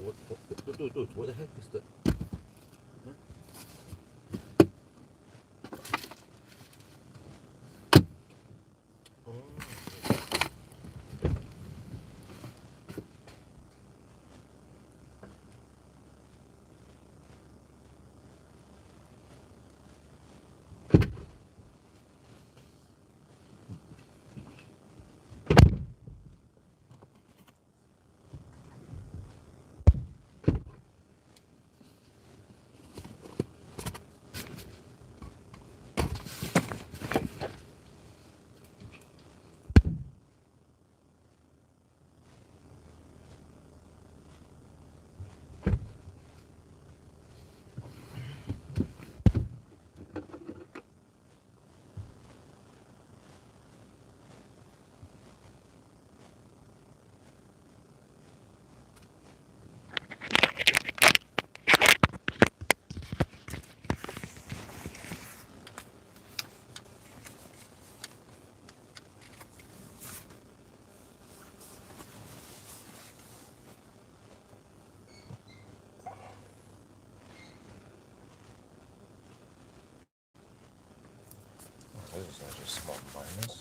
What the heck is that? These are just small miners.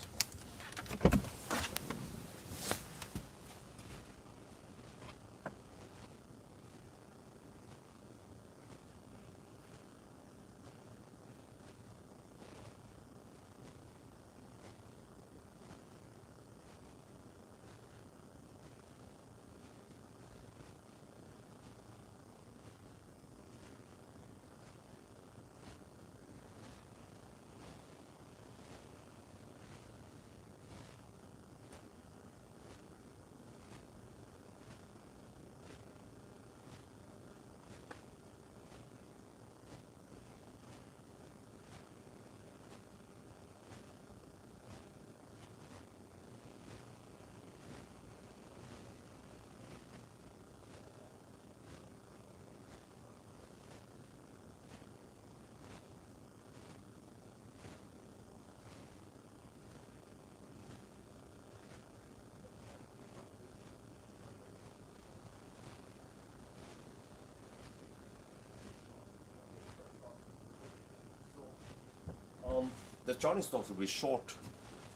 The charging stops will be short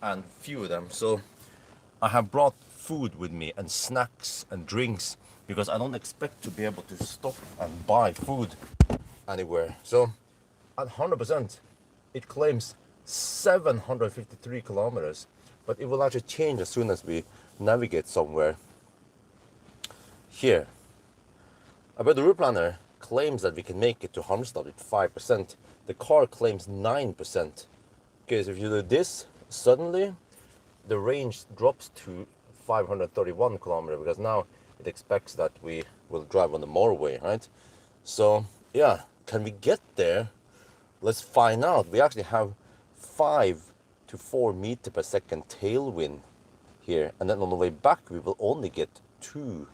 and few of them, so I have brought food with me and snacks and drinks because I don't expect to be able to stop and buy food anywhere. So at 100% it claims 753 kilometers, but it will actually change as soon as we navigate somewhere. Here but the route planner claims that we can make it to Halmstad with 5%. The car claims 9%. Okay, so if you do this, suddenly the range drops to 531 kilometers because now it expects that we will drive on the motorway, right? So yeah, can we get there? Let's find out. We actually have 5 to 4 meters per second tailwind here, and then on the way back we will only get 2.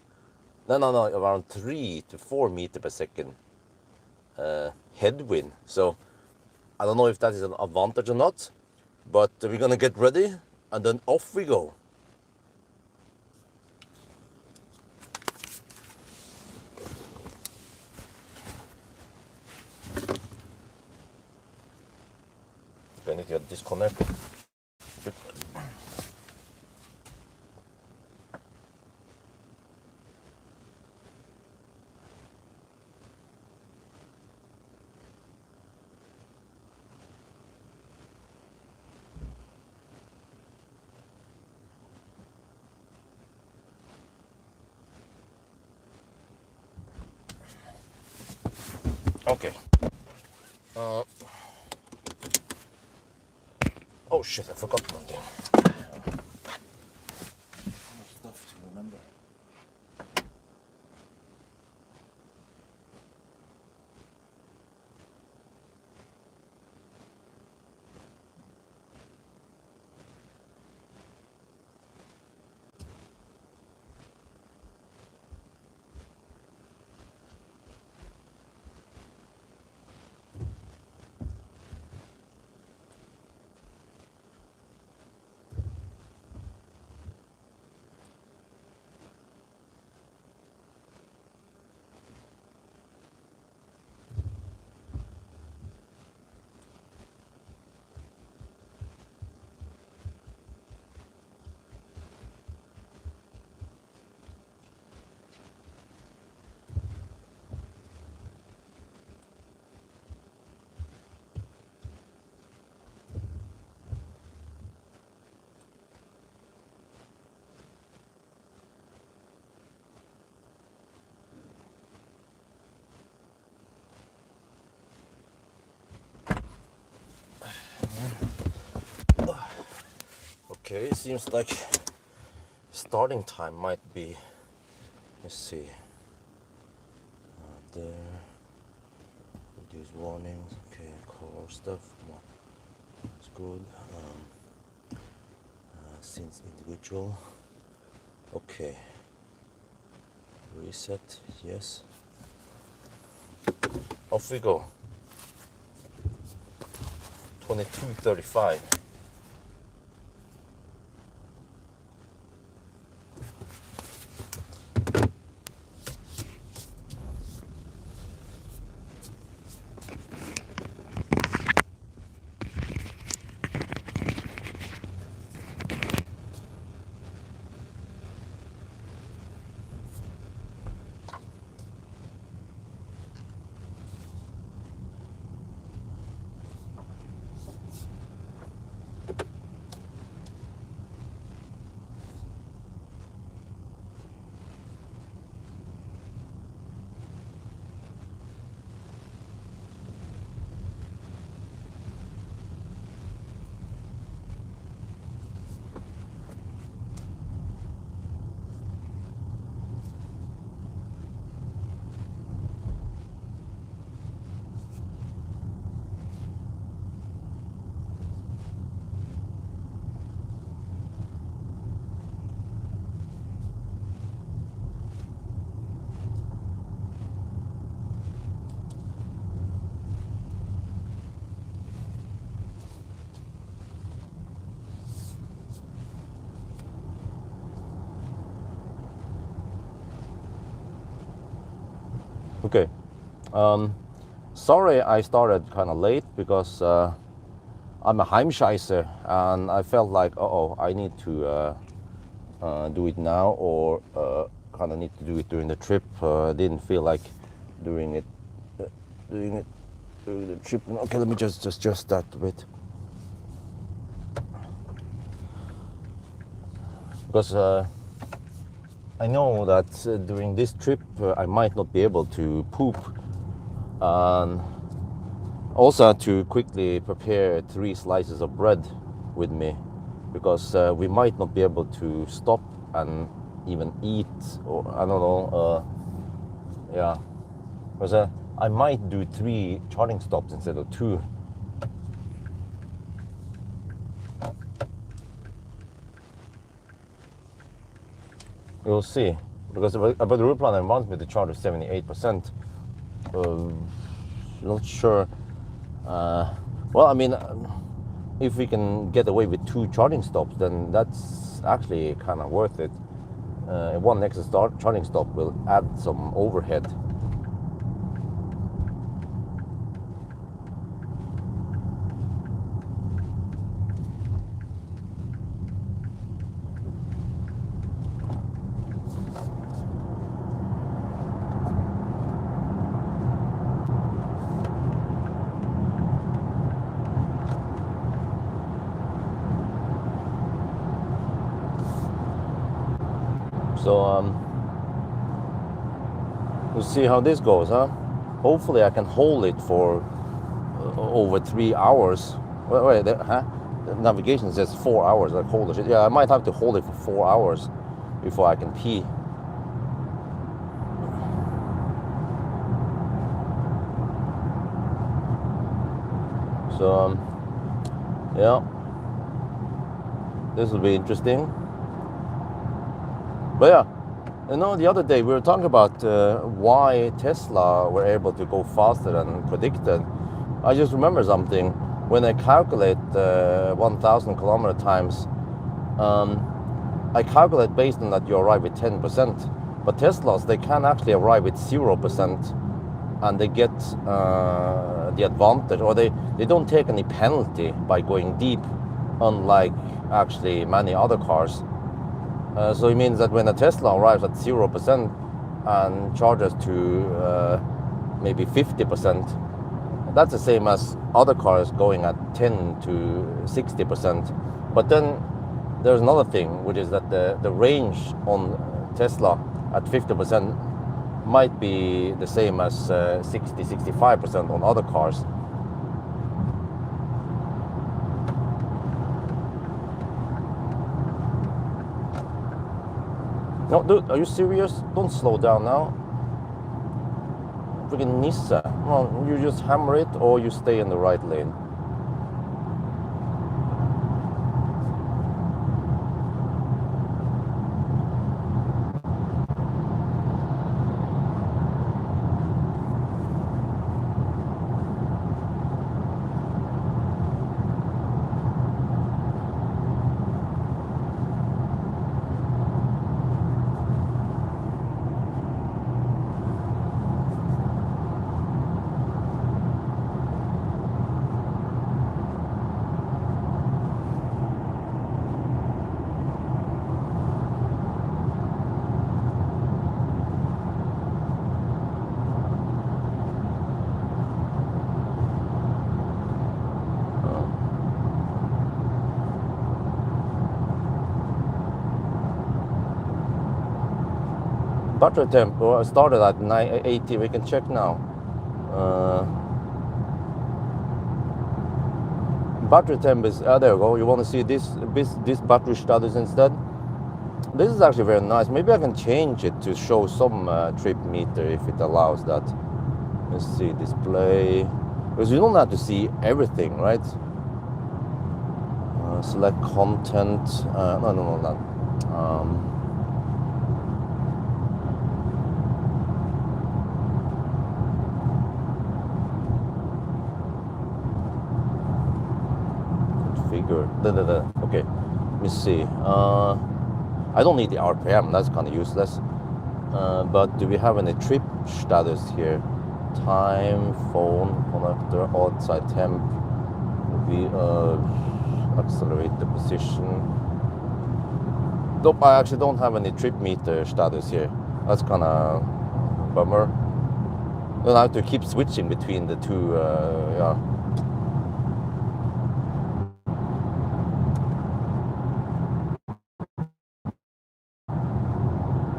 No, around 3 to 4 meters per second headwind. So I don't know if that is an advantage or not, but we're gonna get ready and then off we go. I need to disconnect. Okay. Oh shit, I forgot one thing. Stuff to remember. Okay, it seems like starting time might be, let's see, there, reduce warnings, okay, core stuff, it's good, since individual, okay, reset, yes, off we go, 22:35. Okay, sorry I started kind of late because I'm a Heimscheißer and I felt like, I need to do it now or kind of need to do it during the trip. Didn't feel like doing it during the trip. Okay, let me just adjust that a bit. Because I know that during this trip I might not be able to poop. Also to quickly prepare 3 slices of bread with me, because we might not be able to stop and even eat, or I don't know, yeah, because I might do 3 charging stops instead of 2. We'll see, because about the route planner wants me to charge at 78%. Not sure. Well, I mean, if we can get away with 2 charging stops, then that's actually kind of worth it. 1 extra charging stop will add some overhead. So we'll see how this goes, huh? Hopefully I can hold it for over 3 hours. Wait, huh? The navigation says 4 hours. Like, hold it. Yeah, I might have to hold it for 4 hours before I can pee. So yeah, this will be interesting. But yeah, the other day we were talking about why Tesla were able to go faster than predicted. I just remember something. When I calculate 1,000 kilometer times, I calculate based on that you arrive with 10%. But Teslas, they can actually arrive with 0%, and they get the advantage, or they don't take any penalty by going deep, unlike actually many other cars. So it means that when a Tesla arrives at 0% and charges to maybe 50%, that's the same as other cars going at 10 to 60%. But then there's another thing, which is that the range on Tesla at 50% might be the same as 60-65% on other cars. No, dude, are you serious? Don't slow down now. Freaking Nissa. Well, you just hammer it or you stay in the right lane. Battery temp started at 980. We can check now. Battery temp is there you go. You want to see this battery status instead? This is actually very nice. Maybe I can change it to show some trip meter if it allows that. Let's see, display, because you don't have to see everything, right? Select content. No, not. Configure. Okay, let me see. I don't need the RPM. That's kind of useless. But do we have any trip status here? Time, phone, connector, outside temp. We accelerate the position. Nope, I actually don't have any trip meter status here. That's kind of bummer. Then I have to keep switching between the two. Yeah.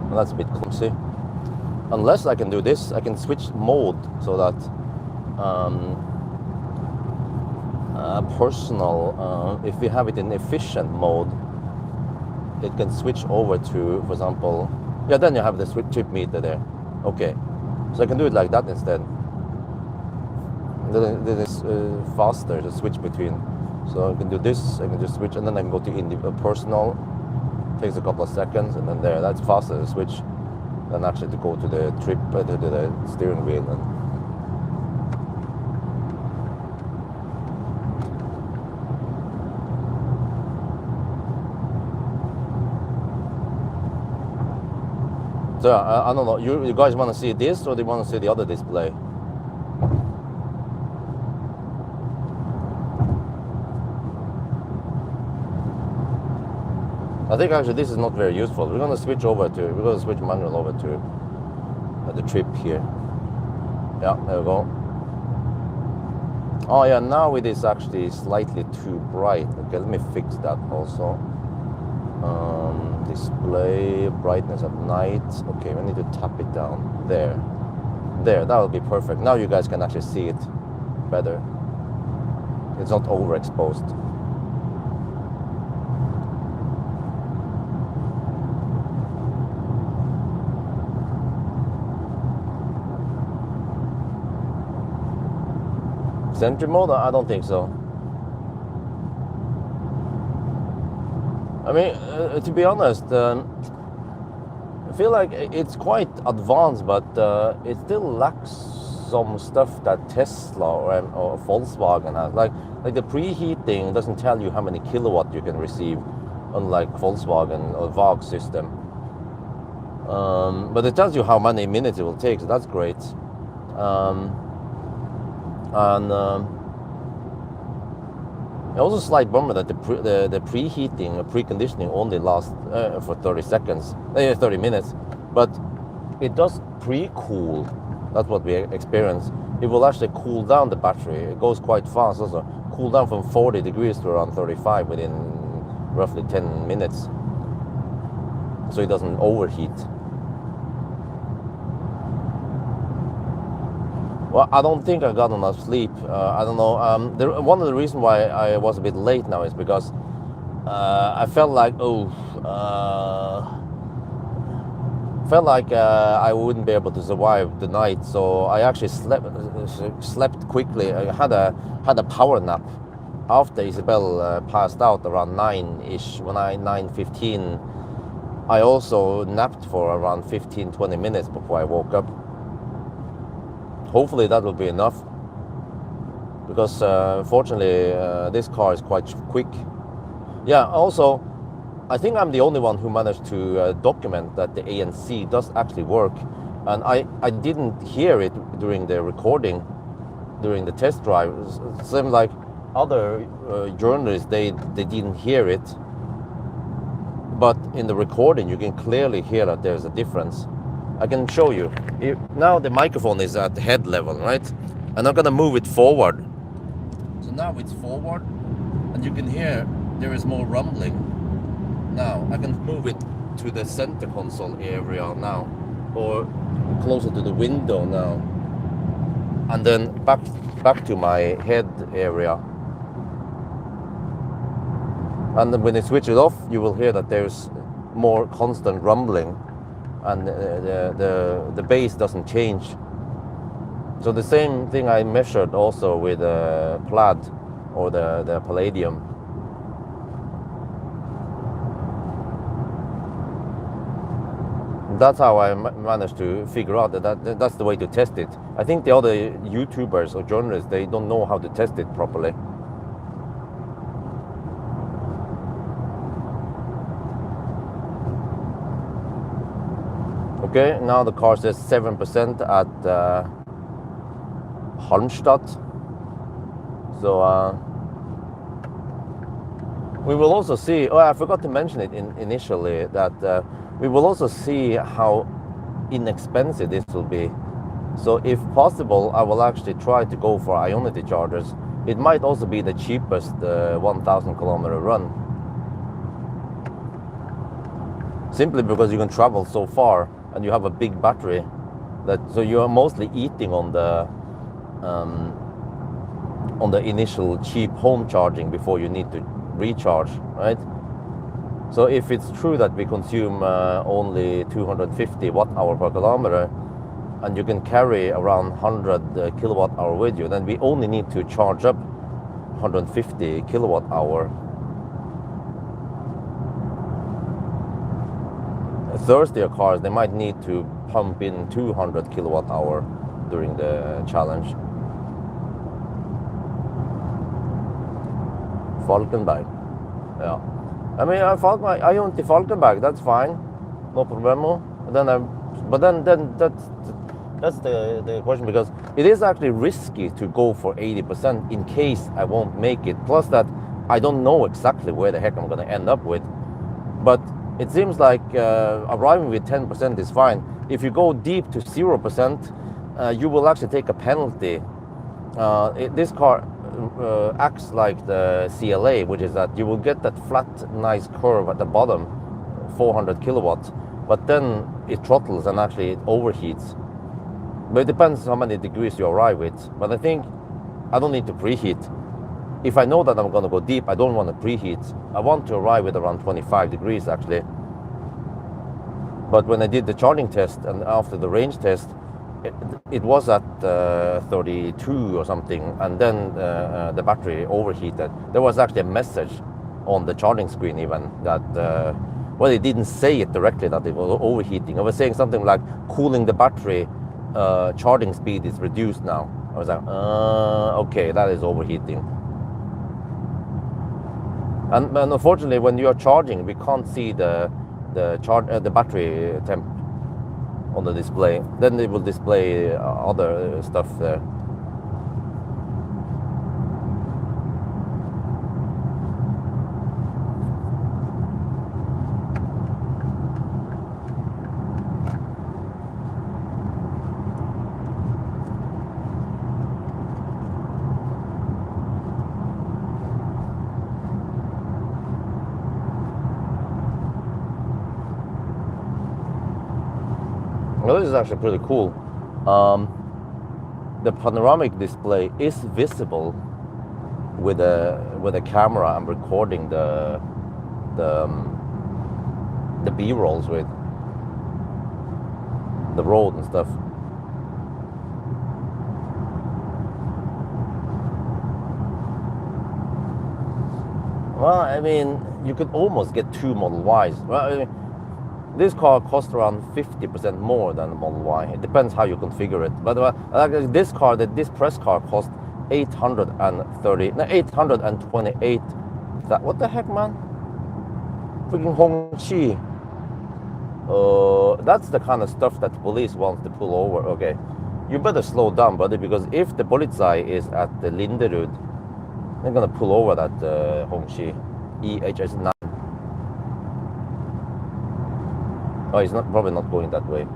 And that's a bit clumsy. Unless I can do this, I can switch mode so that personal, if we have it in efficient mode, it can switch over to, for example, yeah, then you have the trip meter there. Okay, so I can do it like that instead. Then it's faster to switch between. So I can do this, I can just switch, and then I can go to personal. Takes a couple of seconds, and then there, that's faster to switch than actually to go to the trip, to the steering wheel. And so I don't know. You guys want to see this, or do you want to see the other display? I think actually this is not very useful. We're gonna switch manual over to the trip here. Yeah, there we go. Oh yeah, now it is actually slightly too bright. Okay, let me fix that also. Display brightness at night. Okay, we need to tap it down. There, that will be perfect. Now you guys can actually see it better. It's not overexposed. Entry mode? I don't think so. I mean, to be honest, I feel like it's quite advanced, but it still lacks some stuff that Tesla or Volkswagen has. Like the preheating doesn't tell you how many kilowatt you can receive, unlike Volkswagen or VAG system. But it tells you how many minutes it will take, so that's great. And also slight bummer that the preheating, preconditioning only lasts for 30 minutes, but it does pre-cool. That's what we experience. It will actually cool down the battery. It goes quite fast also. Cool down from 40 degrees to around 35 within roughly 10 minutes. So it doesn't overheat. Well, I don't think I got enough sleep. I don't know. One of the reasons why I was a bit late now is because I felt like, felt like I wouldn't be able to survive the night, so I actually slept quickly. I had a power nap after Isabel passed out around 9-ish. When 9:15, I also napped for around 15-20 minutes before I woke up. Hopefully that will be enough, because fortunately this car is quite quick. Yeah, also I think I'm the only one who managed to document that the ANC does actually work, and I didn't hear it during the recording, during the test drive. It seemed like other journalists, they didn't hear it, but in the recording you can clearly hear that there's a difference. I can show you. Now the microphone is at head level, right? And I'm gonna move it forward. So now it's forward, and you can hear there is more rumbling. Now I can move it to the center console area now, or closer to the window now, and then back to my head area. And then when you switch it off, you will hear that there's more constant rumbling, and the bass doesn't change. So the same thing I measured also with Plaid or the Palladium. That's how I managed to figure out that's the way to test it. I think the other YouTubers or journalists, they don't know how to test it properly. Okay, now the car says 7% at Halmstad. So we will also see, oh, I forgot to mention it initially, that we will also see how inexpensive this will be. So if possible, I will actually try to go for Ionity chargers. It might also be the cheapest 1,000 kilometer run. Simply because you can travel so far and you have a big battery, so you are mostly eating on the initial cheap home charging before you need to recharge, right? So if it's true that we consume only 250 watt-hour per kilometer, and you can carry around 100 kilowatt-hour with you, then we only need to charge up 150 kilowatt-hour. Thirstier cars, they might need to pump in 200 kilowatt-hour during the challenge. Falkenberg, yeah. I mean, I own the Falkenberg. That's fine, no problemo. But then that's the question, because it is actually risky to go for 80% in case I won't make it. Plus that I don't know exactly where the heck I'm going to end up with. But it seems like arriving with 10% is fine. If you go deep to 0%, you will actually take a penalty. This car acts like the CLA, which is that you will get that flat, nice curve at the bottom, 400 kilowatts, but then it throttles and actually it overheats. But it depends how many degrees you arrive with. But I think I don't need to preheat. If I know that I'm going to go deep, I don't want to preheat. I want to arrive with around 25 degrees actually. But when I did the charging test and after the range test, it was at 32 or something, and then the battery overheated. There was actually a message on the charging screen even that, well, it didn't say it directly that it was overheating. It was saying something like cooling the battery, charging speed is reduced now. I was like, okay, that is overheating. And unfortunately, when you are charging, we can't see the battery temp on the display. Then it will display other stuff there. Well, this is actually pretty cool. The panoramic display is visible with a camera I'm recording the B-rolls with. the road and stuff. Well, I mean, you could almost get 2 Model Ys. Well, I mean, this car costs around 50% more than the Model Y. It depends how you configure it. But this car, this press car, cost 828. What the heck, man? Freaking Hongqi. That's the kind of stuff that the police wants to pull over. Okay, you better slow down, buddy, because if the Polizei is at the Linderud, they're gonna pull over that Hongqi EHS9. Oh, he's probably not going that way.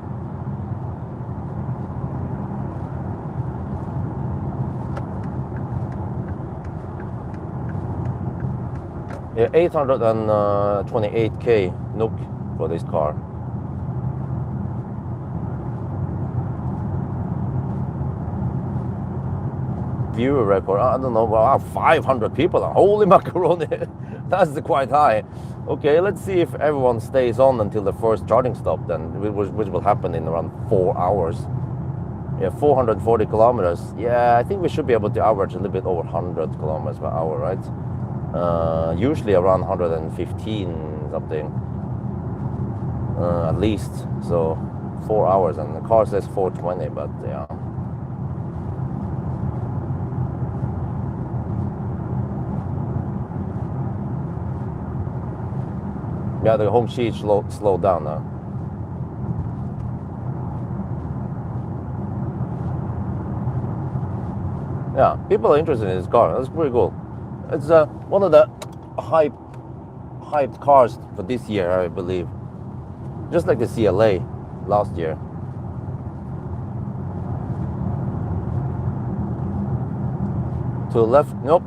Yeah, 828k NOK for this car. Viewer record, I don't know, wow, 500 people. Holy macaroni. That's quite high. Okay, let's see if everyone stays on until the first charging stop then, which will happen in around 4 hours. Yeah, 440 kilometers. Yeah, I think we should be able to average a little bit over 100 kilometers per hour, right? Usually around 115 something, at least. So 4 hours, and the car says 420, but yeah. Yeah, the Hongqi slowed down now. Yeah, people are interested in this car. That's pretty cool. It's one of the hyped cars for this year, I believe. Just like the CLA last year. To the left, nope.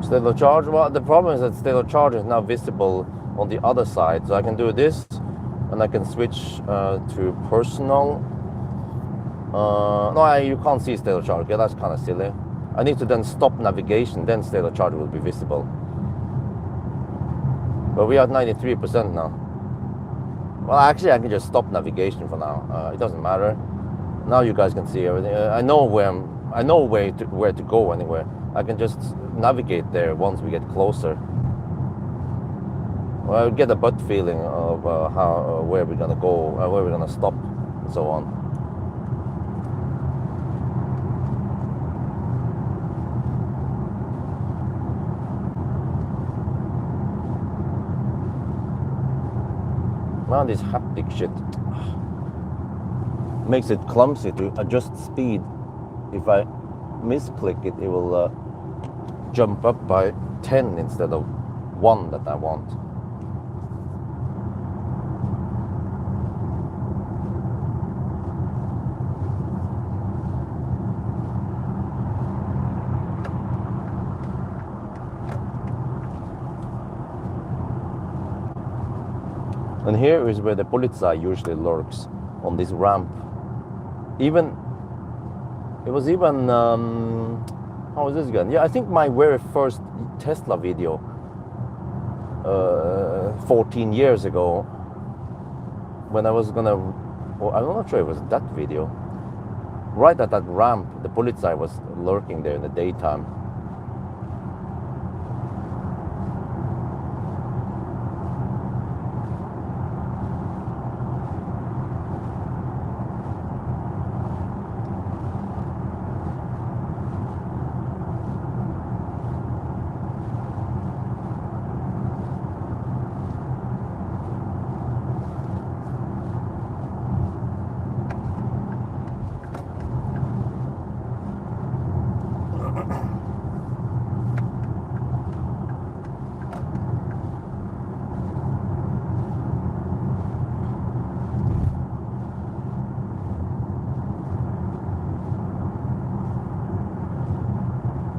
State of charge. Well, the problem is that state of charge is now visible on the other side. So I can do this, and I can switch to personal. No, you can't see state of charge. Okay, that's kind of silly. I need to then stop navigation, then state of charge will be visible. But we are at 93% now. Well, actually, I can just stop navigation for now. It doesn't matter. Now you guys can see everything. I know where to go anywhere. I can just navigate there once we get closer. Well, I get a gut feeling of where we're gonna go, where we're gonna stop, and so on. Man, this haptic shit makes it clumsy to adjust speed. If I misclick it, it will jump up by 10 instead of 1 that I want. And here is where the Polizei usually lurks, on this ramp. It was even how was this again? Yeah, I think my very first Tesla video 14 years ago, when I was gonna, well, I'm not sure it was that video. Right at that ramp, the Polizei was lurking there in the daytime.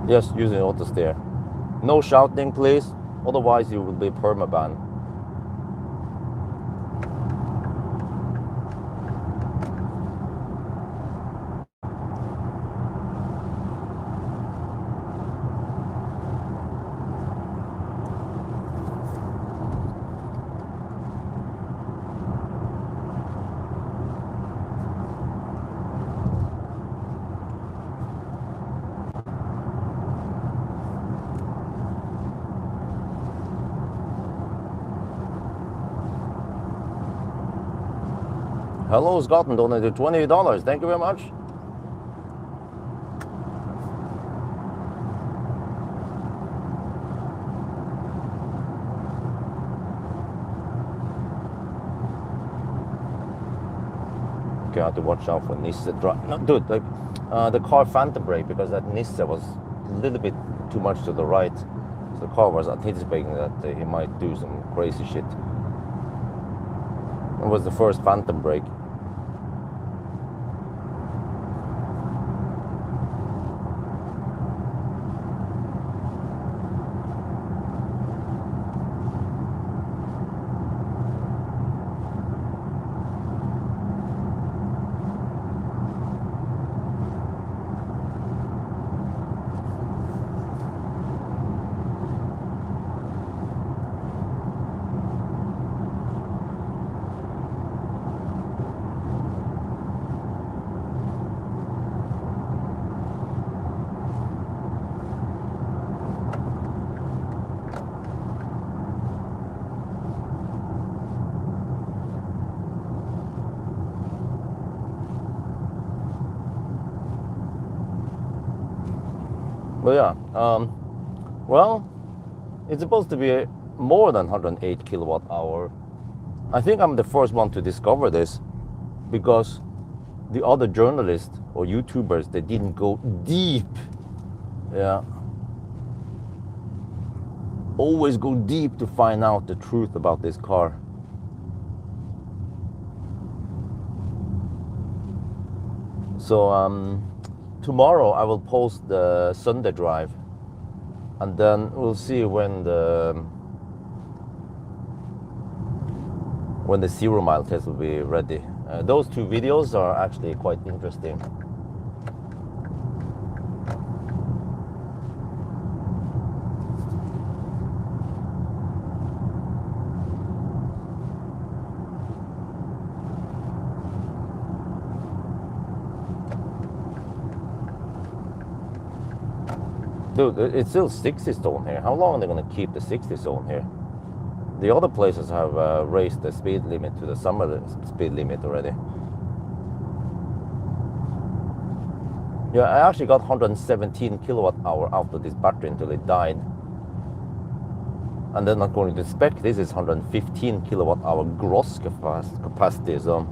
Yes, using auto steer. No shouting, please. Otherwise, you will be permaban. Hello, Scotland donated $20. Thank you very much. Okay, I have to watch out for Nissan drive. No, dude, the car phantom brake because that Nissan was a little bit too much to the right. So the car was anticipating that he might do some crazy shit. It was the first phantom brake. But yeah, well, it's supposed to be more than 108 kilowatt hour. I think I'm the first one to discover this because the other journalists or YouTubers, they didn't go deep. Yeah. Always go deep to find out the truth about this car. So tomorrow I will post the Sunday drive, and then we'll see when the 0 mile test will be ready. Those two videos are actually quite interesting. Dude, it's still 60 zone here. How long are they going to keep the 60 zone here? The other places have raised the speed limit to the summer speed limit already. Yeah, I actually got 117 kilowatt hour out of this battery until it died. And then according to the spec, this is 115 kilowatt hour gross capacity. So,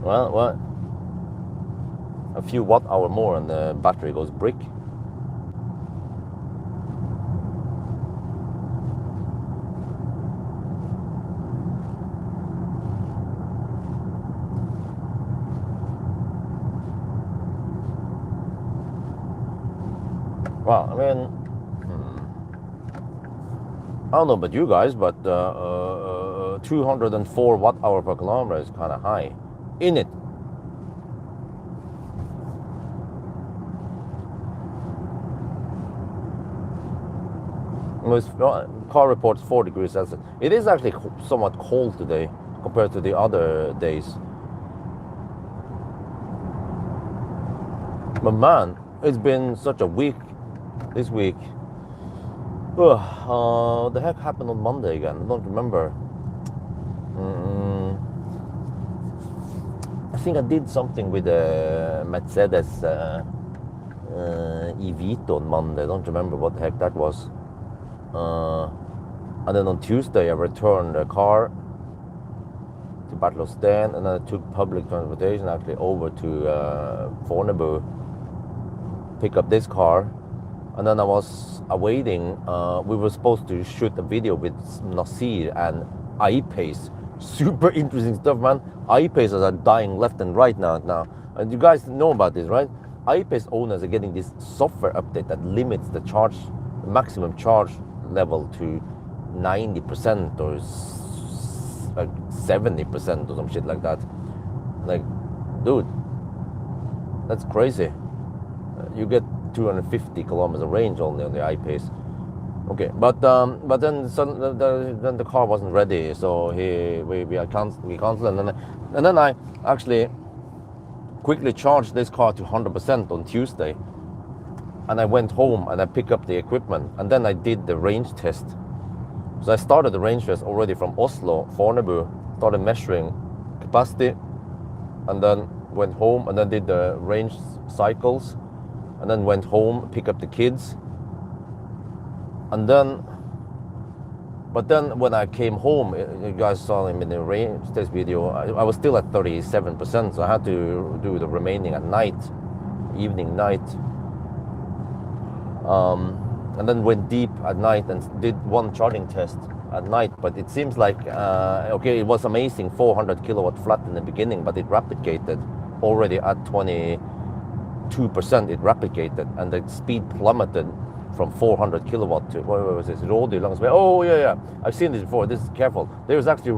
well, a few watt hour more and the battery goes brick. Well, I mean, I don't know about you guys, but 204 watt hour per kilometer is kind of high in it. Car reports 4 degrees Celsius. It is actually somewhat cold today compared to the other days. But man, it's been such a week. This week, what the heck happened on Monday again? I don't remember. I think I did something with the Mercedes E-Vito on Monday. I don't remember what the heck that was. And then on Tuesday, I returned the car to Bartelostan, and then I took public transportation actually over to Fornebu, pick up this car. And then I was awaiting, we were supposed to shoot a video with Nasir and iPace. Super interesting stuff, man. iPaces are dying left and right now. And you guys know about this, right? iPace owners are getting this software update that limits the maximum charge level to 90% or like 70% or some shit like that. Like, dude, that's crazy. You get 250 kilometers of range only on the iPace. Okay, but then the car wasn't ready, so we canceled, and then I actually quickly charged this car to 100% on Tuesday, and I went home and I picked up the equipment, and then I did the range test. So I started the range test already from Oslo, Fornebu, started measuring capacity, and then went home, and then did the range cycles, and then went home, pick up the kids, and then. But then when I came home, you guys saw him in the range test video, I was still at 37%, so I had to do the remaining at night, evening, night. And then went deep at night and did one charging test at night. But it seems like, okay, it was amazing, 400 kilowatt flat in the beginning, but it replicated already at 22%, it replicated, and the speed plummeted from 400 kilowatt to, what was this, Rådy Langsvej. Oh yeah, I've seen this before. This is careful. There's actually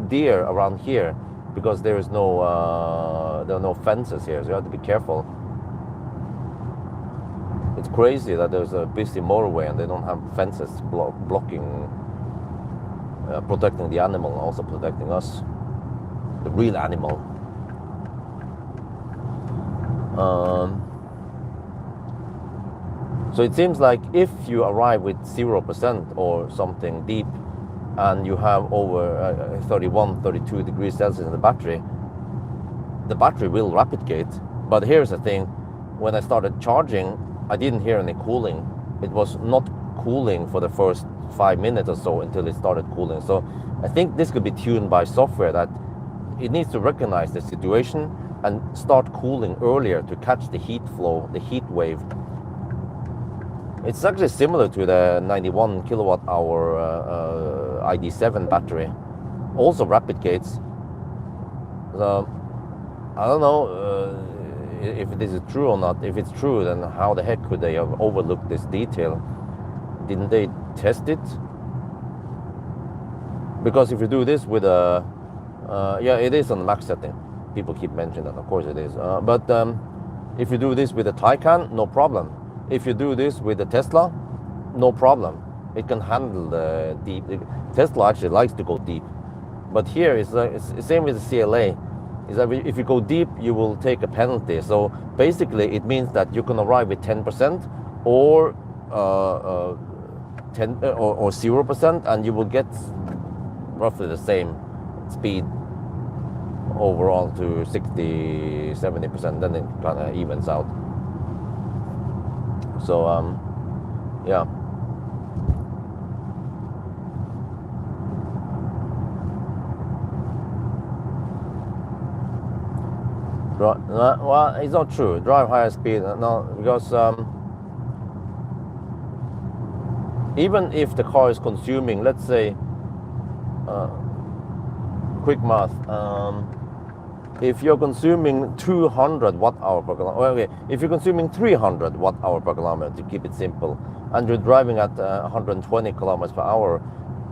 deer around here because there is no, there are no fences here, so you have to be careful. It's crazy that there's a busy motorway and they don't have fences blocking, protecting the animal, and also protecting us, the real animal. So it seems like if you arrive with 0% or something deep and you have over 31, 32 degrees Celsius in the battery will replicate. But here's the thing, when I started charging, I didn't hear any cooling. It was not cooling for the first 5 minutes or so until it started cooling. So I think this could be tuned by software, that it needs to recognize the situation and start cooling earlier to catch the heat flow, the heat wave. It's actually similar to the 91 kilowatt hour ID7 battery, also replicates. So I don't know if this is true or not. If it's true, then how the heck could they have overlooked this detail? Didn't they test it? Because if you do this with a, yeah, it is on max setting. People keep mentioning that, of course it is. But if you do this with a Taycan, no problem. If you do this with a Tesla, no problem. It can handle the deep. Tesla actually likes to go deep. But here it's the same with the CLA. Is that if you go deep, you will take a penalty. So basically, it means that you can arrive with 10% or 0%, and you will get roughly the same speed overall to 60, 70%. Then it kind of evens out. So yeah. Well, it's not true. Drive higher speed, no, because even if the car is consuming, let's say, quick math, if you're consuming 200 watt-hour per kilometer, well, okay, if you're consuming 300 watt-hour per kilometer, to keep it simple, and you're driving at 120 kilometers per hour,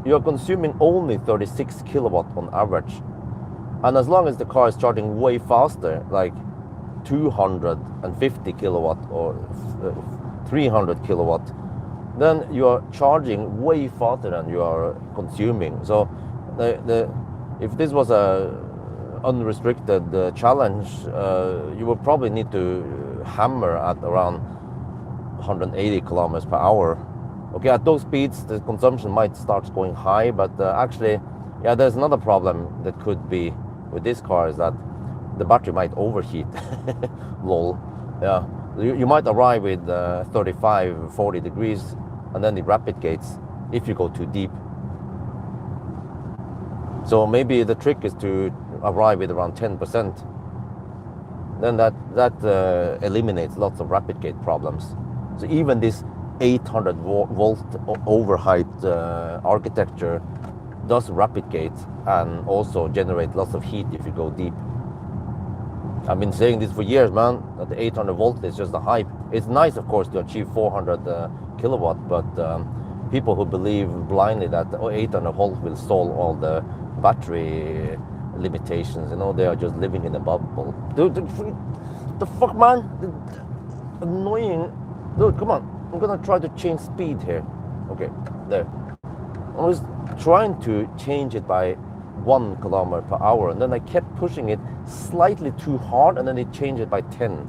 you're consuming only 36 kilowatt on average. And as long as the car is charging way faster, like 250 kilowatt or 300 kilowatt, then you are charging way faster than you are consuming. So if this was a unrestricted challenge, you would probably need to hammer at around 180 kilometers per hour. Okay, at those speeds, the consumption might start going high, but actually, yeah, there's another problem that could be with this car, is that the battery might overheat. Lol. Yeah, you might arrive with 35, 40 degrees, and then it replicates if you go too deep. So maybe the trick is to arrive with around 10%. Then that eliminates lots of replicate problems. So even this 800 volt overhyped architecture does replicate and also generate lots of heat if you go deep. I've been saying this for years, man, that the 800 volt is just a hype. It's nice, of course, to achieve 400 kilowatt, but people who believe blindly that 800 volt will solve all the battery limitations, you know, they are just living in a bubble. Dude, the fuck, man? Annoying. Dude, come on. I'm gonna try to change speed here. Okay, there. I was trying to change it by 1 kilometer per hour, and then I kept pushing it slightly too hard, and then it changed it by 10.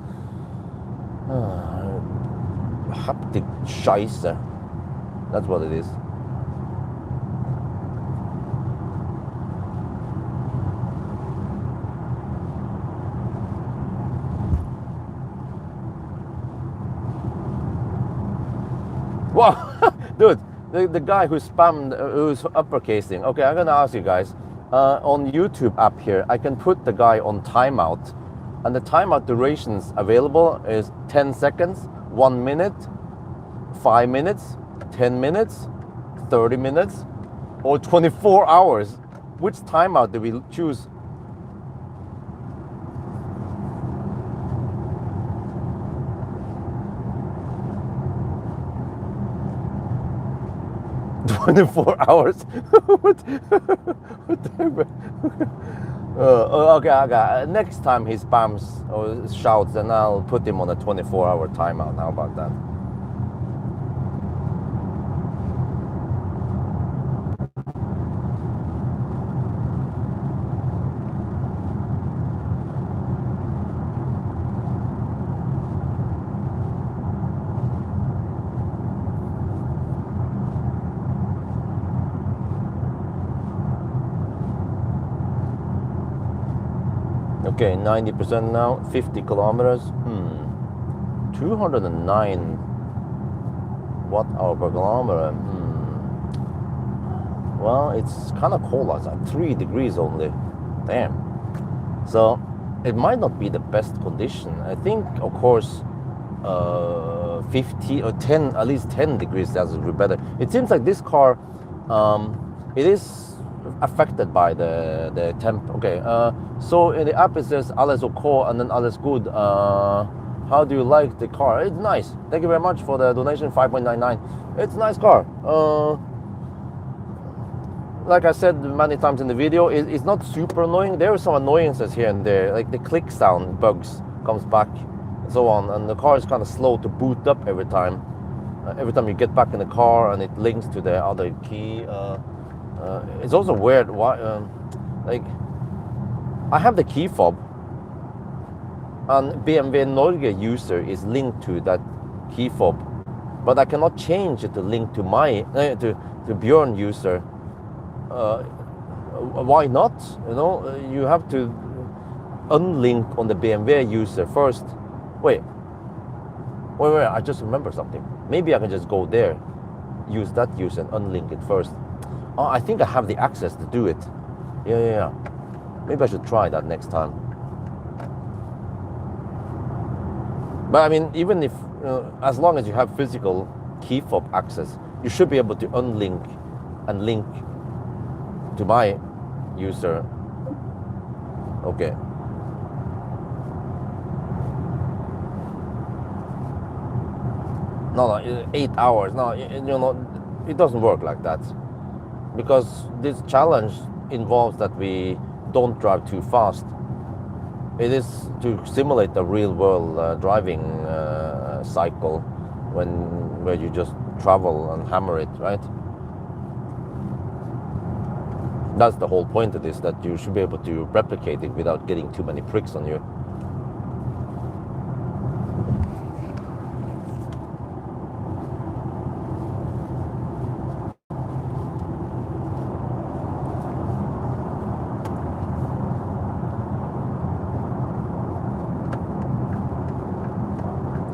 Haptic Scheiße. That's what it is. Wow, dude, the guy who spammed, who's uppercasing. Okay, I'm gonna ask you guys. On YouTube app here, I can put the guy on timeout, and the timeout durations available is 10 seconds, 1 minute, 5 minutes, 10 minutes, 30 minutes, or 24 hours. Which timeout do we choose? 24 hours? What? Okay, okay. Next time he spams or shouts, then I'll put him on a 24-hour timeout. How about that? Okay, 90% now, 50 kilometers. 209 watt-hour per kilometer. Well, it's kind of cold outside, 3 degrees only. Damn. So it might not be the best condition. I think, of course, 50 or 10, at least 10 degrees Celsius would be better. It seems like this car, it is affected by the temp. Okay, so in the app it says alles okay and then alles good. How do you like the car? It's nice. Thank you very much for the donation, 5.99. It's a nice car. Like I said many times in the video, it's not super annoying. There are some annoyances here and there, like the click sound bugs comes back and so on, and the car is kind of slow to boot up every time. Every time you get back in the car and it links to the other key. It's also weird why, like, I have the key fob, and BMW Norge user is linked to that key fob, but I cannot change it to link to my to Björn user. Why not? You know, you have to unlink on the BMW user first. Wait. I just remember something. Maybe I can just go there, use that user and unlink it first. Oh, I think I have the access to do it. Yeah. Maybe I should try that next time. But I mean, even if, as long as you have physical key fob access, you should be able to unlink and link to my user. Okay. No, 8 hours. No, you know, it doesn't work like that. Because this challenge involves that we don't drive too fast. It is to simulate the real world driving cycle where you just travel and hammer it, right? That's the whole point of this, that you should be able to replicate it without getting too many pricks on you.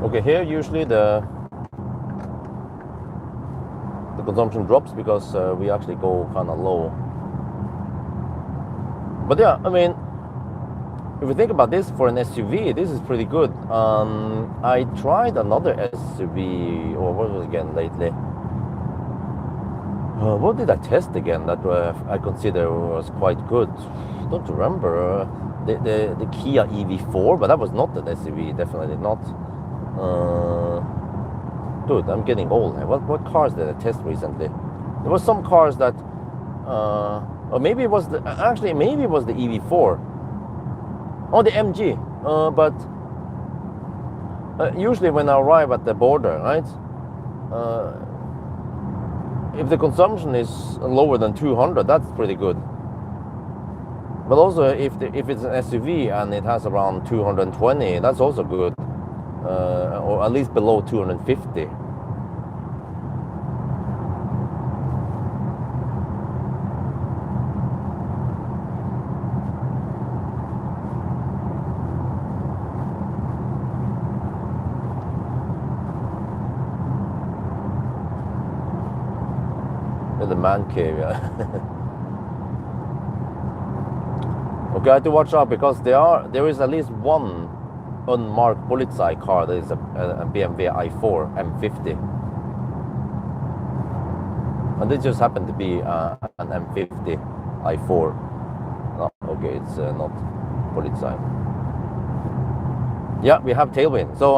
Okay, here usually the consumption drops because we actually go kind of low. But yeah, I mean, if you think about this for an SUV, this is pretty good. I tried another SUV, or what was it again lately? What did I test again that I consider was quite good? I don't remember. The Kia EV4, but that was not an SUV, definitely not. Dude, I'm getting old. What cars did I test recently? There was some cars that, or maybe it was maybe it was the EV4. Oh, the MG. But usually when I arrive at the border, right? If the consumption is lower than 200, that's pretty good. But also, if it's an SUV and it has around 220, that's also good. Or at least below 250. man cave. Yeah. Okay, I have to watch out because there is at least one unmarked Polizei car that is a BMW i4 M50, and this just happened to be an M50 i4. No, okay, it's not Polizei. Yeah, we have tailwind. So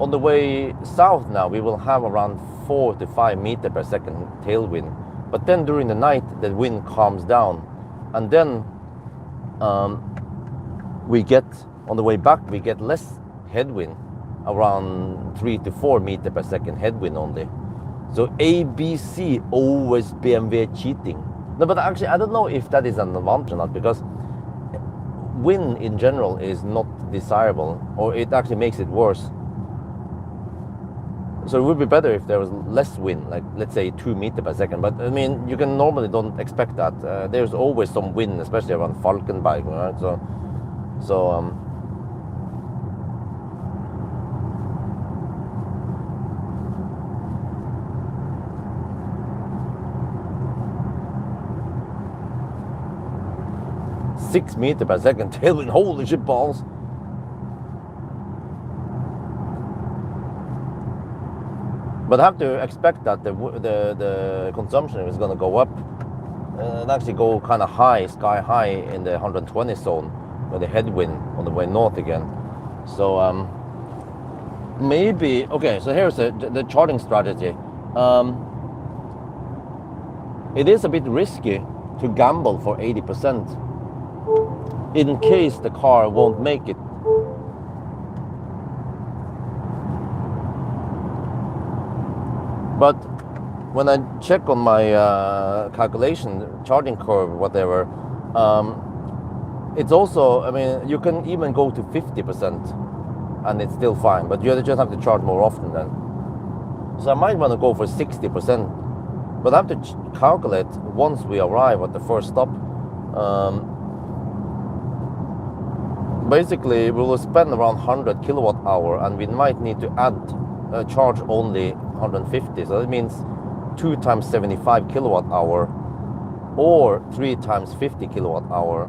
on the way south now, we will have around 4 to 5 meters per second tailwind. But then during the night, the wind calms down, and then we get, on the way back, we get less headwind, around 3 to 4 meters per second headwind only. So ABC, always BMW cheating. No, but actually, I don't know if that is an advantage or not, because wind in general is not desirable, or it actually makes it worse. So it would be better if there was less wind, like let's say 2 meters per second. But I mean, you can normally don't expect that. There's always some wind, especially around Falkenberg, right? So 6 meters per second tailwind. Holy shit balls! But I have to expect that the consumption is going to go up and actually go kind of high, sky high in the 120 zone with the headwind on the way north again. So maybe, okay, so here's the charging strategy. It is a bit risky to gamble for 80% in case the car won't make it. But when I check on my calculation, charging curve, whatever, it's also, I mean, you can even go to 50% and it's still fine, but you just have to charge more often then. So I might want to go for 60%, but I have to calculate once we arrive at the first stop. Basically, we will spend around 100 kilowatt hour, and we might need to add charge only 150. So that means 2 times 75 kilowatt hour or 3 times 50 kilowatt hour.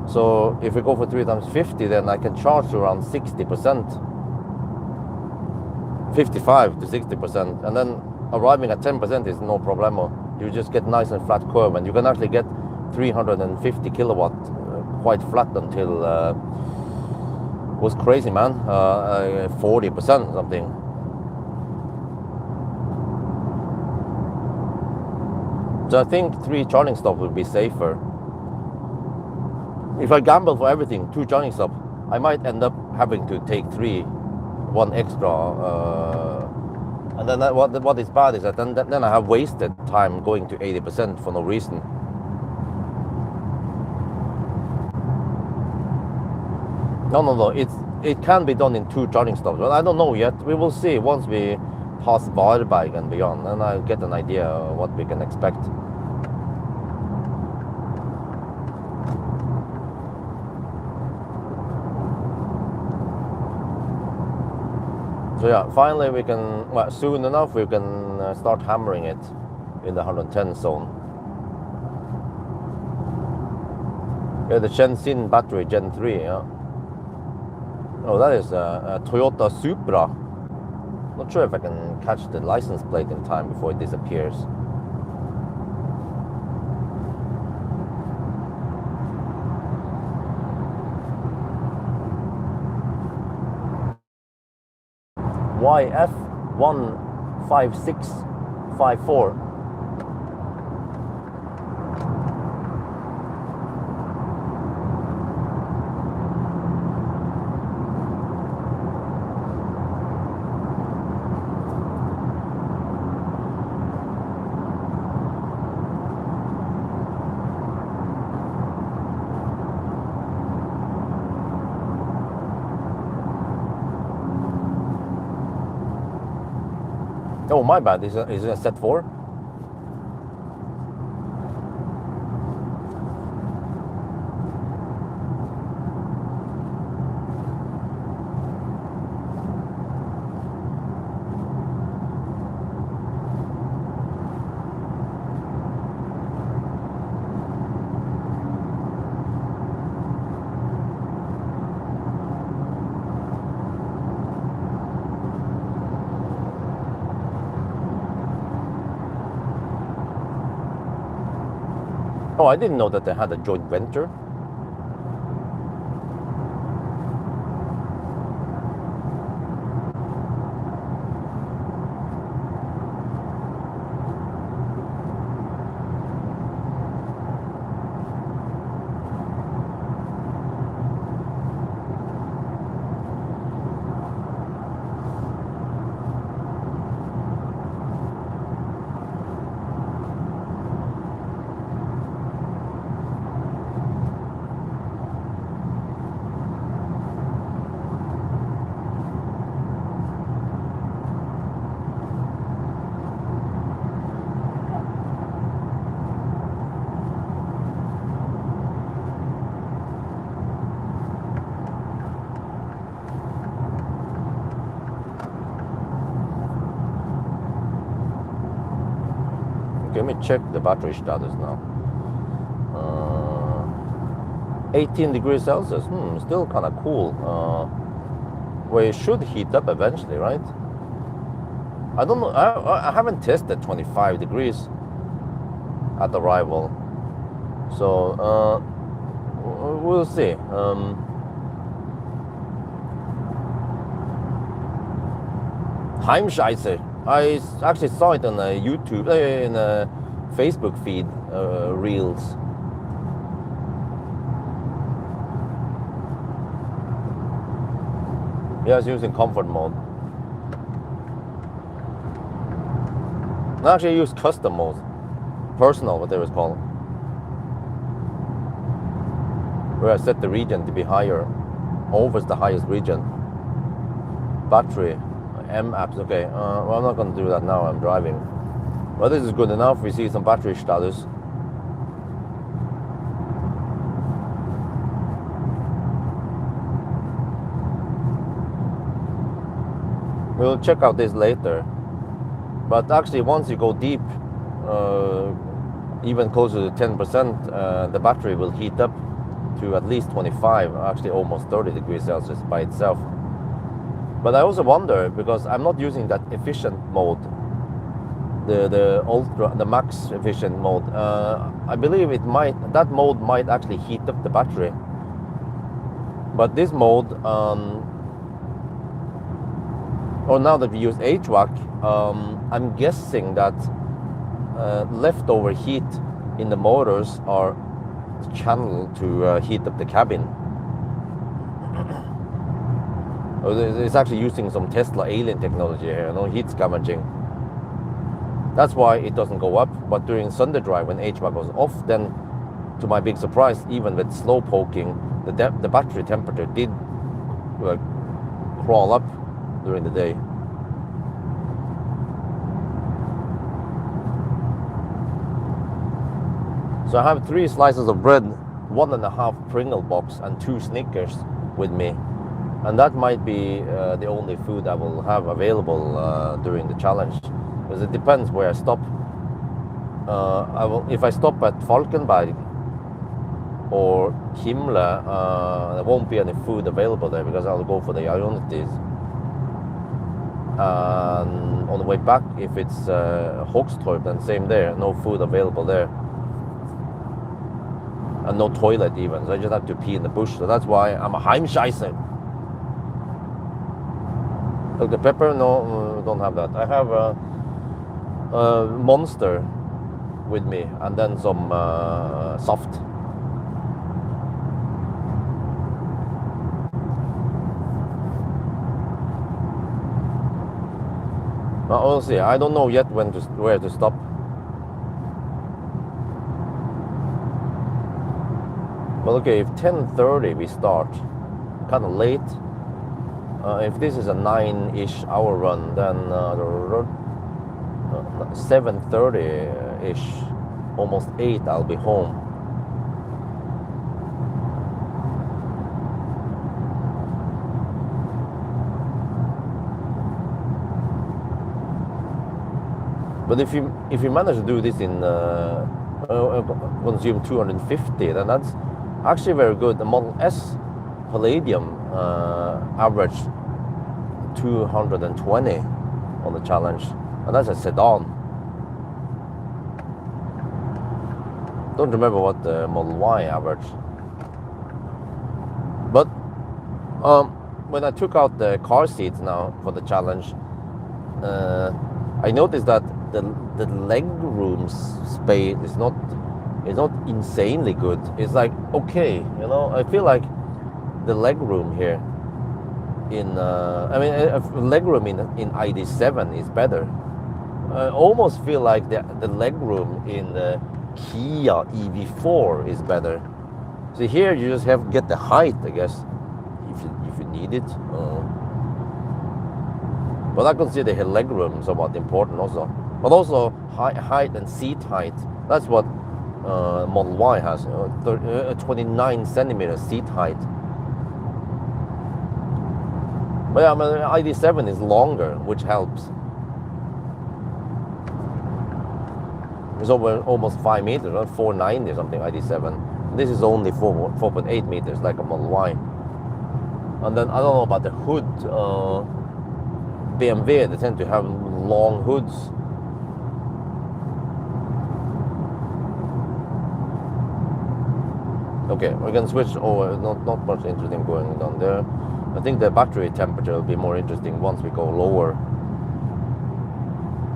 So if we go for 3 times 50, then I can charge around 60%, 55 to 60%, and then arriving at 10% is no problemo. You just get nice and flat curve, and you can actually get 350 kilowatt quite flat until was crazy, man, 40% something. So I think 3 charging stops would be safer. If I gamble for everything, 2 charging stops, I might end up having to take 3, 1 extra. And then what is bad is that then I have wasted time going to 80% for no reason. No. It can be done in 2 charging stops, but I don't know yet. We will see once we pass Varberg and beyond, and I'll get an idea of what we can expect. So yeah, finally we can, well, soon enough we can start hammering it in the 110 zone. Yeah, the Shenzhen battery Gen 3, yeah. Oh, that is a Toyota Supra. Not sure if I can catch the license plate in time before it disappears. YF15654. Oh, my bad. Is it a set 4? Oh, I didn't know that they had a joint venture. Okay, let me check the battery status now. 18 degrees Celsius. Still kind of cool. Well, it should heat up eventually, right? I don't know. I haven't tested 25 degrees at arrival, so we'll see. Heimscheiße. I actually saw it on YouTube, in a Facebook feed, reels. Yeah, it's using comfort mode. I actually use custom mode, personal, what they was called, where I set the region to be higher, always the highest region. Battery, M apps. Okay, well, I'm not going to do that now. I'm driving. Well, this is good enough. We see some battery status. We'll check out this later. But actually, once you go deep, even closer to 10%, the battery will heat up to at least 25, actually almost 30 degrees Celsius by itself. But I also wonder, because I'm not using that efficient mode, the max efficient mode. I believe that mode might actually heat up the battery. But this mode, or now that we use HVAC, I'm guessing that leftover heat in the motors are channeled to heat up the cabin. It's actually using some Tesla alien technology here, heat scavenging. That's why it doesn't go up. But during Sunday drive, when HVAC was off, then to my big surprise, even with slow poking, the battery temperature did crawl up during the day. So I have 3 slices of bread, 1.5 Pringle box, and 2 Snickers with me. And that might be the only food I will have available during the challenge, because it depends where I stop. If I stop at Falkenberg or Himle, there won't be any food available there, because I'll go for the Ionities. And on the way back, if it's Hogstorp, then same there, no food available there. And no toilet even, so I just have to pee in the bush. So that's why I'm a Heimscheiße. Dr. Pepper, no, don't have that. I have a Monster with me, and then some soft. Well, honestly, I don't know yet where to stop. Well, okay, if 10:30 we start, kind of late. If this is a 9-ish hour run, then 7:30-ish, almost 8, I'll be home. But if you manage to do this in consume 250, then that's actually very good. The Model S Palladium average 220 on the challenge, and that's a sedan. Don't remember what the Model Y average. But when I took out the car seats now for the challenge, I noticed that the leg room space is not insanely good. It's like okay, you know. I feel like the leg room here in leg room in ID7 is better. I almost feel like the leg room in the Kia EV4 is better. So here you just have to get the height, I guess, if you need it. But I consider the leg room somewhat important also. But also height and seat height. That's what Model Y has. 29 centimeter seat height. But yeah, I mean, ID7 is longer, which helps. It's over almost 5 meters, right? 490 or something, ID7. This is only 4.8 meters, like a Model Y. And then I don't know about the hood. BMW, they tend to have long hoods. Okay, we can switch over. Not much interesting going down there. I think the battery temperature will be more interesting once we go lower.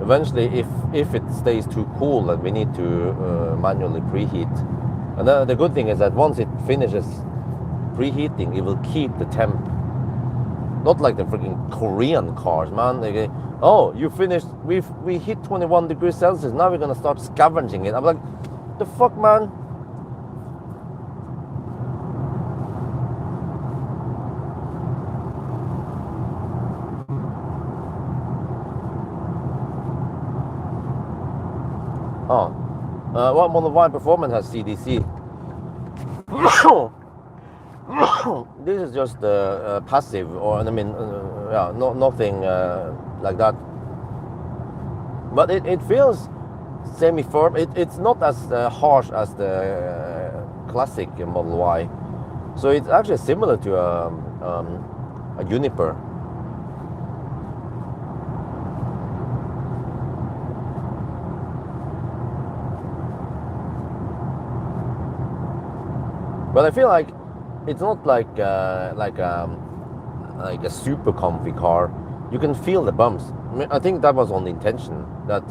Eventually, if it stays too cool, then we need to manually preheat. And the good thing is that once it finishes preheating, it will keep the temp. Not like the freaking Korean cars, man. They, oh, you finished. We hit 21 degrees Celsius. Now we're gonna start scavenging it. I'm like, the fuck, man. Well, Model Y Performance has CDC. This is just passive, or I mean, yeah, nothing like that. But it feels semi-firm. It's not as harsh as the classic Model Y, so it's actually similar to a Juniper. But I feel like it's not like a super comfy car. You can feel the bumps. I mean, I think that was on the intention, that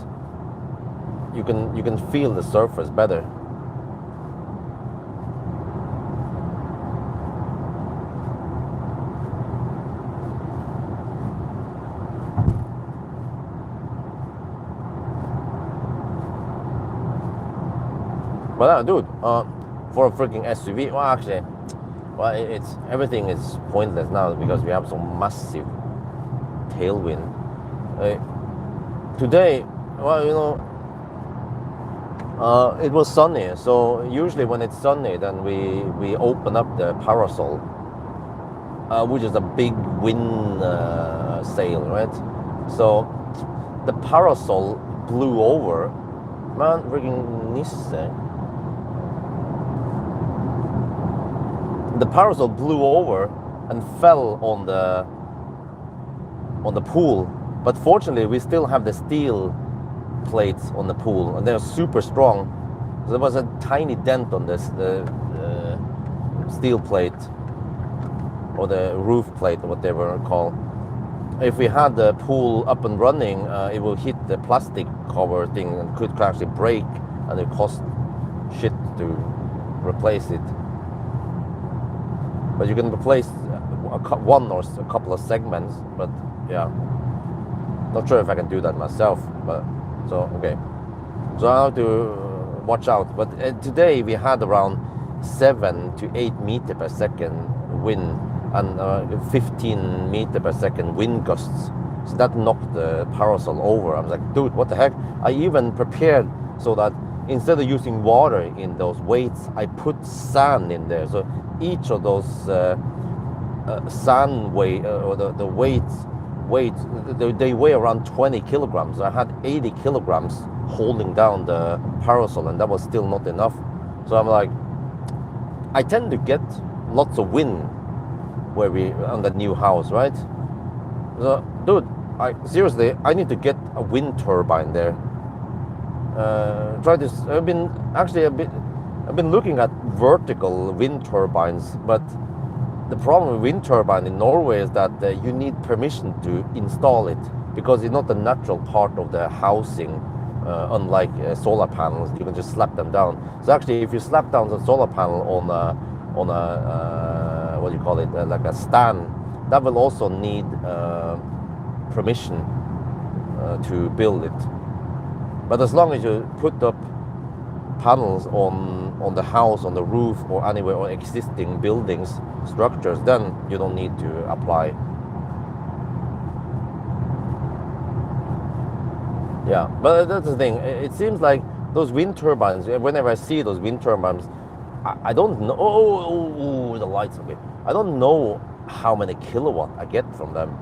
you can feel the surface better. But dude, for a freaking SUV, well, actually, well, it's everything is pointless now because we have some massive tailwind. Today, well, you know, it was sunny. So usually when it's sunny, then we open up the parasol, which is a big wind sail, right? So the parasol blew over, man, freaking Nisse. The parasol blew over and fell on the pool, but fortunately we still have the steel plates on the pool, and they're super strong. So there was a tiny dent on this the steel plate, or the roof plate, or whatever it's called. If we had the pool up and running, it will hit the plastic cover thing and could actually break, and it cost shit to replace it. But you can replace one or a couple of segments, but yeah, not sure if I can do that myself. But so okay, so I have to watch out. But today we had around 7 to 8 meters per second wind and 15 meters per second wind gusts. So that knocked the parasol over. I was like, dude, what the heck? I even prepared so that instead of using water in those weights, I put sand in there. So each of those sand weight or the weights they weigh around 20 kilograms. So I had 80 kilograms holding down the parasol, and that was still not enough. So I'm like, I tend to get lots of wind where we on the new house, right? So, dude, seriously, I need to get a wind turbine there. Try this. I've been actually a bit I've been looking at vertical wind turbines, but the problem with wind turbine in Norway is that you need permission to install it because it's not a natural part of the housing, unlike solar panels. You can just slap them down. So actually, if you slap down the solar panel on a what do you call it, like a stand, that will also need permission to build it. But as long as you put up panels on the house, on the roof, or anywhere on existing buildings, structures, then you don't need to apply. Yeah, but that's the thing. It seems like those wind turbines, whenever I see those wind turbines, I don't know. The lights, okay. I don't know how many kilowatt I get from them.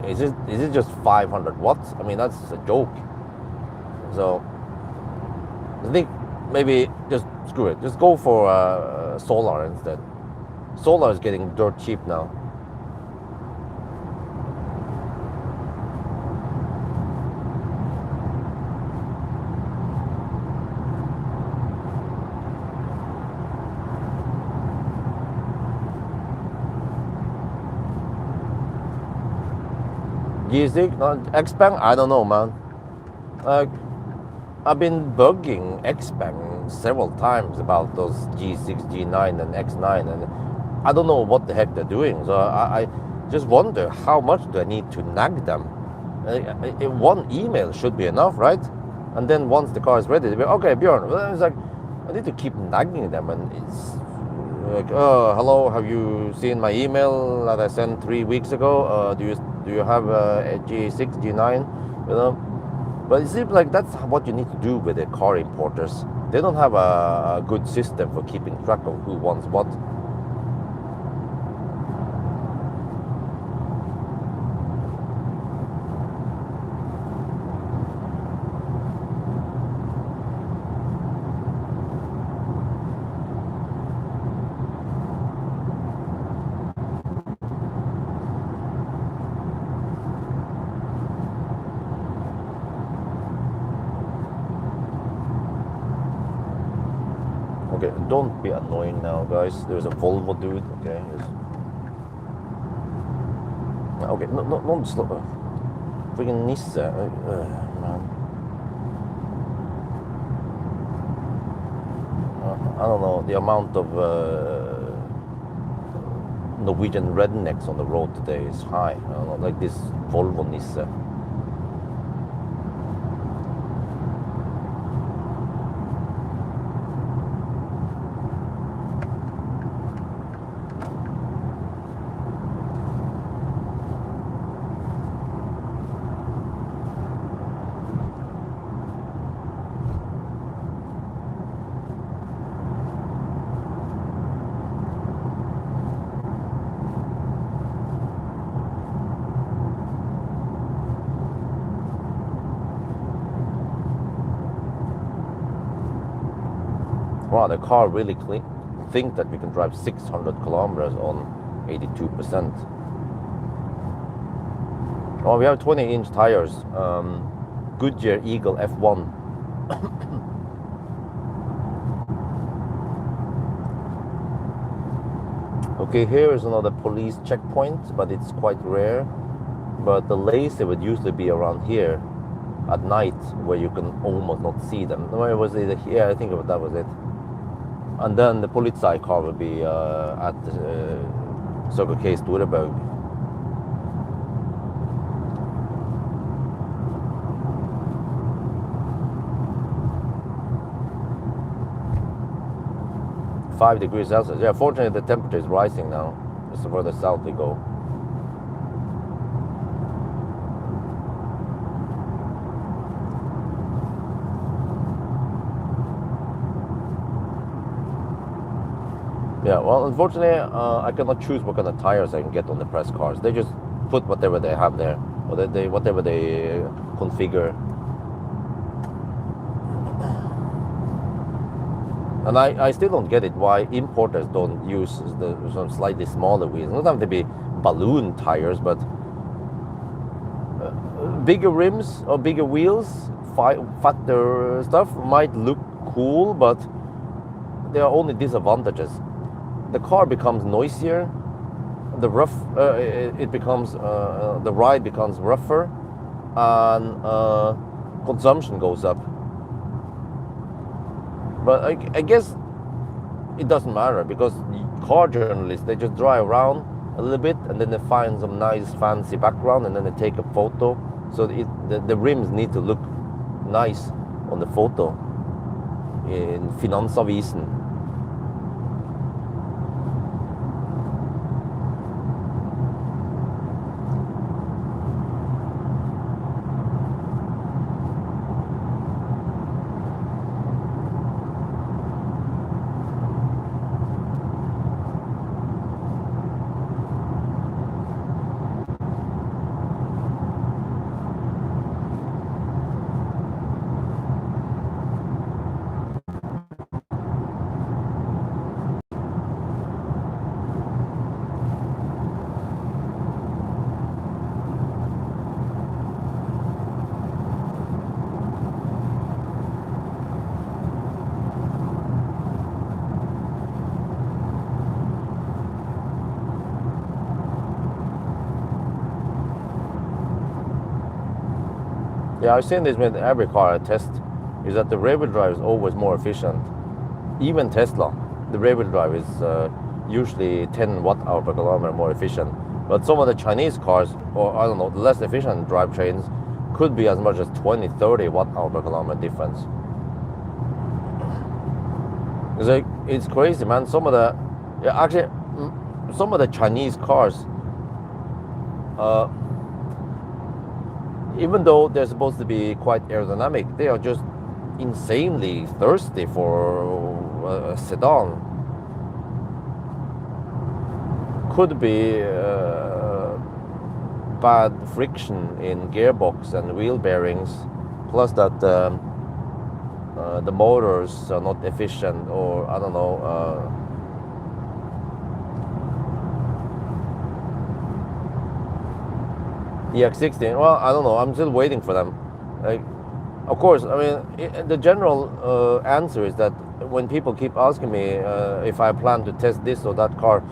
Is it just 500 watts? I mean, that's a joke. So I think maybe just screw it. Just go for solar instead. Solar is getting dirt cheap now. G6, X-Bang? I don't know, man. I've been bugging X-Bang several times about those G6, G9, and X9, and I don't know what the heck they're doing. So I just wonder how much do I need to nag them. One email should be enough, right? And then once the car is ready, they'll be okay, Bjorn. Well, it's like I need to keep nagging them, and it's like, oh, hello, have you seen my email that I sent 3 weeks ago? Do you have a G6, G9? You know, but it seems like that's what you need to do with the car importers. They don't have a good system for keeping track of who wants what. Okay, don't be annoying now, guys. There's a Volvo dude. Okay. Okay, no, slow. Freaking Nisse. Man. I don't know. The amount of Norwegian rednecks on the road today is high. I don't know, like this Volvo Nisse. Wow, the car really think that we can drive 600 kilometers on 82%. Oh, we have 20-inch tires. Goodyear Eagle F1. Okay, here is another police checkpoint, but it's quite rare. But the laser would usually be around here at night, where you can almost not see them. Where was it? Yeah, I think that was it. And then the Polizei car will be at Circle K Storebø. Five degrees Celsius. Yeah, fortunately the temperature is rising now. It's the further south we go. Yeah, well, unfortunately, I cannot choose what kind of tires I can get on the press cars. They just put whatever they have there, or whatever they configure. And I still don't get it why importers don't use some slightly smaller wheels. Not have to be balloon tires, but bigger rims or bigger wheels, fatter stuff might look cool, but there are only disadvantages. The car becomes noisier, the ride becomes rougher, and consumption goes up. But I guess it doesn't matter, because car journalists, they just drive around a little bit and then they find some nice fancy background and then they take a photo. So the rims need to look nice on the photo in Finansavisen. Yeah, I've seen this with every car I test, is that the rear-wheel drive is always more efficient. Even Tesla, the rear-wheel drive is usually 10 watt-hour per kilometer more efficient. But some of the Chinese cars, or I don't know, the less efficient drivetrains, could be as much as 20, 30 watt-hour per kilometer difference. It's crazy, man. Some of the Chinese cars, even though they're supposed to be quite aerodynamic, they are just insanely thirsty for a sedan. Could be bad friction in gearbox and wheel bearings, plus that the motors are not efficient, or I don't know. iX3, well, I don't know. I'm still waiting for them. Of course, I mean, the general answer is that when people keep asking me if I plan to test this or that car,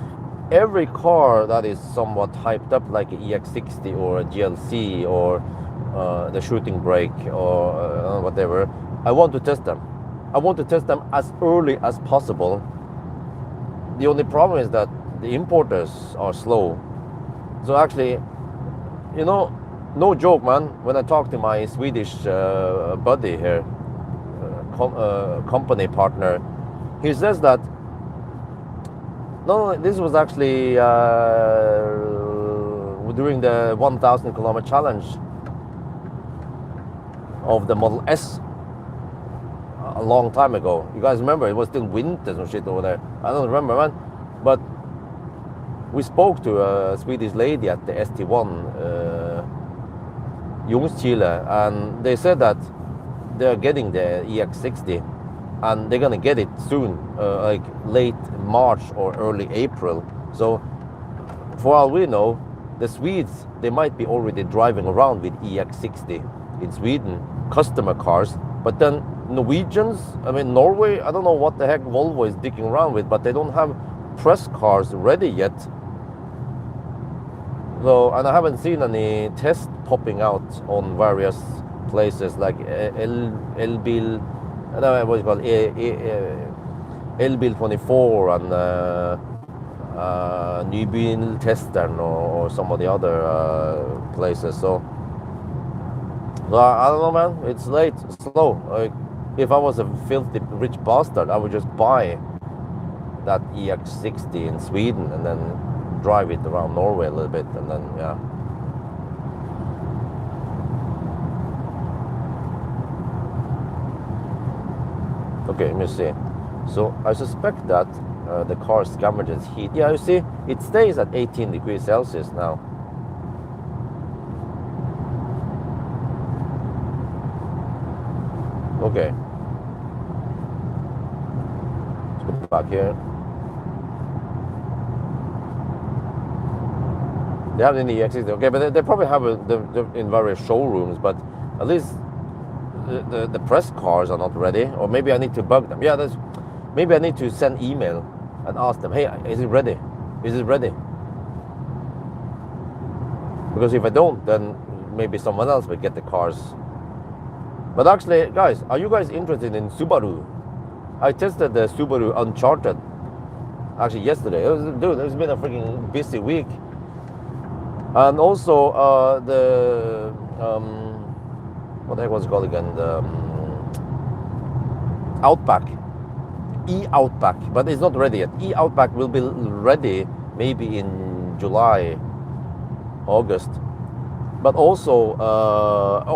every car that is somewhat hyped up, like an iX3 or a GLC or the shooting brake or whatever, I want to test them. I want to test them as early as possible. The only problem is that the importers are slow. So actually, you know, no joke, man, when I talk to my Swedish buddy here, company partner, he says that, no, this was actually during the 1,000 kilometer challenge of the Model S a long time ago. You guys remember? It was still winters and shit over there. I don't remember, man. But we spoke to a Swedish lady at the ST1 Ljungskile, and they said that they're getting the iX3 and they're gonna get it soon, like late March or early April. So for all we know, the Swedes, they might be already driving around with iX3 in Sweden, customer cars. But then Norwegians, I mean Norway, I don't know what the heck Volvo is dicking around with, but they don't have press cars ready yet. So, and I haven't seen any tests popping out on various places like Elbil, I don't know what it's called, Elbil 24 and Nybiltesteren or some of the other places. So I don't know, man. It's late, slow. Like, if I was a filthy rich bastard, I would just buy that iX3 in Sweden and then drive it around Norway a little bit, and then yeah. Okay, let me see. So I suspect that the car scavengers heat. Yeah, you see, it stays at 18 degrees Celsius now. Okay. Let's go back here. They have it in the iX3. Okay, but they probably have it in various showrooms, but at least the press cars are not ready. Or maybe I need to bug them. Yeah, maybe I need to send email and ask them, hey, is it ready? Is it ready? Because if I don't, then maybe someone else will get the cars. But actually, guys, are you guys interested in Subaru? I tested the Subaru Uncharted actually yesterday. Dude, it's been a freaking busy week. And also the what the heck was it called again? The Outback, e-Outback, but it's not ready yet. E-Outback will be ready maybe in July, August. But also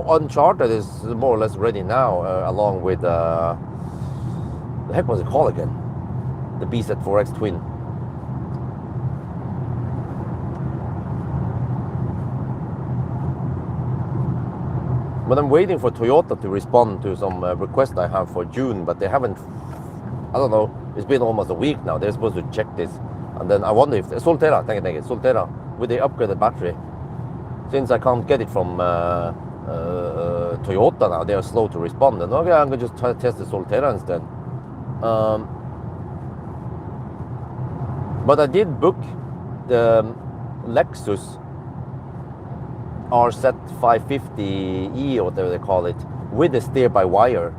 Uncharted is more or less ready now, along with the heck was it called again? The BZ4X Twin. But I'm waiting for Toyota to respond to some request I have for June, but they haven't. I don't know. It's been almost a week now. They're supposed to check this, and then I wonder if Solterra, thank you, Solterra, with the upgraded battery. Since I can't get it from Toyota now, they are slow to respond. And okay, I'm gonna just try to test the Solterra instead. But I did book the Lexus RZ 550E or whatever they call it, with the steer-by-wire,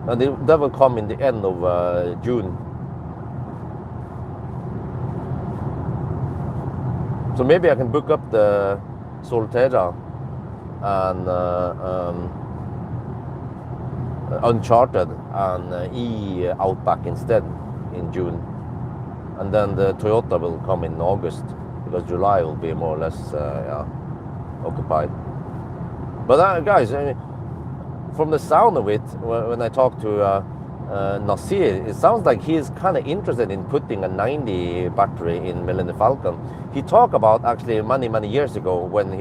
and that will come in the end of June. So maybe I can book up the Solterra and Uncharted and e-Outback instead in June, and then the Toyota will come in August, because July will be more or less occupied. But guys, I mean, from the sound of it, when I talk to Nasir, it sounds like he's kind of interested in putting a 90 battery in Millennium Falcon. He talked about actually many years ago when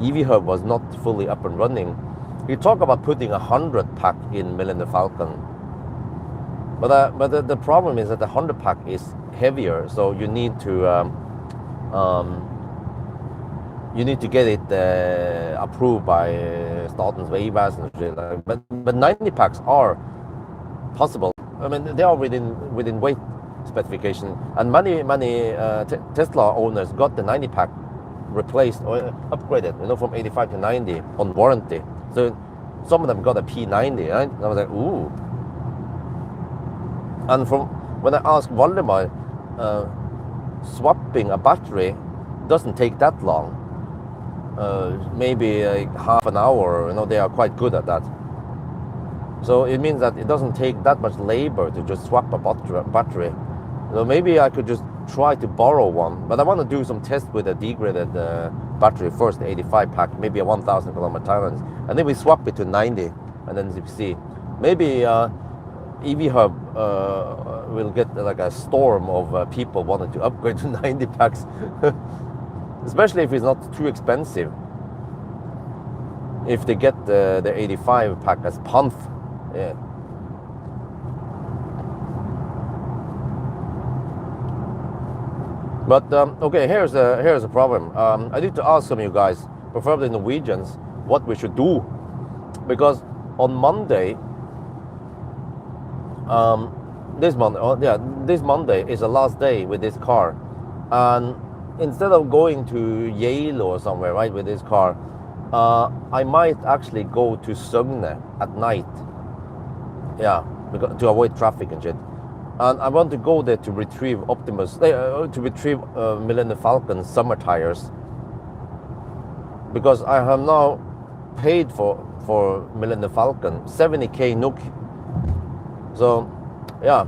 EV Hub was not fully up and running. He talked about putting 100 pack in Millennium Falcon. But the problem is that the 100 pack is heavier, so you need to get it approved by Statens vegvesen and shit. But 90 packs are possible. I mean, they are within weight specification, and many Tesla owners got the 90 pack replaced or upgraded, from 85 to 90 on warranty. So some of them got a P90, right? And I was like, ooh. And from when I asked Valdemar, swapping a battery doesn't take that long. Maybe like half an hour. They are quite good at that. So it means that it doesn't take that much labor to just swap a battery. So maybe I could just try to borrow one, but I want to do some tests with a degraded battery first, the 85 pack, maybe a 1,000 kilometer tolerance, and then we swap it to 90, and then we see. Maybe EV Hub will get like a storm of people wanting to upgrade to 90 packs, especially if it's not too expensive. If they get the 85 pack as PANF, yeah. But okay, here's a problem. I need to ask some of you guys, preferably Norwegians, what we should do, because on Monday. This Monday is the last day with this car, and instead of going to Yale or somewhere, right, with this car, I might actually go to Søgne at night, to avoid traffic and shit. And I want to go there to retrieve Millennium Falcon summer tires, because I have now paid for Millennium Falcon 70k NOK. So, yeah,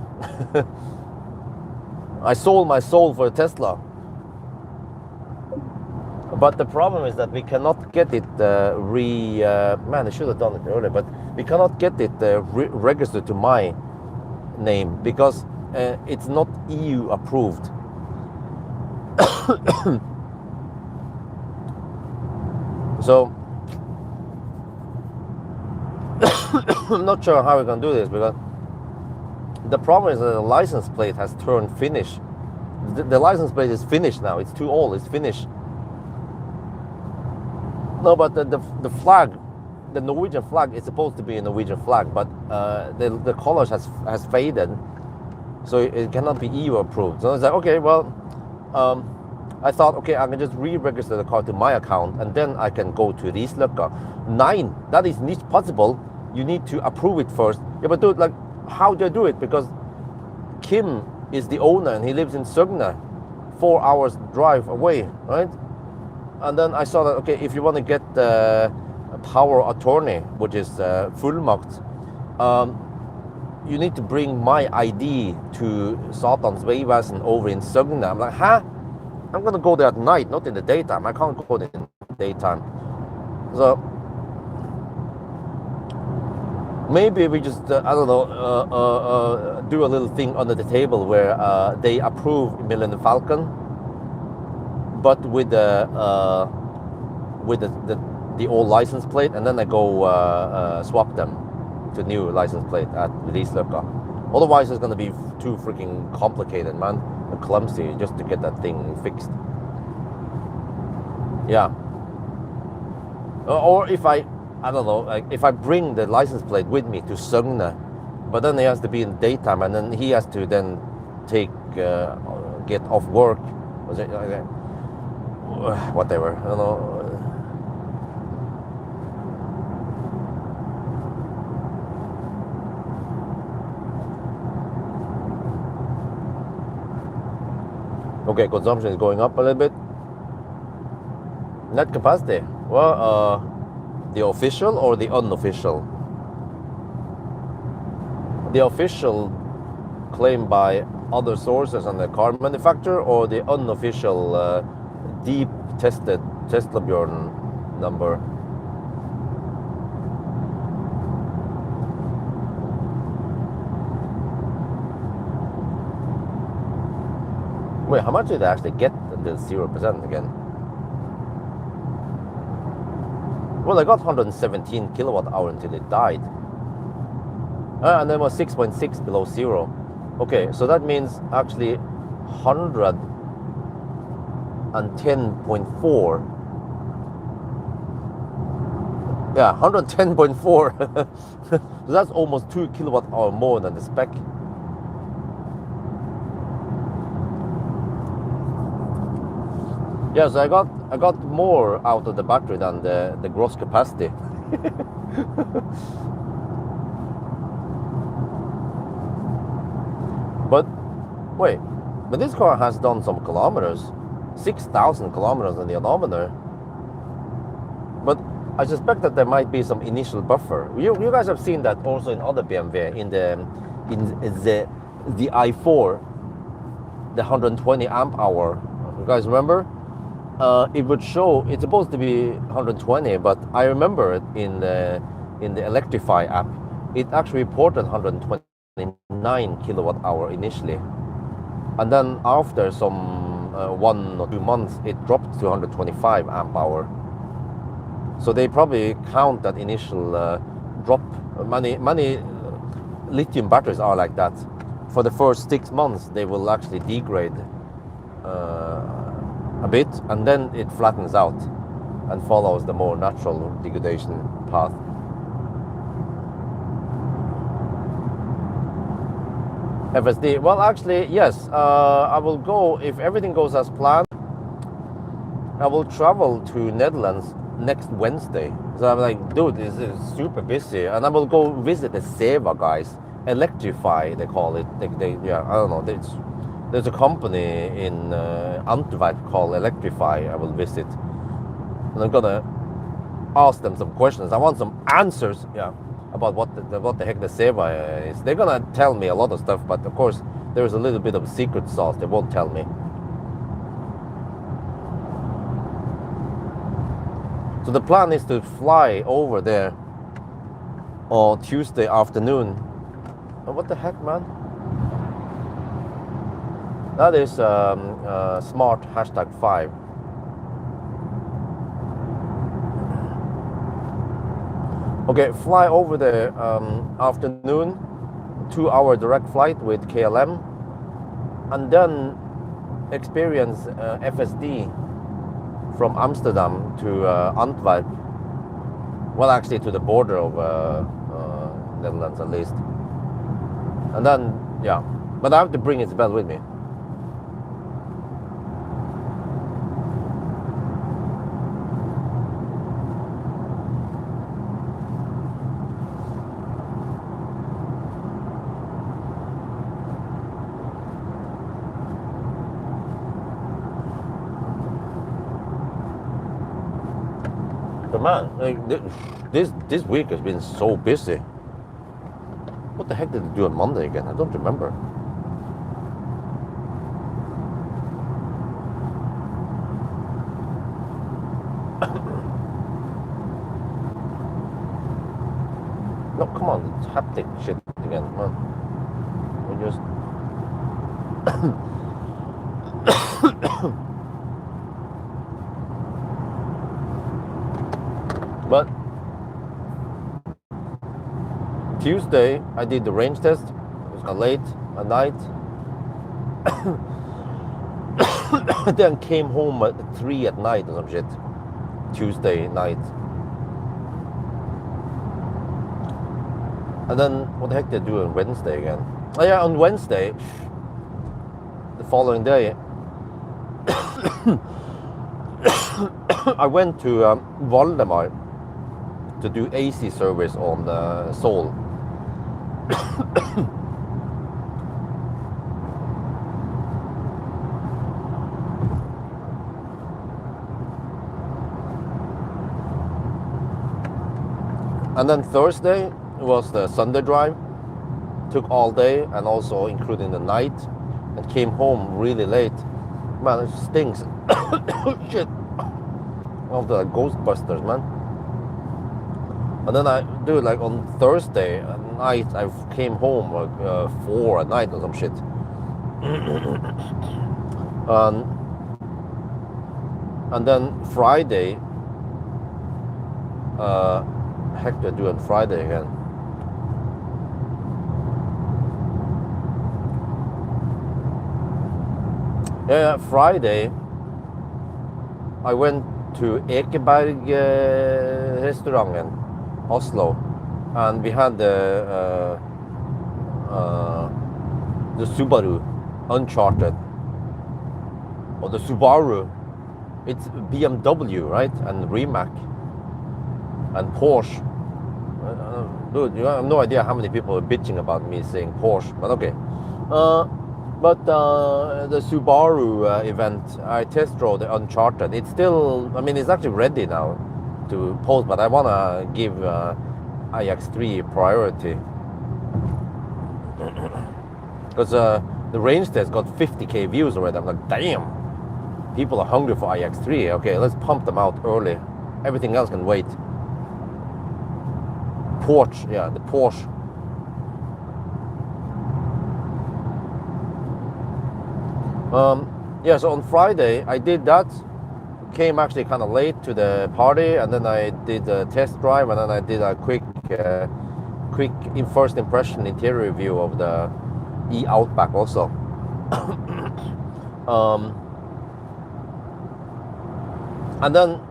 I sold my soul for a Tesla. But the problem is that we cannot get it man, I should have done it earlier, but we cannot get it registered to my name, because it's not EU approved. So, I'm not sure how we're going to do this, because the problem is that the license plate has turned Finnish. The license plate is Finnish now. It's too old. It's Finnish. No, but the flag the Norwegian flag is supposed to be a Norwegian flag, but the colors has faded, so it cannot be EU approved. So I was like, okay, well, I thought, okay, I can just re-register the car to my account, and then I can go to Risløkka. 9, that is not possible. You need to approve it first. Yeah, but dude, like, how do I do it? Because Kim is the owner, and he lives in Søgne, 4 hours drive away, right? And then I saw that, okay, if you want to get the power attorney, which is fullmakt, you need to bring my ID to Satans Vegvesen over in Søgne. I'm like, huh? I'm gonna go there at night, not in the daytime. I can't go there in the daytime. So maybe we just, I don't know, do a little thing under the table where they approve Millennium Falcon, but with the old license plate, and then I go swap them to new license plate at Risløkka. Otherwise, it's gonna be too freaking complicated, man, and clumsy just to get that thing fixed. Yeah. Or if I don't know, like if I bring the license plate with me to Søgne, but then he has to be in daytime, and then he has to then get off work. Whatever, I don't know. Okay, consumption is going up a little bit. Net capacity, well, the official or the unofficial? The official claimed by other sources and the car manufacturer, or the unofficial deep tested Teslabjørn number? Wait, how much did I actually get until 0% again? Well, I got 117 kilowatt hour until it died. And then was 6.6 below zero. Okay, so that means actually 110.4. Yeah, 110.4. So that's almost 2 kilowatt hour more than the spec. Yeah, so I got more out of the battery than the gross capacity. But wait, but this car has done some kilometers, 6,000 kilometers on the odometer. But I suspect that there might be some initial buffer. You guys have seen that also in other BMW, in the i4, the 120 amp hour. You guys remember? It would show, it's supposed to be 120, but I remember it in the Electrify app, it actually reported 129 kilowatt hour initially, and then after some 1 or 2 months it dropped to 125 amp hour. So they probably count that initial drop. Many lithium batteries are like that. For the first 6 months they will actually degrade a bit, and then it flattens out and follows the more natural degradation path. FSD, well, actually, yes, I will go, if everything goes as planned, I will travel to Netherlands next Wednesday. So I'm like, dude, this is super busy, and I will go visit the Seva guys, Electrify, they call it. Yeah, I don't know. There's a company in Antwerp called Electrify. I will visit, and I'm gonna ask them some questions. I want some answers, yeah, about what the heck the Seva is. They're gonna tell me a lot of stuff, but of course there's a little bit of secret sauce they won't tell me. So the plan is to fly over there on Tuesday afternoon. Oh, what the heck, man? That is smart #5. Okay, fly over the afternoon, 2-hour direct flight with KLM, and then experience FSD from Amsterdam to Antwerp. Well, actually to the border of Netherlands at least. And then, yeah. But I have to bring Isabel with me. But man, like, this week has been so busy. What the heck did I do on Monday again? I don't remember. No, come on, it's haptic shit again, man. We just But Tuesday I did the range test. It was late at night. Then came home at 3 at night or some shit. Tuesday night. And then what the heck did I do on Wednesday again? Oh yeah, on Wednesday, the following day, I went to Valdemar to do AC service on the Soul. And then Thursday was the Sunday drive. Took all day and also including the night, and came home really late. Man, it stinks. Shit. Of the Ghostbusters, man. And then I do it like on Thursday at night. I came home like 4 at night or some shit. And then Friday, heck do I do on Friday again? Yeah, Friday I went to Ekeberg restauranten, Oslo, and we had the Subaru Uncharted, or the Subaru. It's BMW, right? And Rimac and Porsche. Dude, you have no idea how many people are bitching about me saying Porsche, but okay. But the Subaru event, I test drove the Uncharted. It's still, I mean, it's actually ready now to post, but I want to give iX3 priority. Because the range test got 50k views already. I'm like, damn, people are hungry for iX3. Okay, let's pump them out early. Everything else can wait. Porsche, yeah, the Porsche. Yeah, so on Friday I did that. Came actually kind of late to the party, and then I did a test drive, and then I did a quick first impression interior review of the Outback also. And then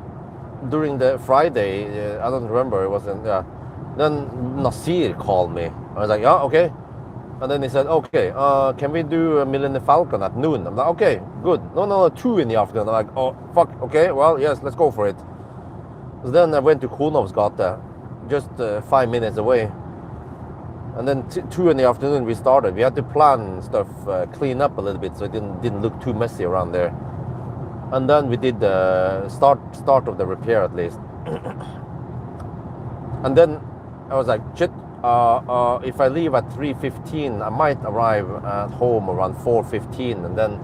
during the Friday, I don't remember, it wasn't. Then Nasir called me. I was like, yeah, okay. And then he said, okay, can we do a Millennium Falcon at noon? I'm like, okay, good. No, 2 in the afternoon. I'm like, oh, fuck, okay, well, yes, let's go for it. So then I went to Konovs Gate, just 5 minutes away. And then 2 in the afternoon we started. We had to plan stuff, clean up a little bit so it didn't look too messy around there. And then we did the start of the repair at least. And then I was like, shit. If I leave at 3:15, I might arrive at home around 4:15, and then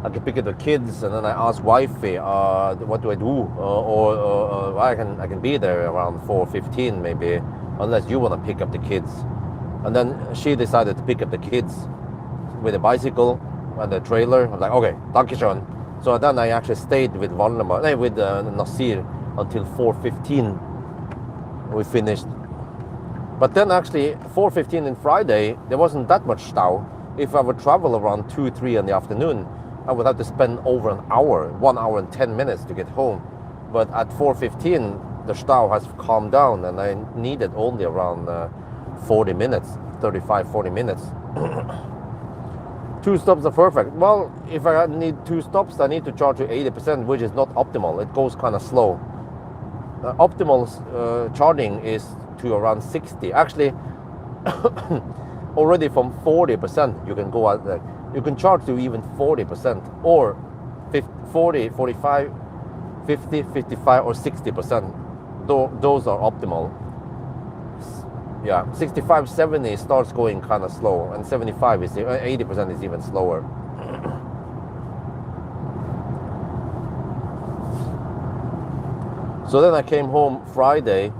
I can pick up the kids. And then I asked wifey, what do I do? Or I can be there around 4:15 maybe, unless you want to pick up the kids. And then she decided to pick up the kids with a bicycle and the trailer. I was like, okay, Dankeschön. So then I actually stayed with with Nasir until 4:15. We finished. But then actually 4:15 on Friday, there wasn't that much stau. If I would travel around 2, 3 in the afternoon, I would have to spend over an hour, 1 hour and 10 minutes to get home. But at 4:15, the stau has calmed down, and I needed only around 40 minutes, 35, 40 minutes. 2 stops are perfect. Well, if I need 2 stops, I need to charge to 80%, which is not optimal. It goes kind of slow. Optimal charging is to around 60. Actually, already from 40%, you can go out there. You can charge to even 40%, or 40, 45, 50, 55, or 60%. Those are optimal. Yeah, 65, 70 starts going kind of slow, and 75 is 80% is even slower. So then I came home Friday.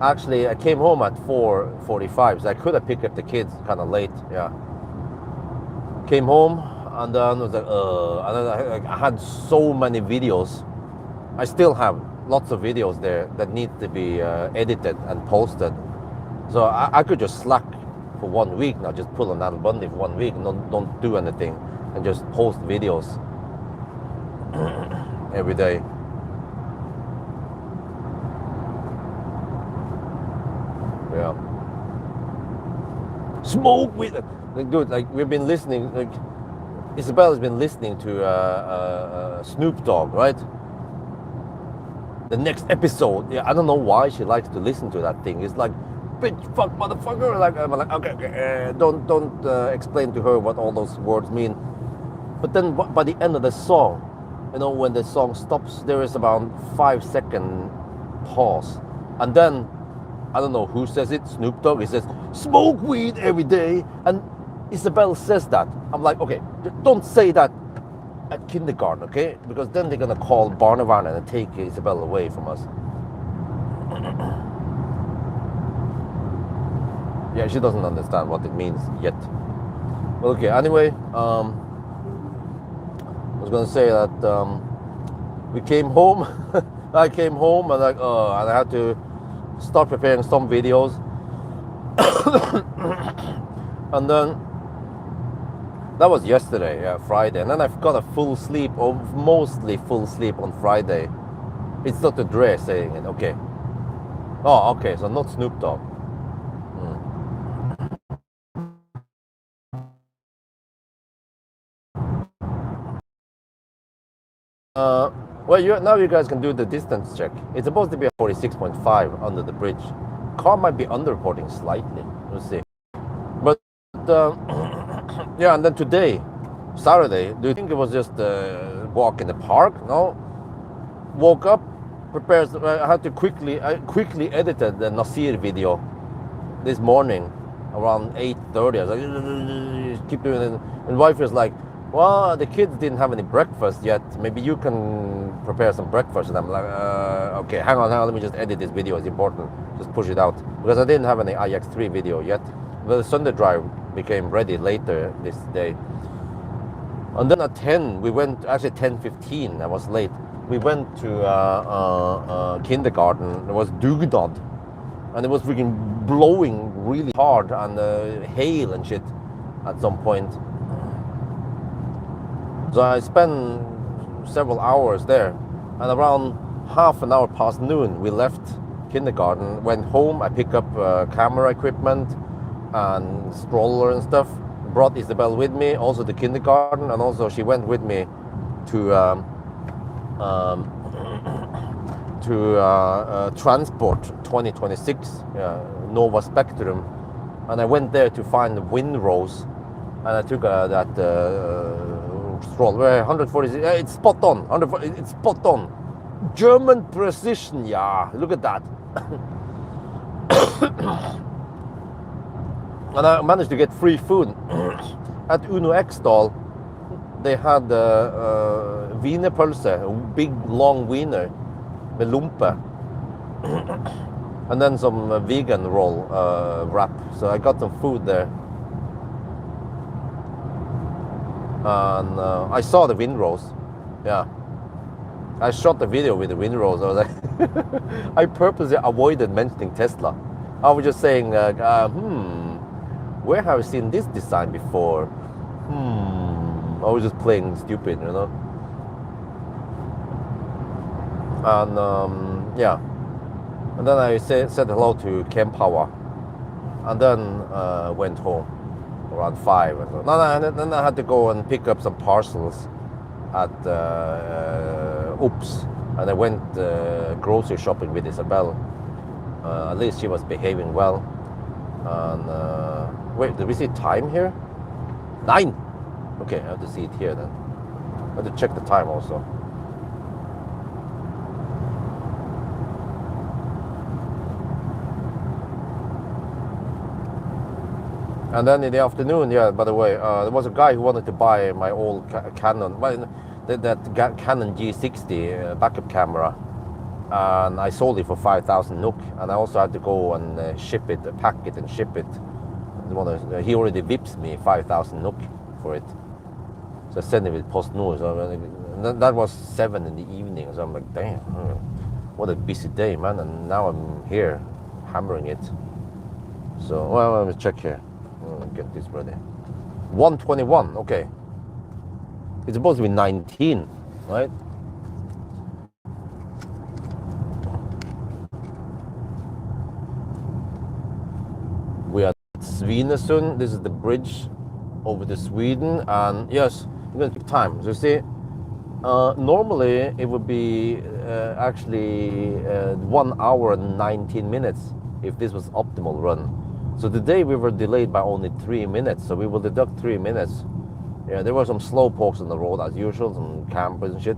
Actually, I came home at 4:45, so I could have picked up the kids kind of late. Yeah. Came home, and then I was like, and then I had so many videos. I still have lots of videos there that need to be edited and posted. So I could just slack for 1 week now, just pull an Al Bundy for 1 week, and don't do anything, and just post videos every day. Yeah. Smoke with it. Like, dude, like we've been listening, like Isabel has been listening to Snoop Dogg, right? The next episode. Yeah, I don't know why she likes to listen to that thing. It's like, bitch, fuck, motherfucker. Like, I'm like, okay, don't explain to her what all those words mean. But then by the end of the song, you know, when the song stops, there is about 5-second pause, and then I don't know who says it. Snoop Dogg. He says, "Smoke weed every day," and Isabel says that. I'm like, okay, don't say that at kindergarten, okay? Because then they're gonna call barnevernet and take Isabel away from us. Yeah, she doesn't understand what it means yet. Well, okay. Anyway, I was gonna say that we came home. I came home and and I had to start preparing some videos, and then that was yesterday, yeah, Friday, and then I've got a full sleep, or mostly full sleep on Friday. It's Dr. Dre saying it. Okay. Oh, okay. So not Snoop Dogg. Well, now you guys can do the distance check. It's supposed to be a 46.5 under the bridge. Car might be underreporting slightly. We'll see. But yeah, and then today, Saturday, do you think it was just a walk in the park? No. Woke up, prepared. I had to quickly edited the Nasir video this morning around 8:30. I was like, keep doing it. And wife was like, well, the kids didn't have any breakfast yet. Maybe you can prepare some breakfast. And I'm like, okay, hang on, let me just edit this video. It's important. Just push it out. Because I didn't have any iX3 video yet. The Sunday drive became ready later this day. And then at 10, we went, actually 10:15, I was late. We went to kindergarten. There was dugnad. And it was freaking blowing really hard, and hail and shit at some point. So I spent several hours there, and around half an hour past noon, we left kindergarten, went home. I picked up camera equipment and stroller and stuff, brought Isabel with me, also to kindergarten, and also she went with me to Transport 2026, Nova Spectrum, and I went there to find the windrows, and I took that stroller 140. It's spot on. It's spot on. German precision. Yeah, look at that. And I managed to get free food at Uno X stall. They had wienerpølse, a big long wiener with lumpe, and then some vegan roll wrap. So I got some food there. And I saw the windrows. Yeah, I shot the video with the windrows. I was like, I purposely avoided mentioning Tesla. I was just saying, where have I seen this design before? I was just playing stupid, you know. And yeah, and then I said hello to Pawel, and then went home around 5. And so, then I had to go and pick up some parcels at Oops, and I went grocery shopping with Isabel. At least she was behaving well. And wait, did we see time here? 9. Okay, I have to see it here then. I have to check the time also. And then in the afternoon, yeah, by the way, there was a guy who wanted to buy my old Canon, that Canon G60 backup camera. And I sold it for 5,000 NOK. And I also had to go and ship it, pack it and ship it. He already vips me 5,000 NOK for it. So I sent it with PostNord. So that was 7 in the evening. So I'm like, damn, what a busy day, man. And now I'm here hammering it. So, well, let me check here. Get this ready. 121, okay. It's supposed to be 19, right? We are at Svinesund. This is the bridge over to Sweden. And yes, I'm going to take time. So you see, normally it would be actually 1 hour and 19 minutes if this was optimal run. So today we were delayed by only 3 minutes, so we will deduct 3 minutes. Yeah, there were some slow pokes on the road as usual, some campers and shit.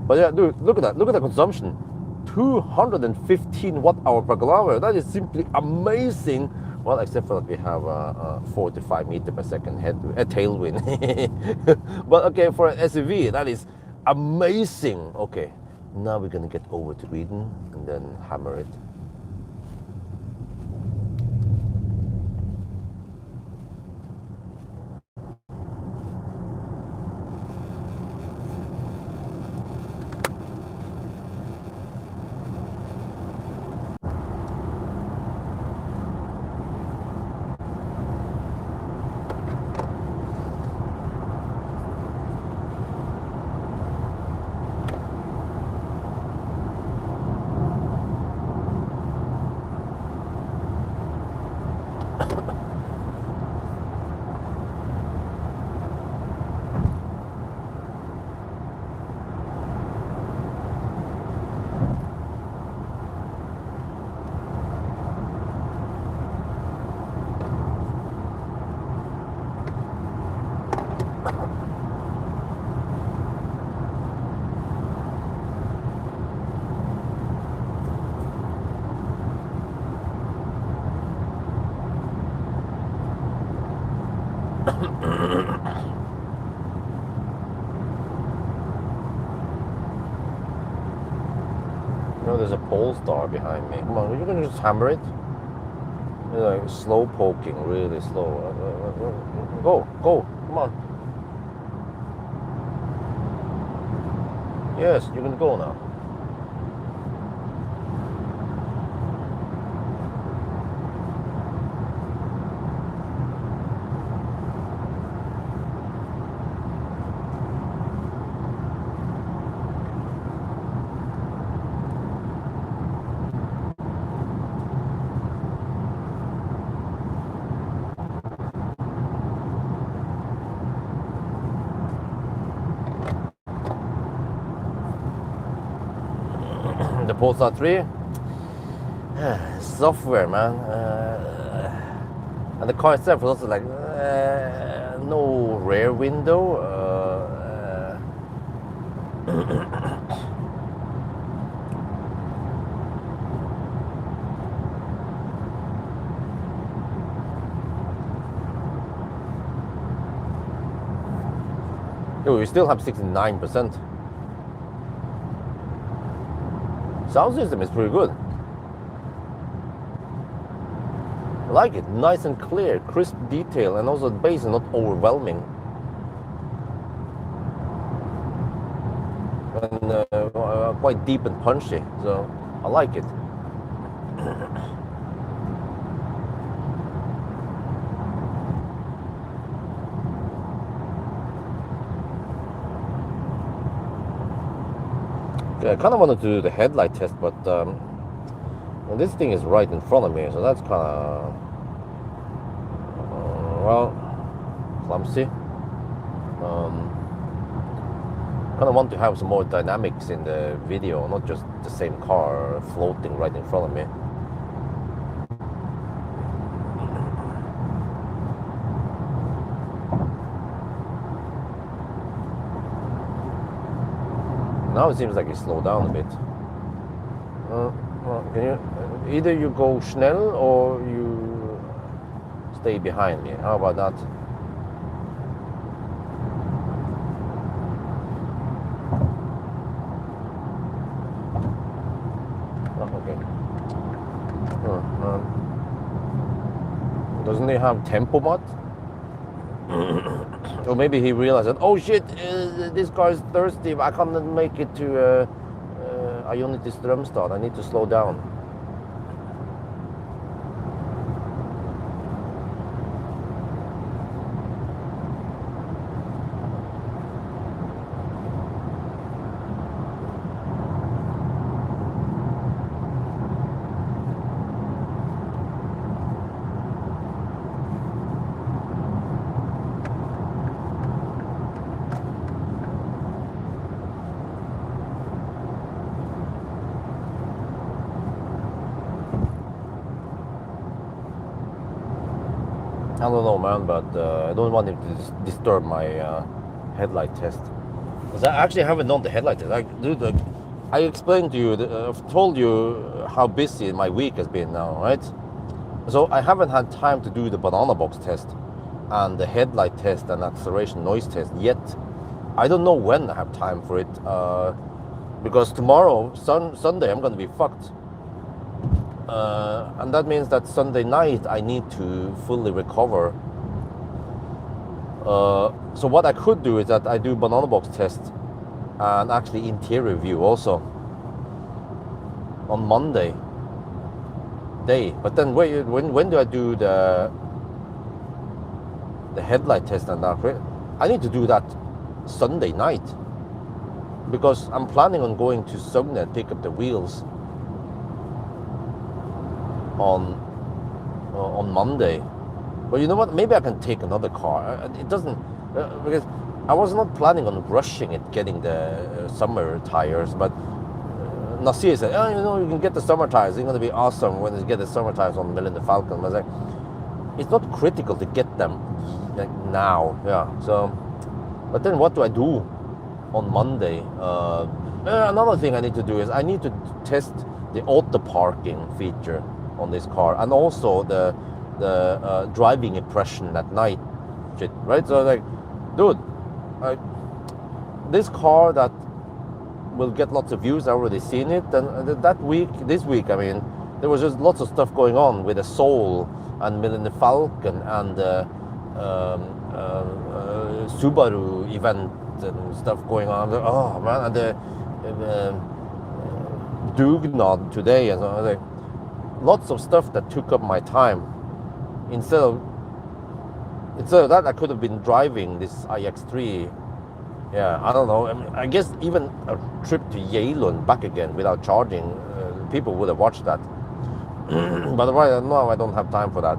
But yeah, dude, look at that. Look at the consumption. 215 watt-hour per kilometer. That is simply amazing. Well, except for that we have a 45 meter per second tailwind. But okay, for an SUV, that is amazing. Okay, now we're gonna get over to Sweden and then hammer it. No, there's a Polestar behind me. Come on, you're gonna just hammer it? You're like slow poking, really slow. Go, go, come on. Yes, you can go now. The Polestar 3 software, man, and the car itself was also like no rear window. Oh, we still have 69%. Sound system is pretty good. I like it. Nice and clear, crisp detail, and also the bass is not overwhelming. And quite deep and punchy, so I like it. Yeah, I kind of wanted to do the headlight test, but well, this thing is right in front of me, so that's kind of well, clumsy. Kind of want to have some more dynamics in the video, not just the same car floating right in front of me. Now it seems like it slowed down a bit. Well, can you either you go schnell or you stay behind me? How about that? Oh, okay. Doesn't he have tempo mod? Or maybe he realized that, oh shit, this car is thirsty, I can't make it to Ionity Strömstad, I need to slow down. I don't know, man, but I don't want him to disturb my headlight test. Because I actually haven't done the headlight test. I explained to you, I've told you how busy my week has been now, right? So I haven't had time to do the banana box test and the headlight test and acceleration noise test yet. I don't know when I have time for it, because tomorrow, Sunday, I'm going to be fucked. And that means that Sunday night I need to fully recover. So what I could do is that I do banana box test and actually interior view also on Monday day. But then when do I do the headlight test and that? I need to do that Sunday night because I'm planning on going to Sogne and pick up the wheels on Monday. But you know what? Maybe I can take another car. It doesn't because I was not planning on rushing it, getting the summer tires. But Nasir said, "Oh, you know, you can get the summer tires. It's going to be awesome when you get the summer tires on Mill and the Falcon." I was like, it's not critical to get them like now. Yeah. So, but then what do I do on Monday? Another thing I need to do is I need to test the auto parking feature on this car, and also the driving impression at night shit, right? So like, dude, this car that will get lots of views, I already seen it, and this week, I mean, there was just lots of stuff going on with the Soul and Millennium Falcon and Subaru event and stuff going on. Oh man, and the Dugnad today, and so like, lots of stuff that took up my time. Instead of that, I could have been driving this iX3. Yeah, I don't know. I guess even a trip to Yale and back again without charging, people would have watched that. But right now, I don't have time for that.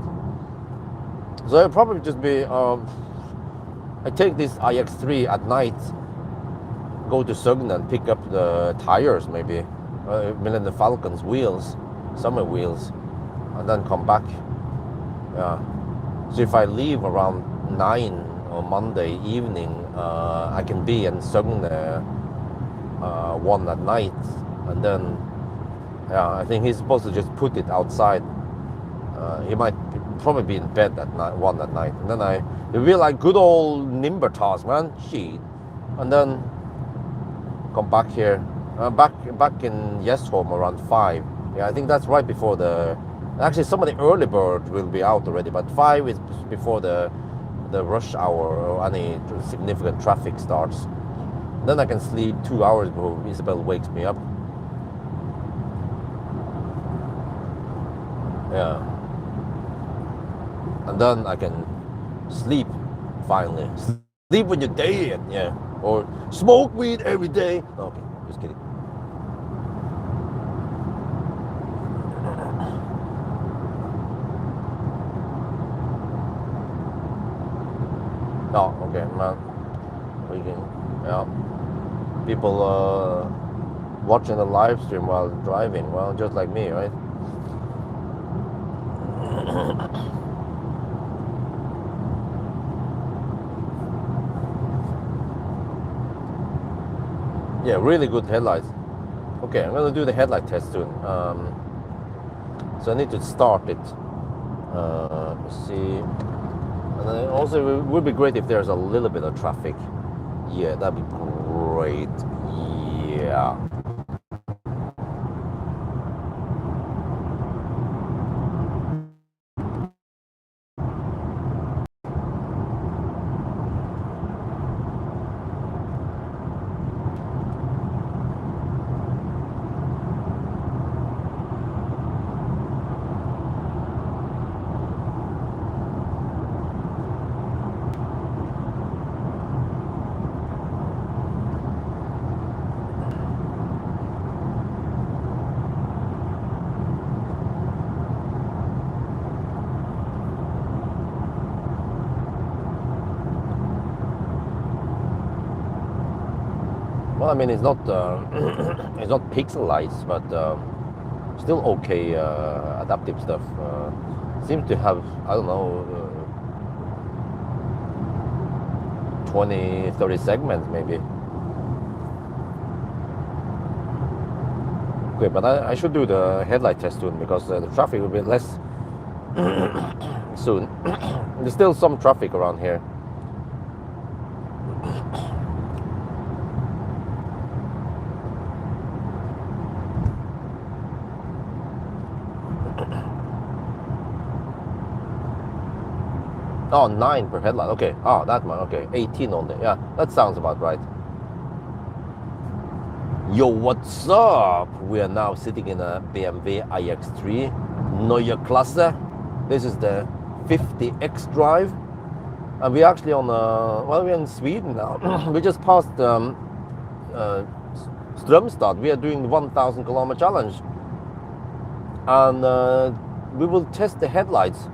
So it'll probably just be I take this iX3 at night, go to Sogne and pick up the tires, maybe Millennium Falcon's wheels, summer wheels, and then come back. Yeah. So if I leave around 9 on Monday evening, I can be in Sogne 1 at night, and then I think he's supposed to just put it outside. He might probably be in bed at 1 at night, and then it'll be like good old Nimbertas, man, shit, and then come back here, back in Yesholm around 5. Yeah, I think that's right before actually some of the early bird will be out already, but 5 is before the rush hour or any significant traffic starts. Then I can sleep 2 hours before Isabel wakes me up. Yeah. And then I can sleep finally. Sleep when you're dead, yeah. Or smoke weed every day. Okay, just kidding. Okay, man. We can, yeah. People watching the live stream while driving. Well, just like me, right? Yeah, really good headlights. Okay, I'm gonna do the headlight test soon. So I need to start it. Let's see. And then also, it would be great if there's a little bit of traffic. Yeah, that'd be great. Yeah. Well, I mean, it's not it's not pixel lights, but still okay adaptive stuff. Seems to have, I don't know, 20, 30 segments maybe. Okay, but I should do the headlight test soon because the traffic will be less soon. There's still some traffic around here. Oh, 9 per headlight. Okay. Oh, that one. Okay. 18 only. Yeah, that sounds about right. Yo, what's up? We are now sitting in a BMW iX3 Neue Klasse. This is the 50 xDrive. And we're actually on, well, we're in Sweden now. We just passed Strömstad. We are doing the 1,000 kilometer challenge. And we will test the headlights.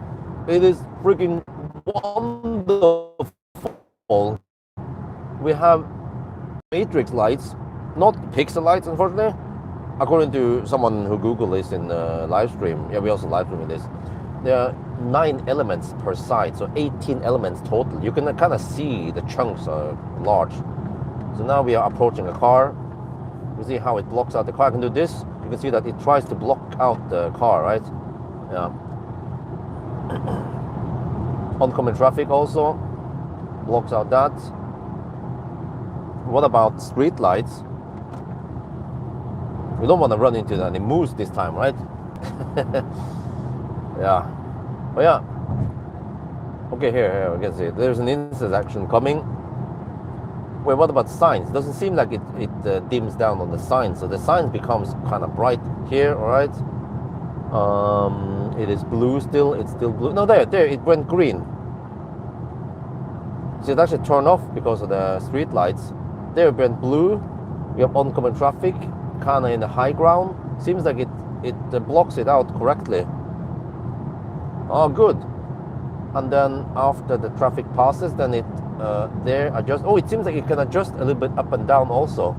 It is freaking wonderful. We have matrix lights, not pixel lights, unfortunately. According to someone who Googled this in the live stream, yeah, we also live streaming this. There are 9 elements per side, so 18 elements total. You can kind of see the chunks are large. So now we are approaching a car. You see how it blocks out the car. I can do this. You can see that it tries to block out the car, right? Yeah. Oncoming traffic also blocks out that. What about street lights? We don't want to run into any moose this time, right? Yeah. Oh yeah. Okay, here we can see there's an intersection coming. Wait, what about signs? It doesn't seem like it dims down on the signs, so the signs becomes kind of bright here. All right. It is blue still. It's still blue. No, there. It went green. So it actually turned off because of the street lights. There it went blue. We have oncoming traffic, kind of in the high ground. Seems like it blocks it out correctly. Oh, good. And then after the traffic passes, then it there adjusts. Oh, it seems like it can adjust a little bit up and down also,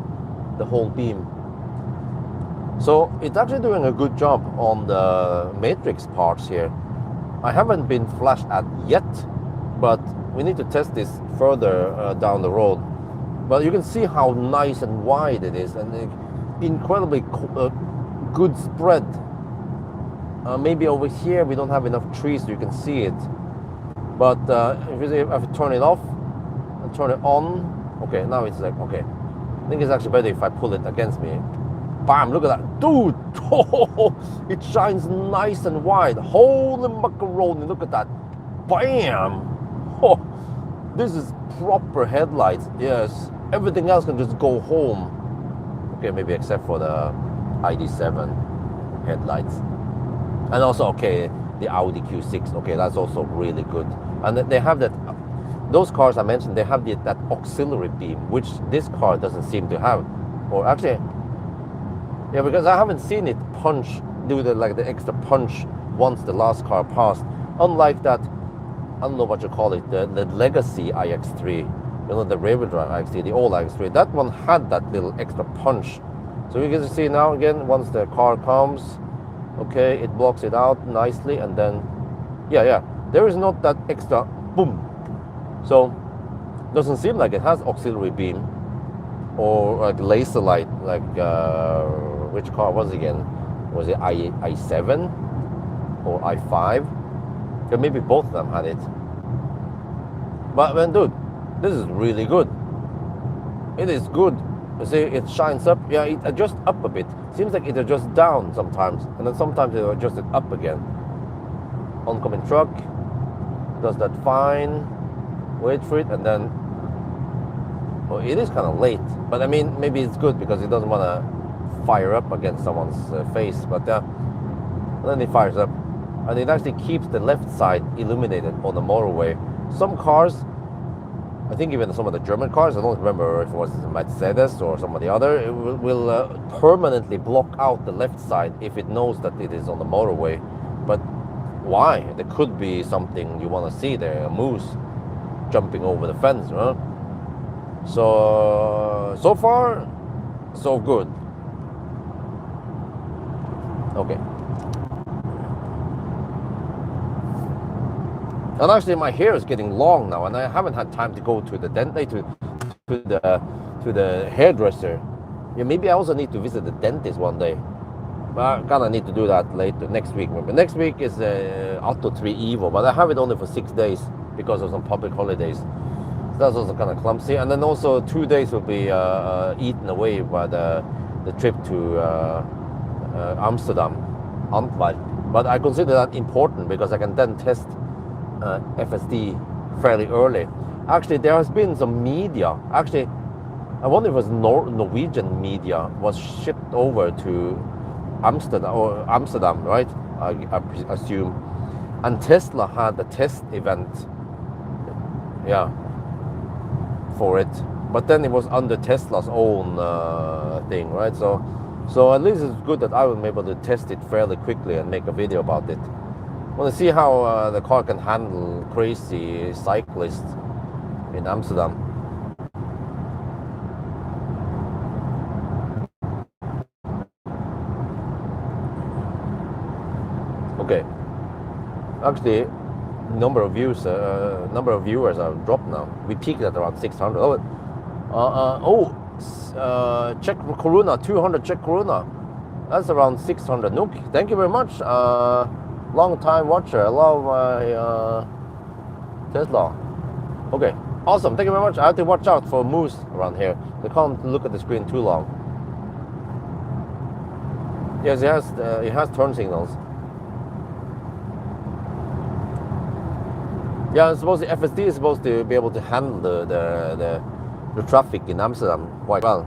the whole beam. So it's actually doing a good job on the matrix parts here. I haven't been flashed at yet, but we need to test this further down the road. But you can see how nice and wide it is, and incredibly good spread. Maybe over here we don't have enough trees so you can see it. But if I turn it off and turn it on, okay, now it's like, okay. I think it's actually better if I pull it against me. Bam, look at that. Dude, oh, it shines nice and wide. Holy macaroni, look at that. Bam. Oh, this is proper headlights. Yes, everything else can just go home. Okay, maybe except for the ID7 headlights. And also, okay, the Audi Q6. Okay, that's also really good. And they have that, those cars I mentioned, they have that auxiliary beam, which this car doesn't seem to have. Or actually, yeah, because I haven't seen it do the extra punch once the last car passed. Unlike that I don't know what you call it, the legacy iX3, you know, the rear-wheel drive iX3, the old iX3, that one had that little extra punch. So you can see now again, once the car comes, okay, it blocks it out nicely, and then, yeah, there is not that extra boom. So, doesn't seem like it has auxiliary beam or like laser light, like, which car was it again? Was it i7 or i5? Yeah, maybe both of them had it. But man, dude, this is really good. It is good. You see, it shines up. Yeah, it adjusts up a bit. Seems like it adjusts down sometimes, and then sometimes it adjusts it up again. Oncoming truck does that fine. Wait for it, and then, well, it is kind of late. But I mean, maybe it's good because it doesn't want to fire up against someone's face. But and then it fires up, and it actually keeps the left side illuminated on the motorway. Some cars, I think even some of the German cars, I don't remember if it was Mercedes or some of the other, it will permanently block out the left side if it knows that it is on the motorway. But why? There could be something you want to see there, a moose jumping over the fence, right? So far, so good. Okay. And actually, my hair is getting long now, and I haven't had time to go to the to the hairdresser. Yeah, maybe I also need to visit the dentist one day. But I kind of need to do that later, next week. Maybe next week is Auto 3 Evo, but I have it only for 6 days because of some public holidays. So that's also kind of clumsy. And then also 2 days will be eaten away by the trip to Amsterdam, Antwerp. But I consider that important because I can then test FSD fairly early. Actually, there has been some media. Actually, I wonder if it was Norwegian media was shipped over to Amsterdam, right? I assume. And Tesla had a test event, yeah, for it. But then it was under Tesla's own thing, right? So at least it's good that I will be able to test it fairly quickly and make a video about it. I want to see how the car can handle crazy cyclists in Amsterdam. Okay. Actually, number of viewers have dropped now. We peaked at around 600. Czech Corona, 200 Czech Corona. That's around 600 NOK. Thank you very much. Long time watcher. I love my Tesla. Okay, awesome. Thank you very much. I have to watch out for moose around here. They can't look at the screen too long. Yes, it has turn signals. Yeah, FSD is supposed to be able to handle the traffic in Amsterdam quite well.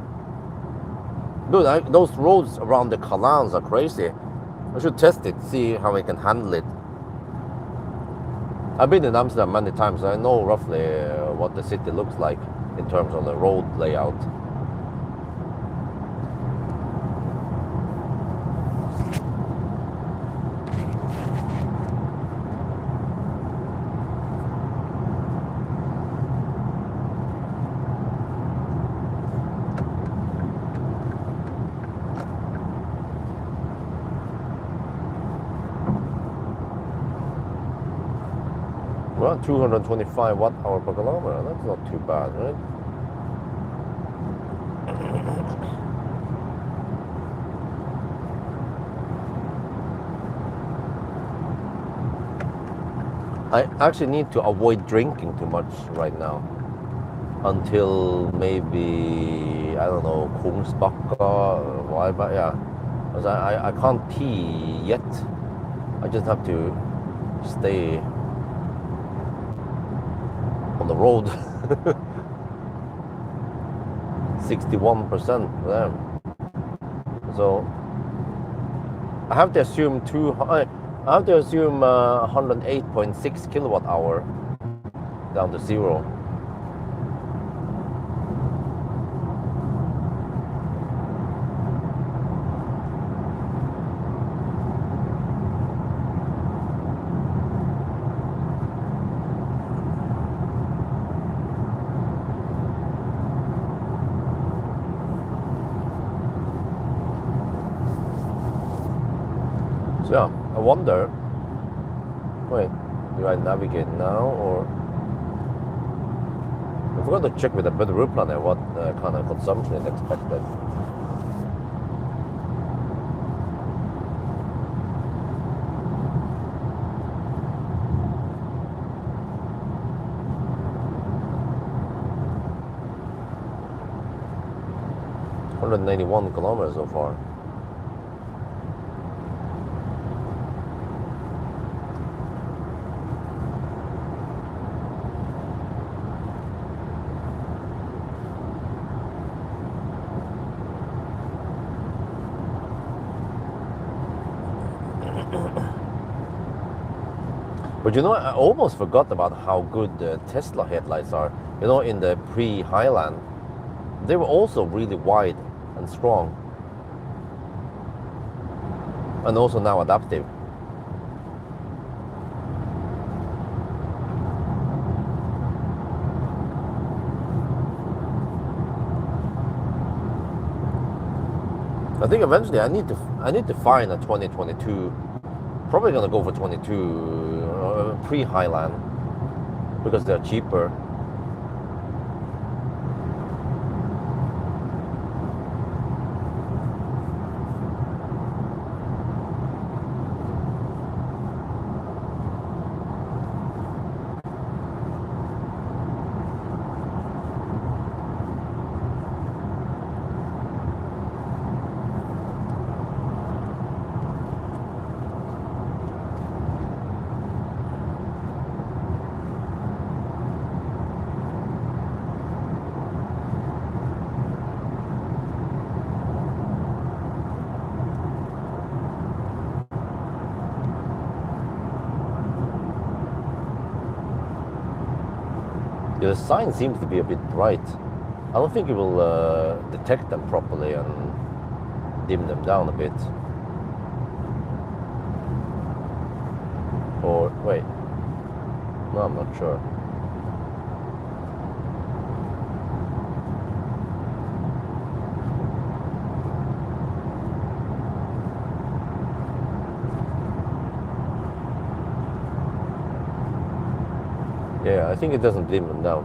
Dude, those roads around the canals are crazy. I should test it, see how I can handle it. I've been in Amsterdam many times, so I know roughly what the city looks like in terms of the road layout. Well, 225 watt-hour per kilometer, that's not too bad, right? I actually need to avoid drinking too much right now until maybe, I don't know, Kungsbacka, yeah. Because I can't pee yet. I just have to stay on the road. 61% there. So I have to assume 108.6 kilowatt hour down to zero. Yeah, I wonder. Wait, do I navigate now or? I forgot to check with the weather planner what kind of consumption is expected. $191 kilometers so far. But you know, I almost forgot about how good the Tesla headlights are. You know, in the pre-Highland, they were also really wide and strong. And also now adaptive. I think eventually I need to find a 2022. Probably gonna go for 22 pre-Highland because they're cheaper. The sign seems to be a bit bright. I don't think it will detect them properly and dim them down a bit. Or wait, no, I'm not sure. Yeah, I think it doesn't dim them down.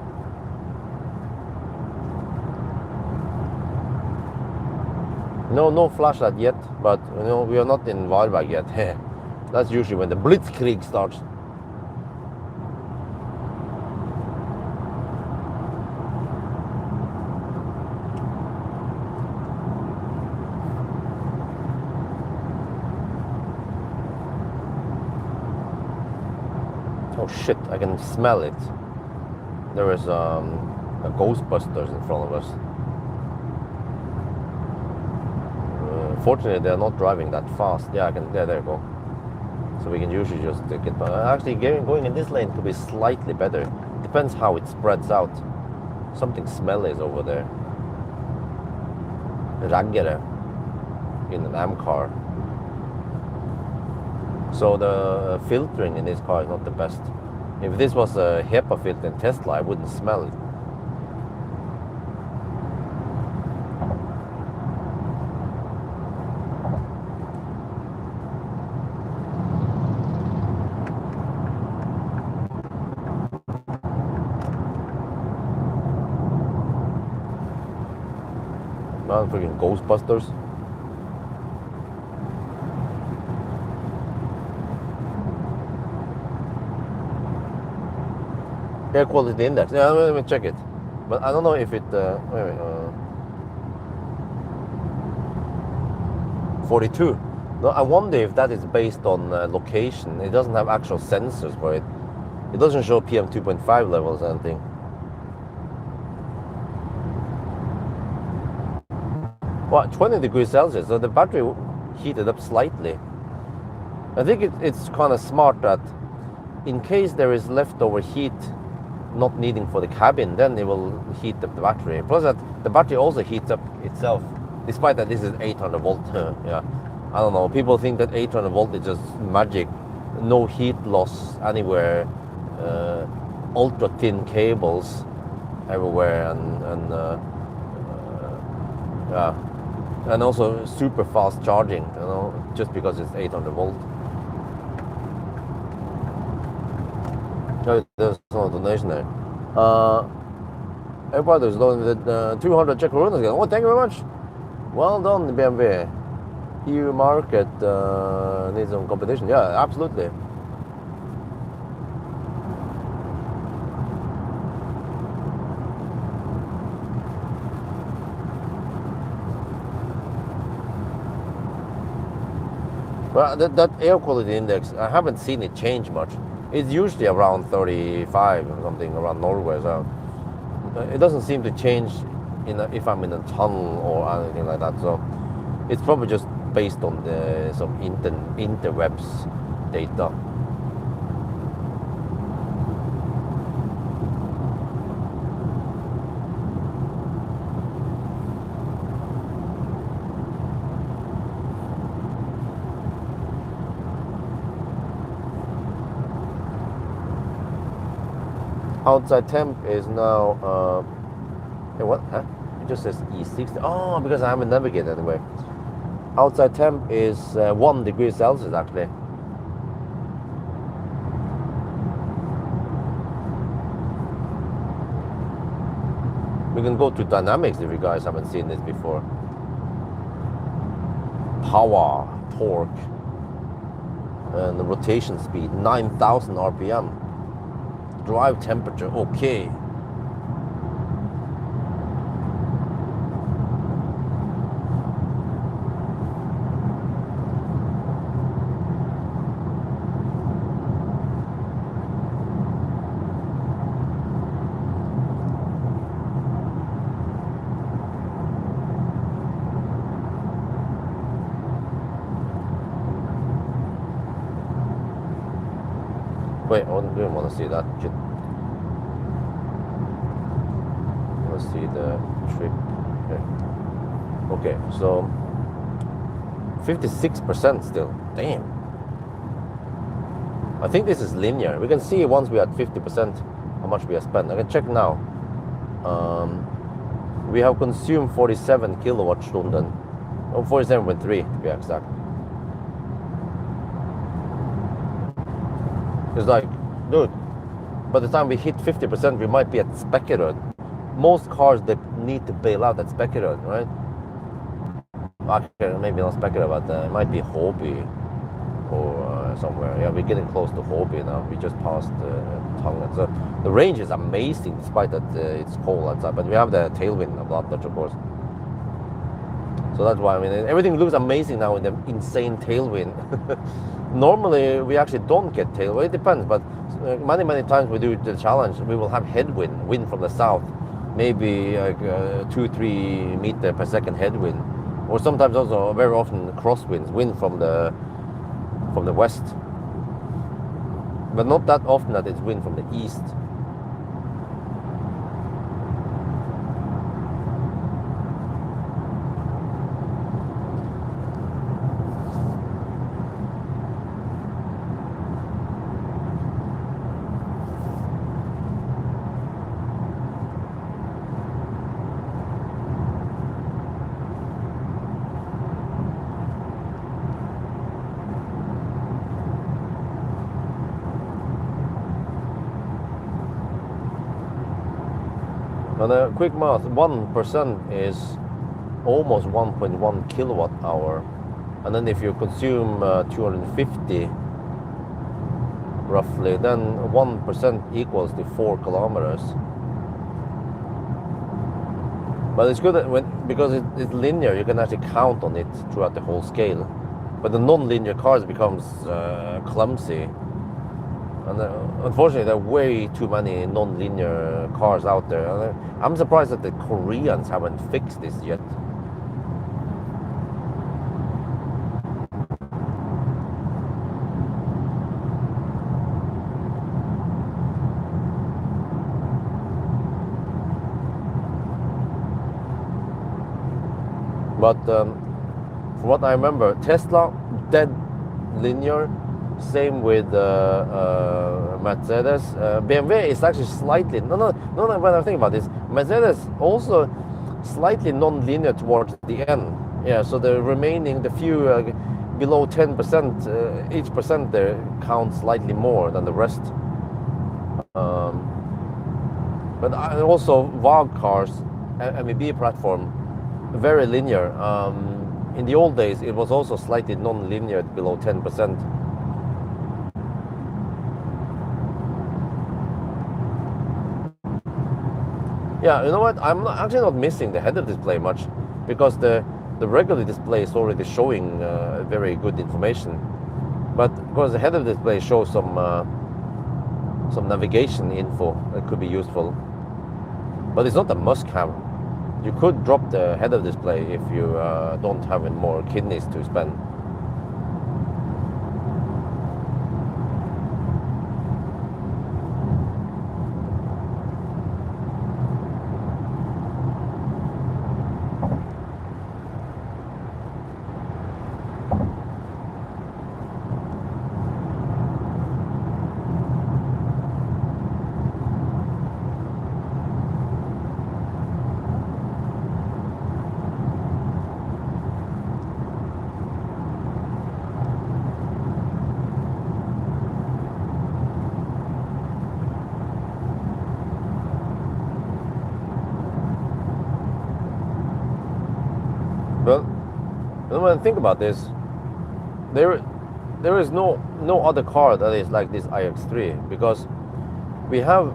No flashlight yet, but you know, we are not in Valberg yet. That's usually when the blitzkrieg starts. Oh shit, I can smell it. There is a Ghostbusters in front of us. Fortunately, they're not driving that fast. Yeah, I can. Yeah, there you go. So we can usually just get by. Actually, going in this lane could be slightly better. Depends how it spreads out. Something smelly is over there. Raggere in an AM car. So the filtering in this car is not the best. If this was a HEPA filter in Tesla, I wouldn't smell it. Man, freaking Ghostbusters. Air quality index. Yeah, let me check it. But I don't know if it. Wait, 42. No, I wonder if that is based on location. It doesn't have actual sensors for it. It doesn't show PM 2.5 levels or anything. Well, 20 degrees Celsius, so the battery heated up slightly. I think it's kind of smart that in case there is leftover heat not needing for the cabin, then it will heat up the battery. Plus that the battery also heats up itself, despite that this is 800 volt. Yeah, I don't know. People think that 800 volt is just magic, no heat loss anywhere, ultra thin cables everywhere, and yeah, and also super fast charging. You know, just because it's 800 volt. Oh, there's no donation there. Everybody's donated 200 Czech coronas again. Oh, thank you very much. Well done, BMW. EU market needs some competition. Yeah, absolutely. Well, that air quality index, I haven't seen it change much. It's usually around 35 or something around Norway. So it doesn't seem to change if I'm in a tunnel or anything like that. So it's probably just based on some interwebs data. Outside temp is now, hey, what? Huh? It just says E60. Oh, because I haven't navigated anyway. Outside temp is 1 degree Celsius actually. We can go to dynamics if you guys haven't seen this before. Power, torque, and the rotation speed, 9,000 RPM. Drive temperature, okay. Wait, I didn't want to see that. Let's see the trip. Okay, so 56% still. Damn. I think this is linear. We can see once we are at 50% how much we have spent. I can check now. We have consumed 47 kilowatt stunden. Oh, 47.3 to be exact. It's like, dude, by the time we hit 50%, we might be at Speckerud. Most cars that need to bail out at Speckerud, right? Okay, maybe not Speckerud, but it might be Hobby or somewhere. Yeah, we're getting close to Hobby now. We just passed Tangen. So the range is amazing despite that it's cold outside. But we have the tailwind of Dutch, of course. So that's why, I mean, everything looks amazing now in the insane tailwind. Normally, we actually don't get tailwind. It depends, but many times we do the challenge, we will have headwind, wind from the south, maybe like 2-3 meter per second headwind, or sometimes also very often crosswinds, wind from the west, but not that often that it's wind from the east. On a quick math, 1% is almost 1.1 kilowatt hour. And then if you consume 250 roughly, then 1% equals to 4 kilometers. But it's good that because it's linear, you can actually count on it throughout the whole scale. But the non-linear cars becomes clumsy. And unfortunately, there are way too many non-linear cars out there. And I'm surprised that the Koreans haven't fixed this yet. But from what I remember, Tesla, dead linear. Same with Mercedes. BMW is actually slightly, no, when I think about this, Mercedes also slightly non-linear towards the end. Yeah, so the remaining, the few below 10%, each percent there counts slightly more than the rest. But also VAG cars, MEB platform, very linear. In the old days, it was also slightly non-linear below 10%. Yeah, you know what? I'm actually not missing the header display much, because the regular display is already showing very good information. But of course, the header display shows some navigation info that could be useful. But it's not a must-have. You could drop the header display if you don't have any more kidneys to spend. Well, when I think about this, there is no other car that is like this iX3, because we have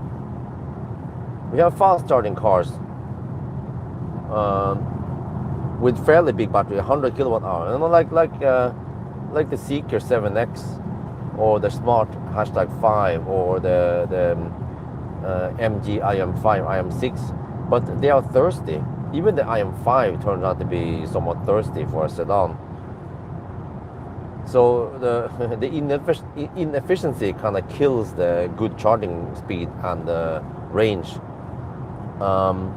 fast charging cars with fairly big battery, 100 kilowatt hour. You know, like the Seeker 7X or the Smart #5 or the MG IM5, IM6, but they are thirsty. Even the IM5 turns out to be somewhat thirsty for a sedan. So the inefficiency kind of kills the good charging speed and the range. And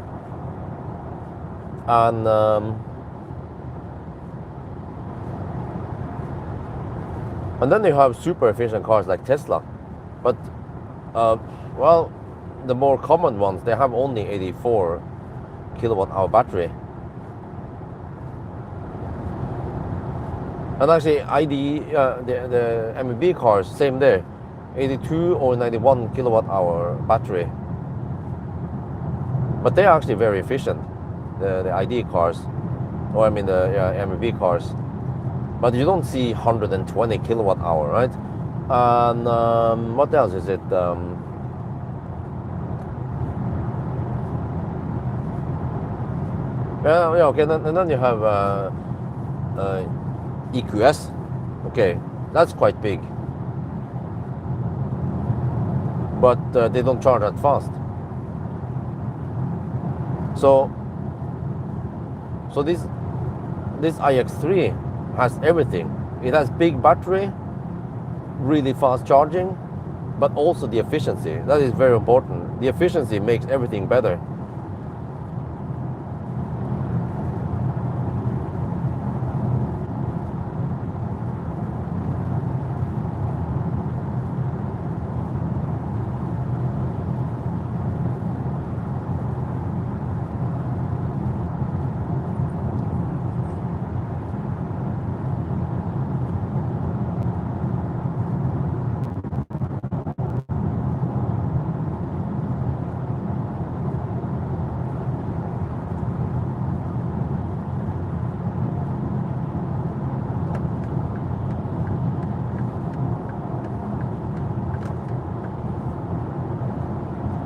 then you have super efficient cars like Tesla, but well, the more common ones, they have only 84 kilowatt hour battery. And actually, the MEB cars, same there, 82 or 91 kilowatt hour battery. But they are actually very efficient, the ID cars, or I mean the MEB cars. But you don't see 120 kilowatt hour, right? And what else is it? Yeah, okay, and then you have EQS. Okay, that's quite big, but they don't charge that fast. So this iX3 has everything. It has big battery, really fast charging, but also the efficiency. That is very important. The efficiency makes everything better.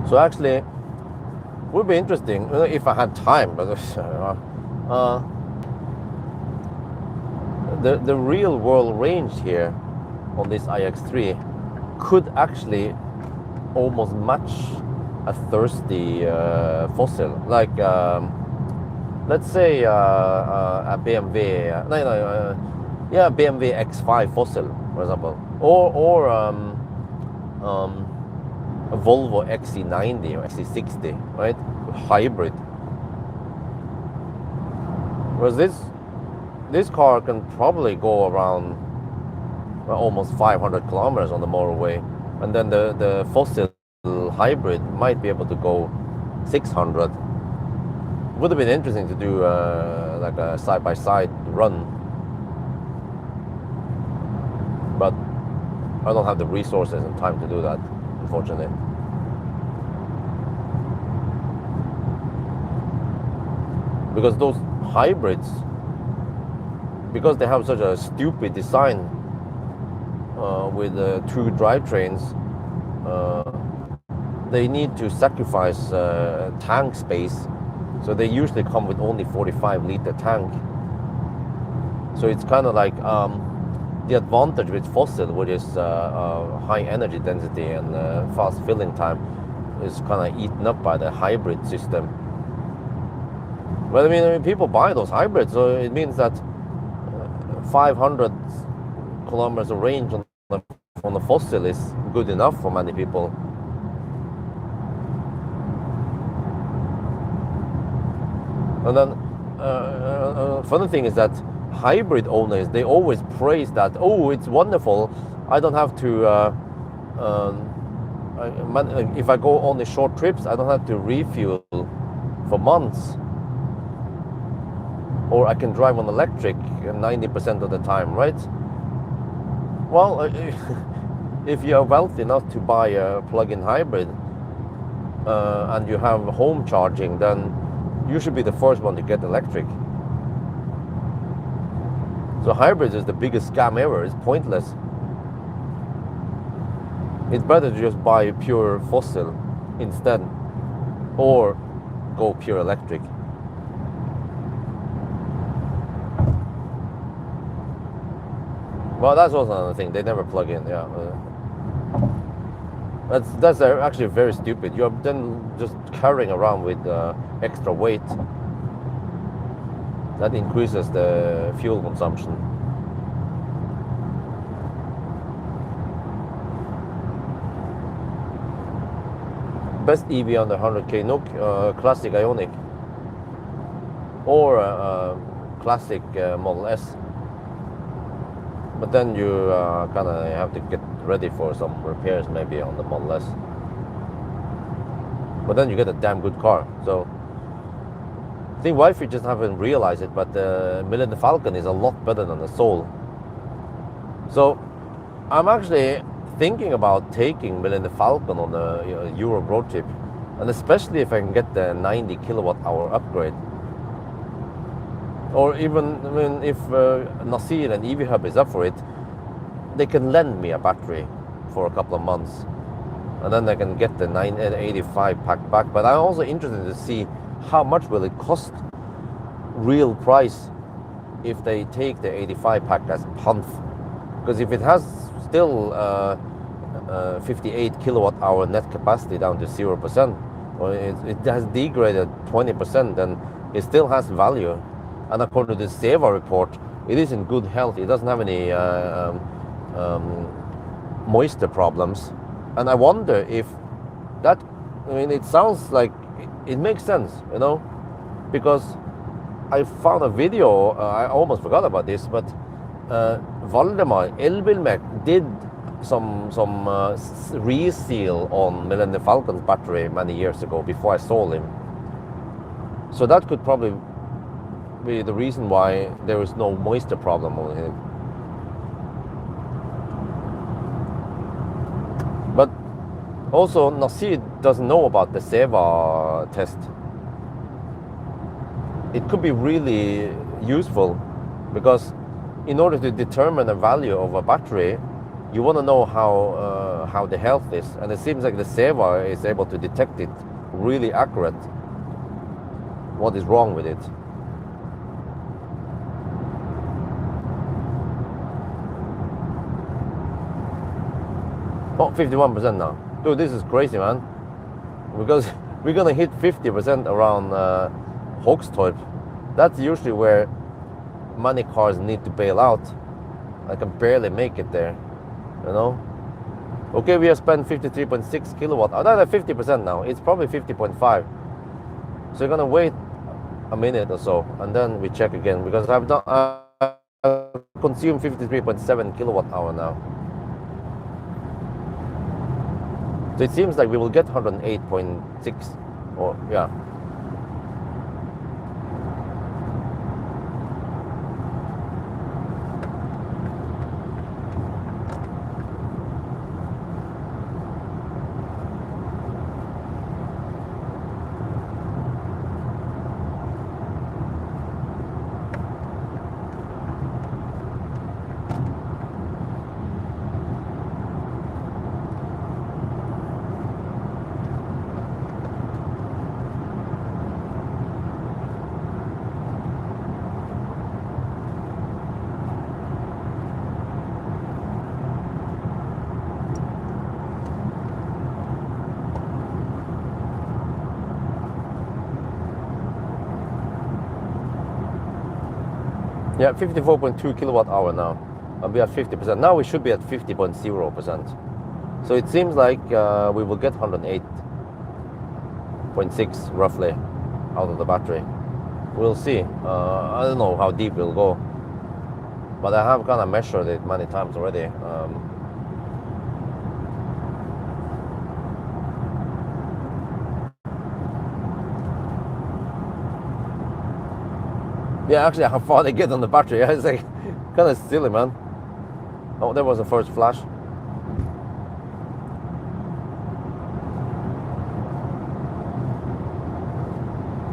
So actually, it would be interesting if I had time, but the real world range here on this iX3 could actually almost match a thirsty fossil, like let's say a BMW, BMW X5 fossil, for example, or a Volvo XC90 or XC60, right? Hybrid. Whereas this car can probably go around almost 500 kilometers on the motorway, and then the fossil hybrid might be able to go 600. Would have been interesting to do like a side-by-side run, but I don't have the resources and time to do that, unfortunately. because those hybrids, because they have such a stupid design with two drivetrains, they need to sacrifice tank space, so they usually come with only 45-liter tank. So it's kind of like the advantage with fossil, which is high energy density and fast filling time, is kind of eaten up by the hybrid system. But I mean, people buy those hybrids, so it means that 500 kilometers of range on the fossil is good enough for many people. And then funny thing is that hybrid owners, they always praise that, oh, it's wonderful, I don't have to if I go on the short trips, I don't have to refuel for months, or I can drive on electric 90% of the time, right? Well, if you are wealthy enough to buy a plug-in hybrid and you have home charging, then you should be the first one to get electric. So hybrids is the biggest scam ever. It's pointless. It's better to just buy pure fossil instead, or go pure electric. Well, that's also another thing. They never plug in. Yeah, that's actually very stupid. You're then just carrying around with extra weight. That increases the fuel consumption. Best EV under 100k NOK, classic Ioniq, or classic Model S. But then you kind of have to get ready for some repairs maybe on the Model S. But then you get a damn good car. So I think wifey just haven't realized it, but the Millennium Falcon is a lot better than the Soul. So I'm actually thinking about taking Millennium Falcon on a Europe road trip, and especially if I can get the 90 kilowatt hour upgrade. Or even, I mean, if Nasir and EV Hub is up for it, they can lend me a battery for a couple of months, and then I can get the 985 pack back. But I'm also interested to see how much will it cost, real price, if they take the 85 pack as punt. Because if it has still 58 kilowatt hour net capacity down to 0%, or it has degraded 20%, then it still has value. And according to the SEVA report, it is in good health. It doesn't have any moisture problems. And I wonder if that, I mean, it sounds like it makes sense, you know, because I found a video, I almost forgot about this, but Valdemar Elbilmek did some reseal on Millennium Falcon's battery many years ago before I sold him. So that could probably be the reason why there is no moisture problem on him. But also Nasir doesn't know about the SEVA test. It could be really useful, because in order to determine the value of a battery, you want to know how the health is, and it seems like the SEVA is able to detect it really accurate, what is wrong with it. Oh, 51% now. Dude, this is crazy, man. Because we're gonna hit 50% around Hogstorp. That's usually where many cars need to bail out. I can barely make it there, you know. Okay, we have spent 53.6 kilowatt. Oh, no, 50% now. It's probably 50.5. So you're gonna wait a minute or so, and then we check again, because I've consumed 53.7 kilowatt hour now. So it seems like we will get 108.6, or yeah. Yeah, 54.2 kilowatt hour now. And we are 50%. Now we should be at 50.0%. So it seems like we will get 108.6 roughly out of the battery. We'll see. I don't know how deep we'll go, but I have kind of measured it many times already. Yeah, actually, how far they get on the battery, it's like kind of silly, man. Oh, there was the first flash.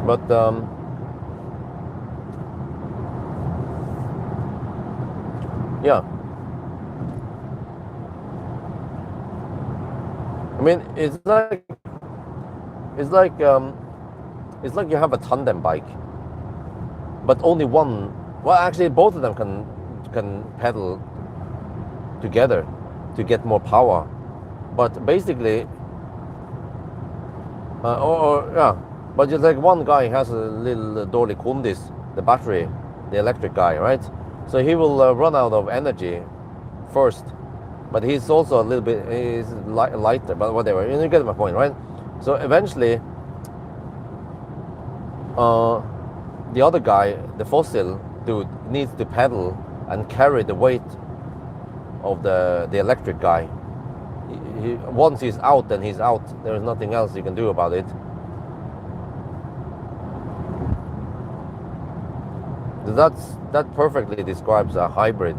But yeah, I mean, it's like it's like you have a tandem bike, but only one. Well, actually, both of them can pedal together to get more power. But basically, yeah, but just like one guy has a little Dolly Kundis, the battery, the electric guy, right? So he will run out of energy first, but he's also a little bit lighter, but whatever. You get my point, right? So eventually, the other guy, the fossil dude, needs to pedal and carry the weight of the electric guy. Once he's out, then he's out. There's nothing else you can do about it. That perfectly describes a hybrid.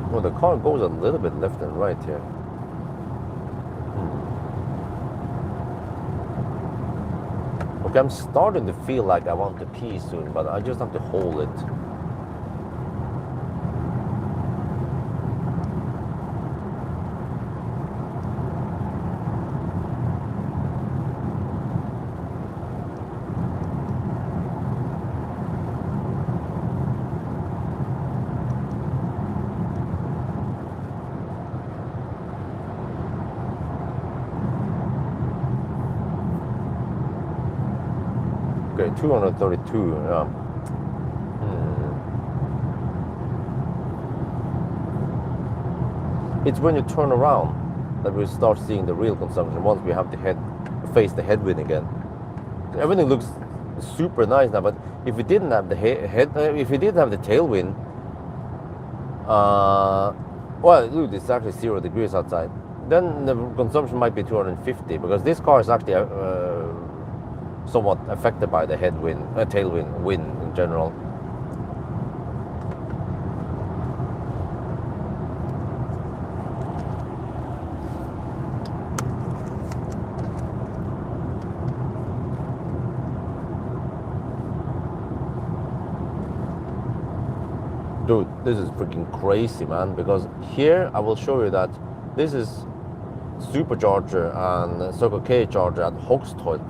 Well, the car goes a little bit left and right here. Okay, I'm starting to feel like I want to pee soon, but I just have to hold it. Okay, 232. It's when you turn around that we start seeing the real consumption. Once we have face the headwind again, everything looks super nice now. But if we didn't have the if we didn't have the tailwind, well, look, it's actually 0 degrees outside. Then the consumption might be 250 because this car is actually somewhat affected by the tailwind, wind in general. Dude, this is freaking crazy, man, because here I will show you that this is supercharger and Circle K charger at Hogstorp.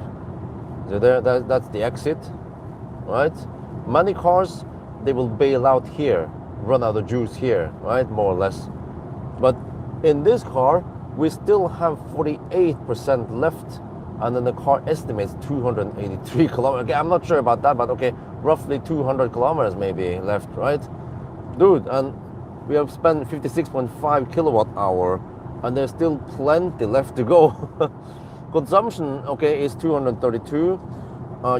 So that's the exit, right? Many cars, they will bail out here, run out of juice here, right, more or less. But in this car, we still have 48% left, and then the car estimates 283 kilometers. Okay, I'm not sure about that, but okay, roughly 200 kilometers maybe left, right? Dude, and we have spent 56.5 kilowatt hour, and there's still plenty left to go. Consumption, okay, is 232.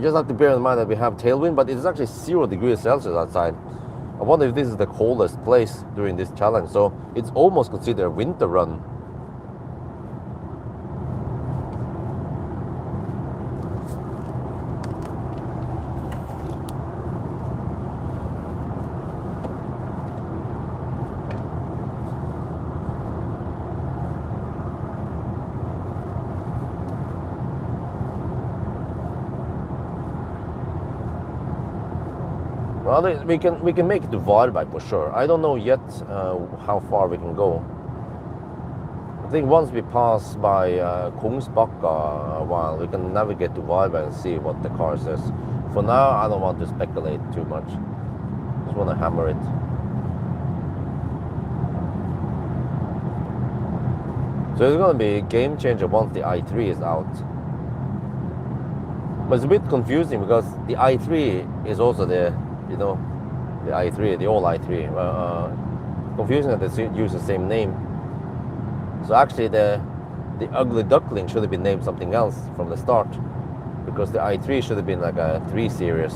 Just have to bear in mind that we have tailwind, but it's actually 0 degrees Celsius outside. I wonder if this is the coldest place during this challenge. So it's almost considered a winter run. Well, we can make it to Varberg for sure. I don't know yet how far we can go. I think once we pass by Kungsbacka a while, we can navigate to Varberg and see what the car says. For now, I don't want to speculate too much. Just want to hammer it. So it's going to be a game changer once the i3 is out. But it's a bit confusing because the i3 is also the i3, the old i3. Confusing that they use the same name. So actually the ugly duckling should have been named something else from the start, because the i3 should have been like a 3 series.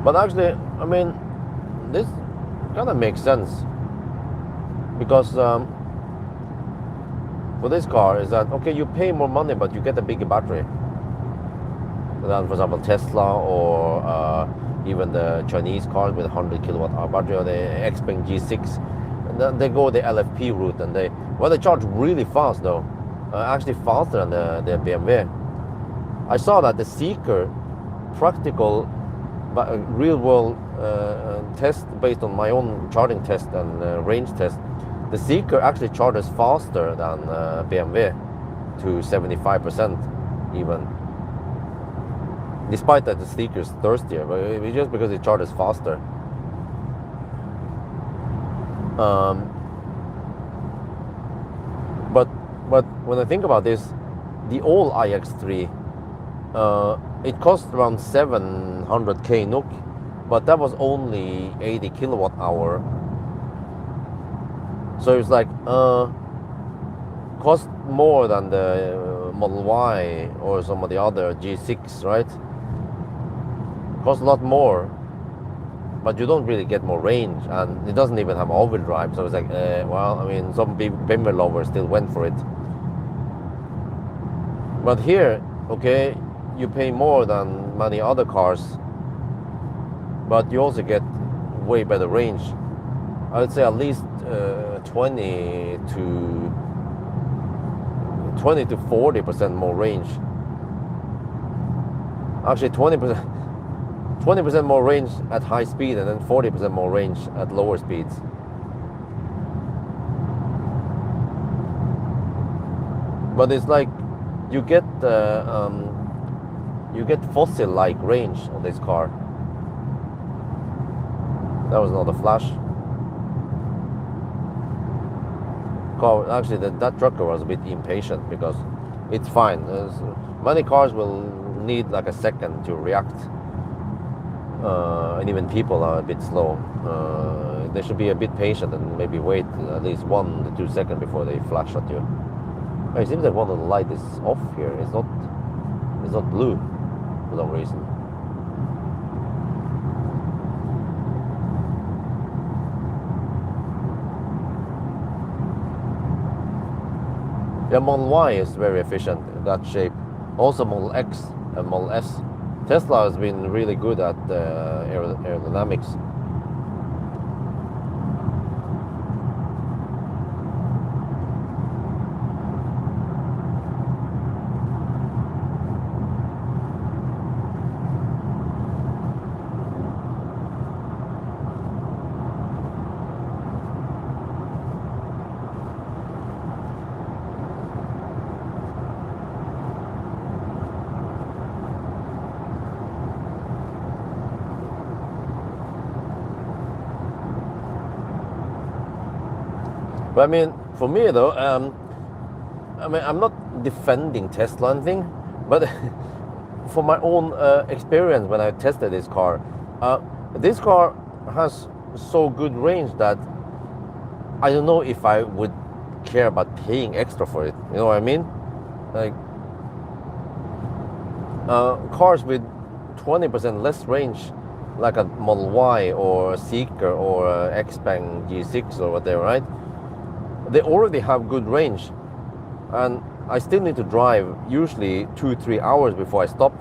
But actually, I mean, this kind of makes sense, because for this car is that, okay, you pay more money but you get a bigger battery than, for example, Tesla or even the Chinese cars with 100 kilowatt hour battery, or the XPeng G6. And then they go the LFP route, and they charge really fast though, actually faster than the BMW. I saw that the Seeker practical real world test based on my own charging test and range test, the Seeker actually charges faster than BMW to 75% even, despite that the Seeker is thirstier, but it's just because it charges faster. But when I think about this, the old iX3, it cost around 700k NOK, but that was only 80 kilowatt hour. So it's like cost more than the Model Y or some of the other G6, right? Cost a lot more, but you don't really get more range, and it doesn't even have all-wheel drive. So it's like, well, I mean, some BMW lovers still went for it. But here, okay, you pay more than many other cars, but you also get way better range. I would say at least 20 to 40% more range. Actually, 20% more range at high speed, and then 40% more range at lower speeds. But it's like you get fossil-like range on this car. That was not a flash. Actually, that trucker was a bit impatient, because it's fine. Many cars will need like a second to react, and even people are a bit slow. They should be a bit patient and maybe wait at least 1 to 2 seconds before they flash at you. It seems like one of the light is off here. It's not blue for some reason. Yeah, Model Y is very efficient in that shape. Also Model X and Model S. Tesla has been really good at aerodynamics. But I mean, for me though, I mean, I'm not defending Tesla and thing, but for my own experience when I tested this car has so good range that I don't know if I would care about paying extra for it. You know what I mean? Like cars with 20% less range, like a Model Y or a Seeker or a XPeng G6 or whatever, right? They already have good range, and I still need to drive usually 2-3 hours before I stop.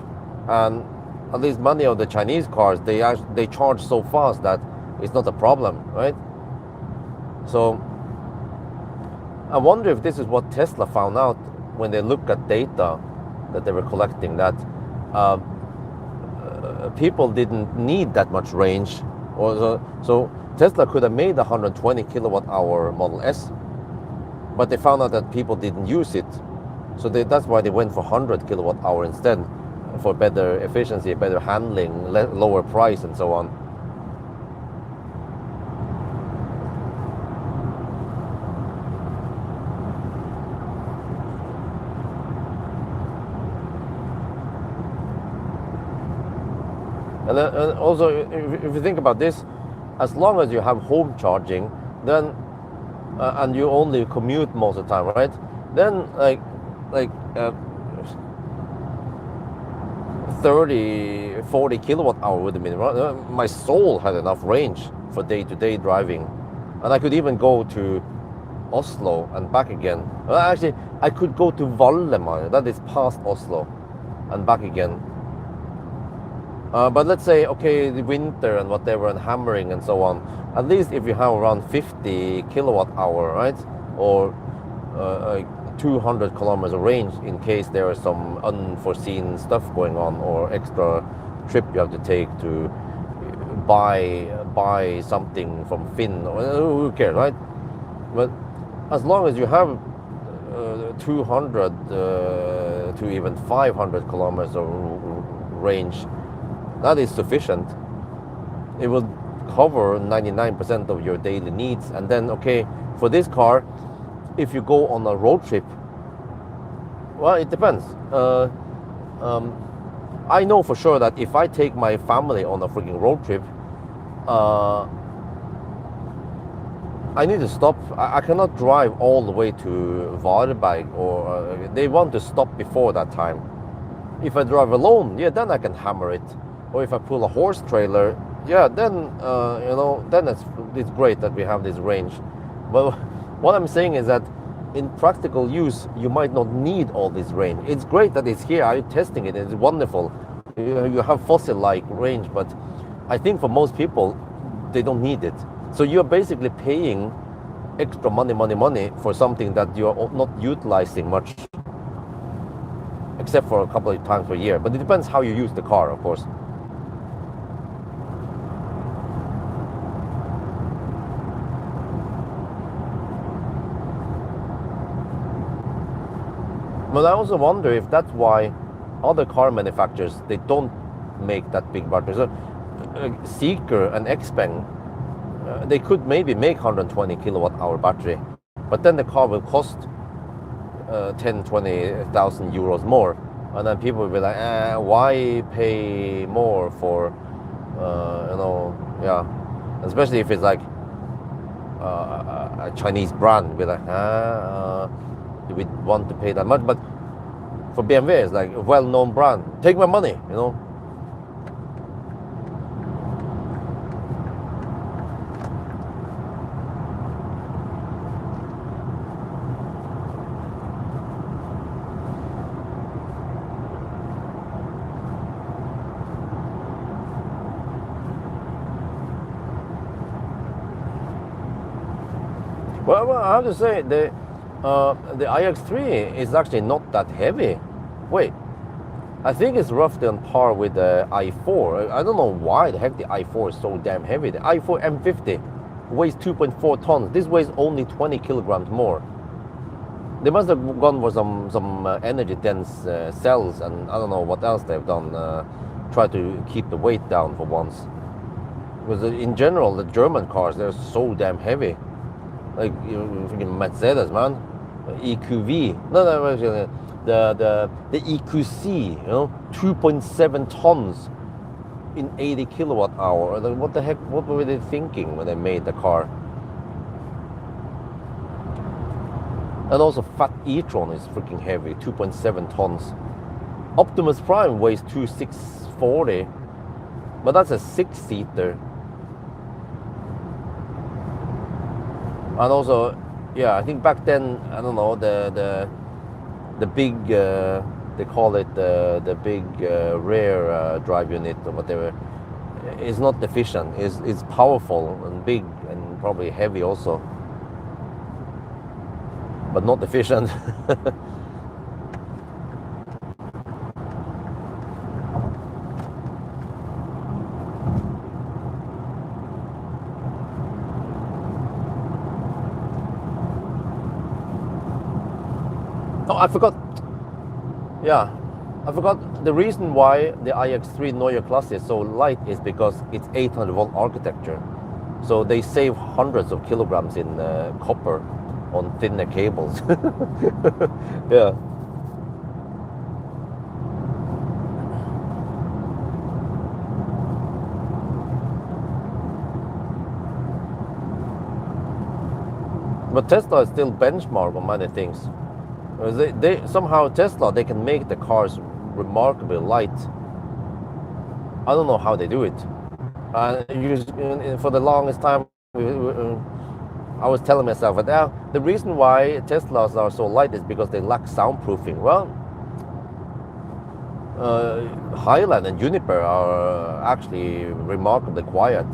And at least many of the Chinese cars, they charge so fast that it's not a problem, right? So I wonder if this is what Tesla found out when they looked at data that they were collecting, that uh, people didn't need that much range. So Tesla could have made a 120 kilowatt hour Model S, but they found out that people didn't use it. So that's why they went for 100 kilowatt hour instead, for better efficiency, better handling, lower price, and so on. And also, if you think about this, as long as you have home charging, then and you only commute most of the time, right? Then like 30, 40 kilowatt hour would have been right. My soul had enough range for day-to-day driving, and I could even go to Oslo and back again. Actually, I could go to Valdemar, that is past Oslo, and back again. But let's say, okay, the winter and whatever, and hammering and so on, at least if you have around 50 kilowatt hour, right? Or 200 kilometers of range in case there is some unforeseen stuff going on, or extra trip you have to take to buy something from Finn, or who cares, right? But as long as you have 200 to even 500 kilometers of range, that is sufficient. It will cover 99% of your daily needs. And then, okay, for this car, if you go on a road trip, well, it depends. I know for sure that if I take my family on a freaking road trip, I need to stop. I cannot drive all the way to Varberg, or they want to stop before that time. If I drive alone, yeah, then I can hammer it. Or if I pull a horse trailer, yeah, then then it's great that we have this range. But what I'm saying is that in practical use, you might not need all this range. It's great that it's here. I'm testing it. It's wonderful. You have fossil-like range, but I think for most people, they don't need it. So you're basically paying extra money for something that you're not utilizing much, except for a couple of times per year. But it depends how you use the car, of course. But I also wonder if that's why other car manufacturers, they don't make that big batteries. Seeker and Xpeng, they could maybe make 120 kilowatt hour battery, but then the car will cost 10,000-20,000 euros more, and then people will be like, why pay more for yeah, especially if it's like a Chinese brand. Be like, do we want to pay that much? But for BMW, it's like a well-known brand. Take my money, Well, I have to say, the iX3 is actually not that heavy. Wait, I think it's roughly on par with the i4. I don't know why the heck the i4 is so damn heavy. The i4 M50 weighs 2.4 tons. This weighs only 20 kilograms more. They must have gone for some energy dense cells, and I don't know what else they've done. Try to keep the weight down for once. Because in general, the German cars, they're so damn heavy. Like freaking Mercedes, man. EQV. No, actually, the EQC, 2.7 tons in 80 kilowatt hour. Like, what the heck? What were they thinking when they made the car? And also, Fat e-tron is freaking heavy, 2.7 tons. Optimus Prime weighs 2,640, but that's a 6-seater. And also, yeah, I think back then, I don't know, the big they call it the big rear drive unit or whatever, is not efficient. It's powerful and big and probably heavy also, but not efficient. Oh, I forgot. Yeah, I forgot the reason why the iX3 Neue Klasse is so light is because it's 800 volt architecture. So they save hundreds of kilograms in copper on thinner cables. Yeah. But Tesla is still benchmark on many things. They somehow Tesla, they can make the cars remarkably light. I don't know how they do it. For the longest time, I was telling myself that the reason why Teslas are so light is because they lack soundproofing. Well, Highland and Juniper are actually remarkably quiet.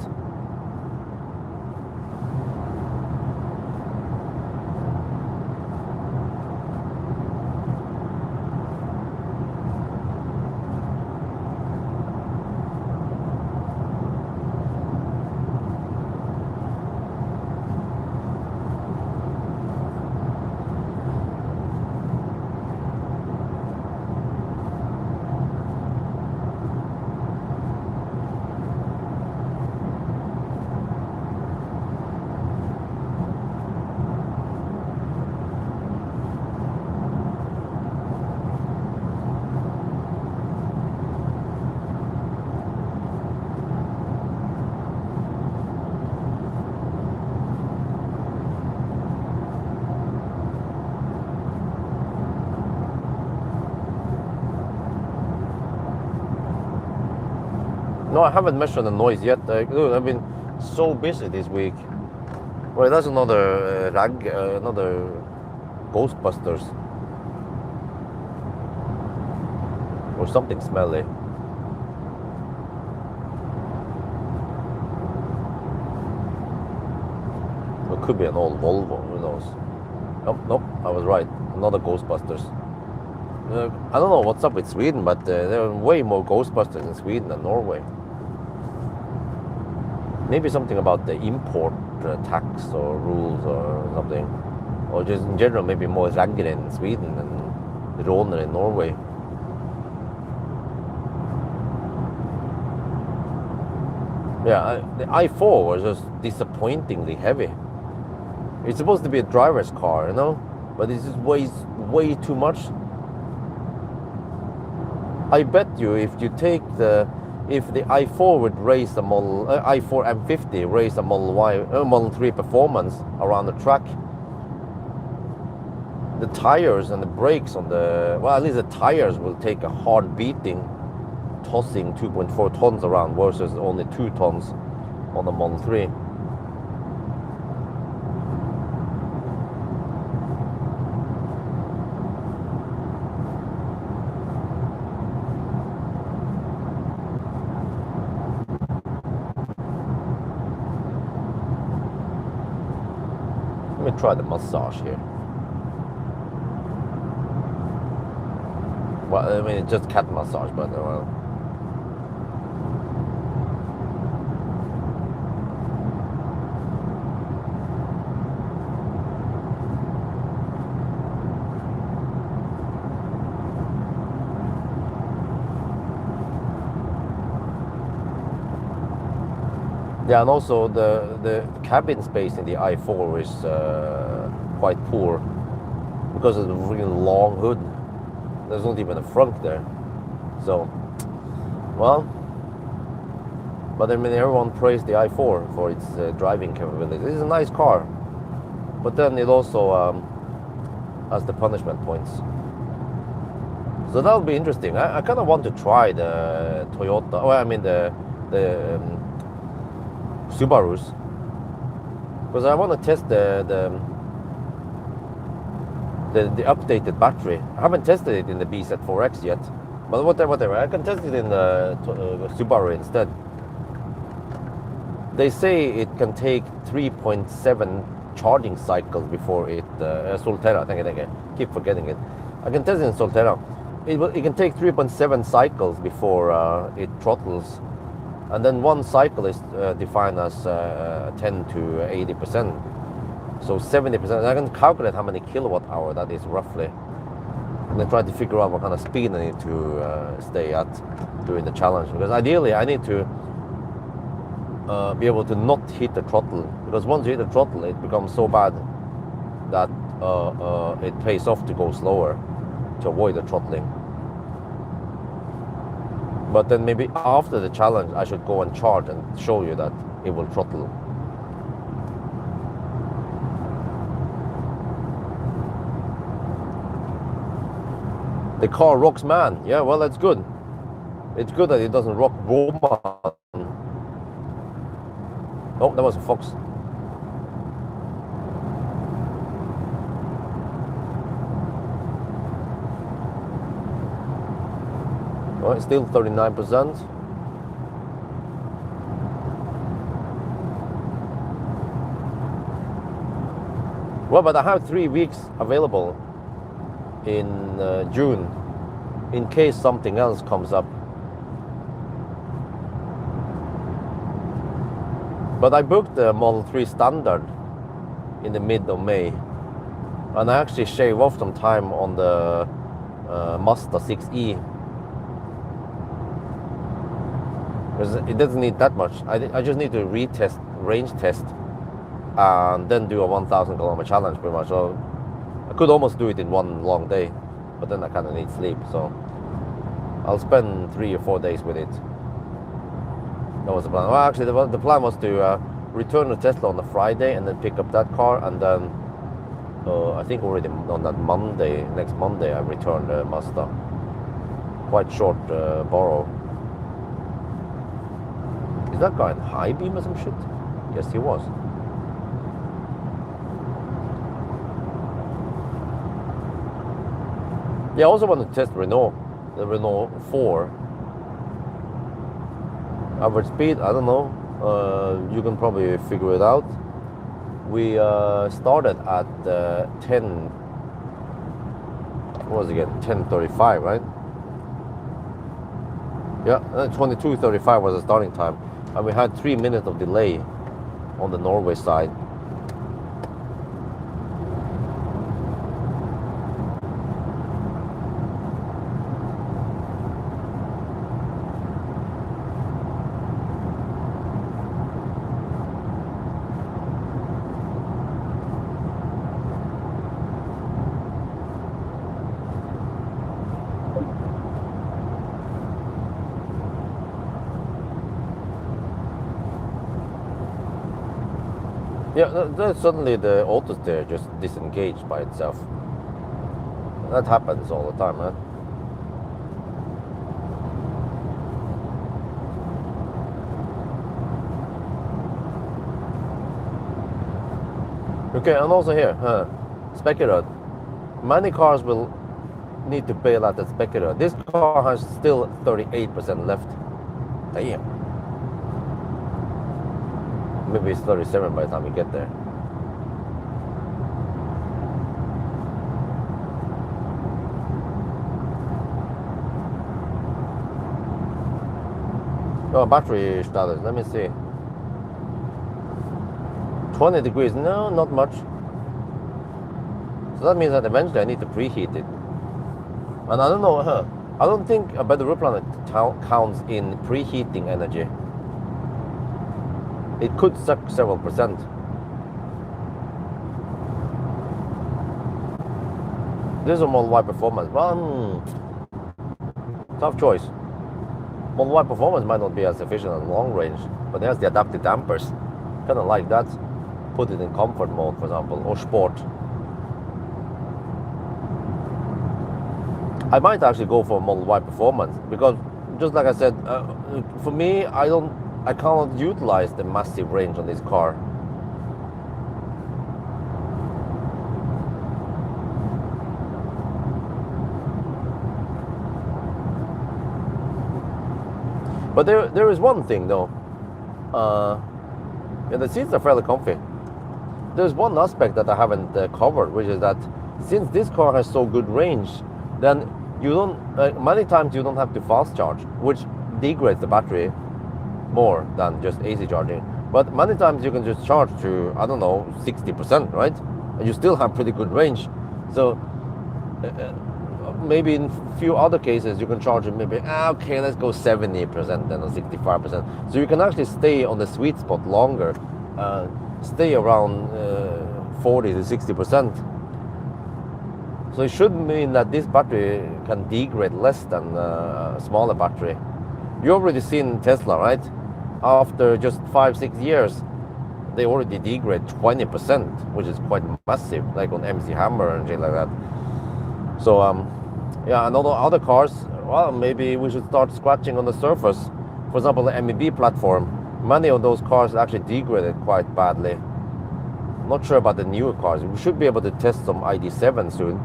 No, I haven't measured the noise yet. Dude, I've been so busy this week. Well, that's another another Ghostbusters or something smelly. It could be an old Volvo. Who knows? Nope, nope. I was right. Another Ghostbusters. I don't know what's up with Sweden, but there are way more Ghostbusters in Sweden than Norway. Maybe something about the import tax or rules or something. Or just in general, maybe more ragged in Sweden and råner in Norway. Yeah, the i4 was just disappointingly heavy. It's supposed to be a driver's car, you know? But it just weighs way too much. I bet you if the i4 would race a i4 M50 race a Model 3 performance around the track, the tires and the brakes on at least the tires will take a hard beating, tossing 2.4 tons around versus only 2 tons on the Model 3. Let me try the massage here. Well, I mean, it's just cat massage, but well. Yeah, and also the cabin space in the i4 is quite poor because of the really long hood. There's not even a front there. So, well, but I mean, everyone praised the i4 for its driving capability. It's a nice car, but then it also has the punishment points. So that'll be interesting. I kind of want to try the Toyota. Oh, I mean the Subarus, because I want to test the the updated battery. I haven't tested it in the BZ4X yet, but whatever. I can test it in the Subaru instead. They say it can take 3.7 charging cycles before it. Solterra, I keep forgetting it. I can test it in Solterra. It can take 3.7 cycles before it throttles, and then one cycle is defined as 10 to 80%. So 70%. I can calculate how many kilowatt hour that is roughly, and then try to figure out what kind of speed I need to stay at during the challenge. Because ideally, I need to be able to not hit the throttle, because once you hit the throttle, it becomes so bad that it pays off to go slower to avoid the throttling. But then maybe after the challenge, I should go and charge and show you that it will throttle. The car rocks, man. Yeah, well, that's good. It's good that it doesn't rock woman. Oh, that was a fox. Oh, it's still 39%. Well, but I have 3 weeks available in June in case something else comes up. But I booked the Model 3 Standard in the mid of May, and I actually shave off some time on the Mazda 6e, because it doesn't need that much. I just need to retest, range test, and then do a 1,000 kilometer challenge pretty much. So I could almost do it in one long day, but then I kind of need sleep, so I'll spend 3 or 4 days with it. That was the plan. Well, actually, the plan was to return to Tesla on the Friday and then pick up that car, and then I think already on that Monday, next Monday, I returned the Mazda. Quite short borrow. Is that guy in high beam or some shit? Yes, he was. Yeah, I also want to test Renault, the Renault 4. Average speed, I don't know. You can probably figure it out. We started at 10. What was it again? 10:35, right? Yeah, 22:35 was the starting time, and we had 3 minutes of delay on the Norway side. Yeah, suddenly the auto steer just disengaged by itself. That happens all the time, man. Okay, and also here, Specura. Many cars will need to bail out the Specura. This car has still 38% left. Damn. Maybe it's 37 by the time we get there. Oh, battery status, let me see. 20 degrees, no, not much. So that means that eventually I need to preheat it. And I don't know, I don't think a battery planet counts in preheating energy. It could suck several percent. This is a Model Y Performance. Well, tough choice. Model Y Performance might not be as efficient at long range, but it has the adaptive dampers. Kind of like that. Put it in comfort mode, for example, or sport. I might actually go for a Model Y Performance, because just like I said, for me, I cannot utilize the massive range on this car. But there is one thing though. Yeah, the seats are fairly comfy. There's one aspect that I haven't covered, which is that since this car has so good range, then you don't many times you don't have to fast charge, which degrades the battery more than just AC charging. But many times you can just charge to, I don't know, 60%, right? And you still have pretty good range. So maybe in a few other cases you can charge it maybe, okay, let's go 70% then or 65%. So you can actually stay on the sweet spot longer, stay around 40 to 60%. So it should mean that this battery can degrade less than a smaller battery. You already seen Tesla, right? After just 5-6 years, they already degrade 20%, which is quite massive, like on MC Hammer and shit like that. So yeah, and other cars, well, maybe we should start scratching on the surface. For example, the MEB platform, many of those cars actually degraded quite badly. Not sure about the newer cars. We should be able to test some ID7 soon.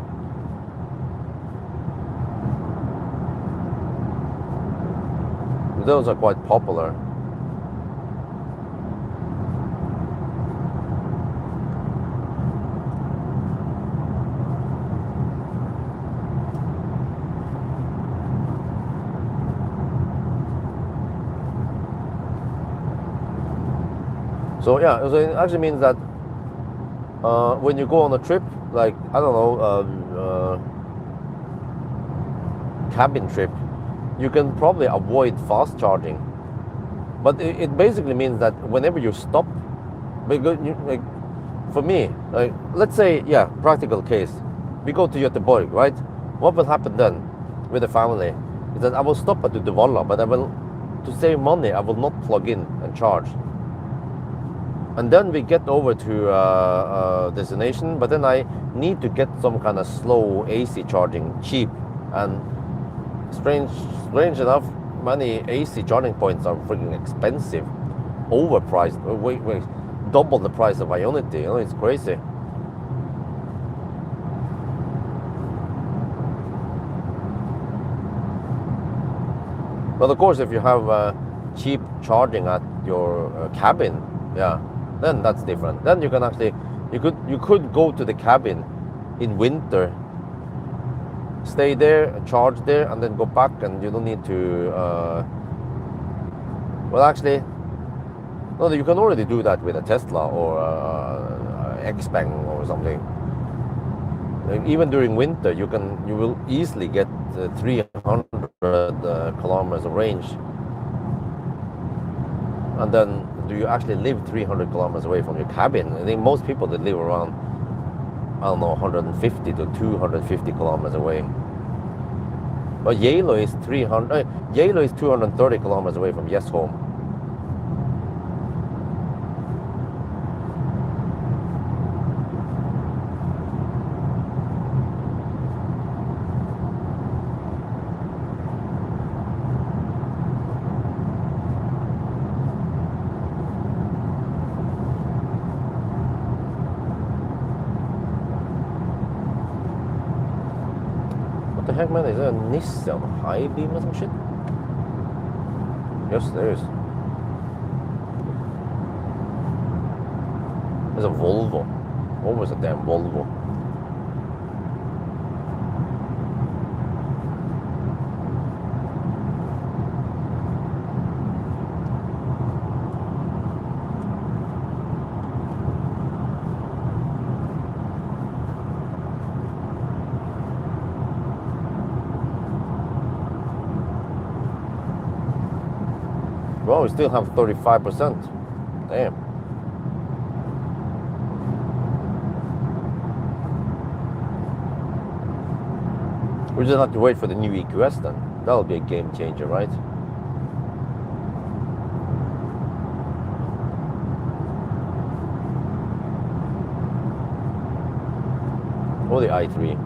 Those are quite popular. So yeah, so it actually means that when you go on a trip, like, I don't know, cabin trip, you can probably avoid fast charging. But it basically means that whenever you stop, because like, for me, like, let's say, yeah, practical case, we go to Göteborg, right? What will happen then with the family is that I will stop at Uddevalla, but I will, to save money, I will not plug in and charge. And then we get over to a destination, but then I need to get some kind of slow AC charging, cheap. And strange enough, many AC charging points are freaking expensive, overpriced, way double the price of Ionity. You know, it's crazy. But of course, if you have cheap charging at your cabin, yeah, then that's different. Then you can actually, you could go to the cabin in winter, stay there, charge there, and then go back, and you don't need to. Well, actually, no, you can already do that with a Tesla or Xpeng or something. Like, even during winter, you will easily get 300 kilometers of range. And then, do you actually live 300 kilometers away from your cabin? I think most people that live around, I don't know, 150 to 250 kilometers away. But Yale is 230 kilometers away from Yes Home. What the heck, man? Is there a Nissan high beam or some shit? Yes, there is. There's a Volvo. Always a damn Volvo. Well, we still have 35%. Damn. We just have to wait for the new EQS then. That'll be a game changer, right? Or the i3.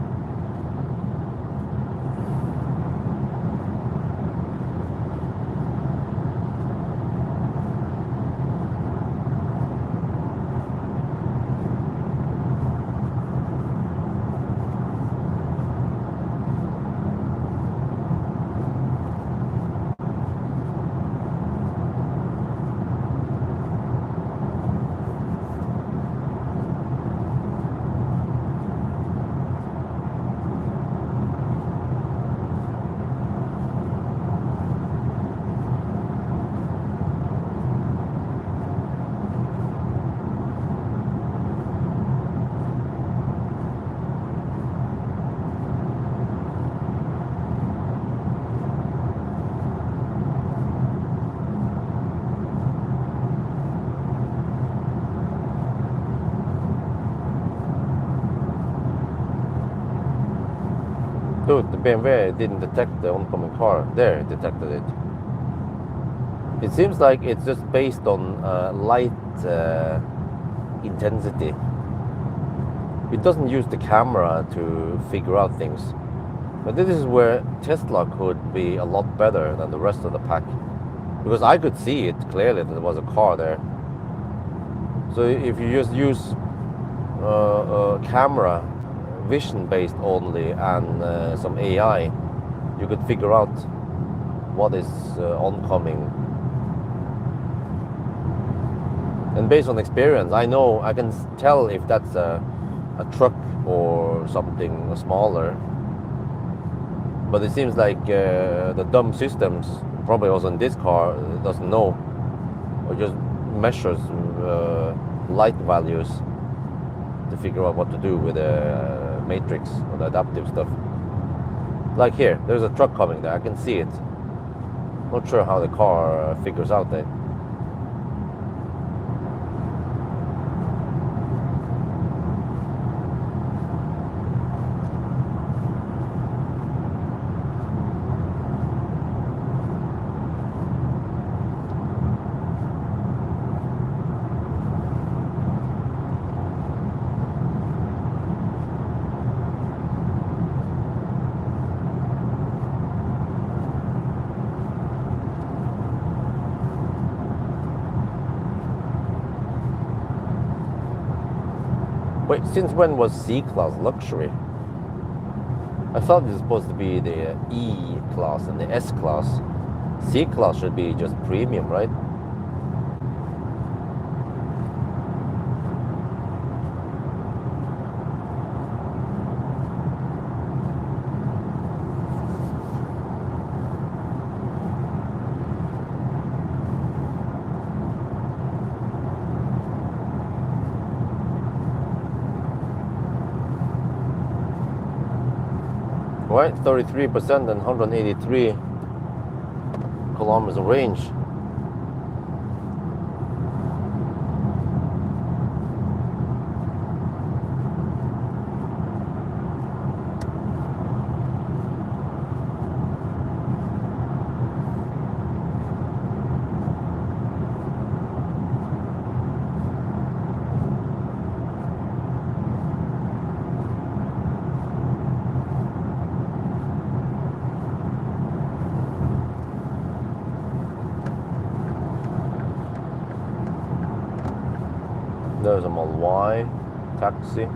Look, the BMW didn't detect the oncoming car. There, it detected it. It seems like it's just based on light intensity. It doesn't use the camera to figure out things. But this is where Tesla could be a lot better than the rest of the pack. Because I could see it clearly that there was a car there. So if you just use camera, vision based only, and some AI, you could figure out what is oncoming. And based on experience, I know I can tell if that's a truck or something smaller. But it seems like the dumb systems, probably also in this car, doesn't know, or just measures light values to figure out what to do with the matrix or the adaptive stuff. Like here, there's a truck coming there, I can see it. Not sure how the car figures out that. Wait, since when was C-Class luxury? I thought it was supposed to be the E-Class and the S-Class. C-Class should be just premium, right? Right, 33% and 183 kilometers of range. There's a Model Y taxi.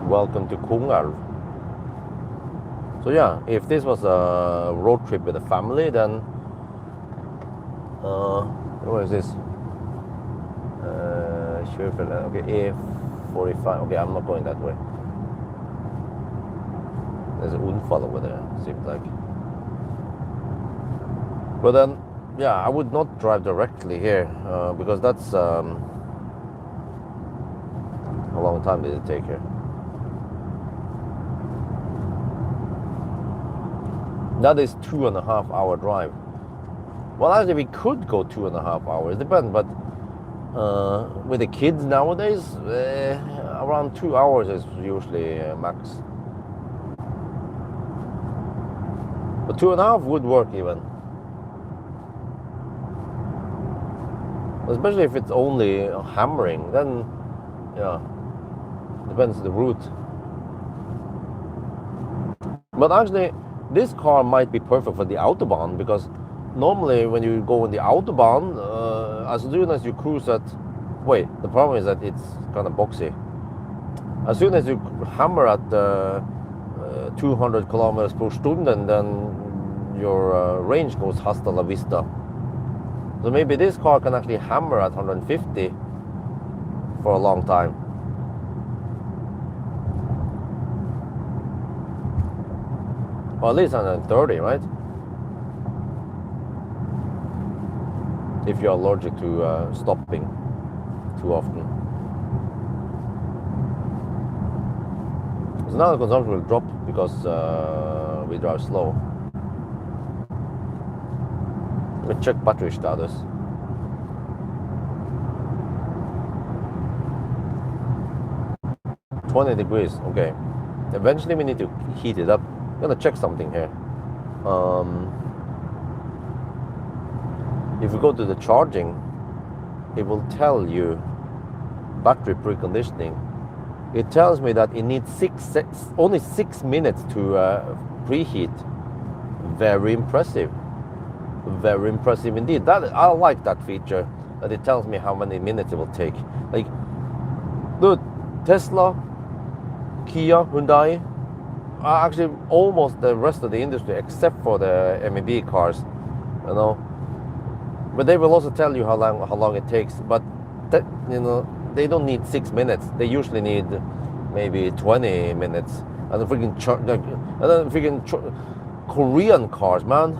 Welcome to Kungalv. So yeah, if this was a road trip with a family, then where is this? Okay, A45. Okay, I'm not going that way. There's an Unfall over there, seems like. But then, yeah, I would not drive directly here because that's how long time did it take here? That is 2.5 hour drive. Well, actually, we could go 2.5 hours, depends. But with the kids nowadays, around 2 hours is usually max. But 2.5 would work even, especially if it's only hammering. Then, yeah, depends the route. But actually, this car might be perfect for the Autobahn because normally when you go on the Autobahn, as soon as you cruise at, wait, the problem is that it's kind of boxy. As soon as you hammer at 200 kilometers per stund, then your range goes hasta la vista. So maybe this car can actually hammer at 150 for a long time. Or at least 130, right? If you're allergic to stopping too often. So now the consumption will drop because we drive slow. Let me check battery status. 20 degrees, okay. Eventually we need to heat it up. I'm gonna check something here. If you go to the charging, it will tell you battery preconditioning. It tells me that it needs only 6 minutes to preheat. Very impressive. Very impressive indeed. I like that feature, that it tells me how many minutes it will take. Like, dude, Tesla, Kia, Hyundai, actually almost the rest of the industry, except for the MEB cars, you know. But they will also tell you how long it takes. But that, you know, they don't need 6 minutes. They usually need maybe 20 minutes. And the freaking Korean cars, man.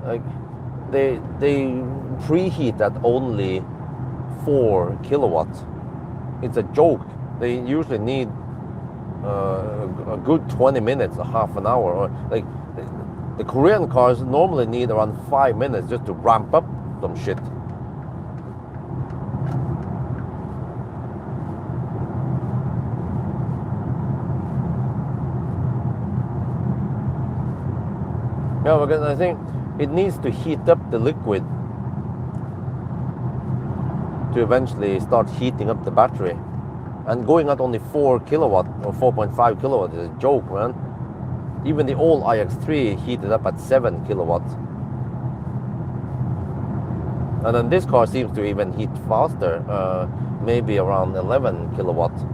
Like they preheat at only 4 kilowatts. It's a joke. They usually need a good 20 minutes, a half an hour. Or like the Korean cars normally need around 5 minutes just to ramp up some shit. Yeah, because I think it needs to heat up the liquid to eventually start heating up the battery. And going at only 4 kilowatt or 4.5 kilowatt is a joke, man. Even the old iX3 heated up at 7 kilowatts. And then this car seems to even heat faster, maybe around 11 kilowatts.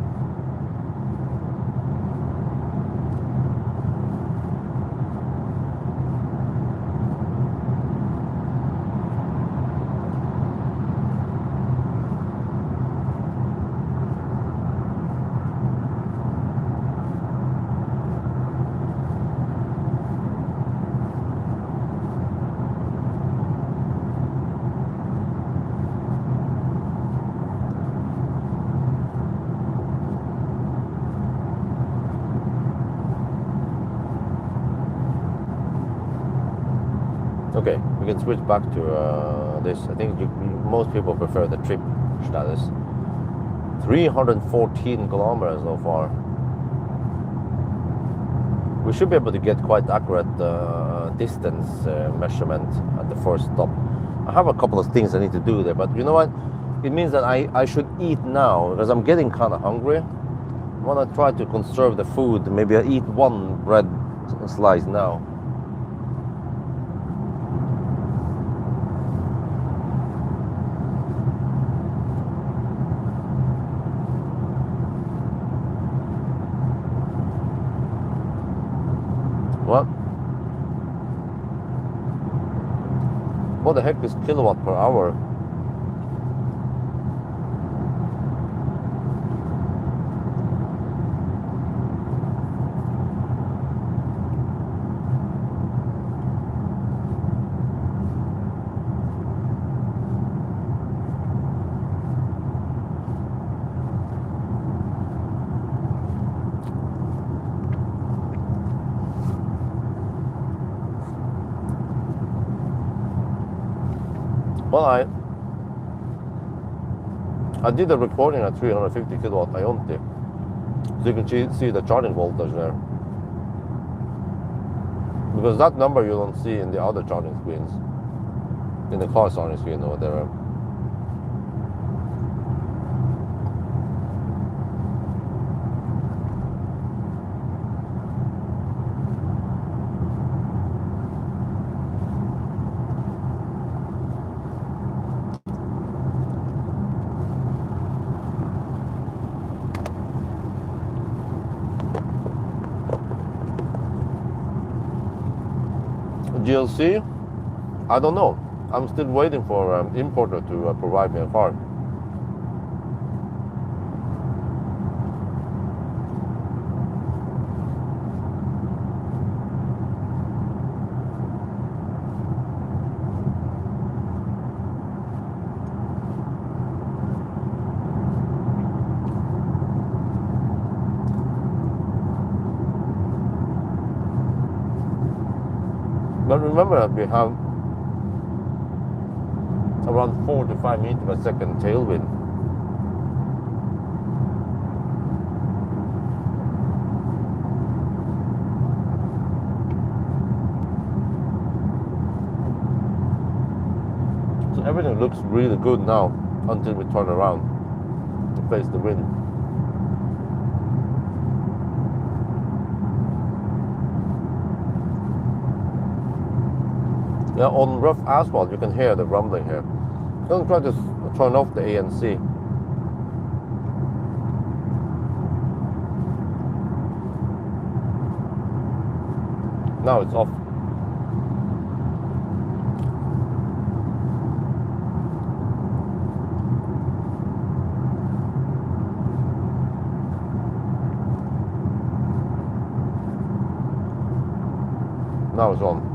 Okay, we can switch back to this. I think most people prefer the trip status. 314 kilometers so far. We should be able to get quite accurate distance measurement at the first stop. I have a couple of things I need to do there, but you know what? It means that I should eat now because I'm getting kind of hungry. I want to try to conserve the food. Maybe I eat one bread slice now. What the heck is kilowatt per hour? Well, I did a recording at 350 kilowatt Ionti, so you can see the charging voltage there. Because that number you don't see in the other charging screens, in the car charging screen over there. GLC, I don't know. I'm still waiting for an importer to provide me a car. remember that we have around 4 to 5 meters per second tailwind. So everything looks really good now until we turn around to face the wind. Yeah, on rough asphalt you can hear the rumbling here. Don't try to turn off the ANC. Now it's off. Now it's on.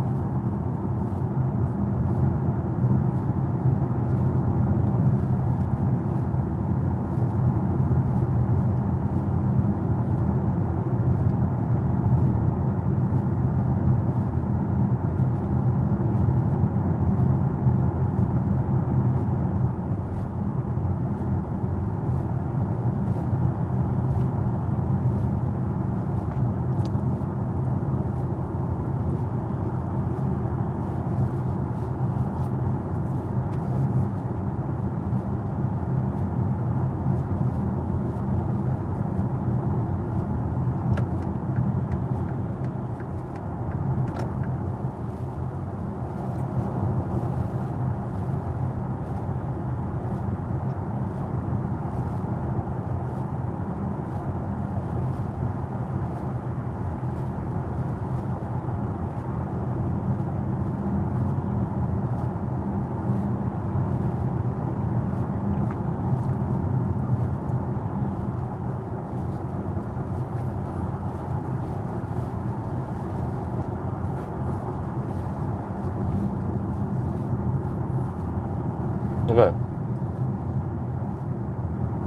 Okay.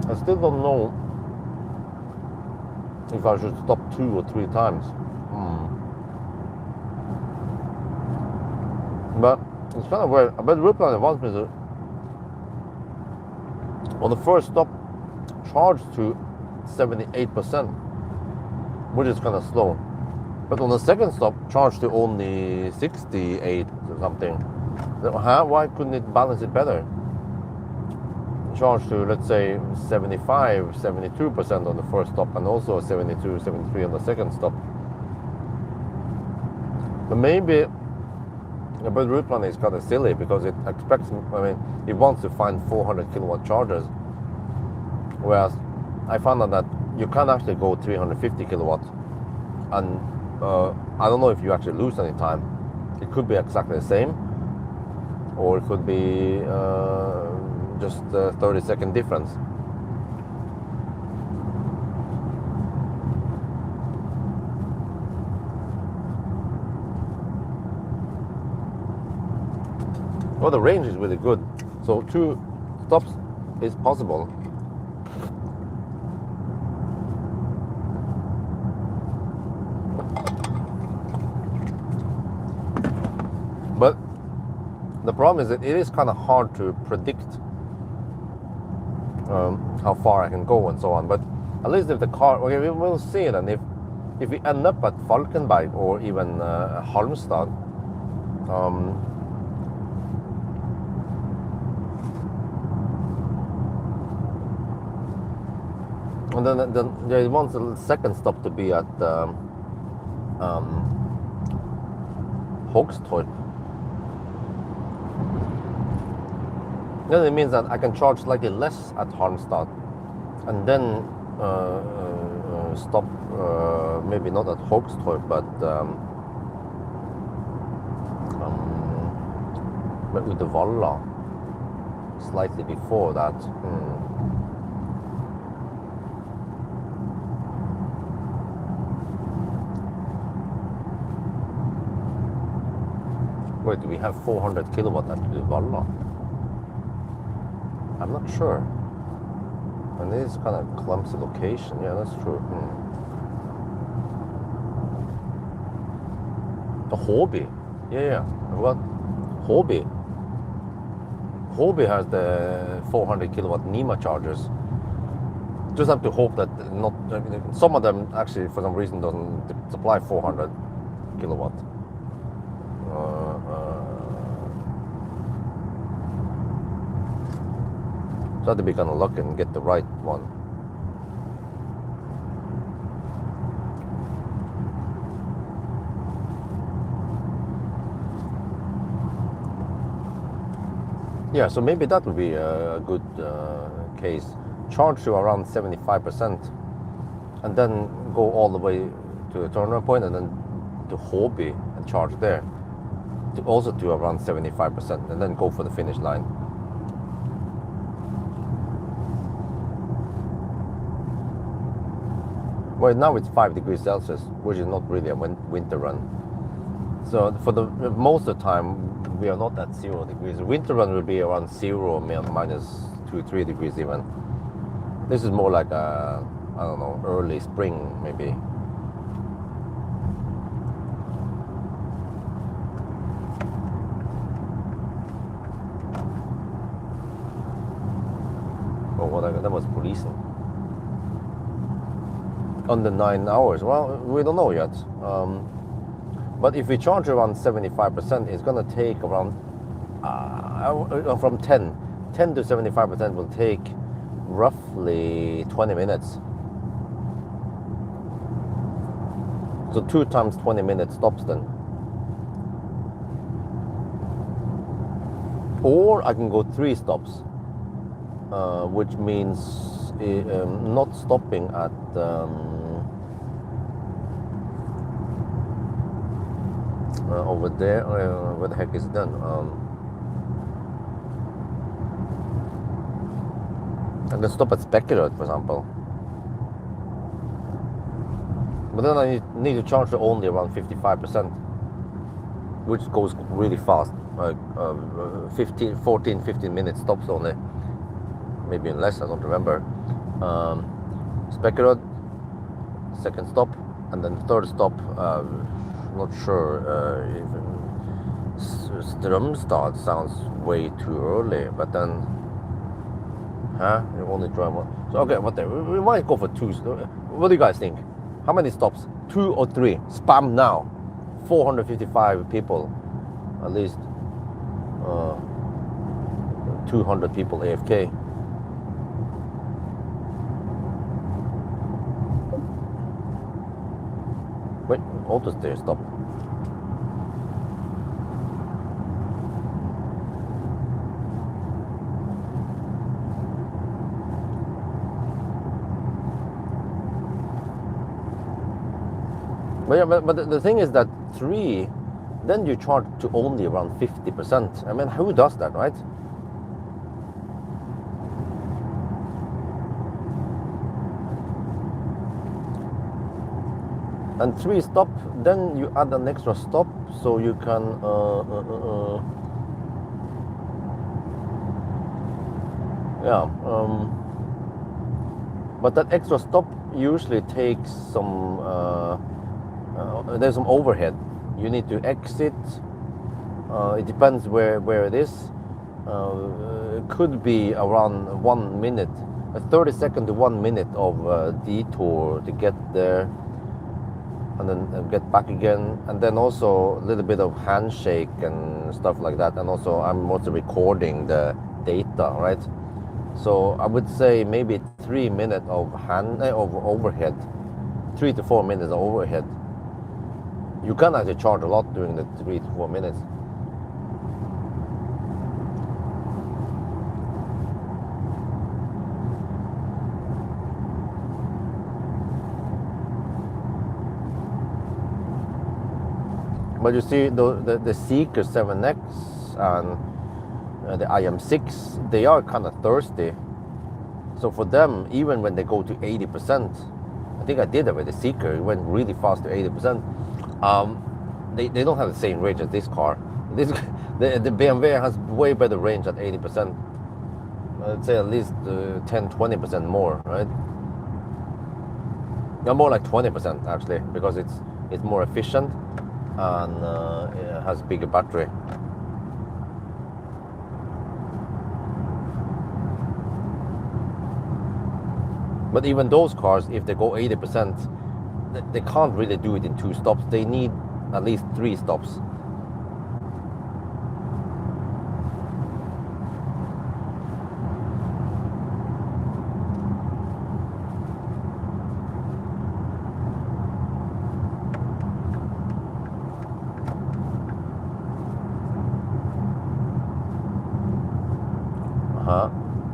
I still don't know if I should stop 2 or 3 times. But it's kind of weird. I bet Ripline wants me to, on the first stop, charge to 78%, which is kind of slow. But on the second stop, charge to only 68 or something. Why couldn't it balance it better? Charge to, let's say, 75, 72% on the first stop, and also 72, 73 on the second stop. But maybe but route plan is kind of silly because it expects, it wants to find 400 kilowatt chargers, whereas I found out that you can actually go 350 kilowatt, and I don't know if you actually lose any time. It could be exactly the same, or it could be just a 30-second difference. Well, the range is really good, so 2 stops is possible. But the problem is that it is kind of hard to predict how far I can go and so on. But at least if the car, okay, we will see it. And if we end up at Falkenberg or even Halmstad, and then they want the second stop to be at Hogstorp. Then it means that I can charge slightly less at Halmstad, and then stop, maybe not at Hogstorp, but Uddevalla, slightly before that. Wait, do we have 400 kilowatt at Uddevalla? I'm not sure. And it is kind of a clumsy location. Yeah, that's true. The Hobby. Yeah. What? Hobby. Hobby has the 400 kilowatt NEMA chargers. Just have to hope that not. I mean, some of them actually, for some reason, doesn't supply 400 kilowatt. So I have to be kind of lucky and get the right one. Yeah, so maybe that would be a good case. Charge to around 75%, and then go all the way to the turnaround point, and then to Hobby and charge there. Also to around 75%, and then go for the finish line. Well, now it's 5 degrees Celsius, which is not really a winter run. So for the most of the time, we are not at 0 degrees. The winter run will be around 0, minus 2, 3 degrees even. This is more like a, I don't know, early spring maybe. Oh, what that was policing. Under 9 hours. Well, we don't know yet. But if we charge around 75%, it's going to take around from 10 to 75% will take roughly 20 minutes. So 2 times 20 minute stops then. Or I can go 3 stops, which means not stopping at over there. Where the heck is it then? I can stop at Specular, for example. But then I need to charge only around 55%, which goes really fast. Like 15 minute stops only. Maybe less, I don't remember. Specular, second stop, and then third stop, not sure. Even Strömstad sounds way too early, but then, you only drive one. So okay, whatever. We might go for 2. What do you guys think? How many stops? 2 or 3? Spam now. 455 people, at least. 200 people AFK. Wait, auto steer stop. But yeah, but the thing is that 3, then you charge to only around 50%. I mean, who does that, right? And 3 stop, then you add an extra stop, so you can but that extra stop usually takes some there's some overhead. You need to exit. It depends where it is. It could be around 1 minute, a 30-second to 1 minute of detour to get there, and then get back again, and then also a little bit of handshake and stuff like that. And also I'm also recording the data, right? So I would say maybe 3 minutes of overhead, 3 to 4 minutes of overhead. You can actually charge a lot during the 3 to 4 minutes. But you see, the Seeker 7X and the IM6, they are kind of thirsty. So for them, even when they go to 80%, I think I did that with the Seeker, it went really fast to 80%. They don't have the same range as this car. The BMW has way better range at 80%. I'd say at least 10-20% more, right? Yeah, more like 20% actually, because it's more efficient. and it has a bigger battery. But even those cars, if they go 80%, they can't really do it in 2 stops. They need at least 3 stops.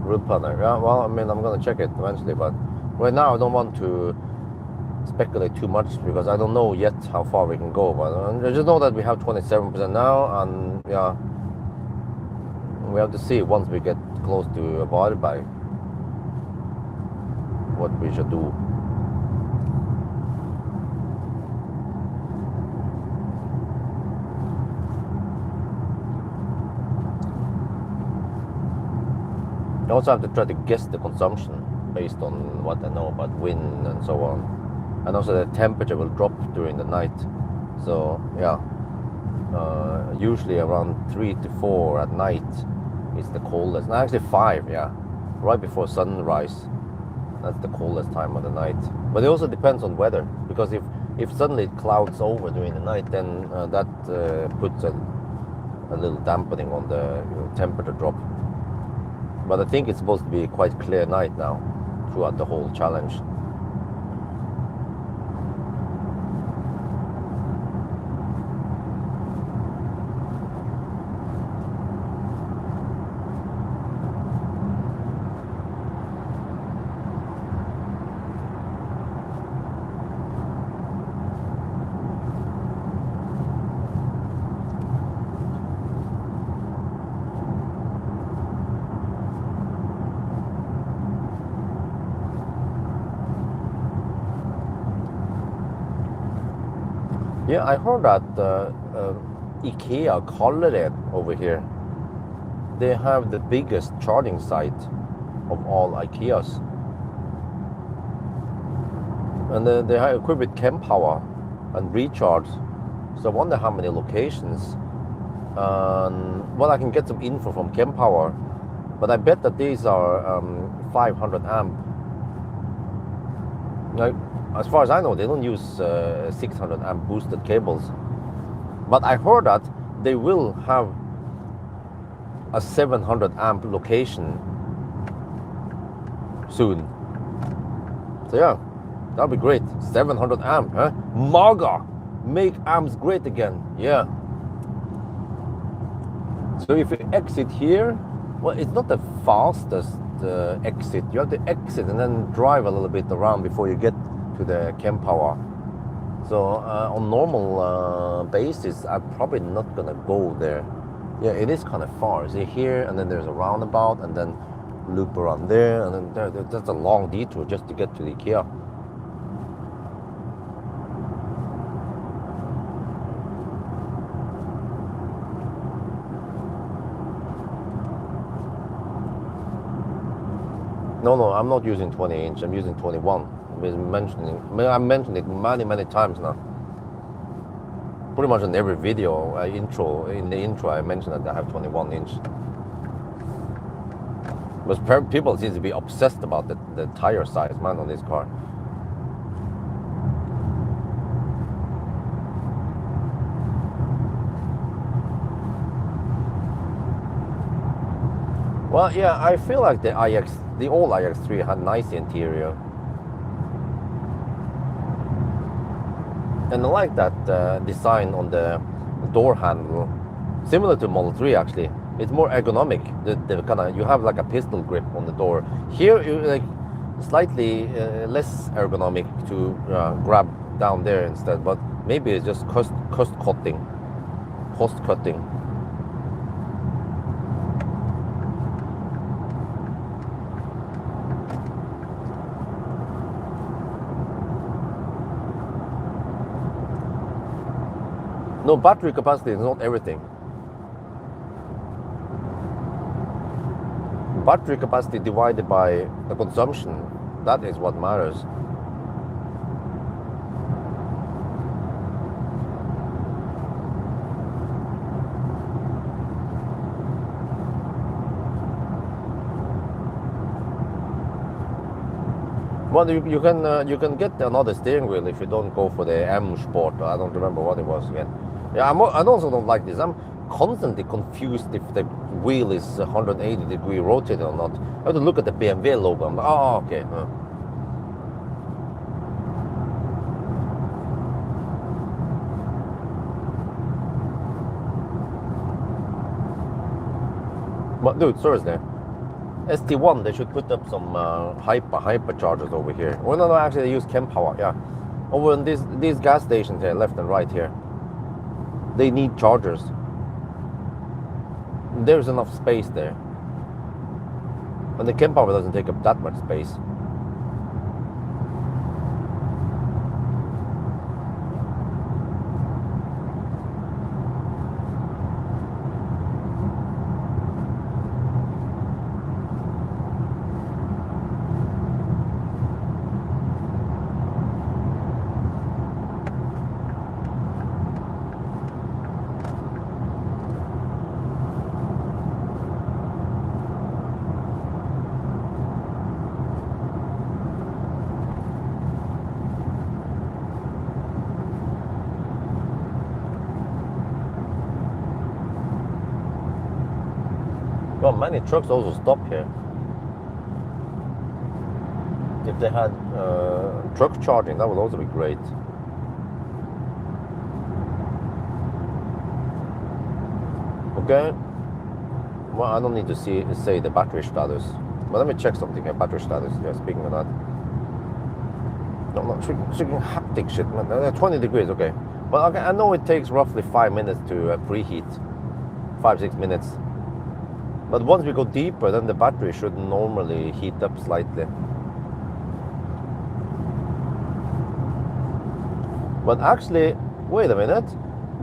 Route planner. Yeah, well, I mean, I'm gonna check it eventually, but right now I don't want to speculate too much because I don't know yet how far we can go. But I just know that we have 27% now, and yeah, we have to see once we get close to abided by what we should do. I also have to try to guess the consumption based on what I know about wind and so on. And also the temperature will drop during the night. So yeah, usually around 3 to 4 at night is the coldest. Actually 5, yeah, right before sunrise. That's the coldest time of the night. But it also depends on weather, because if suddenly it clouds over during the night, then that puts a little dampening on the temperature drop. But I think it's supposed to be a quite clear night now throughout the whole challenge. Yeah, I heard that IKEA Kållered over here, they have the biggest charging site of all IKEAs. And they are equipped with Power and recharge. So I wonder how many locations. Well, I can get some info from Power, but I bet that these are 500 amp. Like, as far as I know, they don't use 600 amp boosted cables. But I heard that they will have a 700 amp location soon. So yeah, that'll be great. 700 amp, huh? MAGA, make amps great again. Yeah. So if you exit here, well, it's not the fastest exit. You have to exit and then drive a little bit around before you get to the Power. So on normal basis, I'm probably not gonna go there. Yeah, it is kind of far. See here, and then there's a roundabout, and then loop around there, and then that's a long detour just to get to the IKEA. No, I'm not using 20-inch. I'm using 21. I mentioned it many times now. Pretty much in every video, in the intro, I mentioned that I have 21-inch. But people seem to be obsessed about the tire size, man, on this car. Well, yeah, I feel like the old iX3 had nice interior. And I like that design on the door handle, similar to Model 3 actually. It's more ergonomic. The kind of, you have like a pistol grip on the door. Here, you like slightly less ergonomic to grab down there instead. But maybe it's just cost cutting. No, battery capacity is not everything. Battery capacity divided by the consumption, that is what matters. Well, you can get another steering wheel if you don't go for the M Sport. I don't remember what it was again. Yeah, I also don't like this. I'm constantly confused if the wheel is 180-degree rotated or not. I have to look at the BMW logo. I'm like, oh, okay. But dude, seriously, ST1, they should put up some hyperchargers over here. Well, no, actually they use Pawel, yeah. Over in these gas stations here, left and right here, they need chargers. There's enough space there. And the Pawel doesn't take up that much space. Well, many trucks also stop here. If they had truck charging, that would also be great. Okay. Well, I don't need to say the battery status. But let me check something here. Battery status. Yeah, speaking of that. No, I'm not freaking haptic shit, man. 20 degrees, okay. But okay, I know it takes roughly 5 minutes to preheat. 5-6 minutes. But once we go deeper, then the battery should normally heat up slightly. But actually, wait a minute.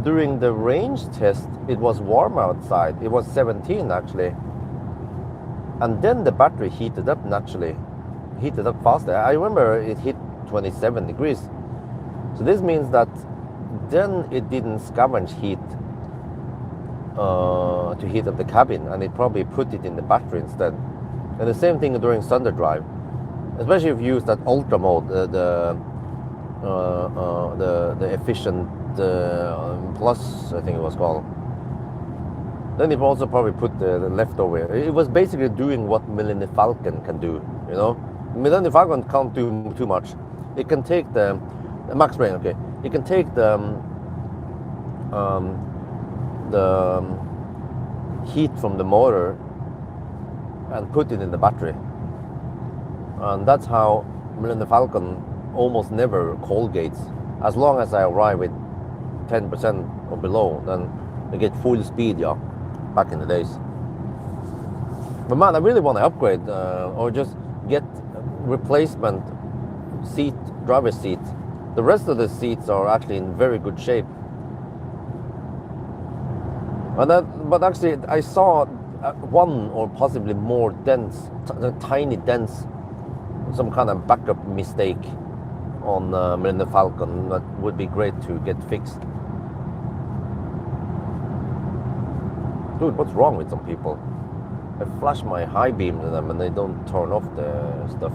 During the range test, it was warm outside. It was 17 actually. And then the battery heated up naturally. Heated up faster. I remember it hit 27 degrees. So this means that then it didn't scavenge heat to heat up the cabin, and it probably put it in the battery instead. And the same thing during xDrive, especially if you use that ultra mode, the efficient plus, I think it was called. Then it also probably put the leftover. It was basically doing what Millennium Falcon can do, you know. Millennium Falcon can't do too much. It can take the max brain, okay. It can take the heat from the motor and put it in the battery, and that's how Millennium Falcon almost never cold gates. As long as I arrive with 10% or below, then I get full speed, yeah, back in the days. But man, I really want to upgrade or just get replacement seat, driver's seat. The rest of the seats are actually in very good shape. But actually, I saw one or possibly more dents, tiny dents, some kind of backup mistake on Millennium Falcon that would be great to get fixed. Dude, what's wrong with some people? I flash my high beam to them and they don't turn off the stuff.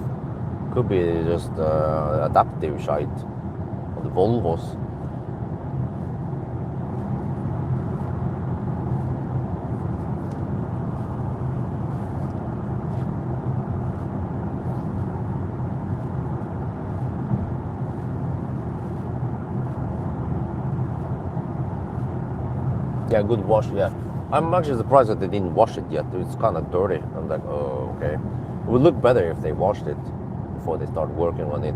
Could be just adaptive shite on the Volvos. Yeah, good wash, yeah. I'm actually surprised that they didn't wash it yet. It's kind of dirty. I'm like, oh, okay. It would look better if they washed it before they start working on it.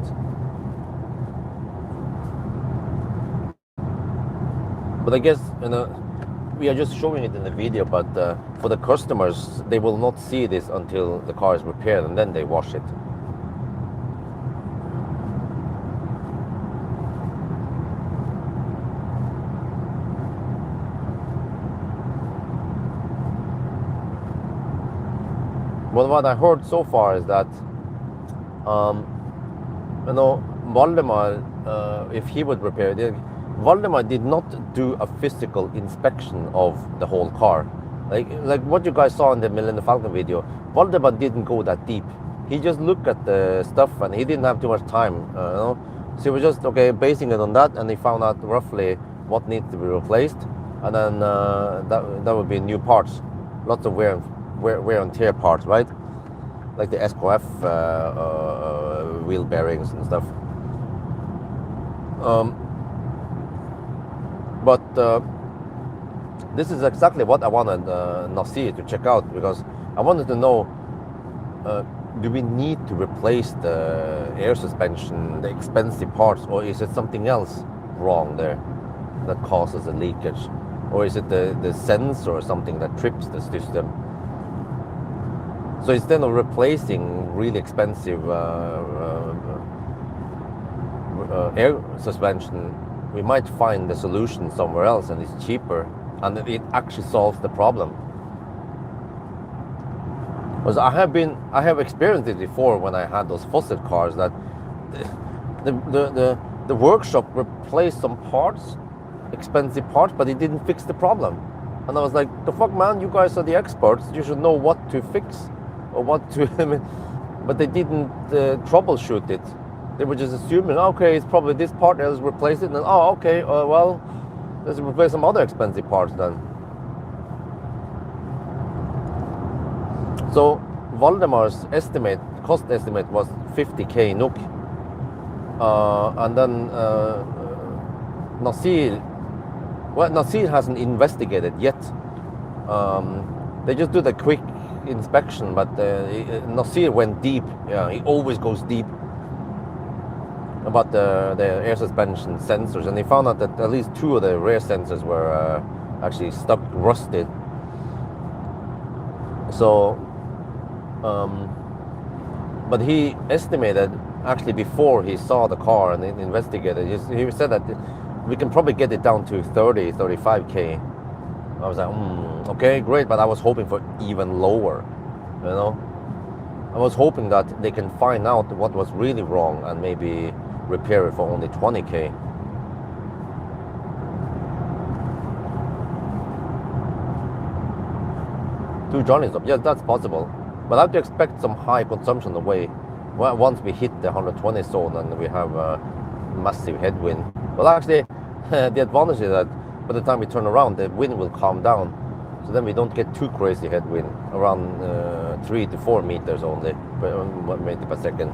But I guess, you know, we are just showing it in the video, but for the customers, they will not see this until the car is repaired and then they wash it. Well, what I heard so far is that, you know, Valdemar, if he would repair it, Valdemar did not do a physical inspection of the whole car. Like what you guys saw in the Millennium Falcon video, Valdemar didn't go that deep. he just looked at the stuff and he didn't have too much time, you know. So he was just basing it on that, and he found out roughly what needs to be replaced, and then that would be new parts, lots of wear and tear parts, right? Like the SKF wheel bearings and stuff. But this is exactly what I wanted Nasir to check out, because I wanted to know, do we need to replace the air suspension, the expensive parts, or is it something else wrong there that causes a leakage? Or is it the sensor or something that trips the system? So instead of replacing really expensive air suspension, we might find the solution somewhere else, and it's cheaper, and it actually solves the problem. Because I have experienced it before when I had those faucet cars, that the workshop replaced some parts, expensive parts, but it didn't fix the problem. And I was like, the fuck, man, you guys are the experts, you should know what to fix or what to but they didn't troubleshoot it. They were just assuming, okay, it's probably this part, let's replace it, and then, oh, okay, well, let's replace some other expensive parts then. So Valdemar's cost estimate was 50k NOK, and then Nasir hasn't investigated yet. They just did a quick inspection, but Nasir went deep. Yeah, he always goes deep about the air suspension sensors, and he found out that at least 2 of the rear sensors were actually stuck, rusted. So, but he estimated, actually before he saw the car and investigated, he said that we can probably get it down to 35k. I was like, okay, great, but I was hoping for even lower, you know. I was hoping that they can find out what was really wrong and maybe repair it for only 20k. To Johnny's up, yes, that's possible. But I have to expect some high consumption away once we hit the 120 zone and we have a massive headwind. Well, actually, the advantage is that by the time we turn around, the wind will calm down. So then we don't get too crazy headwind, around 3 to 4 meters only, 1 meter per second.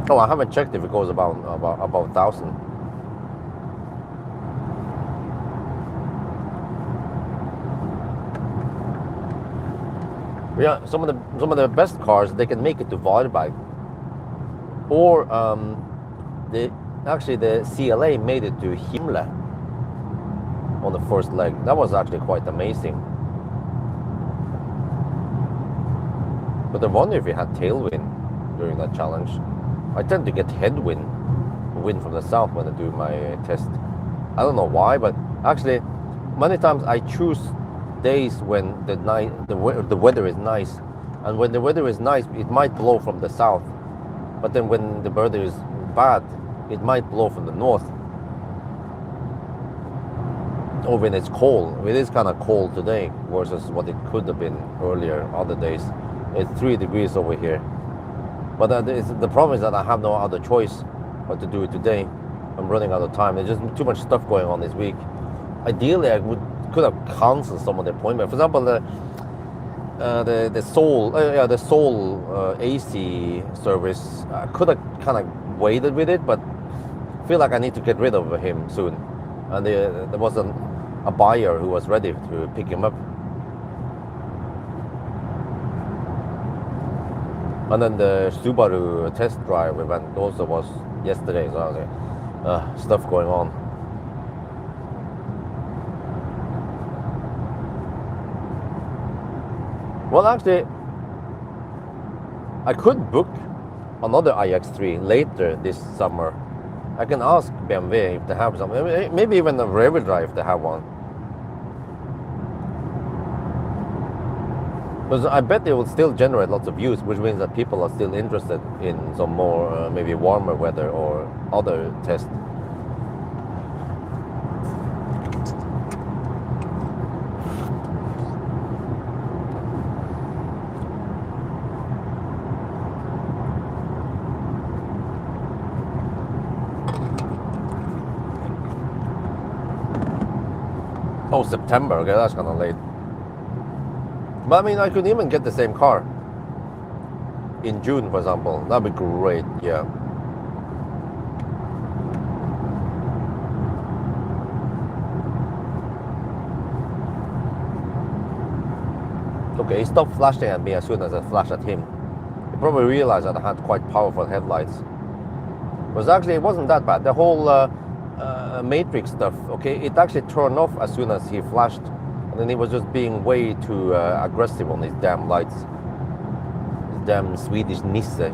Oh, I haven't checked if it goes about 1,000. Yeah, some of the best cars, they can make it to Varberg, or the CLA made it to Himle on the first leg. That was actually quite amazing. But I wonder if we had tailwind during that challenge. I tend to get headwind, wind from the south when I do my test. I don't know why, but actually, many times I choose days when the weather is nice, and when the weather is nice, it might blow from the south, but then when the weather is bad, it might blow from the north. Or when it's cold. It is kind of cold today versus what it could have been earlier, other days. It's 3 degrees over here. But the problem is that I have no other choice but to do it today. I'm running out of time. There's just too much stuff going on this week. Ideally, I could have canceled some of the appointments. For example, the Seoul AC service, I could have kind of waited with it, but I feel like I need to get rid of him soon. And there was a buyer who was ready to pick him up. And then the Subaru test drive event also was yesterday, so I was like, stuff going on. Well, actually, I could book another iX3 later this summer. I can ask BMW if they have something, maybe even a rear-wheel drive if they have one. Because I bet it will still generate lots of views, which means that people are still interested in some more maybe warmer weather or other tests. Oh, September, okay, that's kind of late. But I mean, I could even get the same car in June, for example. That'd be great, yeah. Okay, he stopped flashing at me as soon as I flashed at him. He probably realized that I had quite powerful headlights. It wasn't that bad. The whole matrix stuff, okay, it actually turned off as soon as he flashed, and then he was just being way too aggressive on his damn lights. His damn Swedish Nisse.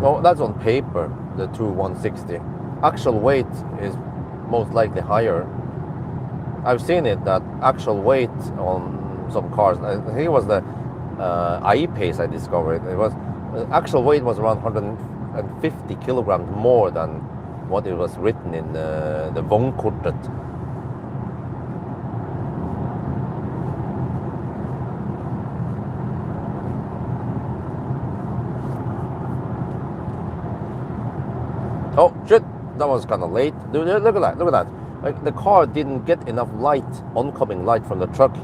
No, that's on paper, the true 160. Actual weight is most likely higher. I've seen it that actual weight on some cars, I think it was the iPace I discovered, it was actual weight was around 150 kilograms more than what it was written in the Vognkortet. Oh shit, that was kind of late. Dude, look at that, look at that. Like, the car didn't get enough light, oncoming light from the truck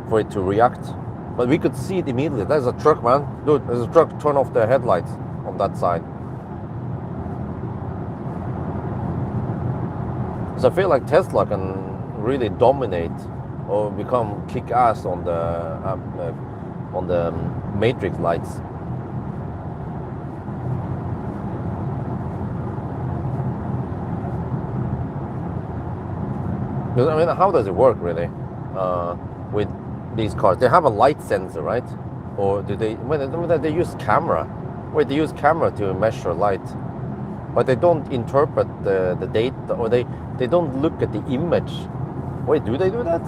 for it to react. But we could see it immediately. There's a truck, man. Dude, there's a truck. Turn off the headlights on that side. So I feel like Tesla can really dominate or become kick-ass on the matrix lights. I mean, how does it work really with these cars? They have a light sensor, right? Or do they? When they use camera, wait, they use camera to measure light, but they don't interpret the data, or they don't look at the image. Wait, do they do that?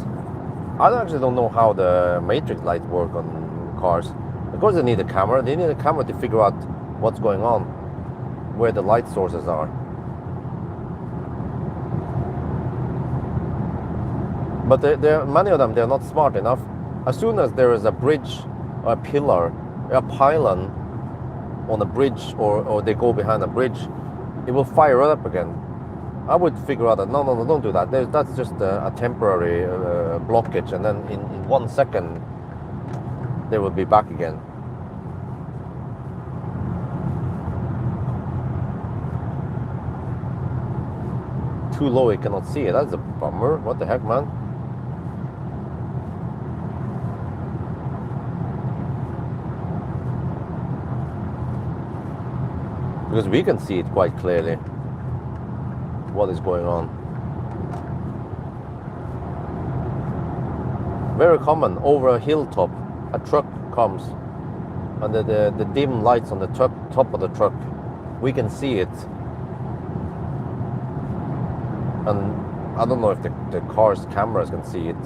I actually don't know how the matrix lights work on cars. Of course, they need a camera. They need a camera to figure out what's going on, where the light sources are. But many of them, they're not smart enough. As soon as there is a bridge, or a pillar, a pylon on a bridge, or they go behind a bridge, it will fire it up again. I would figure out that, no, don't do that. That's just a temporary blockage, and then in 1 second, they will be back again. Too low, you cannot see it. That's a bummer. What the heck, man? Because we can see it quite clearly, what is going on. Very common, over a hilltop, a truck comes, and the dim lights on the top of the truck, we can see it. And I don't know if the car's cameras can see it.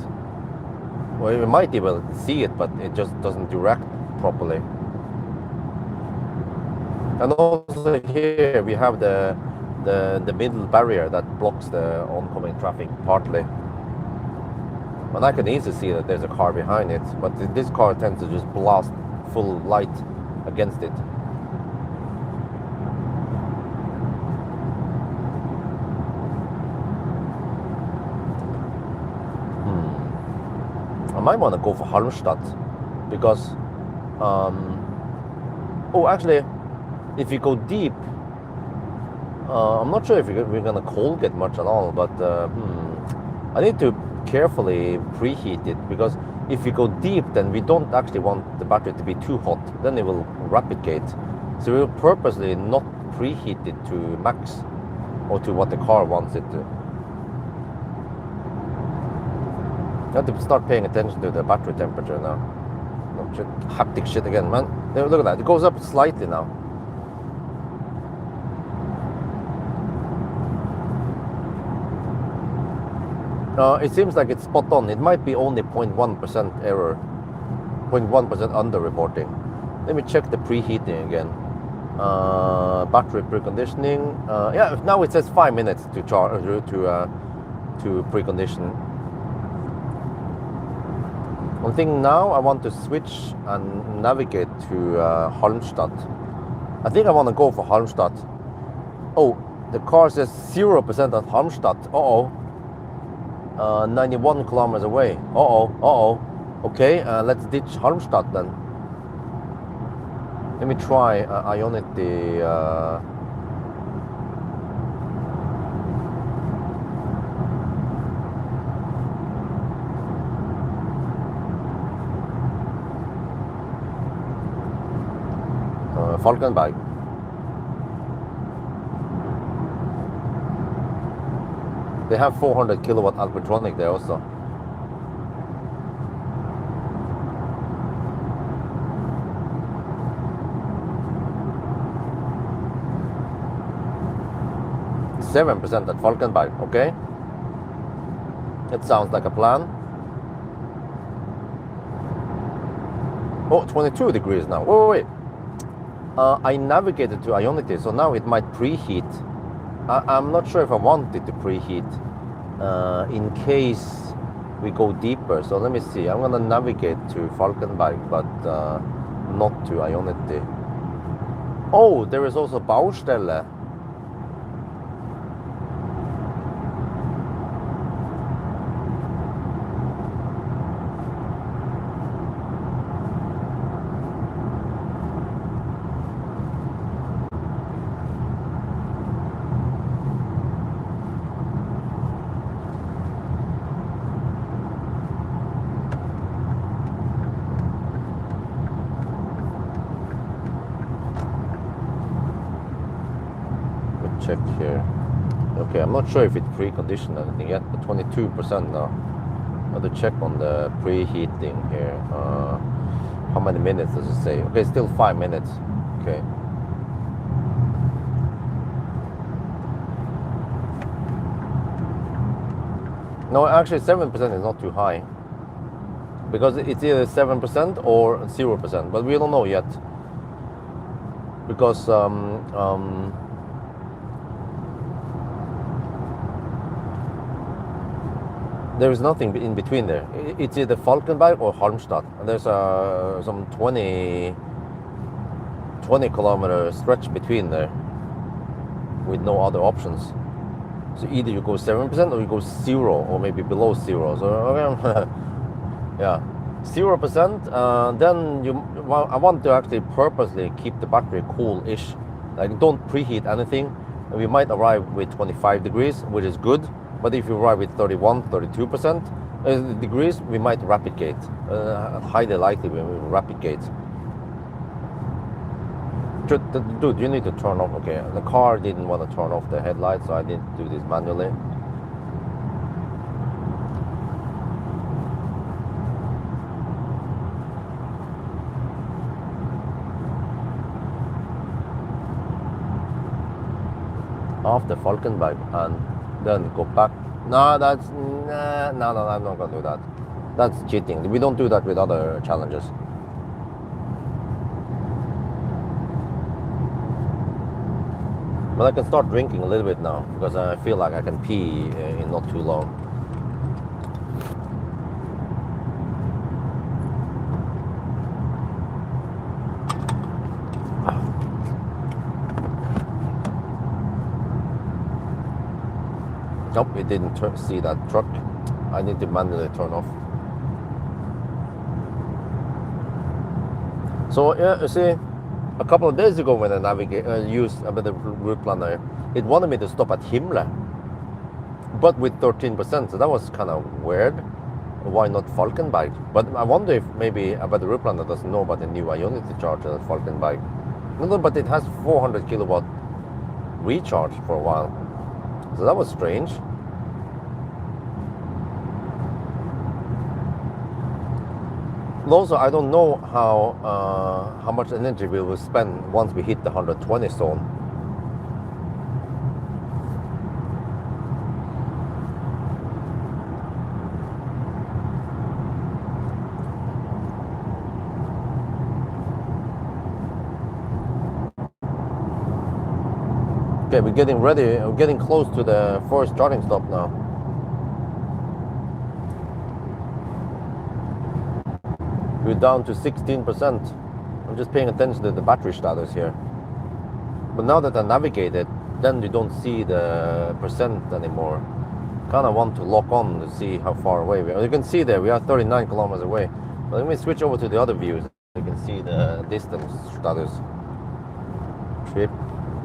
Well, we might be able to see it, but it just doesn't direct properly. And also here we have the middle barrier that blocks the oncoming traffic partly. And I can easily see that there's a car behind it, but this car tends to just blast full light against it. I might want to go for Halmstad because, oh, actually, if you go deep, I'm not sure if we're gonna cold get much at all, but I need to carefully preheat it, because if you go deep, then we don't actually want the battery to be too hot, then it will rapid gate. So we will purposely not preheat it to max or to what the car wants it to. I have to start paying attention to the battery temperature now. Oh, shit. Haptic shit again, man. Look at that, it goes up slightly now. It seems like it's spot on. It might be only 0.1% error, 0.1% under reporting. Let me check the preheating again. Battery preconditioning. Yeah, now it says 5 minutes to charge to precondition. One thing now, I want to switch and navigate to Halmstad. I think I want to go for Halmstad. Oh, the car says 0% at Halmstad. 91 kilometers away. Okay, let's ditch Halmstad then. Let me try Ionity. Falkenberg. They have 400 kilowatt Alpitronic there also. %7 at Falkenberg, okay. It sounds like a plan. Oh, 22 degrees now. Wait. I navigated to Ionity, so now it might preheat. I'm not sure if I want it to preheat in case we go deeper. So let me see. I'm gonna navigate to Falkenberg, but not to Ionity. Oh, there is also Baustelle. Check here. Okay, I'm not sure if it preconditioned anything yet, but 22% now. I have to check on the preheating here. How many minutes does it say? Okay, still 5 minutes. Okay. No, actually 7% is not too high. Because it's either 7% or 0%, but we don't know yet. Because there is nothing in between there. It's either Falkenberg or Halmstad. And there's some 20 kilometer stretch between there with no other options. So either you go 7% or you go 0 or maybe below 0. So okay, yeah, 0%. Then I want to actually purposely keep the battery cool-ish. Like don't preheat anything. We might arrive with 25 degrees, which is good. But if you arrive with 31, 32% degrees, we might rapid gate. Highly likely we will rapid gate. Dude, you need to turn off. Okay, the car didn't want to turn off the headlights, so I didn't do this manually. After Falkenberg and then go back. No, I'm not gonna do that. That's cheating. We don't do that with other challenges. But I can start drinking a little bit now because I feel like I can pee in not too long. Nope, it didn't see that truck. I need to manually turn off. So yeah, you see, a couple of days ago when I used the route planner, it wanted me to stop at Himle, but with 13%. So that was kind of weird. Why not Falkenberg? But I wonder if maybe the route planner doesn't know about the new Ionity charger at Falkenberg. No, but it has 400 kilowatt recharge for a while. So that was strange. Also, I don't know how much energy we will spend once we hit the 120 zone. Okay, we're getting ready. We're getting close to the first charging stop now. We're down to 16%. I'm just paying attention to the battery status here. But now that I navigate it, then you don't see the percent anymore. Kind of want to lock on to see how far away we are. You can see there we are 39 kilometers away. But let me switch over to the other views. You can see the distance status. Trip,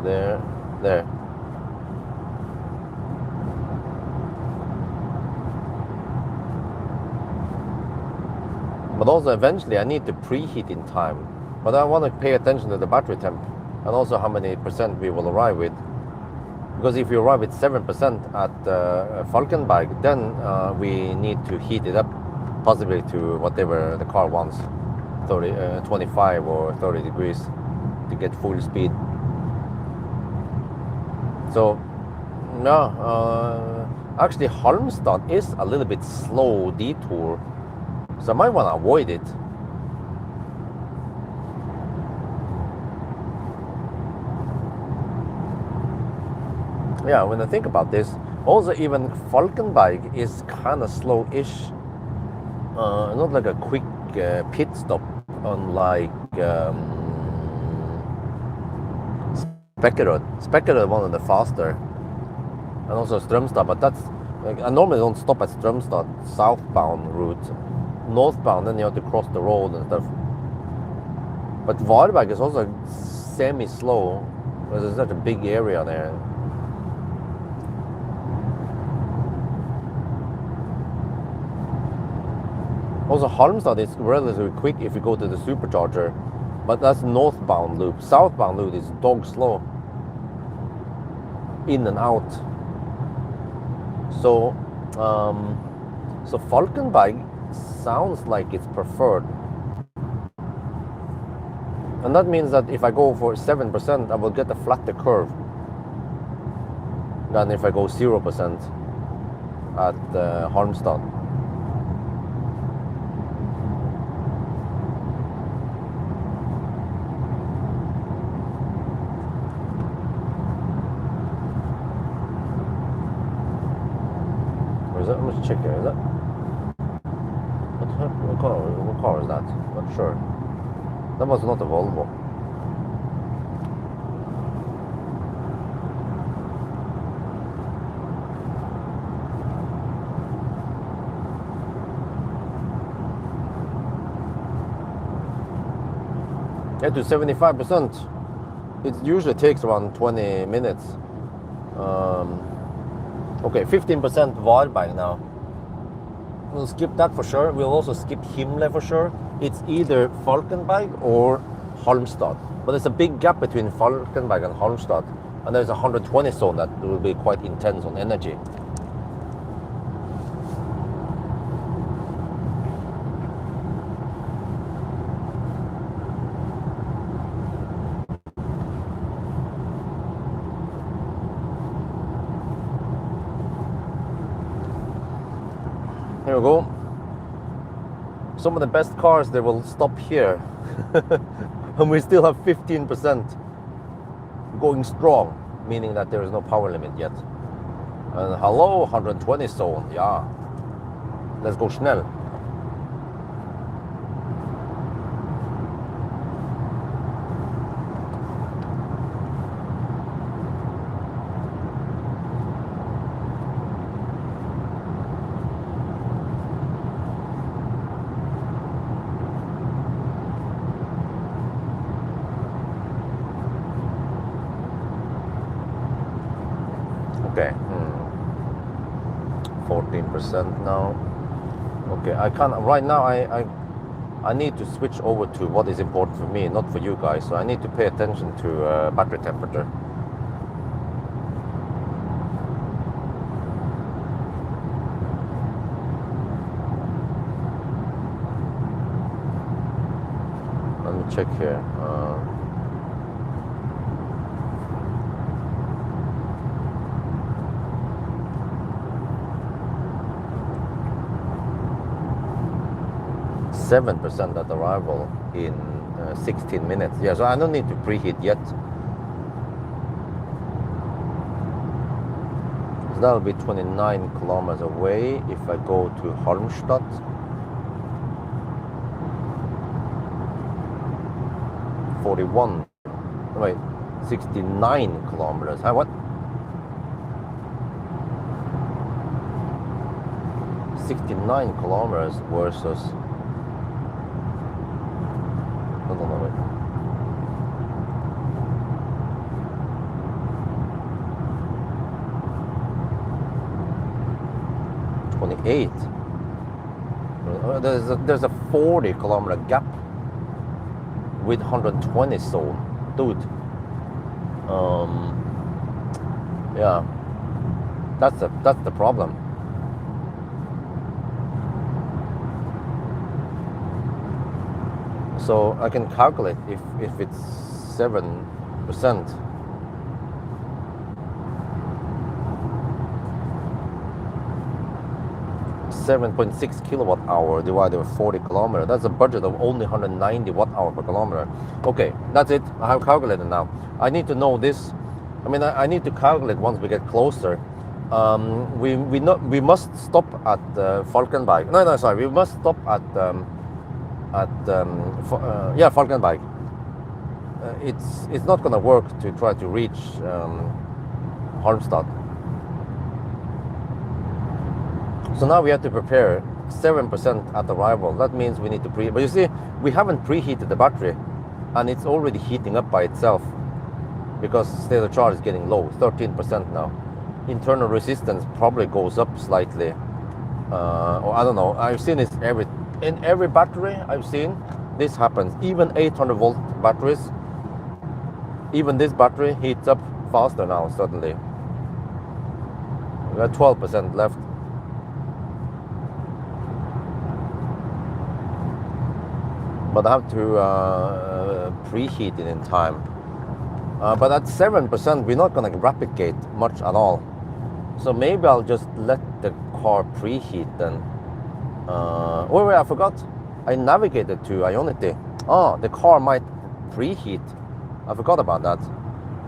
there. But also eventually I need the preheating time. But I want to pay attention to the battery temp and also how many percent we will arrive with. Because if we arrive with 7% at Falkenberg, then we need to heat it up, possibly to whatever the car wants, 25 or 30 degrees to get full speed. So, no, actually Halmstad is a little bit slow detour, so I might want to avoid it. Yeah, when I think about this, also even Falkenberg is kind of slow-ish. Not like a quick pit stop, unlike Spekkerud. Spekkerud one of the faster, and also Strömstad. But that's I normally don't stop at Strömstad southbound route. Northbound, then you have to cross the road and stuff. But Varberg is also semi-slow because there's such a big area there. Also, Halmstad is relatively quick if you go to the supercharger, but that's northbound loop. Southbound loop is dog slow, in and out. So, so Falkenberg sounds like it's preferred, and that means that if I go for 7%, I will get a flatter curve than if I go 0% at Halmstad. Is that? Let me check here. Is that? What car is that? Not sure. That was not a Volvo. Yeah, to 75%. It usually takes around 20 minutes. Okay, 15% Varberg now. We'll skip that for sure. We'll also skip Himle for sure. It's either Falkenberg or Halmstad. But there's a big gap between Falkenberg and Halmstad. And there's a 120 zone that will be quite intense on energy. Here we go. Some of the best cars, they will stop here. And we still have 15% going strong, meaning that there is no power limit yet. And hello, 120 zone, yeah. Let's go schnell. Okay, 14% now. Okay, I can't right now. I need to switch over to what is important for me, not for you guys. So I need to pay attention to battery temperature. check here. 7% at arrival in 16 minutes. Yeah, so I don't need to preheat yet. So that'll be 29 kilometers away if I go to Halmstad. Wait, 69 kilometers. Huh, what? 69 kilometers versus... No, wait. There's a 40 kilometer gap with 120 sold, dude. Yeah, that's the problem. So I can calculate if it's 7%. 7.6 kilowatt hour divided by 40 kilometers. That's a budget of only 190 watt hour per kilometer. Okay, that's it. I have calculated now. I need to know this. I mean, I need to calculate once we get closer. We must stop at Falkenberg. No, sorry. We must stop at Falkenberg. It's not going to work to try to reach Halmstad. So now we have to prepare 7% at arrival. That means we need to but you see, we haven't preheated the battery, and it's already heating up by itself because state of charge is getting low, 13% now. Internal resistance probably goes up slightly, or I don't know. I've seen this in every battery I've seen. This happens. Even 800 volt batteries, even this battery heats up faster now suddenly. We got 12% left. But I have to preheat it in time. But at 7%, we're not going to replicate much at all. So maybe I'll just let the car preheat then. Wait, I forgot. I navigated to Ionity. Oh, the car might preheat. I forgot about that.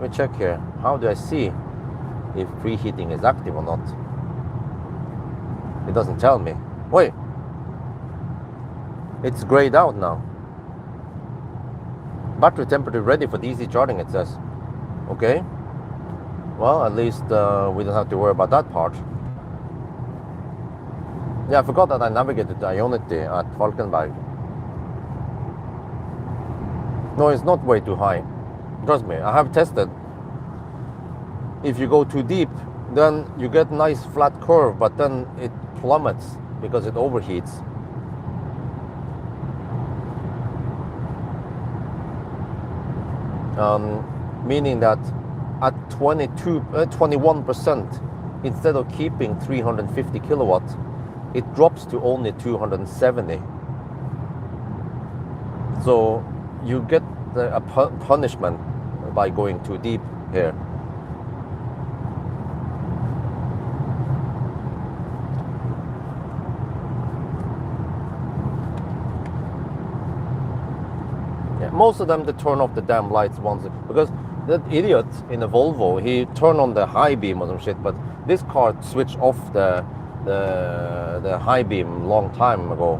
Let me check here. How do I see if preheating is active or not? It doesn't tell me. Wait. It's grayed out now. Battery temperature ready for DC charging, it says. Okay. Well, at least we don't have to worry about that part. Yeah, I forgot that I navigated to Ionity at Falkenberg. No, it's not way too high. Trust me, I have tested. If you go too deep, then you get nice flat curve, but then it plummets because it overheats. Meaning that at 21%, instead of keeping 350 kilowatts, it drops to only 270. So you get a punishment by going too deep here. Most of them, they turn off the damn lights once, because that idiot in the Volvo, he turned on the high beam or some shit, but this car switched off the high beam long time ago.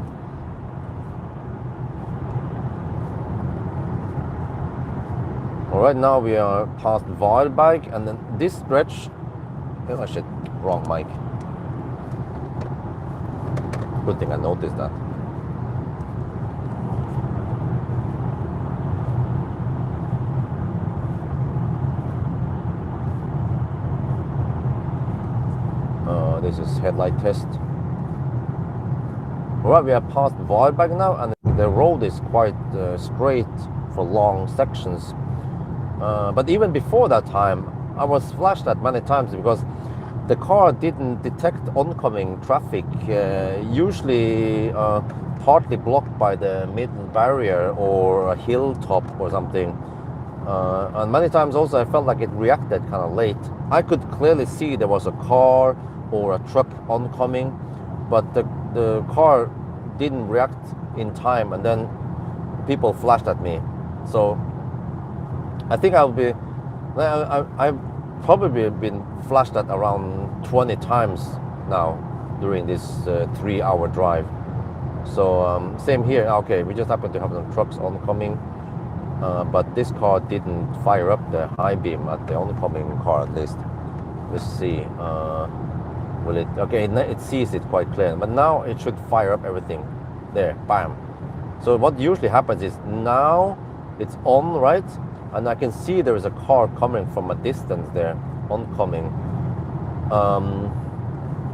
All right, now we are past Varberg, and then this stretch, oh shit, wrong mic. Good thing I noticed that. This is headlight test. Alright, we are past Varberg now, and the road is quite straight for long sections. But even before that time, I was flashed at many times because the car didn't detect oncoming traffic, usually partly blocked by the middle barrier or a hilltop or something. And many times also I felt like it reacted kind of late. I could clearly see there was a car or a truck oncoming, but the car didn't react in time, and then people flashed at me. So I think I've probably been flashed at around 20 times now during this 3-hour drive. So same here. Okay, we just happen to have some trucks oncoming, but this car didn't fire up the high beam at the oncoming car, at least. Let's see. Will it? Okay, it sees it quite clear, but now it should fire up everything. There, bam. So what usually happens is now it's on, right? And I can see there is a car coming from a distance there, oncoming.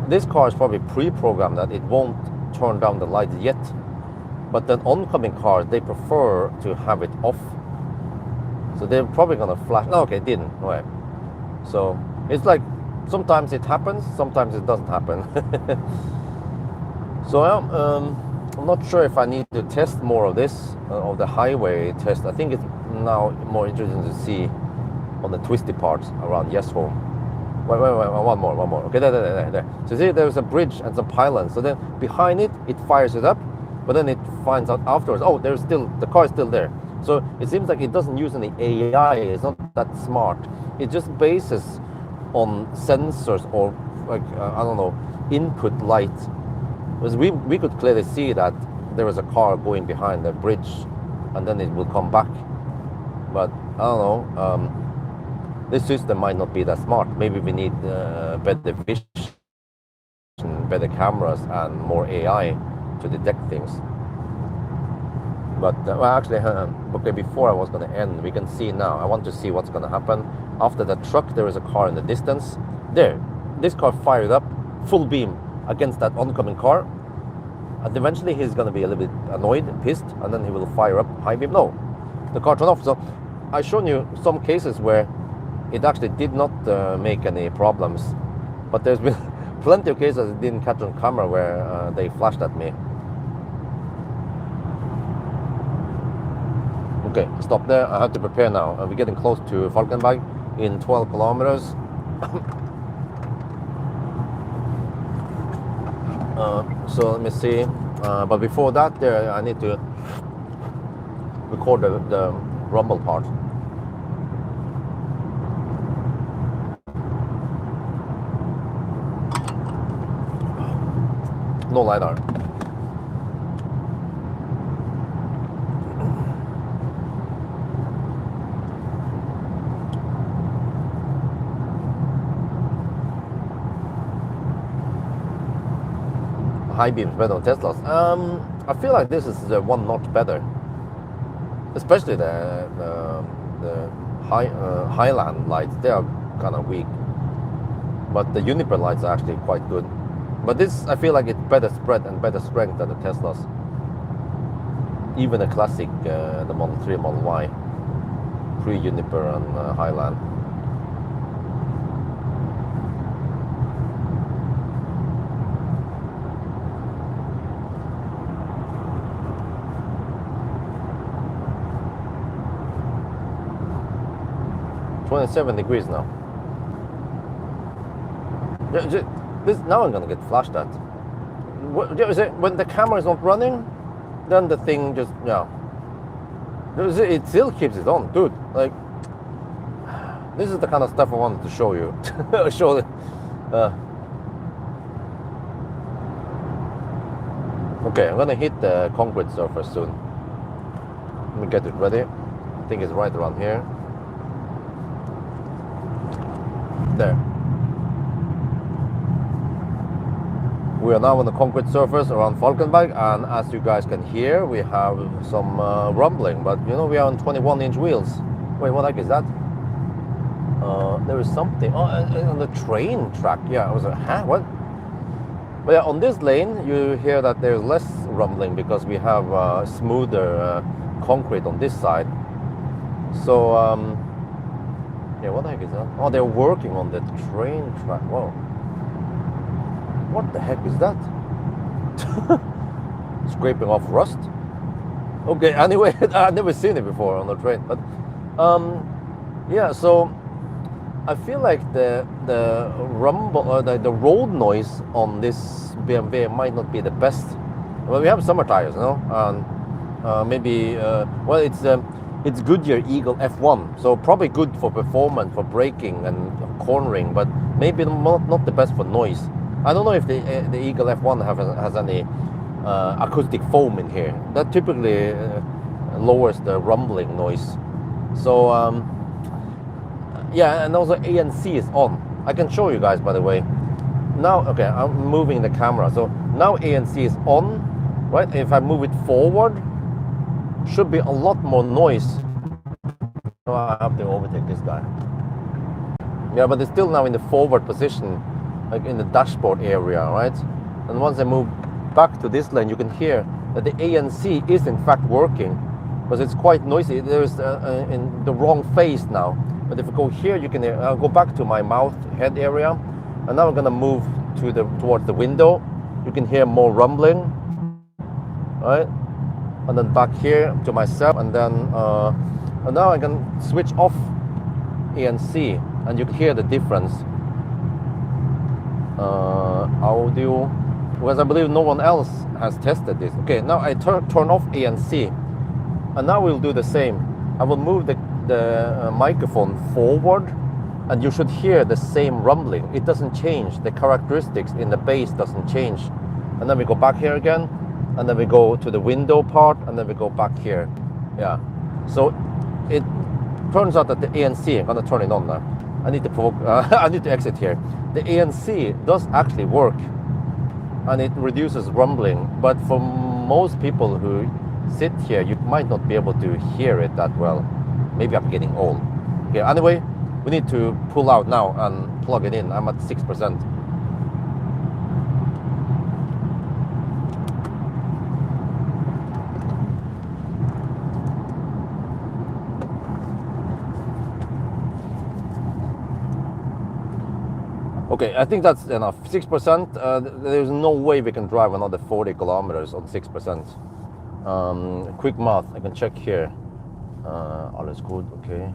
This car is probably pre-programmed that it won't turn down the lights yet. But then oncoming cars, they prefer to have it off. So they're probably gonna flash. No, okay, it didn't. All right. So it's like sometimes it happens, sometimes it doesn't happen. So I'm not sure if I need to test more of this, of the highway test. I think it's now more interesting to see on the twisty parts around Yesholm. Wait, one more. Okay, there. So see, there's a bridge and some pylons. So then behind it, it fires it up, but then it finds out afterwards, oh, the car is still there. So it seems like it doesn't use any AI. It's not that smart. It just bases on sensors or like I don't know, input light. Because we could clearly see that there was a car going behind the bridge, and then it will come back. But I don't know. This system might not be that smart. Maybe we need better vision, better cameras, and more AI to detect things. But well, actually, okay, before I was going to end, we can see now. I want to see what's going to happen. After the truck, there is a car in the distance. There, this car fired up full beam against that oncoming car. And eventually he's going to be a little bit annoyed, pissed, and then he will fire up high beam. No, the car turned off. So I've shown you some cases where it actually did not make any problems. But there's been plenty of cases it didn't catch on camera where they flashed at me. Okay, stop there. I have to prepare now. We're getting close to Falkenberg in 12 kilometers. So let me see. But before that, I need to record the rumble part. No LiDAR. High beams better on Teslas. I feel like this is one notch better, especially the Highland lights. They are kind of weak, but the Uniper lights are actually quite good. But this, I feel like it's better spread and better strength than the Teslas. Even the classic, the Model 3, Model Y, pre-Uniper and Highland. .7 degrees now. This now I'm gonna get flashed at. When the camera is not running, then the thing just it still keeps it on, dude. Like this is the kind of stuff I wanted to show you. Show it. Okay, I'm gonna hit the concrete surface soon. Let me get it ready. I think it's right around here. There. We are now on the concrete surface around Falkenberg, and as you guys can hear, we have some rumbling, but you know, we are on 21-inch wheels. Wait, what the heck is that? There is something on the train track. Yeah, I was like, huh, what? But yeah, on this lane you hear that there's less rumbling because we have smoother concrete on this side. So yeah, what the heck is that? Oh, they're working on the train track. Whoa. What the heck is that? Scraping off rust? Okay, anyway, I've never seen it before on the train, but yeah, so I feel like the rumble or the road noise on this BMW might not be the best. Well, we have summer tires, you know, and maybe well, it's Goodyear Eagle F1, so probably good for performance, for braking and cornering, but maybe not the best for noise. I don't know if the Eagle F1 has any acoustic foam in here. That typically lowers the rumbling noise. So yeah, and also ANC is on. I can show you guys, by the way. Now, okay, I'm moving the camera. So now ANC is on, right? If I move it forward, should be a lot more noise. Oh, I have to overtake this guy. Yeah, but it's still now in the forward position, like in the dashboard area, right? And once I move back to this lane, you can hear that the ANC is in fact working, because it's quite noisy. There's in the wrong phase now. But if I go here, you can I'll go back to my mouth head area, and now I'm gonna move towards the window. You can hear more rumbling, right? And then back here to myself, and then and now I can switch off ANC, and you can hear the difference. Audio, because I believe no one else has tested this. Okay, now I turn off ANC, and now we'll do the same. I will move the microphone forward, and you should hear the same rumbling. It doesn't change. The characteristics in the bass doesn't change. And then we go back here again, and then we go to the window part, and then we go back here. Yeah. So it turns out that the ANC, I'm gonna turn it on now. I need to exit here. The ANC does actually work, and it reduces rumbling. But for most people who sit here, you might not be able to hear it that well. Maybe I'm getting old. Okay, anyway, we need to pull out now and plug it in. I'm at 6%. Okay, I think that's enough. 6%, there's no way we can drive another 40 kilometers on 6%. Quick math, I can check here. All is good, okay.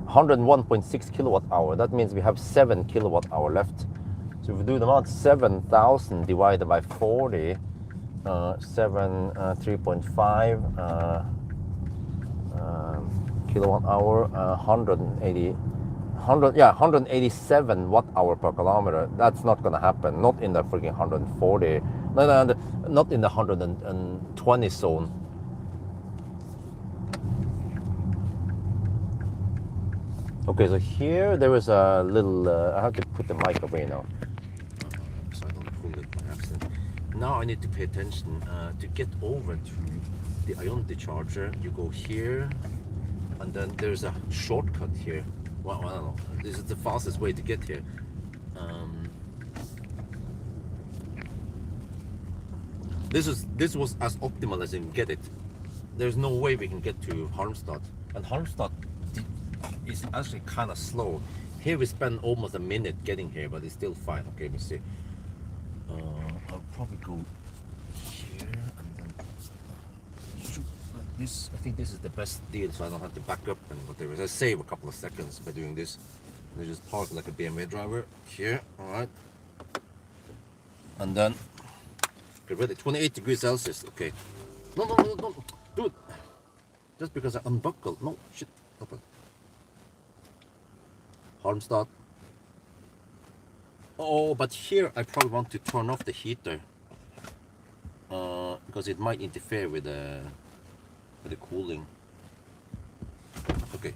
101.6 kilowatt hour. That means we have 7 kilowatt hour left. So if we do the math, 7,000 divided by 40, 3.5 kilowatt hour, 187 watt hour per kilometer. That's not gonna happen. Not in the freaking 140. No, not in the 120 zone. Okay, so here there is a little. I have to put the mic away now, so I don't pull it by accident. Now I need to pay attention to get over to the Ionity charger. You go here, and then there's a shortcut here. Well, I don't know. This is the fastest way to get here. This was as optimal as you can get it. There's no way we can get to Halmstad, and Halmstad is actually kind of slow. Here we spend almost a minute getting here, but it's still fine. Okay, let me see. I'll probably go here and then shoot like this. I think this is the best deal, so I don't have to back up and whatever. I save a couple of seconds by doing this. I just park like a BMW driver here. All right, and then get ready. 28 degrees Celsius. Okay. No, dude. Just because I unbuckled. No, shit. Open. Halmstad. Oh, but here I probably want to turn off the heater because it might interfere with the cooling. Okay.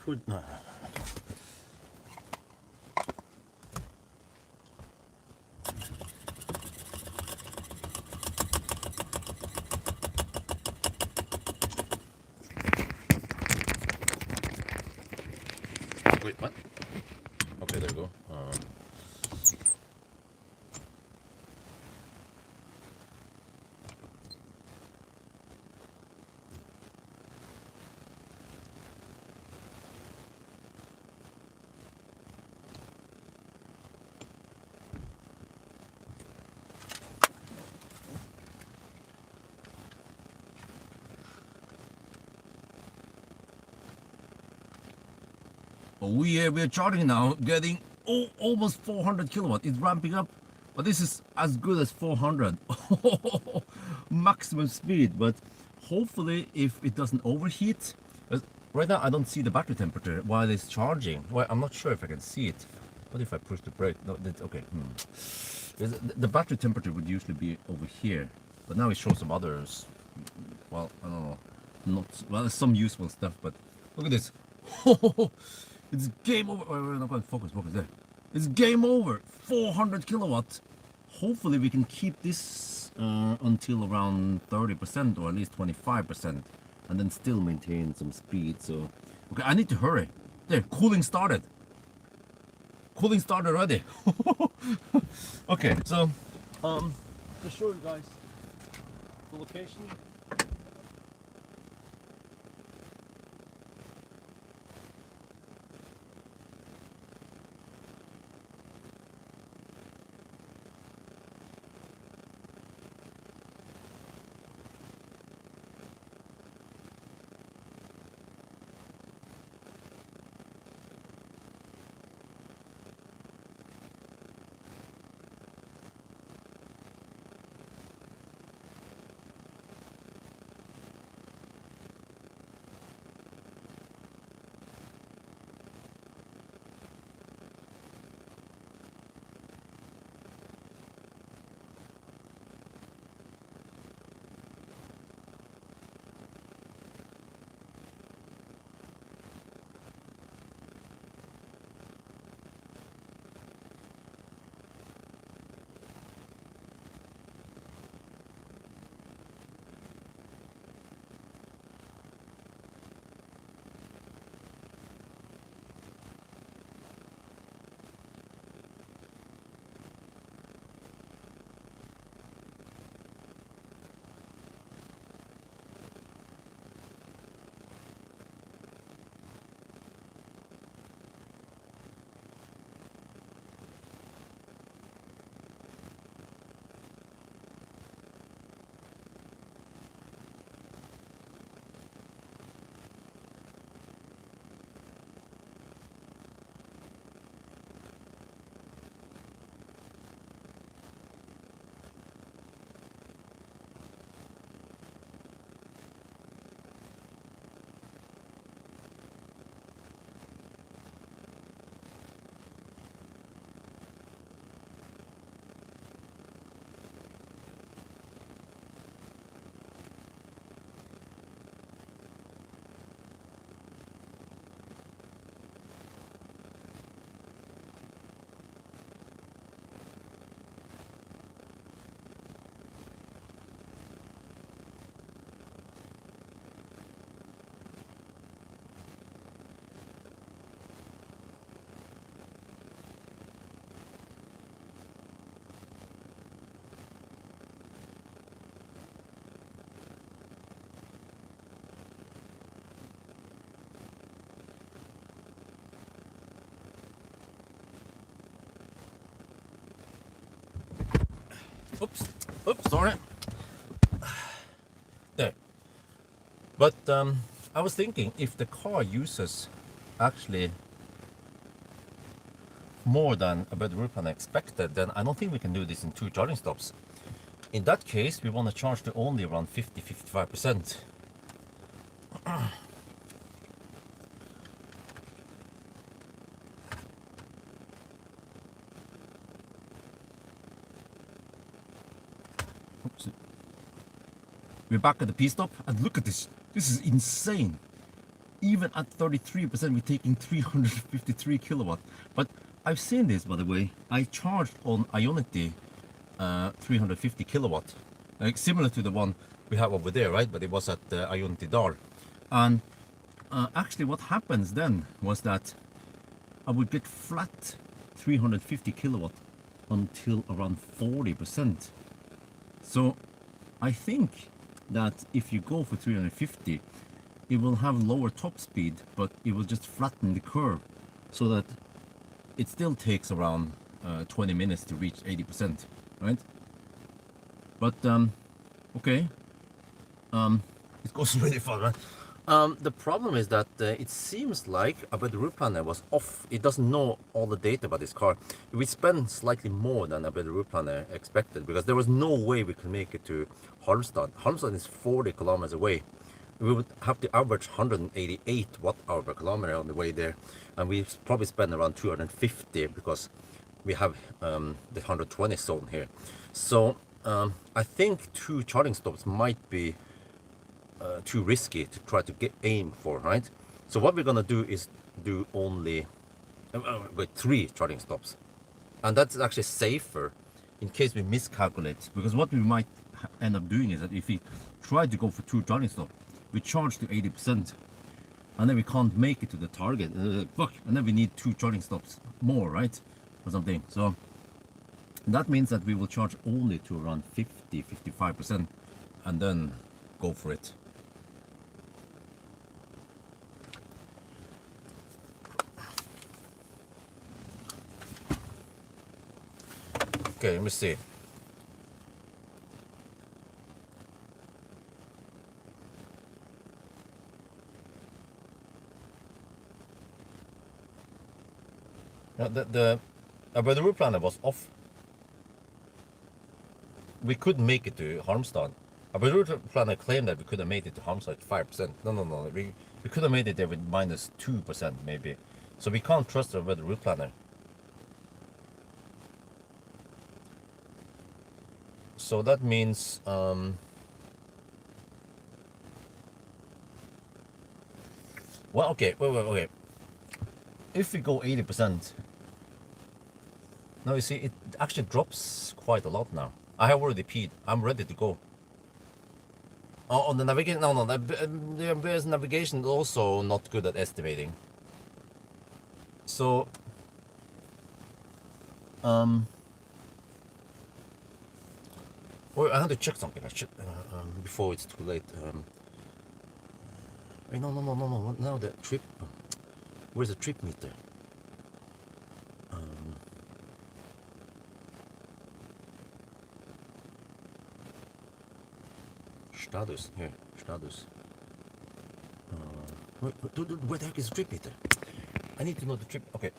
could. Wait, what? Okay, there you go. Oh yeah, we're charging now, getting almost 400 kilowatt. It's ramping up, but this is as good as 400. Maximum speed, but hopefully if it doesn't overheat. Right now I don't see the battery temperature while it's charging. Well, I'm not sure if I can see it. What if I push the brake? No, that's okay. The battery temperature would usually be over here, but now it shows some others. Well, I don't know. Not well, some useful stuff, but look at this. It's game over. We're not going to focus there. It's game over. 400 kilowatt. Hopefully we can keep this until around 30% or at least 25%, and then still maintain some speed. So, okay, I need to hurry. There, cooling started. Cooling started already. Okay, so to show you guys the location. Oops, sorry. There. But I was thinking, if the car uses actually more than a better route than expected, then I don't think we can do this in 2 charging stops. In that case, we want to charge to only around 50-55%. Oops. We're back at the P-stop, and look at this. This is insane. even at 33%, we're taking 353 kilowatt. But I've seen this, by the way. I charged on Ionity 350 kilowatt, like similar to the one we have over there, right? But it was at Ionity Dar. And actually what happens then was that I would get flat 350 kilowatt until around 40%. So I think that if you go for 350, it will have lower top speed, but it will just flatten the curve so that it still takes around 20 minutes to reach 80%, right? But okay, it goes really far, right? The problem is that it seems like about the route planner was off. It doesn't know all the data about this car. We spent slightly more than about the route planner expected, because there was no way we could make it to Halmstad. Halmstad is 40 kilometers away. We would have to average 188 watt-hour per kilometer on the way there, and we probably spend around 250 because we have the 120 zone here. So I think 2 charging stops might be too risky to try to aim for, right? So what we're gonna do is do only with 3 charging stops, and that's actually safer in case we miscalculate, because what we might end up doing is that if we try to go for 2 charging stops, we charge to 80%, and then we can't make it to the target, and then we need 2 charging stops more, right, or something. So that means that we will charge only to around 50-55% and then go for it. Okay, let me see. Now but the route planner was off. We couldn't make it to Halmstad. But the route planner claimed that we could have made it to Halmstad at 5%. No. We could have made it there with -2% maybe. So we can't trust the route planner. So that means well, okay, wait. If we go 80%, now you see it actually drops quite a lot now. I have already peed. I'm ready to go. Oh, on the navigation, no, the MBS navigation is also not good at estimating. So well, I have to check something. I should before it's too late. Wait, no. Now the trip. Where's the trip meter? Status here. Status. Where the heck is the trip meter? I need to know the trip. Okay.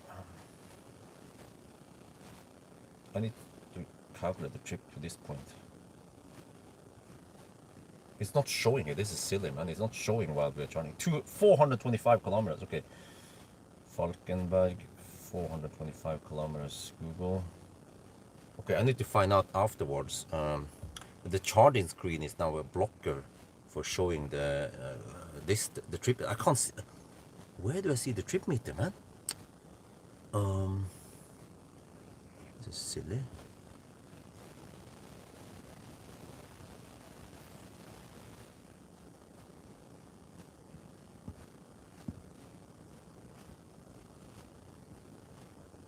I need to calculate the trip to this point. It's not showing it. This is silly, man. It's not showing while we're charging. 425 kilometers. Okay. Falkenberg, 425 kilometers. Google. Okay, I need to find out afterwards. The charging screen is now a blocker for showing the trip. I can't see. Where do I see the trip meter, man? This is silly.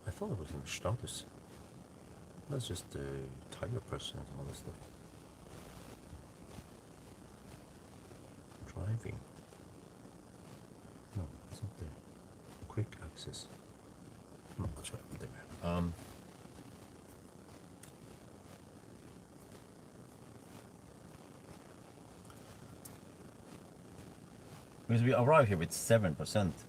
I thought it was in status. That's just the tire pressure and all that stuff. Driving. No, it's not there. Quick access. No, that's right there. Because we arrived here with 7%.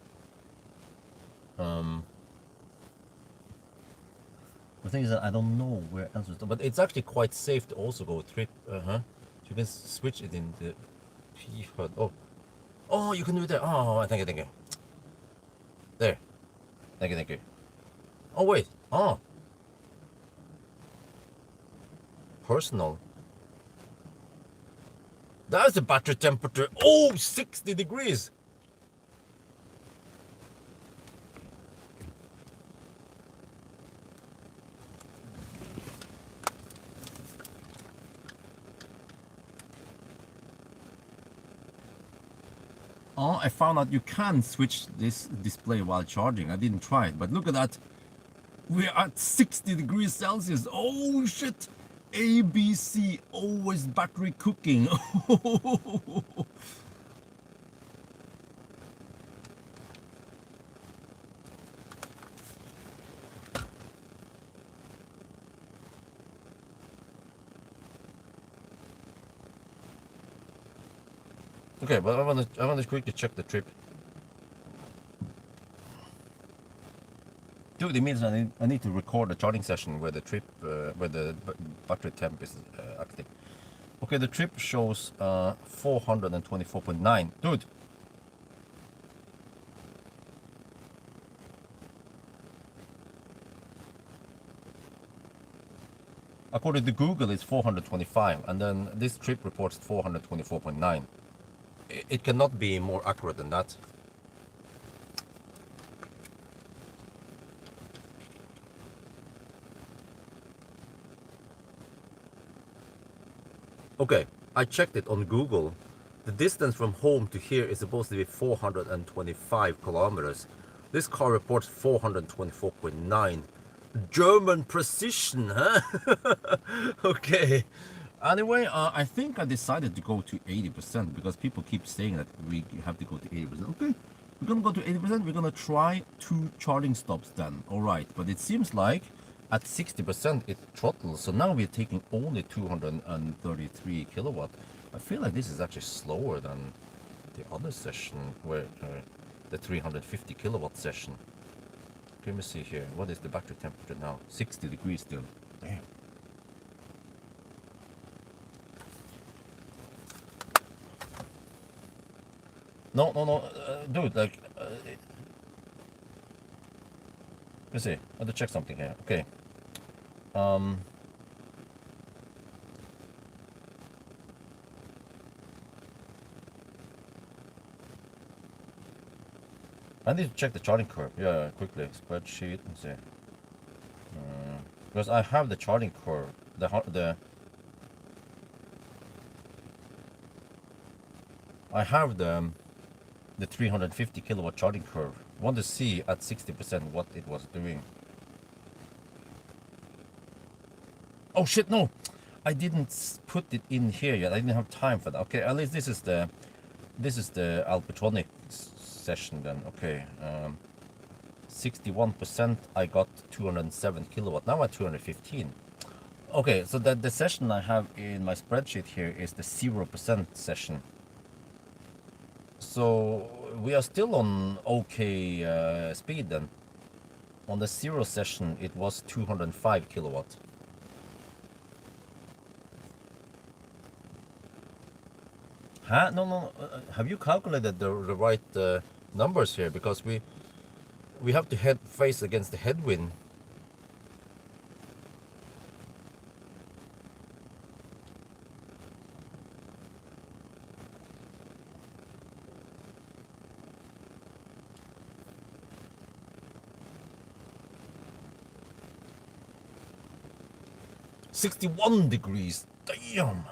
The thing is that I don't know where else to, but it's actually quite safe to also go trip. You can switch it in the preheat. Oh, you can do it there. Oh, thank you. There. Thank you. Oh wait. Oh. Personal. That's the battery temperature. Oh, 60 degrees. I found out you can switch this display while charging. I didn't try it, but look at that. We're at 60 degrees Celsius. Oh shit! ABC, always battery cooking. Okay, but I want to quickly check the trip. Dude, it means I need to record a charging session where the trip, where the battery temp is active. Okay, the trip shows 424.9. Dude. According to Google, it's 425, and then this trip reports 424.9. It cannot be more accurate than that. Okay, I checked it on Google. The distance from home to here is supposed to be 425 kilometers. This car reports 424.9. German precision, huh? Okay. Anyway, I think I decided to go to 80% because people keep saying that we have to go to 80%. Okay, we're gonna go to 80%. We're gonna try 2 charging stops then. All right, but it seems like at 60% it throttles. So now we're taking only 233 kilowatt. I feel like this is actually slower than the other session where the 350 kilowatt session. Let me see here. What is the battery temperature now? 60 degrees still. Damn. No, dude, like, let's see. I have to check something here. Okay. I need to check the charging curve. Yeah, quickly. Spreadsheet. Let's see. Because I have the charging curve. I have the 350 kilowatt charging curve. Want to see at 60% what it was doing. Oh shit, no! I didn't put it in here yet. I didn't have time for that. Okay, at least this is the Alpitronic session then. Okay, 61%. I got 207 kilowatt. Now at 215. Okay, so the session I have in my spreadsheet here is the 0% session. So we are still on okay speed then. On the 0 session it was 205 kilowatt. Huh? No. Have you calculated the right numbers here? Because we have to face against the headwind. $61 degrees. Damn.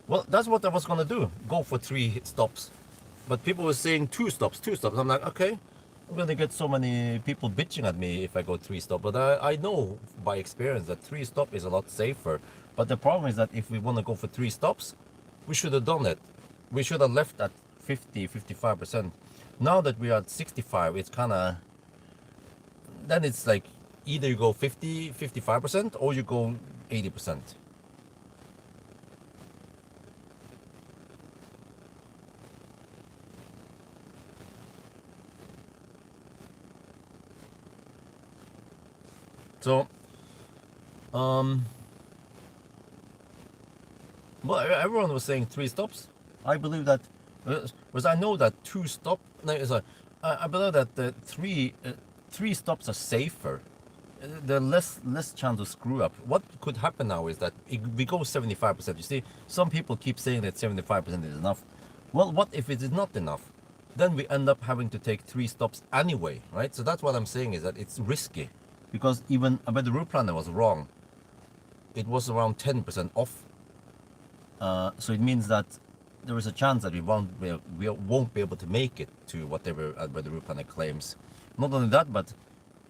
Well, that's what I was gonna do. Go for 3 stops. But people were saying 2 stops, 2 stops. I'm like, okay, I'm gonna get so many people bitching at me if I go 3 stops. But I know by experience that 3 stop is a lot safer. But the problem is that if we want to go for 3 stops, we should have done it. We should have left at 50-55%. Now that we're at 65, it's kind of, then it's like either you go 50-55% or you go 80%. So, well, everyone was saying 3 stops. I believe that, because I know that 2 stop. No, sorry, I believe that the 3 stops are safer. There's less chance of screw up. What could happen now is that we go 75%. You see, some people keep saying that 75% is enough. Well, what if it is not enough? Then we end up having to take 3 stops anyway, right? So that's what I'm saying is that it's risky. Because even the route planner was wrong. It was around 10% off. So it means that there is a chance that we won't be able to make it to whatever the roof planner claims. Not only that, but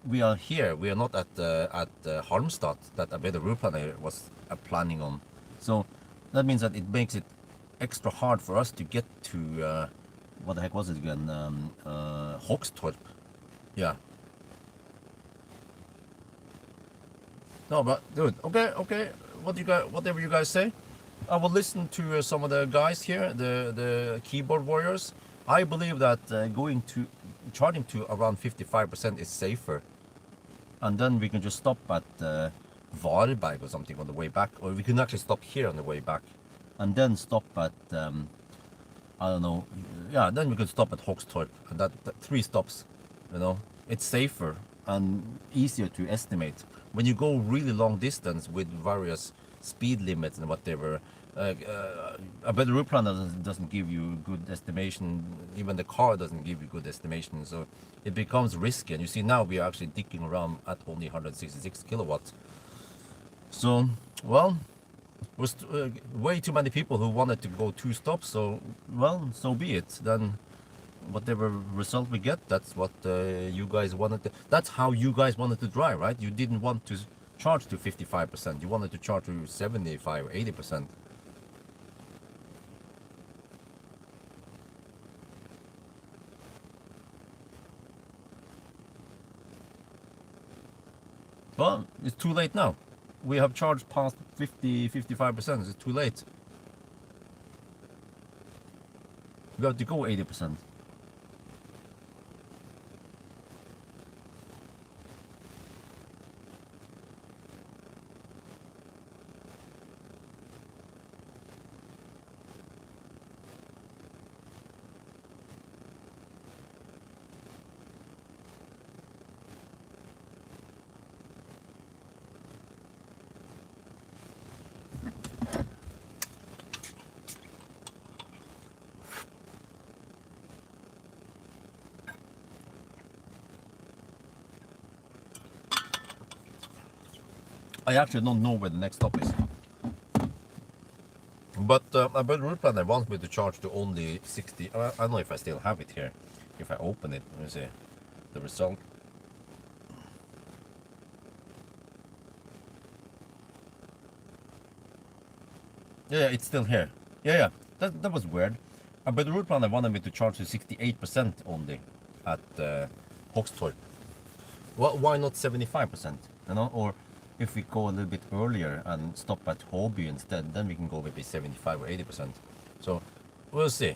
we are here. We are not at Halmstad that the roof planner was planning on. So that means that it makes it extra hard for us to get to what the heck was it again? Hoxtorp. Yeah. No, but dude, okay. Whatever you guys say, I will listen to some of the guys here, the keyboard warriors. I believe that going to charging to around 55% is safer, and then we can just stop at Varberg or something on the way back, or we can actually stop here on the way back, and then stop at I don't know. Yeah, then we could stop at Hoxtorp, and that 3 stops. You know, it's safer and easier to estimate. When you go really long distance with various speed limits and whatever, a better route planner doesn't give you good estimation. Even the car doesn't give you good estimation, so it becomes risky. And you see now we are actually digging around at only 166 kilowatts. So, well, was way too many people who wanted to go 2 stops. So, well, so be it. Then whatever result we get, that's what you guys wanted to, that's how you guys wanted to drive, right? You didn't want to charge to 55%, you wanted to charge to 75 or 80%. Well, it's too late now. We have charged past 55%. It's too late. We have to go 80%. I actually don't know where the next stop is. But I bet route planner wants me to charge to only 60. I don't know if I still have it here. If I open it, let me see the result. Yeah, it's still here. Yeah. That was weird. But the route planner wanted me to charge to 68% only at Hoxtorp. Well, why not 75%? You know, or if we go a little bit earlier and stop at Hobby instead, then we can go maybe 75 or 80%. So we'll see.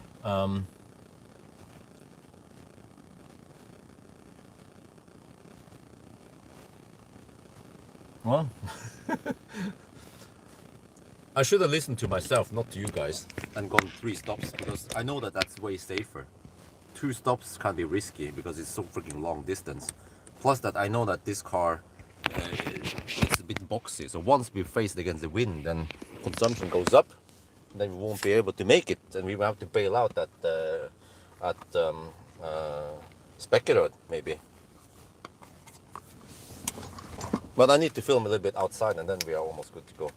Well, I should have listened to myself, not to you guys, and gone 3 stops, because I know that that's way safer. 2 stops can be risky because it's so freaking long distance. Plus that I know that this car it's a bit boxy, so once we face it against the wind, then consumption goes up, then we won't be able to make it, and we will have to bail out at Spekkerød maybe. But I need to film a little bit outside, and then we are almost good to go.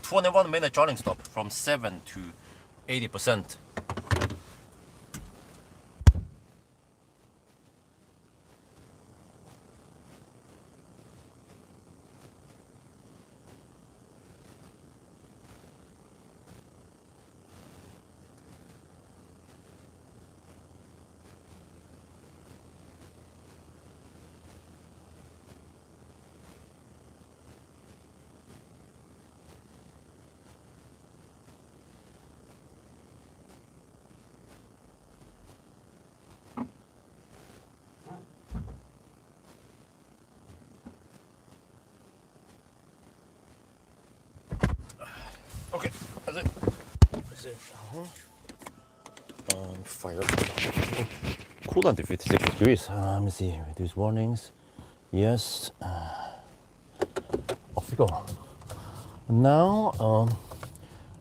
21-minute charging stop from 7 to 80%. Okay, that's it. Fire up. Coolant at 56 degrees. Let me see. Reduce warnings. Yes. Off we go. Now,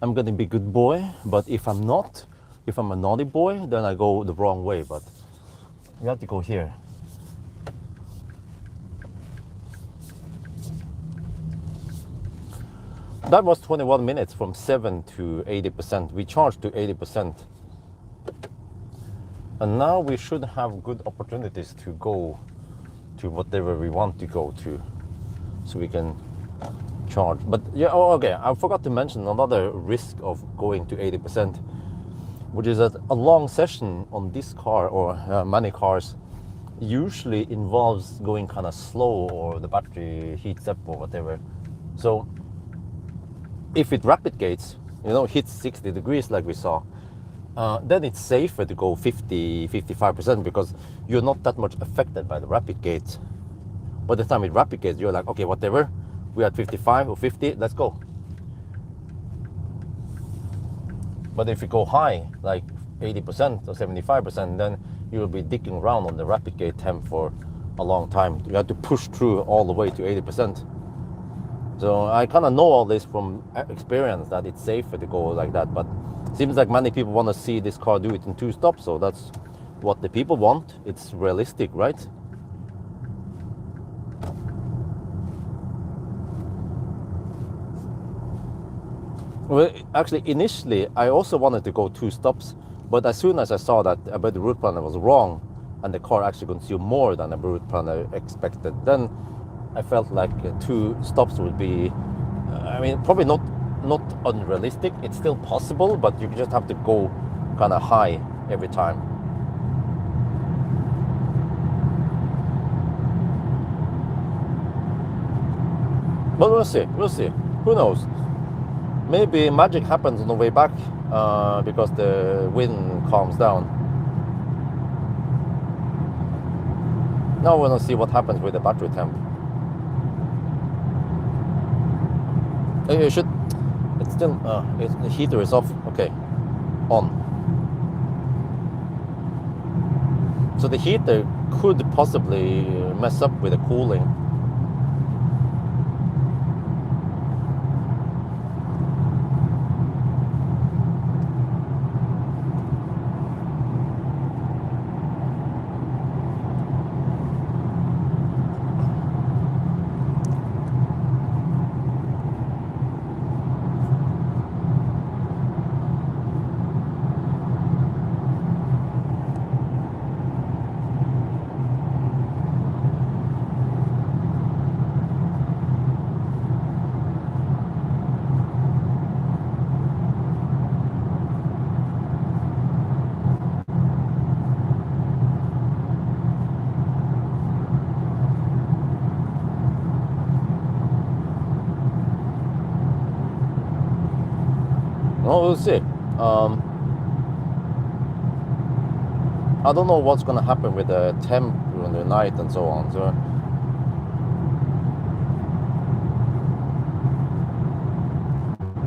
I'm gonna be a good boy, but if I'm not, if I'm a naughty boy, then I go the wrong way, but you have to go here. That was 21 minutes from 7 to 80%. We charged to 80%. And now we should have good opportunities to go to whatever we want to go to, so we can charge. But yeah, okay, I forgot to mention another risk of going to 80%, which is that a long session on this car, or many cars, usually involves going kind of slow, or the battery heats up or whatever. So if it rapid gates, hits 60 degrees like we saw, then it's safer to go 50-55%, because you're not that much affected by the rapid gate. By the time it rapid gates, you're like, okay, whatever, we're at 55 or 50, let's go. But if you go high, like 80% or 75%, then you'll be dicking around on the rapid gate temp for a long time. You have to push through all the way to 80%. So I kind of know all this from experience, that it's safer to go like that. But it seems like many people want to see this car do it in 2 stops, so that's what the people want. It's realistic, right? Well, actually, initially, I also wanted to go 2 stops, but as soon as I saw that about the route planner was wrong, and the car actually consumed more than the route planner expected, then I felt like 2 stops would be, I mean, probably not unrealistic. It's still possible, but you just have to go kind of high every time. But we'll see. Who knows? Maybe magic happens on the way back, because the wind calms down. Now we're gonna see what happens with the battery temp. You should. It's still. The heater is off. Okay, on. So the heater could possibly mess up with the cooling. Well, we'll see. I don't know what's gonna happen with the temp during the night and so on. So,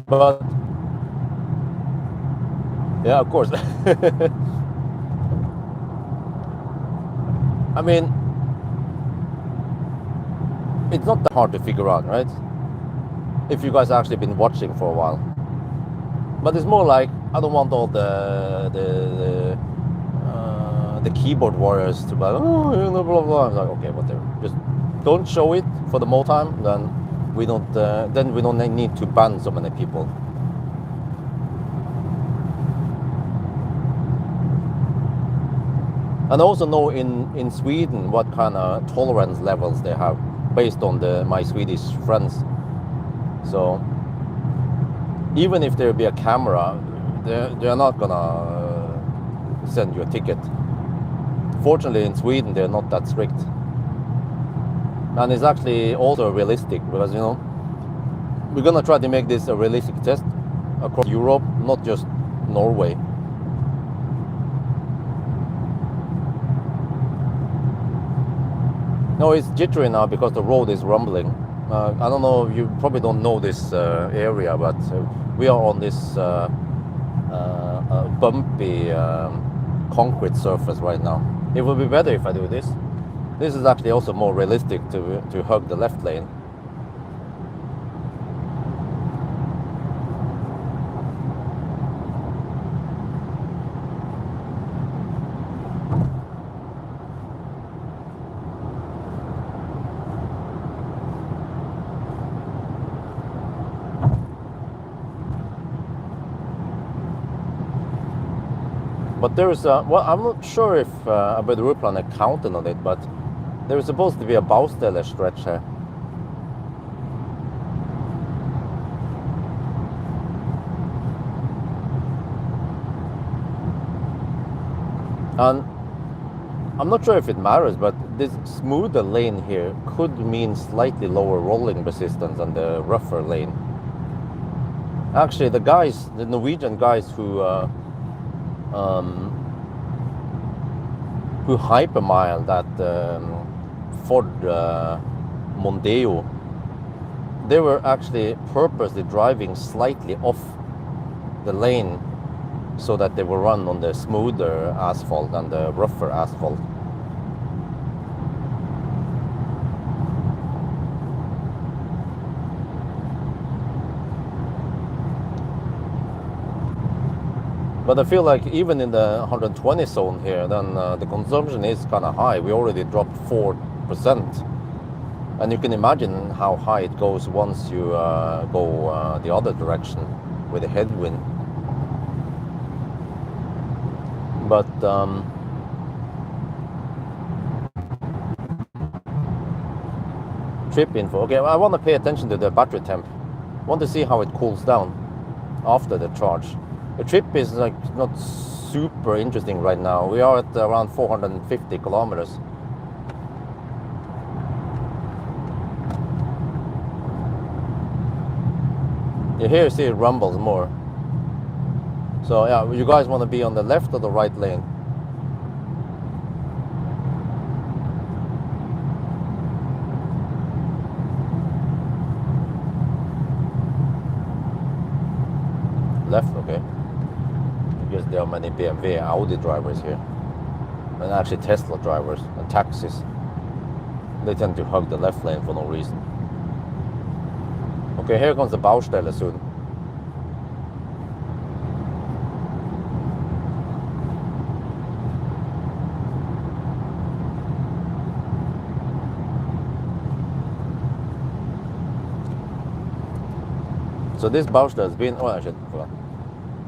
but yeah, of course. I mean, it's not that hard to figure out, right? If you guys actually been watching for a while. But it's more like, I don't want all the keyboard warriors to be like, oh, blah blah blah. I'm like, okay, whatever. Just don't show it for the more time, then we don't then we don't need to ban so many people. And I also know in Sweden what kind of tolerance levels they have based on my Swedish friends. So even if there be a camera, they're not gonna send you a ticket. Fortunately, in Sweden, they're not that strict. And it's actually also realistic because, you know, we're gonna try to make this a realistic test across Europe, not just Norway. No, it's jittery now because the road is rumbling. I don't know, you probably don't know this area, but we are on this bumpy concrete surface right now. It would be better if I do this. This is actually also more realistic to hug the left lane. But there is well, I'm not sure if about the route plan I counted on it, but there is supposed to be a Baustelle stretch here. And I'm not sure if it matters, but this smoother lane here could mean slightly lower rolling resistance than the rougher lane. Actually, the Norwegian guys who hypermile that Ford Mondeo, they were actually purposely driving slightly off the lane so that they will run on the smoother asphalt than the rougher asphalt. But I feel like even in the 120 zone here, then the consumption is kind of high. We already dropped 4%. And you can imagine how high it goes once you go the other direction with the headwind. But trip info. Okay, I want to pay attention to the battery temp. I want to see how it cools down after the charge. The trip is like not super interesting right now. We are at around 450 kilometers. Here you see it rumbles more. So yeah, you guys want to be on the left or the right lane? Left, okay. I guess there are many BMW, Audi drivers here. And actually Tesla drivers and taxis. They tend to hug the left lane for no reason. Okay, here comes the Baustelle soon. So this Baustelle has been, oh I should forgot.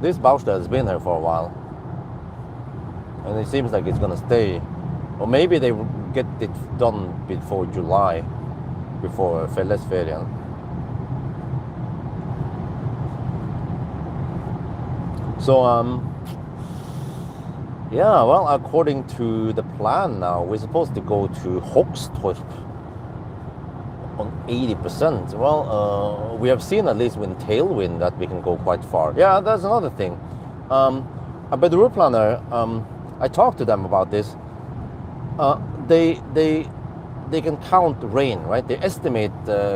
This Baustelle has been here for a while. And it seems like it's gonna stay. Or maybe they will get it done before July, before Fellesferien. So yeah, well, according to the plan now, we're supposed to go to Hogstorp on 80%. Well, we have seen at least with tailwind that we can go quite far. Yeah, that's another thing. But the route planner, I talked to them about this. They can count rain, right? They estimate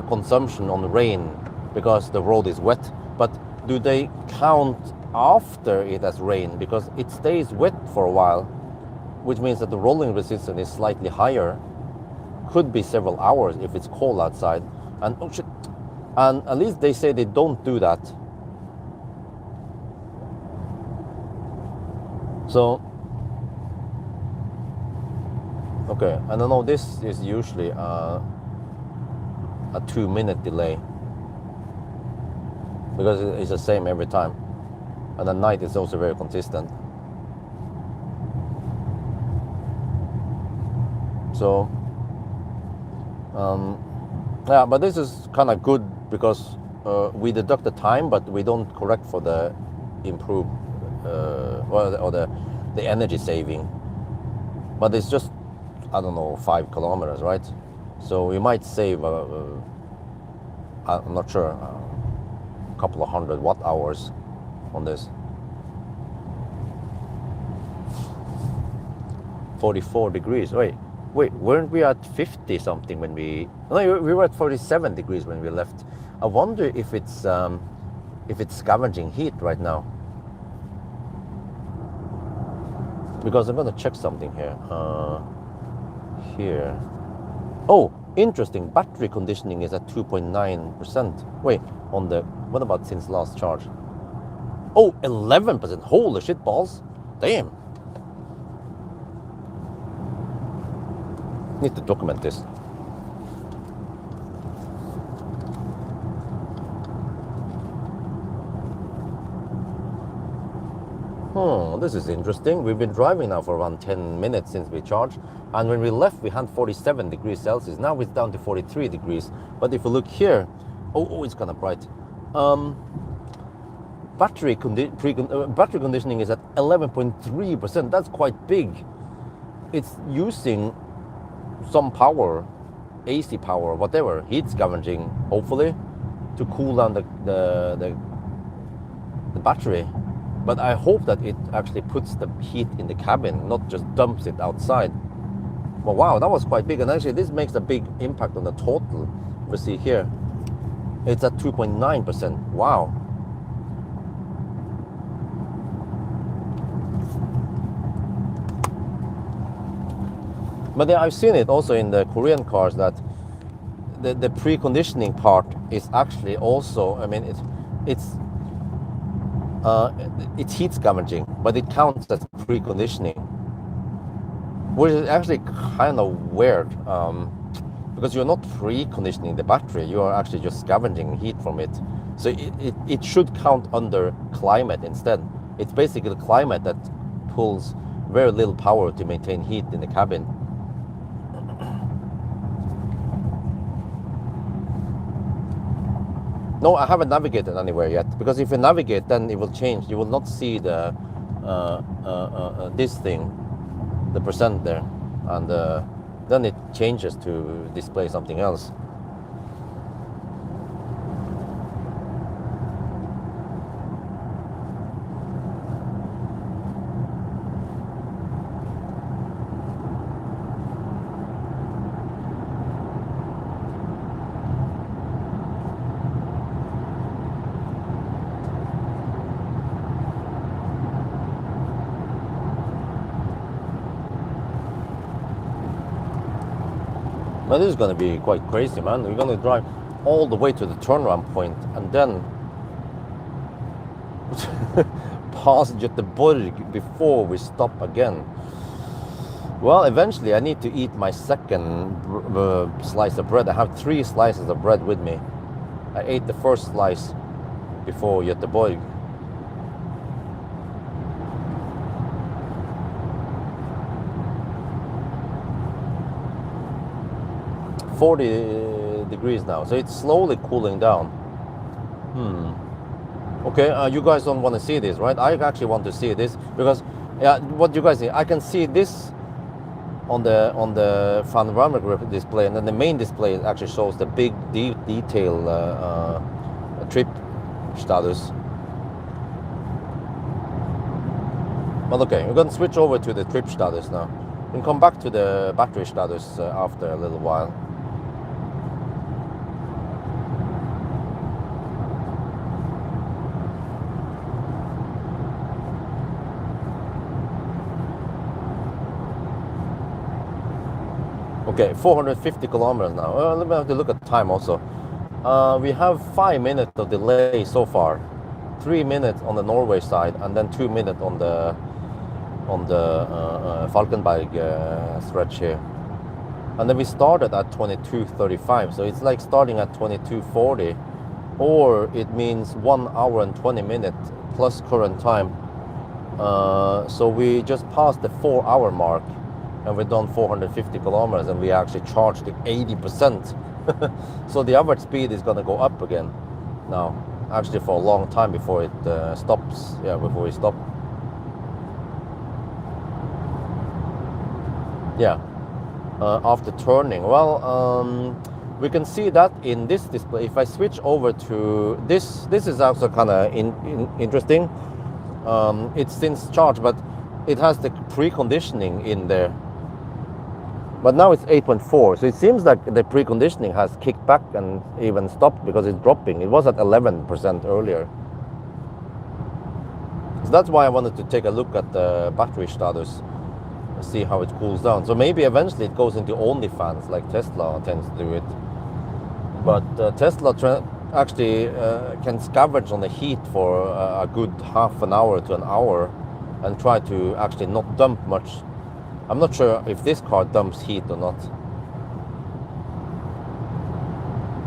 consumption on rain because the road is wet. But do they count after it has rained? Because it stays wet for a while, which means that the rolling resistance is slightly higher. Could be several hours if it's cold outside. And oh shit! And at least they say they don't do that. So okay, and I know this is usually a 2-minute delay, because it's the same every time. And at night it's also very consistent. So yeah, but this is kind of good because we deduct the time, but we don't correct for the improved or the energy saving. But it's just, I don't know, 5 kilometers, right? So we might save I'm not sure, a couple of 100 watt hours on this. 44 degrees. Wait, weren't we at 50 something when we? No, we were at 47 degrees when we left. I wonder if it's scavenging heat right now. Because I'm gonna check something here. Here. Oh, interesting. Battery conditioning is at 2.9%. Wait, what about since last charge? Oh, 11%. Holy shit balls. Damn. Need to document this. This is interesting. We've been driving now for around 10 minutes since we charged, and when we left we had 47 degrees Celsius. Now it's down to 43 degrees. But if we look here, it's kind of bright. Battery conditioning is at 11.3%. That's quite big. It's using some power, AC power, whatever, heat scavenging, hopefully, to cool down the battery. But I hope that it actually puts the heat in the cabin, not just dumps it outside. But wow, that was quite big. And actually this makes a big impact on the total. We see here, it's at 2.9%. Wow. But then I've seen it also in the Korean cars that the preconditioning part is actually also, I mean, it's heat scavenging, but it counts as preconditioning, which is actually kind of weird, because you're not preconditioning the battery, you are actually just scavenging heat from it. So it should count under climate instead. It's basically climate that pulls very little power to maintain heat in the cabin. No, I haven't navigated anywhere yet, because if you navigate, then it will change. You will not see the this thing, the percent there, and then it changes to display something else. Now this is going to be quite crazy, man. We're going to drive all the way to the turnaround point and then pass Göteborg before we stop again. Well, eventually I need to eat my second slice of bread. I have 3 slices of bread with me. I ate the first slice before Göteborg. .40 degrees now, so it's slowly cooling down. Okay, you guys don't want to see this, right? I actually want to see this because, yeah, what you guys see, I can see this on the panoramic display, and then the main display actually shows the big detail trip status. But okay, we're going to switch over to the trip status now. We can come back to the battery status after a little while. Okay, 450 kilometers now. Let me have to look at the time also. We have 5 minutes of delay so far. 3 minutes on the Norway side, and then 2 minutes on the Falkenberg stretch here. and then we started at 22:35, so it's like starting at 22:40, or it means 1 hour and 20 minutes plus current time. So we just passed the 4-hour mark, and we've done 450 kilometers, and we actually charged 80%. So the average speed is going to go up again now, actually for a long time before it stops. Yeah, before we stop. Yeah, after turning. Well, we can see that in this display. If I switch over to this is also kind of interesting. It's since charged, but it has the preconditioning in there. But now it's 8.4, so it seems like the preconditioning has kicked back and even stopped because it's dropping. It was at 11% earlier. So that's why I wanted to take a look at the battery status, see how it cools down. So maybe eventually it goes into only fans like Tesla tends to do it. But Tesla actually can scavenge on the heat for a good half an hour to an hour and try to actually not dump much. I'm not sure if this car dumps heat or not.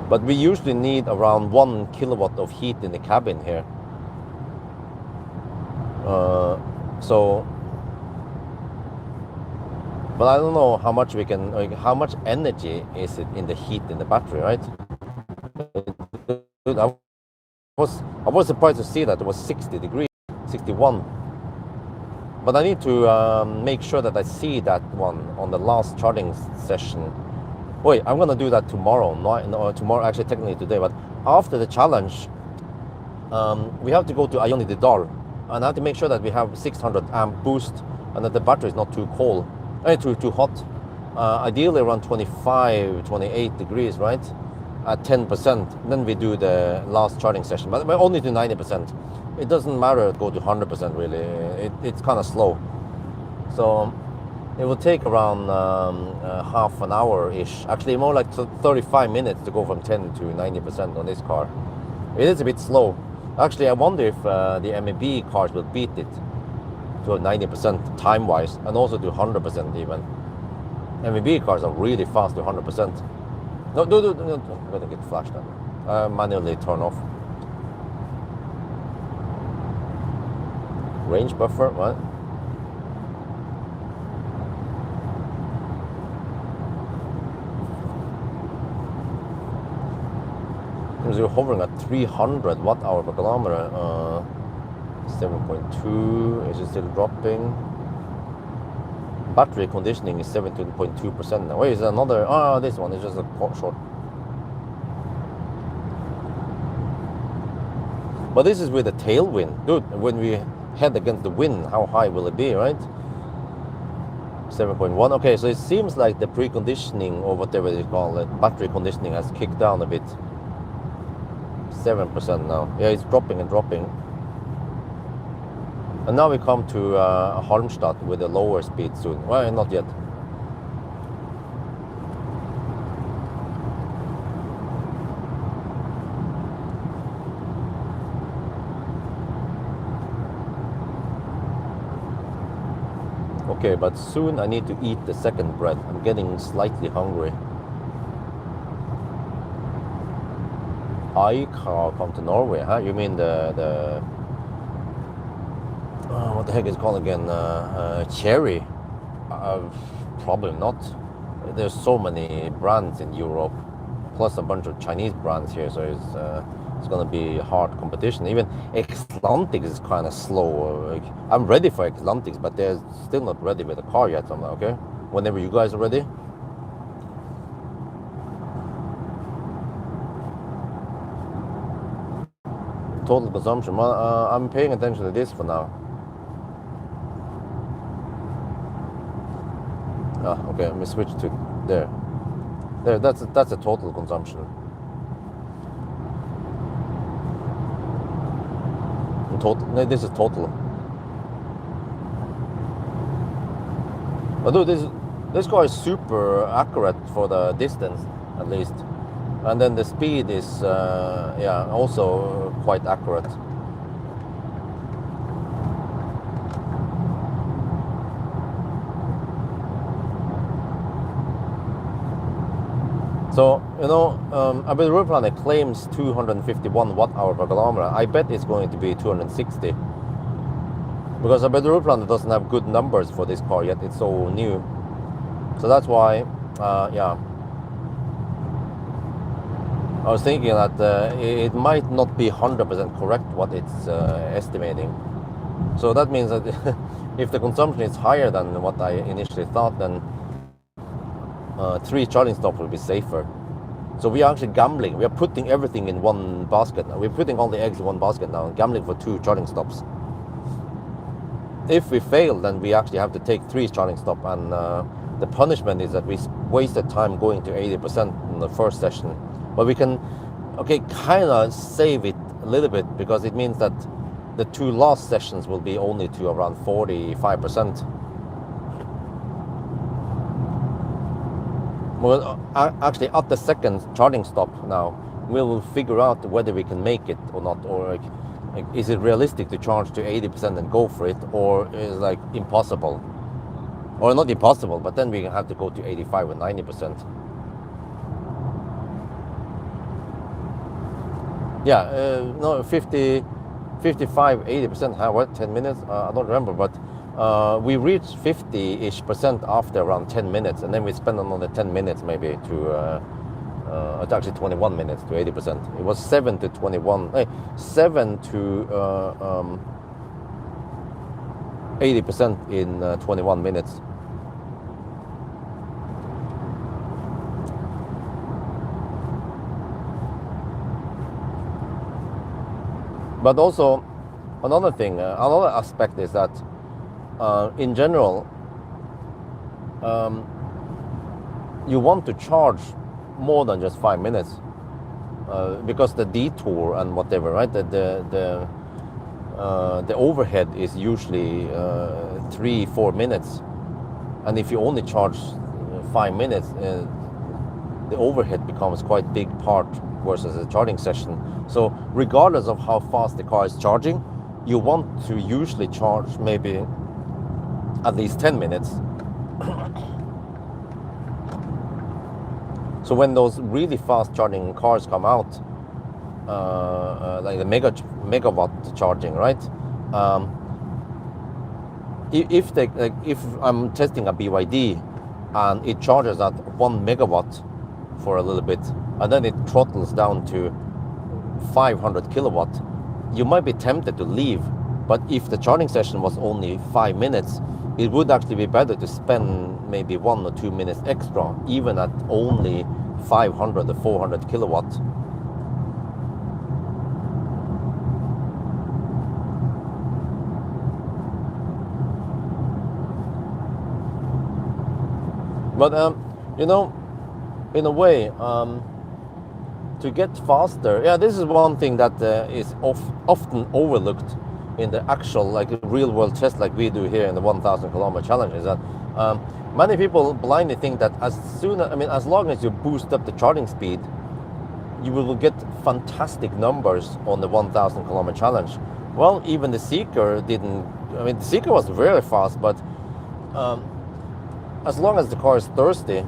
But we usually need around 1 kilowatt of heat in the cabin here. But I don't know how much we can, like, how much energy is it in the heat in the battery, right? I was surprised to see that it was 60 degrees, 61. But I need to make sure that I see that one on the last charging session. Wait, I'm gonna do that tomorrow. No, tomorrow, actually technically today. But after the challenge, we have to go to Ayoni Didar, and I have to make sure that we have 600 amp boost and that the battery is not too cold, too hot. Ideally around 25, 28 degrees, right? At 10%. Then we do the last charging session, but only to 90%. It doesn't matter to go to 100% really. It's kind of slow. So it will take around half an hour-ish. Actually, more like 35 minutes to go from 10 to 90% on this car. It is a bit slow. Actually, I wonder if the MEB cars will beat it to 90% time-wise, and also to 100% even. MEB cars are really fast to 100%. No, I'm gonna get flashed out. Manually turn off. Range buffer, what? Because you're hovering at 300 watt-hour per kilometer. 7.2, is it still dropping? Battery conditioning is 17.2% now. Wait, is another? Oh, this one is just a short. But this is with a tailwind. Dude, when we head against the wind, how high will it be, right? 7.1. Okay, so it seems like the preconditioning, or whatever they call it, battery conditioning, has kicked down a bit. 7% now. Yeah, it's dropping and dropping. And now we come to Halmstad with a lower speed soon. Well, not yet. Okay, but soon I need to eat the second bread. I'm getting slightly hungry. iX3 come to Norway, huh? You mean the what the heck is it called again? Cherry? Probably not. There's so many brands in Europe, plus a bunch of Chinese brands here, so it's gonna be hard competition. Even xLantics is kind of slow. I'm ready for xLantics, but they're still not ready with the car yet. So I'm like, okay, whenever you guys are ready. Total consumption. I'm paying attention to this for now. Okay, let me switch to there. There, that's a total consumption. Total. No, this is total. But dude, this car is super accurate for the distance, at least, and then the speed is yeah, also quite accurate. So, a bit roof planner claims 251 watt hour per kilometer. I bet it's going to be 260 because a bit roof planner doesn't have good numbers for this car yet. It's so new. So that's why, yeah. I was thinking that it might not be 100% correct what it's estimating. So that means that if the consumption is higher than what I initially thought, then 3 charging stops will be safer. So we are actually gambling. We are putting everything in one basket now. We're putting all the eggs in one basket now and gambling for 2 charging stops. If we fail, then we actually have to take 3 charging stops, and the punishment is that we wasted time going to 80% in the first session. But we can, kind of save it a little bit, because it means that the 2 last sessions will be only to around 45%. Well, actually, at the second charging stop now, we will figure out whether we can make it or not, or is it realistic to charge to 80% and go for it, or is it impossible, or not impossible, but then we have to go to 85 or 90%. Yeah, no, 50, 55, 80%. What, 10 minutes? I don't remember, but we reached 50-ish% after around 10 minutes, and then we spent another 10 minutes maybe to, it's actually 21 minutes to 80%. It was 7 to 21, 7 to 80% in 21 minutes. But also, another thing, another aspect is that in general, you want to charge more than just 5 minutes, because the detour and whatever, right? The overhead is usually 3-4 minutes, and if you only charge 5 minutes, the overhead becomes quite big part versus a charging session. So regardless of how fast the car is charging, you want to usually charge maybe at least 10 minutes. So when those really fast charging cars come out, like the megawatt charging, right? If I'm testing a BYD and it charges at 1 megawatt for a little bit, and then it throttles down to 500 kilowatt, you might be tempted to leave. But if the charging session was only 5 minutes, it would actually be better to spend maybe 1 or 2 minutes extra, even at only 500 or 400 kilowatt. But in a way, to get faster, yeah, this is one thing that is often overlooked in the actual real world test like we do here in the 1,000 kilometer challenge, is that many people blindly think that as long as you boost up the charging speed, you will get fantastic numbers on the 1,000 kilometer challenge. Well, even the Seeker didn't. The Seeker was very fast, but as long as the car is thirsty,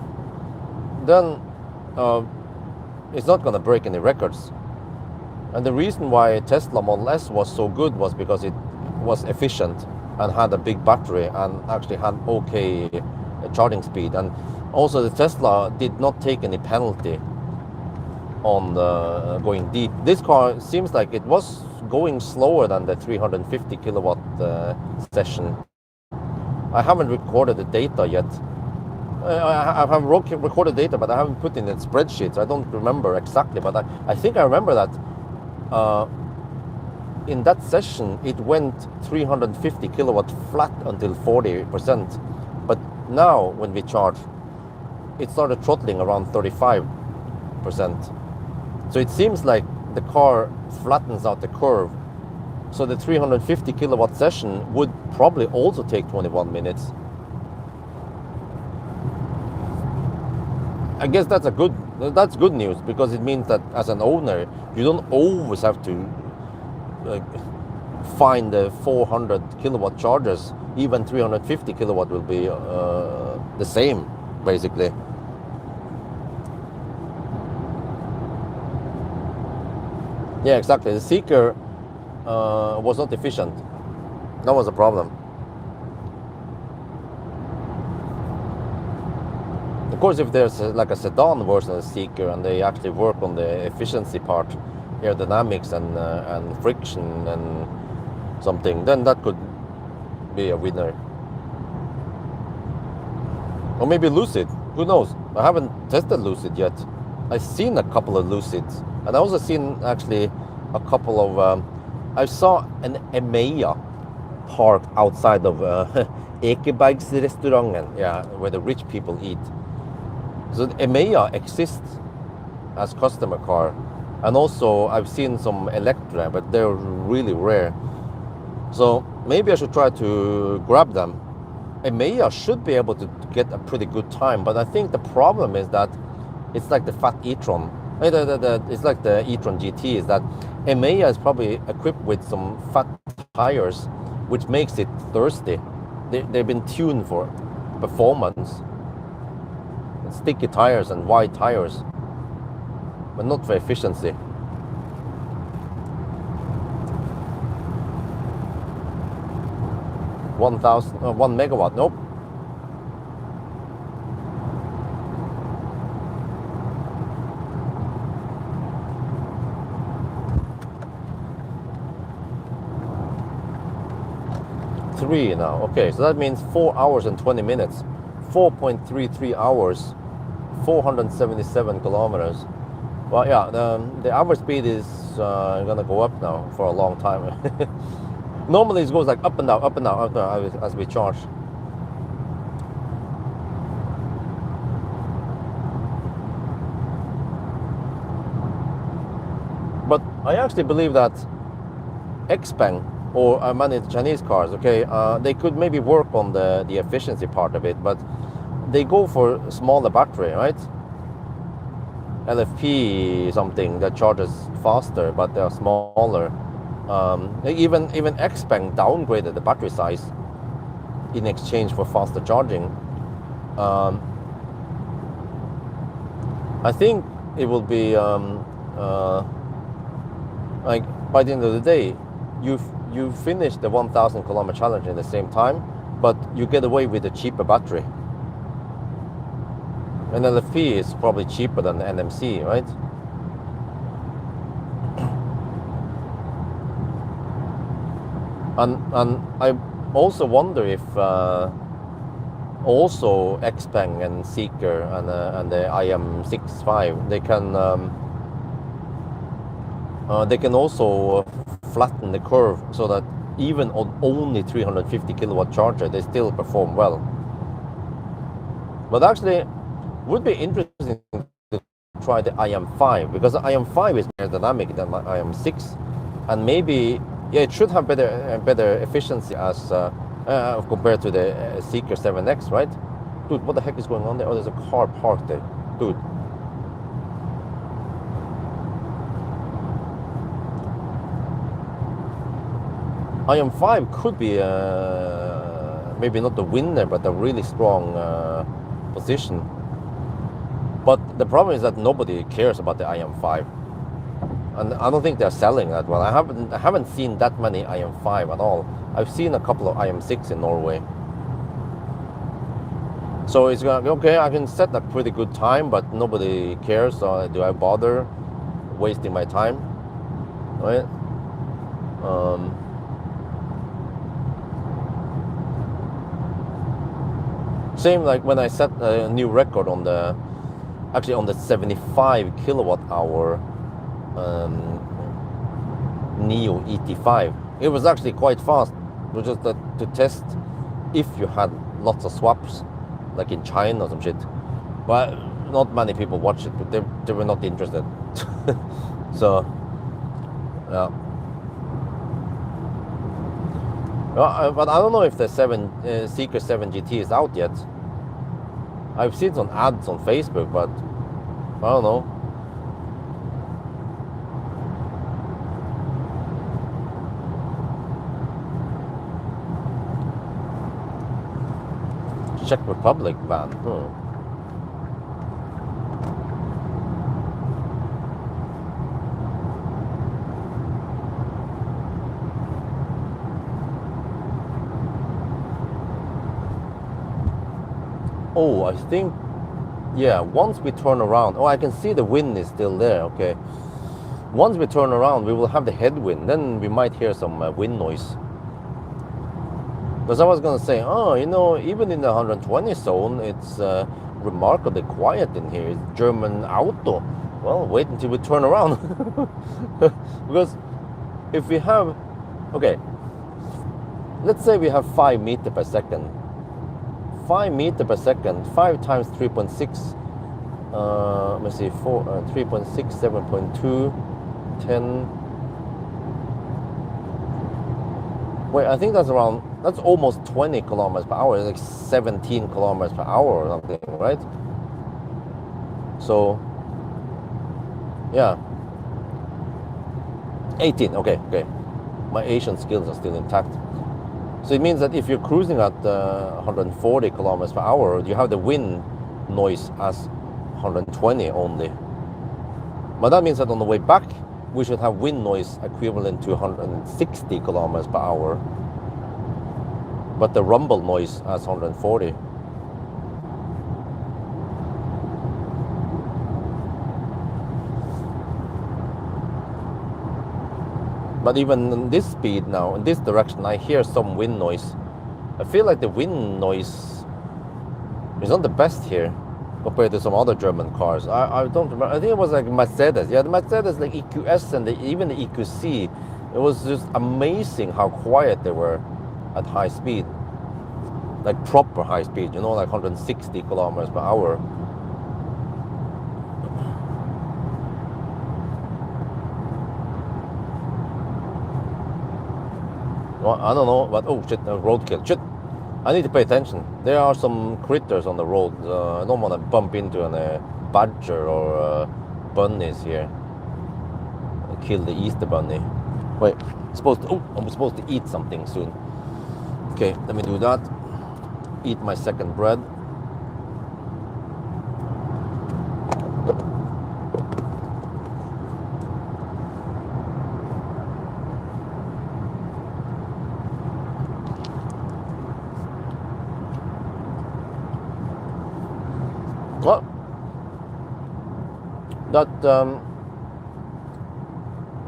then it's not going to break any records. And the reason why Tesla Model S was so good was because it was efficient and had a big battery and actually had okay charging speed. And also the Tesla did not take any penalty on going deep. This car seems like it was going slower than the 350 kilowatt session. I haven't recorded the data yet. I have recorded data, but I haven't put in the spreadsheets. I don't remember exactly, but I think I remember that in that session it went 350 kilowatt flat until 40%. But now when we charge, it started throttling around 35%. So it seems like the car flattens out the curve. So the 350 kilowatt session would probably also take 21 minutes. I guess that's good news, because it means that as an owner, you don't always have to find the 400 kilowatt chargers. Even 350 kilowatt will be the same, basically. Yeah, exactly. The Seeker was not efficient. That was a problem. Of course, if there's like a sedan version of the Seeker and they actually work on the efficiency part, aerodynamics and friction and something, then that could be a winner. Or maybe Lucid. Who knows? I haven't tested Lucid yet. I've seen a couple of Lucids, and I also seen actually a couple of. I saw an EMEA parked outside of Ekebergsrestauranten, yeah, where the rich people eat. So EMEA exists as customer car, and also I've seen some Electra, but they're really rare. So maybe I should try to grab them. EMEA should be able to get a pretty good time, but I think the problem is that it's like the fat e-tron. It's like the e-tron GT, is that EMEA is probably equipped with some fat tires, which makes it thirsty. They've been tuned for performance, sticky tires and wide tires, but not for efficiency. 1 megawatt, nope. Three now, okay, so that means 4 hours and 20 minutes. 4.33 hours, 477 kilometers. Well, yeah, the average speed is gonna go up now for a long time. Normally it goes like up and down, up and down, up and down as we charge. But I actually believe that XPeng or many Chinese cars, okay, they could maybe work on the efficiency part of it, but they go for smaller battery, right? LFP something that charges faster, but they're smaller. Even XPeng downgraded the battery size in exchange for faster charging. I think it will be like by the end of the day, you finish the 1,000 kilometer challenge in the same time, but you get away with a cheaper battery. An LFP is probably cheaper than NMC, right? And I also wonder if also XPeng and Seeker and the IM65 they can also flatten the curve so that even on only 350 kilowatt charger they still perform well. But actually, would be interesting to try the IM5, because the IM5 is more dynamic than my IM6, and maybe it should have better efficiency as compared to the Seeker 7X, right? Dude, what the heck is going on there? Oh, there's a car parked there, dude. IM5 could be maybe not the winner, but a really strong position. But the problem is that nobody cares about the IM5, and I don't think they're selling that well. I haven't seen that many IM5 at all. I've seen a couple of IM6 in Norway. So it's going okay. I can set a pretty good time, but nobody cares. So do I bother wasting my time? Right? Same like when I set a new record on the 75 kilowatt hour Neo ET5. It was actually quite fast. It was just to test if you had lots of swaps, like in China or some shit. But not many people watch it, but they were not interested. So, yeah. Well, but I don't know if the Seeker 7 GT is out yet. I've seen some ads on Facebook, but I don't know. Czech Republic ban. Oh, I think, yeah, once we turn around, oh, I can see the wind is still there, okay. Once we turn around, we will have the headwind, then we might hear some wind noise. Because I was going to say, oh, you know, even in the 120 zone, it's remarkably quiet in here. It's German auto. Well, wait until we turn around. Because if we have, okay, let's say we have 5 meters per second. 5 meters per second, 5 times 3.6, let me see, 3.6, 7.2, 10. Wait, I think that's around, that's almost 20 kilometers per hour. It's like 17 kilometers per hour or something, right? So, yeah. 18, okay. My Asian skills are still intact. So it means that if you're cruising at 140 kilometers per hour, you have the wind noise as 120 only. But that means that on the way back, we should have wind noise equivalent to 160 kilometers per hour. But the rumble noise as 140. But even in this speed now, in this direction, I hear some wind noise. I feel like the wind noise is not the best here compared to some other German cars. I don't remember. I think it was like Mercedes. Yeah, the Mercedes, like EQS and even the EQC. It was just amazing how quiet they were at high speed. Like proper high speed, you know, like 160 kilometers per hour. Well, I don't know, but oh shit, roadkill. Shit, I need to pay attention. There are some critters on the road. I don't want to bump into a badger or bunnies here. Kill the Easter bunny. Wait, I'm supposed to eat something soon. Okay, let me do that. Eat my second bread. Well, that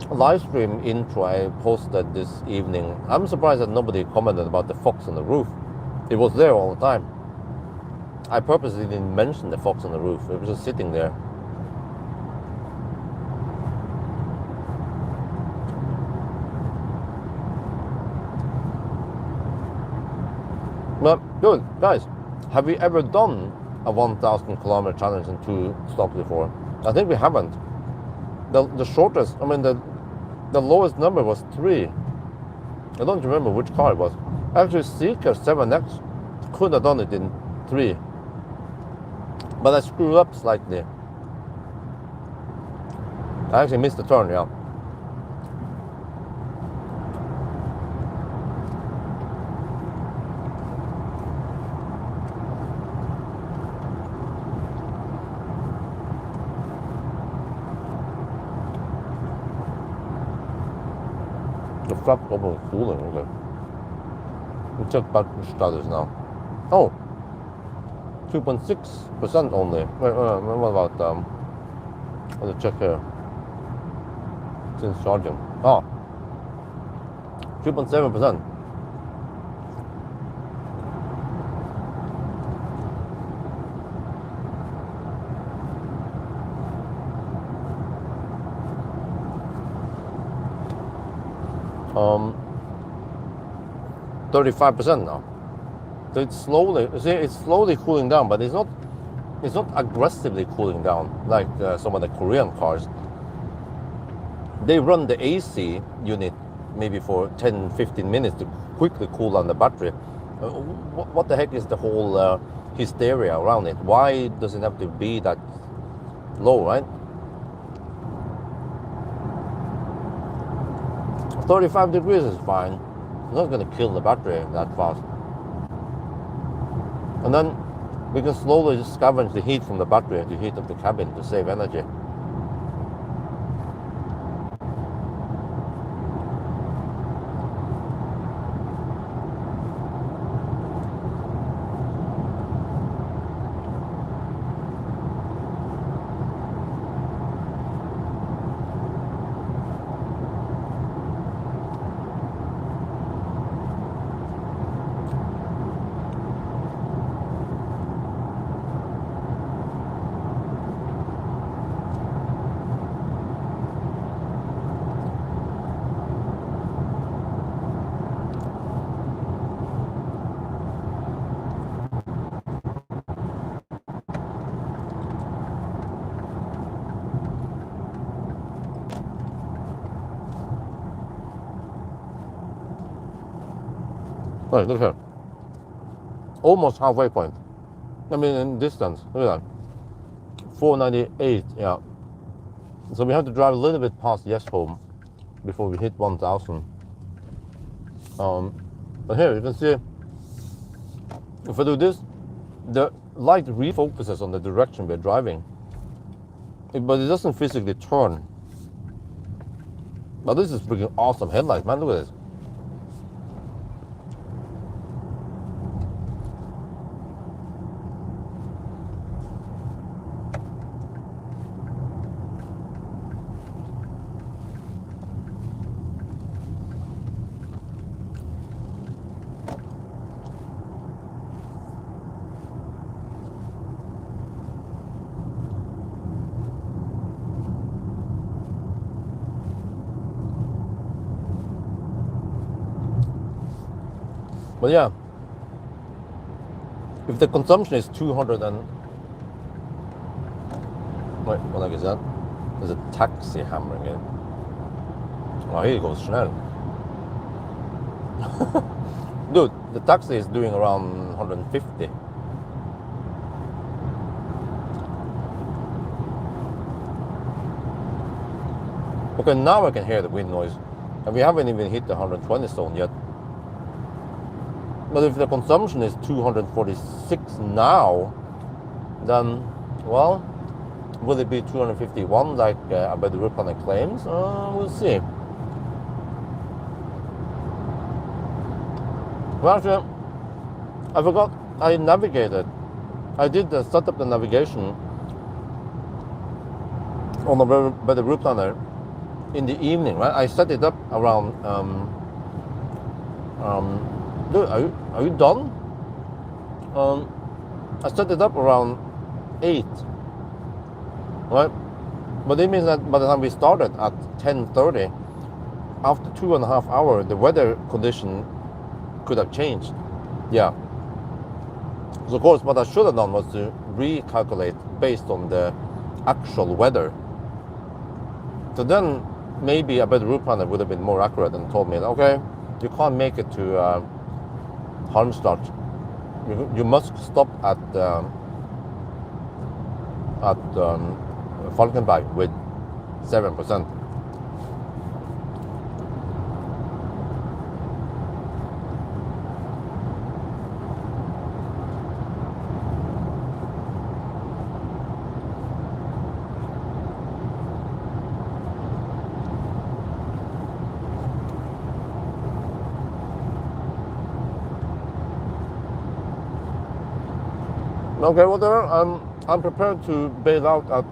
live stream intro I posted this evening, I'm surprised that nobody commented about the fox on the roof. It was there all the time. I purposely didn't mention the fox on the roof. It was just sitting there. Well, good. Guys, have we ever done a 1,000 kilometer challenge in 2 stops before? I think we haven't. The shortest, I mean, the lowest number was 3. I don't remember which car it was. Actually, Seeker 7X could have done it in 3. But I screwed up slightly. I actually missed the turn, yeah. The flat bubble is cooling, okay. We check back the status now. Oh, 2.6% only. Wait, what about let's check here. Since charging. Oh, 2.7%. Um, 35% now. So it's slowly cooling down, but it's not aggressively cooling down like some of the Korean cars. They run the AC unit maybe for 10-15 minutes to quickly cool down the battery. What the heck is the whole hysteria around it? Why does it have to be that low, right? 35 degrees is fine. It's not going to kill the battery that fast. And then we can slowly just scavenge the heat from the battery to heat up the cabin to save energy. Right, look here. Almost halfway point. I mean, in distance. Look at that. 498, yeah. So we have to drive a little bit past Yes Home before we hit 1,000. But here you can see, if I do this, the light refocuses on the direction we're driving, but it doesn't physically turn. But this is freaking awesome headlights, man. Look at this. But yeah, if the consumption is 200 and... Wait, what the heck is that? There's a taxi hammering in. Oh, here goes Chanel. Dude, the taxi is doing around 150. Okay, now I can hear the wind noise. And we haven't even hit the 120 zone yet. But if the consumption is 246 now, then, well, will it be 251 like by the Roof Planner claims? We'll see. Well, actually, I forgot I navigated. I did set up the navigation on by the Roof Planner in the evening, right? I set it up around dude, are you done? I set it up around 8, right? But it means that by the time we started at 10:30, after 2.5 hours, the weather condition could have changed. Yeah. So of course, what I should have done was to recalculate based on the actual weather. So then maybe a better route planner would have been more accurate and told me, okay, you can't make it to Halmstad. You must stop at Falkenberg with 7%. Okay, whatever. I'm prepared to bail out at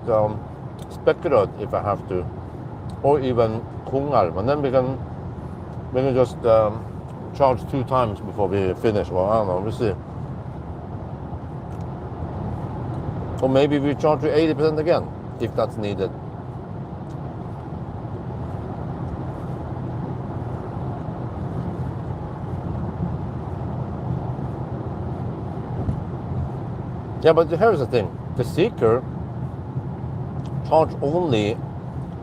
Spekkerød if I have to, or even Kungal, and then we can just charge 2 times before we finish. Well, I don't know. We'll see. Or maybe we charge you 80% again if that's needed. Yeah, but here's the thing. The Seeker charge only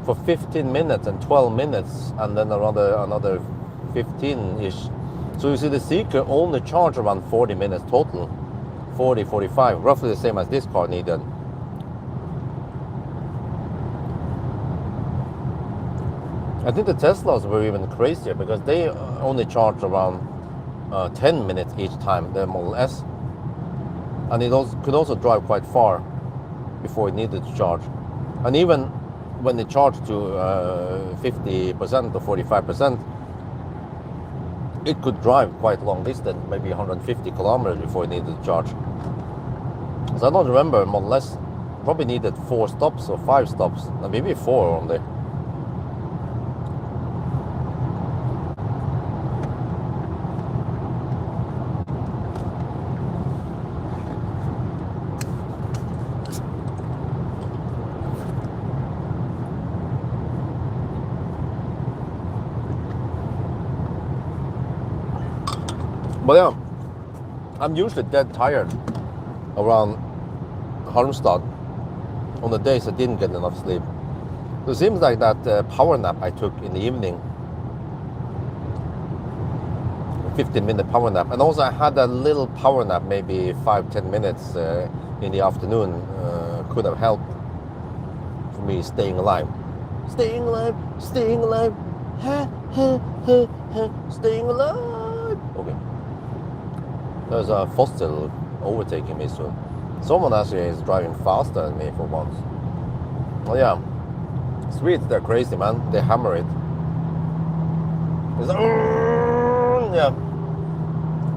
for 15 minutes and 12 minutes and then another 15-ish. So you see the Seeker only charge around 40 minutes total. 40, 45, roughly the same as this car needed. I think the Teslas were even crazier because they only charge around 10 minutes each time, the Model S. And it could also drive quite far before it needed to charge. And even when it charged to 50% or 45%, it could drive quite long distance, maybe 150 kilometers before it needed to charge. So I don't remember, Model S probably needed 4 stops or 5 stops, maybe 4 only. But yeah, I'm usually dead tired around Halmstad on the days I didn't get enough sleep. So it seems like that power nap I took in the evening 15-minute power nap. And also I had a little power nap, maybe 5-10 minutes in the afternoon. Could have helped for me staying alive. Staying alive, staying alive, ha, ha, ha, ha, staying alive. Okay. There's a fossil overtaking me soon. Someone actually is driving faster than me for once. Oh yeah. Swedes, they're crazy, man. They hammer it. It's like, yeah.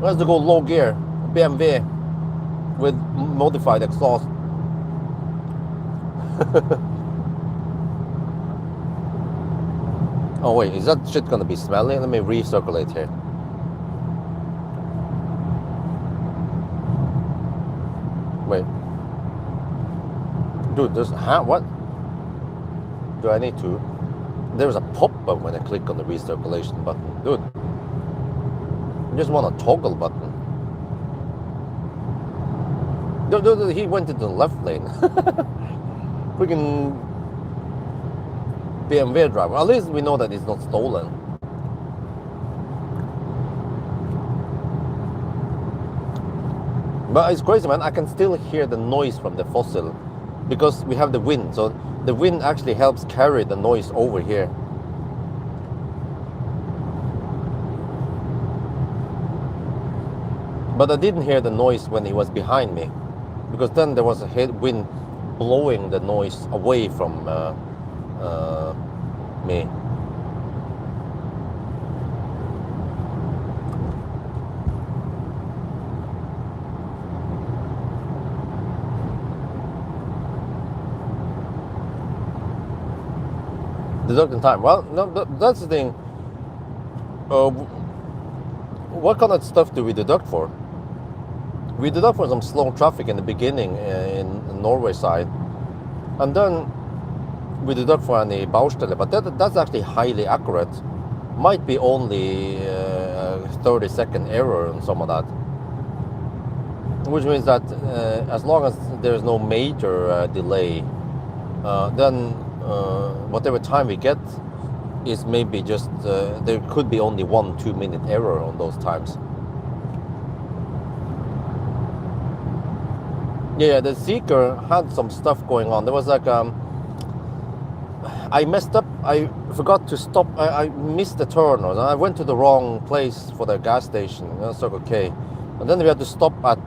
Let's go low gear. BMW with modified exhaust. Oh wait, is that shit gonna be smelly? Let me recirculate here. Wait. Dude, there's what? Do I need to? There's a pop-up when I click on the recirculation button. Dude. I just want a toggle button. Dude, he went into the left lane. Freaking BMW driver. At least we know that it's not stolen. But it's crazy, man. I can still hear the noise from the fossil because we have the wind. So the wind actually helps carry the noise over here. But I didn't hear the noise when he was behind me, because then there was a wind blowing the noise away from me. Deducting time. Well, no, that's the thing. What kind of stuff do we deduct for? We deduct for some slow traffic in the beginning in the Norway side, and then we deduct for any Baustelle, but that's actually highly accurate. Might be only 30-second error and some of that, which means that as long as there's no major delay, then whatever time we get is maybe just there could be only 1-2 minute error on those times. Yeah, the Seeker had some stuff going on. There was like I messed up. I forgot to stop. I missed the turn, and I went to the wrong place for the gas station, Circle K, and then we had to stop at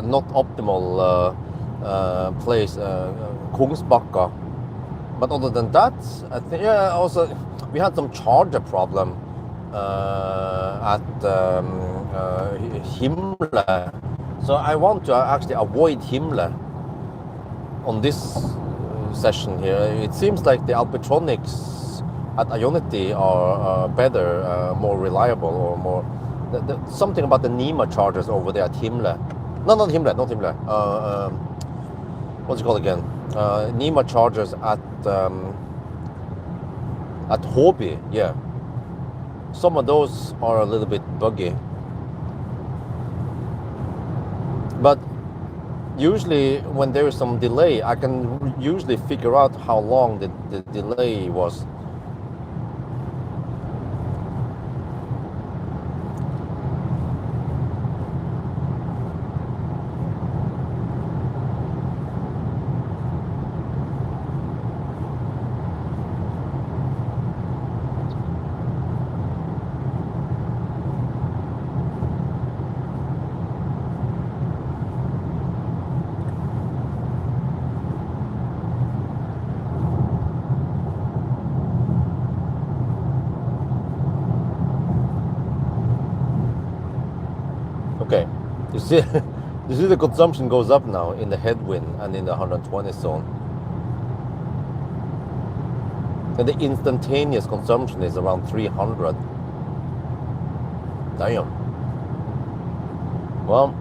not optimal place, Kungsbacka. But other than that, I think, yeah. Also, we had some charger problem at Himle. So I want to actually avoid Himle on this session here. It seems like the Alpitronics at Ionity are better, more reliable, or more something about the NEMA chargers over there at Himle. No, not Himle, not Himle. What's it called again? NEMA chargers at Hobby. Yeah, some of those are a little bit buggy. But usually when there is some delay, I can usually figure out how long the delay was. Okay, you see the consumption goes up now in the headwind and in the 120 zone. And the instantaneous consumption is around 300. Damn. Well,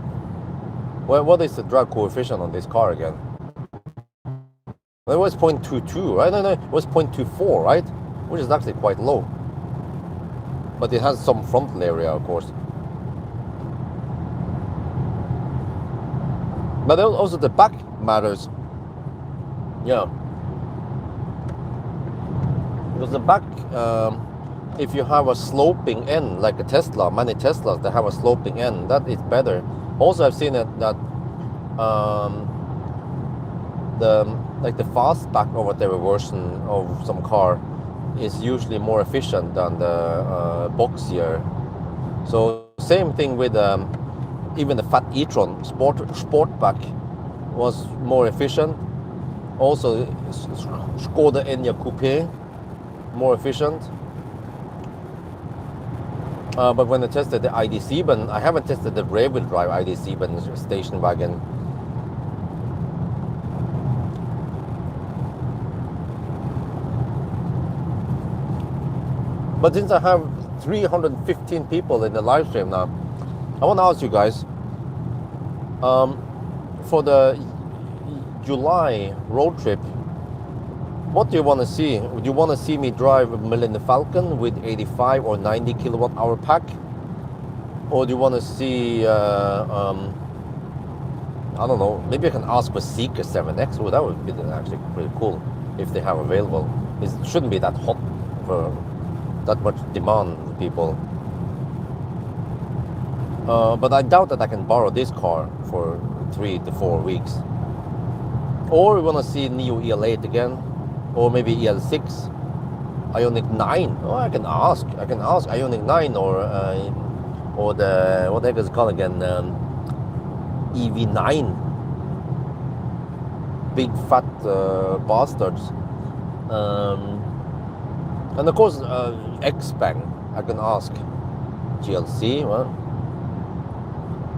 what is the drag coefficient on this car again? It was 0.22, right? No, it was 0.24, right? Which is actually quite low. But it has some frontal area, of course. But also the back matters. Yeah. Because the back if you have a sloping end like a Tesla, many Teslas that have a sloping end, that is better. Also, I've seen it that um, the like the fastback or whatever version of some car is usually more efficient than the boxier. So same thing with even the fat e-tron Sportback was more efficient. Also, Skoda Enyaq Coupe more efficient. But when I tested the ID7, I haven't tested the rear-wheel drive ID7 station wagon. But since I have 315 people in the live stream now, I want to ask you guys, for the July road trip, what do you want to see? Would you want to see me drive a Millennium Falcon with 85 or 90 kilowatt hour pack? Or do you want to see, I don't know, maybe I can ask for Seeker 7X. Well, that would be actually pretty cool if they have available. It shouldn't be that hot for that much demand, people. But I doubt that I can borrow this car for 3 to 4 weeks. Or we want to see Neo EL8 again, or maybe EL6, Ioniq 9. Oh, I can ask Ioniq 9 or the what the heck is it called again? EV9. Big fat bastards. And of course, X-Bang. I can ask GLC. Well,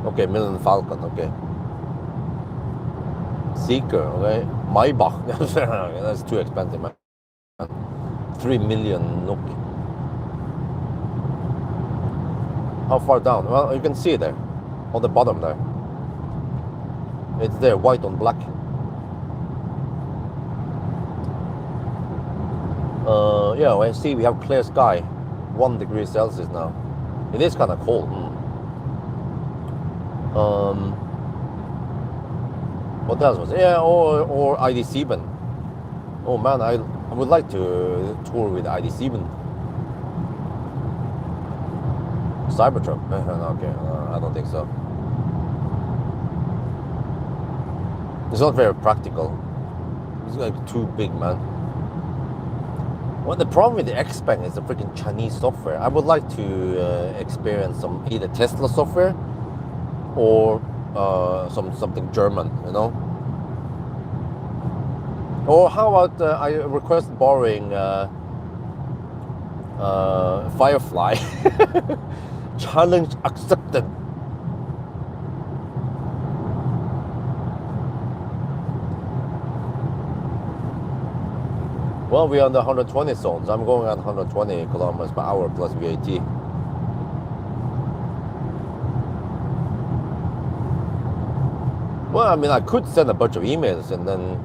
okay, Millennium Falcon. Okay. Seeker, okay. Maybach, that's too expensive, man. 3 million NOK. How far down? Well, you can see it there, on the bottom there. It's there, white on black. Yeah, well, see, we have clear sky, 1 degree Celsius now. It is kind of cold. What else was it? Yeah, or ID7. Oh man, I would like to tour with ID7. Cybertruck? Okay, I don't think so. It's not very practical. It's like too big, man. Well, the problem with the X-Bang is the freaking Chinese software. I would like to experience some either Tesla software or something German, you know. Or how about I request borrowing Firefly? Challenge accepted. Well, we're on the 120 zones. I'm going at 120 kilometers per hour plus VAT. Well, I mean, I could send a bunch of emails and then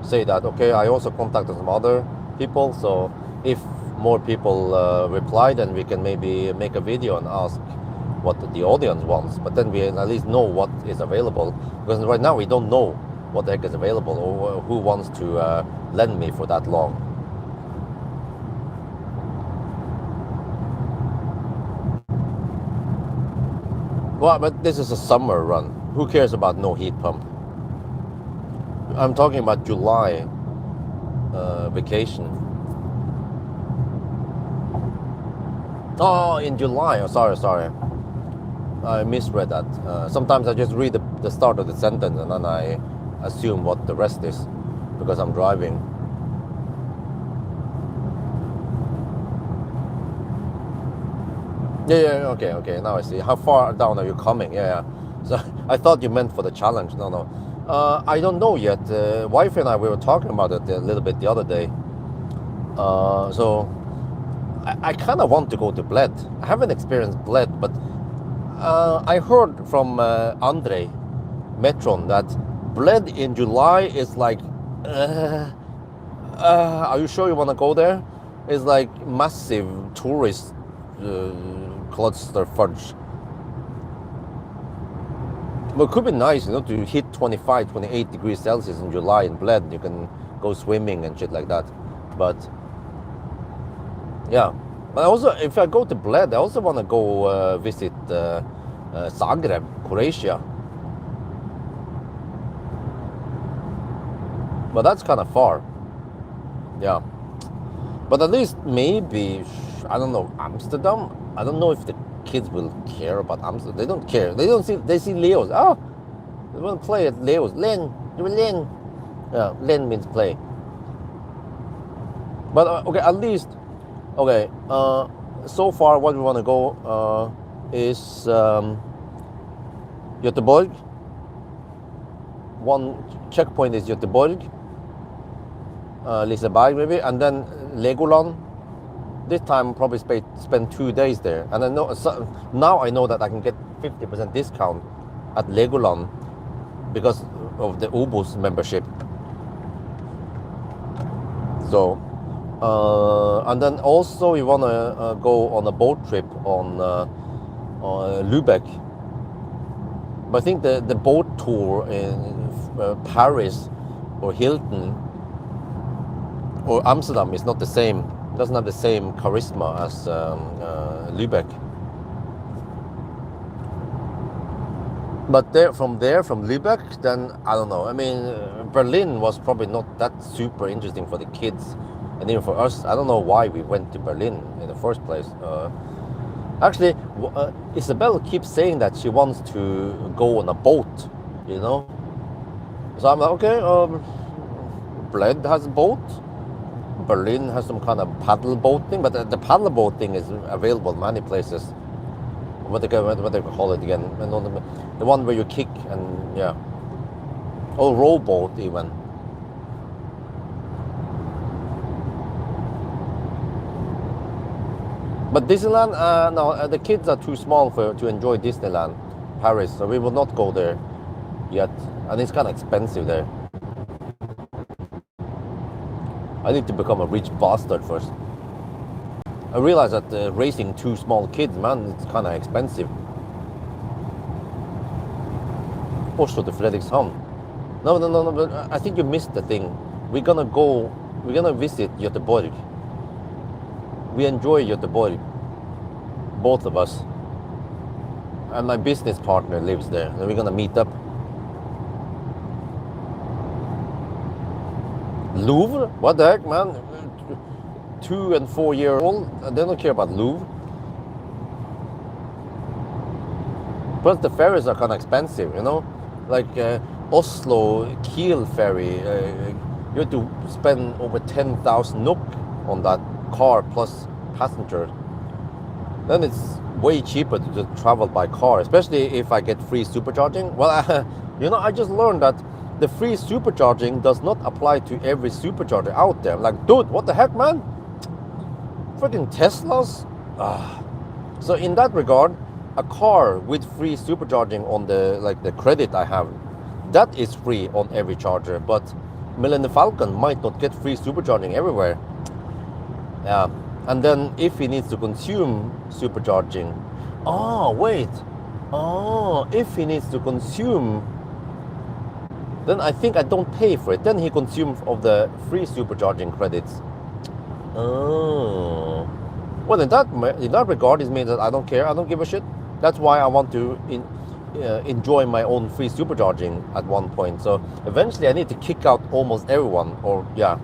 say that, okay, I also contacted some other people. So if more people reply, then we can maybe make a video and ask what the audience wants. But then we at least know what is available. Because right now we don't know what the heck is available or who wants to lend me for that long. Well, but this is a summer run. Who cares about no heat pump? I'm talking about July vacation. Oh, in July. Oh, sorry. I misread that. Sometimes I just read the start of the sentence and then I assume what the rest is because I'm driving. Yeah, okay. Now I see. How far down are you coming? Yeah. So I thought you meant for the challenge. No. I don't know yet. Wife and I, we were talking about it a little bit the other day. So I kind of want to go to Bled. I haven't experienced Bled, but I heard from Andre Metron that Bled in July is like, are you sure you want to go there? It's like massive tourist cluster fudge. But it could be nice, you know, to hit 25, 28 degrees Celsius in July in Bled. You can go swimming and shit like that. But yeah, But also, if I go to Bled, I also want to go visit Zagreb, Croatia. But that's kind of far. Yeah. But at least maybe, I don't know, Amsterdam. I don't know if the kids will care about Amsterdam. They don't care. They don't see. They see Leo's. Oh, they want to play at Leo's. Len, you will Len. Yeah, Len means play. But okay, at least okay. So far, what we want to go is Göteborg. One checkpoint is Göteborg, Liseberg maybe, and then Legoland. This time probably spend 2 days there, and I know now I know that I can get 50% discount at Legoland because of the Obus membership. So, and then also we want to go on a boat trip on Lübeck. But I think the boat tour in Paris or Hilton or Amsterdam is not the same. It doesn't have the same charisma as Lübeck. But from Lübeck, then I don't know. I mean, Berlin was probably not that super interesting for the kids, and even for us. I don't know why we went to Berlin in the first place. Actually, Isabel keeps saying that she wants to go on a boat, you know. So I'm like, okay, Bled has a boat. Berlin has some kind of paddle boat thing, but the paddle boat thing is available in many places. What they call it again? The one where you kick and yeah, or rowboat even. But Disneyland, no, the kids are too small to enjoy Disneyland, Paris, so we will not go there yet, and it's kind of expensive there. I need to become a rich bastard first. I realize that raising 2 small kids, man, it's kind of expensive. Oslo to Fredrikshavn. No, but I think you missed the thing. We're gonna visit Göteborg. We enjoy Göteborg, both of us. And my business partner lives there, and we're gonna meet up. Louvre? What the heck, man? 2 and 4 year old, they don't care about Louvre. Plus the ferries are kind of expensive, you know, like Oslo Kiel ferry. You have to spend over 10,000 NOK on that car plus passenger. Then it's way cheaper to just travel by car, especially if I get free supercharging. Well, you know, I just learned that the free supercharging does not apply to every supercharger out there. Like, dude, what the heck, man? Freaking Teslas. So in that regard, a car with free supercharging on the credit I have, that is free on every charger. But Millennium Falcon might not get free supercharging everywhere. Yeah, and then if he needs to consume supercharging, if he needs to consume, then I think I don't pay for it. Then he consumes of the free supercharging credits. Oh, well, in that regard, it means that I don't care. I don't give a shit. That's why I want to enjoy my own free supercharging at one point. So eventually, I need to kick out almost everyone, or yeah,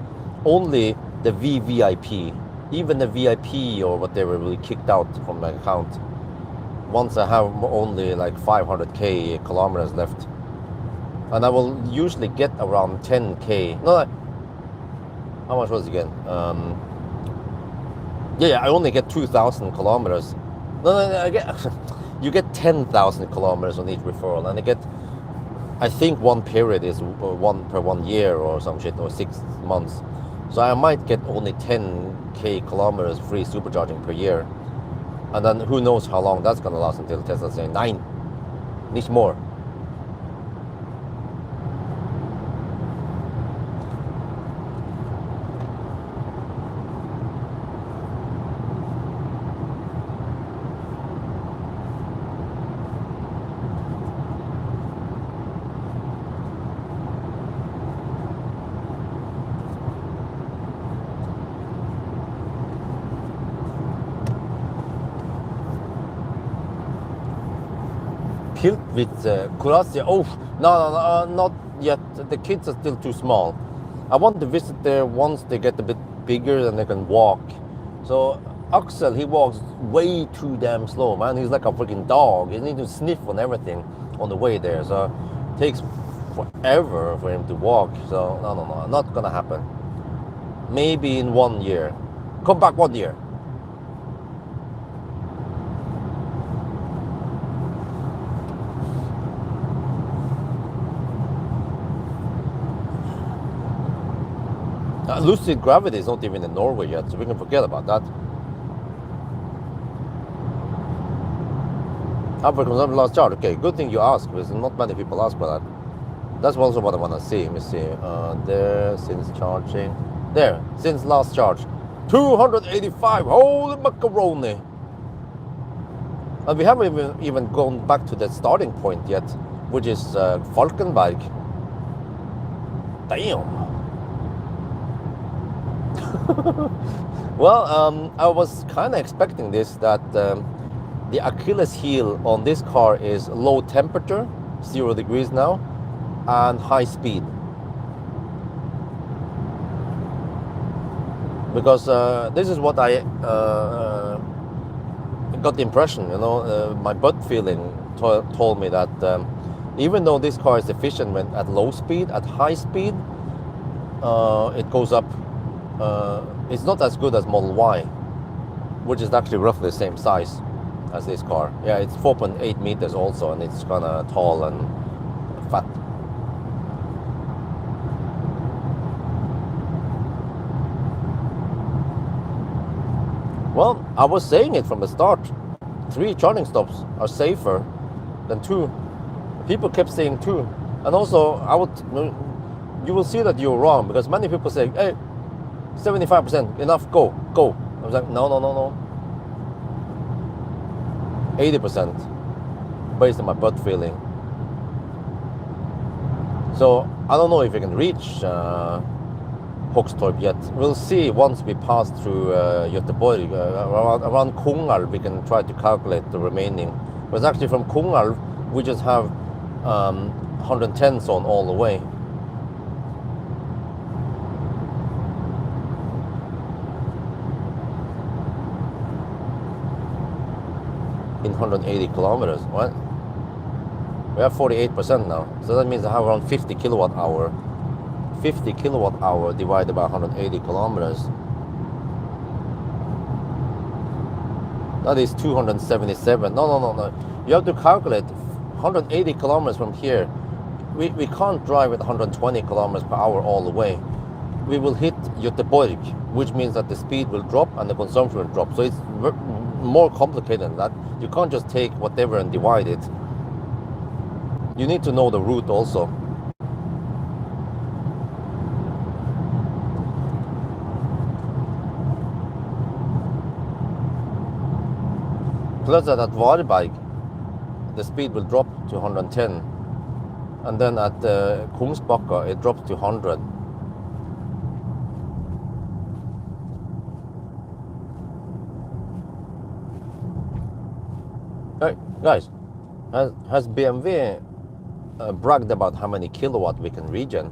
only the VVIP. Even the VIP or whatever will be kicked out from my account once I have only like 500k kilometers left, and I will usually get around 10k. No, how much was it again? Yeah, I only get 2,000 kilometers. No, I get you get 10,000 kilometers on each referral, and I think one period is one per 1 year or some shit, or 6 months. So I might get only 10k kilometers free supercharging per year, and then who knows how long that's gonna last until Tesla say 9, nicht more. with Croatia. Oh, no, not yet. The kids are still too small. I want to visit there once they get a bit bigger and they can walk. So Axel, he walks way too damn slow, man. He's like a freaking dog. He needs to sniff on everything on the way there. So it takes forever for him to walk. So no, not gonna happen. Maybe in 1 year. Come back 1 year. Lucid gravity is not even in Norway yet, so we can forget about that. Average consumption last charge. Okay, good thing you asked, because not many people ask for that. That's also what I want to see. Let me see. There, since charging. There, since last charge. 285. Holy macaroni. And we haven't even gone back to the starting point yet, which is Falkenberg. Damn. Well, I was kind of expecting this, that the Achilles heel on this car is low temperature, 0 degrees now, and high speed. Because this is what I got the impression, my gut feeling told me that even though this car is efficient when at low speed, at high speed, it goes up. It's not as good as Model Y, which is actually roughly the same size as this car. Yeah, it's 4.8 meters also, and it's kind of tall and fat. Well, I was saying it from the start. 3 charging stops are safer than 2. People kept saying 2. And also, you will see that you're wrong, because many people say, hey, 75%, enough, go. I was like, no. 80%, based on my gut feeling. So, I don't know if we can reach Hogstorp yet. We'll see once we pass through Göteborg. Around Kungälv, we can try to calculate the remaining. Because actually from Kungälv, we just have 110 zone all the way. In 180 kilometers. What? We have 48% now. So that means I have around 50 kilowatt hour. 50 kilowatt hour divided by 180 kilometers. That is 277. No. You have to calculate 180 kilometers from here. We can't drive at 120 kilometers per hour all the way. We will hit Göteborg, which means that the speed will drop and the consumption will drop. So it's more complicated than that. You can't just take whatever and divide it. You need to know the route also. Plus that at Varberg, the speed will drop to 110. And then at Kungsbacka, it drops to 100. Hey, guys, has BMW bragged about how many kilowatt we can regen?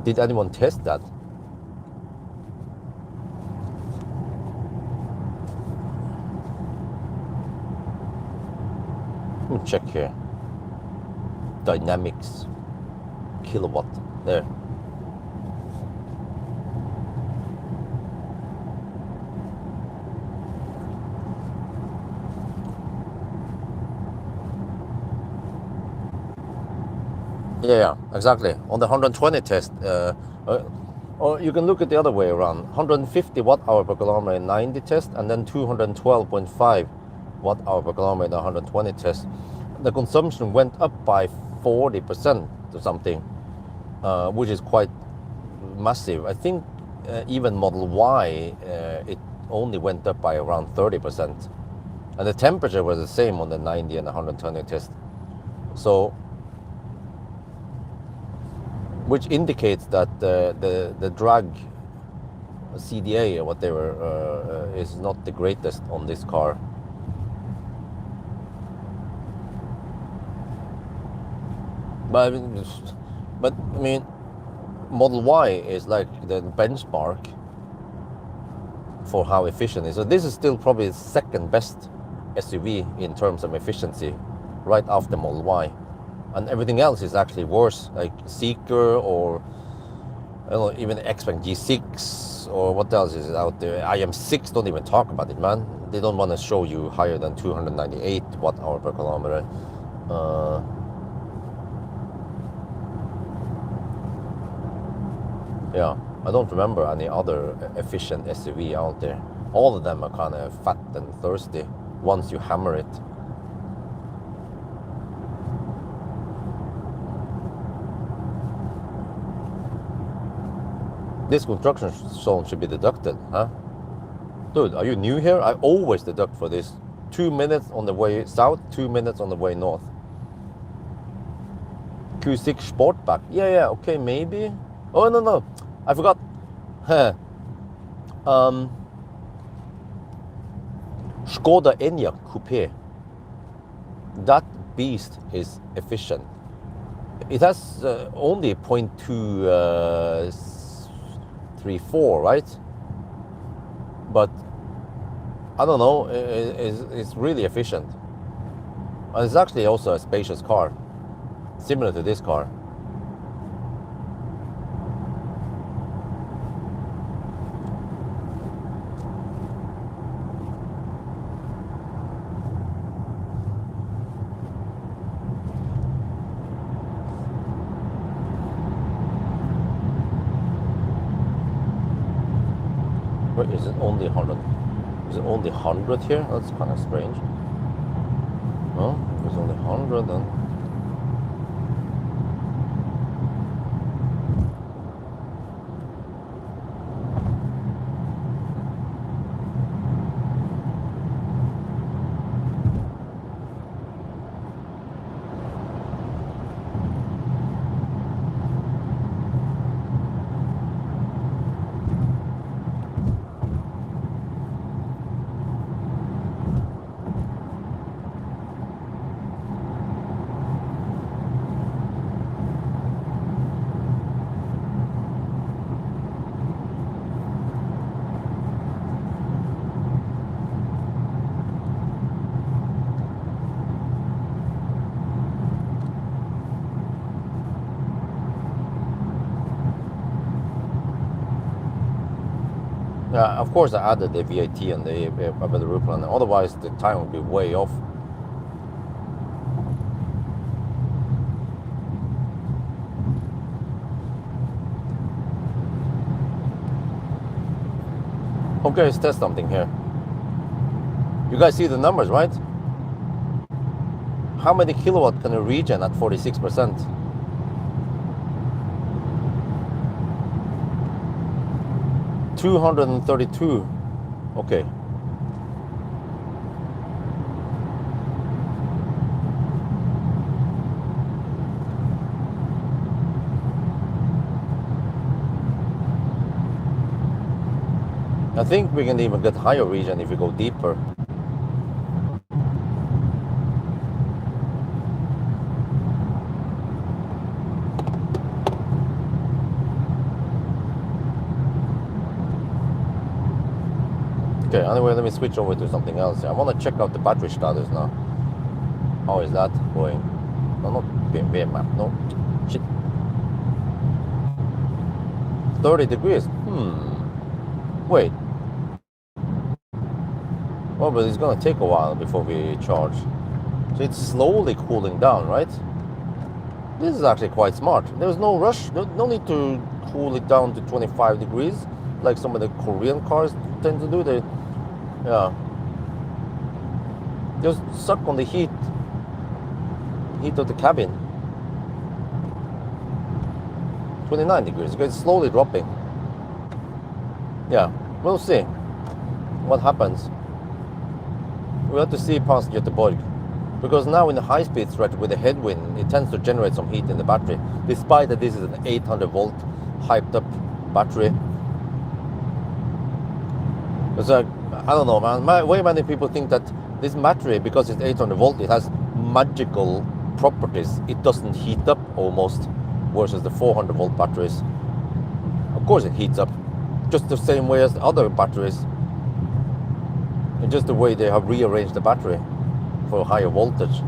Did anyone test that? Let me check here. Dynamics. Kilowatt. There. Yeah, exactly. On the 120 test, or you can look at the other way around. 150 watt hour per kilometer in 90 test, and then 212.5 watt hour per kilometer in the 120 test. The consumption went up by 40% or something, which is quite massive. I think even Model Y, it only went up by around 30%. And the temperature was the same on the 90 and the 120 test. So, which indicates that the drag CDA or whatever is not the greatest on this car. But I mean, Model Y is like the benchmark for how efficient it is. So this is still probably the second best SUV in terms of efficiency, right after Model Y, and everything else is actually worse, like Seeker or I don't know, even Xpeng G6 or what else is out there. IM6, don't even talk about it, man. They don't want to show you higher than 298 watt-hour per kilometer. Yeah, I don't remember any other efficient SUV out there. All of them are kind of fat and thirsty once you hammer it. This construction zone should be deducted, huh? Dude, are you new here? I always deduct for this. 2 minutes on the way south, 2 minutes on the way north. Q6 Sportback. Yeah, okay, maybe. Oh, no, I forgot. Skoda Enyaq Coupe. That beast is efficient. It has only 0.234, right? But I don't know, it's really efficient. And it's actually also a spacious car, similar to this car. Wait, is it only 100? Is it only 100 here? That's kind of strange. No, if it's only 100 then. Yeah, of course I added the VAT and the roof line. Otherwise the time would be way off. Okay, let's test something here. You guys see the numbers, right? How many kilowatt can a regen at 46%? 232. Okay. I think we can even get higher regen if we go deeper. Okay, anyway, let me switch over to something else. I want to check out the battery status now. How is that going? No, not BMW map, no. Shit. 30 degrees. Wait. Oh, but it's gonna take a while before we charge. So it's slowly cooling down, right? This is actually quite smart. There's no rush. No need to cool it down to 25 degrees like some of the Korean cars tend to do. Yeah. Just suck on the heat of the cabin. 29 degrees. Okay, it's slowly dropping. Yeah, we'll see what happens. We have to see past Göteborg, because now in the high-speed stretch with the headwind, it tends to generate some heat in the battery, despite that this is an 800 volt hyped up battery. It's like, I don't know, man. Way many people think that this battery, because it's 800 volt, it has magical properties. It doesn't heat up almost, versus the 400 volt batteries. Of course, it heats up, just the same way as the other batteries. And just the way they have rearranged the battery for higher voltage.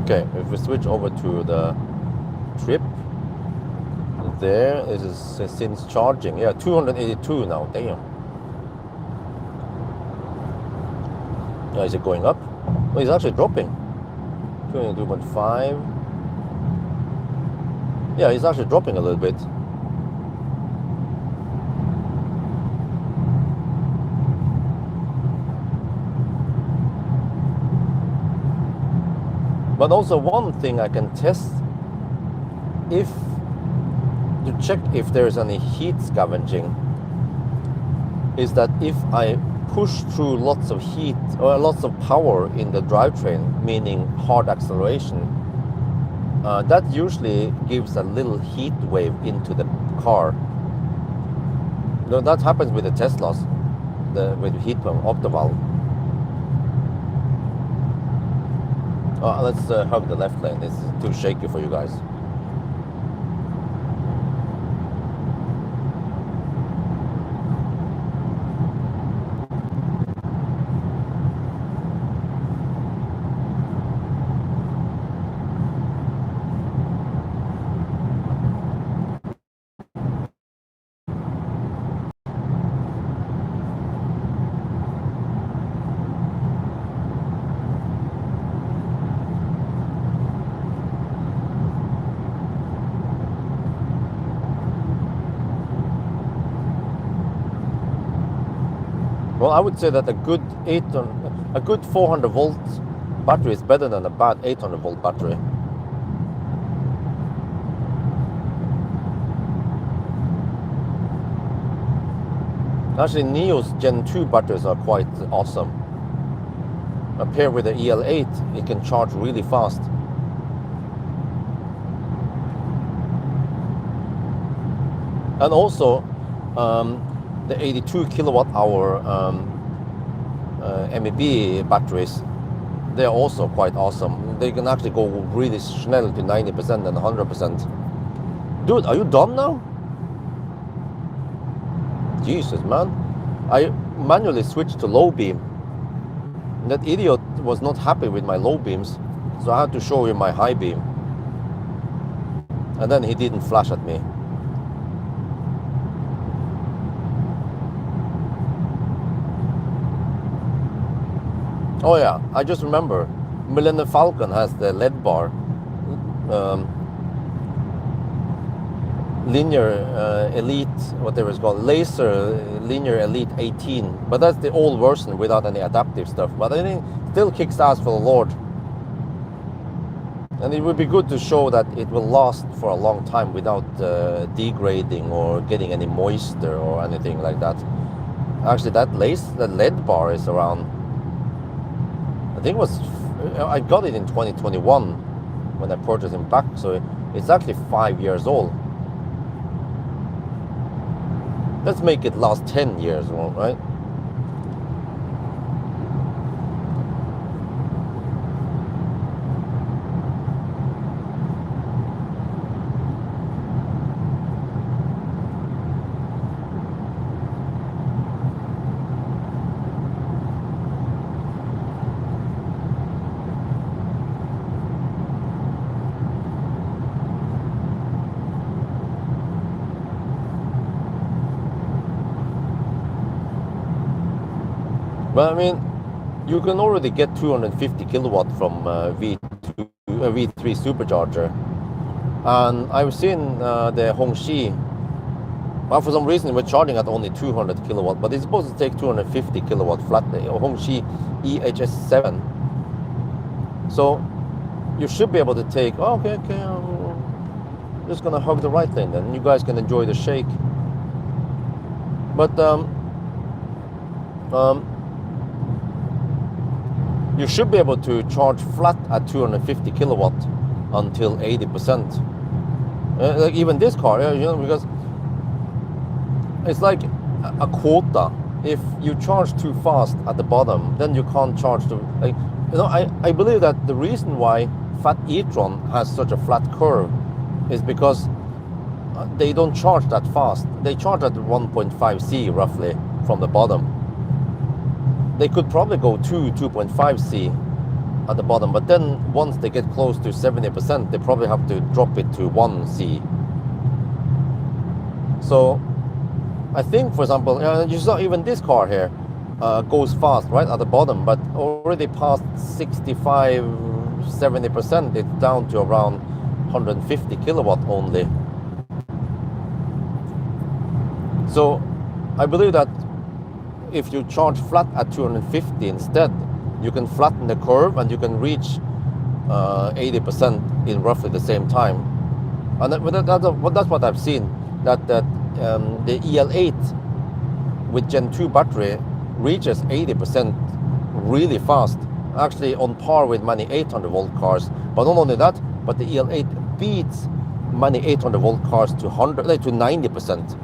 Okay, if we switch over to the trip, there it is since charging. Yeah, 282 now. Damn. Yeah, is it going up? Oh, it's actually dropping. 22.5. Yeah, it's actually dropping a little bit. But also one thing I can test, if to check if there's any heat scavenging, is that if I push through lots of heat or lots of power in the drivetrain, meaning hard acceleration, that usually gives a little heat wave into the car. No, that happens with the Teslas, with heat pump, Optival. Let's hug the left lane. It's too shaky for you guys. Well, I would say that a good 400 volt battery is better than a bad 800 volt battery. Actually, Neo's Gen 2 batteries are quite awesome. Paired with the EL8, it can charge really fast. And also, the 82 kilowatt hour MEB batteries, they're also quite awesome. They can actually go really schnell to 90% and 100%. Dude, are you done now? Jesus, man. I manually switched to low beam. That idiot was not happy with my low beams, so I had to show him my high beam. And then he didn't flash at me. Oh yeah, I just remember, Millennium Falcon has the LED bar, linear elite, whatever it's called, laser linear elite 18, but that's the old version without any adaptive stuff. But I think still kicks ass for the Lord, and it would be good to show that it will last for a long time without degrading or getting any moisture or anything like that. Actually, that LED bar is around, I think I got it in 2021 when I purchased it back, so it's actually 5 years old. Let's make it last 10 years, right? But I mean, you can already get 250 kilowatt from V3 supercharger, and I've seen the Hongxi. Well, for some reason we're charging at only 200 kilowatt, but it's supposed to take 250 kilowatt flat. Hongxi EHS7. So you should be able to take. Oh, okay. I'm just gonna hug the right lane, then you guys can enjoy the shake. But you should be able to charge flat at 250 kilowatt until 80%. Like even this car, because it's like a quota. If you charge too fast at the bottom, then you can't charge to, like, I believe that the reason why Fat e-tron has such a flat curve is because they don't charge that fast. They charge at 1.5 C roughly from the bottom. They could probably go to 2.5 C at the bottom, but then once they get close to 70%, they probably have to drop it to 1 C. So I think, for example, you saw even this car here goes fast right at the bottom, but already past 65, 70%, it's down to around 150 kilowatt only. So I believe that if you charge flat at 250 instead, you can flatten the curve and you can reach 80% in roughly the same time. And that's what I've seen, that the EL8 with Gen 2 battery reaches 80% really fast, actually on par with many 800 volt cars. But not only that, but the EL8 beats many 800 volt cars to 90%.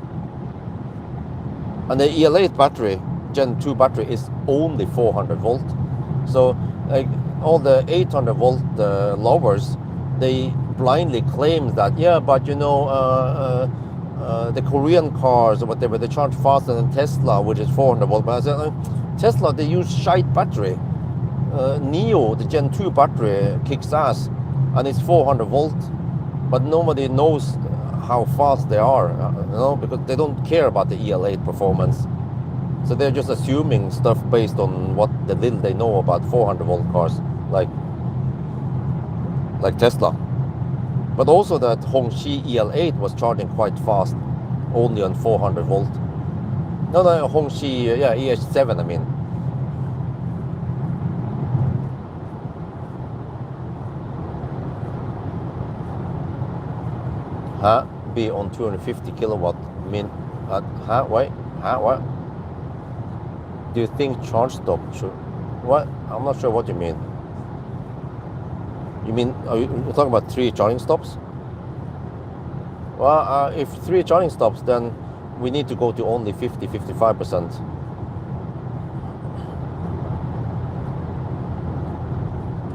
And the EL8 battery, Gen 2 battery, is only 400 volt. So like all the 800 volt lowers, they blindly claim that, yeah, but the Korean cars or whatever, they charge faster than Tesla, which is 400 volt. But I said, Tesla, they use shite battery. Neo, the Gen 2 battery, kicks ass, and it's 400 volt. But nobody knows how fast they are, because they don't care about the EL8 performance. So they're just assuming stuff based on what the little they know about 400 volt cars, like Tesla. But also that Hongqi EL8 was charging quite fast, only on 400 volt. No, Hongqi, EH7, I mean. Be on 250 kilowatt, what? Do you think charge stop should, what? I'm not sure what you mean. You mean, are you talking about 3 charging stops? Well, if 3 charging stops, then we need to go to only 55%.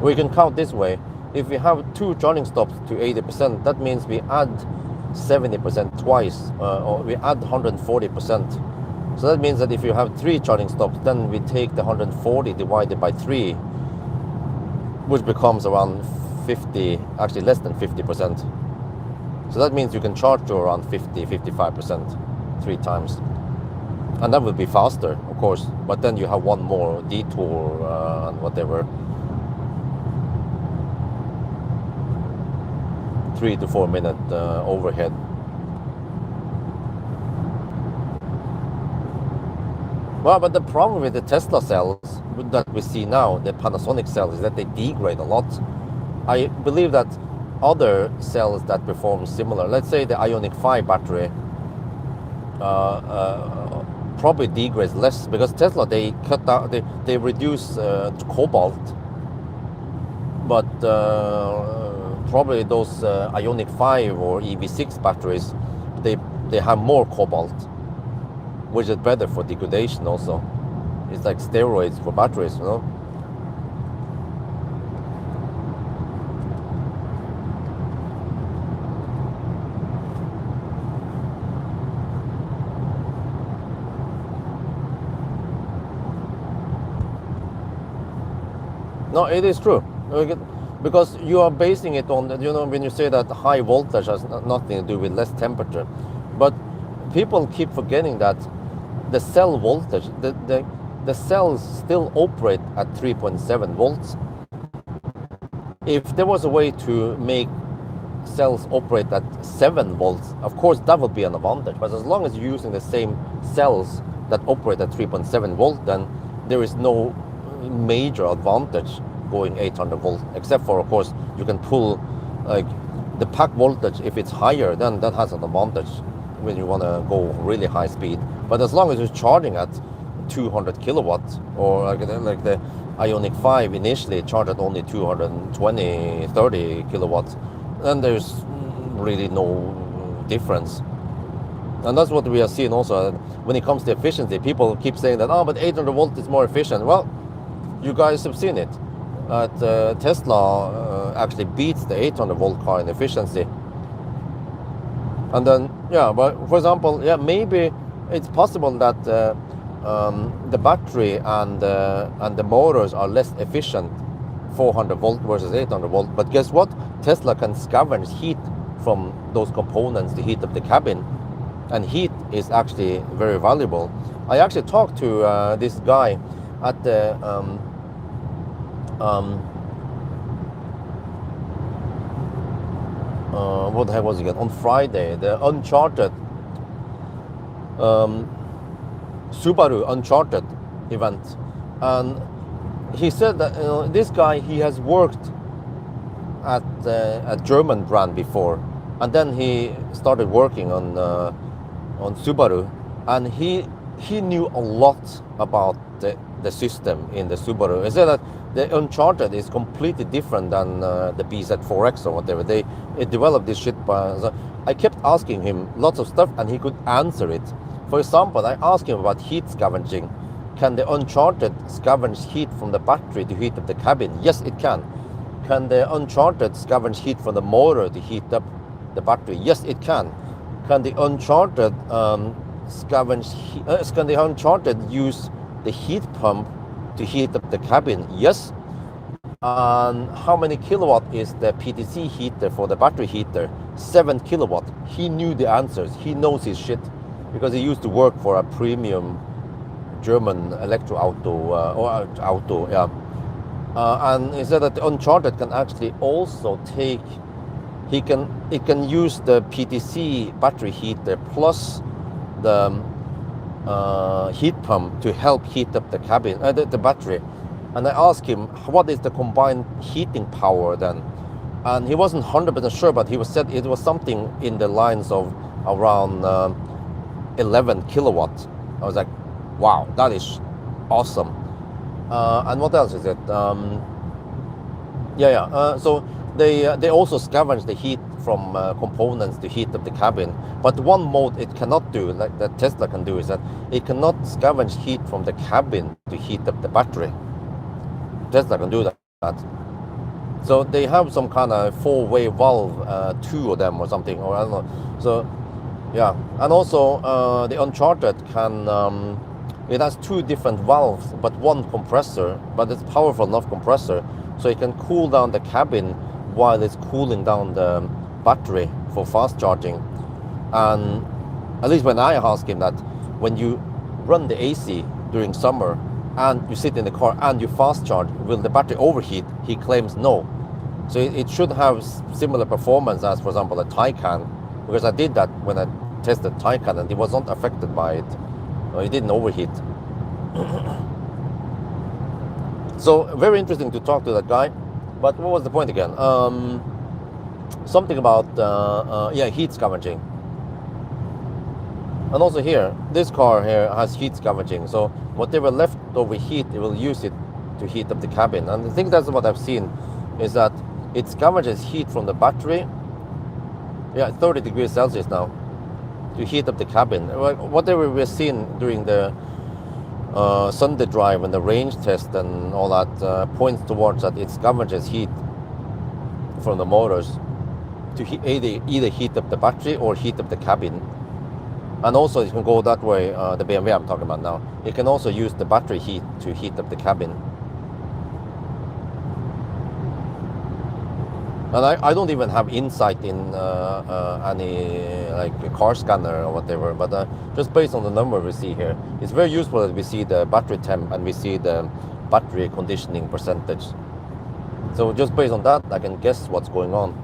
We can count this way. If we have 2 charging stops to 80%, that means we add 70% twice, or we add 140%. So that means that if you have 3 charging stops, then we take the 140 divided by 3, which becomes around 50, actually less than 50%. So that means you can charge to around 55% 3 times. And that will be faster, of course, but then you have one more detour and whatever. 3 to 4 minute overhead. Well, but the problem with the Tesla cells that we see now, the Panasonic cells, is that they degrade a lot. I believe that other cells that perform similar, let's say the Ioniq 5 battery, probably degrades less, because Tesla, they cut down, they reduce cobalt, but probably those Ioniq 5 or EV6 batteries, they have more cobalt, which is better for degradation also. It's like steroids for batteries, No, it is true. Because you are basing it on, when you say that high voltage has nothing to do with less temperature. But people keep forgetting that the cell voltage, the cells still operate at 3.7 volts. If there was a way to make cells operate at 7 volts, of course that would be an advantage. But as long as you're using the same cells that operate at 3.7 volt, then there is no major advantage going 800 volt, except for, of course, you can pull like the pack voltage. If it's higher, then that has an advantage when you want to go really high speed. But as long as you're charging at 200 kilowatts, or like the Ioniq 5 initially charged at only 220, 30 kilowatts, and there's really no difference. And that's what we are seeing also when it comes to efficiency. People keep saying that, oh, but 800 volt is more efficient. Well, you guys have seen it. Tesla actually beats the 800 volt car in efficiency. And then, yeah, but for example, yeah, maybe it's possible that the battery and the motors are less efficient, 400 volt versus 800 volt. But guess what? Tesla can scavenge heat from those components to heat up the cabin, and heat is actually very valuable. I actually talked to this guy at the what the heck was it again? On Friday, the Uncharted Subaru Uncharted event, and he said that this guy, he has worked at a German brand before, and then he started working on Subaru, and he knew a lot about the system in the Subaru. He said that the Uncharted is completely different than the BZ4X or whatever. They developed this shit by. So I kept asking him lots of stuff, and he could answer it. For example, I asked him about heat scavenging. Can the Uncharted scavenge heat from the battery to heat up the cabin? Yes, it can. Can the Uncharted scavenge heat from the motor to heat up the battery? Yes, it can. Can the Uncharted can the Uncharted use the heat pump to heat up the cabin? Yes. And how many kilowatt is the PTC heater for the battery heater? 7 kilowatt. He knew the answers. He knows his shit because he used to work for a premium German auto, yeah. And he said that the Uncharted can actually also take, it can use the PTC battery heater plus the heat pump to help heat up the cabin, the battery. And I asked him, what is the combined heating power then? And he wasn't 100% sure, but he said it was something in the lines of around 11 kilowatt. I was like, wow, that is awesome. And what else is it? So they also scavenge the heat from components to heat up the cabin. But one mode it cannot do, like that Tesla can do, is that it cannot scavenge heat from the cabin to heat up the battery. Tesla can do that. So they have some kind of four-way valve, two of them or something, or I don't know. So yeah, and also the Uncharted can, it has two different valves, but one compressor, but it's powerful enough compressor, so it can cool down the cabin while it's cooling down the battery for fast charging. And at least when I asked him that, when you run the AC during summer and you sit in the car and you fast charge, will the battery overheat? He claims no. So it should have similar performance as, for example, a Taycan, because I did that when I tested Taycan and it was not affected by it. It didn't overheat. So very interesting to talk to that guy. But what was the point again? Something about heat scavenging. And also here, this car here has heat scavenging. So whatever leftover heat, it will use it to heat up the cabin. And I think that's what I've seen, is that it scavenges heat from the battery. Yeah, 30 degrees Celsius now, to heat up the cabin. Whatever we're seeing during the Sunday drive and the range test and all that points towards that it scavenges heat from the motors to either heat up the battery or heat up the cabin. And also it can go that way, the BMW I'm talking about now. It can also use the battery heat to heat up the cabin. And I don't even have insight in any like car scanner or whatever, but just based on the number we see here, it's very useful that we see the battery temp and we see the battery conditioning percentage. So just based on that, I can guess what's going on.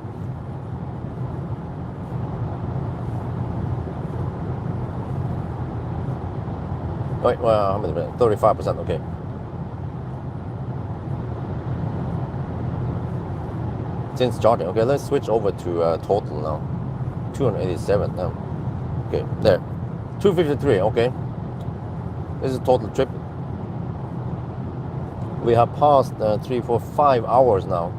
Right, well, how many percent? 35%, okay. Since charging. Okay, let's switch over to total now. 287 now. Okay, there. 253, okay. This is total trip. We have passed 3, 4, 5 hours now.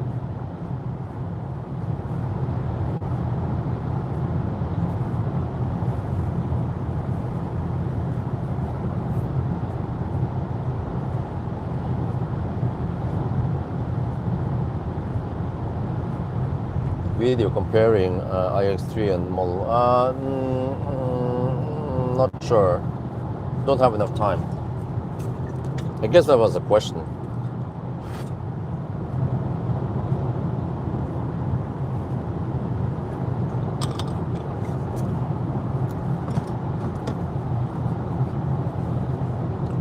Video comparing iX3 and Model. Not sure. Don't have enough time. I guess that was a question.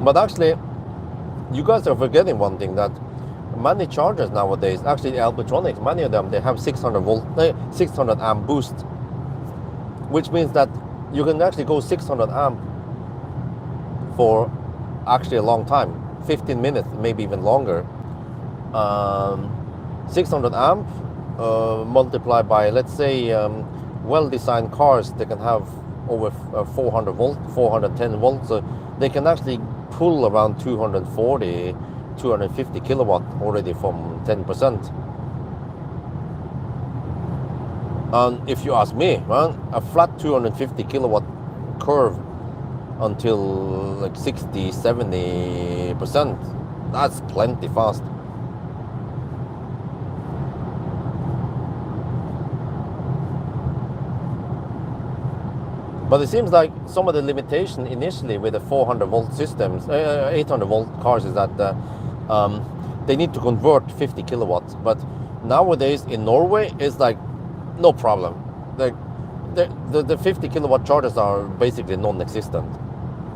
But actually, you guys are forgetting one thing, that many chargers nowadays, actually Alpitronics, many of them, they have 600 amp boost, which means that you can actually go 600 amp for actually a long time, 15 minutes, maybe even longer. 600 amp multiplied by, let's say, well-designed cars, they can have over 400 volt, 410 volts, so they can actually pull around 240, 250 kilowatt already from 10%. And if you ask me, man, a flat 250 kilowatt curve until like 60, 70%, that's plenty fast. But it seems like some of the limitation initially with the 400 volt systems, 800 volt cars, is that they need to convert 50 kilowatts. But nowadays in Norway, it's like no problem. The 50 kilowatt chargers are basically non-existent.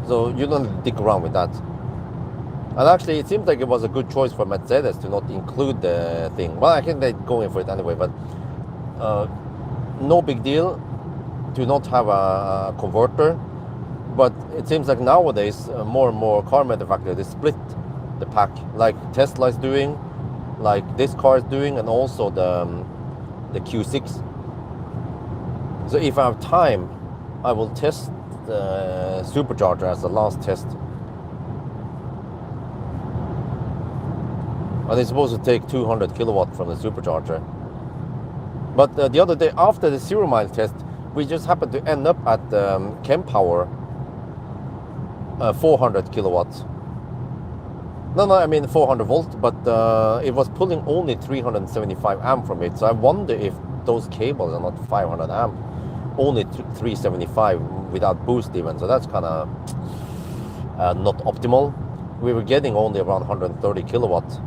So you don't dig around with that. And actually, it seems like it was a good choice for Mercedes to not include the thing. Well, I think they're going for it anyway, but no big deal to not have a converter. But it seems like nowadays more and more car manufacturers, they split the pack, like Tesla is doing, like this car is doing, and also the Q6. So if I have time, I will test the supercharger as the last test. And it's supposed to take 200 kilowatt from the supercharger. But the other day, after the 0 mile test, we just happened to end up at Kempower 400 kilowatts. No, I mean 400 volt, but it was pulling only 375 amp from it. So I wonder if those cables are not 500 amp, only 375 without boost even. So that's kind of not optimal. We were getting only around 130 kilowatts.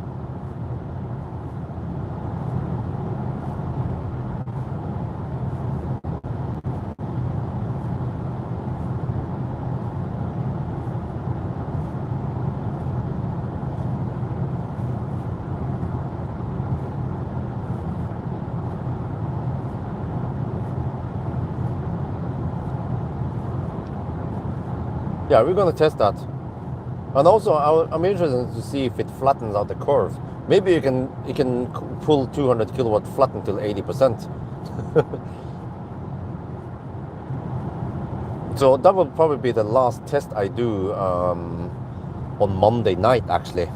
Yeah, we're gonna test that. And also, I'm interested to see if it flattens out the curve. Maybe you can pull 200 kilowatt flat until 80%. So that will probably be the last test I do on Monday night, actually,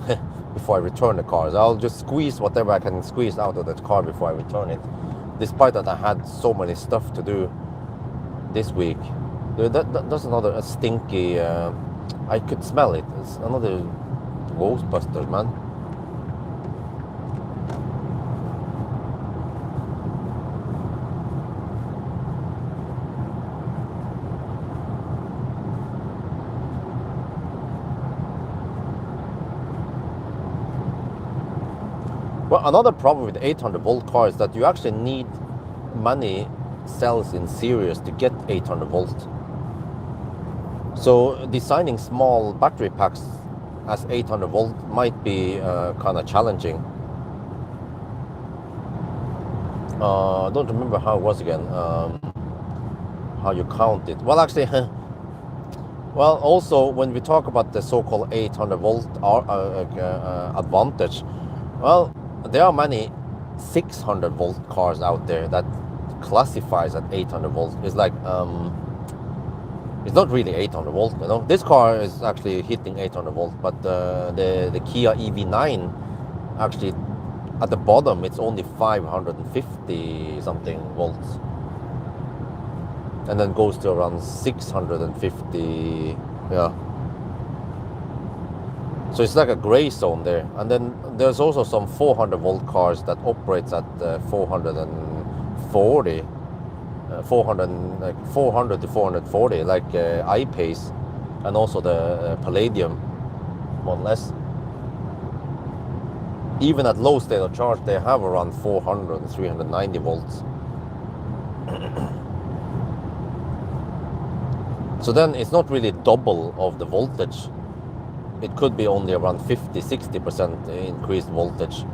before I return the car. So I'll just squeeze whatever I can squeeze out of that car before I return it, despite that I had so many stuff to do this week. That's another stinky, I could smell it. It's another Ghostbusters, man. Well, another problem with 800 volt cars is that you actually need many cells in series to get 800 volt. So designing small battery packs as 800 volt might be kind of challenging. I don't remember how it was again, how you count it. Well, actually, well, also when we talk about the so-called 800 volt advantage, well, there are many 600 volt cars out there that classifies at 800 volts. It's like It's not really 800 volt, you know. This car is actually hitting 800 volt, but the Kia EV9 actually at the bottom it's only 550 something volts, and then goes to around 650. Yeah. So it's like a gray zone there. And then there's also some 400 volt cars that operates at 440, 400, like 400 to 440, like iPace, and also the Palladium Model S. Even at low state of charge, they have around 400 and 390 volts. So then it's not really double of the voltage. It could be only around 50-60% increased voltage.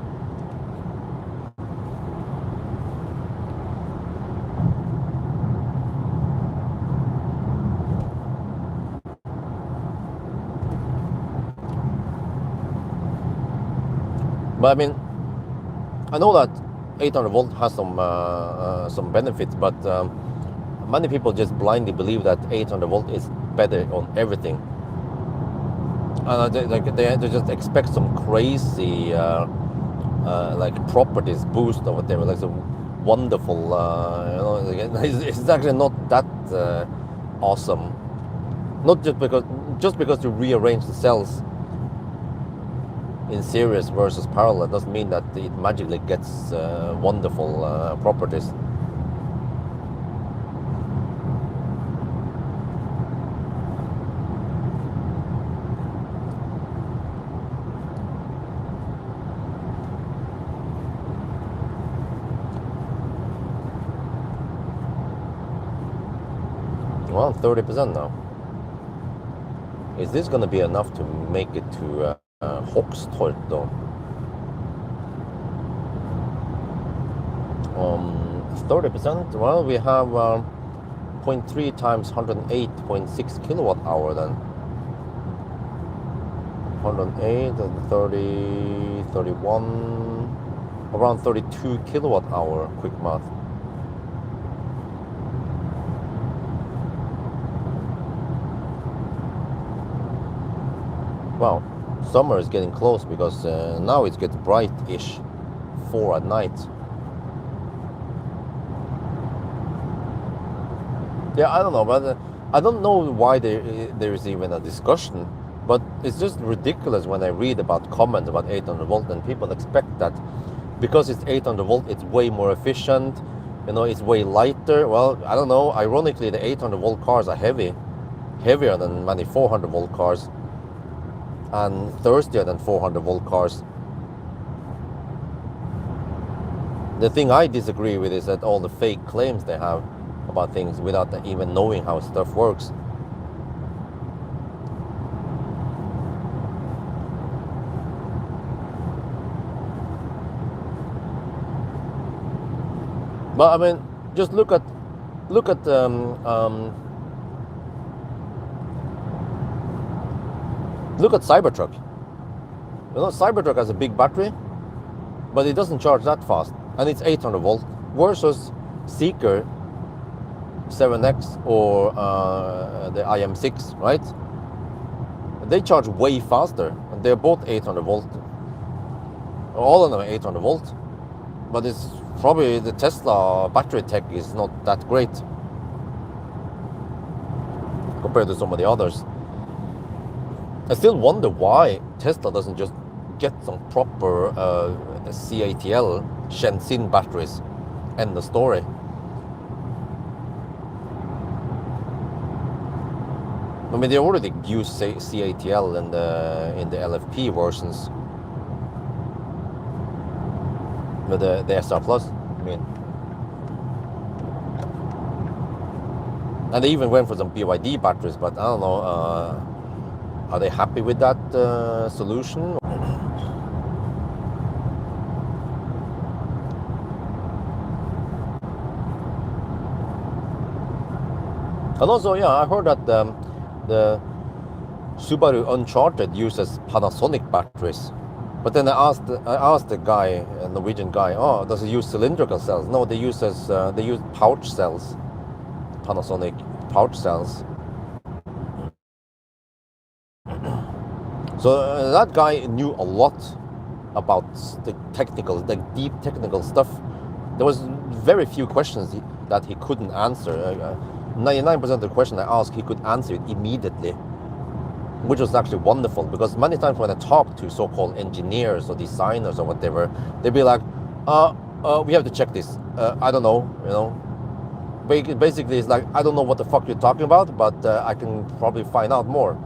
But I mean, I know that 800 volt has some benefits, but many people just blindly believe that 800 volt is better on everything. And they just expect some crazy like properties boost or whatever, like some wonderful, you know, it's actually not that awesome. Not just because you rearrange the cells in series versus parallel doesn't mean that it magically gets wonderful properties. Well, 30% now. Is this going to be enough to make it to Hoxtorp though? 30%? Well, we have 0.3 times 108.6 kilowatt hour then. 108 and 30, 31, around 32 kilowatt hour, quick math. Wow, summer is getting close because now it gets bright-ish, 4 at night. Yeah, I don't know, but I don't know why there is even a discussion, but it's just ridiculous when I read about comments about 800 volt and people expect that because it's 800 volt, it's way more efficient, you know, it's way lighter. Well, I don't know, ironically, the 800 volt cars are heavier than many 400 volt cars, and thirstier than 400 volt cars. The thing I disagree with is that all the fake claims they have about things without even knowing how stuff works. But I mean, just look at Cybertruck. You know, Cybertruck has a big battery, but it doesn't charge that fast, and it's 800 volt versus Seeker 7X or the IM6, right? They charge way faster, and they're both 800 volt. All of them are 800 volt, but it's probably the Tesla battery tech is not that great compared to some of the others. I still wonder why Tesla doesn't just get some proper CATL Shenzhen batteries. End the story. I mean, they already use CATL in the LFP versions with the SR Plus. I mean, and they even went for some BYD batteries, but I don't know. Are they happy with that solution? And also, yeah, I heard that the Subaru Uncharted uses Panasonic batteries. But then I asked the guy, a Norwegian guy, oh, does it use cylindrical cells? No, they use pouch cells, Panasonic pouch cells. So that guy knew a lot about the technical, the deep technical stuff. There was very few questions that he couldn't answer. 99% of the question I asked, he could answer it immediately, which was actually wonderful, because many times when I talk to so-called engineers or designers or whatever, they'd be like, we have to check this. I don't know, you know. Basically, it's like, I don't know what the fuck you're talking about, but I can probably find out more.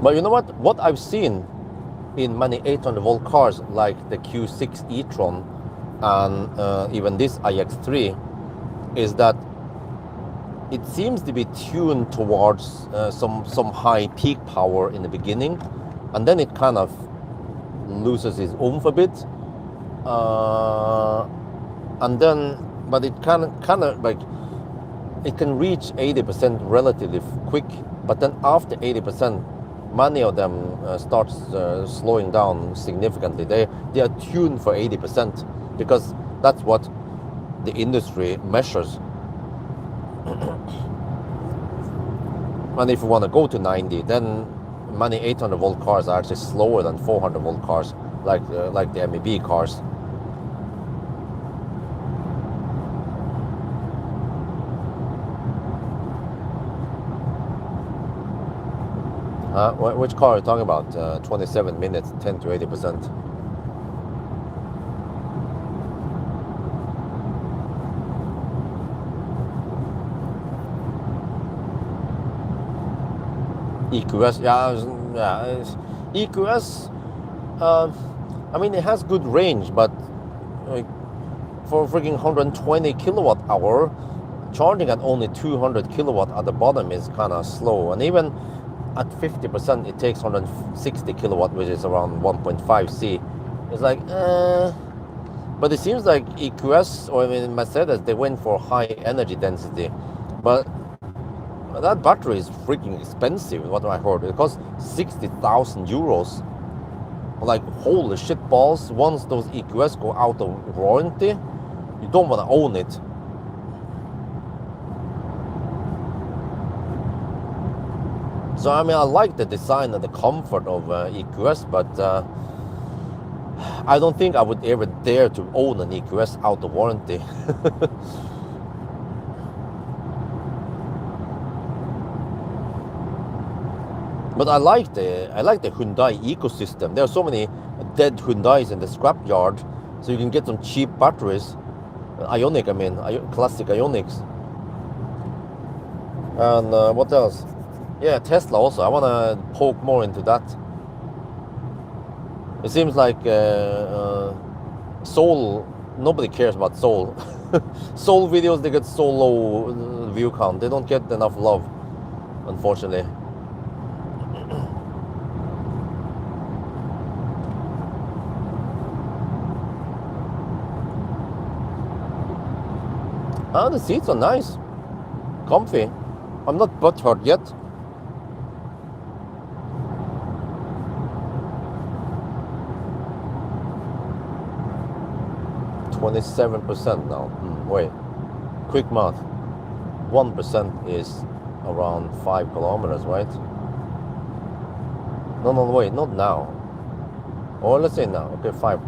But you know what? What I've seen in many 800-volt cars like the Q6 e-tron and even this iX3 is that it seems to be tuned towards some high peak power in the beginning, and then it kind of loses its oomph a bit, and then but it kind of like it can reach 80% relatively quick, but then after 80%, many of them starts slowing down significantly. They are tuned for 80% because that's what the industry measures. And if you want to go to 90, then many 800-volt cars are actually slower than 400-volt cars, like the MEB cars. Which car are you talking about? 27 minutes, 10 to 80%. EQS, yeah. EQS, I mean, it has good range, but for freaking 120 kilowatt hour, charging at only 200 kilowatt at the bottom is kind of slow. And even at 50%, it takes 160 kilowatt, which is around 1.5 C. It's like, but it seems like EQS, or I mean Mercedes, they went for high energy density. But that battery is freaking expensive, what I heard. It costs 60,000 euros. Like, holy shit balls, once those EQS go out of warranty, you don't want to own it. So I mean, I like the design and the comfort of EQS, but I don't think I would ever dare to own an EQS out of warranty. But I like the Hyundai ecosystem. There are so many dead Hyundais in the scrapyard, so you can get some cheap batteries. Ioniq, I mean, classic Ioniqs. And what else? Yeah, Tesla also. I want to poke more into that. It seems like Seoul, nobody cares about Seoul. Seoul videos, they get so low view count. They don't get enough love, unfortunately. The seats are nice, comfy. I'm not butthurt yet. %27 now. Wait, quick math. 1% is around 5 kilometers, right? No, wait, not now. Or let's say now. Okay, 5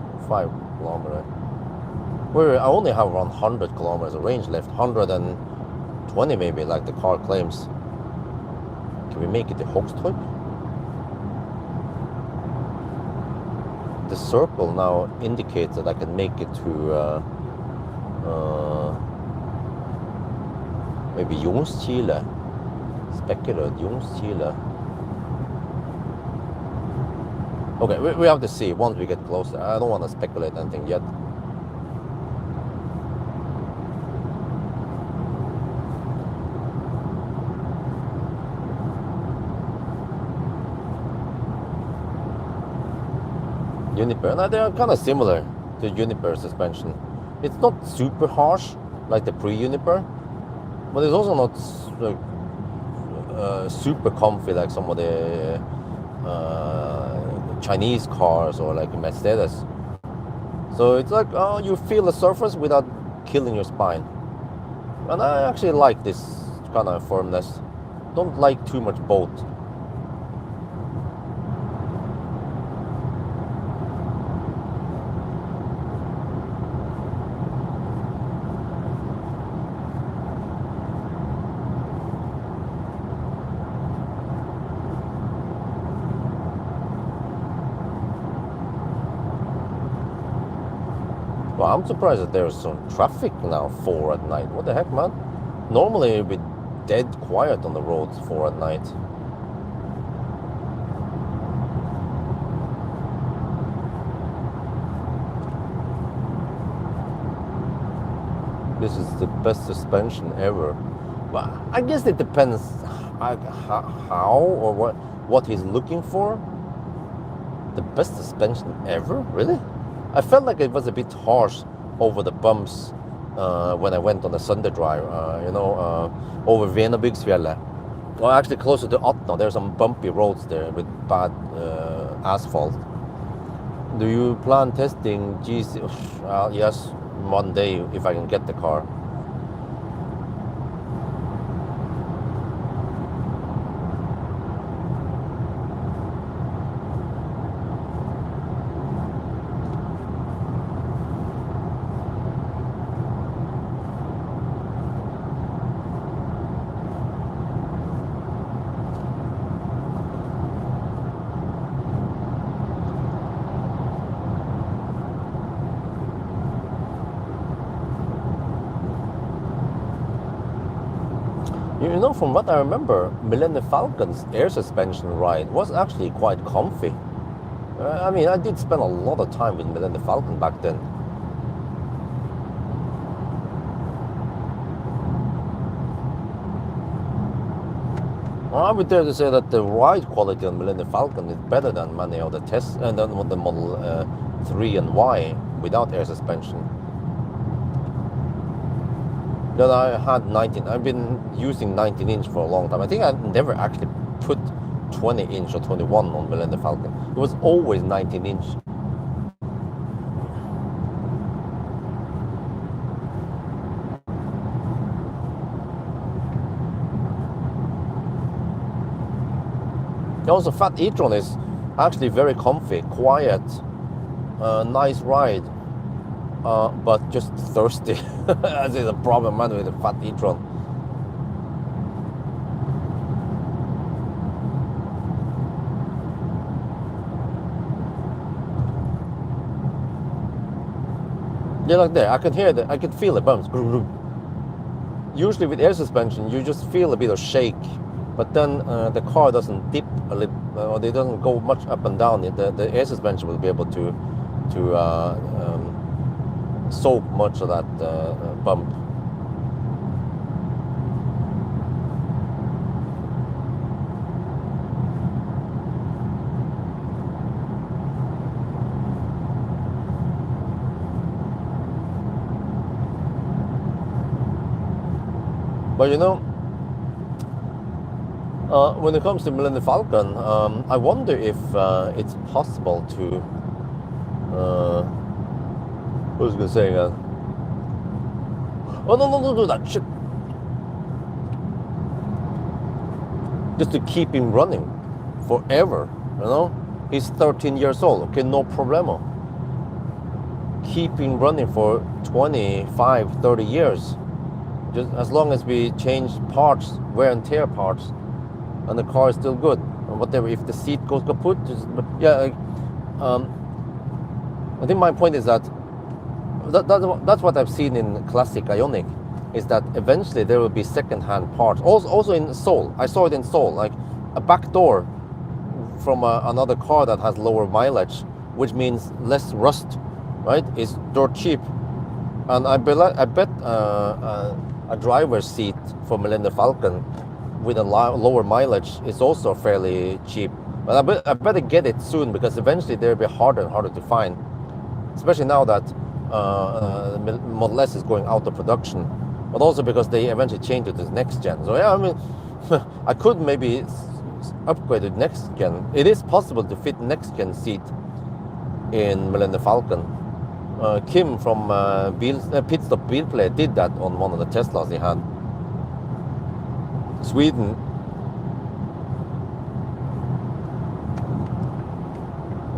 kilometers. I only have around 100 kilometers of range left. 120 maybe, like the car claims. Can we make it the Hochström? The circle now indicates that I can make it to maybe Ljungskile. Speculate Ljungskile. Okay, we have to see once we get closer. I don't want to speculate anything yet. Juniper, no, they are kind of similar to Juniper suspension. It's not super harsh like the pre-Juniper, but it's also not like super comfy like some of the Chinese cars or like Mercedes. So it's like, oh, you feel the surface without killing your spine. And I actually like this kind of firmness. Don't like too much bolt. Well, I'm surprised that there's some traffic now 4 at night. What the heck, man? Normally it'd be dead quiet on the roads 4 at night. This is the best suspension ever. Well, I guess it depends how or what he's looking for. The best suspension ever? Really? I felt like it was a bit harsh over the bumps when I went on the Sunday drive, over Venabygdsfjellet. Well, actually closer to Atna. There's some bumpy roads there with bad asphalt. Do you plan testing GC? Yes, one day if I can get the car. You know, from what I remember, Millennium Falcon's air suspension ride was actually quite comfy. I mean, I did spend a lot of time with Millennium Falcon back then. I would dare to say that the ride quality on Millennium Falcon is better than many of the tests, and then with the Model 3 and Y without air suspension. That I had 19. I've been using 19-inch for a long time. I think I never actually put 20-inch or 21 on Millennium Falcon. It was always 19-inch. Also, Fat e-tron is actually very comfy, quiet, nice ride. But just thirsty. That is a problem, man, with the Fat e-tron. Yeah, like there, I can hear I can feel the bumps. Usually with air suspension, you just feel a bit of shake, but then the car doesn't dip a little, or it doesn't go much up and down. The air suspension will be able to soak much of that bump. But you know, when it comes to Millennium Falcon, I wonder if it's possible to what was I going to say again? Oh, no, don't do that shit. Just to keep him running forever, you know? He's 13 years old, okay, no problemo. Keep him running for 25, 30 years. Just as long as we change parts, wear and tear parts, and the car is still good. And whatever, if the seat goes kaput, I think my point is that that's what I've seen in classic Ioniq, is that eventually there will be second-hand parts. Also in Seoul, I saw it in Seoul, like a back door from another car that has lower mileage, which means less rust, right? Is dirt cheap, and I bet a driver's seat for Millennium Falcon with a lower mileage is also fairly cheap. But I better get it soon, because eventually they'll be harder and harder to find, especially now that Model S is going out of production, but also because they eventually change it to the next gen. So yeah, I mean, I could maybe upgrade to next gen. It is possible to fit next gen seat in Millennium Falcon. Kim from Pit Stop Bilplay did that on one of the Teslas he had. Sweden.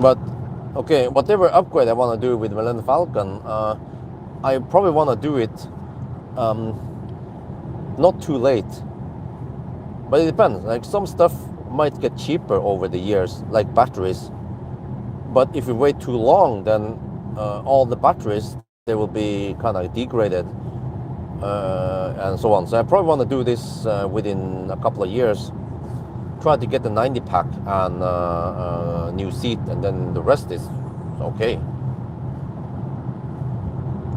But okay, whatever upgrade I want to do with Millennium Falcon, I probably want to do it not too late. But it depends. Like some stuff might get cheaper over the years, like batteries. But if you wait too long, then all the batteries, they will be kind of degraded and so on. So I probably want to do this within a couple of years. Try to get the 90 pack and new seat, and then the rest is okay.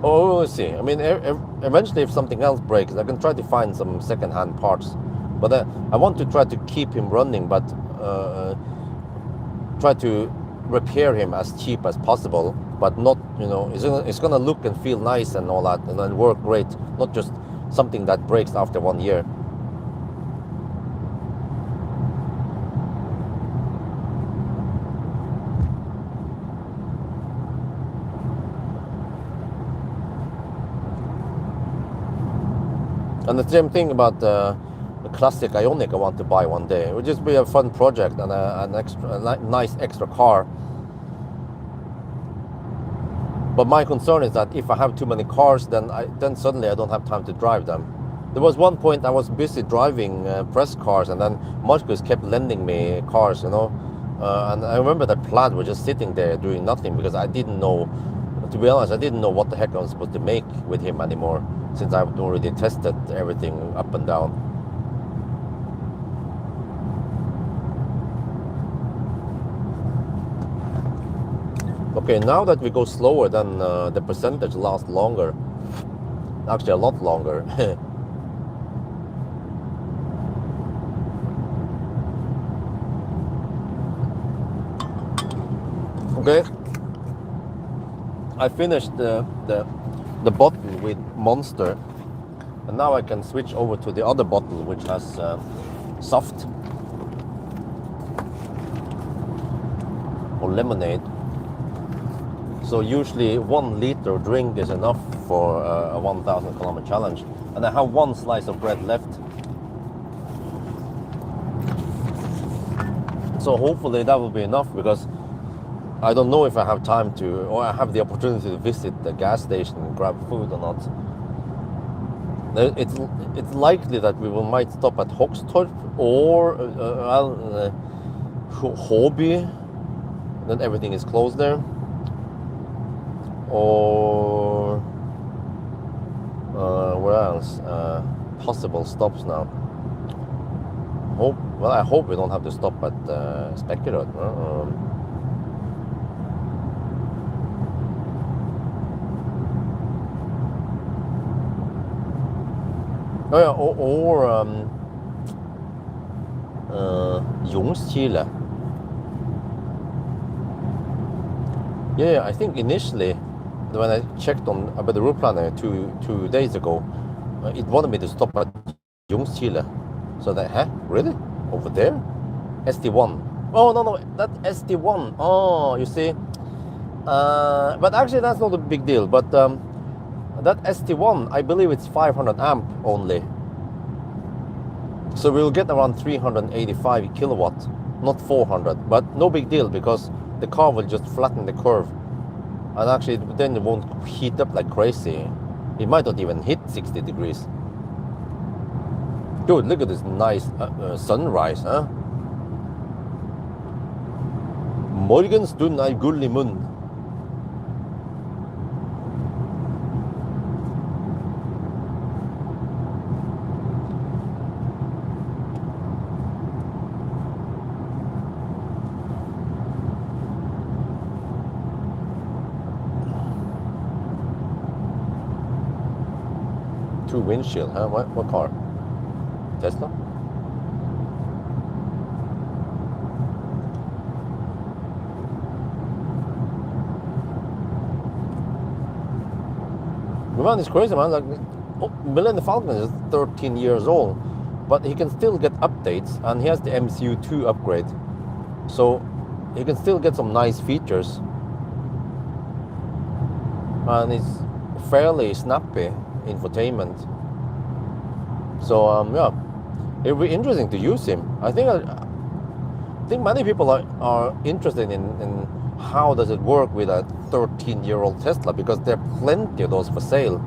Oh, we'll see. I mean, eventually if something else breaks, I can try to find some second-hand parts. But I want to try to keep him running, but try to repair him as cheap as possible, but not, you know, it's gonna look and feel nice and all that, and then work great, not just something that breaks after 1 year. And the same thing about the classic Ioniq I want to buy one day. It would just be a fun project and a nice extra car. But my concern is that if I have too many cars, then suddenly I don't have time to drive them. There was one point I was busy driving press cars, and then Marcus kept lending me cars, you know. And I remember that Plaid was just sitting there doing nothing because I didn't know, to be honest, I didn't know what the heck I was supposed to make with him anymore, since I've already tested everything up and down. Okay, now that we go slower, then the percentage lasts longer. Actually, a lot longer. Okay, I finished the bottle with Monster, and now I can switch over to the other bottle, which has soft or lemonade. So usually 1 liter drink is enough for a 1,000 kilometer challenge, and I have 1 slice of bread left. So hopefully that will be enough, because I don't know if I have time to, or I have the opportunity to visit the gas station and grab food or not. It's likely that we might stop at Hogstorp or Hobby, then everything is closed there. Or where else? Possible stops now. I hope we don't have to stop at Spekkerød. Oh yeah, or Ljungskile. Yeah, I think initially, when I checked on about the route planner two days ago, it wanted me to stop at Ljungskile. So that, really? Over there? SD1. Oh, no, that SD1. Oh, you see. But actually, that's not a big deal. But that SD1, I believe it's 500 amp only. So we'll get around 385 kilowatt, not 400. But no big deal, because the car will just flatten the curve. And actually, then it won't heat up like crazy. It might not even hit 60 degrees. Dude, look at this nice sunrise, huh? Morgenstund er gull i munn. Two windshield, huh? What car? Tesla? Man, it's crazy, man. Like, Millennium Falcon is 13 years old, but he can still get updates, and he has the MCU2 upgrade, so he can still get some nice features, and it's fairly snappy infotainment. So yeah, it'll be interesting to use him. I think many people are interested in how does it work with a 13-year-old Tesla, because there are plenty of those for sale.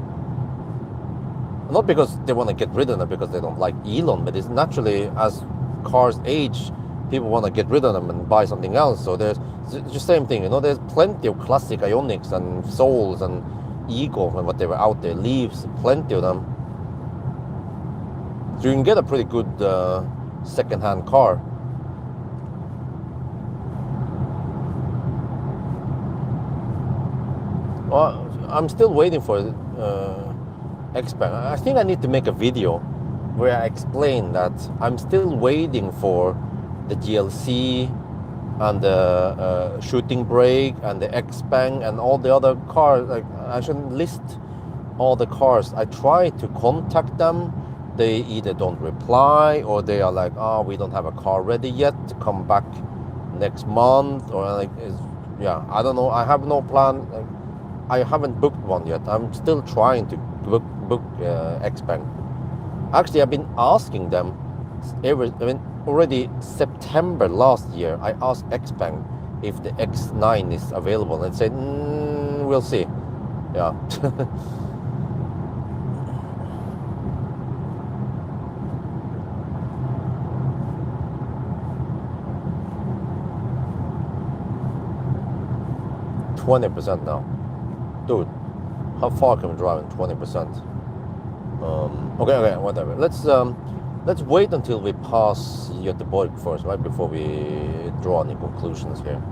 Not because they want to get rid of them because they don't like Elon, but it's naturally, as cars age, people want to get rid of them and buy something else. So there's the same thing, you know, there's plenty of classic Ioniqs and Souls and Ego and whatever out there, Leafs, plenty of them. So you can get a pretty good second-hand car. Well, I'm still waiting for Xpeng. I think I need to make a video where I explain that I'm still waiting for the GLC and the shooting brake and the Xpeng and all the other cars. Like, I shouldn't list all the cars. I try to contact them. They either don't reply, or they are like, oh, we don't have a car ready yet, to come back next month, or like, yeah, I don't know. I have no plan. Like, I haven't booked one yet. I'm still trying to book Xpeng. Actually, I've been asking them already September last year. I asked Xpeng if the X9 is available, and said, we'll see. Yeah. %20 now, dude. How far can we drive in 20%? Okay, whatever. Let's wait until we pass Göteborg first, right, before we draw any conclusions here.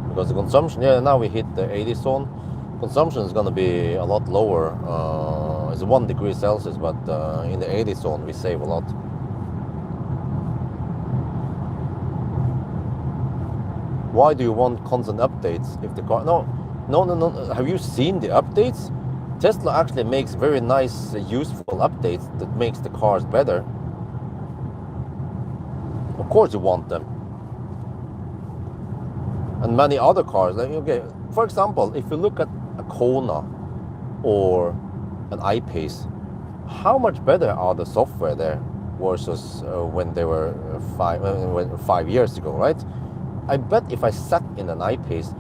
Because the consumption, yeah, now we hit the 80 zone. Consumption is going to be a lot lower. It's 1 degree Celsius, but in the 80 zone we save a lot. Why do you want constant updates if the car... No. Have you seen the updates? Tesla actually makes very nice, useful updates that makes the cars better. Of course you want them. And many other cars, like, okay, for example, if you look at a Kona or an I-Pace, how much better are the software there versus when they were 5 years ago, right? I bet if I sat in an I-Pace,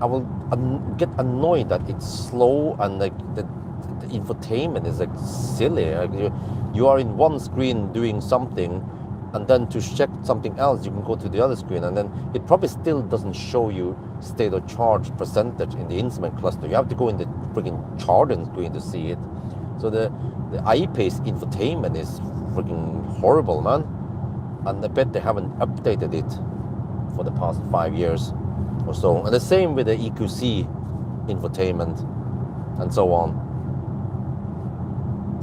I will get annoyed that it's slow, and like the infotainment is like silly. Like you are in one screen doing something, and then to check something else you can go to the other screen, and then it probably still doesn't show you state of charge percentage in the instrument cluster. You have to go in the freaking charging screen to see it. So the I-Pace infotainment is freaking horrible, man. And I bet they haven't updated it for the past 5 years or so. And the same with the EQC infotainment and so on.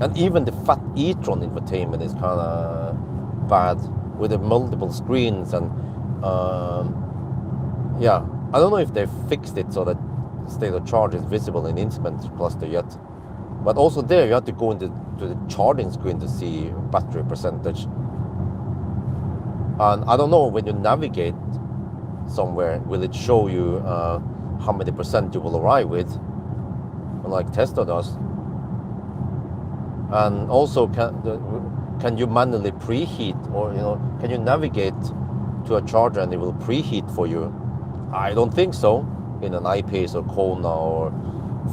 And even the Fat e-tron infotainment is kind of bad with the multiple screens. And yeah, I don't know if they've fixed it so that state of charge is visible in instrument cluster yet. But also there you have to go into the charging screen to see battery percentage. And I don't know, when you navigate somewhere, will it show you how many % you will arrive with, like Tesla does? And also, can you manually preheat, or can you navigate to a charger and it will preheat for you? I don't think so in an I-Pace or Kona or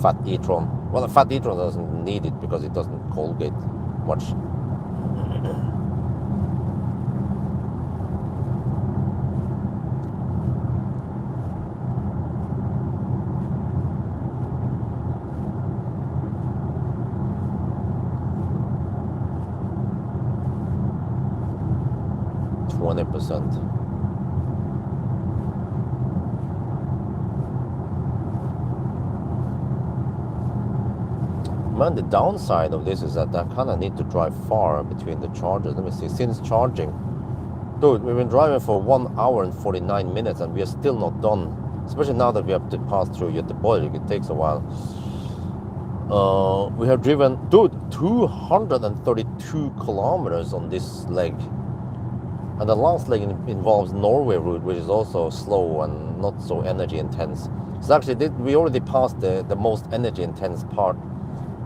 Fat e-tron. Well, a Fat e-tron doesn't need it because it doesn't Colgate much. 20%. Man, the downside of this is that I kind of need to drive far between the chargers. Let me see, since charging, dude, we've been driving for 1 hour and 49 minutes and we are still not done. Especially now that we have to pass through Göteborg, it takes a while. We have driven, dude, 232 kilometers on this leg. And the last leg involves Norway route, which is also slow and not so energy intense. So actually, we already passed the most energy intense part,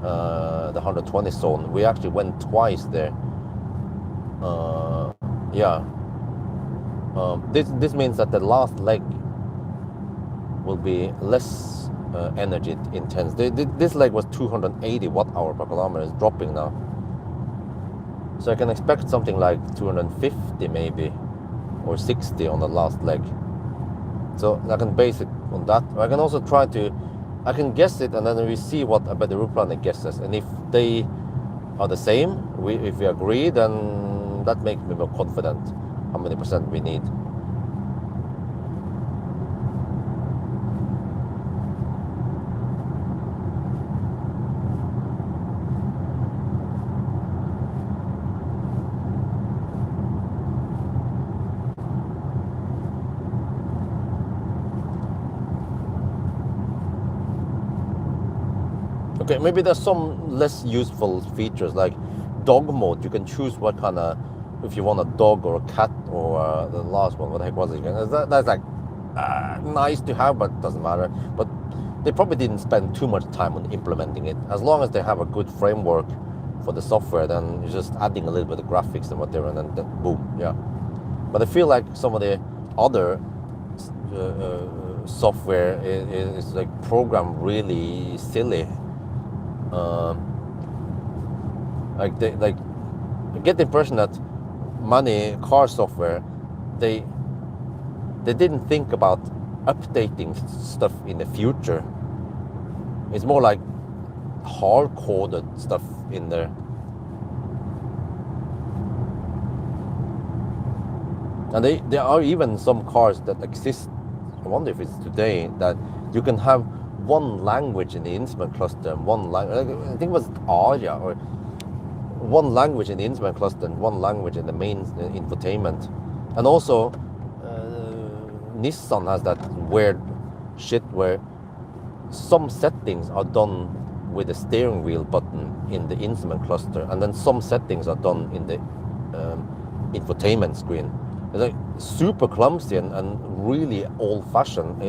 the 120 zone. We actually went twice there. Yeah. This means that the last leg will be less energy intense. This leg was 280 watt-hour per kilometer. It's dropping now. So I can expect something like 250 maybe, or 60 on the last leg. So I can base it on that. I can also try to, I can guess it, and then we see what a better route planner guesses. And if they are the same, if we agree, then that makes me more confident how many percent we need. Okay, maybe there's some less useful features like dog mode. You can choose what kind of, if you want a dog or a cat or the last one, what the heck was it again? That's like nice to have, but doesn't matter. But they probably didn't spend too much time on implementing it. As long as they have a good framework for the software, then you're just adding a little bit of graphics and whatever, and then boom, yeah. But I feel like some of the other software is like programmed really silly. Like I get the impression that many car software, they didn't think about updating stuff in the future. It's more like hard-coded stuff in there. And there are even some cars that exist, I wonder if it's today, that you can have one language in the instrument cluster and one language, I think it was Aria, or one language in the instrument cluster and one language in the main infotainment. And also Nissan has that weird shit where some settings are done with the steering wheel button in the instrument cluster, and then some settings are done in the infotainment screen. It's like super clumsy and really old-fashioned.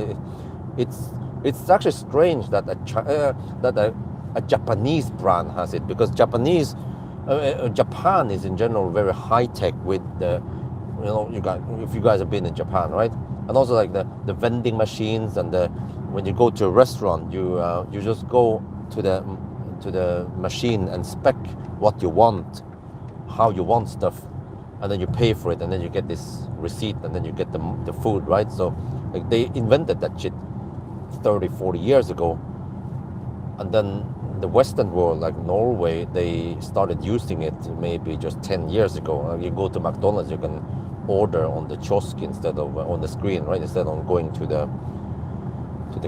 It's actually strange that a Japanese brand has it, because Japan is in general very high tech with the, if you guys have been in Japan, right? And also like the vending machines, and when you go to a restaurant, you just go to the machine and spec what you want, how you want stuff, and then you pay for it, and then you get this receipt, and then you get the food, right? So like they invented that shit 30-40 years ago, and then the Western world, like Norway, they started using it maybe just 10 years ago. You go to McDonald's, you can order on the kiosk instead of on the screen, right? Instead of going to the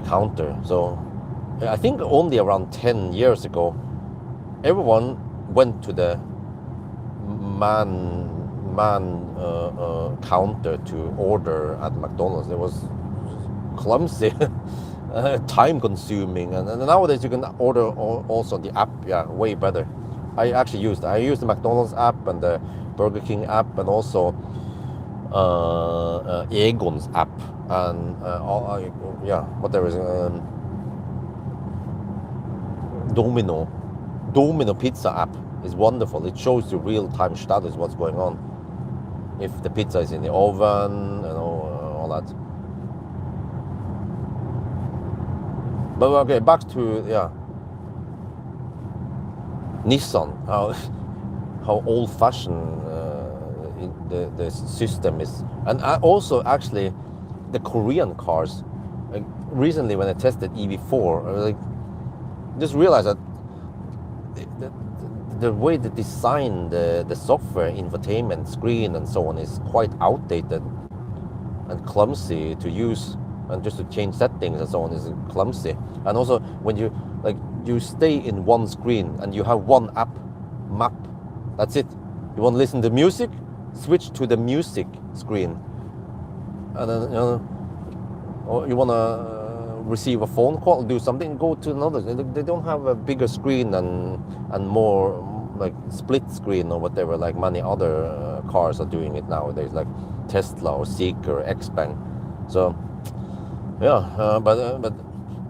counter. So I think only around 10 years ago, everyone went to the man counter to order at McDonald's. It was clumsy, time consuming, and nowadays you can order also the app. Yeah, way better. I use the McDonald's app and the Burger King app, and also Egon's app, and whatever is Domino Pizza app is wonderful. It shows you real-time status, what's going on, if the pizza is in the oven, all that. But okay, back to Nissan. How old-fashioned the system is, and also actually the Korean cars. Like recently, when I tested EV4, I was just realized that the way they design the software, infotainment screen, and so on is quite outdated and clumsy to use, and just to change settings and so on is clumsy. And also when you stay in one screen and you have one map, that's it. You want to listen to music, switch to the music screen, and then or you want to receive a phone call, do something, go to another. They don't have a bigger screen and more like split screen or whatever, like many other cars are doing it nowadays, like Tesla or Seeker, Xpeng. So yeah, but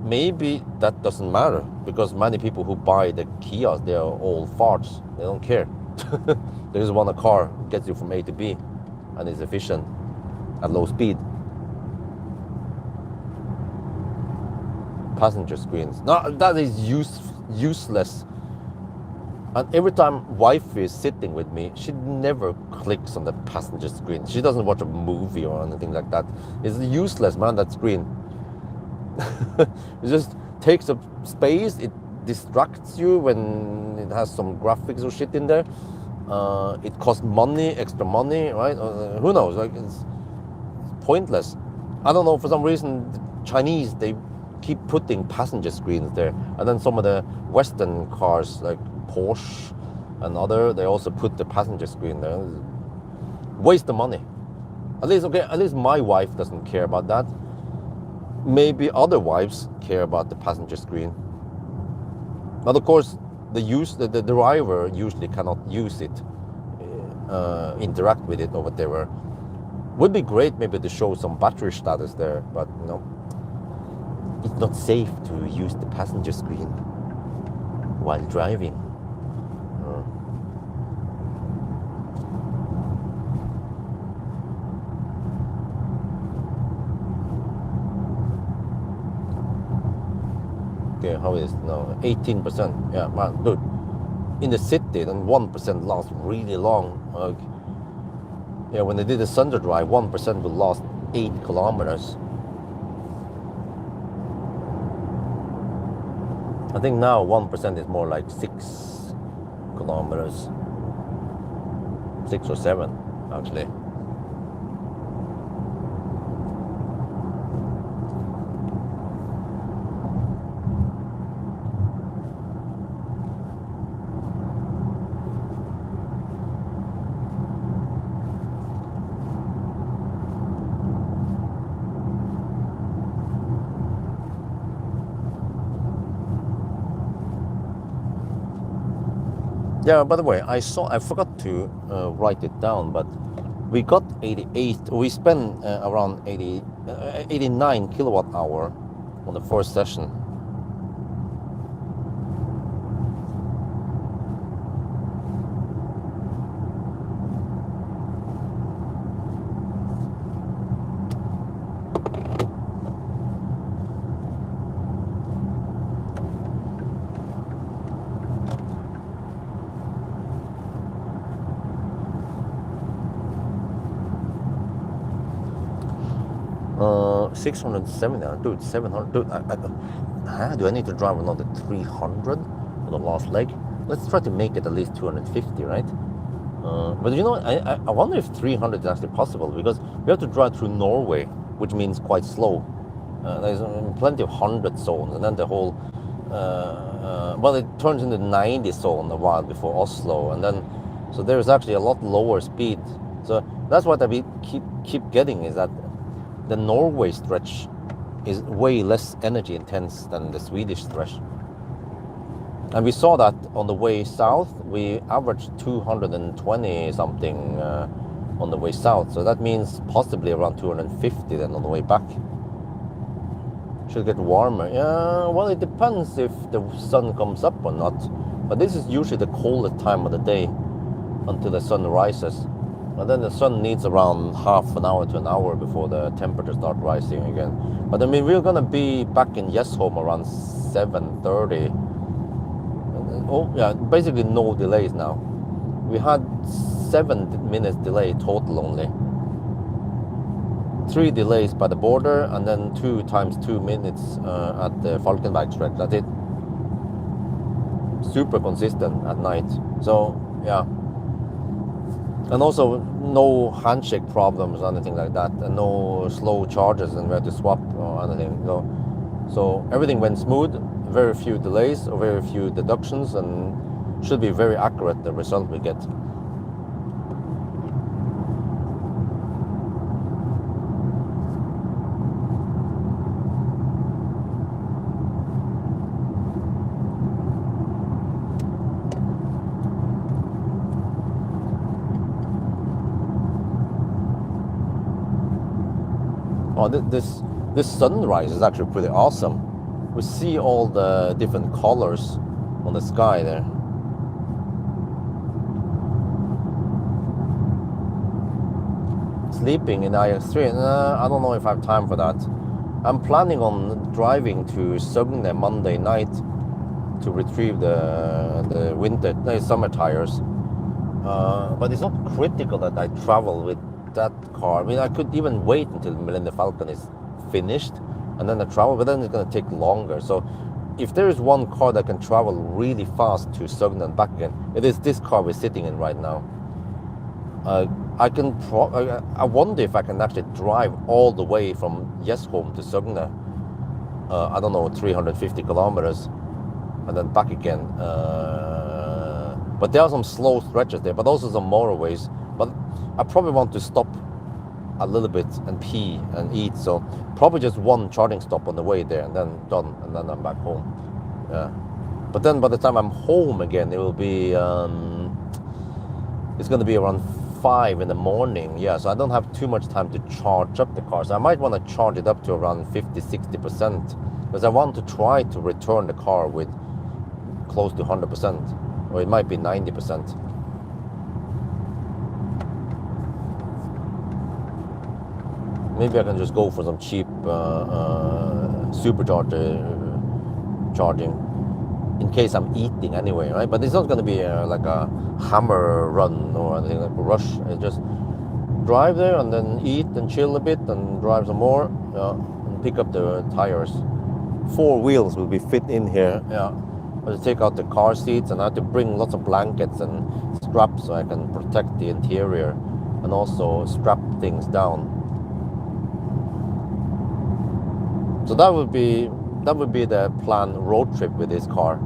maybe that doesn't matter, because many people who buy the Kias, they are all farts. They don't care. They just want a car gets you from A to B and is efficient at low speed. Passenger screens, no, that is useless. And every time wife is sitting with me, she never clicks on the passenger screen. She doesn't watch a movie or anything like that. It's useless, man, that screen. It just takes up space. It distracts you when it has some graphics or shit in there. It costs money, extra money, right? Who knows? Like, it's pointless. I don't know, for some reason, the Chinese, they keep putting passenger screens there. And then some of the Western cars, like Porsche and other, they also put the passenger screen there. Waste the money. At least my wife doesn't care about that. Maybe other wives care about the passenger screen. But of course, the driver usually cannot use it, interact with it or whatever. Would be great maybe to show some battery status there, but you know, it's not safe to use the passenger screen while driving. Okay, how is it now? 18%. Yeah, man, dude. In the city, then 1% lasts really long. Yeah, when they did the xDrive, 1% will last 8 kilometers. I think now 1% is more like 6 kilometers. 6 or 7, actually. Yeah, by the way, I forgot to write it down, but we got 88, we spent around 89 kilowatt hour on the first session. Uh, 670, dude, 700, dude, do I need to drive another 300 on the last leg? Let's try to make it at least 250, right? But you know, I wonder if 300 is actually possible, because we have to drive through Norway, which means quite slow. There's plenty of 100 zones, and then the whole, well, it turns into 90 zone a while before Oslo, and then, so there's actually a lot lower speed. So that's what I keep getting, is that the Norway stretch is way less energy intense than the Swedish stretch. And we saw that on the way south, we averaged 220 something on the way south. So that means possibly around 250 then on the way back. Should get warmer. Yeah, well, it depends if the sun comes up or not. But this is usually the coldest time of the day until the sun rises. And then the sun needs around half an hour to an hour before the temperature starts rising again. But I mean, we're gonna be back in Jesholm around 7:30. Oh yeah, basically no delays now. We had 7 minutes delay total only. 3 delays by the border, and then 2 times 2 minutes at the Falkenberg stretch. That's it. Super consistent at night. So yeah. And also no handshake problems or anything like that, and no slow charges and we had to swap or anything. So everything went smooth, very few delays or very few deductions, and should be very accurate, the result we get. Oh, this sunrise is actually pretty awesome. We see all the different colors on the sky there. Sleeping in iX3, I don't know if I have time for that. I'm planning on driving to Søgne Monday night to retrieve the summer tires. But it's not critical that I travel with that car. I mean, I could even wait until Millennium Falcon is finished and then I travel, but then it's going to take longer. So if there is one car that can travel really fast to Søgne and back again, it is this car we're sitting in right now. I wonder if I can actually drive all the way from Home to Søgne. I don't know, 350 kilometers, and then back again. But there are some slow stretches there, but also some motorways. But I probably want to stop a little bit and pee and eat. So probably just one charging stop on the way there, and then done, and then I'm back home. Yeah. But then by the time I'm home again, it will be it's going to be around 5 in the morning. Yeah, so I don't have too much time to charge up the car. So I might want to charge it up to around 50-60%, because I want to try to return the car with close to 100%, or it might be 90%. Maybe I can just go for some cheap supercharger charging in case I'm eating anyway, right? But it's not going to be like a hammer run or anything like a rush. I just drive there and then eat and chill a bit and drive some more, and pick up the tires. 4 wheels will be fit in here. Yeah, I have to take out the car seats, and I have to bring lots of blankets and straps so I can protect the interior and also strap things down. So that would be the planned road trip with this car.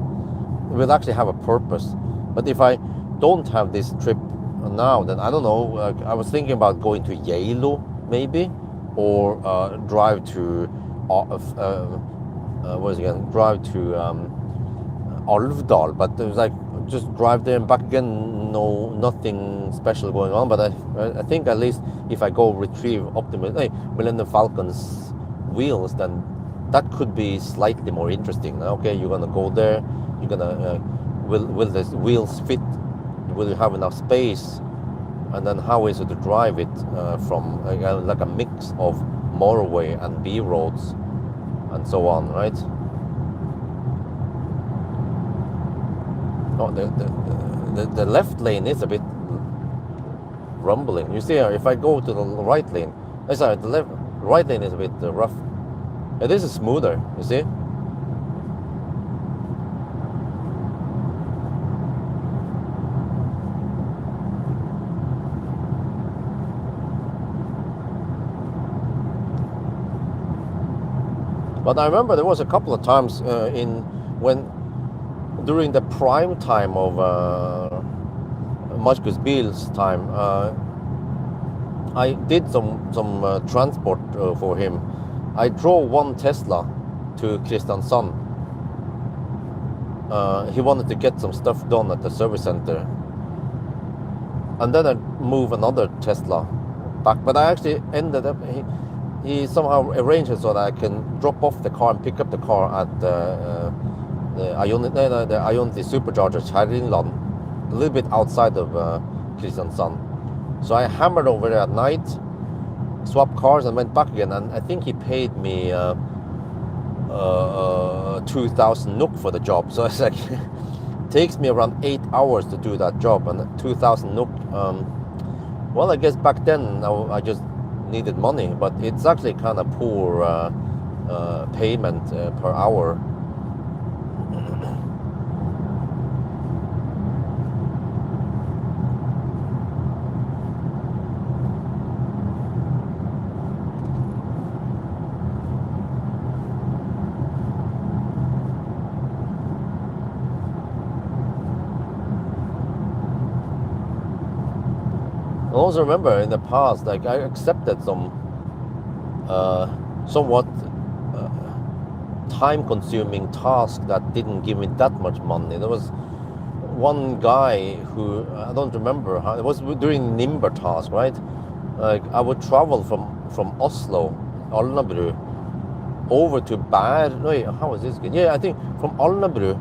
It will actually have a purpose. But if I don't have this trip now, then I don't know. I was thinking about going to Geilo maybe, or drive to drive to Alvdal. But it was like just drive there and back again. No, nothing special going on. But I think at least if I go retrieve Millennium Falcon's wheels, then that could be slightly more interesting. Okay, you're gonna go there, you're gonna will the wheels fit, will you have enough space, and then how is it to drive it from like a mix of motorway and B roads and so on, right? Oh, the left lane is a bit rumbling. You see, if I go to the right lane, sorry, the right lane is a bit rough. This is smoother, you see? But I remember there was a couple of times during the prime time of Marcus Bill's time, I did some transport for him. I drove one Tesla to Kristiansand. He wanted to get some stuff done at the service center. And then I moved another Tesla back. But I actually ended up, he somehow arranged it so that I can drop off the car and pick up the car at the Ionity Supercharger Kjerringland, a little bit outside of Kristiansand. So I hammered over there at night, swapped cars and went back again, and I think he paid me 2,000 NOK for the job. So it's like takes me around 8 hours to do that job, and 2,000 NOK. Well, I guess back then I just needed money, but it's actually kind of poor payment per hour. I also remember in the past, like I accepted some somewhat time-consuming task that didn't give me that much money. There was one guy who, I don't remember how, it was during Nimber task, right? Like I would travel from Oslo Alnabru over to wait, how was this? Yeah, I think from Alnabru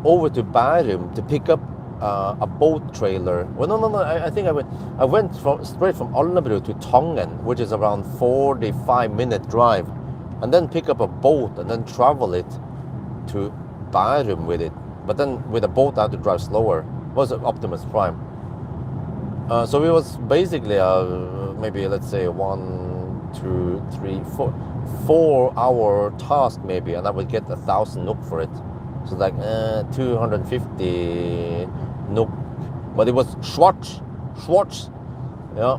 over to Bærum to pick up a boat trailer. Well, no. I think I went straight from Alnabru to Tongen, which is around 45-minute drive, and then pick up a boat and then travel it to Bærum with it. But then with a boat, I had to drive slower. It was an Optimus Prime. So it was basically maybe, let's say, 1, 2, 3, 4 hour task maybe, and I would get 1,000 NOK for it. So like 250 NOK, but it was Schwarz, yeah.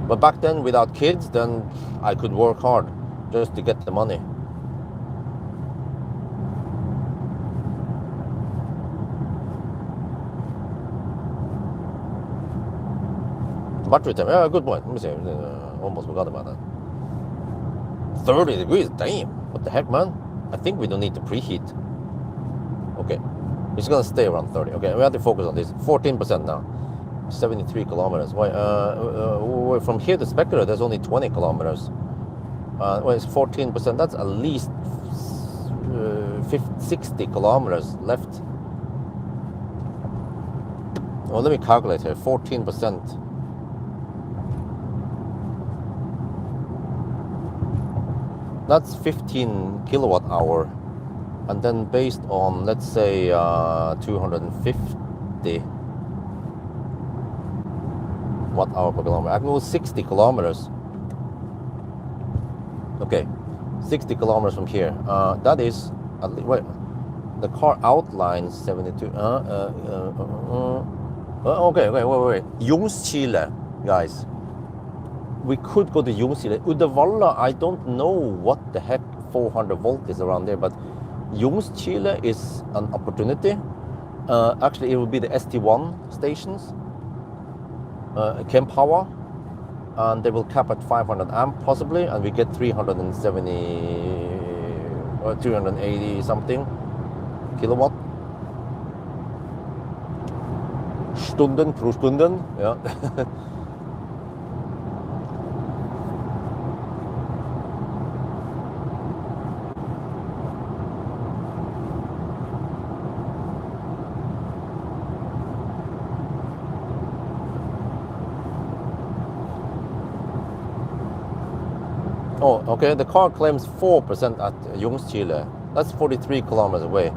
But back then, without kids, then I could work hard just to get the money. Battery time, yeah, good point. Let me see. Almost forgot about that. 30 degrees, damn. What the heck, man? I think we don't need to preheat. Okay, it's gonna stay around 30. Okay, we have to focus on this. 14% now. 73 kilometers. Why? From here to Spectre, there's only 20 kilometers. Well, it's 14%. That's at least 60 kilometers left. Well, let me calculate here. 14%. That's 15 kilowatt hour, and then based on, let's say, 250 watt hour per kilometer, I can go 60 kilometers. Okay, 60 kilometers from here. That is, wait, the car outlines 72. Okay, wait. Ljungskile, guys. We could go to Ljungskile. Uddevalla, I don't know what the heck 400 volt is around there, but Ljungskile is an opportunity. Actually, it will be the ST1 stations, Pawel, and they will cap at 500 amp possibly, and we get 370 or 280 something kilowatt. Stunden pro Stunden, yeah. Oh, okay, the car claims 4% at Ljungskile. That's 43 kilometers away.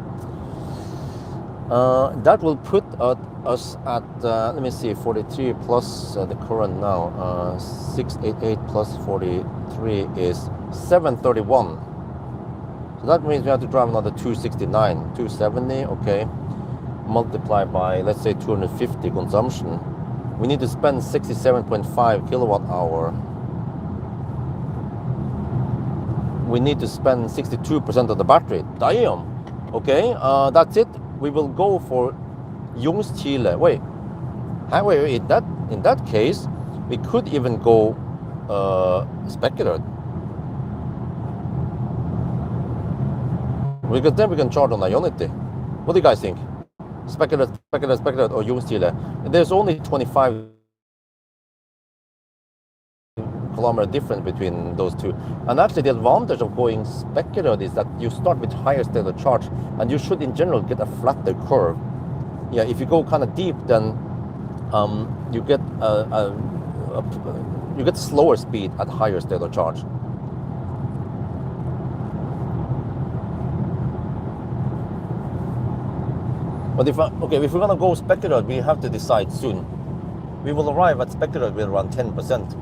That will put us at, let me see, 43 plus the current now. 688 plus 43 is 731. So that means we have to drive another 269, 270, okay. Multiply by, let's say, 250 consumption. We need to spend 67.5 kilowatt hour. We need to spend 62% of the battery. Damn. Okay, that's it. We will go for Ljungskile. Wait. In that case, we could even go Spectre. Because then we can charge on Ionity. What do you guys think? Spectre, or Ljungskile? There's only 25 kilometer difference between those two. And actually the advantage of going Spectre is that you start with higher state of charge, and you should in general get a flatter curve. Yeah, if you go kind of deep, then you get slower speed at higher state of charge. But if we're gonna go Spectre, we have to decide soon. We will arrive at Spectre with around 10%.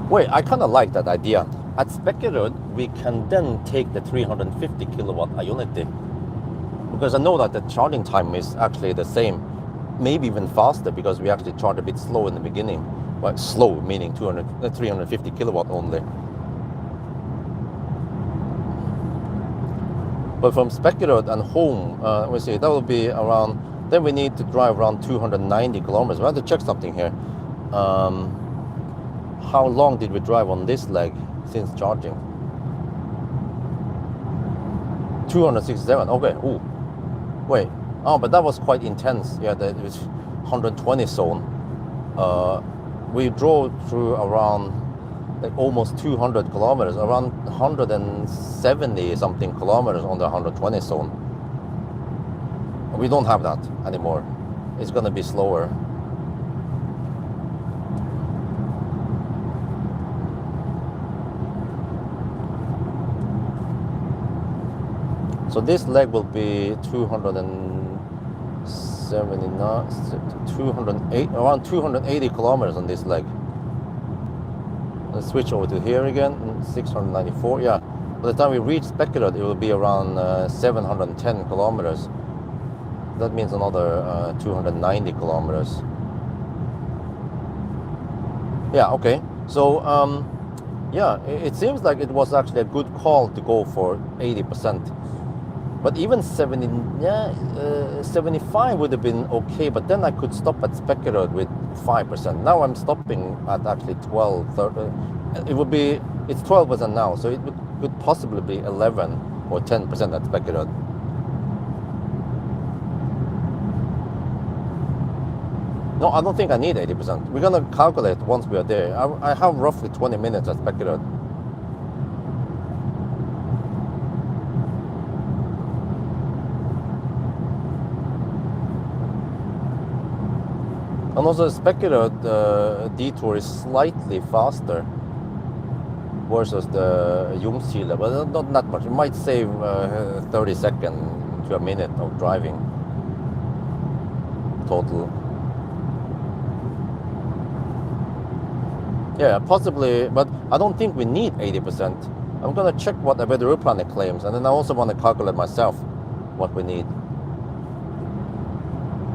Wait, I kind of like that idea. At Spectre, we can then take the 350 kilowatt Ionity, because I know that the charging time is actually the same, maybe even faster, because we actually charge a bit slow in the beginning. Well, slow meaning 350 kilowatt only. But from Spectre and home, we see that will be around Then we need to drive around 290 kilometers. We have to check something here. How long did we drive on this leg since charging? 267. Okay. Ooh. Wait. Oh, but that was quite intense. Yeah, it was 120 zone. We drove through around like almost 200 kilometers, around 170 something kilometers on the 120 zone. We don't have that anymore. It's gonna be slower. So this leg will be 279, 208, around 280 kilometers on this leg. Let's switch over to here again, 694. Yeah, by the time we reach Spekerud, it will be around 710 kilometers. That means another 290 kilometers. Yeah, okay. So, yeah, it seems like it was actually a good call to go for 80%. But even 75 would have been okay, but then I could stop at Spekerud with 5%. Now I'm stopping at actually 12, 30. It's 12% now, so it could possibly be 11 or 10% at Spekerud. No, I don't think I need 80%. We're gonna calculate once we are there. I have roughly 20 minutes at Spekerud. And also Spekerud detour is slightly faster versus the Ljungskile, but not that much. It might save 30 seconds to a minute of driving total. Yeah, possibly, but I don't think we need 80%. I'm gonna check what the weather planner claims, and then I also want to calculate myself what we need.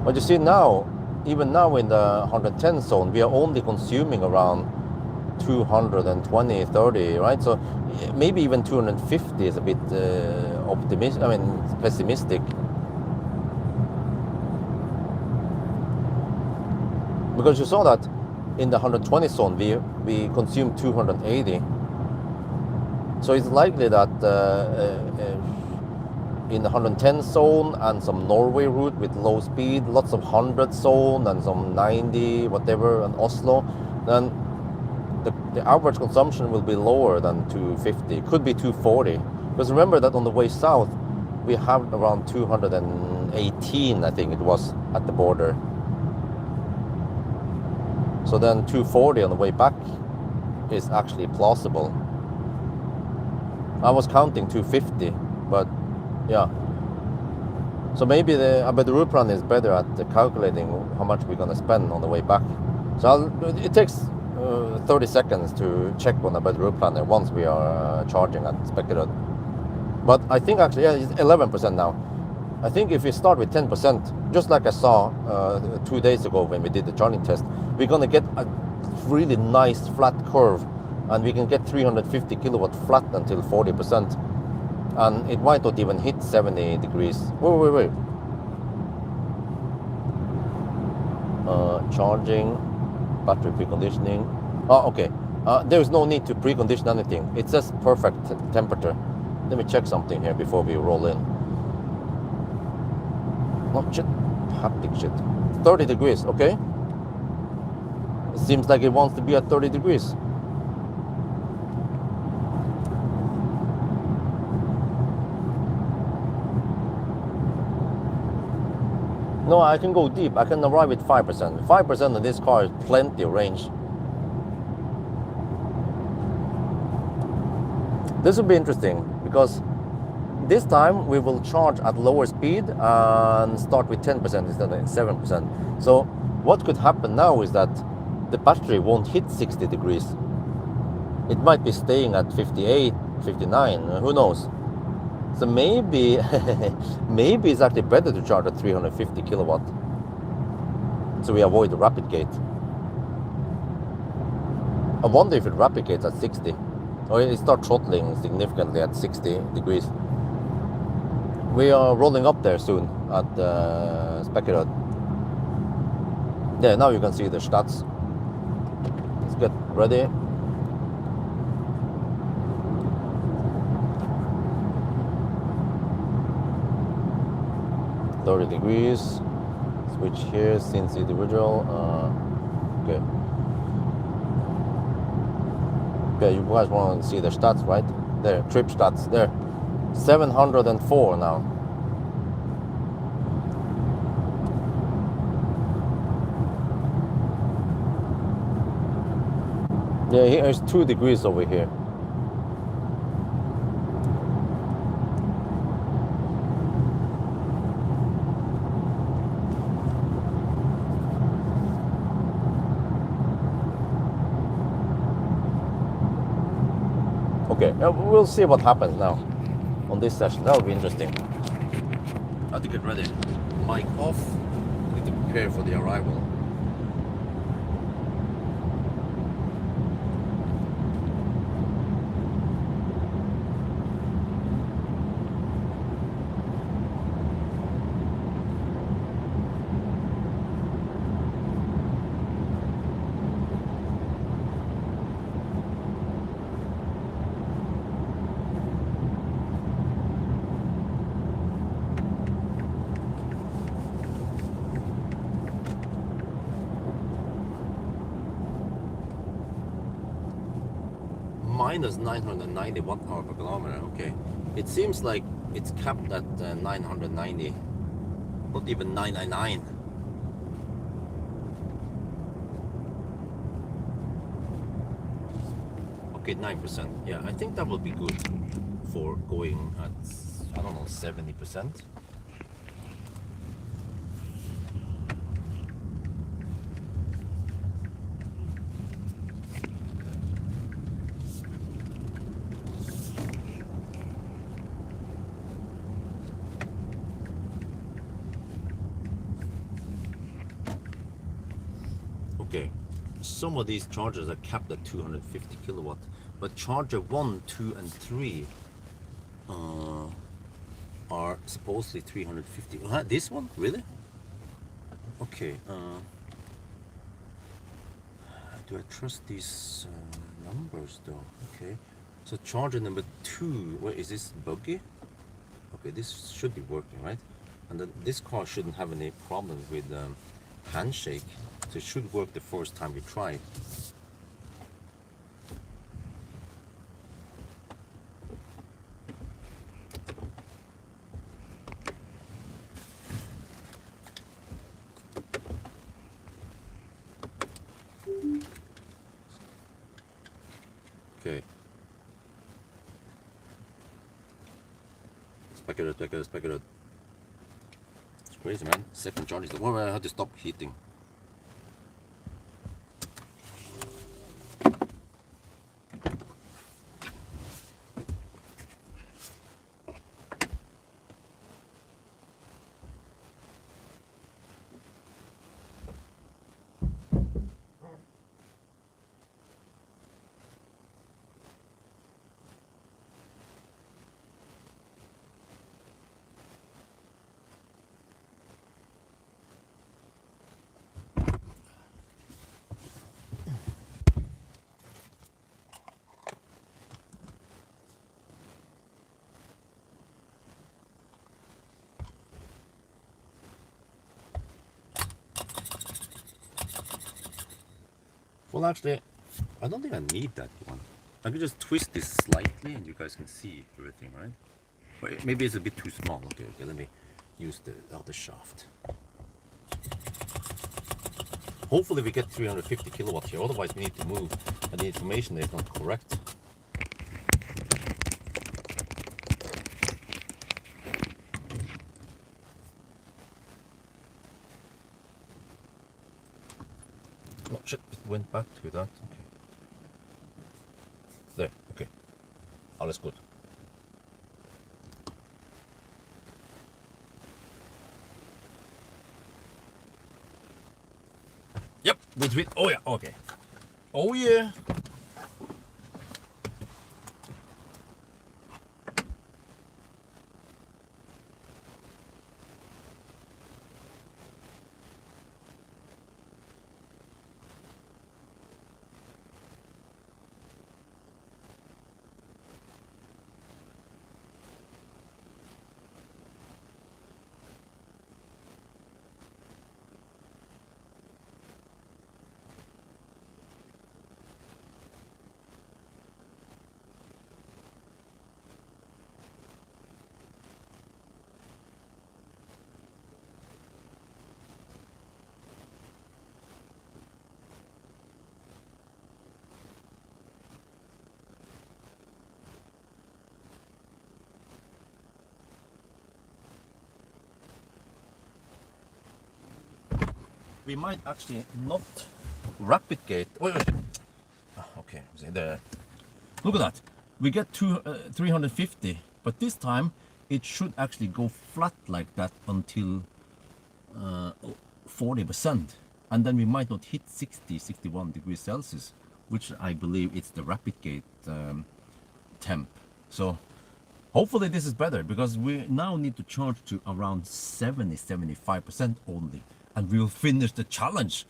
But you see now, even now in the 110 zone, we are only consuming around 220, 30, right? So maybe even 250 is a bit pessimistic. Because you saw that in the 120 zone, we consume 280. So it's likely that in the 110 zone and some Norway route with low speed, lots of 100 zone and some 90, whatever, and Oslo, then the average consumption will be lower than 250. It could be 240. Because remember that on the way south, we have around 218, I think it was, at the border. So then 240 on the way back is actually plausible. I was counting 250, but yeah. So maybe the route plan is better at calculating how much we're gonna spend on the way back. So it takes 30 seconds to check on the route planner once we are charging at Spekerud. But I think actually, yeah, it's 11% now. I think if we start with 10%, just like I saw 2 days ago when we did the charging test, we're gonna get a really nice flat curve, and we can get 350 kilowatt flat until 40%. And it might not even hit 70 degrees. Wait. Charging, battery preconditioning. Oh, okay. There is no need to precondition anything. It says perfect temperature. Let me check something here before we roll in. Not shit. Haptic shit. 30 degrees, okay. It seems like it wants to be at 30 degrees. No, I can go deep. I can arrive with 5%. 5% of this car is plenty of range. This will be interesting because this time we will charge at lower speed and start with 10% instead of 7%. So what could happen now is that the battery won't hit 60 degrees. It might be staying at 58, 59, who knows? So maybe it's actually better to charge at 350 kilowatt, so we avoid the rapid gate. I wonder if it rapid gates at 60, or it starts throttling significantly at 60 degrees. We are rolling up there soon at Spekkerud. Yeah, now you can see the stats. Let's get ready. .30 degrees. Switch here since individual. Okay. Okay, you guys want to see the stats, right? There, trip stats. There, 704 now. Yeah, here's 2 degrees over here. Okay, we'll see what happens now on this session. That'll be interesting. I have to get ready. Mic off. Need to prepare for the arrival. Minus 990 watt-hour per kilometer. Okay, it seems like it's capped at 990, not even 999. Okay, 9%. Yeah, I think that will be good for going at, I don't know, 70%. Okay, some of these chargers are capped at 250 kilowatt, but charger 1, 2, and 3 are supposedly 350. This one? Really? Okay, do I trust these numbers though? Okay, so charger number 2, wait, is this buggy? Okay, this should be working, right? And then this car shouldn't have any problems with handshake, so it should work the first time we try it. Okay. Back it up. It's crazy, man. Second charge is the one where I had to stop heating. Well, actually, I don't think I need that one. I can just twist this slightly and you guys can see everything, right? But maybe it's a bit too small. Okay, let me use the other shaft. Hopefully we get 350 kilowatt here, otherwise we need to move and the information is not correct. Oh shit, it went back to that. Okay. There, okay. Alles gut. Yep, with, oh yeah, okay. Oh yeah. we might actually not rapid gate. Wait, wait. Okay, see there. Look at that. We get 350, but this time it should actually go flat like that until 40%, and then we might not hit 61 degrees Celsius, which I believe it's the rapid gate temp. So hopefully this is better, because we now need to charge to around 75% only, and we'll finish the challenge.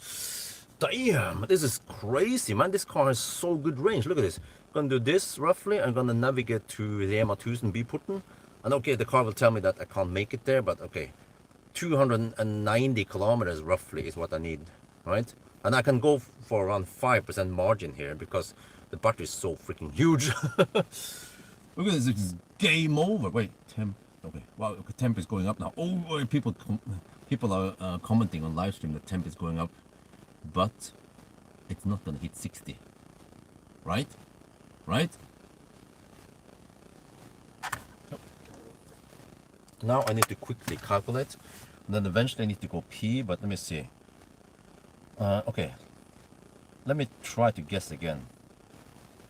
Damn, this is crazy, man. This car has so good range. Look at this. I'm gonna do this roughly. I'm gonna navigate to the 1000 Byporten, and okay, the car will tell me that I can't make it there, but okay, 290 kilometers roughly is what I need, right? And I can go for around 5% margin here because the battery is so freaking huge. Look at this, it's game over. Wait, temp. Okay, wow, temp is going up now. Oh, people are commenting on live stream that temp is going up, but it's not gonna hit 60, right? Right? Now I need to quickly calculate, and then eventually I need to go pee, but let me see. Okay, let me try to guess again.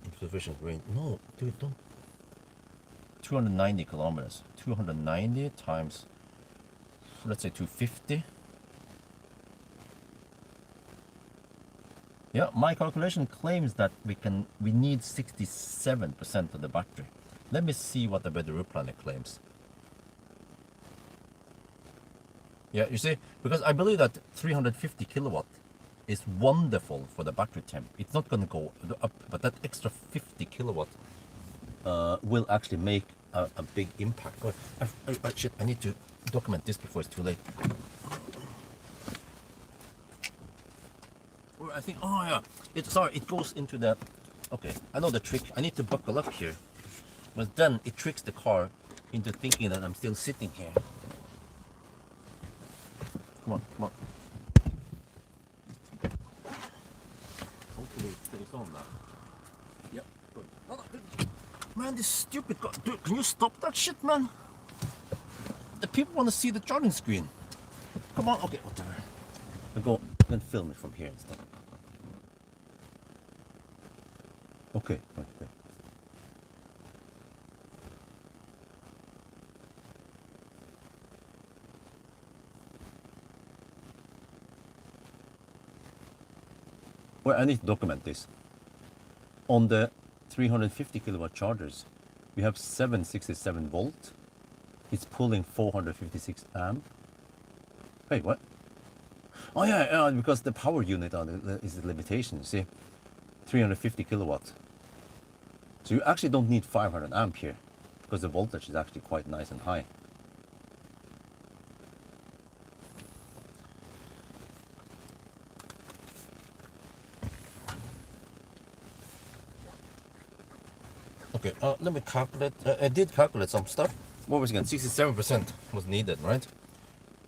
Insufficient range. No, dude, don't. 290 kilometers. 290 times, let's say 250. Yeah, my calculation claims that we need 67% of the battery. Let me see what the Weather Planner claims. Yeah, you see, because I believe that 350 kilowatt is wonderful for the battery temp. It's not going to go up, but that extra 50 kilowatt will actually make a big impact. Oh, shit, I need to document this before it's too late. I think, oh yeah, it goes into the, okay, I know the trick. I need to buckle up here, but then it tricks the car into thinking that I'm still sitting here. Come on, come on. Hopefully it stays on now. Yep, good. No, man, this stupid car. Dude, can you stop that shit, man? The people want to see the charging screen. Come on, okay, whatever. I'll go and film it from here instead. Okay, okay. Well, I need to document this. On the 350 kilowatt chargers, we have 767 volt. It's pulling 456 amp. Wait, what? Oh yeah, because the power unit is the limitation. See, 350 kilowatt. So you actually don't need 500 amp here, because the voltage is actually quite nice and high. Okay, let me calculate. I did calculate some stuff. What was it again? 67% was needed, right?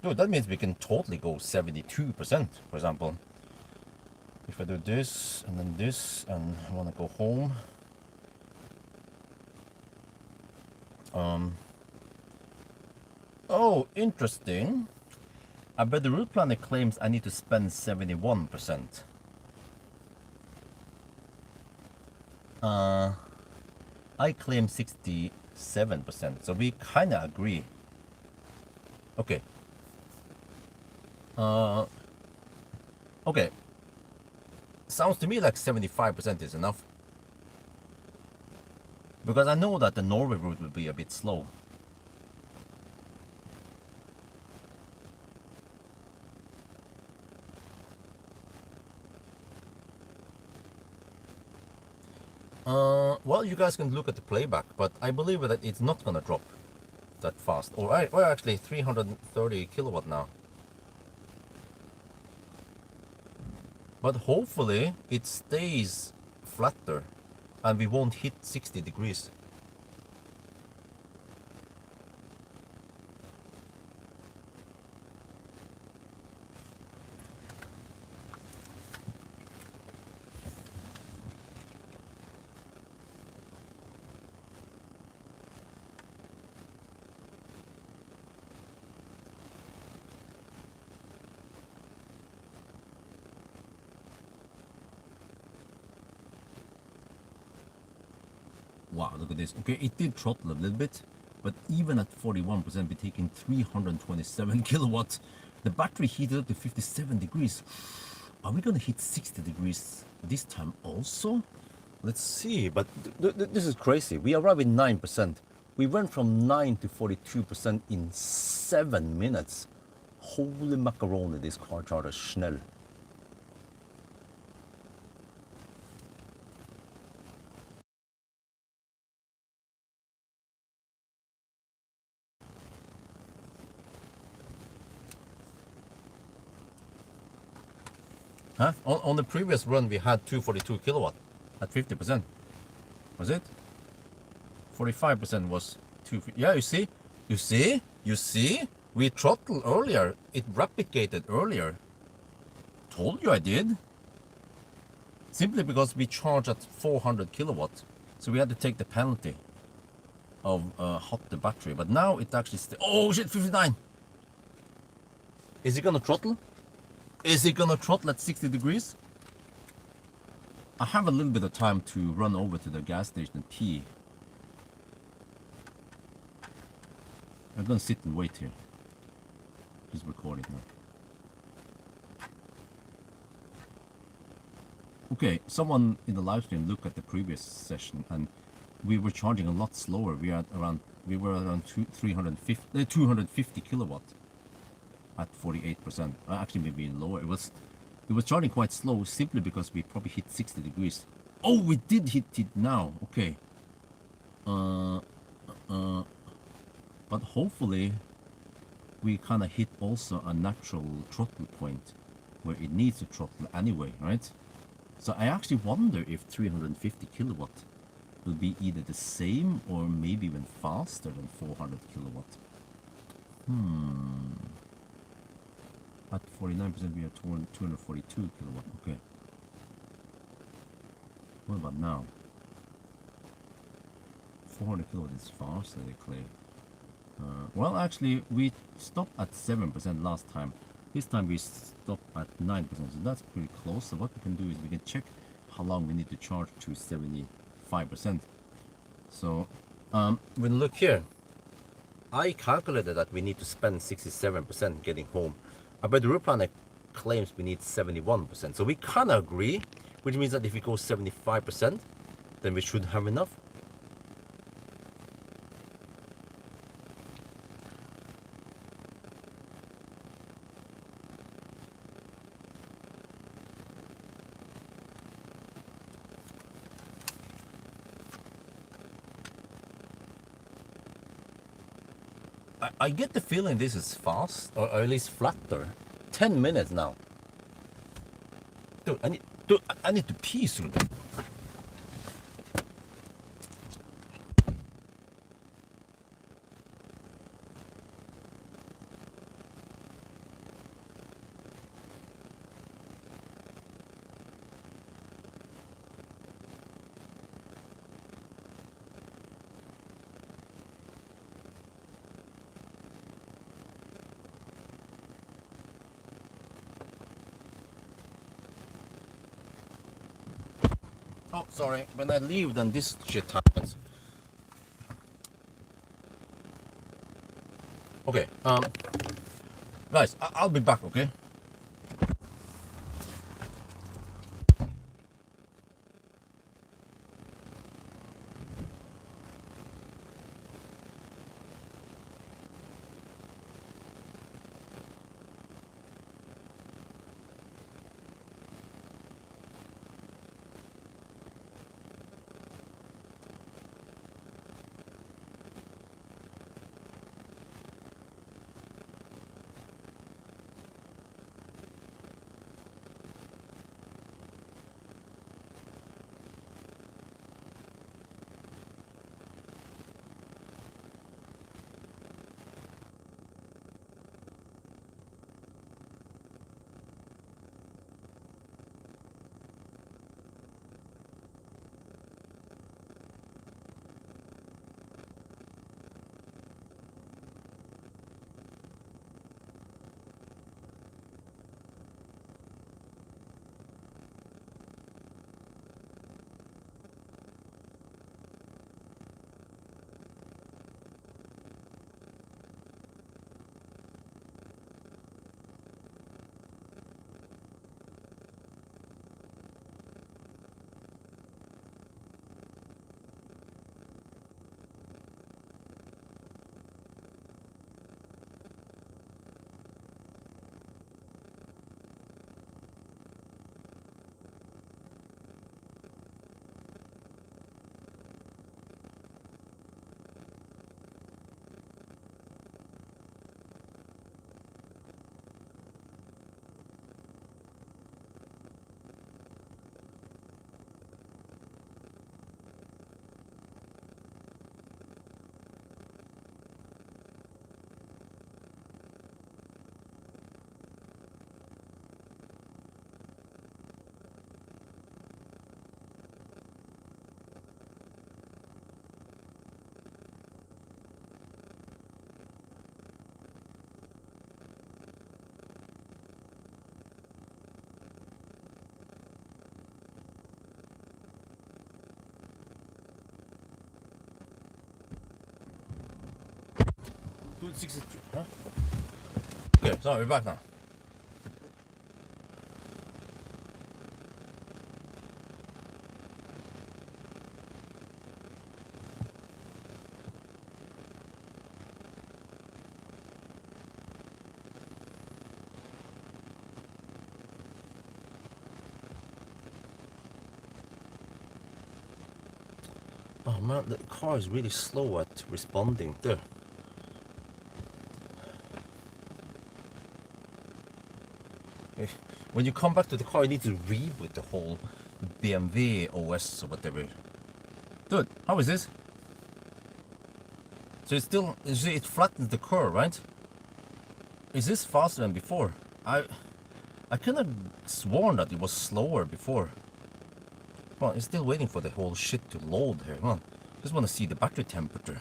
No, that means we can totally go 72%, for example. If I do this, and then this, and I want to go home. Oh, interesting. I bet the route planner claims I need to spend 71%. I claim 67%, so we kind of agree. Okay. Okay. Sounds to me like 75% is enough. Because I know that the Norway route will be a bit slow. Well, you guys can look at the playback, but I believe that it's not gonna drop that fast. Or actually 330 kilowatt now. But hopefully it stays flatter and we won't hit 60 degrees. Wow, look at this. Okay, it did throttle a little bit, but even at 41%, we're taking 327 kilowatts. The battery heated up to 57 degrees. Are we gonna hit 60 degrees this time also? Let's see, but this is crazy. We arrived at 9%. We went from 9 to 42% in 7 minutes. Holy macaroni, this car charger is schnell. Huh? On the previous run, we had 242 kilowatt at 50%. Was it? 45% was 2. Yeah, you see? You see? You see? We throttled earlier. It replicated earlier. Told you I did. Simply because we charged at 400 kilowatt. So we had to take the penalty of hot the battery. But now it actually... Oh shit, 59! Is it gonna throttle? Is it gonna throttle at 60 degrees? I have a little bit of time to run over to the gas station and pee. I'm gonna sit and wait here. Just recording now. Okay, someone in the live stream looked at the previous session and we were charging a lot slower. We were around 250 kilowatt at 48%. Actually, maybe lower. It was charging quite slow simply because we probably hit 60 degrees. Oh, we did hit it now. Okay. But hopefully we kind of hit also a natural throttle point where it needs to throttle anyway, right? So I actually wonder if 350 kilowatt will be either the same or maybe even faster than 400 kilowatt. At 49% we are 242 kilowatt. Okay. What about now? 400 kilowatt is faster, they claim. Well, actually, we stopped at 7% last time. This time we stopped at 9%, so that's pretty close. So what we can do is we can check how long we need to charge to 75%. So, when you look here, I calculated that we need to spend 67% getting home. But the route planner claims we need 71%. So we kind of agree, which means that if we go 75%, then we should have enough. I get the feeling this is fast, or at least flatter. 10 minutes now. Dude, I need to pee through that. Oh, sorry. When I leave, then this shit happens. Okay. Guys, I'll be back. Okay. Do it 63. Huh? Okay, so we're back now. Oh man, the car is really slow at responding there. When you come back to the car, you need to reboot the whole BMW OS or whatever. Dude, how is this? So it's still, you see, it flattens the curve, right? Is this faster than before? I kind of sworn that it was slower before. Well, it's still waiting for the whole shit to load here. Come on, just want to see the battery temperature.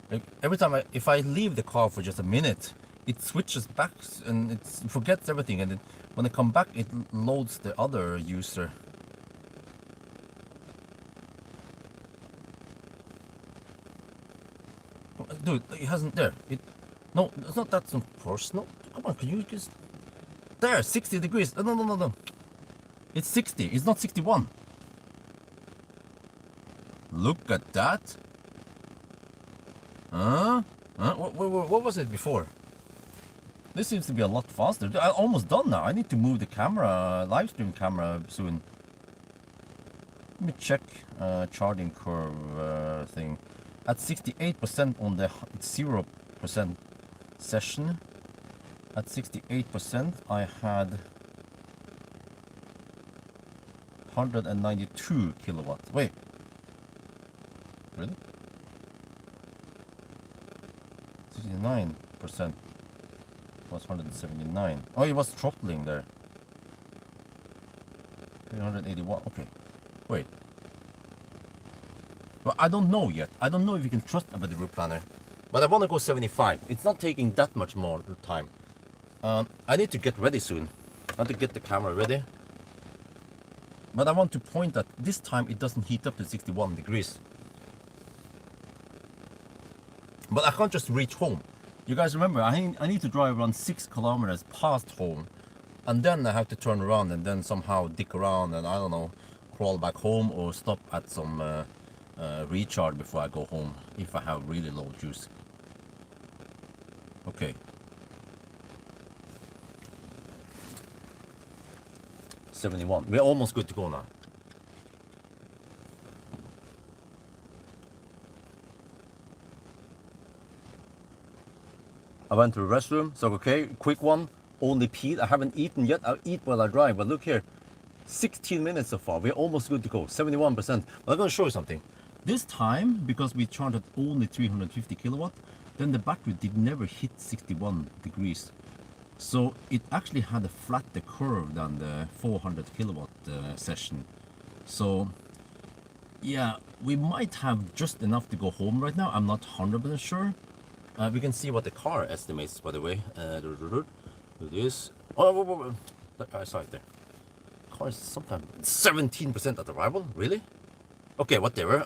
Like every time if I leave the car for just a minute, it switches back and it forgets everything, and when I come back, it loads the other user. Dude, it hasn't there. No, it's not that some personal. Come on, can you just there? 60 degrees. No. It's 60. It's not 61. Look at that. Huh? What was it before? This seems to be a lot faster. I'm almost done now. I need to move the camera, live stream camera soon. Let me check charging curve thing. At 68% on the 0% session. At 68%, I had 192 kilowatts. Wait. Really? 69% was 179. Oh, it was throttling there. 381. Okay. Wait. Well, I don't know yet. I don't know if you can trust about the route planner. But I want to go 75. It's not taking that much more time. I need to get ready soon. I want to get the camera ready. But I want to point that this time it doesn't heat up to 61 degrees. But I can't just reach home. You guys remember, I need to drive around 6 kilometers past home. And then I have to turn around and then somehow dick around and I don't know, crawl back home or stop at some recharge before I go home if I have really low juice. Okay. 71. We're almost good to go now. I went to the restroom, so okay, quick one, only peed. I haven't eaten yet. I'll eat while I drive, but look here, 16 minutes so far. We're almost good to go, 71%. But I'm gonna show you something. This time, because we charged at only 350 kilowatt, then the battery did never hit 61 degrees. So it actually had a flatter curve than the 400 kilowatt session. So yeah, we might have just enough to go home right now. I'm not 100% sure. We can see what the car estimates, by the way. Do this. Oh, I saw it there. Car is sometimes 17% at arrival. Really? Okay, whatever.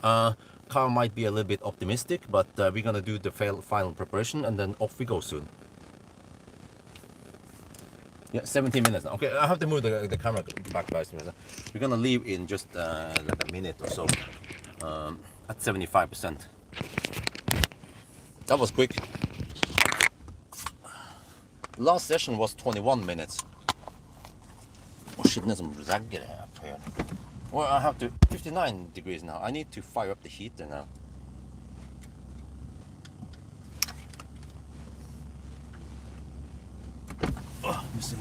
Car might be a little bit optimistic, but we're gonna do the final preparation and then off we go soon. Yeah, 17 minutes now. Okay, I have to move the camera back, guys. We're gonna leave in just like a minute or so at 75%. That was quick. Last session was 21 minutes. Oh shit, there's some ragged up here. Well, I have to 59 degrees now. I need to fire up the heater now. Oh, let me see.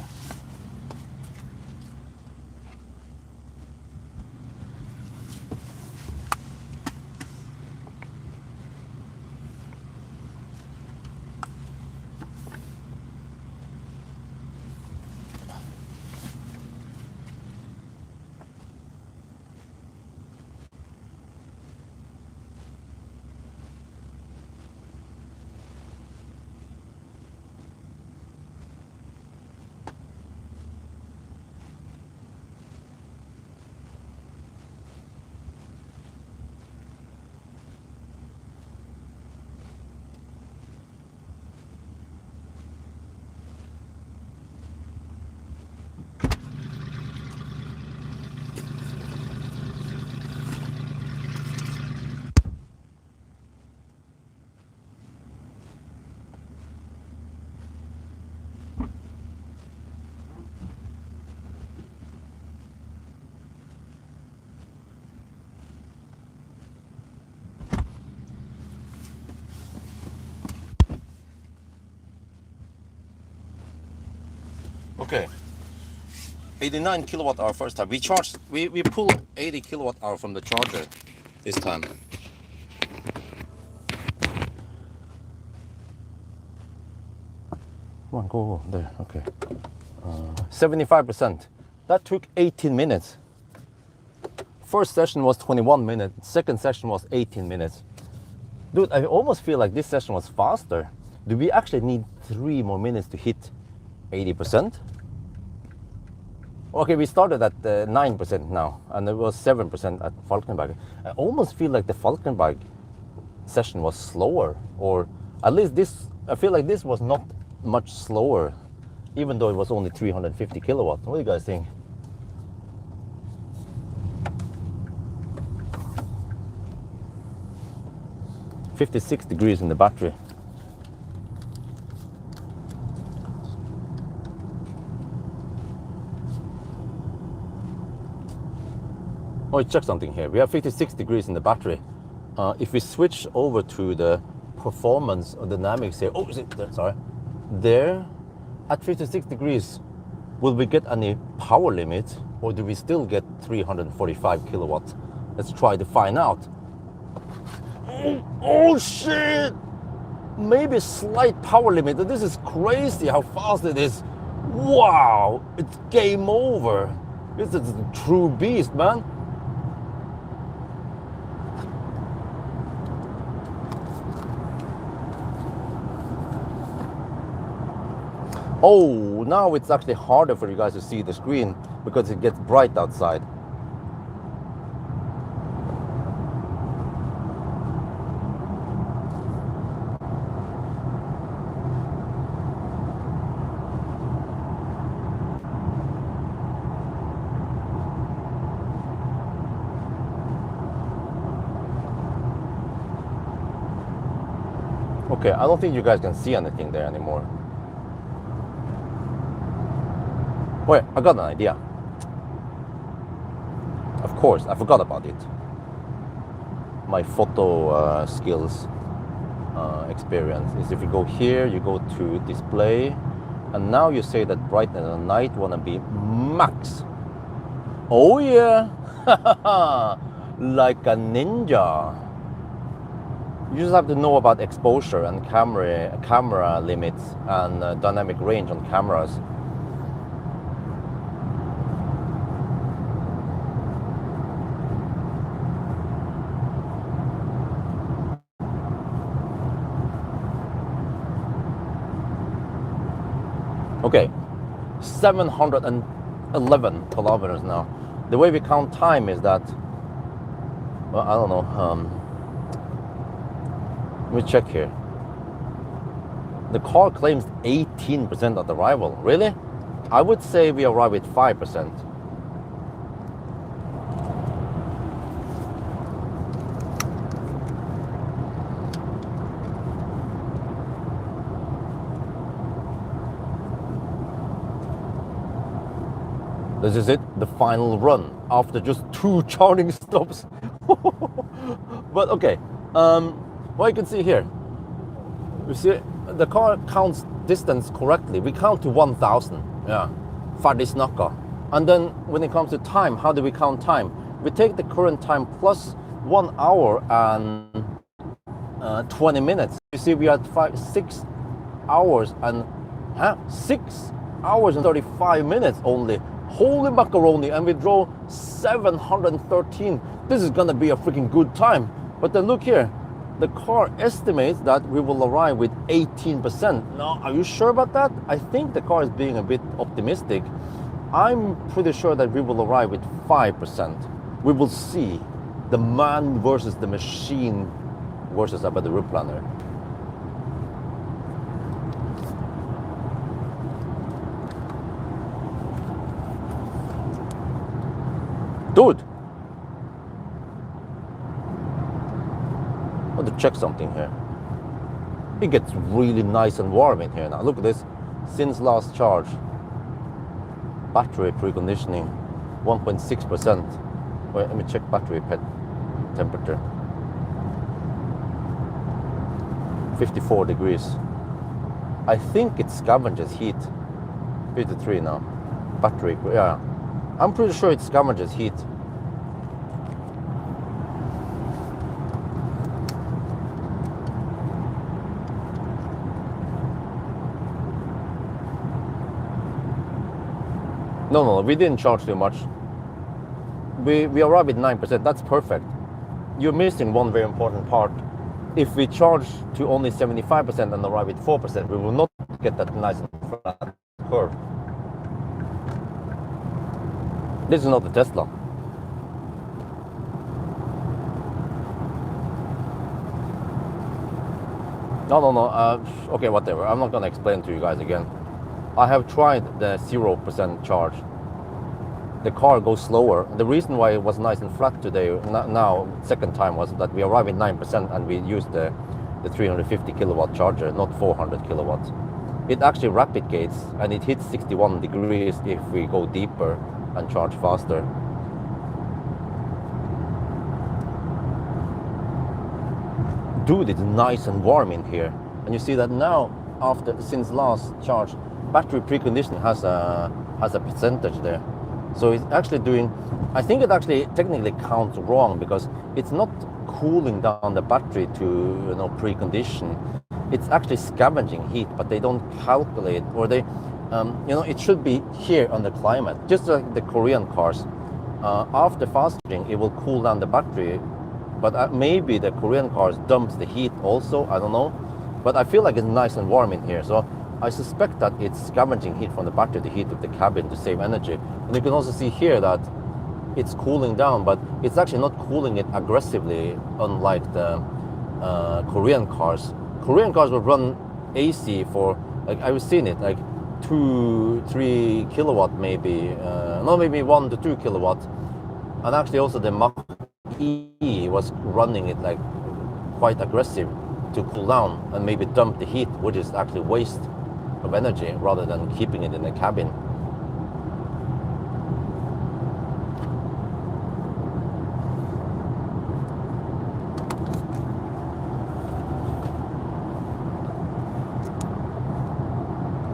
Okay. 89 kilowatt hour first time. We pulled 80 kilowatt hour from the charger this time. Come on, go there. Okay. 75%. That took 18 minutes. First session was 21 minutes. Second session was 18 minutes. Dude, I almost feel like this session was faster. Do we actually need 3 more minutes to hit 80%? Okay, we started at 9% now, and it was 7% at Falkenberg. I almost feel like the Falkenberg session was slower, or at least this, I feel like this was not much slower, even though it was only 350 kilowatts. What do you guys think? $56 degrees in the battery. Oh, check something here. We have 56 degrees in the battery. If we switch over to the performance or dynamics here, oh, is it there? Sorry. There, at 56 degrees, will we get any power limit, or do we still get 345 kilowatts? Let's try to find out. Oh shit! Maybe a slight power limit. This is crazy how fast it is. Wow, it's game over. This is a true beast, man. Oh, now it's actually harder for you guys to see the screen because it gets bright outside. Okay, I don't think you guys can see anything there anymore. Wait, I got an idea. Of course, I forgot about it. My photo skills experience is if you go here, you go to display, and now you say that brightness at night wanna be max. Oh yeah, like a ninja. You just have to know about exposure and camera limits and dynamic range on cameras. Okay, 711 kilometers now. The way we count time is that, well, I don't know. Let me check here. The car claims 18% at arrival. Really? I would say we arrive with 5%. This is it, the final run after just 2 charging stops. But okay, what you can see here, you see the car counts distance correctly. We count to 1,000, yeah, färdig snacka. And then when it comes to time, how do we count time? We take the current time plus 1 hour and 20 minutes. You see we are at 6 hours and 6 hours and 35 minutes only. Holy macaroni, and we drove 713. This is gonna be a freaking good time. But then look here, the car estimates that we will arrive with 18%. Now, are you sure about that? I think the car is being a bit optimistic. I'm pretty sure that we will arrive with 5%. We will see the man versus the machine versus about the route planner. Dude, I want to check something here. It gets really nice and warm in here now. Look at this. Since last charge, battery preconditioning 1.6%. Wait, let me check battery temperature. 54 degrees. I think it scavenges heat. 53 now. Battery, yeah. I'm pretty sure it scavenges heat. No, we didn't charge too much. We arrived at 9%. That's perfect. You're missing one very important part. If we charge to only 75% and arrive at 4%, we will not get that nice and flat curve. This is not the Tesla. No. Okay, whatever. I'm not gonna explain to you guys again. I have tried the 0% charge. The car goes slower. The reason why it was nice and flat today, now, second time, was that we arrived at 9% and we used the 350 kilowatt charger, not 400 kilowatts. It actually rapid gates and it hits 61 degrees if we go deeper and charge faster. Dude, it's nice and warm in here. And you see that now, since last charge, battery preconditioning has a percentage there. So it's actually doing, I think it actually technically counts wrong because it's not cooling down the battery to precondition. It's actually scavenging heat, but they don't calculate, or they, it should be here on the climate, just like the Korean cars. After fast charging, it will cool down the battery, but maybe the Korean cars dumps the heat also. I don't know, but I feel like it's nice and warm in here. So I suspect that it's scavenging heat from the battery, the heat of the cabin, to save energy. And you can also see here that it's cooling down, but it's actually not cooling it aggressively, unlike the Korean cars. Korean cars will run AC for, like, I've seen it, like 2-3 kilowatt maybe, no, maybe 1 to 2 kilowatt. And actually also the Mach-E was running it like quite aggressive to cool down and maybe dump the heat, which is actually waste of energy rather than keeping it in the cabin.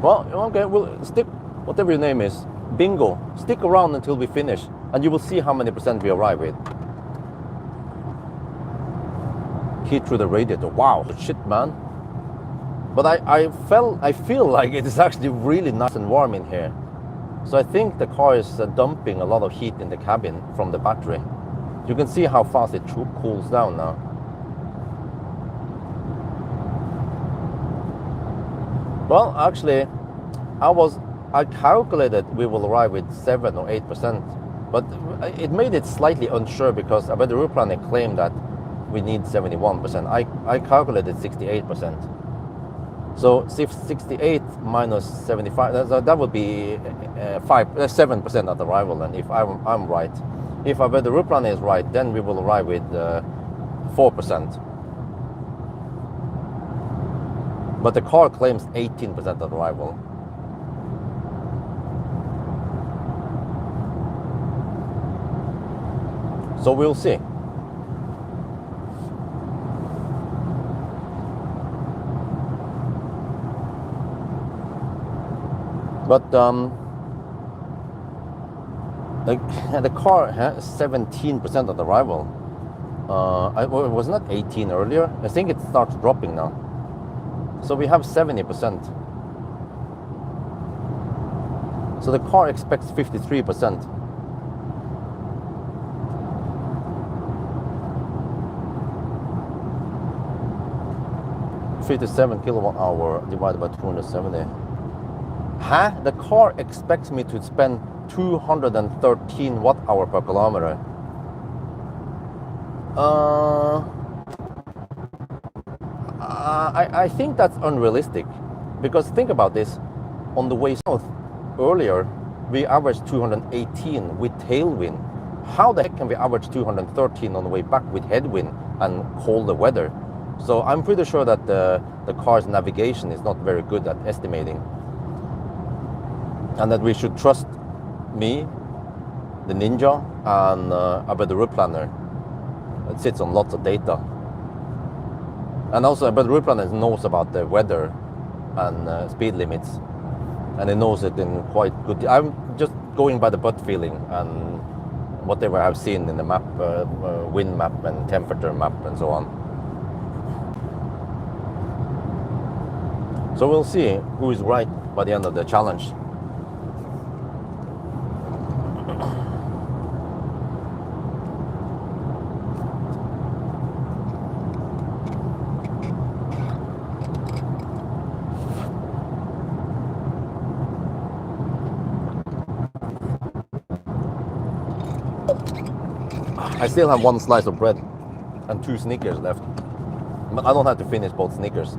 Well, okay, we'll stick, whatever your name is, Bingo, stick around until we finish and you will see how many percent we arrive with. Heat through the radiator, wow, shit, man. But I feel like it is actually really nice and warm in here. So I think the car is dumping a lot of heat in the cabin from the battery. You can see how fast it cools down now. Well, actually, I calculated we will arrive with 7 or 8%, but it made it slightly unsure because the route planner claimed that we need 71%. I calculated 68%. So 68 minus 75, that would be 7% at arrival. And if I'm right, if the route planner is right, then we will arrive with 4%. But the car claims 18% at arrival. So we'll see. But the car has 17% at arrival. It was not 18 earlier. I think it starts dropping now. So we have 70%. So the car expects 53%. $57 kilowatt hour divided by 270. Huh? The car expects me to spend 213 watt hour per kilometer. I think that's unrealistic, because think about this. On the way south earlier, we averaged 218 with tailwind. How the heck can we average 213 on the way back with headwind and colder weather? So I'm pretty sure that the car's navigation is not very good at estimating, and that we should trust me, the Ninja, and the route planner. It sits on lots of data. And also, but route planner knows about the weather and speed limits. and it knows it in quite good. I'm just going by the gut feeling and whatever I've seen in the map, wind map and temperature map and so on. So we'll see who is right by the end of the challenge. I still have one slice of bread and 2 Snickers left, but I don't have to finish both Snickers.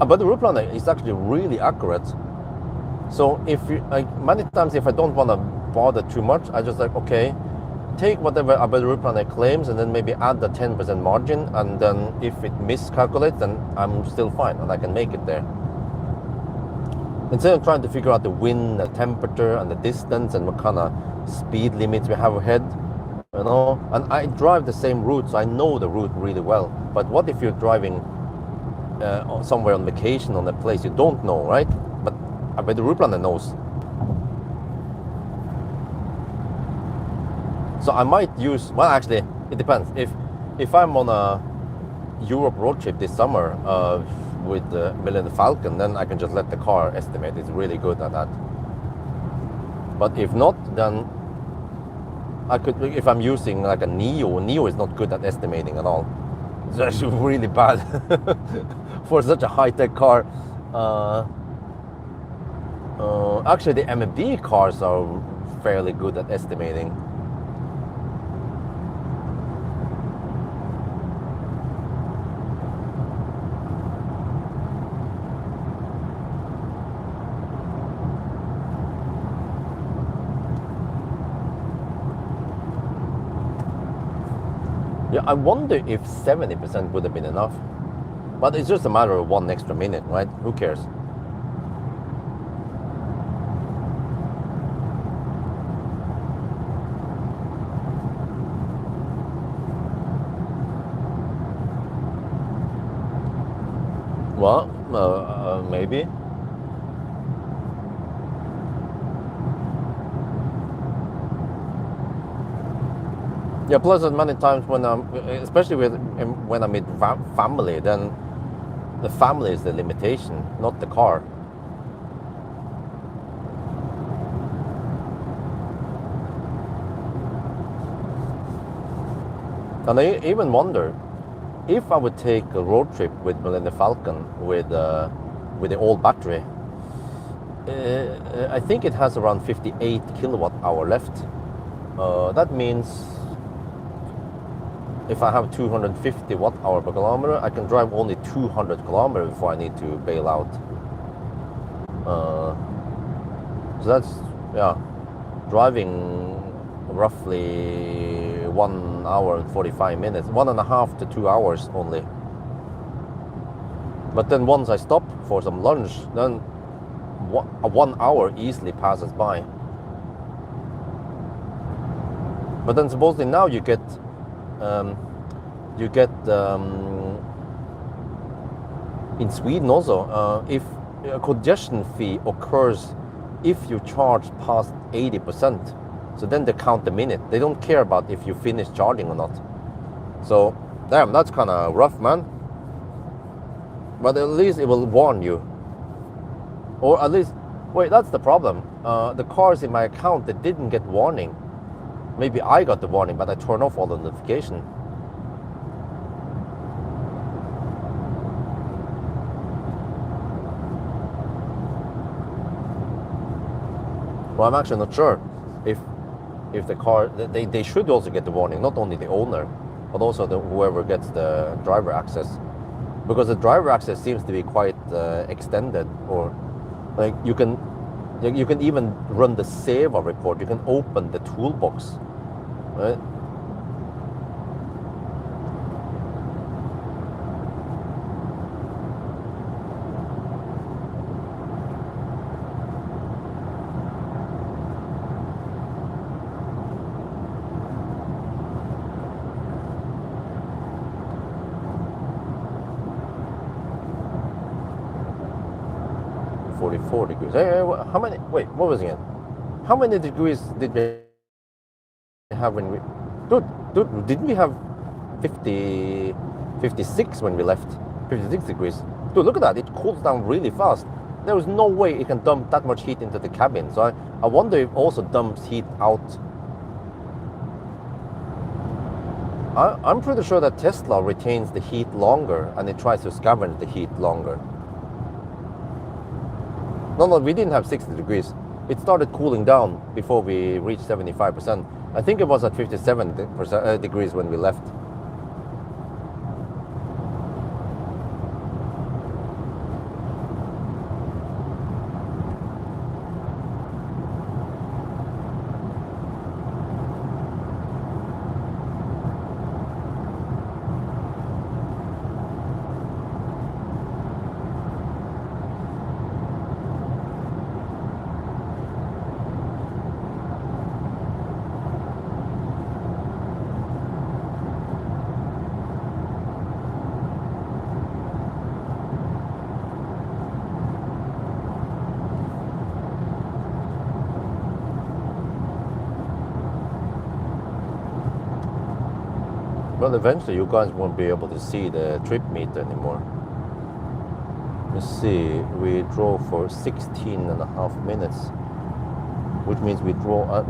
But the route planner is actually really accurate. So if you, like, many times if I don't want to bother too much, I just like, okay, take whatever about the route planner claims and then maybe add the 10% margin, and then if it miscalculates, then I'm still fine and I can make it there. Instead of trying to figure out the wind, the temperature, and the distance, and what kind of speed limits we have ahead, you know. And I drive the same route, so I know the route really well. But what if you're driving somewhere on vacation on a place you don't know, right? But I bet the route planner knows. So I might use, well, actually, it depends. If I'm on a Europe road trip this summer with the Millennium Falcon, then I can just let the car estimate. It's really good at that. But if not, then I could, if I'm using like a Neo is not good at estimating at all. It's actually really bad for such a high-tech car. Actually, the BMW cars are fairly good at estimating. Yeah, I wonder if 70% would have been enough. But it's just a matter of 1 extra minute, right? Who cares? Well, maybe. Yeah, plus many times when I'm, especially when I'm with family, then the family is the limitation, not the car. And I even wonder if I would take a road trip with Millennium Falcon with the old battery. I think it has around 58 kilowatt hour left. That means if I have 250 watt hour per kilometer, I can drive only 200 kilometers before I need to bail out. So that's, yeah, driving roughly 1 hour and 45 minutes, 1.5 to 2 hours only. But then once I stop for some lunch, then 1 hour easily passes by. But then supposedly now you get in Sweden also, if a congestion fee occurs if you charge past 80%. So then they count the minute. They don't care about if you finish charging or not. So, damn, that's kind of rough, man. But at least it will warn you. Or at least, wait, that's the problem. The cars in my account, they didn't get warning. Maybe I got the warning, but I turned off all the notification. Well, I'm actually not sure if the car, they should also get the warning, not only the owner, but also whoever gets the driver access. Because the driver access seems to be quite extended, or like you can even run the SEVA report. You can open the toolbox, right? 44 degrees. Hey, how many? Wait, what was it again? How many degrees did we have when we? Dude, didn't we have 50, 56 when we left? 56 degrees. Dude, look at that. It cools down really fast. There is no way it can dump that much heat into the cabin. So I wonder if it also dumps heat out. I'm pretty sure that Tesla retains the heat longer and it tries to scavenge the heat longer. No, we didn't have 60 degrees. It started cooling down before we reached 75%. I think it was at 57 degrees when we left. Well, eventually you guys won't be able to see the trip meter anymore. Let's see, we drove for 16 and a half minutes, which means we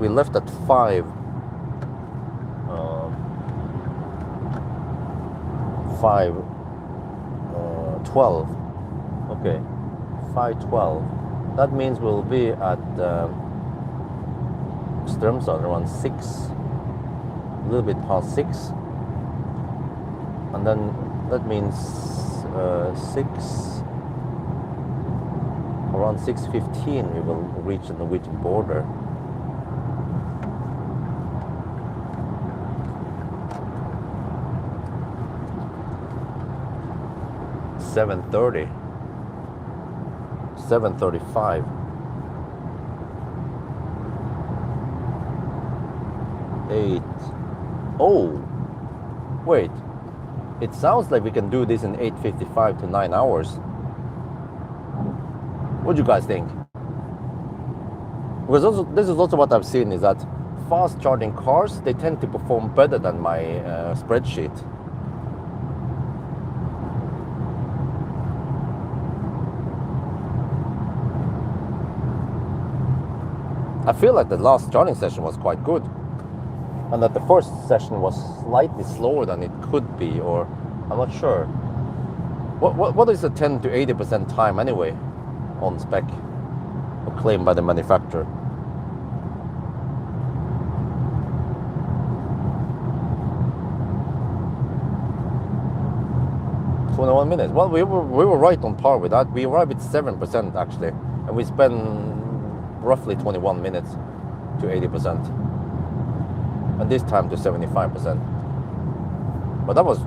left at 5:12. Okay, 5:12. That means we'll be at Strömstad around 6, a little bit past 6. And then that means around 6:15 we will reach the Norwegian border. (7:30), 7:35, 8. Oh, wait. It sounds like we can do this in 8:55 to 9 hours. What do you guys think? Because also, this is also what I've seen, is that fast charging cars, they tend to perform better than my spreadsheet. I feel like the last charging session was quite good, and that the first session was slightly slower than it could be, or I'm not sure. What is the 10 to 80% time anyway on spec, or claimed by the manufacturer? ...21 minutes. Well, we were right on par with that. We arrived at 7% actually, and we spent roughly 21 minutes to 80%. And this time to 75%. But that was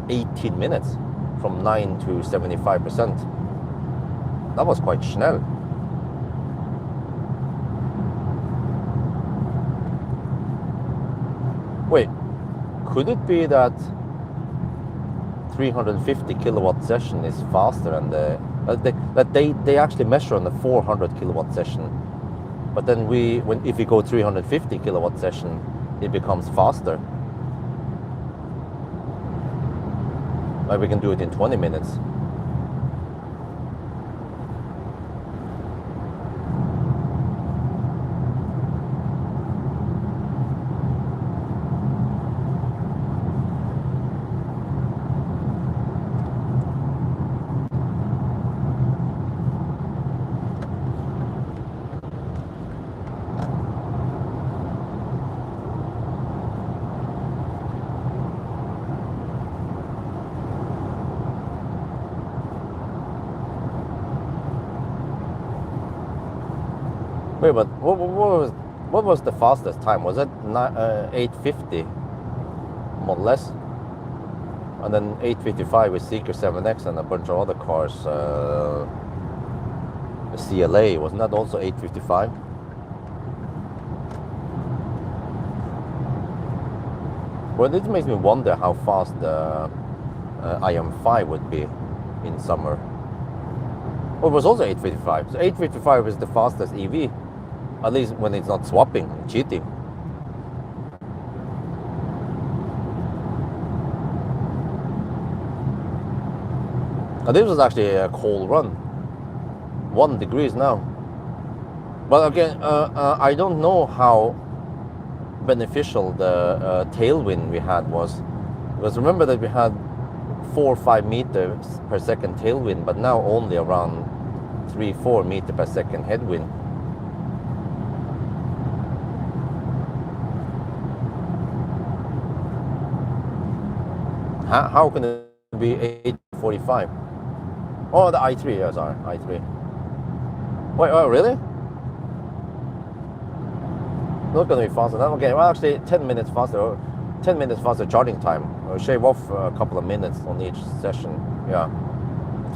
18 minutes from 9 to 75%. That was quite schnell. Wait, could it be that 350 kilowatt session is faster than they actually measure on the 400 kilowatt session, but then if we go 350 kilowatt session, it becomes faster. Like we can do it in 20 minutes. Wait, but what was the fastest time? Was it 8:50, more or less? And then 8:55 with Seeker 7X and a bunch of other cars. The CLA, wasn't that also 8:55? Well, this makes me wonder how fast the IM5 would be in summer. Or it was also 855. So 855 is the fastest EV, at least when it's not swapping, cheating. And this was actually a cold run, 1 degree now. But again, I don't know how beneficial the tailwind we had was, because remember that we had 4 or 5 meters per second tailwind, but now only around 3-4 meters per second headwind. How can it be 845? Oh, the i3, yeah, sorry, i3. Wait, oh, really? Not going to be faster. Okay, well, actually, 10 minutes faster. 10 minutes faster charging time. Shave off a couple of minutes on each session. Yeah,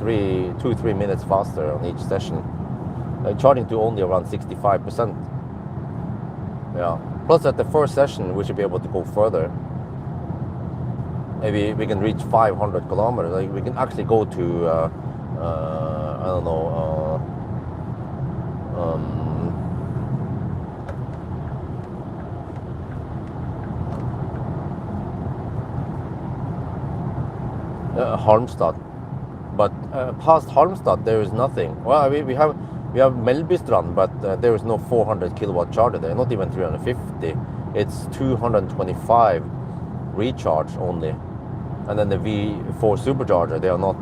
2-3 minutes faster on each session. Charging to only around 65%. Yeah. Plus, at the first session, we should be able to go further. Maybe we can reach 500 kilometers. Like we can actually go to, I don't know, Halmstad, but past Halmstad there is nothing. Well, we have Melbystrand, but there is no 400 kilowatt charger there, not even 350. It's 225 recharge only, and then the V4 supercharger, they are not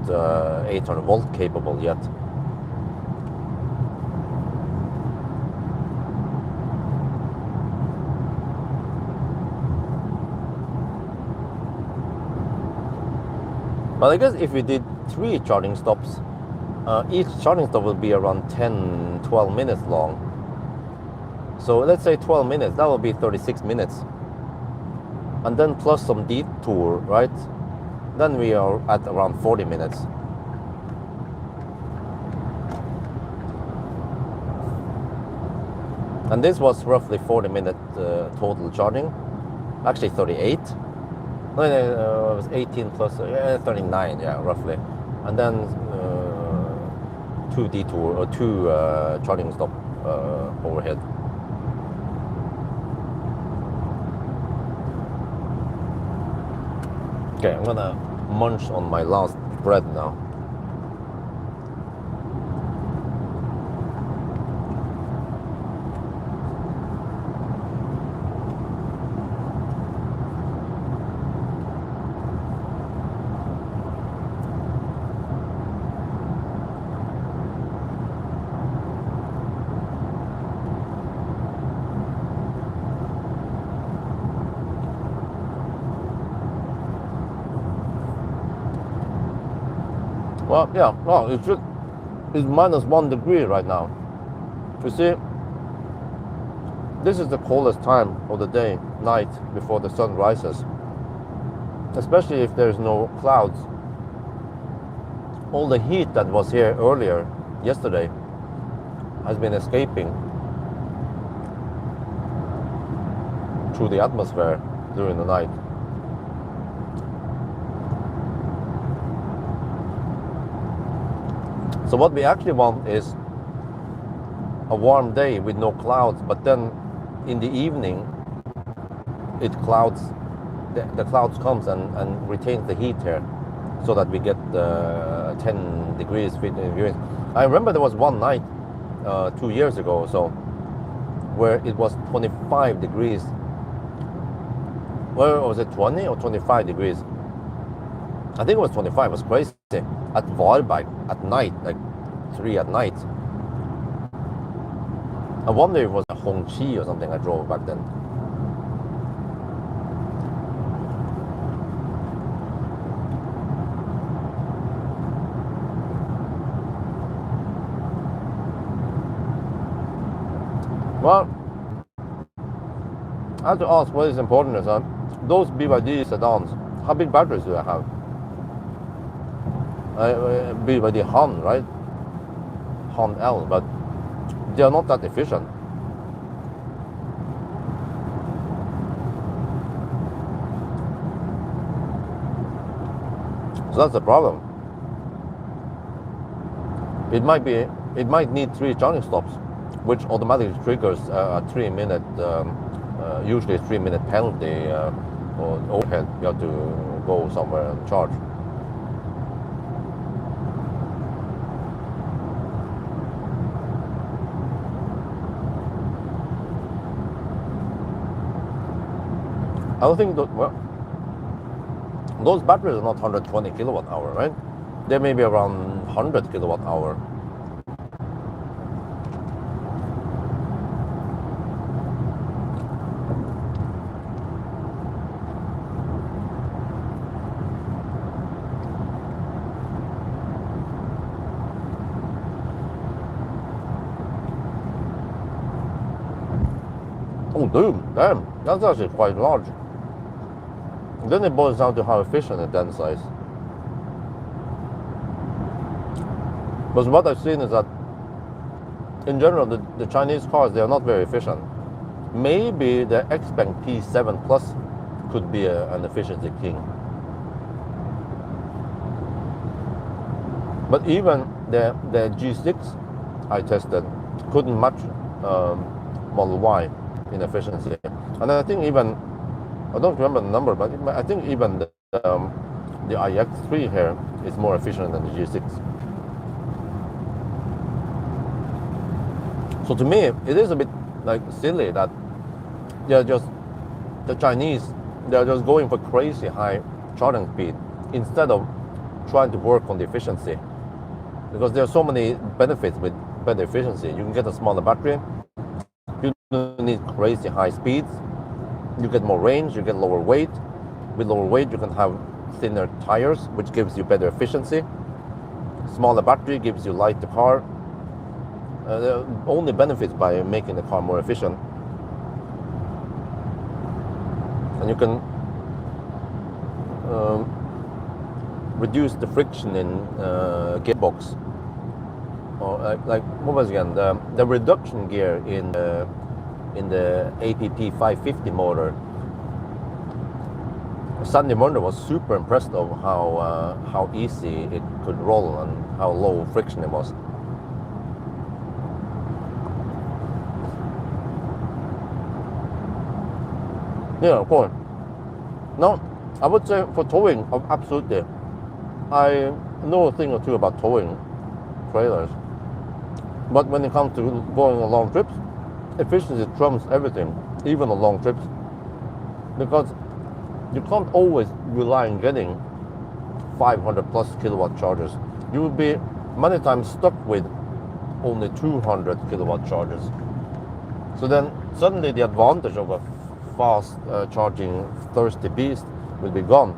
800 volt capable yet. But I guess if we did 3 charging stops, each charging stop will be around 10-12 minutes long. So let's say 12 minutes, that will be 36 minutes. And then plus some detour, right? Then we are at around 40 minutes. And this was roughly 40 minute total charging. Actually 38. No, it was 18 plus 39, yeah, roughly. And then 2 detour or 2 charging stop overhead. Okay, I'm gonna munch on my last bread now. Well, yeah, well, it's minus 1 degree right now. You see, this is the coldest time of the day, night, before the sun rises. Especially if there's no clouds. All the heat that was here earlier, yesterday, has been escaping through the atmosphere during the night. So what we actually want is a warm day with no clouds, but then in the evening it clouds, the clouds comes and retains the heat here, so that we get 10 degrees. I remember there was one night 2 years ago, so where it was 25 degrees. Where was it, 20 or 25 degrees? I think it was 25. It was crazy. At Varberg at night, like 3 at night. I wonder if it was a Hongqi or something I drove back then. Well, I have to ask what is important is that those BYD sedans, how big batteries do they have? BYD Han, right? Han L, but they are not that efficient. So that's the problem. it might need 3 charging stops, which automatically triggers a 3-minute, usually a 3-minute penalty or overhead. You have to go somewhere and charge. I don't think those batteries are not 120 kilowatt hour, right? They may be around 100 kilowatt hour. Oh, damn, that's actually quite large. Then it boils down to how efficient a den size. But what I've seen is that, in general, the Chinese cars, they are not very efficient. Maybe the XPeng P7 Plus could be an efficiency king. But even the G6 I tested couldn't match Model Y in efficiency. And I think even, I don't remember the number, but I think even the iX3 here is more efficient than the G6. So to me, it is a bit like silly that they're just, the Chinese, they're just going for crazy high charging speed instead of trying to work on the efficiency. Because there are so many benefits with better efficiency. You can get a smaller battery, you don't need crazy high speeds, you get more range, you get lower weight. With lower weight, you can have thinner tires, which gives you better efficiency. Smaller battery gives you lighter car. There are only benefits by making the car more efficient. And you can reduce the friction in gearbox. Or like what was it again? The reduction gear in the APP 550 motor. Sandy Wonder was super impressed of how easy it could roll and how low friction it was. Yeah, of course. No, I would say for towing, absolutely. I know a thing or two about towing trailers. But when it comes to going on long trips, efficiency trumps everything, even on long trips. Because you can't always rely on getting 500 plus kilowatt chargers. You will be many times stuck with only 200 kilowatt chargers. So then suddenly the advantage of a fast charging thirsty beast will be gone.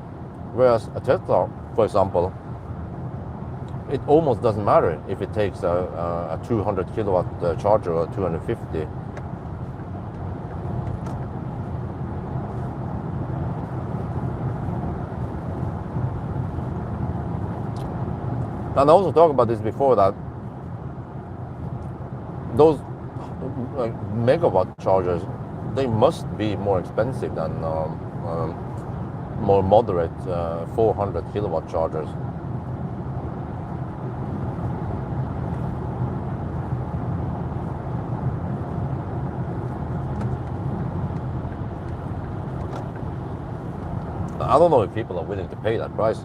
Whereas a Tesla, for example, it almost doesn't matter if it takes a 200 kilowatt charger or 250. And I also talked about this before, that those megawatt chargers, they must be more expensive than more moderate 400 kilowatt chargers. I don't know if people are willing to pay that price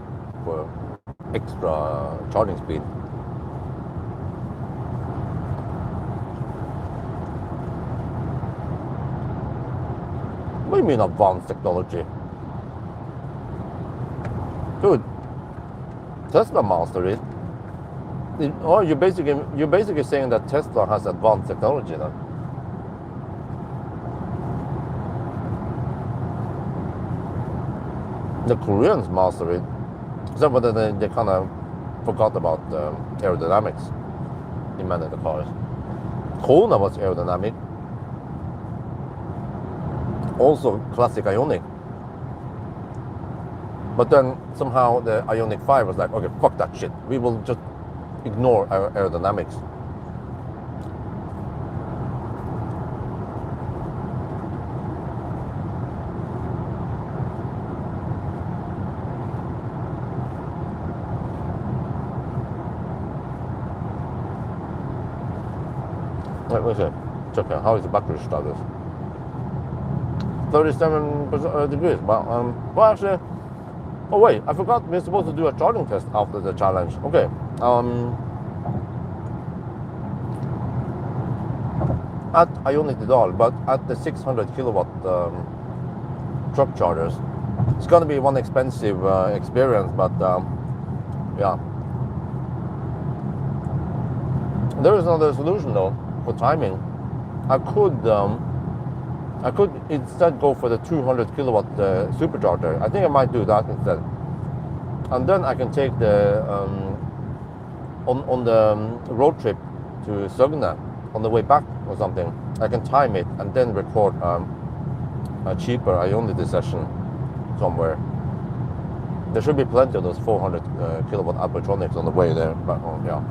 for extra charging speed. What do you mean advanced technology? Dude, Tesla mastered it. Oh, you're basically saying that Tesla has advanced technology then. The Koreans mastered it. Except for that they kind of forgot about aerodynamics in many of the cars. Kona was aerodynamic. Also classic Ioniq. But then somehow the Ioniq 5 was like, okay, fuck that shit. We will just ignore our aerodynamics. Wait a check here. How is the battery status? 37% degrees. Well, actually, oh wait, I forgot we're supposed to do a charging test after the challenge. Okay. At Ionity Dal, but at the 600 kilowatt truck chargers. It's gonna be one expensive experience, but yeah. There is another solution though for timing. I could instead go for the 200 kilowatt supercharger. I think I might do that instead, and then I can take the on the road trip to Sögne on the way back or something. I can time it and then record a cheaper Ionity session somewhere. There should be plenty of those 400 kilowatt Alpatronics on the way there, but yeah,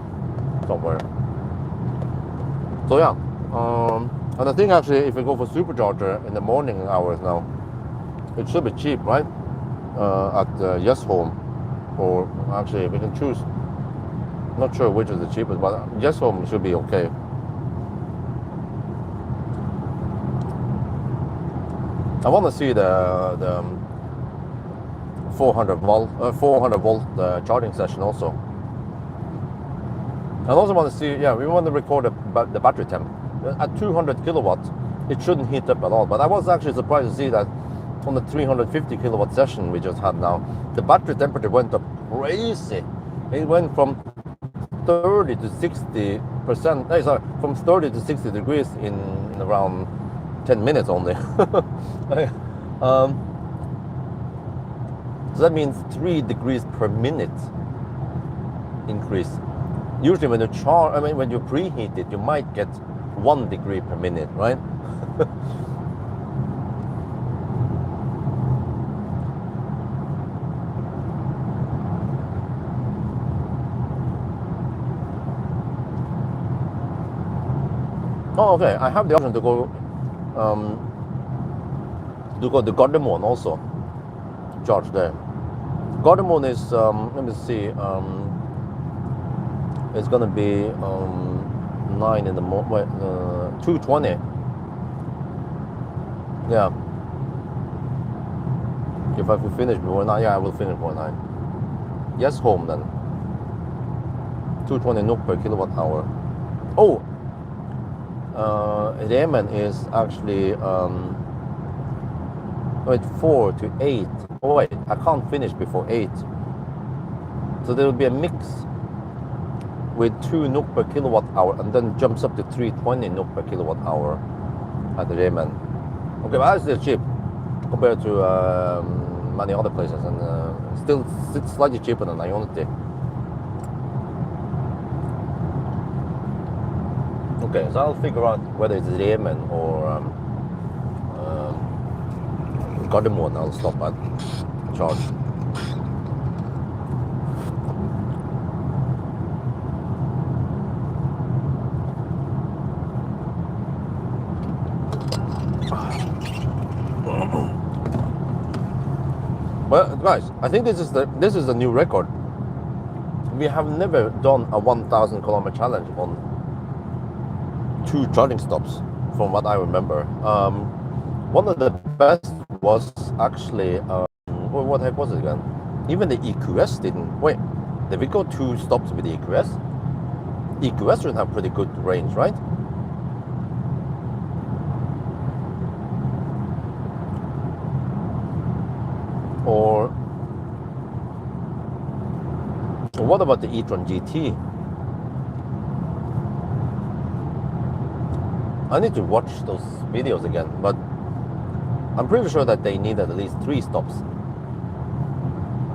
somewhere. So yeah, and I think actually if we go for supercharger in the morning hours now, it should be cheap, right? At Yes Home, or actually we can choose. Not sure which is the cheapest, but Yes Home should be okay. I want to see the 400 volt charging session also. I also want to see, yeah, we want to record the battery temp. At 200 kilowatts, it shouldn't heat up at all. But I was actually surprised to see that on the 350 kilowatt session we just had now, the battery temperature went up crazy. It went from 30 to 60%, from 30 to 60 degrees in around 10 minutes only. So that means 3 degrees per minute increase. Usually when you when you preheat it, you might get 1 degree per minute, right? Oh, okay. I have the option to go to Gardermoen also. Charge there. Gardermoen is let me see. It's gonna be 9 in the morning. 2:20. Yeah. If I could finish before 9, yeah, I will finish before 9. Yes, home then. 220 NOK per kilowatt hour. Oh. Yemen is actually wait, 4 to 8. Oh wait, I can't finish before 8. So there will be a mix with 2 NOK per kilowatt hour, and then jumps up to 320 NOK per kilowatt hour at the Yemen. Okay, but that's still cheap compared to many other places, and still slightly cheaper than Ionity. Okay, so I'll figure out whether it's Yemen or Gardermoen. I'll stop at charge. Well, guys, I think this is the new record. We have never done a 1,000 kilometer challenge on 2 charging stops, from what I remember. One of the best was actually, what the heck was it again? Even the EQS didn't. Wait, did we go 2 stops with the EQS? EQS should have pretty good range, right? Or what about the e-tron GT? I need to watch those videos again, but I'm pretty sure that they need at least 3 stops.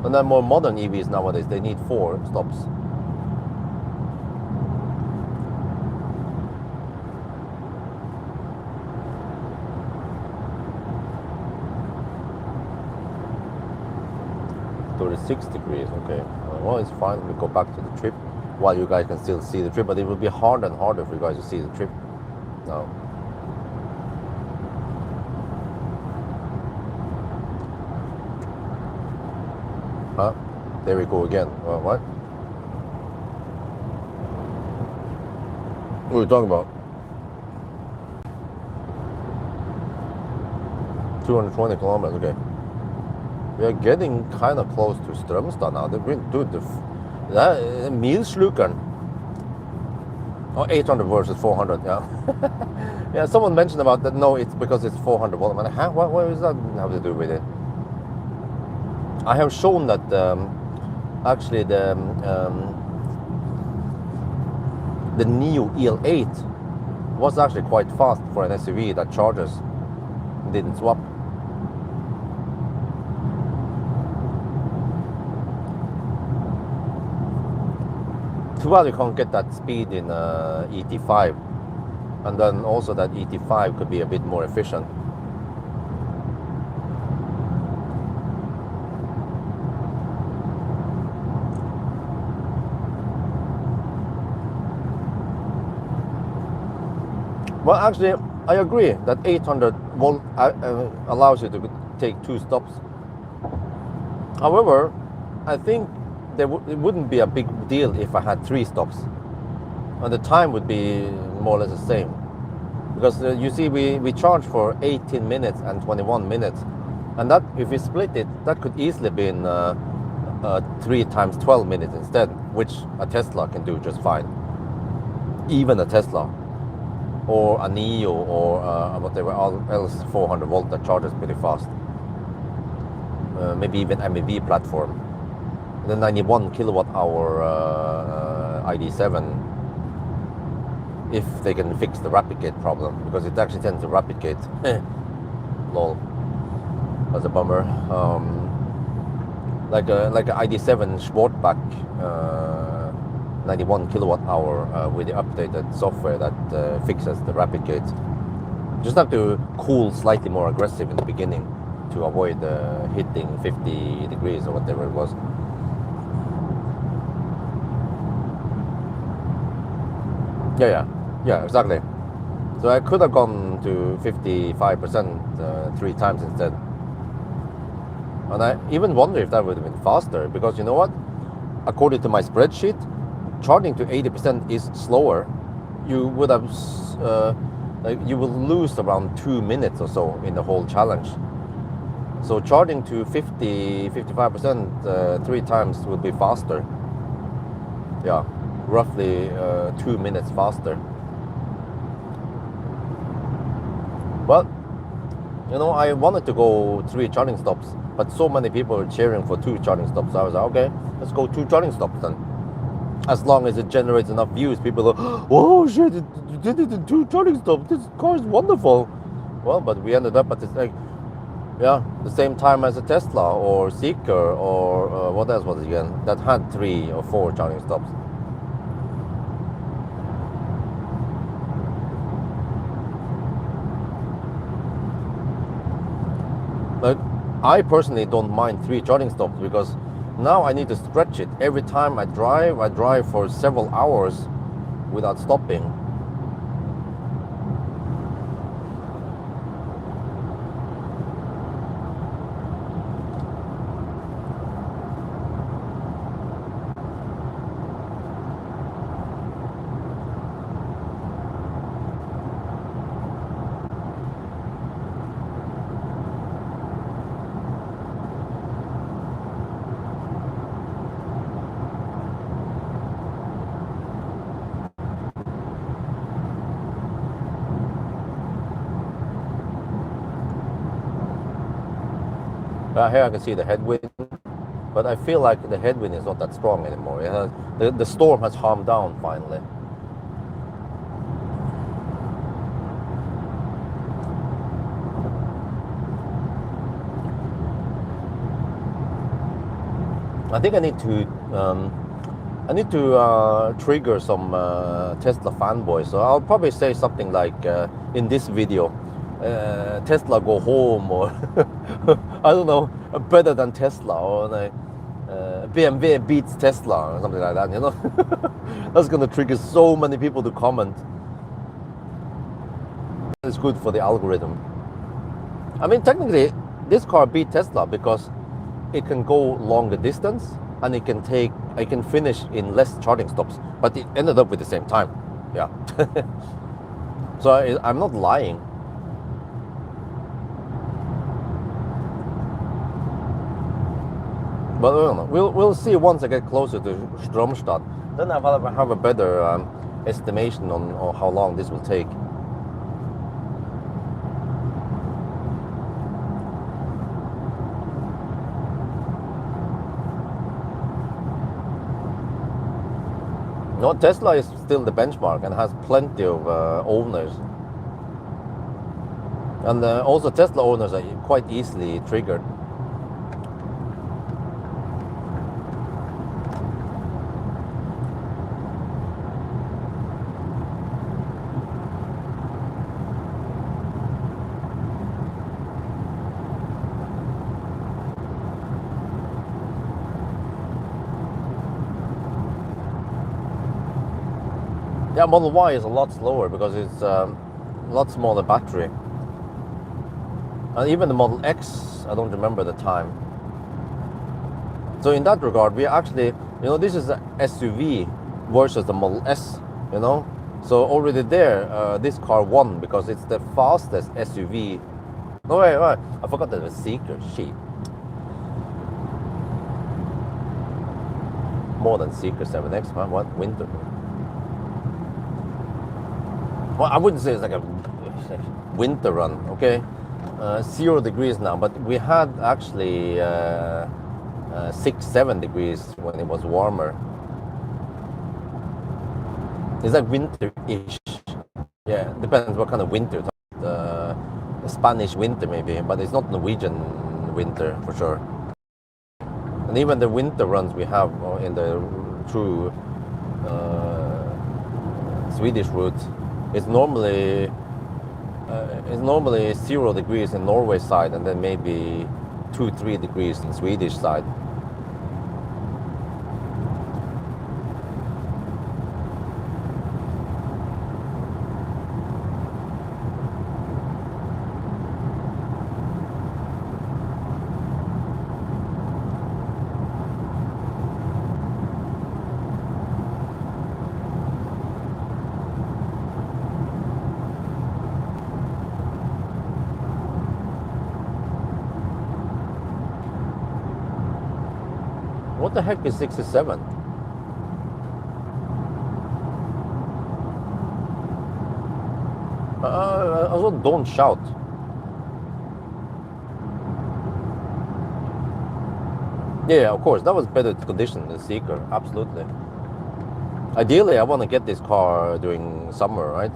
And then more modern EVs nowadays, they need 4 stops. $36 okay. Well, it's fine. We go back to the trip while you guys can still see the trip, but it will be harder and harder for you guys to see the trip now. There we go again. What? What are you talking about? 220 kilometers, okay. We are getting kind of close to Strömstad now. Dude, Milslukeren. Oh, 800 versus 400, yeah. Yeah, someone mentioned about that. No, it's because it's 400 volt. What does that have to do with it? I have shown that actually the Neo EL8 was actually quite fast for an SUV that charges, didn't swap. Too bad you can't get that speed in ET5, and then also that ET5 could be a bit more efficient. Well, actually, I agree that 800 volt allows you to take 2 stops. However, I think it wouldn't be a big deal if I had 3 stops, and the time would be more or less the same. Because you see, we charge for 18 minutes and 21 minutes, and that if we split it, that could easily be in 3 times 12 minutes instead, which a Tesla can do just fine. Even a Tesla, or a Neo, or whatever else 400 volt that charges pretty fast. Maybe even MEV platform. The 91 kilowatt hour ID7, if they can fix the rapid gate problem, because it actually tends to rapid gate. Lol, that's a bummer. Like a ID7 Sportback 91 kilowatt hour with the updated software that fixes the rapid gate. Just have to cool slightly more aggressive in the beginning to avoid hitting 50 degrees or whatever it was. Yeah, exactly. So I could have gone to 55% 3 times instead. And I even wonder if that would have been faster, because you know what? According to my spreadsheet, charging to 80% is slower. You would have, you will lose around 2 minutes or so in the whole challenge. So charging to 55% 3 times would be faster. Yeah, roughly 2 minutes faster. Well, you know, I wanted to go 3 charging stops, but so many people were cheering for 2 charging stops. So I was like, okay, let's go 2 charging stops then. As long as it generates enough views, people are, oh shit, you did it in 2 charging stops. This car is wonderful. Well, but we ended up at the same time as a Tesla or Seeker or what else was it again, that had 3 or 4 charging stops. But I personally don't mind 3 charging stops, because now I need to stretch it. Every time I drive for several hours without stopping. Here I can see the headwind, but I feel like the headwind is not that strong anymore. The storm has calmed down finally. I think I need to trigger some Tesla fanboys. So I'll probably say something like in this video, Tesla go home, or I don't know, better than Tesla, or BMW beats Tesla, or something like that, you know. That's gonna trigger so many people to comment. It's good for the algorithm. I mean, technically this car beat Tesla because it can go longer distance, and it can finish in less charging stops, but it ended up with the same time. Yeah. So I'm not lying. But we'll see once I get closer to Stromstad. Then I will have a better estimation on how long this will take. No, Tesla is still the benchmark and has plenty of owners. And also Tesla owners are quite easily triggered. Yeah, Model Y is a lot slower because it's a lot smaller battery. And even the Model X, I don't remember the time. So in that regard, we actually, this is an SUV versus the Model S, So already there, this car won because it's the fastest SUV. No, wait, I forgot that it was Seeker. Shit. More than Seeker 7X, man. What? Winter. Well, I wouldn't say it's like a winter run, okay? 0 degrees now, but we had actually 6-7 degrees when it was warmer. It's like winter-ish. Yeah, depends what kind of winter. Spanish winter maybe, but it's not Norwegian winter for sure. And even the winter runs we have in the true Swedish route, it's normally 0 degrees in Norway side and then maybe 2-3 degrees in Swedish side. What the heck is 67? Also, don't shout. Yeah, of course, that was better condition than Seeker, absolutely. Ideally, I want to get this car during summer, right?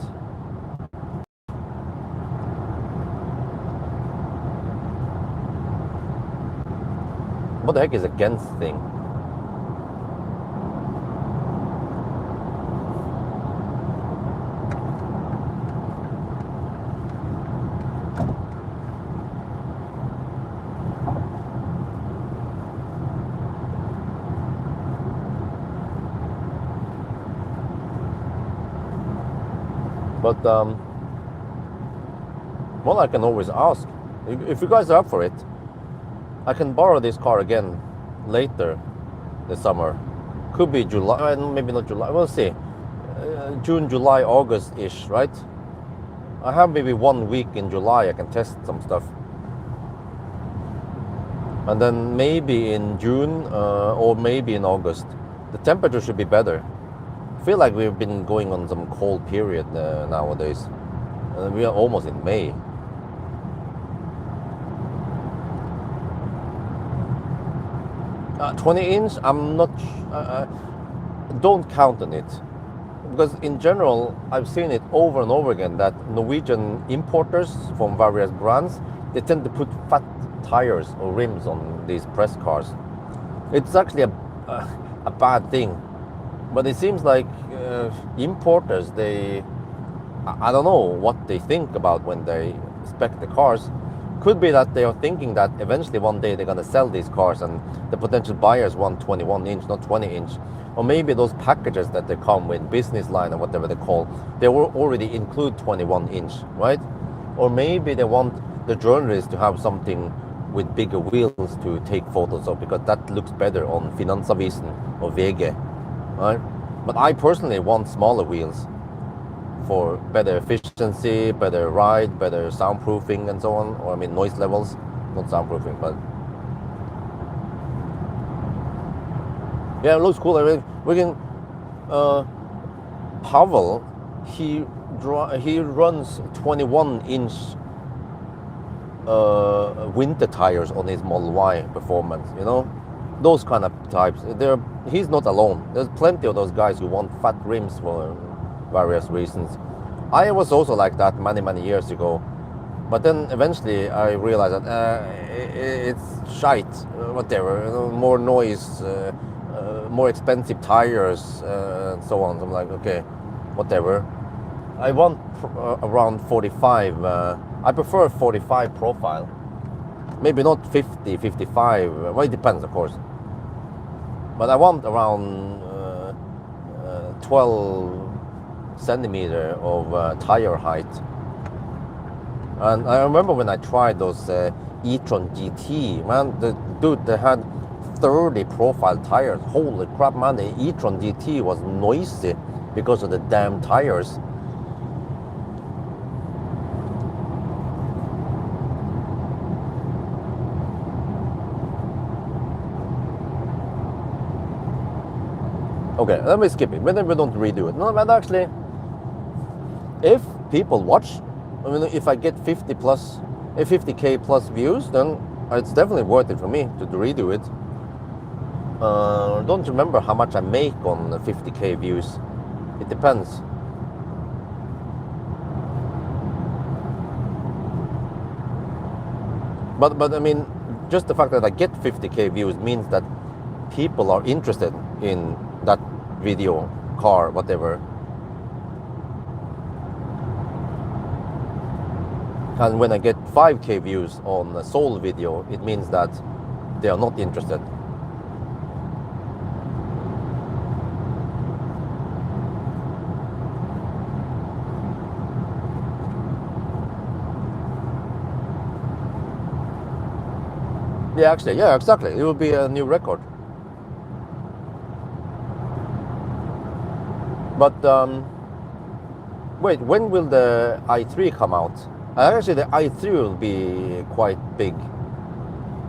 What the heck is a Gens thing? But, well, I can always ask. If you guys are up for it, I can borrow this car again later this summer. Could be July, maybe not July, we'll see. June, July, August-ish, right? I have maybe 1 week in July I can test some stuff. And then maybe in June or maybe in August. The temperature should be better. I feel like we've been going on some cold period nowadays. We are almost in May. Uh, 20-inch, I'm not. Don't count on it, because in general, I've seen it over and over again that Norwegian importers from various brands, they tend to put fat tires or rims on these press cars. It's actually a bad thing, but it seems like importers, I don't know what they think about when they spec the cars. Could be that they are thinking that eventually one day they're going to sell these cars and the potential buyers want 21-inch, not 20-inch. Or maybe those packages that they come with, business line or whatever they call, they will already include 21-inch, right? Or maybe they want the journalists to have something with bigger wheels to take photos of, because that looks better on Finansavisen or VG, right? But I personally want smaller wheels for better efficiency, better ride, better soundproofing and so on. Or I mean noise levels, not soundproofing, but Yeah, it looks cool. I mean, we can. Pawel, he runs 21-inch winter tires on his Model Y Performance. You know, those kind of types. He's not alone. There's plenty of those guys who want fat rims for various reasons. I was also like that many years ago, but then eventually I realized that it's shite. Whatever, you know, more noise, more expensive tires, and so on. So I'm like, okay, whatever. I want around 45. I prefer 45 profile. Maybe not 50, 55. Well, it depends, of course. But I want around 12 centimeter of tire height. And I remember when I tried those e-tron GT, man, they had 30 profile tires. Holy crap, man, the e-tron GT was noisy because of the damn tires. Okay, let me skip it. Then we don't redo it. No, but actually, if people watch, I mean, if I get 50k plus views, then it's definitely worth it for me to redo it. Don't remember how much I make on 50k views. It depends. But I mean, just the fact that I get 50k views means that people are interested in that video, car, whatever. And when I get 5k views on a sole video, it means that they are not interested. Yeah, actually, yeah, exactly. It will be a new record. But wait, when will the i3 come out? Actually, the i3 will be quite big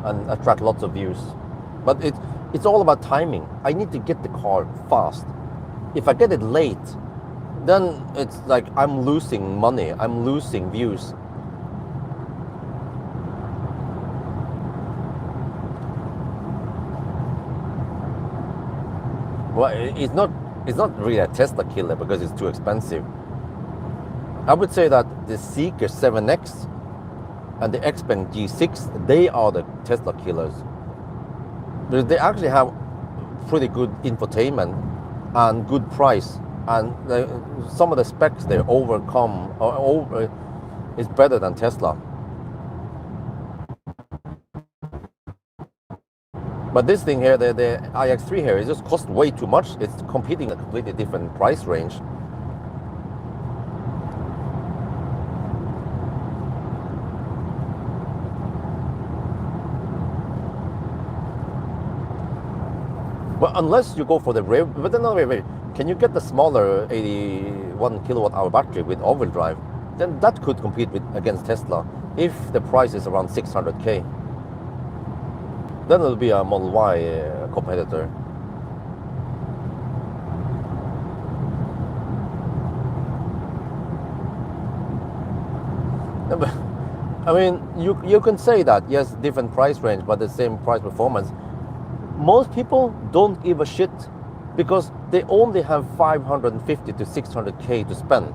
and attract lots of views. But it's all about timing. I need to get the car fast. If I get it late, then it's like I'm losing money. I'm losing views. Well, it's not really a Tesla killer because it's too expensive. I would say that the Seeker 7X and the Xpeng G6, they are the Tesla killers. Because they actually have pretty good infotainment and good price, and some of the specs they overcome is better than Tesla. But this thing here, the iX3 here, it just costs way too much. It's competing in a completely different price range. Well, unless you go for the rear, but then no, wait. Can you get the smaller 81 kilowatt hour battery with all-wheel drive? Then that could compete against Tesla if the price is around 600k. Then it'll be a Model Y competitor. I mean, you can say that, yes, different price range, but the same price performance. Most people don't give a shit because they only have 550 to 600k to spend.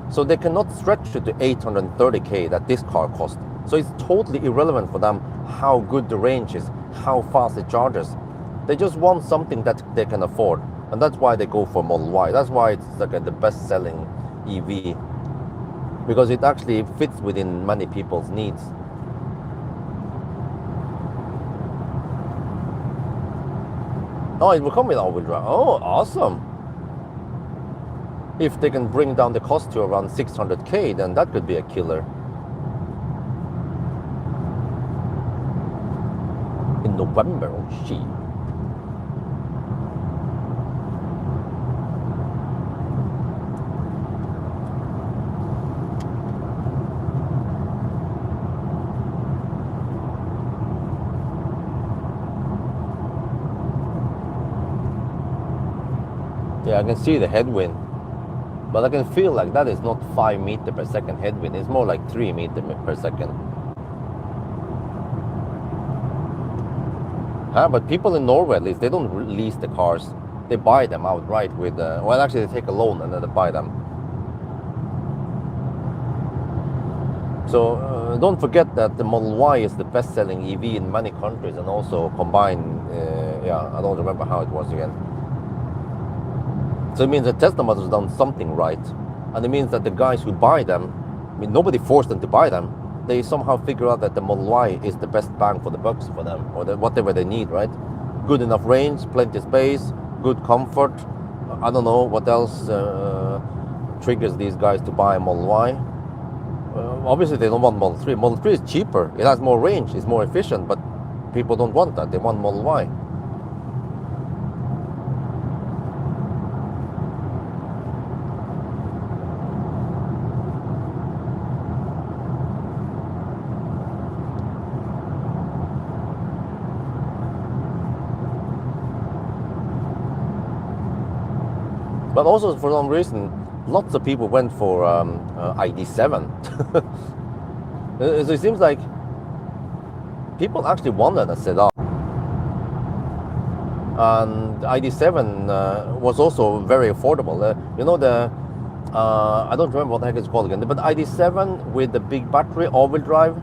So they cannot stretch it to 830k that this car costs. So it's totally irrelevant for them how good the range is, how fast it charges. They just want something that they can afford. And that's why they go for Model Y. That's why it's like the best-selling EV. Because it actually fits within many people's needs. Oh, it will come with all-wheel drive. Oh, awesome. If they can bring down the cost to around 600k, then that could be a killer. In November, oh shit. Yeah, I can see the headwind, but I can feel like that is not 5 meters per second headwind. It's more like 3 meters per second. But people in Norway, at least, they don't lease the cars. They buy them outright with, well, actually, they take a loan and then they buy them. So don't forget that the Model Y is the best-selling EV in many countries, and also combined, yeah, I don't remember how it was again. So it means that Tesla must have done something right. And it means that the guys who buy them, I mean, nobody forced them to buy them. They somehow figure out that the Model Y is the best bang for the bucks for them, or whatever they need, right? Good enough range, plenty of space, good comfort. I don't know what else triggers these guys to buy a Model Y. Obviously, they don't want Model 3. Model 3 is cheaper. It has more range. It's more efficient. But people don't want that. They want Model Y. But also, for some reason, lots of people went for ID7. So it seems like people actually wanted a sedan. And ID7 was also very affordable. You know, I don't remember what the heck it's called again, but ID7 with the big battery, all-wheel drive,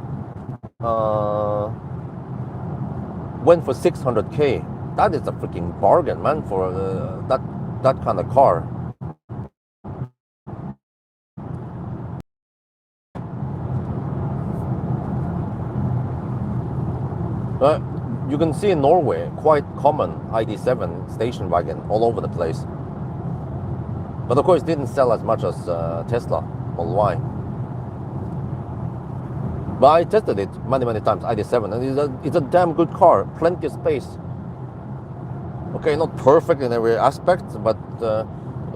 went for 600K. That is a freaking bargain, man, for that kind of car. You can see in Norway quite common ID7 station wagon all over the place. But of course, it didn't sell as much as Tesla Model Y. But I tested it many times, ID7, and it's a damn good car, plenty of space. Okay, not perfect in every aspect, but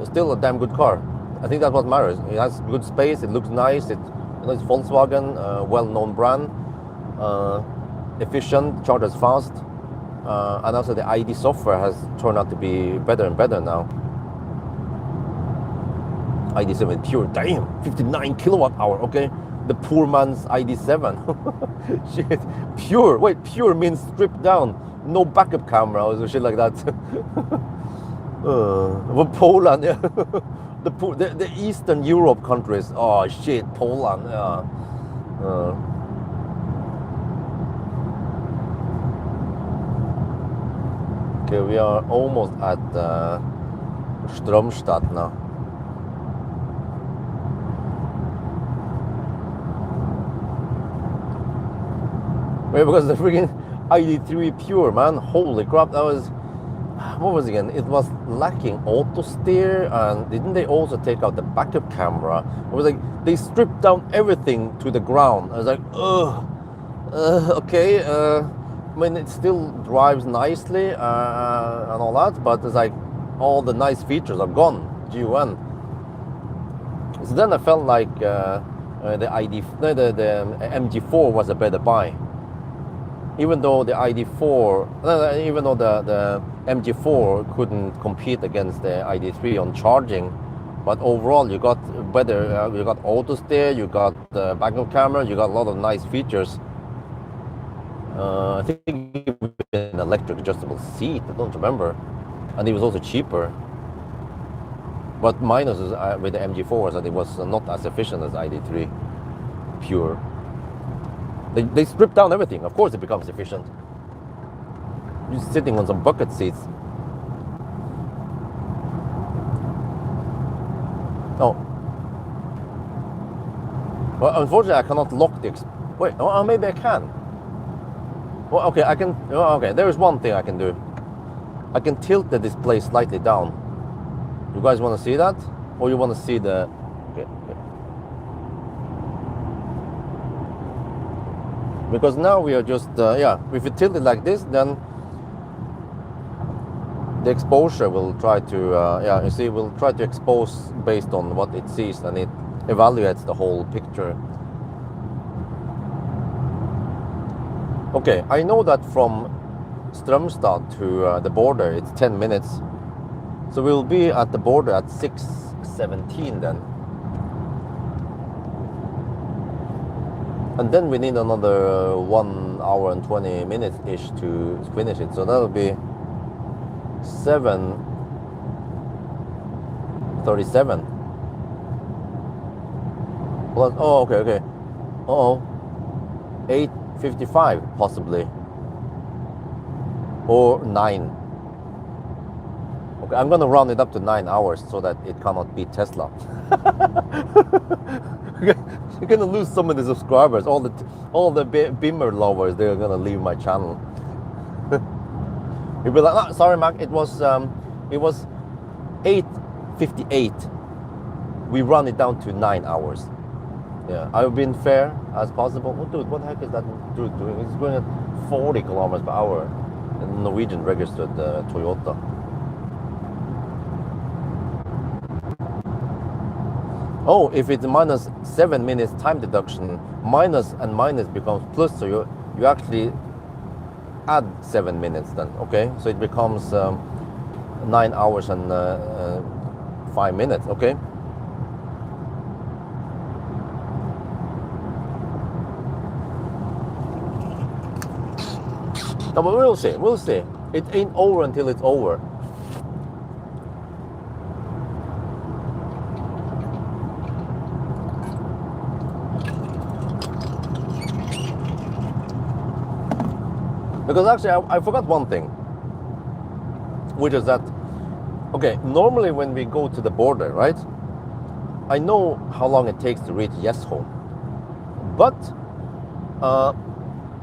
still a damn good car. I think that's what matters. It has good space, it looks nice, it's Volkswagen, well-known brand, efficient, charges fast, and also the ID software has turned out to be better and better now. ID7 pure, damn, 59 kilowatt hour, okay? The poor man's ID7. Shit, pure, wait, pure means stripped down, no backup camera or shit like that. Poland, yeah. the Eastern Europe countries, oh shit, Poland, yeah. Okay, we are almost at Strömstad now. Wait, because the freaking ID3 pure, man, holy crap, that was, what was it again? It was lacking auto steer, and didn't they also take out the backup camera? It was like they stripped down everything to the ground. I was like, okay. I mean, it still drives nicely and all that, but it's like all the nice features are gone. GUN. So then I felt like the MG4 was a better buy. Even though the ID4, even though the MG4 couldn't compete against the ID3 on charging, but overall you got better, you got auto steer, you got backup camera, you got a lot of nice features. I think an electric adjustable seat, I don't remember, and it was also cheaper. But minus with the MG4 was that it was not as efficient as ID3 pure. They strip down everything. Of course it becomes efficient. You're sitting on some bucket seats. Oh. Well, unfortunately I cannot lock the... Wait, oh, maybe I can. Well, okay, I can... Oh, okay, there is one thing I can do. I can tilt the display slightly down. You guys want to see that? Or you want to see the... Okay. Because now we are just, yeah, if you tilt it like this, then the exposure will try to, yeah, you see, will try to expose based on what it sees, and it evaluates the whole picture. Okay, I know that from Strömstad to the border, it's 10 minutes. So we'll be at the border at 6:17 then. And then we need another 1 hour and 20 minutes-ish to finish it. So that'll be 7:37. Plus, oh, okay. Uh-oh. 8:55 possibly. Or 9. Okay, I'm gonna round it up to 9 hours so that it cannot beat Tesla. You're gonna lose so many subscribers. All the Beamer lovers, they're gonna leave my channel. You'll be like, oh, sorry, Mac. It was 8:58. We run it down to 9 hours. Yeah, I've been fair as possible. Oh, dude, what the heck is that dude doing? He's going at 40 kilometers per hour. A Norwegian registered Toyota. Oh, if it's minus 7 minutes time deduction, minus and minus becomes plus, so you actually add 7 minutes then, okay? So it becomes 9 hours and 5 minutes, okay? No, but we'll see. It ain't over until it's over. Because actually, I forgot one thing, which is that, okay, normally when we go to the border, right, I know how long it takes to reach Yesholm. But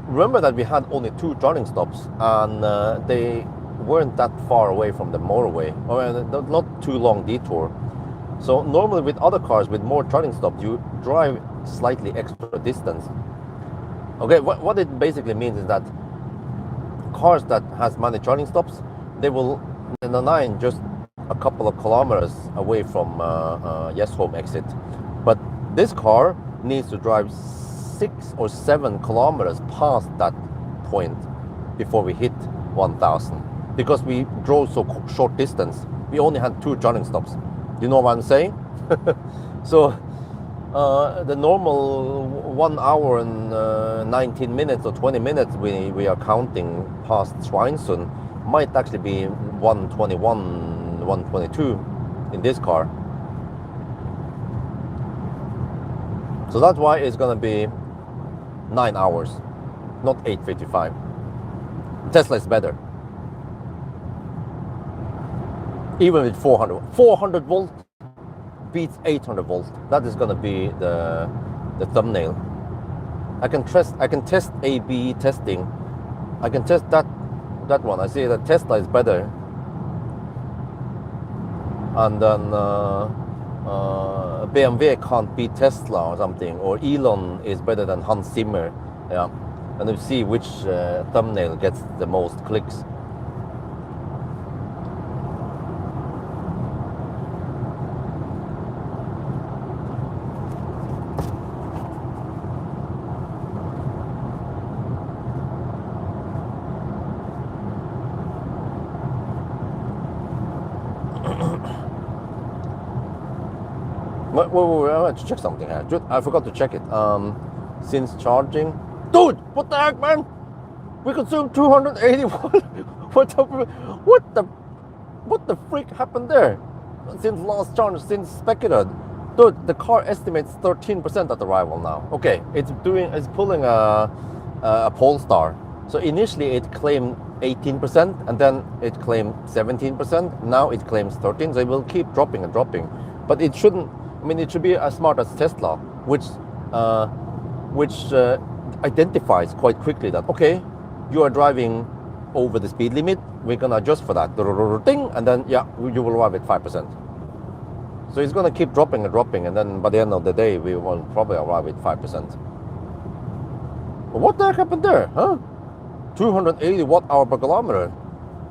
remember that we had only 2 charging stops, and they weren't that far away from the motorway, or not too long detour. So normally with other cars with more charging stops, you drive slightly extra distance. Okay, what it basically means is that cars that has many charging stops, they will in the 9 just a couple of kilometers away from Yesholm exit. But this car needs to drive 6 or 7 kilometers past that point before we hit 1,000, because we drove so short distance. We only had 2 charging stops. You know what I'm saying? So the normal 1 hour and 19 minutes or 20 minutes we are counting past Schweinsund might actually be 121, 122 in this car. So that's why it's gonna be 9 hours, not 8:55. Tesla is better. Even with 400 volt beats 800 volts. That is gonna be the thumbnail. I can test A/B testing. I can test that one. I see that Tesla is better, and then BMW can't beat Tesla or something, or Elon is better than Hans Zimmer. Yeah, and you see which thumbnail gets the most clicks. Wait, I want to check something here. I forgot to check it. Since charging, dude, what the heck, man? We consumed 281. What the freak happened there? Since last charge, since speculated, dude, the car estimates 13% at arrival now. Okay, it's pulling a Polestar. So initially it claimed 18%, and then it claimed 17%. Now it claims 13%. So it will keep dropping and dropping, but it shouldn't. I mean, it should be as smart as Tesla, which identifies quite quickly that, okay, you are driving over the speed limit, we're gonna adjust for that, ding, and then yeah, you will arrive at 5%. So it's gonna keep dropping and dropping, and then by the end of the day, we will probably arrive at 5%. But what the heck happened there, huh? 280 watt-hour per kilometer.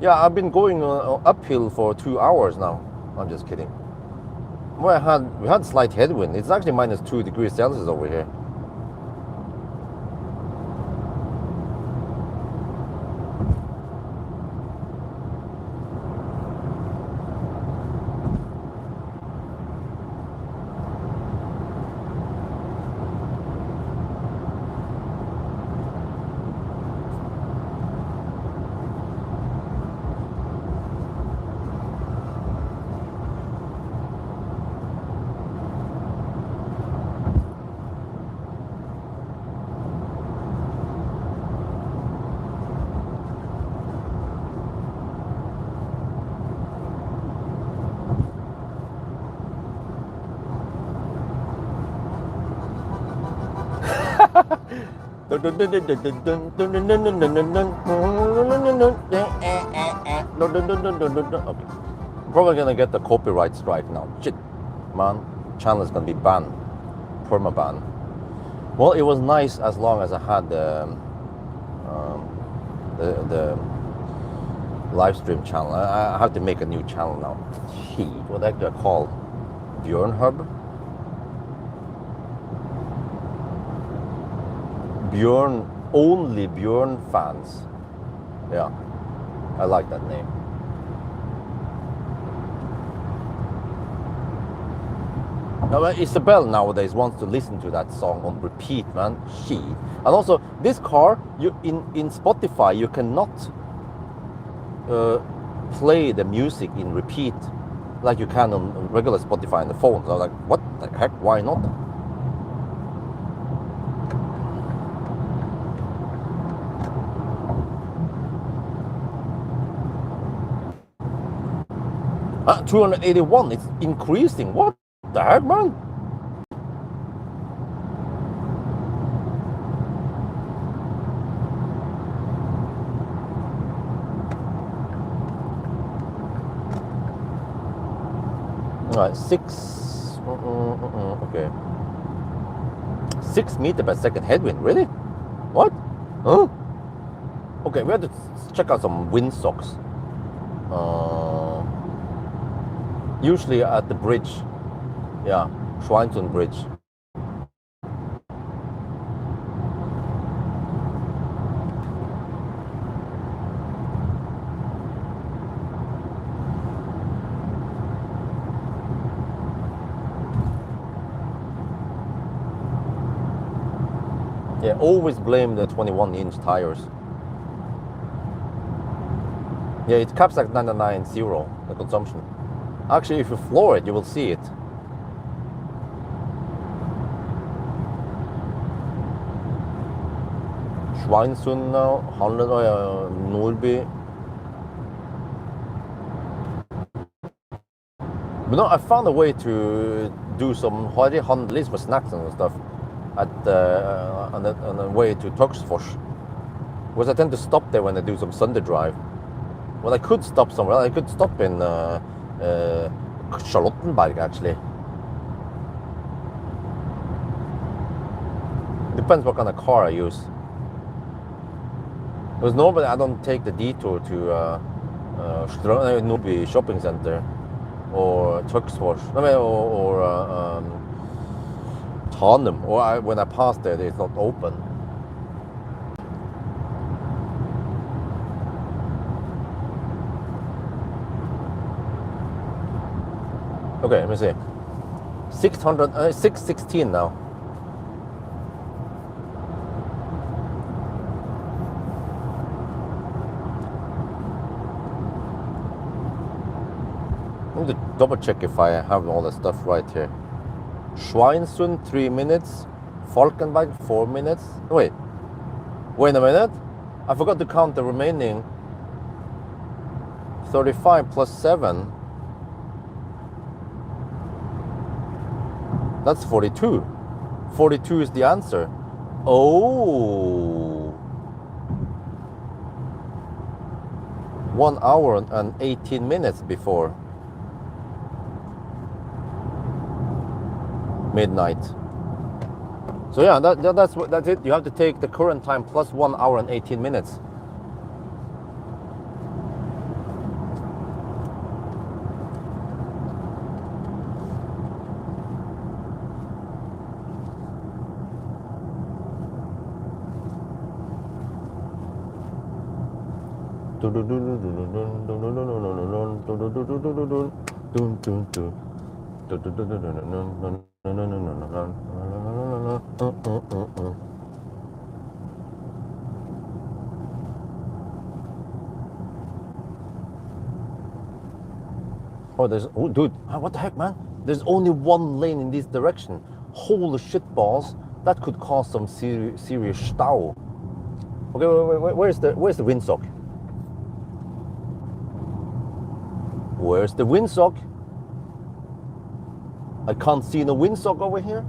Yeah, I've been going uphill for 2 hours now. I'm just kidding. Well, we had slight headwind. It's actually minus 2 degrees Celsius over here. Okay. Probably gonna get the copyright strike now. Shit, man. Channel is gonna be banned. Permaban. Well, it was nice as long as I had the live stream channel. I have to make a new channel now. Shit, what the heck do I call? Björn Hub? Björn, only Björn fans. Yeah, I like that name. Now, Isabel nowadays wants to listen to that song on repeat, man. She. And also, this car, you in Spotify, you cannot play the music in repeat like you can on regular Spotify on the phone. So I was like, what the heck? Why not? Ah, 281, it's increasing. What the heck, man? All right, okay. 6 meters per second headwind, really? What? Huh? Okay, we have to check out some windsocks. Usually at the bridge. Yeah, Schweinstund Bridge. Yeah, always blame the 21-inch tires. Yeah, it caps at 990, the consumption. Actually, if you floor it, you will see it. Schweinsund now, Nordby. But no, I found a way to do some harry handlis for snacks and stuff at on the way to Töcksfors. Because I tend to stop there when I do some Sunday drive. Well, I could stop somewhere. I could stop in Charlottenberg, actually. Depends what kind of car I use. Because normally I don't take the detour to Nordby shopping center or Töcksfors, or Tanum. Or when I pass there, it's not open. Okay, let me see. 616 now. Let me double check if I have all the stuff right here. Schweinsund 3 minutes, Falkenberg 4 minutes. Wait a minute. I forgot to count the remaining 35 plus 7. That's 42. 42 is the answer. Oh. 1 hour and 18 minutes before midnight. So yeah, that's it. You have to take the current time plus 1 hour and 18 minutes. Oh, dude, what the heck, man? There's only one lane in this direction. Holy shit balls! That could cause some serious stau. Okay, where's the windsock? Where's the windsock? I can't see no windsock over here.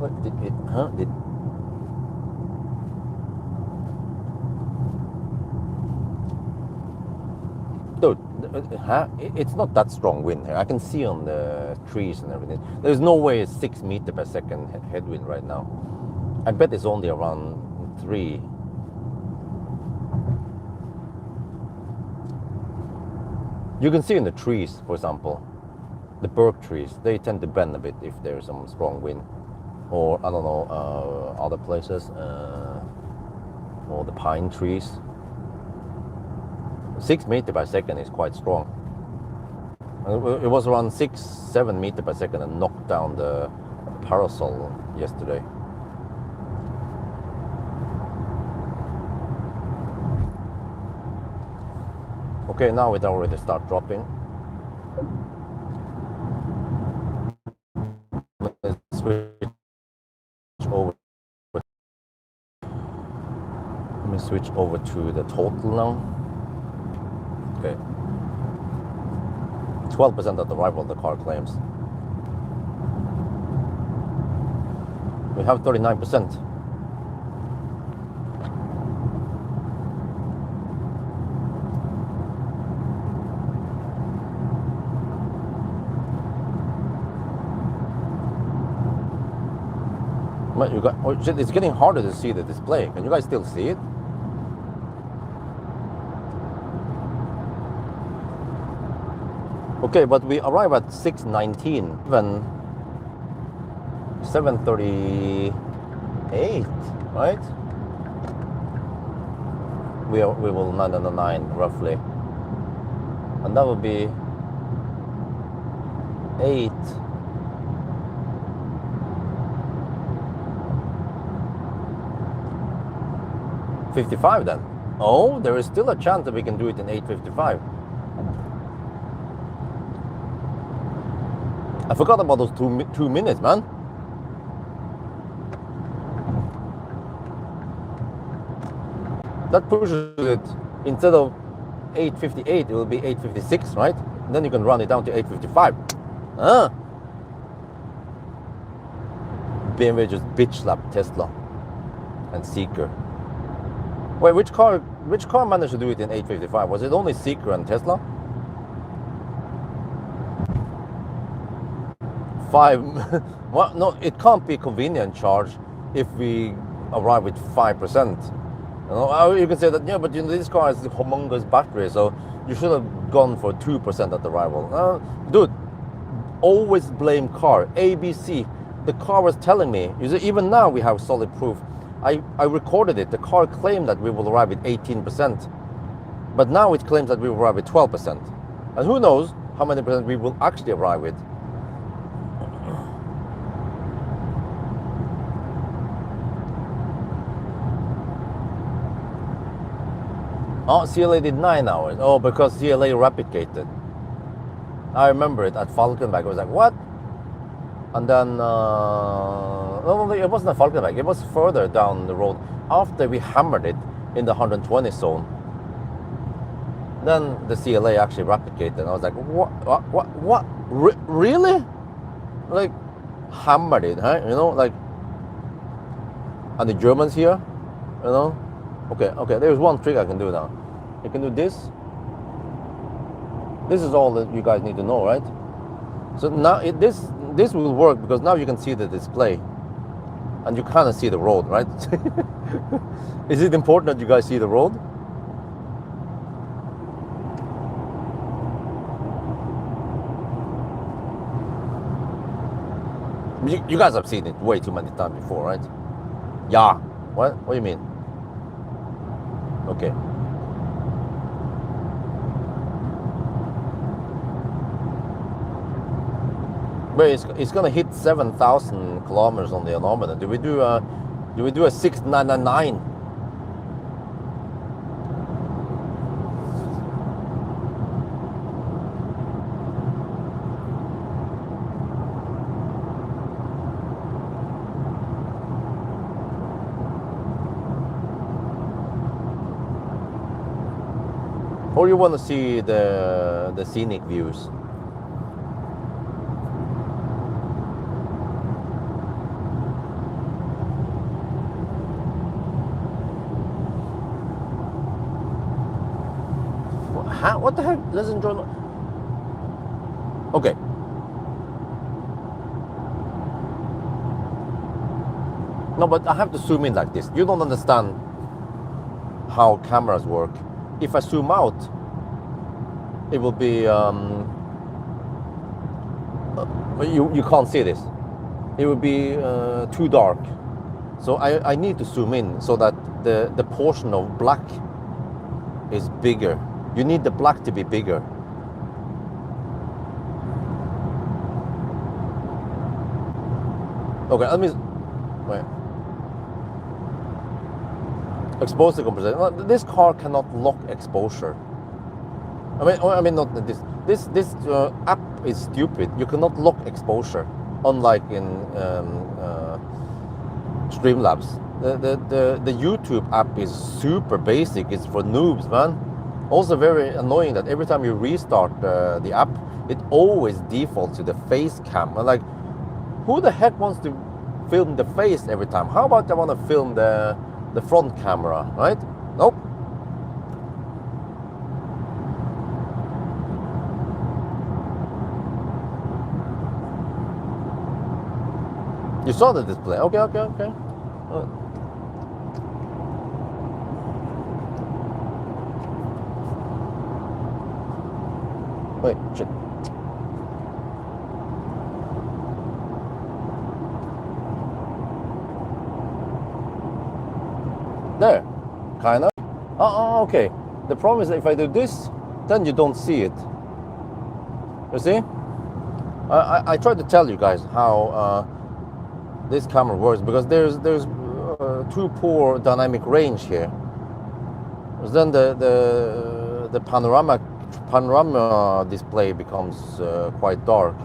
What did it? Huh? Did dude? Huh? It's not that strong wind here. I can see on the trees and everything. There's no way it's 6 meters per second headwind right now. I bet it's only around 3. You can see in the trees, for example, the birch trees, they tend to bend a bit if there's some strong wind. Or, I don't know, other places, or the pine trees. 6 meters per second is quite strong. It was around 6-7 meters per second and knocked down the parasol yesterday. Okay, now it already start dropping. Let's switch over. Let me switch over to the total now. Okay. 12% of the arrival the car claims. We have 39%. You got, oh shit, it's getting harder to see the display. Can you guys still see it? Okay, but we arrive at 6:19, even 7:38, right? We will 909 roughly, and that would be 8:55 then. Oh, there is still a chance that we can do it in 8:55. I forgot about those two minutes, man. That pushes it, instead of 8:58, it will be 8:56, right? And then you can run it down to 8:55. BMW just bitch slapped Tesla and Seeker. Wait, which car managed to do it in 8:55? Was it only Seeker and Tesla? 5. Well, no, it can't be convenient charge if we arrive with 5%. You know, you can say that, yeah, but you know, this car has a humongous battery, so you should have gone for 2% at arrival. Dude, always blame car. ABC. The car was telling me. You see, even now we have solid proof. I recorded it. The car claimed that we will arrive at 18%, but now it claims that we will arrive at 12%. And who knows how many percent we will actually arrive with. Oh, CLA did 9 hours. Oh, because CLA replicated. I remember it at Falkenberg. I was like, what? And then, no, it wasn't at Falkenberg. It was further down the road after we hammered it in the 120 zone. Then the CLA actually replicated. I was like, what? Really? Like, hammered it, huh? You know, like, and the Germans here, you know? Okay, there's one trick I can do now. You can do this. This is all that you guys need to know, right? So now this will work because now you can see the display and you kind of see the road, right? Is it important that you guys see the road? You guys have seen it way too many times before, right? Yeah. What do you mean? Okay. But it's gonna hit 7,000 kilometers on the odometer. Do we do a 6999? Or you want to see the scenic views? What the heck? Let's enjoy. Okay. No, but I have to zoom in like this. You don't understand how cameras work. If I zoom out, it will be you can't see this. It will be too dark. So I need to zoom in so that the portion of black is bigger. You need the black to be bigger. Okay, let me wait. Expose the composition. This car cannot lock exposure. I mean not this. This app is stupid. You cannot lock exposure, unlike in Streamlabs. The YouTube app is super basic. It's for noobs, man. Also very annoying that every time you restart the app, it always defaults to the face cam. I'm like, who the heck wants to film the face every time? How about I want to film the front camera, right? Nope. You saw the display. Okay. Wait, shit. There, kind of. Oh, okay. The problem is that if I do this, then you don't see it. You see? I tried to tell you guys how this camera works, because there's too poor dynamic range here. Because then the panorama display becomes quite dark.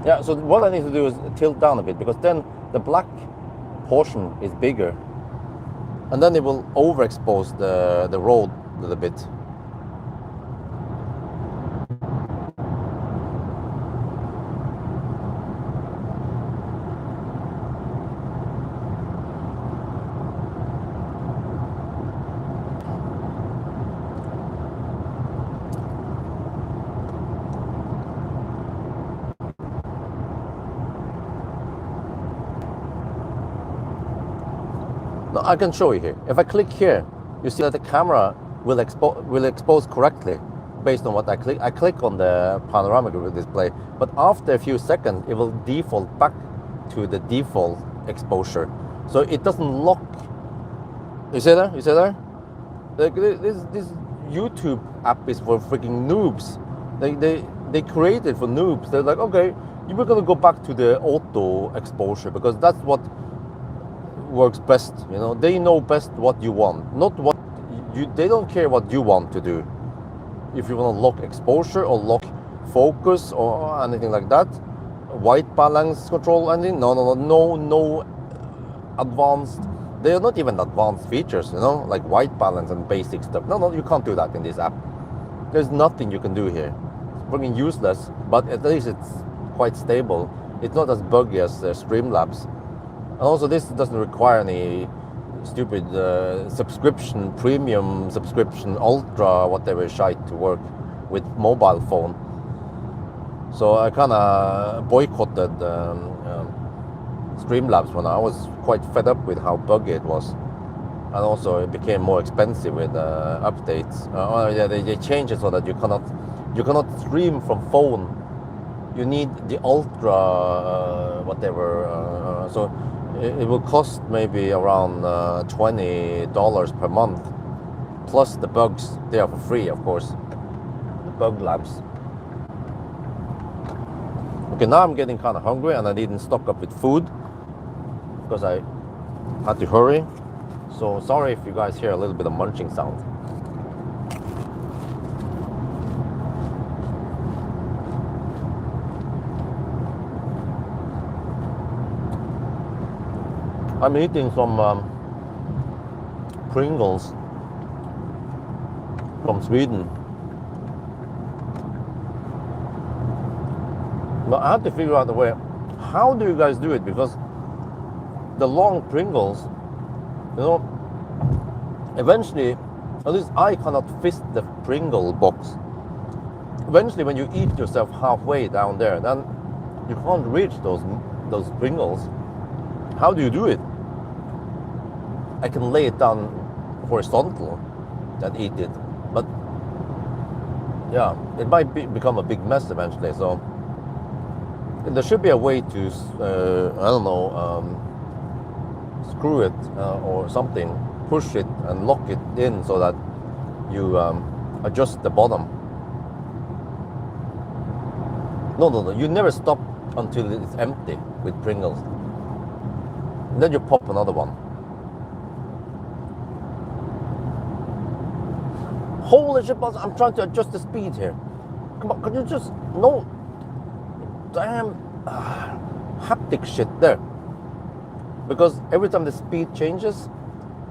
Yeah, so what I need to do is tilt down a bit, because then the black portion is bigger, and then it will overexpose the road a little bit. I can show you here. If I click here, you see that the camera will expose correctly based on what I click. I click on the panoramic display, but after a few seconds, it will default back to the default exposure. So it doesn't lock. You see there? You see there? Like this YouTube app is for freaking noobs. They create it for noobs. They're like, okay, we're gonna go back to the auto exposure because that's what works best. You know, they know best what you want, not what you. They don't care what you want to do. If you want to lock exposure or lock focus or anything like that, white balance control, anything. No advanced. They are not even advanced features. You know, like white balance and basic stuff. No, you can't do that in this app. There's nothing you can do here. It's fucking useless. But at least it's quite stable. It's not as buggy as Streamlabs. And also, this doesn't require any stupid subscription, premium subscription, ultra, whatever shite to work with mobile phone. So I kind of boycotted Streamlabs when I was quite fed up with how buggy it was. And also, it became more expensive with updates. They changed it so that you cannot stream from phone. You need the ultra, whatever. So it will cost maybe around $20 per month, plus the bugs. They are for free, of course, the bug labs. Okay, now I'm getting kind of hungry and I didn't stock up with food because I had to hurry. So sorry if you guys hear a little bit of munching sound. I'm eating some Pringles from Sweden. But I have to figure out a way. How do you guys do it? Because the long Pringles You know, eventually, at least I cannot fist the Pringle box. Eventually, when you eat yourself halfway down there, then you can't reach those Pringles. How do you do it? I can lay it down horizontal and eat it, but yeah, it might become a big mess eventually. So there should be a way to, I don't know, screw it or something, push it and lock it in so that you adjust the bottom. No, you never stop until it's empty with Pringles. And then you pop another one. Holy shit, boss, I'm trying to adjust the speed here. Come on, can you just, no, damn haptic shit there. Because every time the speed changes,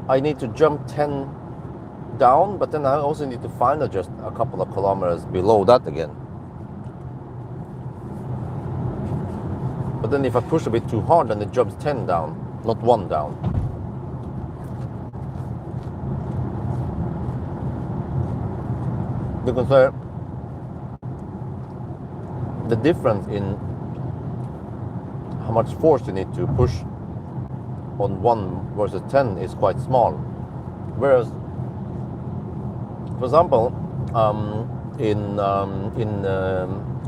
I need to jump 10 down, but then I also need to finally adjust a couple of kilometers below that again. But then if I push a bit too hard, then it jumps 10 down, not 1 down. Because the difference in how much force you need to push on 1 versus 10 is quite small. Whereas, for example, in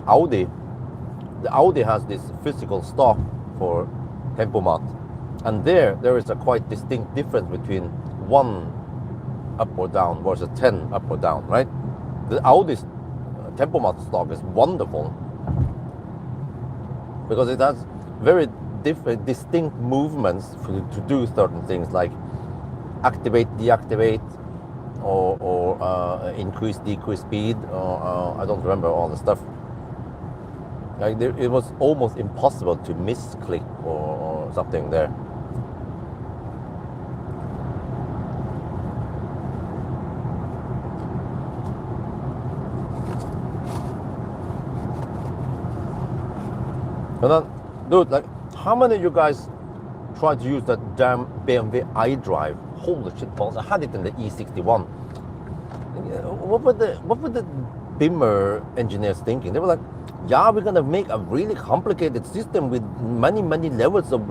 Audi, the Audi has this physical stop for tempomat, and there is a quite distinct difference between 1 up or down versus 10 up or down, right? The Audi's tempomat stock is wonderful because it has very distinct movements to do certain things like activate, deactivate, or increase, decrease speed, or I don't remember all the stuff. Like it was almost impossible to misclick or something there. And then, dude, like, how many of you guys tried to use that damn BMW iDrive? Holy shit balls! I had it in the E61. What were the Bimmer engineers thinking? They were like, yeah, we're gonna make a really complicated system with many levels of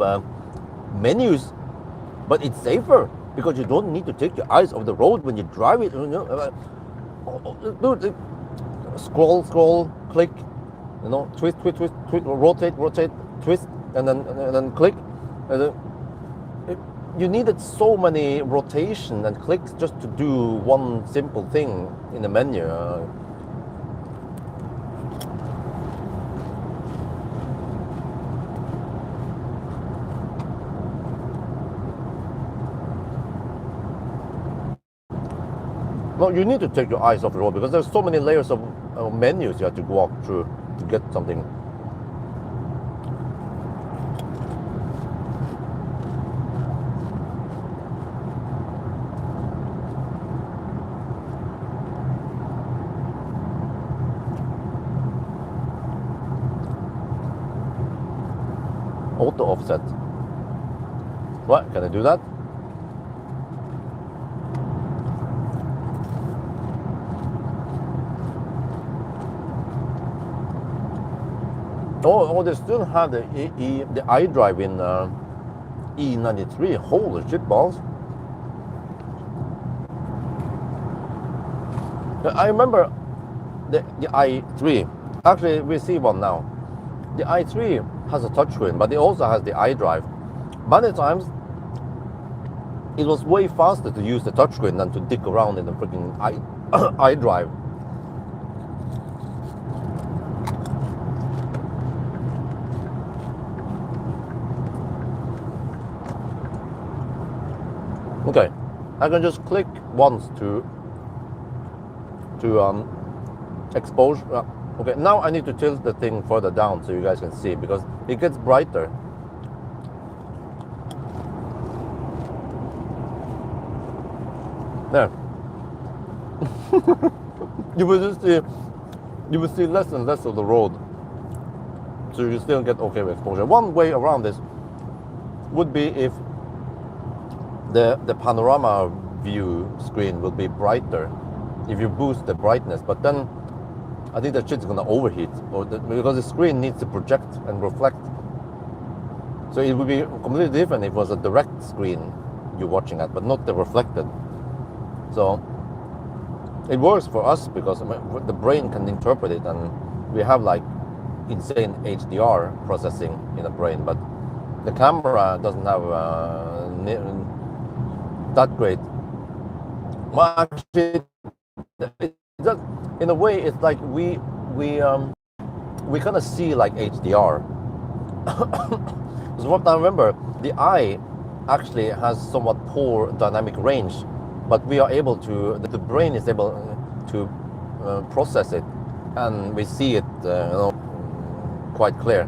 menus, but it's safer because you don't need to take your eyes off the road when you drive it. You know, dude, scroll, click. You know, twist, rotate, twist, and then click. And then you needed so many rotation and clicks just to do one simple thing in the menu. No, you need to take your eyes off the road because there's so many layers of menus you have to walk through to get something. Auto offset. What? Can I do that? Oh, they still have the iDrive in E93. Holy shit balls! I remember the i3. Actually, we see one now. The i3 has a touchscreen, but it also has the iDrive. Many times, it was way faster to use the touchscreen than to dick around in the freaking iDrive. Okay, I can just click once to expose. Okay, now I need to tilt the thing further down so you guys can see because it gets brighter. There. You will see less and less of the road, so you still get okay with exposure. One way around this would be if the panorama view screen will be brighter if you boost the brightness, but then I think that shit's gonna overheat, because the screen needs to project and reflect. So it would be completely different if it was a direct screen you're watching at, but not the reflected. So it works for us because the brain can interpret it, and we have like insane HDR processing in the brain, but the camera doesn't have that great. Well, actually, in a way, it's like we kind of see like HDR. So what I remember, the eye actually has somewhat poor dynamic range, but we are able to. The brain is able to process it, and we see it, quite clear.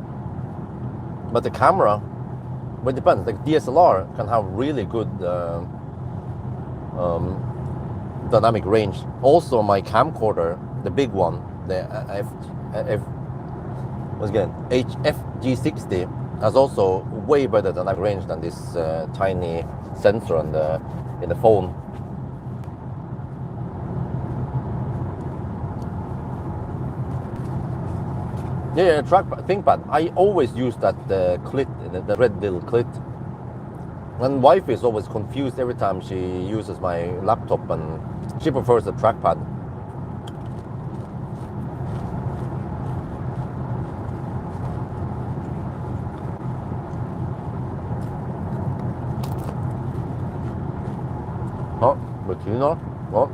But the camera, well, it depends. Like DSLR can have really good dynamic range. Also, my camcorder, the big one, the HFG60, has also way better dynamic range than this tiny sensor in the phone. Yeah, trackpad, ThinkPad. I always use that clit, the red little clit. And wife is always confused every time she uses my laptop, and she prefers the trackpad. Oh, Bettina? What?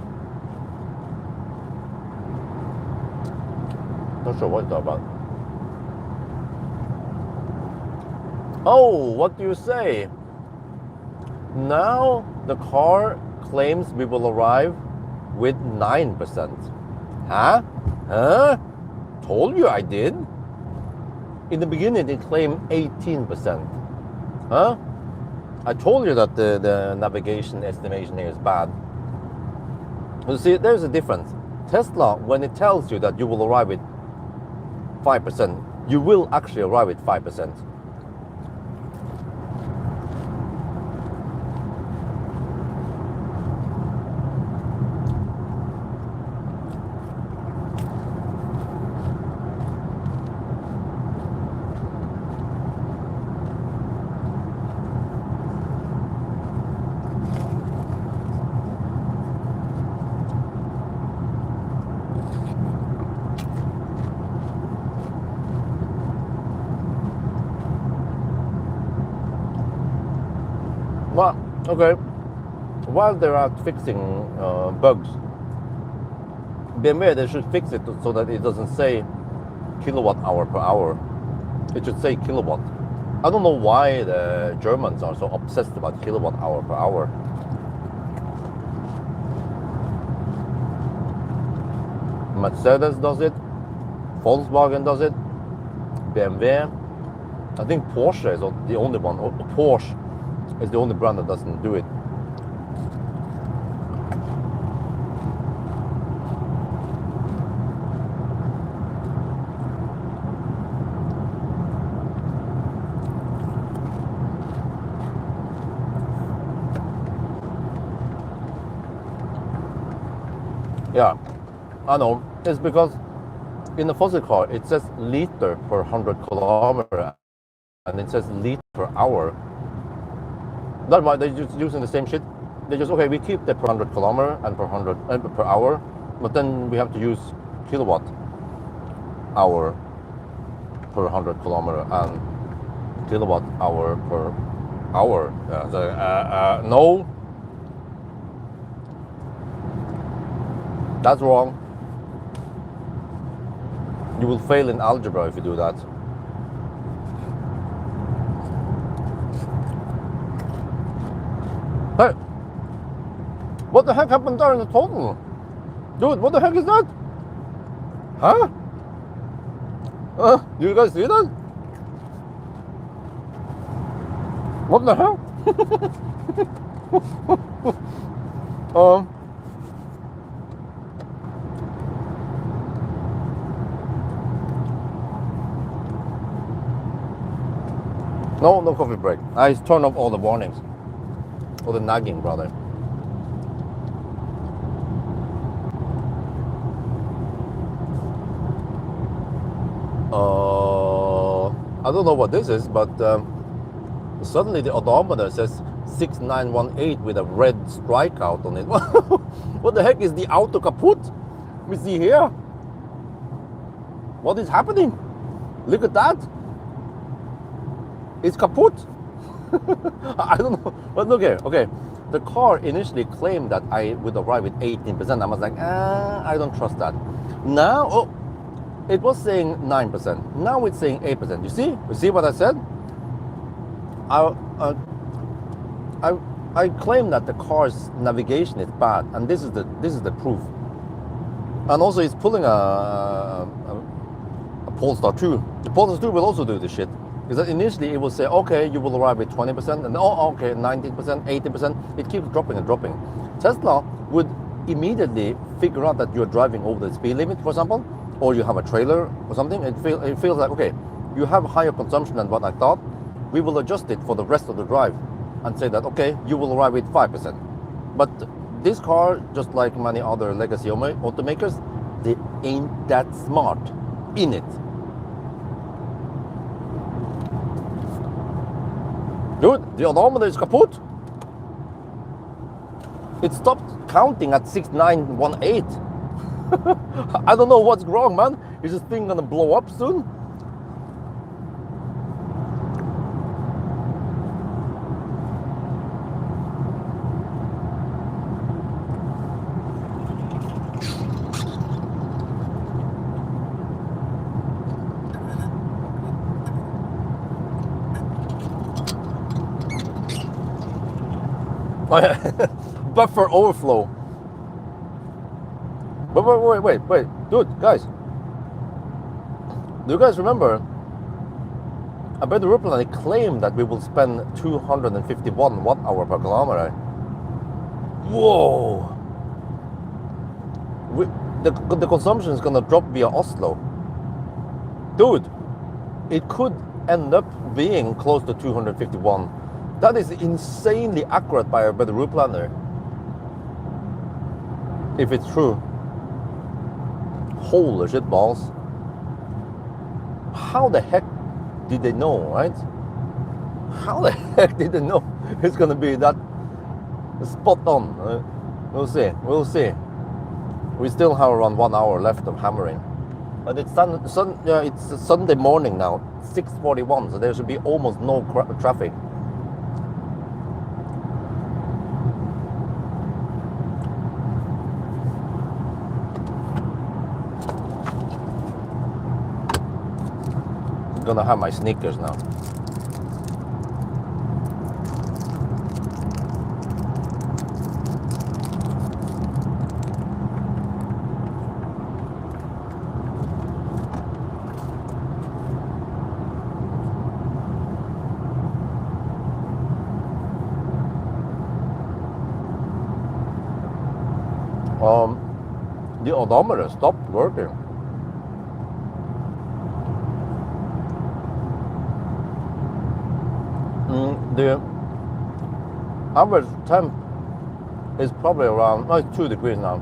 Not sure what it's about. Oh, what do you say? Now the car claims we will arrive with 9%. Huh? Huh? Told you I did. In the beginning it claimed 18%. Huh? I told you that the navigation estimation here is bad. You see, there's a difference. Tesla, when it tells you that you will arrive with 5%, you will actually arrive with 5%. Well, okay. While they're out fixing bugs, BMW, they should fix it so that it doesn't say kilowatt hour per hour. It should say kilowatt. I don't know why the Germans are so obsessed about kilowatt hour per hour. Mercedes does it, Volkswagen does it, BMW. I think Porsche is the only one, or Porsche is the only brand that doesn't do it. Yeah, I know. It's because in the fossil car it says liter per 100 kilometer, and it says liter per hour. That's why they're just using the same shit. They just, okay, we keep the per 100 kilometer and per hour, but then we have to use kilowatt hour per 100 kilometer and kilowatt hour per hour. No, that's wrong. You will fail in algebra if you do that. Hey, what the heck happened there in the total? Dude, what the heck is that? Huh? Do you guys see that? What the hell? No coffee break. I turned off all the warnings. or the nagging, brother. I don't know what this is, but suddenly the odometer says 6918 with a red strikeout on it. What the heck is the auto kaput? We see here. What is happening? Look at that. It's kaput. I don't know. But look here. Okay. The car initially claimed that I would arrive with 18%. I was like, I don't trust that. Now, oh, it was saying 9%. Now it's saying 8%. You see? You see what I said? I claim that the car's navigation is bad, and this is the proof. And also, it's pulling a Polestar 2. The Polestar 2 will also do this shit. Because initially it will say, okay, you will arrive with 20%, and oh, okay, 19%, 80%. It keeps dropping and dropping. Tesla would immediately figure out that you're driving over the speed limit, for example, or you have a trailer or something. It feels like, okay, you have higher consumption than what I thought. We will adjust it for the rest of the drive and say that, okay, you will arrive with 5%. But this car, just like many other legacy automakers, they ain't that smart in it. Dude, the odometer is kaput. It stopped counting at 6918. I don't know what's wrong, man. Is this thing gonna blow up soon? Buffer overflow. Wait, dude, guys. Do you guys remember? I bet the Ruppler claimed that we will spend 251 watt-hour per kilometer. Whoa! The consumption is gonna drop via Oslo. Dude, it could end up being close to 251. That is insanely accurate by the route planner. If it's true. Holy shit balls. How the heck did they know, right? How the heck did they know it's gonna be that spot on? We'll see. We still have around 1 hour left of hammering. But it's it's Sunday morning now, 6:41, so there should be almost no traffic. Gonna have my sneakers now. The odometer stopped working. The average temp is probably around, it's 2 degrees now.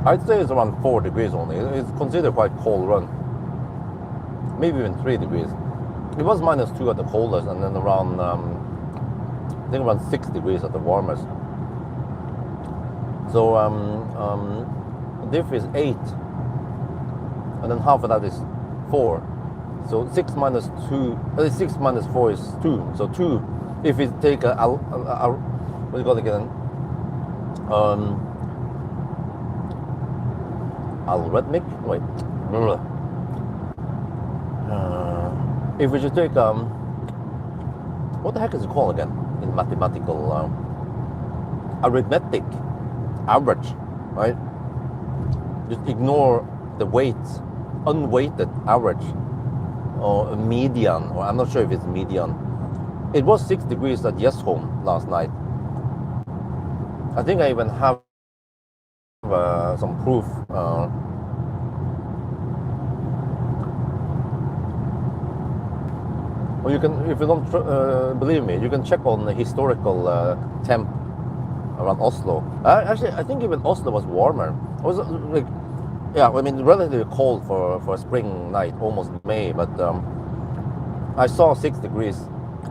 I'd say it's around 4 degrees only. It's considered quite cold run. Maybe even 3 degrees. It was -2 at the coldest, and then around, I think around 6 degrees at the warmest. So diff is 8, and then half of that is 4. So 6 minus 4 is 2. So 2, if you take what do you call it again? Algorithmic? Wait. If we should take, what the heck is it called again? In mathematical, arithmetic average, right? Just ignore the weights, unweighted average. Or a median, or I'm not sure if it's median. It was 6 degrees at Home last night. I think I even have some proof. Or you can, if you don't believe me, you can check on the historical temp around Oslo. Actually, I think even Oslo was warmer. It was like, yeah, I mean, relatively cold for a spring night, almost May, but I saw 6 degrees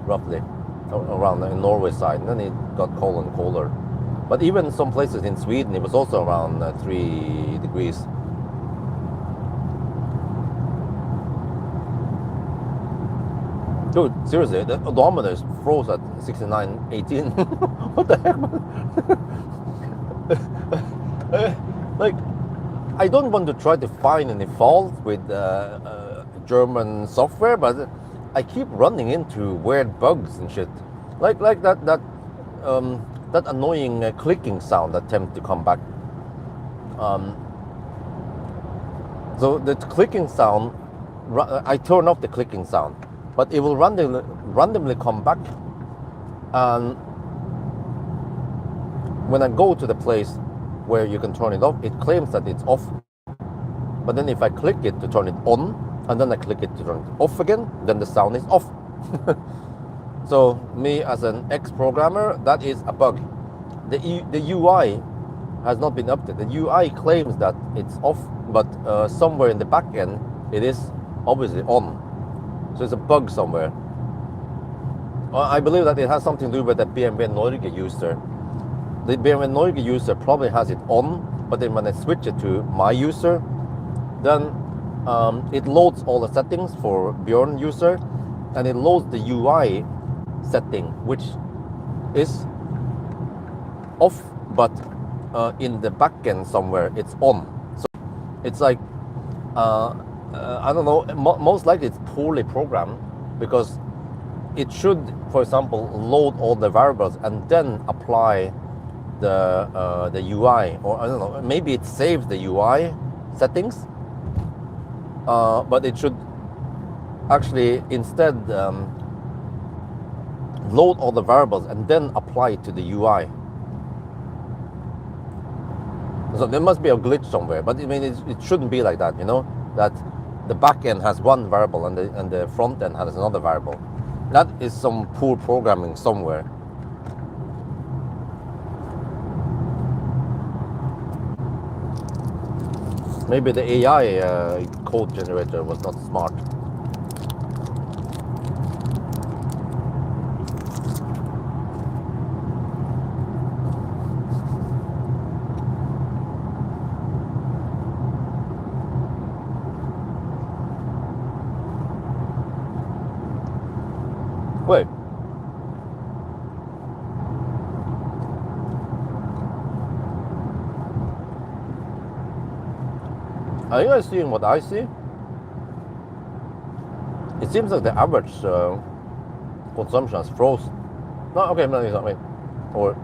roughly around the Norway side, and then it got colder and colder. But even some places in Sweden, it was also around 3 degrees. Dude, seriously, the odometer froze at 69.18. What the heck, man? Like, I don't want to try to find any fault with German software, but I keep running into weird bugs and shit. Like that annoying clicking sound that tends to come back. So the clicking sound, I turn off the clicking sound, but it will randomly come back. And when I go to the place where you can turn it off, it claims that it's off. But then if I click it to turn it on, and then I click it to turn it off again, then the sound is off. So me as an ex-programmer, that is a bug. The UI has not been updated. The UI claims that it's off, but somewhere in the back end, it is obviously on. So it's a bug somewhere. I believe that it has something to do with the BMW Norge user. The BMW Norge user probably has it on, but then when I switch it to my user, then it loads all the settings for Björn user, and it loads the UI setting, which is off, but in the backend somewhere it's on. So it's like I don't know. Most likely it's poorly programmed, because it should, for example, load all the variables and then apply the UI, or I don't know. Maybe it saves the UI settings, but it should actually instead load all the variables and then apply it to the UI. So there must be a glitch somewhere, but I mean it shouldn't be like that, you know, that the back end has one variable and the front end has another variable. That is some poor programming somewhere. Maybe the AI code generator was not smart. Wait. Are you guys seeing what I see? It seems like the average consumption has froze. No, okay, no, it's not. Wait. Or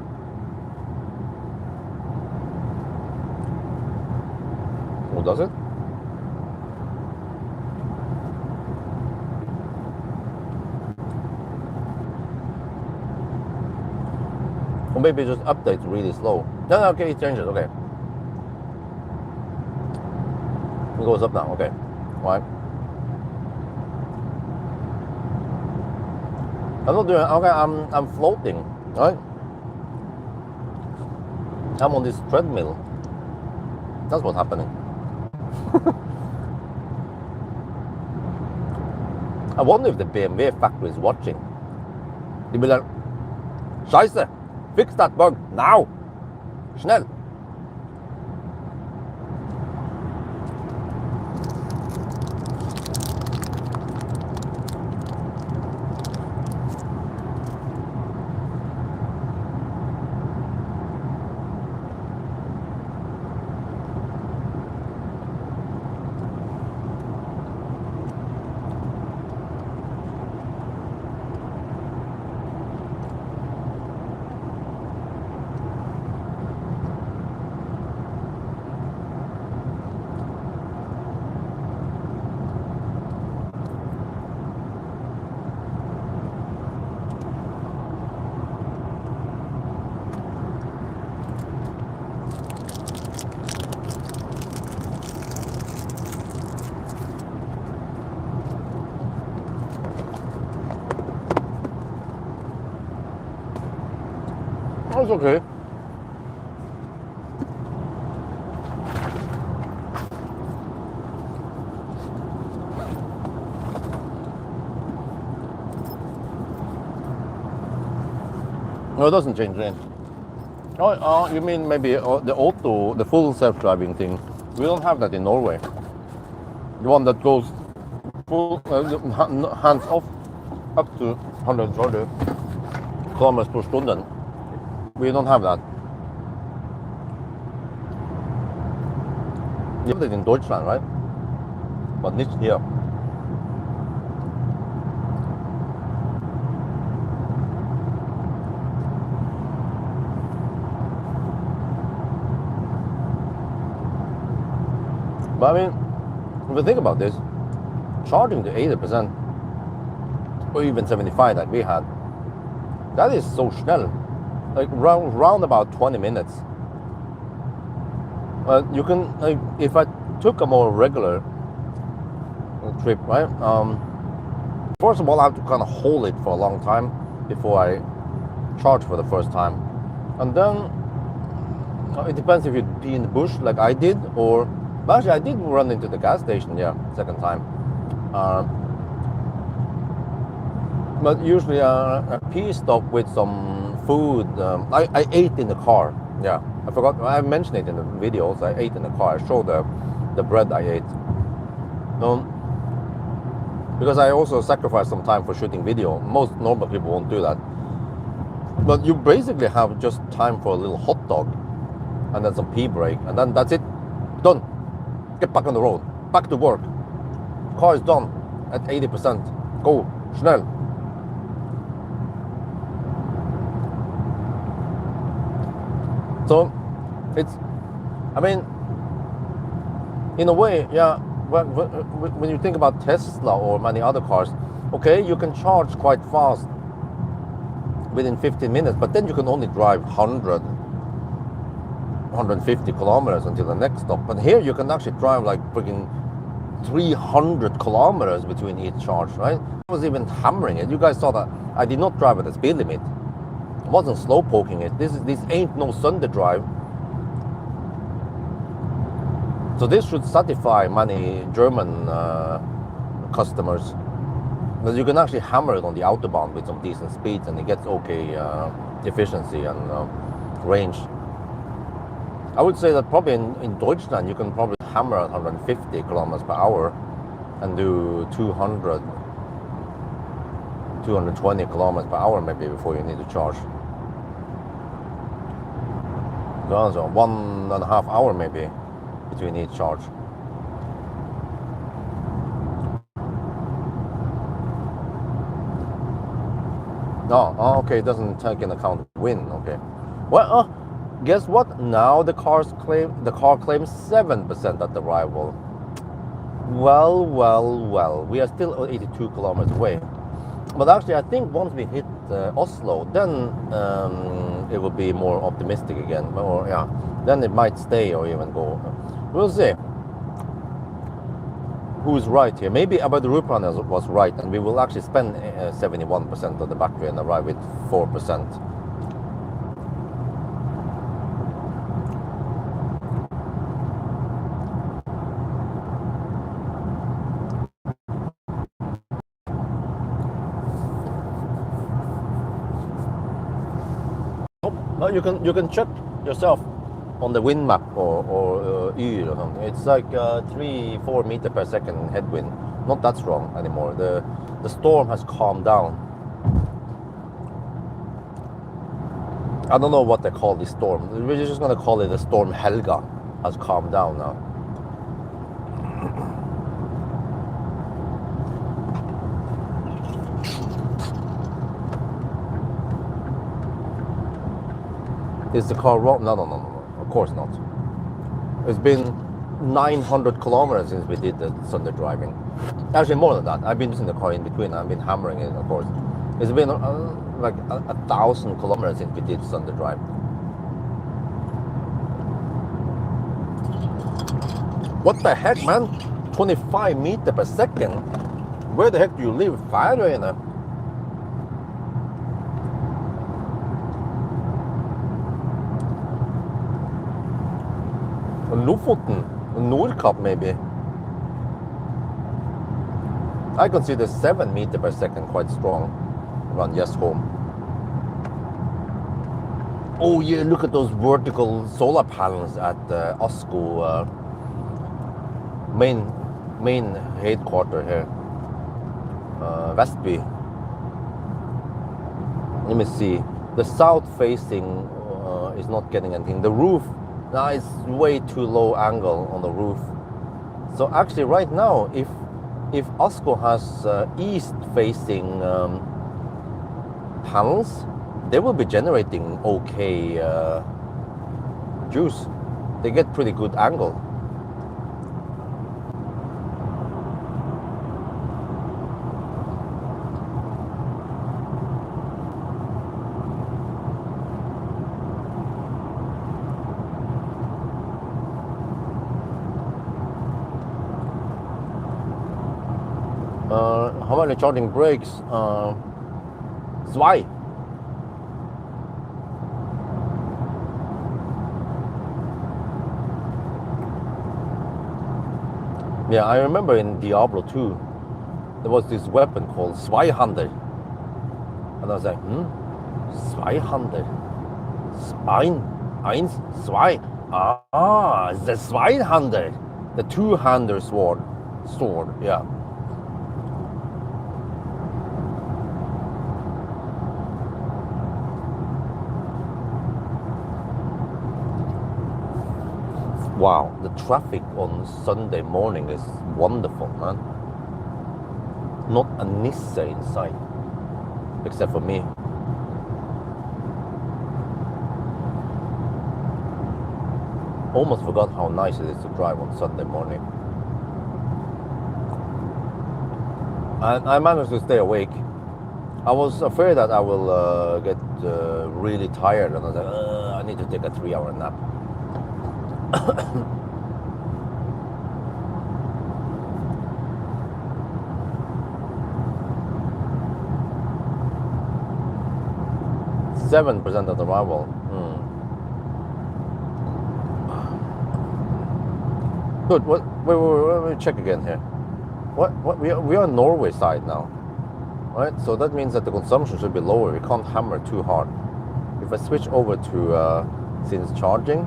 oh, does it? Or maybe it just updates really slow. No, no, okay, it changes. Okay. It goes up now. Okay. All right. I'm not doing. Okay, I'm floating. Right. I'm on this treadmill. That's what's happening. I wonder if the BMW factory is watching. They'll be like, Scheiße, fix that bug now. Schnell. okay. No, it doesn't change lane. Oh, you mean maybe the auto, the full self-driving thing? We don't have that in Norway. The one that goes full, hands off, up to 130 kilometers per stunden. We don't have that. You have it in Deutschland, right? But nicht here. But I mean, if you think about this, charging to 80% or even 75 that we had, that is so schnell. Like round about 20 minutes. You can, like, if I took a more regular trip, right? First of all, I have to kind of hold it for a long time before I charge for the first time, and then it depends if you be in the bush like I did, or actually I did run into the gas station, yeah, second time. But usually a pee stop with some food. I ate in the car. Yeah, I forgot. I mentioned it in the videos. I ate in the car. I showed the bread I ate. Because I also sacrificed some time for shooting video. Most normal people won't do that. But you basically have just time for a little hot dog, and then some pee break, and then that's it. Done. Get back on the road. Back to work. Car is done at 80%. Go. Schnell. So, it's, I mean, in a way, yeah, when you think about Tesla or many other cars, okay, you can charge quite fast within 15 minutes, but then you can only drive 150 kilometers until the next stop. But here you can actually drive like freaking 300 kilometers between each charge, right? I was even hammering it. You guys saw that I did not drive at the speed limit. I wasn't slow poking it. This ain't no Sunday drive. So this should satisfy many German customers. But you can actually hammer it on the Autobahn with some decent speeds, and it gets okay efficiency and range. I would say that probably in Deutschland you can probably hammer at 150 kilometers per hour and do 220 kilometers per hour maybe before you need to charge. So 1.5 hours maybe between each charge. No, oh, okay, it doesn't take into account wind. Okay, well, guess what? Now the car claims 7% at the arrival. Well, we are still 82 kilometers away. But actually, I think once we hit Oslo, then it will be more optimistic again. Or yeah, then it might stay or even go. We'll see. Who's right here? Maybe about the route planner was right, and we will actually spend 71% of the battery and arrive with 4%. No, you can check yourself on the wind map or Y or something. It's like 3-4 meters per second headwind. Not that strong anymore. The storm has calmed down. I don't know what they call this storm. We're just gonna call it the storm Helga. Has calmed down now. Is the car wrong? No. Of course not. It's been 900 kilometers since we did the Sunday driving. Actually, more than that. I've been using the car in between. I've been hammering it, of course. It's been like 1,000 kilometers since we did Sunday drive. What the heck, man? 25 meters per second? Where the heck do you live? Färöarna? Lofoten, Nordkapp maybe. I consider 7 meters per second quite strong around Gjesholm. Oh yeah, look at those vertical solar panels at ASKO main headquarter here, Vestby. Let me see. The south facing is not getting anything. The roof now is way too low angle on the roof. So actually, right now, if ASKO has east facing panels, they will be generating okay juice. They get pretty good angle. How many charging brakes? Zwei. Yeah, I remember in Diablo 2, there was this weapon called Zweihander. And I was like, Zweihander? Eins, zwei. Ah, the Zweihander. The two-hander sword, yeah. Wow, the traffic on Sunday morning is wonderful, man. Not a Nissan in sight, except for me. Almost forgot how nice it is to drive on Sunday morning. And I managed to stay awake. I was afraid that I will get really tired, and I was like, I need to take a 3-hour nap. %7 of the arrival. Good. Wait, let me check again here. What? We are on Norway side now, right? So that means that the consumption should be lower. We can't hammer too hard. If I switch over to since charging.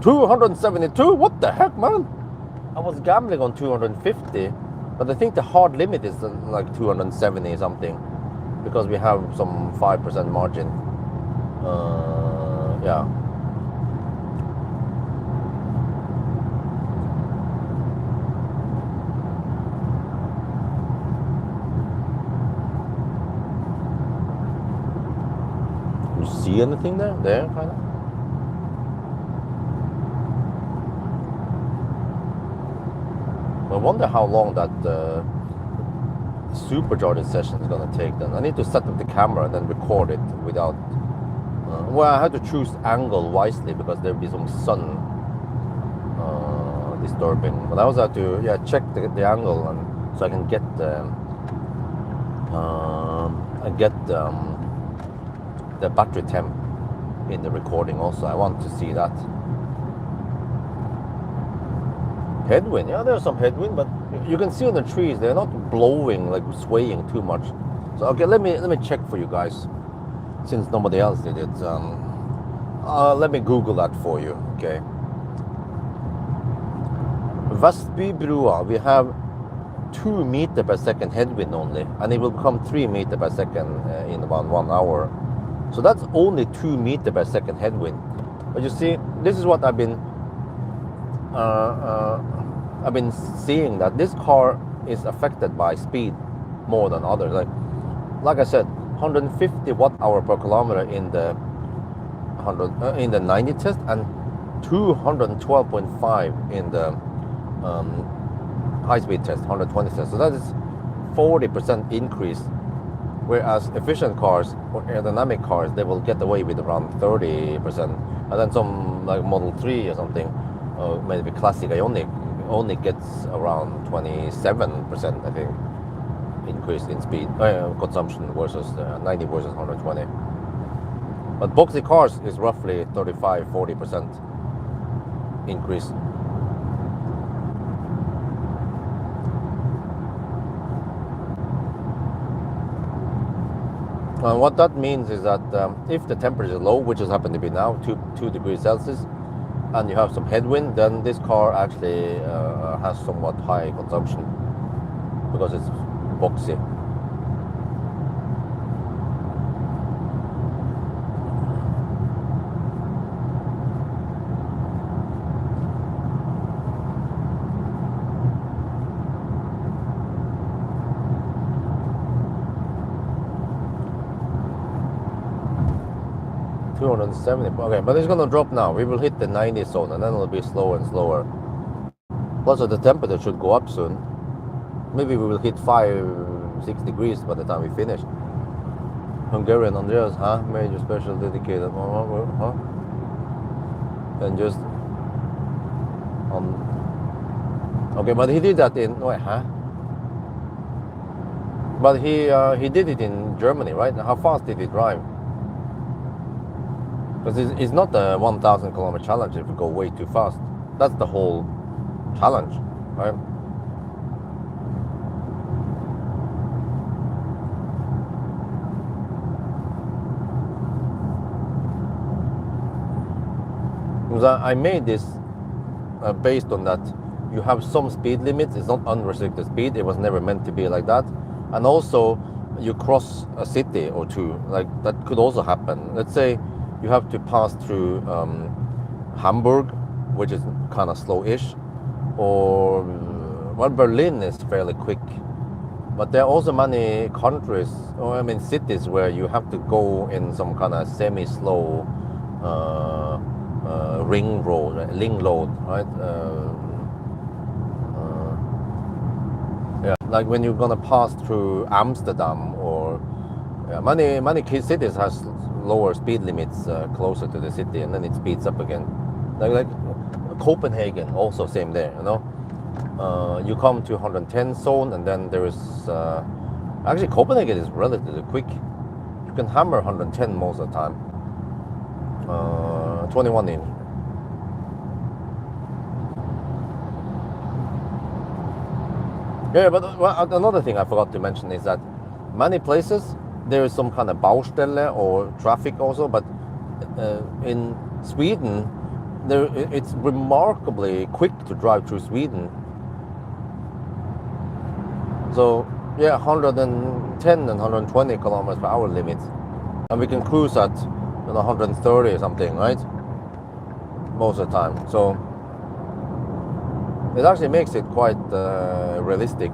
272? What the heck, man? I was gambling on 250, but I think the hard limit is like 270 something, because we have some 5% margin. Yeah. You see anything there? There, kind of? I wonder how long that supercharging session is going to take then. I need to set up the camera and then record it without... well, I had to choose angle wisely because there will be some sun disturbing. But I also have to check the angle, and so I can get the battery temp in the recording also. I want to see that. Headwind, yeah, there's some headwind, but you can see on the trees they're not blowing, like swaying too much. So okay, let me check for you guys, since nobody else did it. Let me Google that for you. Okay. Vestbybrua, we have 2 meters per second headwind only, and it will become 3 meters per second in about 1 hour. So that's only 2 meters per second headwind. But you see, this is what I've been seeing, that this car is affected by speed more than others. Like I said, 150 watt-hour per kilometer in the 90 test, and 212.5 in the high-speed test, 120 test. So that is 40% increase. Whereas efficient cars or aerodynamic cars, they will get away with around 30%, and then some like Model 3 or something, maybe classic Ioniq, only gets around 27%, I think, increase in speed consumption versus 90 versus 120. But boxy cars is roughly 35-40%. increase. And what that means is that if the temperature is low, which has happened to be now, 2 degrees Celsius, and you have some headwind, then this car actually has somewhat high consumption because it's boxy. Okay, but it's gonna drop now. We will hit the 90 zone and then it'll be slower and slower. Plus the temperature should go up soon. Maybe we will hit 5-6 degrees by the time we finish. Hungarian Andreas, huh? Major special dedicated, huh? And just okay, but he did that in wait, huh? But he did it in Germany, right? How fast did he drive? Because it's not a 1,000 kilometer challenge if you go way too fast. That's the whole challenge, right? Because I made this based on that you have some speed limits. It's not unrestricted speed. It was never meant to be like that. And also, you cross a city or two. Like that could also happen. Let's say you have to pass through Hamburg, which is kind of slow-ish, or well, Berlin is fairly quick. But there are also many countries, or I mean cities, where you have to go in some kind of semi-slow ring road, right? Yeah, like when you're gonna pass through Amsterdam or many key cities has lower speed limits closer to the city, and then it speeds up again. Like Copenhagen, also same there. You know, you come to 110 zone, and then there is actually Copenhagen is relatively quick. You can hammer 110 most of the time. 21 inch. Yeah, but another thing I forgot to mention is that many places there is some kind of Baustelle or traffic also, but in Sweden, it's remarkably quick to drive through Sweden. So yeah, 110 and 120 kilometers per hour limits, and we can cruise at 130 or something, right? Most of the time. So it actually makes it quite realistic.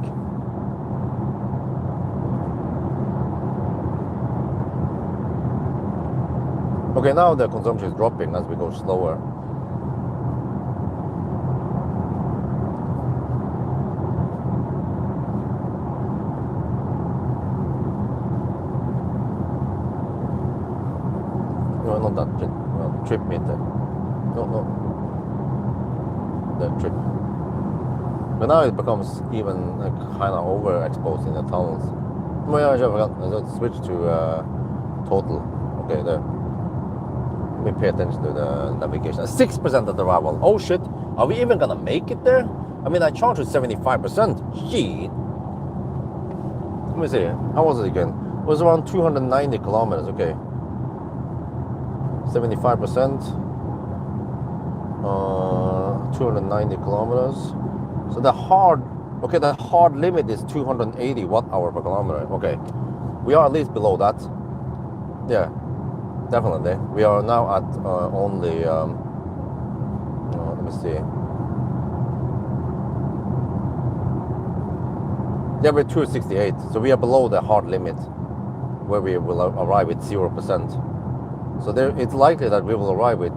Okay, now the consumption is dropping as we go slower. No, not that trip meter. No. The trip. But now it becomes even kind of overexposed in the tunnels. Oh yeah, I forgot. Let's switch to total. Okay, there. Let me pay attention to the navigation. 6% of the arrival. Oh shit, are we even gonna make it there? I mean, I charged with 75%. Shit. Let me see. How was it again? It was around 290 kilometers. Okay. 75%. 290 kilometers. So the hard limit is 280 watt-hour per kilometer. Okay, we are at least below that. Yeah, definitely. We are now at only. Let me see. Yeah, we're 268. So we are below the hard limit, where we will arrive with 0%. So there, it's likely that we will arrive with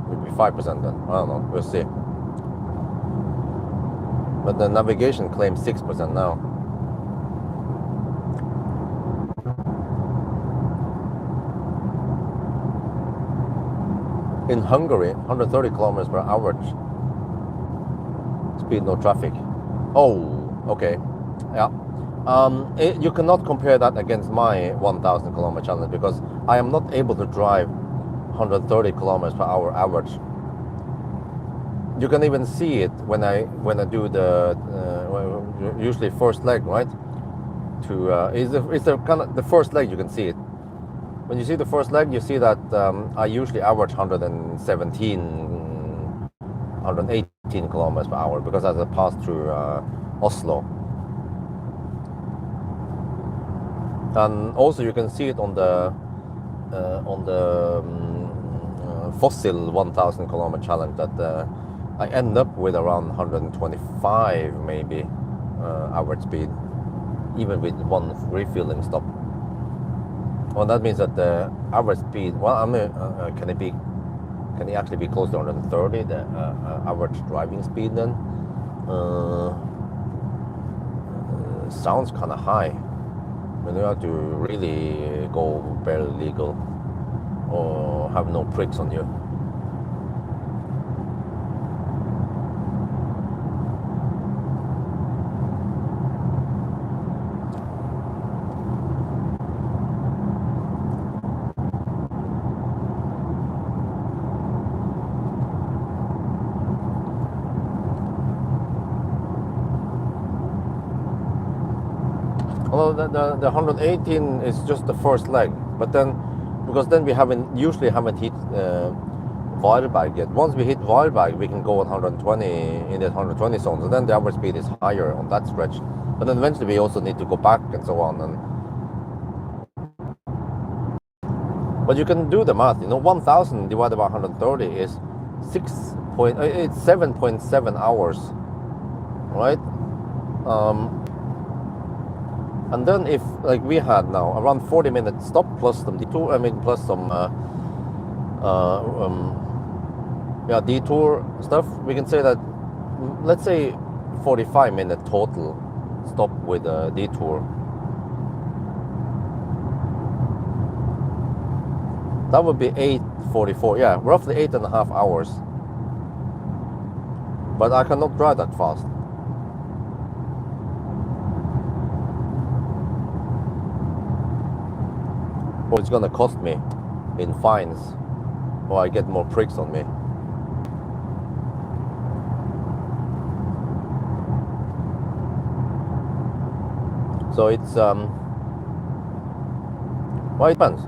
maybe 5% then. I don't know. We'll see. But the navigation claims 6% now. In Hungary, 130 kilometers per hour. Speed, no traffic. Oh, okay. Yeah. You cannot compare that against my 1,000 kilometer challenge because I am not able to drive 130 kilometers per hour average. You can even see it when I do the usually first leg, right? It's the kind of the first leg you can see it. When you see the first leg, you see that I usually average 117, 118 kilometers per hour because as I pass through Oslo. And also you can see it on the fossil 1000 kilometer challenge that I end up with around 125 maybe average speed, even with one refueling stop. Well, that means that the average speed, well, I mean, can it actually be close to 130, the average driving speed then? Sounds kind of high. When you have to really go barely legal or have no pricks on you. Although the 118 is just the first leg, but then because then we usually haven't hit Varberg yet. Once we hit Varberg, we can go on 120 in the 120 zone, and then the average speed is higher on that stretch. But then eventually we also need to go back and so on. But you can do the math. 1,000 divided by 130 is it's 7.7 hours, right? And then if, like we had now, around 40 minutes stop plus some detour, plus some detour stuff, we can say that, let's say 45-minute total stop with a detour. That would be 8:44, yeah, roughly 8.5 hours. But I cannot drive that fast. Or it's gonna cost me in fines, or I get more pricks on me. So it's well, it depends.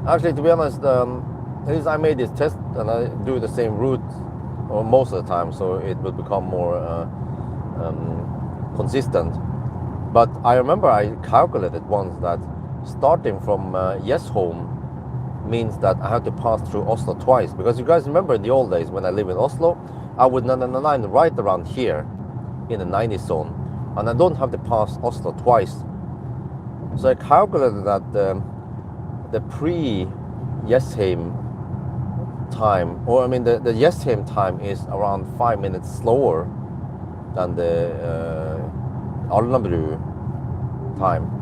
Actually, to be honest, at least I made this test and I do the same route or most of the time, so it will become more consistent. But I remember I calculated once that starting from Home means that I have to pass through Oslo twice. Because you guys remember in the old days when I lived in Oslo, I would 999 right around here in the 90 zone, and I don't have to pass Oslo twice. So I calculated that the pre-Jessheim time, or the Jessheim time is around 5 minutes slower than the Alnabru time.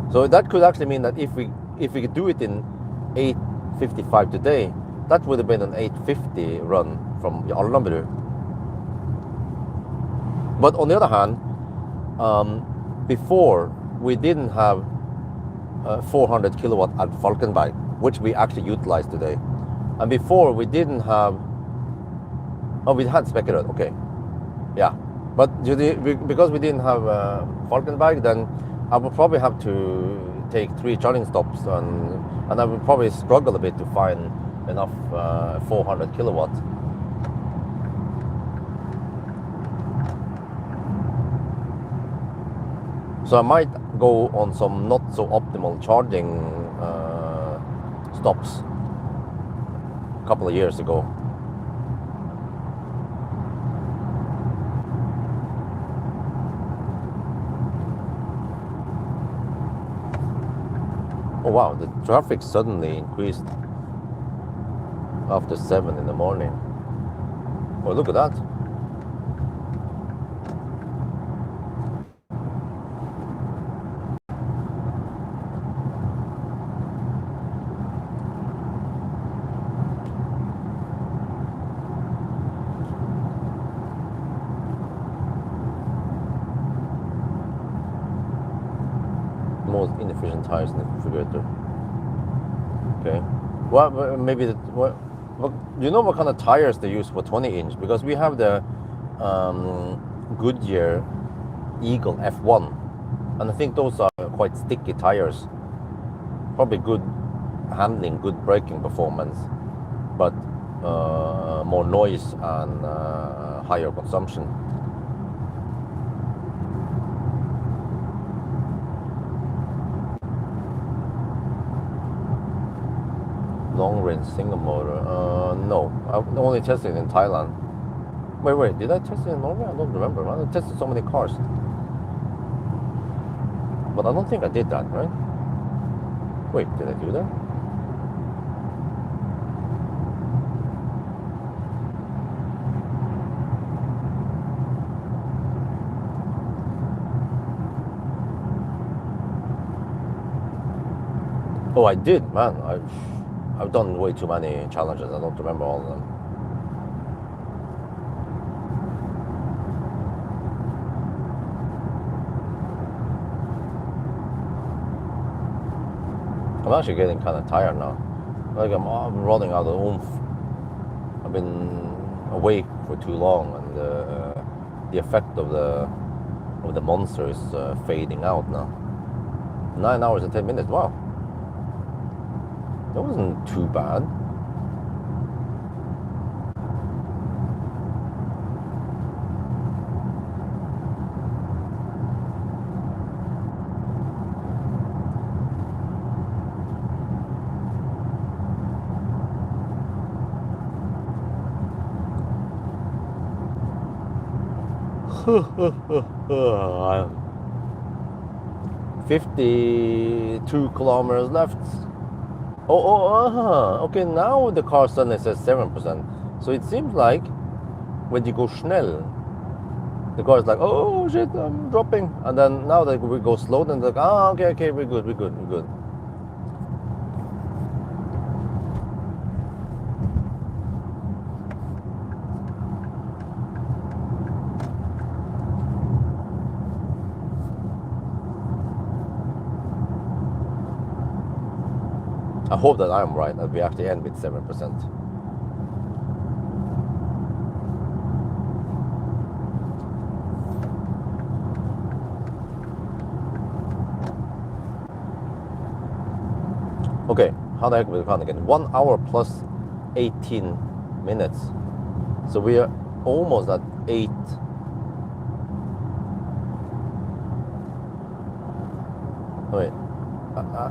So that could actually mean that if we could do it in 8:55 today, that would have been an 8:50 run from Alnabru. But on the other hand, before we didn't have 400 kilowatt at Falkenberg, which we actually utilized today, and before we didn't have. Oh, we had Spekkerud, okay, yeah. But because we didn't have Falkenberg, then I would probably have to take 3 charging stops, and I would probably struggle a bit to find enough 400 kilowatt. So I might go on some not so optimal charging stops a couple of years ago. Oh wow, the traffic suddenly increased after 7 in the morning. Oh, look at that. Most inefficient tires in the refrigerator. Okay. Well, maybe But you know what kind of tires they use for 20-inch? Because we have the Goodyear Eagle F1, and I think those are quite sticky tires. Probably good handling, good braking performance, but more noise and higher consumption. Long range single motor? No, I've only tested it in Thailand. Wait, did I test it in Norway? I don't remember. I tested so many cars, but I don't think I did that, right? Wait, did I do that? Oh, I did, man. I've done way too many challenges. I don't remember all of them. I'm actually getting kind of tired now. Like I'm running out of oomph. I've been awake for too long, and the effect of the monster is fading out now. 9 hours and 10 minutes. Wow, that wasn't too bad. I'm 52 kilometers left. Okay, now the car suddenly says 7%. So it seems like when you go schnell, the car is like, oh shit, I'm dropping. And then now that we go slow, then they're like, okay, we're good. I hope that I'm right, that we actually end with 7%. Okay, how the heck will we count again? 1 hour plus 18 minutes. So we are almost at 8. Wait,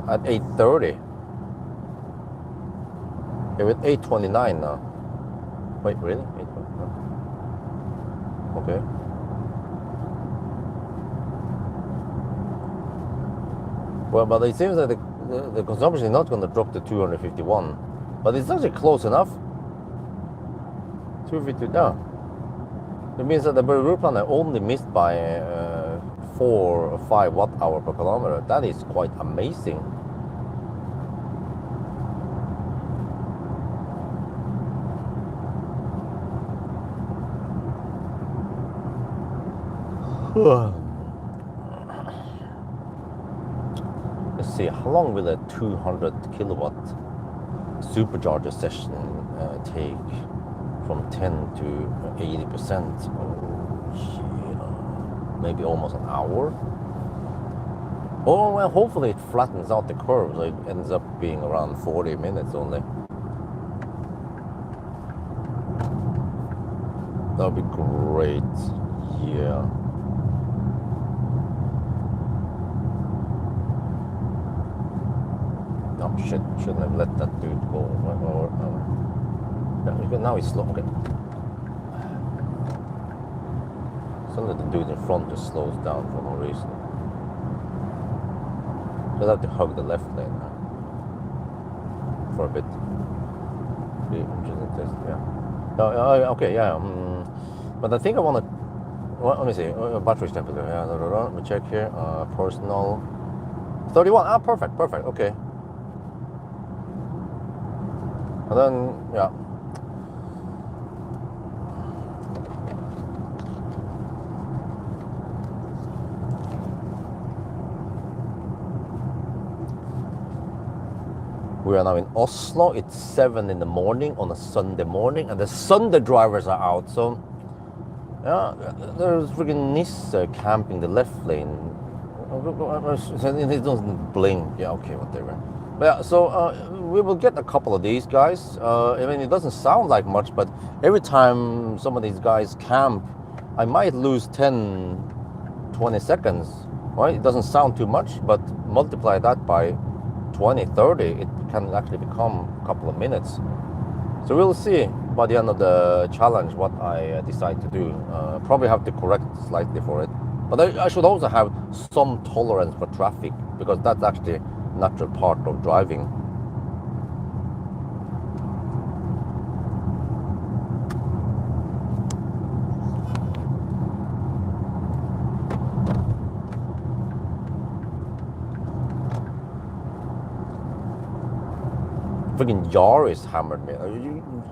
at 8:30. Okay, with 8:29 now. Wait, really? 8:29? Okay. Well, but it seems that the consumption is not going to drop to 251. But it's actually close enough. 250, no. It means that the route planner only missed by 4 or 5 watt-hour per kilometer. That is quite amazing. Let's see, how long will a 200 kilowatt supercharger session take? From 10 to 80%. Oh shit. Maybe almost an hour. Oh well, hopefully it flattens out the curve, so it ends up being around 40 minutes only. That would be great. Yeah. Oh shit, shouldn't have let that dude go. Now he's slow. Okay. Suddenly the dude in front just slows down for no reason. Just have to hug the left lane now. For a bit. Yeah. Okay, yeah. But I think I want to. Well, let me see. Battery temperature. Yeah, let me check here. Personal. 31. Perfect. Okay. And then, yeah. We are now in Oslo. It's 7 in the morning on a Sunday morning, and the Sunday drivers are out. So, yeah, there's freaking Nissan camping the left lane. It doesn't blink. Yeah, okay, whatever. But yeah, so we will get a couple of these guys. I mean, it doesn't sound like much, but every time some of these guys camp, I might lose 10, 20 seconds. Right? It doesn't sound too much, but multiply that by 20, 30, it can actually become a couple of minutes. So we'll see by the end of the challenge what I decide to do. Probably have to correct slightly for it. But I should also have some tolerance for traffic, because that's actually a natural part of driving. Freaking Yaris hammered me.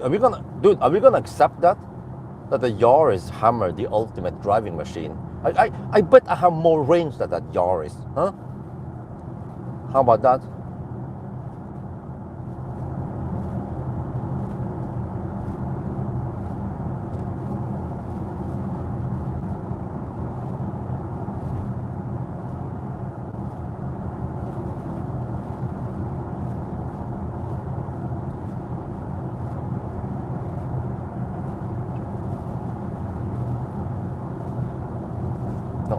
Are we gonna accept that the Yaris hammered the ultimate driving machine? I bet I have more range than that Yaris, huh? How about that?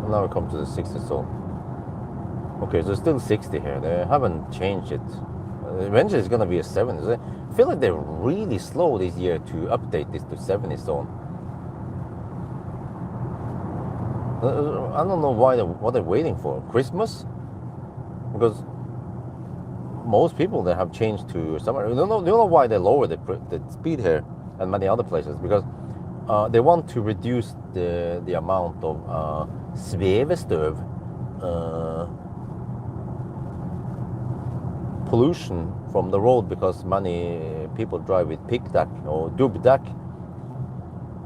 Now we come to the 60 zone. Okay, so it's still 60 here. They haven't changed it. Eventually it's gonna be a 70. I feel like they're really slow this year to update this to 70 zone. I don't know what they're waiting for. Christmas? Because most people they have changed to summer. You don't know why they lower the speed here and many other places, because they want to reduce the amount of svevestøv, pollution from the road, because many people drive with pick deck or dub deck.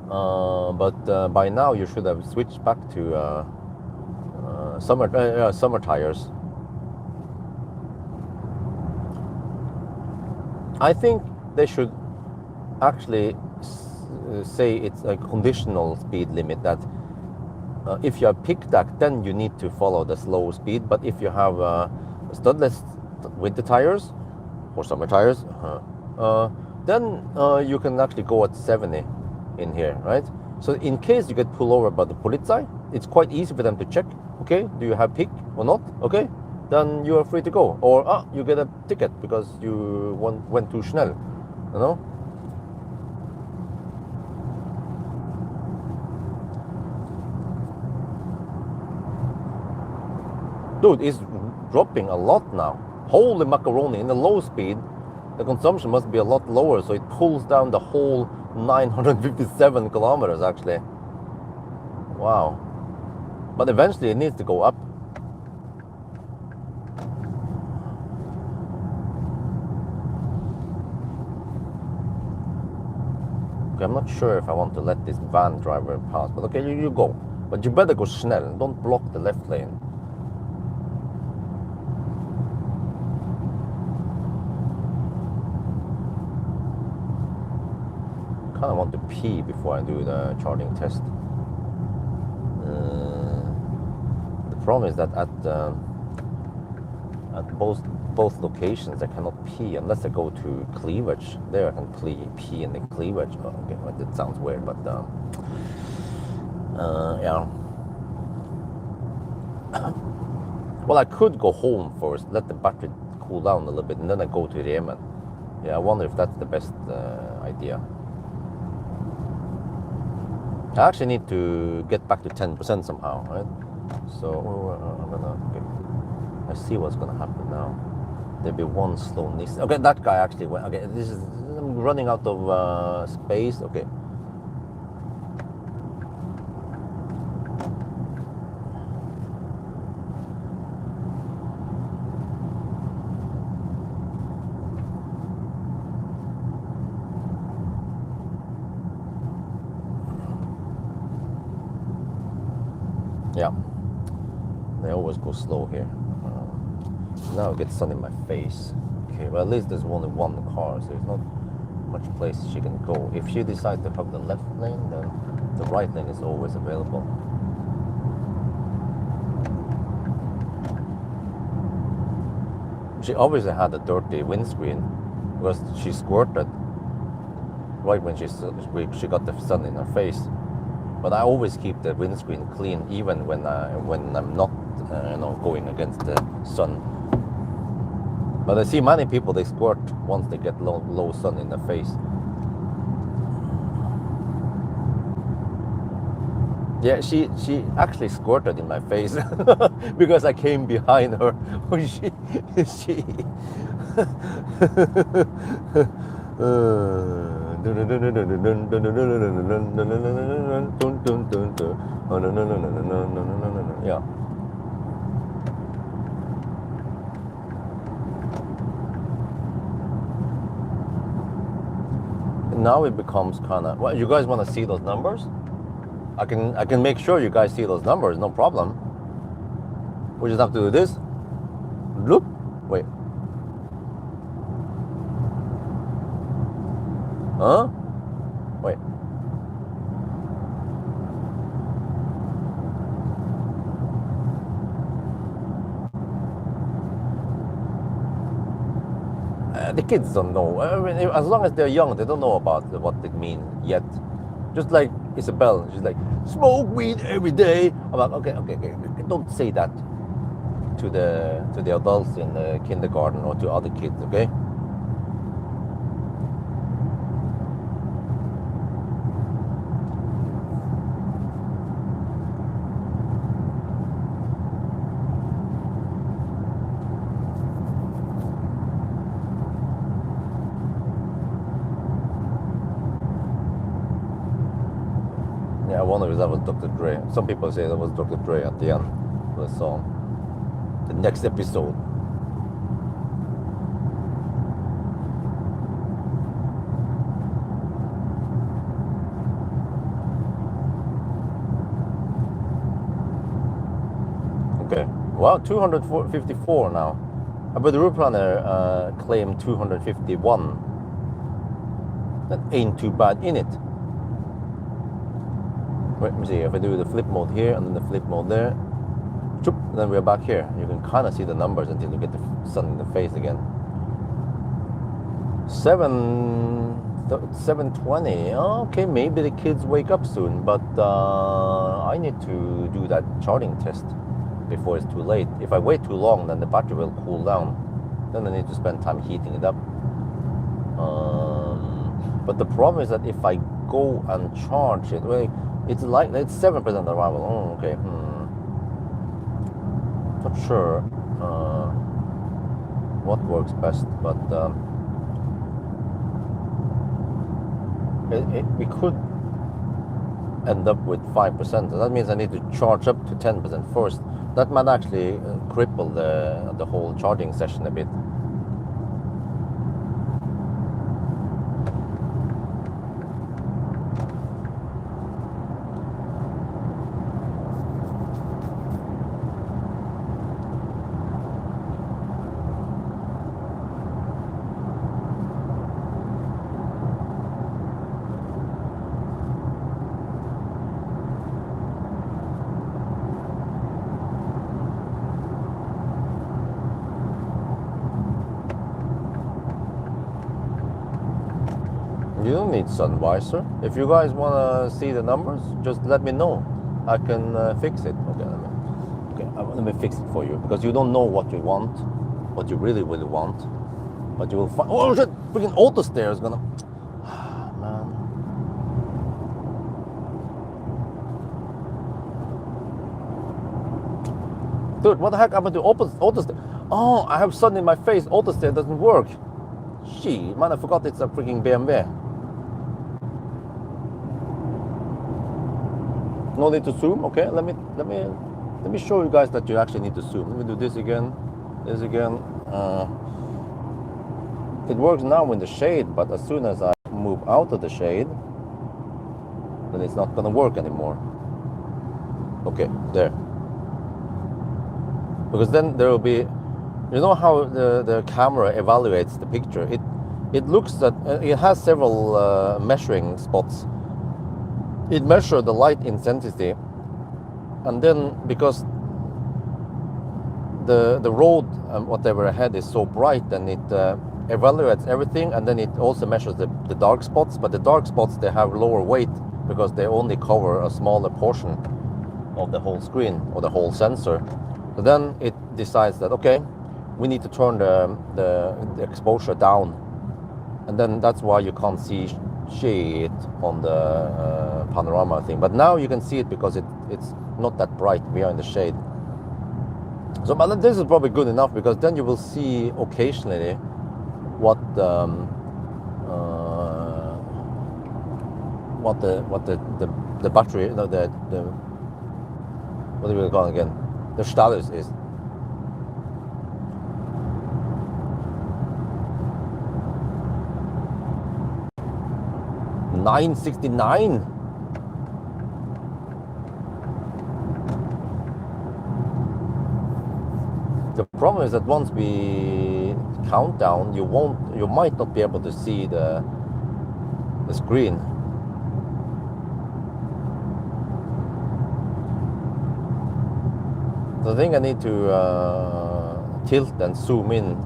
But by now you should have switched back to summer tires. I think they should actually say it's a conditional speed limit, that if you have pick deck, then you need to follow the slow speed. But if you have studless winter tires or summer tires, then you can actually go at 70 in here, right? So in case you get pulled over by the Polizei, it's quite easy for them to check. Okay, do you have pick or not? Okay, then you are free to go. Or you get a ticket because you went too schnell, you know? Dude, it's dropping a lot now. Holy macaroni, in the low speed, the consumption must be a lot lower, so it pulls down the whole 957 kilometers actually. Wow. But eventually it needs to go up. Okay, I'm not sure if I want to let this van driver pass, but okay, you go. But you better go schnell, don't block the left lane. I kind of want to pee before I do the charging test. The problem is that at both locations I cannot pee unless I go to cleavage. There I can pee in the cleavage. Oh, okay, well, that sounds weird, but yeah. Well, I could go home first, let the battery cool down a little bit, and then I go to Remen. Yeah, I wonder if that's the best idea. I actually need to get back to 10% somehow, right? So I'm gonna. Okay. I see what's gonna happen now. There'll be one slow Nissan. Okay, that guy actually went. Okay, I'm running out of space. Okay. Yeah, they always go slow here. Now I get sun in my face. Okay. Okay, well, at least there's only one car, so there's not much place she can go. If she decides to hug the left lane, then the right lane is always available. She obviously had a dirty windscreen because she squirted right when she got the sun in her face. But I always keep the windscreen clean, even when I'm not going against the sun. But I see many people, they squirt once they get low sun in their face. Yeah, she actually squirted in my face because I came behind her. she yeah. Now it becomes kind of, well, you guys want to see those numbers? I can make sure you guys see those numbers, no problem. We just have to do this. Look, wait. Huh? Wait. The kids don't know. I mean, as long as they're young, they don't know about what it means yet. Just like Isabel, she's like, smoke weed every day. I'm like, okay, don't say that to the adults in the kindergarten or to other kids, okay? Yeah, I wonder if that was Dr. Dre. Some people say that was Dr. Dre at the end of the song. The next episode. Okay, well, 254 now. But the route planner claimed 251. That ain't too bad in it. Wait, let me see, if I do the flip mode here and then the flip mode there, then we're back here. You can kind of see the numbers until you get the sun in the face again. 720. Okay, maybe the kids wake up soon, but I need to do that charging test before it's too late. If I wait too long, then the battery will cool down. Then I need to spend time heating it up. But the problem is that if I go and charge it, well, it's 7% arrival. Oh, okay. Not sure what works best, but we could end up with 5%. So that means I need to charge up to 10% first. That might actually cripple the whole charging session a bit. You don't need sun visor. If you guys want to see the numbers, just let me know. I can fix it. Okay, let me fix it for you, because you don't know what you want, what you really want, but you will find. Oh shit! Freaking auto steer is gonna. Man. Dude, what the heck happened to auto steer? Oh, I have sun in my face. Auto steer doesn't work. Gee, man, I forgot it's a freaking BMW. No need to zoom. Okay, let me show you guys that you actually need to zoom. Let me do this again. It works now in the shade, but as soon as I move out of the shade, then it's not gonna work anymore. Okay, there. Because then there will be You know how the camera evaluates the picture? It looks that it has several measuring spots. It measures the light intensity, and then because the road and whatever ahead is so bright, then it evaluates everything, and then it also measures the dark spots. But the dark spots, they have lower weight because they only cover a smaller portion of the whole screen or the whole sensor. So then it decides that, okay, we need to turn the exposure down, and then that's why you can't see shade on the panorama thing. But now you can see it because it's not that bright. We are in the shade. So, but this is probably good enough, because then you will see occasionally what the battery, no, the what do we call it again? The status is. $969. The problem is that once we count down, you might not be able to see the screen. So I think I need to tilt and zoom in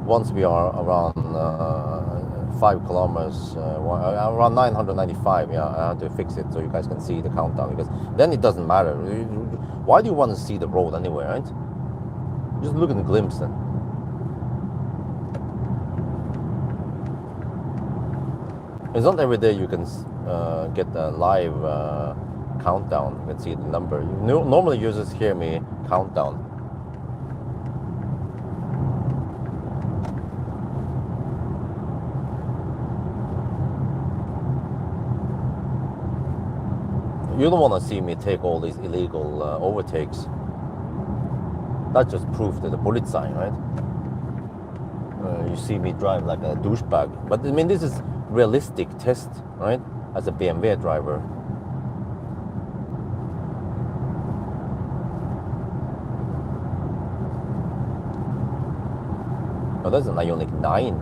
once we are around 5 kilometers, around 995. Yeah, I have to fix it so you guys can see the countdown, because then it doesn't matter. Why do you want to see the road anyway, right? Just look at the glimpse then. It's not every day you can get a live countdown. You can see the number. Normally you just hear me countdown. You don't want to see me take all these illegal overtakes. That's just proof to the bullet sign, right? You see me drive like a douchebag. But I mean, this is realistic test, right? As a BMW driver. Oh, that's an Ioniq 9.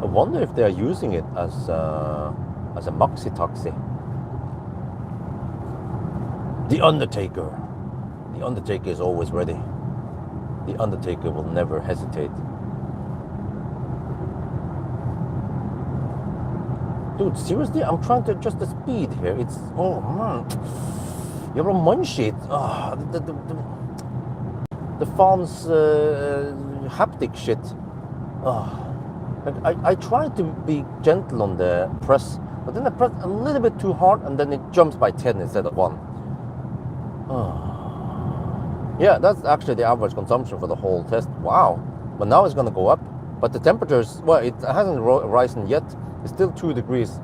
I wonder if they are using it as a maxi taxi. The Undertaker. The Undertaker is always ready. The Undertaker will never hesitate. Dude, seriously? I'm trying to adjust the speed here. It's... Oh, man. Jävla munshit. Oh, the phone's haptic shit. Oh. I try to be gentle on the press, but then I press a little bit too hard, and then it jumps by 10 instead of 1. Oh. Yeah, that's actually the average consumption for the whole test. Wow. But now it's going to go up. But the temperatures, well, it hasn't risen yet. It's still 2 degrees.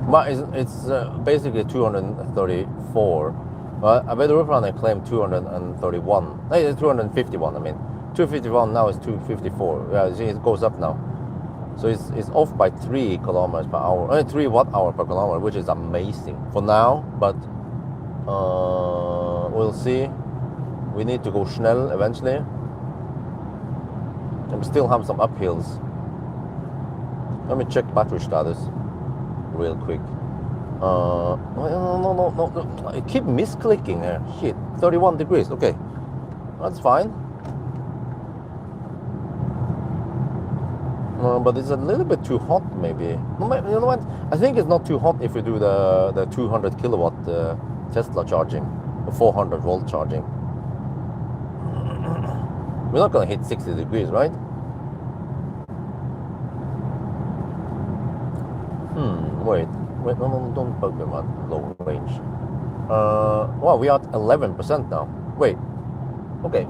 But it's basically 234. I bet the roof runner claimed 231. No, 251. I mean, 251 now is 254. Yeah, it goes up now. So it's off by 3 kilometers per hour. 3 watt-hour per kilometer, which is amazing for now. But we'll see. We need to go Schnell eventually. And we still have some uphills. Let me check battery status real quick. No, I keep misclicking here. Shit, 31 degrees. Okay, that's fine. But it's a little bit too hot, maybe. You know what? I think it's not too hot if we do the 200 kilowatt Tesla charging, the 400 volt charging. We're not gonna hit 60 degrees, right? Wait, no, don't bug me about low range. Well, we are at 11% now. Wait, okay.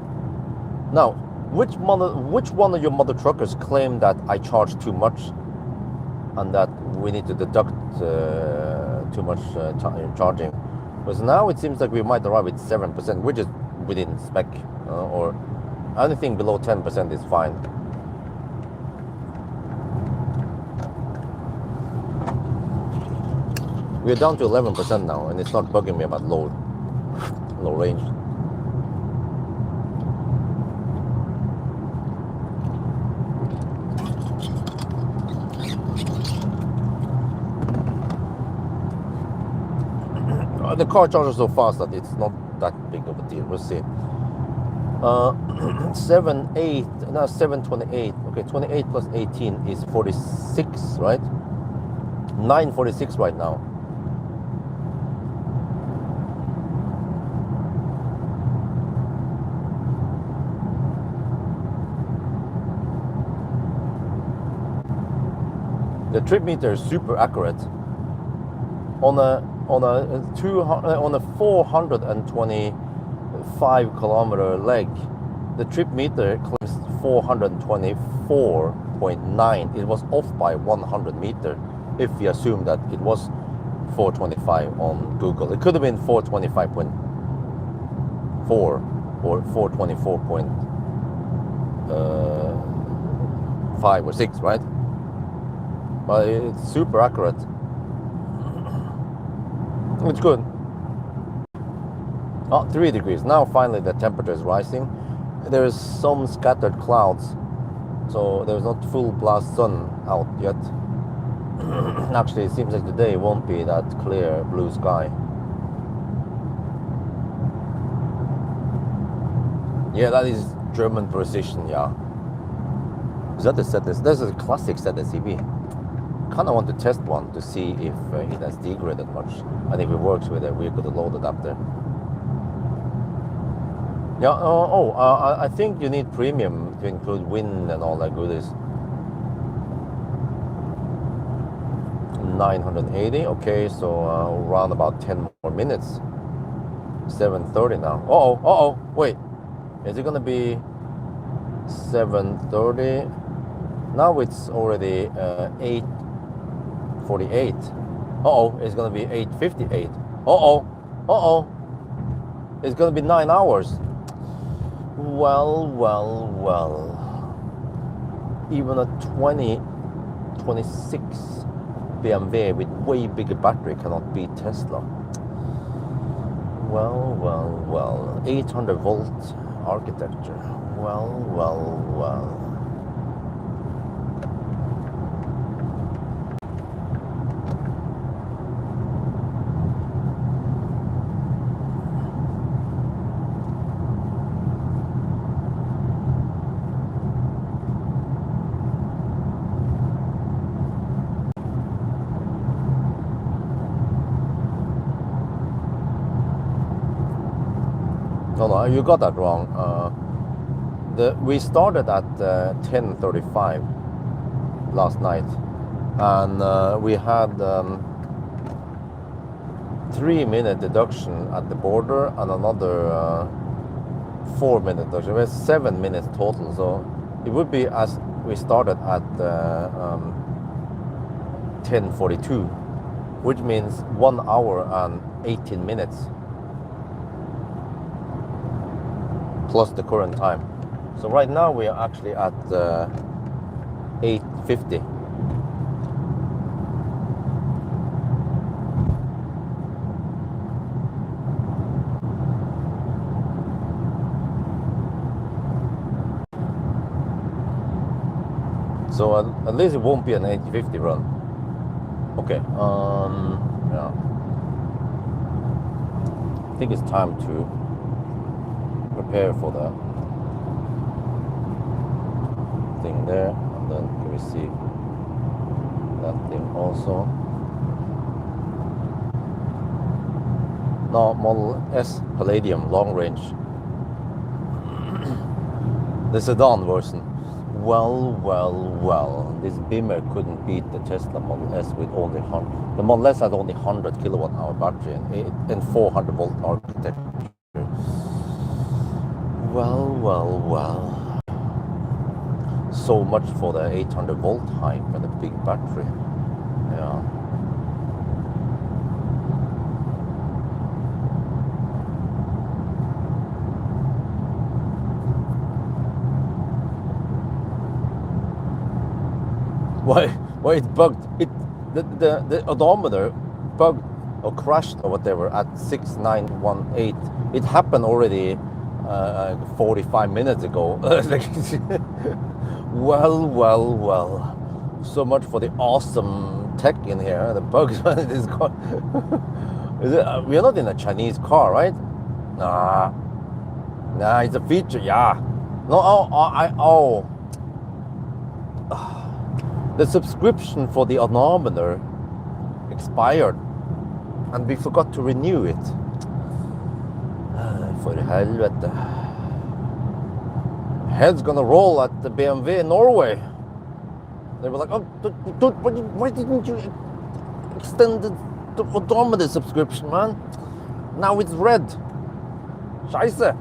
Now, which one of your mother truckers claimed that I charge too much, and that we need to deduct too much charging? Because now it seems like we might arrive at 7%, which is within spec, or Anything below 10% is fine. We're down to 11% now, and it's not bugging me about low range. The car charges so fast that it's not that big of a deal. We'll see. 728. Okay, 28 plus 18 is 46, right? 946 right now. The trip meter is super accurate. On a 425 kilometer leg, the trip meter claims 424.9. It was off by 100 meter if we assume that it was 425 on Google. It could have been 425.4 or 424.5 or 6, right? But it's super accurate. It's good. 3 degrees. Now finally the temperature is rising. There is some scattered clouds, so there's not full blast sun out yet. Actually, it seems like today won't be that clear blue sky. Yeah, that is German precision, yeah. Is that the ZS? This is a classic ZSEV. Kind of want to test one to see if it has degraded much and if it works with a rear load adapter. Yeah. I think you need premium to include wind and all that goodies. 980. Okay, so around about 10 more minutes. 7:30 now. Wait, is it gonna be 7:30? Now it's already 8:48. It's gonna be 8:58. It's gonna be 9 hours. Well. Even a 2026 BMW with way bigger battery cannot beat Tesla. Well. 800 volt architecture. Well. No, you got that wrong. We started at 10:35 last night, and we had 3-minute deduction at the border and another 4-minute deduction. We had 7 minutes total, so it would be as we started at 10:42, which means 1 hour and 18 minutes. Plus the current time. So right now we are actually at 8:50. So at least it won't be an 8:50 run. Okay. Yeah. I think it's time to prepare for the thing there, and then can we see that thing also? No, Model S Palladium long range. The sedan version. Well. This Beamer couldn't beat the Tesla Model S with only 100. The Model S had only 100 kilowatt-hour battery and 400 volt architecture. Well. So much for the 800 volt hype and the big battery. Yeah. Well, it bugged. The odometer bugged or crashed or whatever at 6918. It happened already 45 minutes ago. Well. So much for the awesome tech in here. The bugs in this car. We're not in a Chinese car, right? Nah, it's a feature. Yeah. No. The subscription for the odometer expired, and we forgot to renew it. For helvete. Head's gonna roll at the BMW in Norway. They were like, oh, dude, why didn't you extend the odometer subscription, man? Now it's red. Scheiße.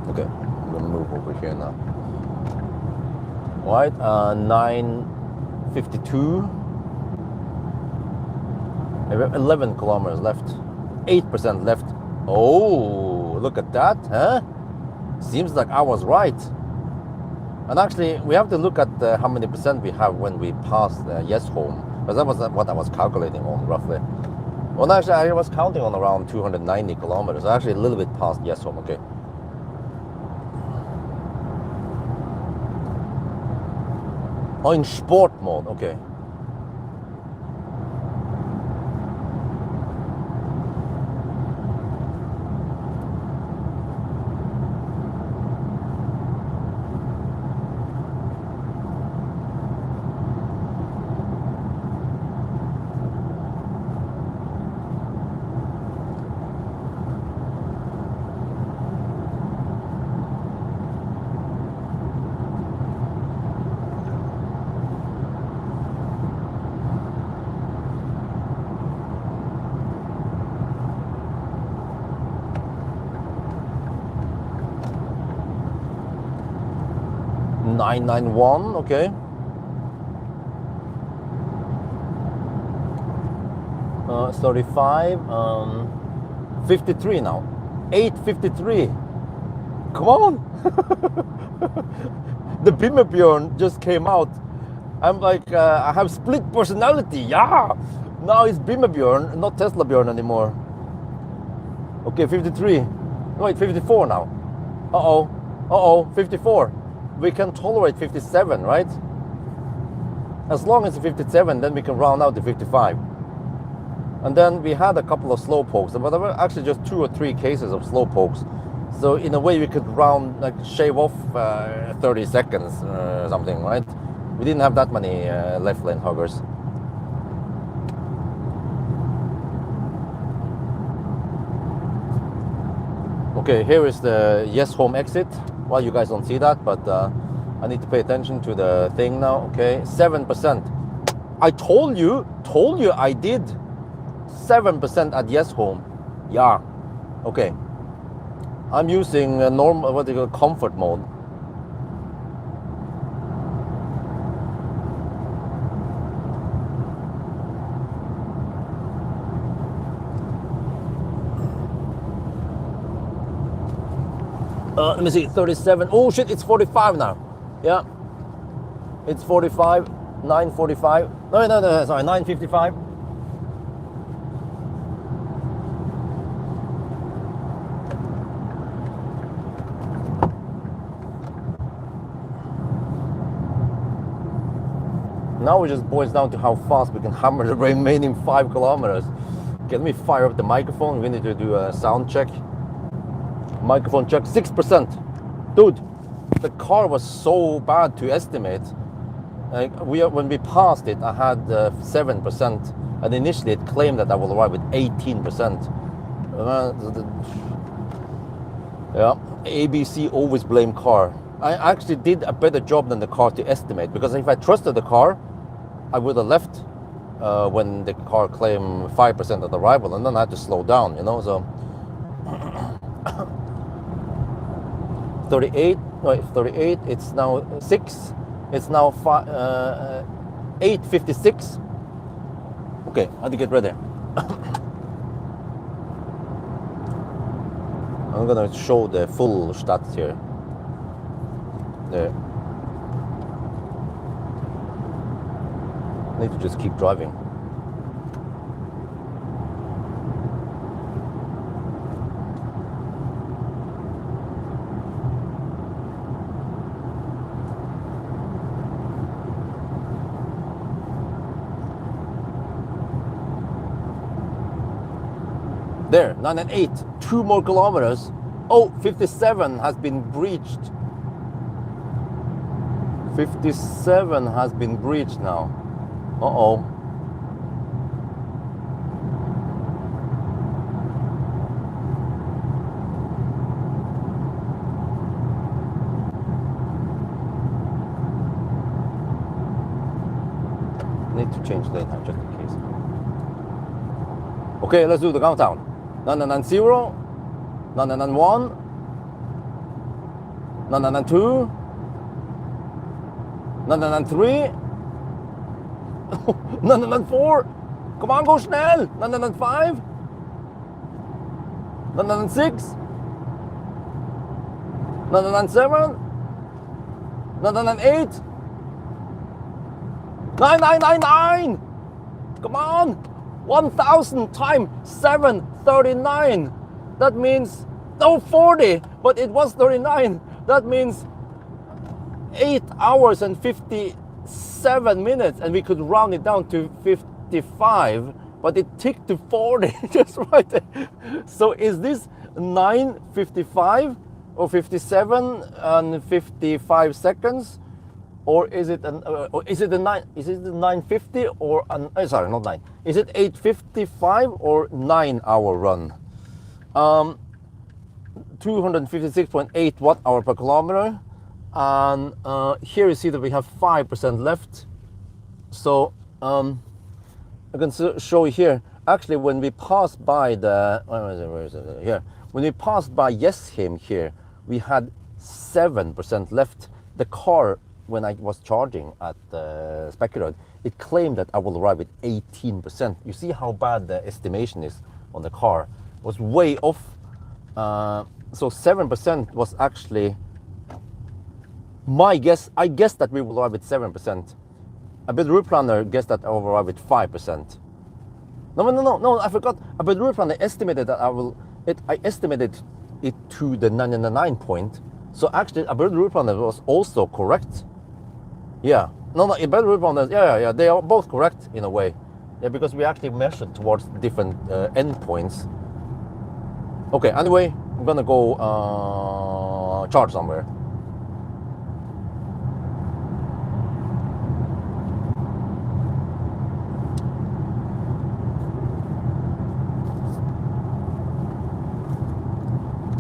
Okay, I'm gonna move over here now. Right, 9:52. 11 kilometers left. 8% left. Oh, look at that, huh? Seems like I was right. And actually, we have to look at how many percent we have when we pass Yes Home, because that was what I was calculating on roughly. Well, actually, I was counting on around 290 kilometers. Actually, a little bit past Yes Home. Okay. Oh, in sport mode, okay. $991, okay. 35, 53 now. 853. Come on. The BMW just came out. I'm like, I have split personality. Yeah. Now it's BMW, not Tesla Björn anymore. Okay, 53. Wait, 54 now. Uh-oh, 54. We can tolerate 57, right? As long as it's 57, then we can round out to 55. And then we had a couple of slow pokes, but there were actually just 2 or 3 cases of slow pokes. So in a way, we could shave off 30 seconds or something, right? We didn't have that many left lane huggers. Okay, here is the Yes Home exit. Well, you guys don't see that, but I need to pay attention to the thing now. Okay, 7%. I told you I did. 7% at Yes Home. Yeah. Okay. I'm using normal, what do you call, comfort mode. Let me see, 37. Oh shit, it's 45 now. Yeah. It's 45, 9:45. No, sorry, 9:55. Now it just boils down to how fast we can hammer the remaining 5 kilometers. Okay, let me fire up the microphone. We need to do a sound check. Microphone check, 6%. Dude, the car was so bad to estimate. When we passed it, I had 7%, and initially it claimed that I will arrive with 18%. Yeah, ABC always blame car. I actually did a better job than the car to estimate, because if I trusted the car, I would have left when the car claimed 5% of the arrival, and then I had to slow down, you know. So 38, no, it's 38, it's now 6, it's now 8:56. Okay, I had to get ready. I'm gonna show the full stats here. There. I need to just keep driving. There, 9 and 8, 2 more kilometers. Oh, 57 has been breached. 57 has been breached now. Uh-oh. Need to change lane time just in case. Okay, let's do the countdown. 990, 991, 992, 993, 994. Come on, go schnell. 995, 996, 997, 998, 9999. Come on. 1000 times 739. That means, no, 40, but it was 39. That means 8 hours and 57 minutes, and we could round it down to 55, but it ticked to 40 just right there. So is this 9:55 or 57 and 55 seconds? Or is it is it the 9:50 or sorry, not 9? Is it 8:55 or 9-hour run? 256.8 watt-hour per kilometer, and here you see that we have 5% left. So I can show you here. Actually, when we passed by the where is it? Here, when we passed by Yesheim here, we had 7% left. The car, when I was charging at Spekkerud, it claimed that I will arrive with 18%. You see how bad the estimation is on the car. It was way off. So 7% was actually my guess. I guessed that we will arrive with 7%. A bit route planner guessed that I will arrive with 5%. No, I forgot. A bit route planner estimated that I estimated it to the 99 point. So actually, a bit route planner was also correct. Yeah, no, better route, yeah, they are both correct in a way. Yeah, because we actually measured towards different endpoints. Okay, anyway, I'm gonna go charge somewhere.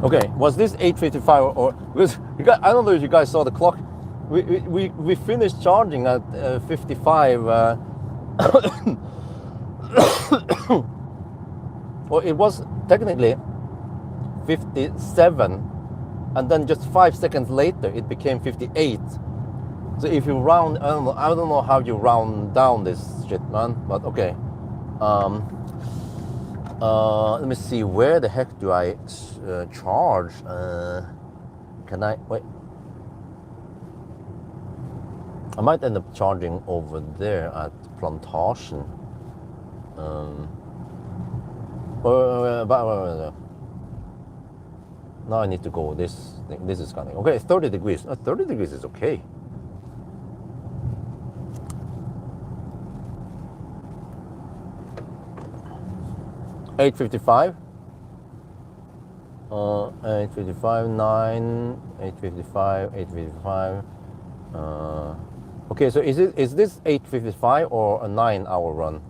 Okay, was this 8:55 or because you guys, I don't know if you guys saw the clock. We finished charging at 55. Well, it was technically 57, and then just 5 seconds later it became 58. So if you round, I don't know how you round down this shit, man. But okay. Let me see, where the heck do I charge? Can I wait? I might end up charging over there at Plantation. Now I need to go this thing. This is kind of okay. 30 degrees. 30 degrees is okay. $8.55. 8:55, 9, 8:55, 8:55. Okay, so is this 8:55 or a 9-hour run?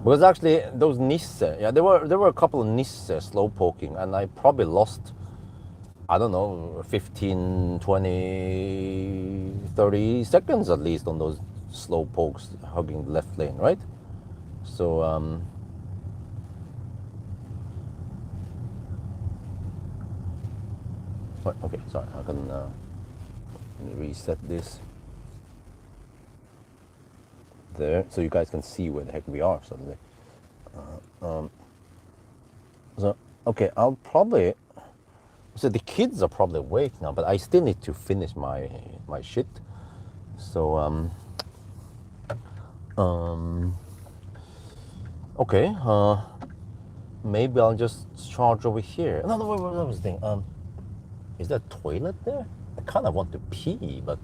Because actually those Nisse, yeah, there were a couple of Nisse slow poking, and I probably lost, I don't know, 15, 20, 30 seconds at least on those slow pokes hugging the left lane, right? So Okay, sorry, I can reset this there so you guys can see where the heck we are suddenly. So, okay, I'll probably. So the kids are probably awake now, but I still need to finish my shit. So okay, maybe I'll just charge over here. No, wait, what was the thing? Is there a toilet there? I kind of want to pee, but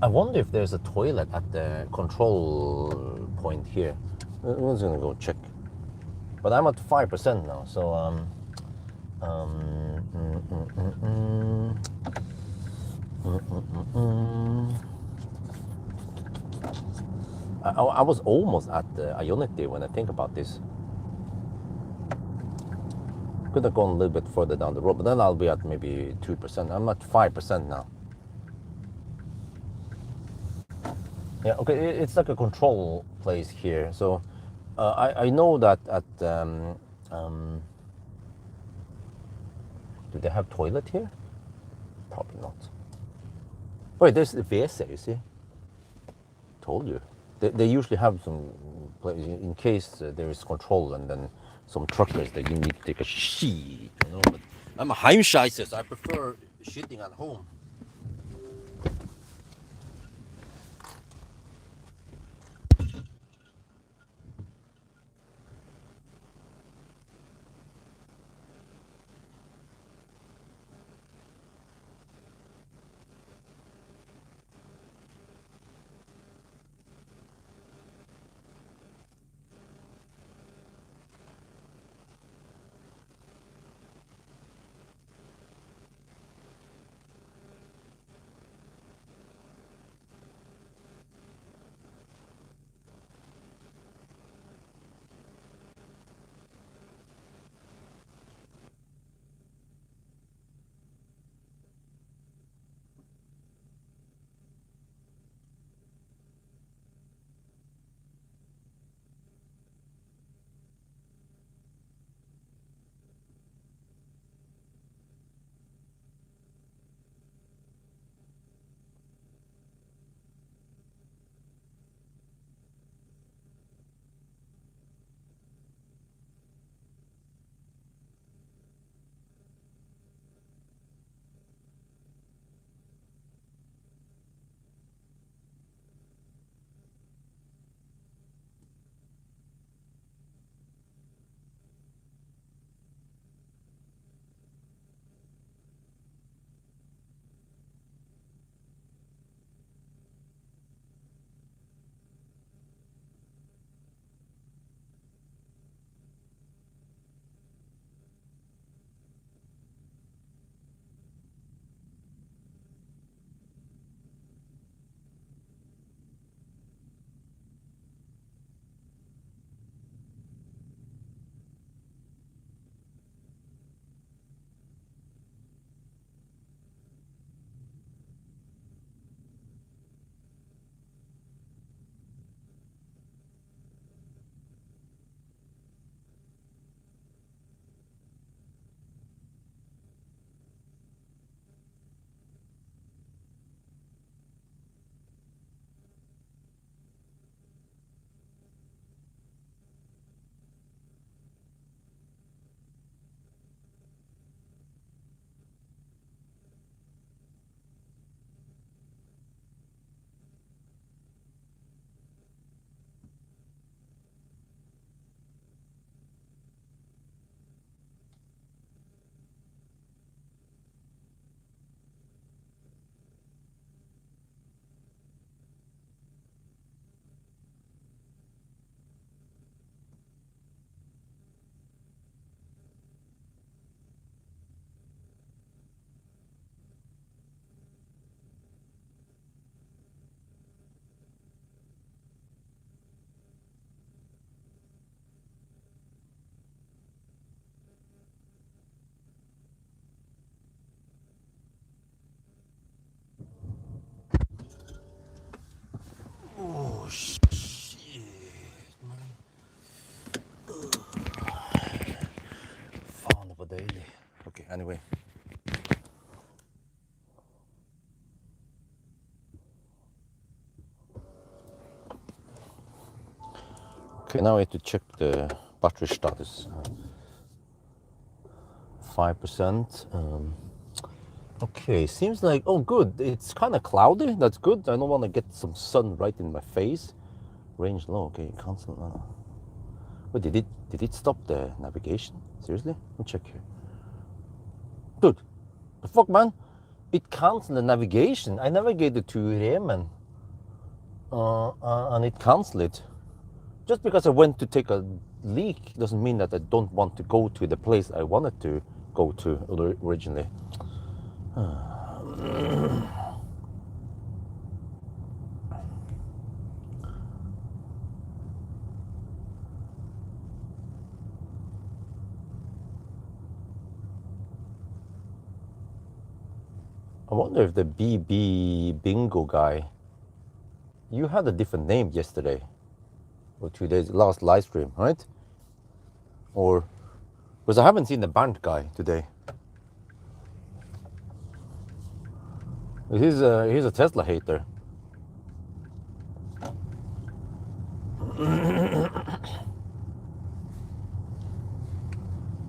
I wonder if there's a toilet at the control point here. I'm just gonna go check. But I'm at 5% now, so um, mm, mm, mm, mm, I was almost at the Ionity when I think about this. Could have gone a little bit further down the road, but then I'll be at maybe 2%. I'm at 5% now. Yeah, okay, it's like a control place here. So I know that at do they have toilet here? Probably not. Wait, there's the WC, you see? Told you. They usually have some place in case there is control and then some truckers that you need to take a shit, you know. But I'm a Heimscheißer, so I prefer shitting at home. Oh shit, man. Fan på daily. Okay, anyway. Okay, now I have to check the battery status. 5%. Okay, seems like, oh good, it's kind of cloudy, that's good. I don't want to get some sun right in my face. Range low, okay, cancel. Wait, did it stop the navigation? Seriously? Let me check here. Dude, the fuck, man? It canceled the navigation. I navigated to Remen, and it canceled it. Just because I went to take a leak doesn't mean that I don't want to go to the place I wanted to go to originally. I wonder if the BB Bingo guy, you had a different name yesterday or 2 days, last live stream, right? Or, because I haven't seen the band guy today. He's a Tesla hater.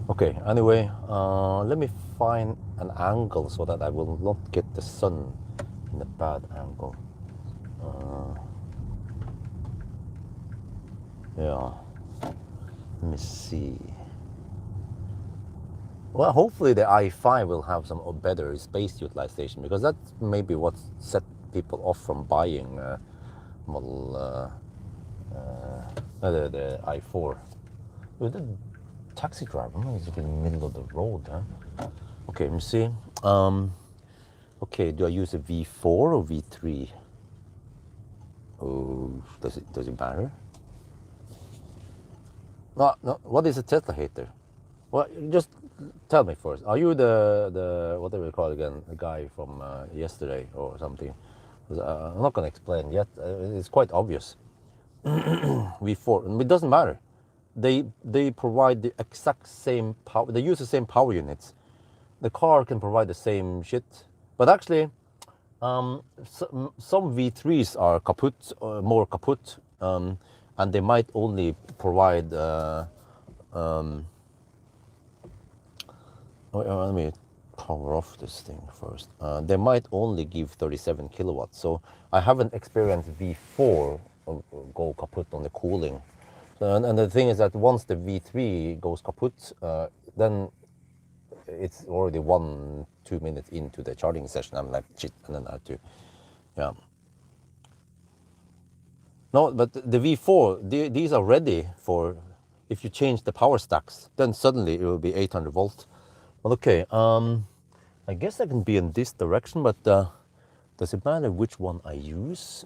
Okay, anyway, let me find an angle so that I will not get the sun in a bad angle. Yeah, let me see. Well, hopefully the i5 will have some better space utilization, because that's maybe what set people off from buying model the i4. With the taxi driver, he's in the middle of the road, huh? Okay, let me see. Okay, do I use a V4 or V3? Oh, does it matter? No. What is a Tesla hater? Well, just tell me first. Are you the what do we call it again? The guy from yesterday or something? I'm not gonna explain yet. It's quite obvious. V4. It doesn't matter. They provide the exact same power. They use the same power units. The car can provide the same shit, but actually, some V3s are kaput, more kaput, and they might only provide. Let me power off this thing first. They might only give 37 kilowatts. So I haven't experienced V4 go kaput on the cooling. And the thing is that once the V3 goes kaput, then it's already 1-2 minutes into the charging session. I'm like, shit, and then I have to, yeah. No, but the V4, these are ready for, if you change the power stacks, then suddenly it will be 800 volt. Well, okay, I guess I can be in this direction, but does it matter which one I use?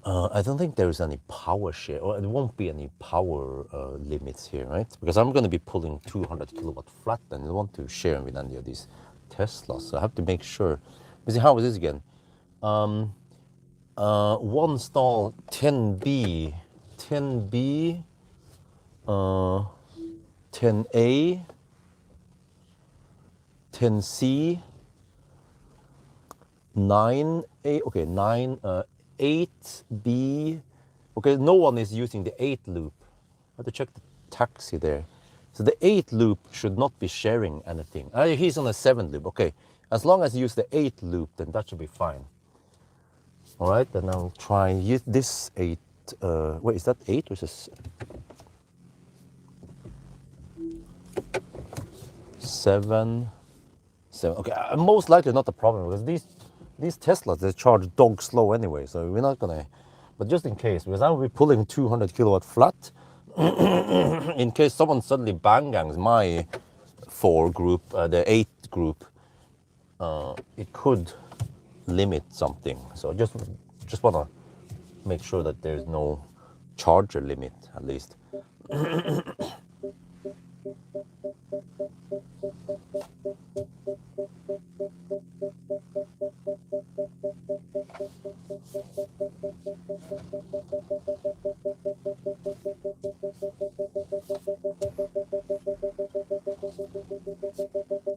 I don't think there is any power share, or there won't be any power limits here, right? Because I'm going to be pulling 200 kilowatt flat, and I don't want to share with any of these Teslas. So I have to make sure. You see, how is this again? One stall 10B, 10B, 10A, 10C, 9A, okay, 9, 8B. Okay, no one is using the 8 loop. I have to check the taxi there. So the 8 loop should not be sharing anything. He's on a 7 loop. Okay, as long as you use the 8 loop, then that should be fine. All right, then I'll try this 8. Wait, is that 8 or is this 7? 7. Okay, most likely not a problem, because these Teslas, they charge dog slow anyway, so we're not gonna. But just in case, because I will be pulling 200 kilowatt flat, in case someone suddenly bang-gangs my 4 group, the 8 group, it could limit something. So just want to make sure that there's no charger limit, at least.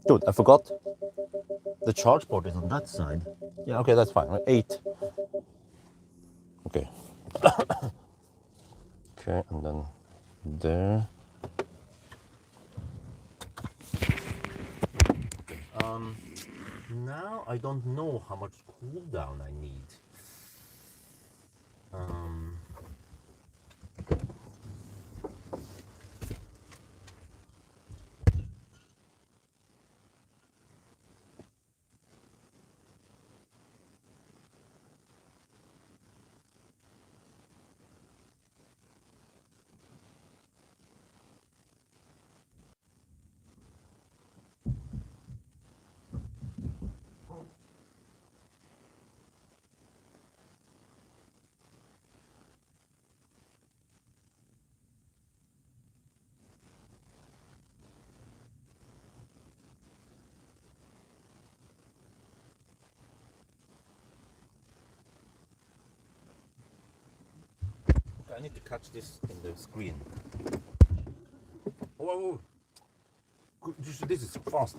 Dude, I forgot. The charge port is on that side. Yeah, okay, that's fine. 8. Okay. I don't know how much cooldown I need. Um, I need to catch this in the screen. Whoa, whoa. This is fast.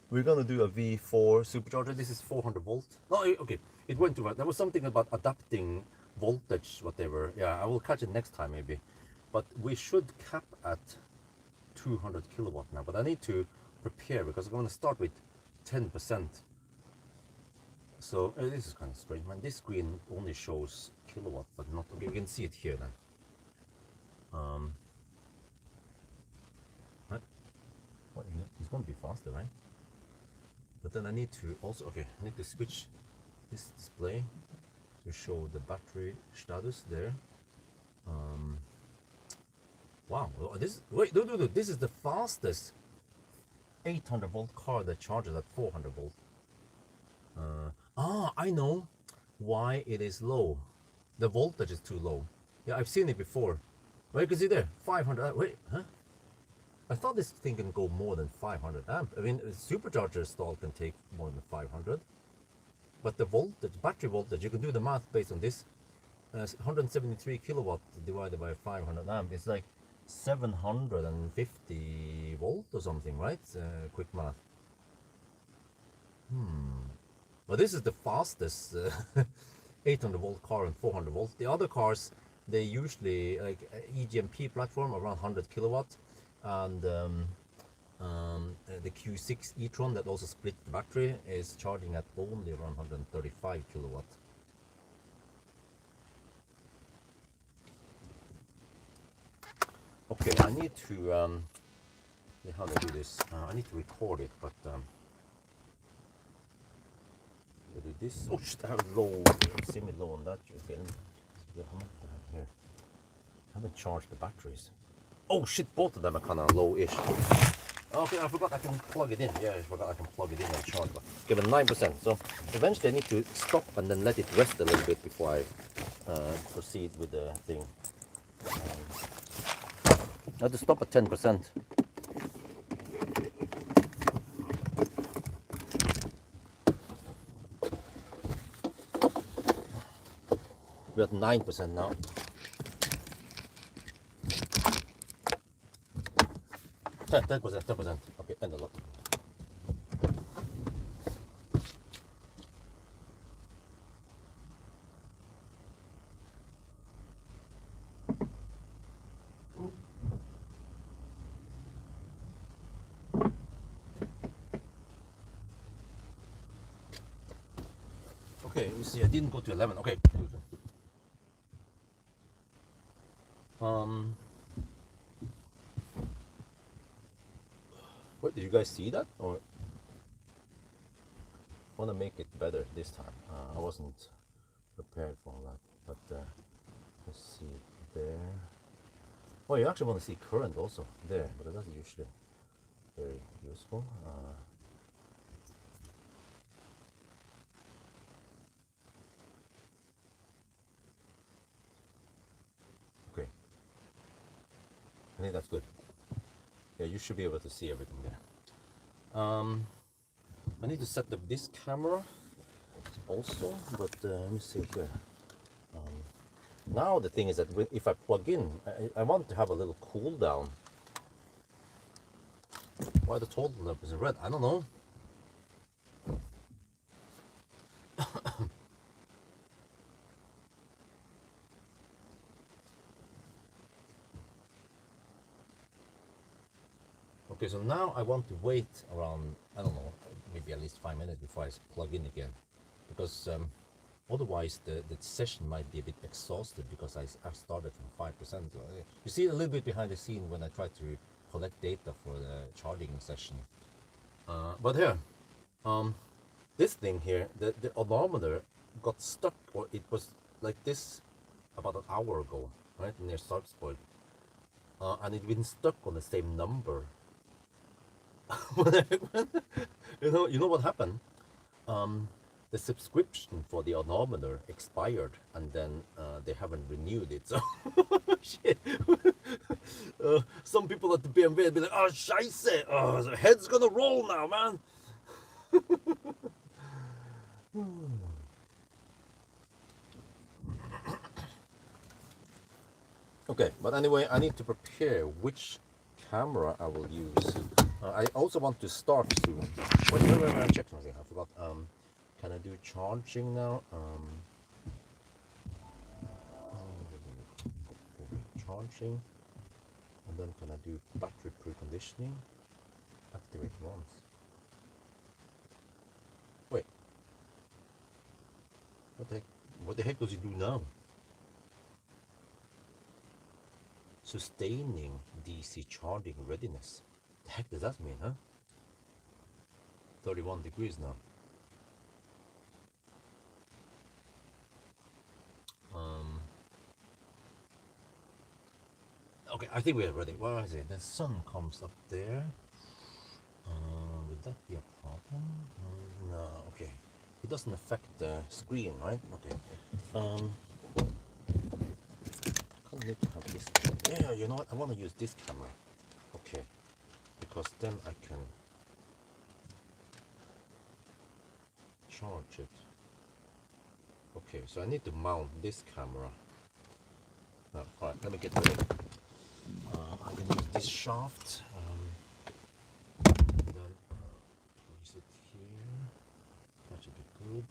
We're gonna do a V4 supercharger. This is 400 volt. No, okay, it went too fast. There was something about adapting voltage, whatever. Yeah, I will catch it next time maybe. But we should cap at 200 kilowatt now. But I need to prepare because I'm gonna start with 10%. So this is kind of strange, man. This screen only shows kilowatt, but not. Okay, you can see it here then. Right? What, it's gonna be faster, right? But then I need to also, okay, I need to switch this display to show the battery status there. Wow, this, wait, no, this is the fastest 800 volt car that charges at 400 volt. I know why it is low. The voltage is too low. Yeah, I've seen it before. Well, you can see there, 500, wait, huh? I thought this thing can go more than 500 amp. I mean, a supercharger stall can take more than 500. But the voltage, battery voltage, you can do the math based on this. 173 kilowatt divided by 500 amp is like 750 volt or something, right? Quick math. Well, this is the fastest 800 volt car and 400 volts. The other cars, they usually like EGMP platform around 100 kilowatt, and the Q6 e-tron that also split the battery is charging at only around 135 kilowatt. Okay, I need to how to do this. I need to record it, but do this. Oh shit! I have low, semi-low on that again. How much do I have here? I haven't charged the batteries. Oh shit! Both of them are kind of low-ish. Okay, I forgot I can plug it in. Yeah, I forgot I can plug it in and charge. But give it 9%. So eventually I need to stop and then let it rest a little bit before I proceed with the thing. I have to stop at 10%. We're at 9% now. 10%. Okay, and a lot. Okay, you see, I didn't go to 11. Okay. What, did you guys see that? Or I want to make it better this time. I wasn't prepared for all that, but let's see there. Oh, you actually want to see current also there, but that's usually very useful. Okay, I think that's good. Yeah, you should be able to see everything there. I need to set up this camera also, but let me see here. Now the thing is that if I plug in, I want to have a little cool down. Why the total lamp is red? I don't know. now I want to wait around, I don't know, maybe at least 5 minutes before I plug in again, because otherwise the session might be a bit exhausted because I started from 5%. You see a little bit behind the scene when I try to collect data for the charging session. But here, this thing here, the odometer got stuck, or it was like this about an hour ago, right, near start point. And it's been stuck on the same number. You know what happened? The subscription for the odometer expired, and then they haven't renewed it. So shit. Some people at the BMW will be like, "Oh, scheiße! Oh, the head's gonna roll now, man." Okay, but anyway, I need to prepare which camera I will use. I also want to start soon. Wait, check something. I forgot. Can I do charging now? Charging, and then can I do battery preconditioning? Activate once. Wait, what the heck does it do now? Sustaining DC charging readiness. The heck does that mean, huh? 31 degrees now. Okay, I think we are ready. Where is it? The sun comes up there. Would that be a problem? No, okay. It doesn't affect the screen, right? Okay. I need to have this. Yeah, you know what? I want to use this camera. Okay. Because then I can charge it. Okay, so I need to mount this camera. Oh, all right, let me get ready. I can use this shaft. Then use it here. That should be good.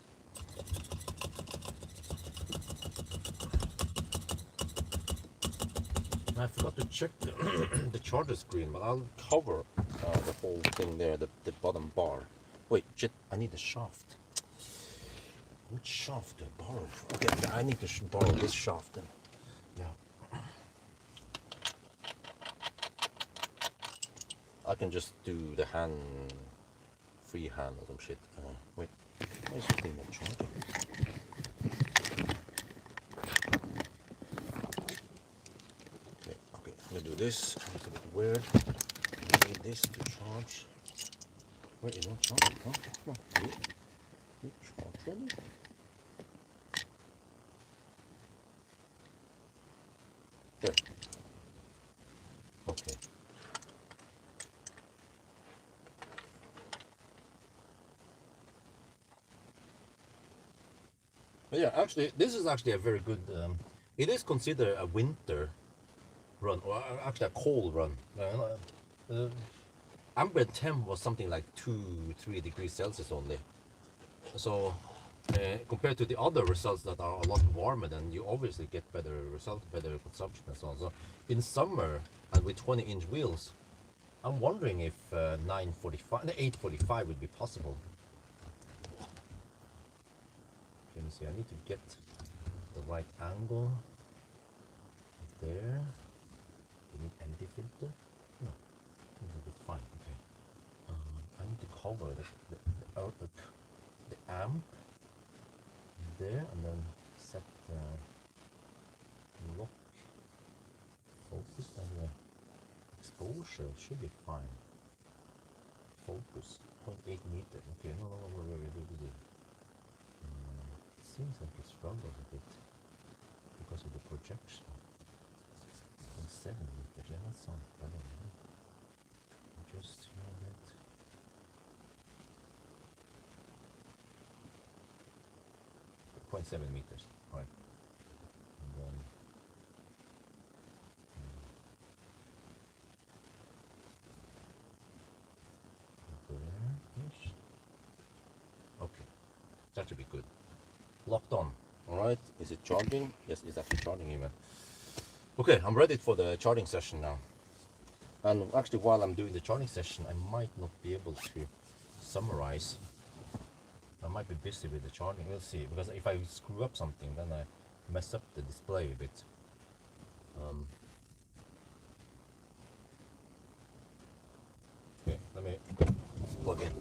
I forgot to check the charger screen, but I'll cover the whole thing there, the bottom bar. Wait, shit, I need the shaft. Which shaft to borrow? Okay, I need to borrow this shaft then. Yeah. I can just do the free hand or some shit. Wait, where's the thing that charging? Okay, I'm gonna do this. It's a bit weird. I need this to charge. Wait, it won't charge. Oh, come on. You charge ready? There. Okay. But yeah, actually, this is actually a very good. It is considered a winter run, or actually a cold run. Ambient temp was something like 2-3 degrees Celsius only. So compared to the other results that are a lot warmer, then you obviously get better results, better consumption and so on. So in summer and with 20-inch wheels, I'm wondering if 845 would be possible. Let me see, I need to get the right angle there. Do you need ND filter? No, it's fine. Okay. I need to cover the amp there, and then set the lock focus and the exposure should be fine. Focus 0.8 meter. Okay, no, wait. It seems like it struggles a bit because of the projection. 7 meters, yeah, that sounds better. Just that. 0.7 meters, right? And then there-ish. Okay, that should be good. Locked on. All right, is it charging? Yes, it's actually charging even. Okay, I'm ready for the charging session now. And actually, while I'm doing the charging session, I might not be able to summarize. I might be busy with the charging. We'll see. Because if I screw up something, then I mess up the display a bit. Okay, let me plug in.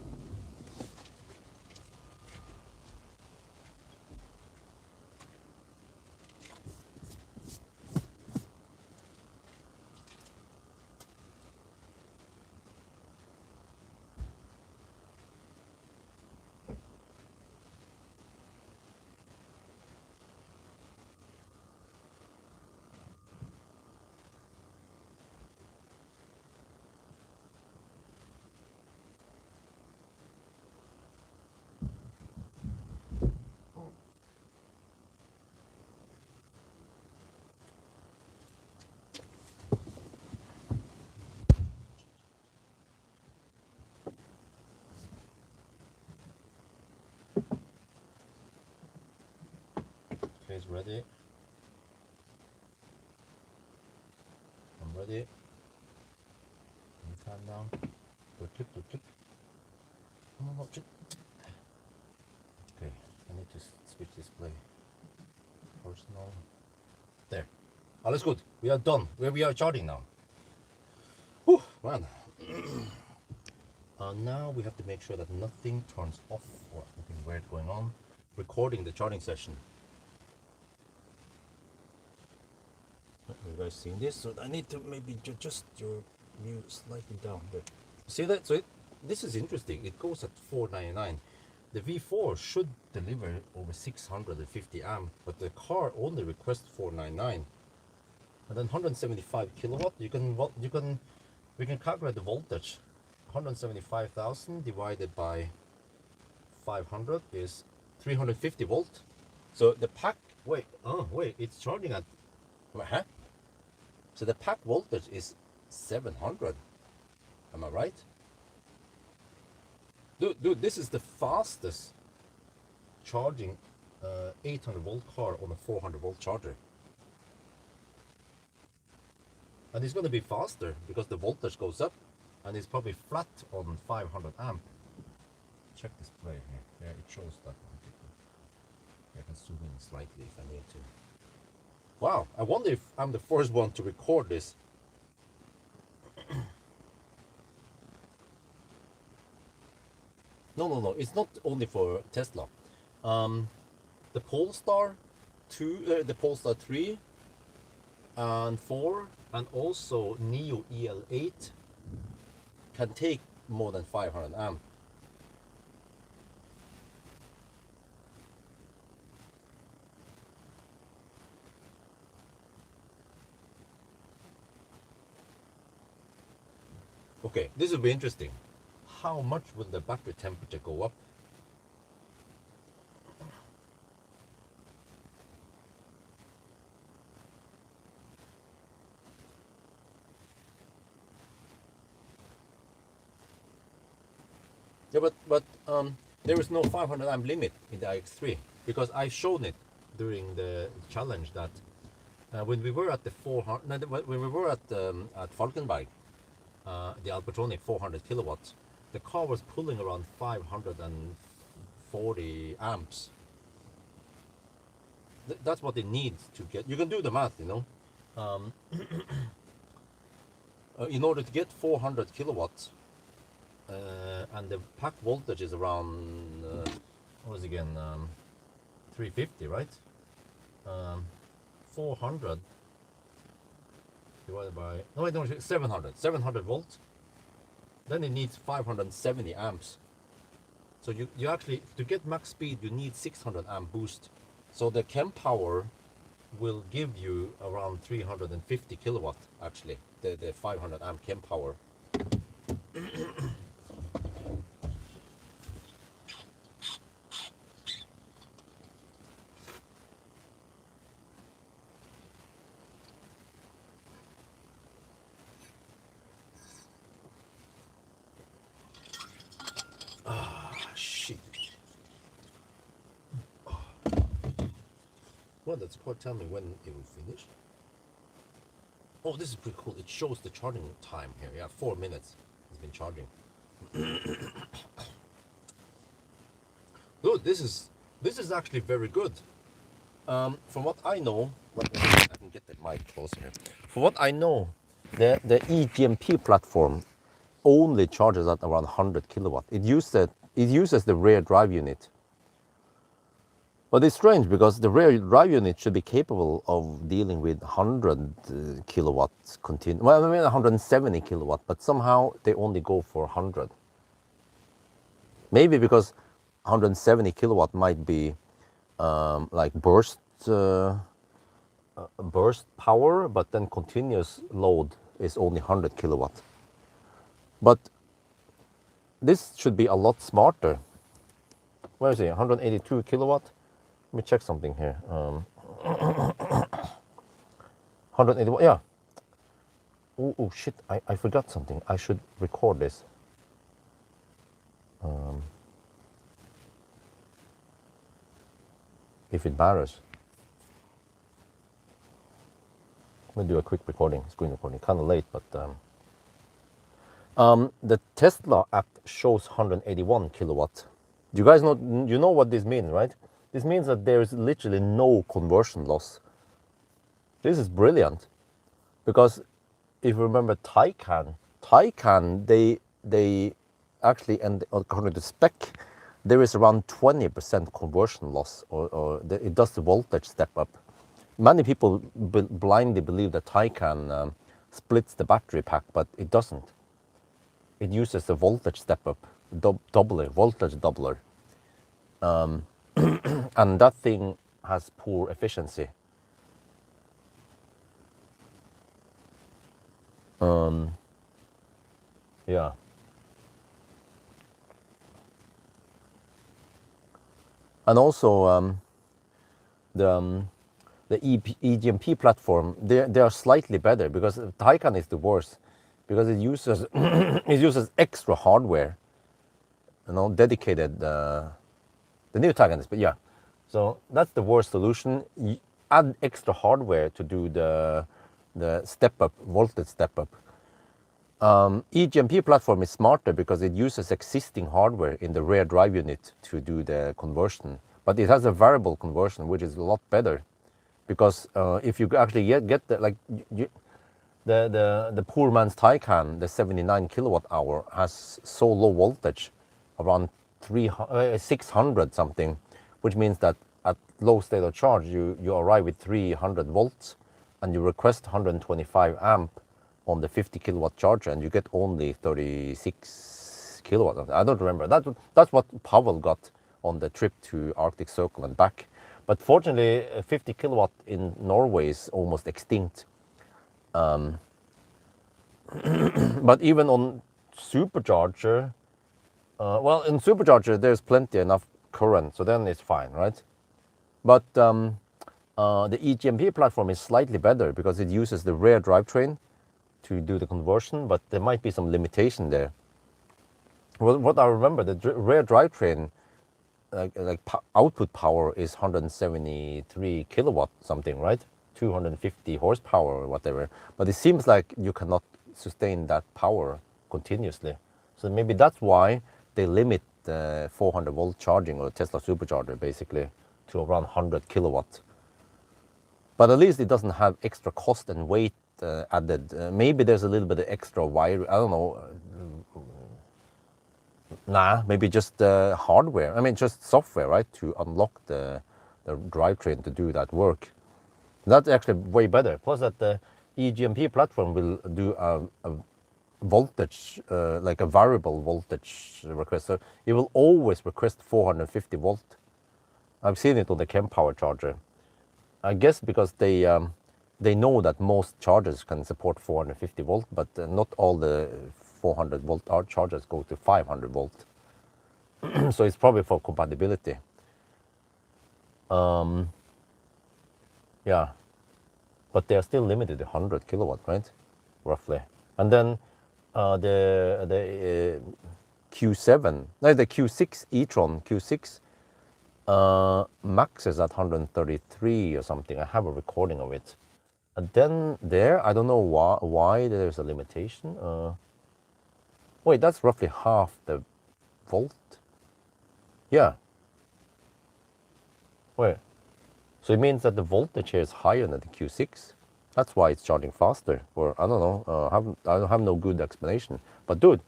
Okay, it's ready. I'm ready. Fan down. Go clip, go clip. Oh, watch it. Okay, I need to switch display. Personal. There. All is good. We are done. We are charging now. Whew, man. Now we have to make sure that nothing turns off or anything weird going on. Recording the charging session. You guys seeing this? So I need to maybe adjust your view slightly down there. See that? So this is interesting. It goes at 499. The V4 should deliver over 650 amp, but the car only requests 499. And then 175 kilowatt. We can calculate the voltage. 175,000 divided by 500 is 350 volt. So the pack, wait, it's charging at, huh? So the pack voltage is 700. Am I right? Dude, this is the fastest charging 800 volt car on a 400 volt charger. And it's going to be faster because the voltage goes up and it's probably flat on 500 amp. Check display here. Yeah, it shows that. I can zoom in slightly if I need to. Wow, I wonder if I'm the first one to record this. No, it's not only for Tesla. The Polestar 2, the Polestar 3 and 4, and also Neo EL8 can take more than 500 amp. Okay, this will be interesting. How much will the battery temperature go up? Yeah, but there is no 500 amp limit in the iX3 because I've shown it during the challenge that when we were at the 400, when we were at Falkenberg, the Alpatronic 400 kilowatts, the car was pulling around 540 amps. That's what it needs to get. You can do the math, you know. In order to get 400 kilowatts, and the pack voltage is around, what was it again, 350, right? 400 divided by, no wait, no, 700 volts. Then it needs 570 amps. So you actually, to get max speed, you need 600 amp boost. So the chem power will give you around 350 kilowatt, actually, the 500 amp chem power. Shit. Well, that's quite tell me when it will finish. Oh, this is pretty cool. It shows the charging time here. Yeah, 4 minutes it's been charging. Dude, this is actually very good. From what I know, I can get the mic closer here. From what I know, the eGMP platform only charges at around 100 kilowatt. It uses the rear drive unit. But it's strange because the rear drive unit should be capable of dealing with 100 kilowatts well, I mean 170 kilowatt, but somehow they only go for 100. Maybe because 170 kilowatt might be like burst power, but then continuous load is only 100 kilowatt. But this should be a lot smarter. Where is it? 182 kilowatt. Let me check something here. 181. Yeah. Oh shit! I forgot something. I should record this. If it matters. I'm gonna do a quick recording, screen recording. Kind of late, but the Tesla app shows 181 kilowatt. Do you guys know? You know what this means, right? This means that there is literally no conversion loss. This is brilliant, because if you remember Taycan, they actually, and according to spec, there is around 20% conversion loss, or it does the voltage step up. Many people blindly believe that Taycan splits the battery pack, but it doesn't. It uses the voltage step up, voltage doubler. And that thing has poor efficiency. Yeah. And also the eGMP platform, they are slightly better, because Taycan is the worst, because it uses it uses extra hardware, dedicated. The new Taycan is, but yeah, so that's the worst solution. You add extra hardware to do the step up, voltage step up. eGMP platform is smarter because it uses existing hardware in the rear drive unit to do the conversion, but it has a variable conversion, which is a lot better, because if you actually get the poor man's Taycan, the 79 kilowatt hour, has so low voltage, around 600 something, which means that at low state of charge you arrive with 300 volts, and you request 125 amp on the 50 kilowatt charger, and you get only 36 kilowatt. I don't remember. That's what Pawel got on the trip to Arctic Circle and back. But fortunately, 50 kilowatt in Norway is almost extinct. But even on supercharger, well, in supercharger there's plenty enough current, so then it's fine, right? But the eGMP platform is slightly better because it uses the rear drivetrain to do the conversion, but there might be some limitation there. Well, what I remember, the rear drivetrain, output power is 173 kilowatt something, right? 250 horsepower or whatever. But it seems like you cannot sustain that power continuously. So maybe that's why they limit the 400 volt charging, or Tesla supercharger, basically, to around 100 kilowatt. But at least it doesn't have extra cost and weight added. Maybe there's a little bit of extra wire, I don't know. Maybe just hardware. I mean, just software, right, to unlock the drivetrain to do that work. That's actually way better. Plus, that the eGMP platform will do a voltage, like a variable voltage request. So it will always request 450 volt. I've seen it on the Kempower charger. I guess because they know that most chargers can support 450 volt, but not all the 400 volt chargers go to 500 volt. So it's probably for compatibility. Yeah, but they are still limited to 100 kilowatt, right? Roughly. And then the Q7, no, the Q6 e-tron Q6 max is at 133 or something. I have a recording of it. And then there, I don't know why there's a limitation. Wait, that's roughly half the volt. Yeah. Wait. So it means that the voltage here is higher than the Q6. That's why it's charging faster. Or I don't know. I don't have no good explanation. But dude,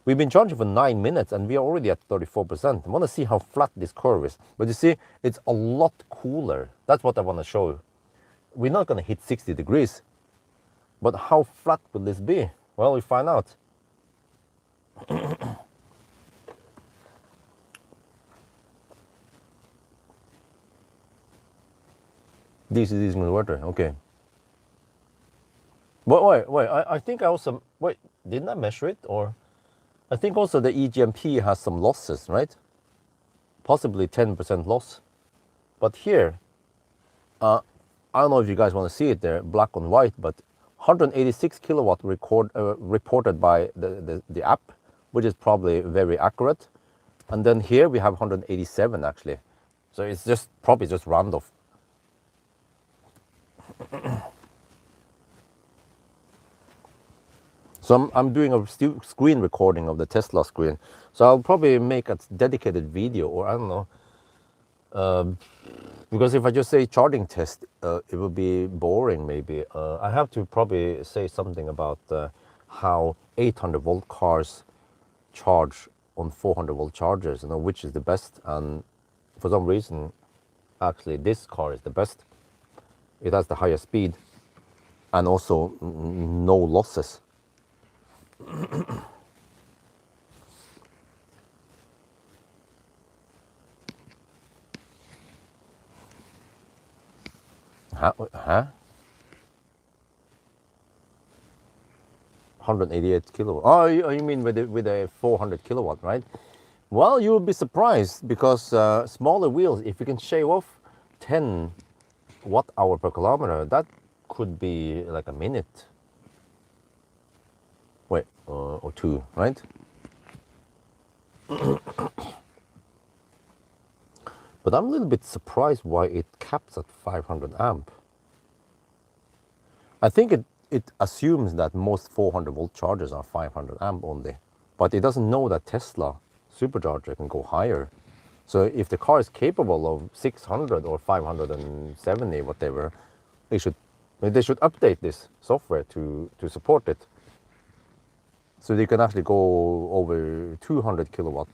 we've been charging for 9 minutes and we are already at 34%. I want to see how flat this curve is. But you see, it's a lot cooler. That's what I want to show you. We're not going to hit 60 degrees. But how flat will this be? Well, we find out. DC converter, okay. But wait, I think I also, wait, didn't I measure it? Or I think also the EGMP has some losses, right? Possibly 10% loss. But here, I don't know if you guys want to see it there, black on white, but 186 kilowatt reported by the app, which is probably very accurate. And then here we have 187 actually. So it's just probably just round off. So I'm doing a screen recording of the Tesla screen. So I'll probably make a dedicated video, or I don't know. Because if I just say charging test, it will be boring maybe. I have to probably say something about how 800 volt cars charge on 400 volt chargers, which is the best. And for some reason, actually this car is the best. It has the highest speed and also no losses. Huh? 188 kilowatt. Oh, you mean with a 400 kilowatt, right? Well, you will be surprised because smaller wheels, if you can shave off 10 watt hour per kilometer, that could be like a minute. Wait, or two, right? But I'm a little bit surprised why it caps at 500 amp. I think it assumes that most 400 volt chargers are 500 amp only, but it doesn't know that Tesla supercharger can go higher. So if the car is capable of 600 or 570, whatever, they should update this software to support it. So they can actually go over 200 kilowatt.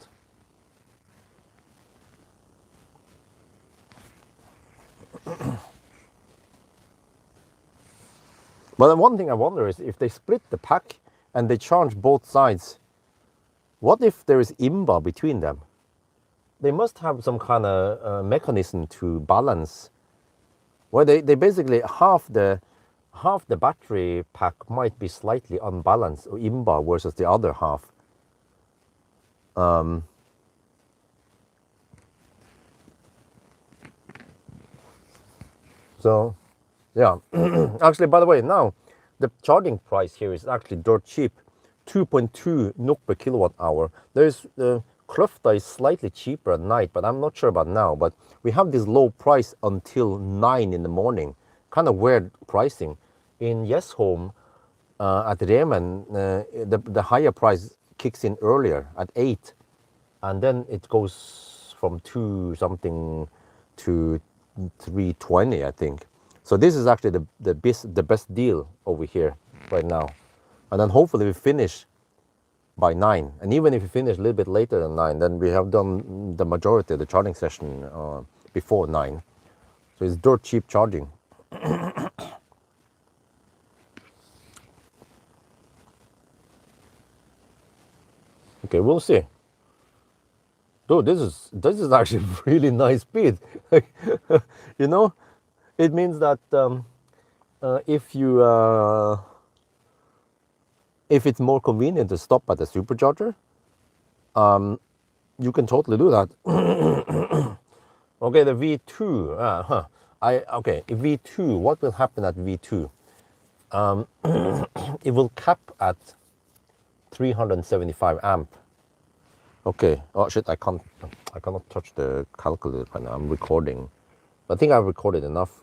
But one thing I wonder is if they split the pack and they charge both sides, what if there is IMBA between them? They must have some kind of mechanism to balance. Well, they basically half the battery pack might be slightly unbalanced, or IMBA versus the other half. So, yeah. Actually, by the way, now the charging price here is actually dirt cheap, 2.2 NOK per kilowatt hour. There's Kløfta is slightly cheaper at night, but I'm not sure about now. But we have this low price until 9 in the morning. Kind of weird pricing. In Yesholm, at Remen, the higher price kicks in earlier at 8, and then it goes from 2 something to 320, I think. So this is actually the best deal over here right now. And then hopefully we finish by 9. And even if we finish a little bit later than 9, then we have done the majority of the charging session before 9. So it's dirt cheap charging. Okay, we'll see. Dude, this is actually really nice speed. You know, it means that if it's more convenient to stop at the supercharger, you can totally do that. Okay, the V2. Okay, V2. What will happen at V2? It will cap at 375 amp. Okay. Oh shit! I cannot touch the calculator right now. I'm recording. I think I've recorded enough.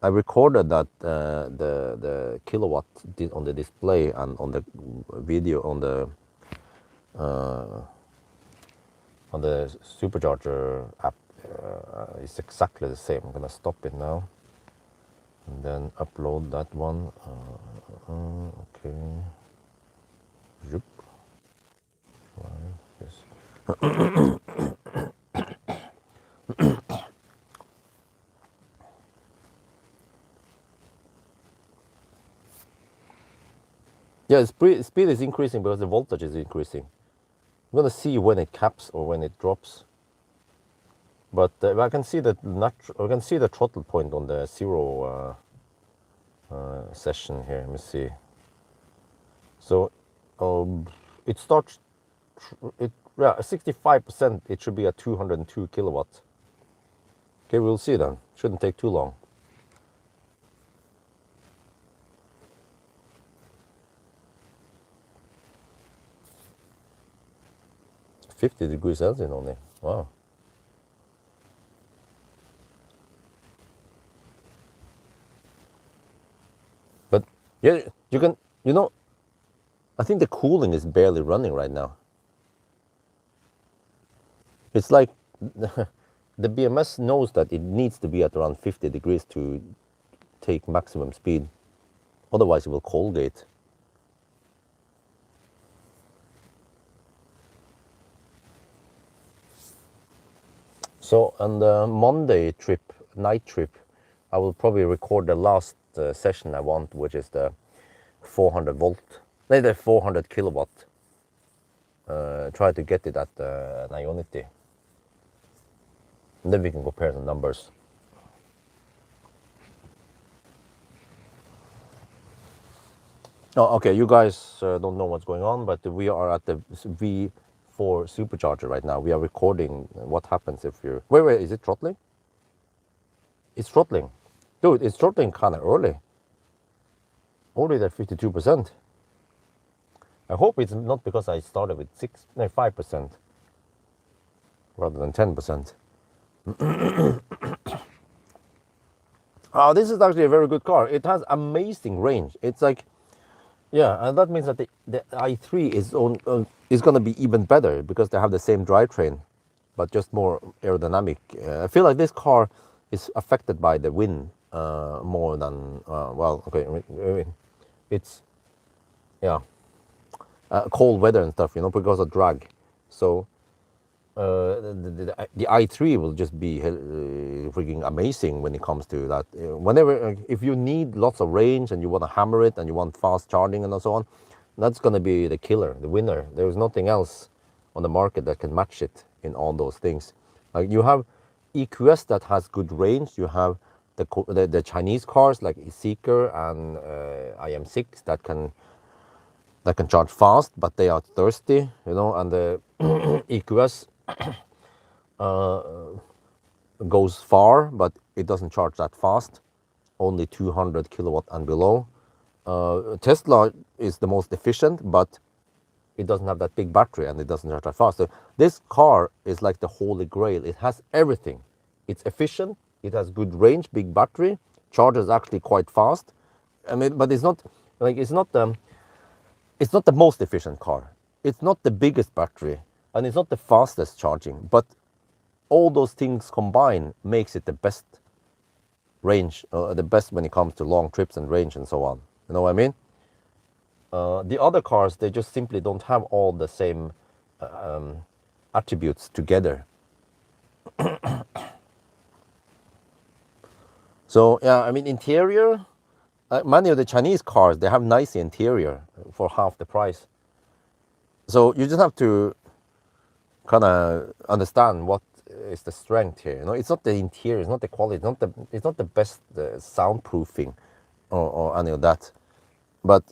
I recorded that the kilowatt on the display and on the video on the supercharger app is exactly the same. I'm gonna stop it now and then upload that one. Okay. Zoop. Yes. Yeah, speed is increasing because the voltage is increasing. I'm gonna see when it caps or when it drops. But I can see that I can see the throttle point on the 0 session here. Let me see. So it starts it, yeah, 65%. It should be at 202 kilowatts. Okay, we'll see then. Shouldn't take too long. 50 degrees Celsius only. Wow. But yeah, you can, you know, I think the cooling is barely running right now. It's like the BMS knows that it needs to be at around 50 degrees to take maximum speed. Otherwise, it will coldgate. So on the Monday trip, night trip, I will probably record the last session I want, which is the 400 volt, the 400 kilowatt. Try to get it at an Ionity. And then we can compare the numbers. Oh, okay, you guys don't know what's going on, but we are at the V4 supercharger right now. We are recording what happens if you're... Wait, is it throttling? It's throttling. Dude, it's throttling kind of early. Already at 52%. I hope it's not because I started with 5% rather than 10%. Oh, this is actually a very good car. It has amazing range. It's like, yeah, and that means that the i3 is going to be even better because they have the same drivetrain, but just more aerodynamic. I feel like this car is affected by the wind more than, well, okay, it's, yeah, cold weather and stuff, because of drag. So the i3 will just be freaking amazing when it comes to that. Whenever, if you need lots of range and you want to hammer it and you want fast charging and so on, that's going to be the killer, the winner. There's nothing else on the market that can match it in all those things. Like you have EQS that has good range. You have the Chinese cars like Seeker and IM6 that can charge fast, but they are thirsty, and the EQS goes far, but it doesn't charge that fast, only 200 kilowatt and below. Tesla is the most efficient, but it doesn't have that big battery and it doesn't charge that fast. So this car is like the holy grail. It has everything. It's efficient, it has good range, big battery, charges actually quite fast. I mean, but it's not like it's not the most efficient car. It's not the biggest battery, and it's not the fastest charging. But all those things combined makes it the best range, the best when it comes to long trips and range and so on. You know what I mean? The other cars, they just simply don't have all the same attributes together. So yeah, I mean, interior, many of the Chinese cars, they have nice interior for half the price. So you just have to kind of understand what is the strength here. It's not the interior, it's not the quality, it's not the best soundproofing or any of that. But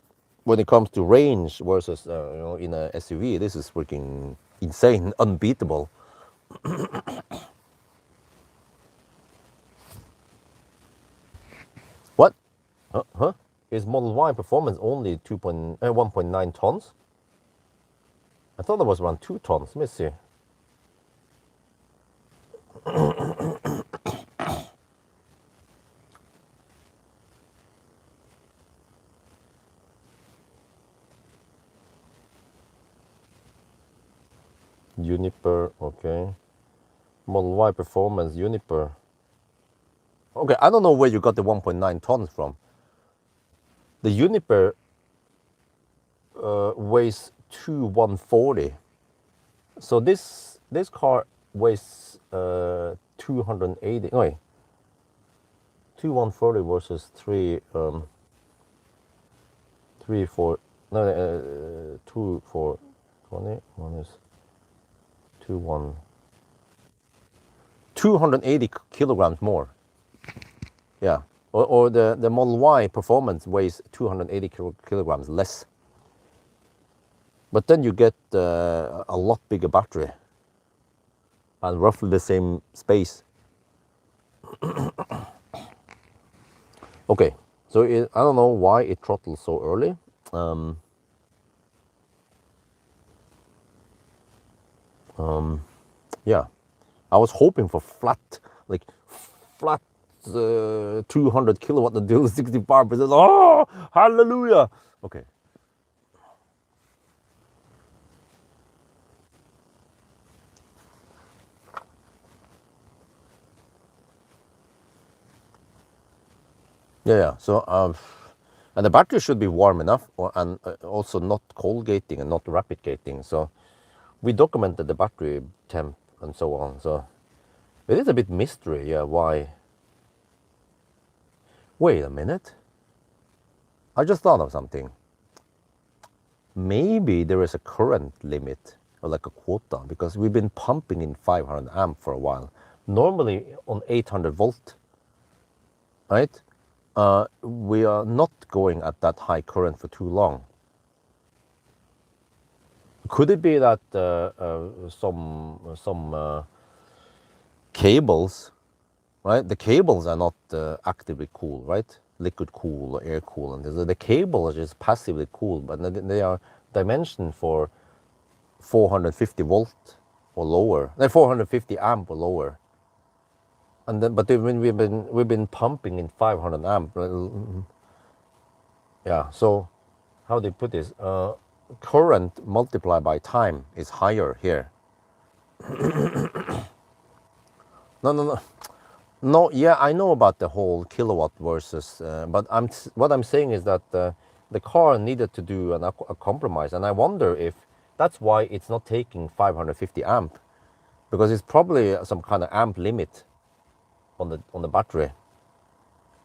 when it comes to range versus in a SUV, this is freaking insane, unbeatable. What? Huh? Is Model Y performance only 1.9 tons? I thought it was around 2 tons. Let me see. Juniper, okay. Model Y performance, Juniper. Okay, I don't know where you got the 1.9 tons from. The Juniper weighs 2140. So this car weighs 280. Wait, 2140 versus 3 4 no 2 4 20 minus 2 1 280 kilograms more. Yeah, or the Model Y performance weighs 280 kilograms less. But then you get a lot bigger battery and roughly the same space. Okay, so I don't know why it throttles so early. Yeah, I was hoping for flat, like flat 200 kilowatt and do 65%. Oh, hallelujah! Okay. Yeah. So, and the battery should be warm enough, and also not cold gating and not rapid gating. So, we documented the battery temp and so on. So, it is a bit mystery. Yeah, why? Wait a minute. I just thought of something. Maybe there is a current limit or like a quota because we've been pumping in 500 amp for a while. Normally on 800 volt, right? We are not going at that high current for too long. Could it be that some cables, right? The cables are not actively cool, right? Liquid cool or air cool, and the cable is just passively cool, but they are dimensioned for 450 volt or lower, 450 amp or lower. And then, but when we've been pumping in 500 amp, yeah. So, how they put this? Current multiplied by time is higher here. No. Yeah, I know about the whole kilowatt versus, but what I'm saying is that the car needed to do a compromise, and I wonder if that's why it's not taking 550 amp, because it's probably some kind of amp limit on the battery,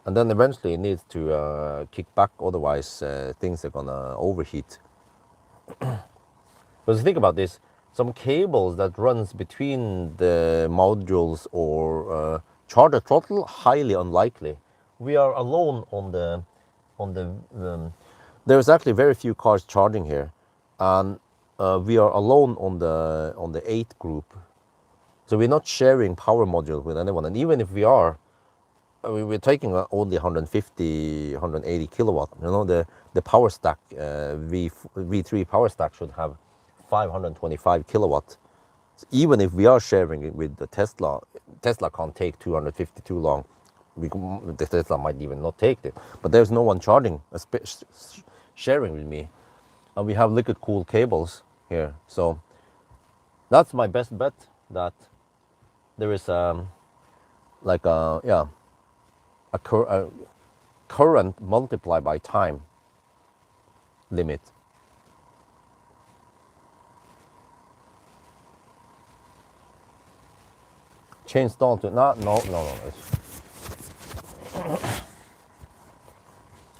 and then eventually it needs to kick back. Otherwise, things are gonna overheat. Because think about this: some cables that runs between the modules or charger throttle, highly unlikely. We are alone on the. There's actually very few cars charging here, and we are alone on the 8 group. So we're not sharing power module with anyone, and even if we are, we're taking only 150, 180 kilowatt. You know, the power stack, V3 power stack should have 525 kilowatt. So even if we are sharing it with the Tesla can't take 250 too long. The Tesla might even not take it. But there's no one charging, sharing with me. And we have liquid cooled cables here. So that's my best bet, that there is like a current multiplied by time limit. Change stall to no.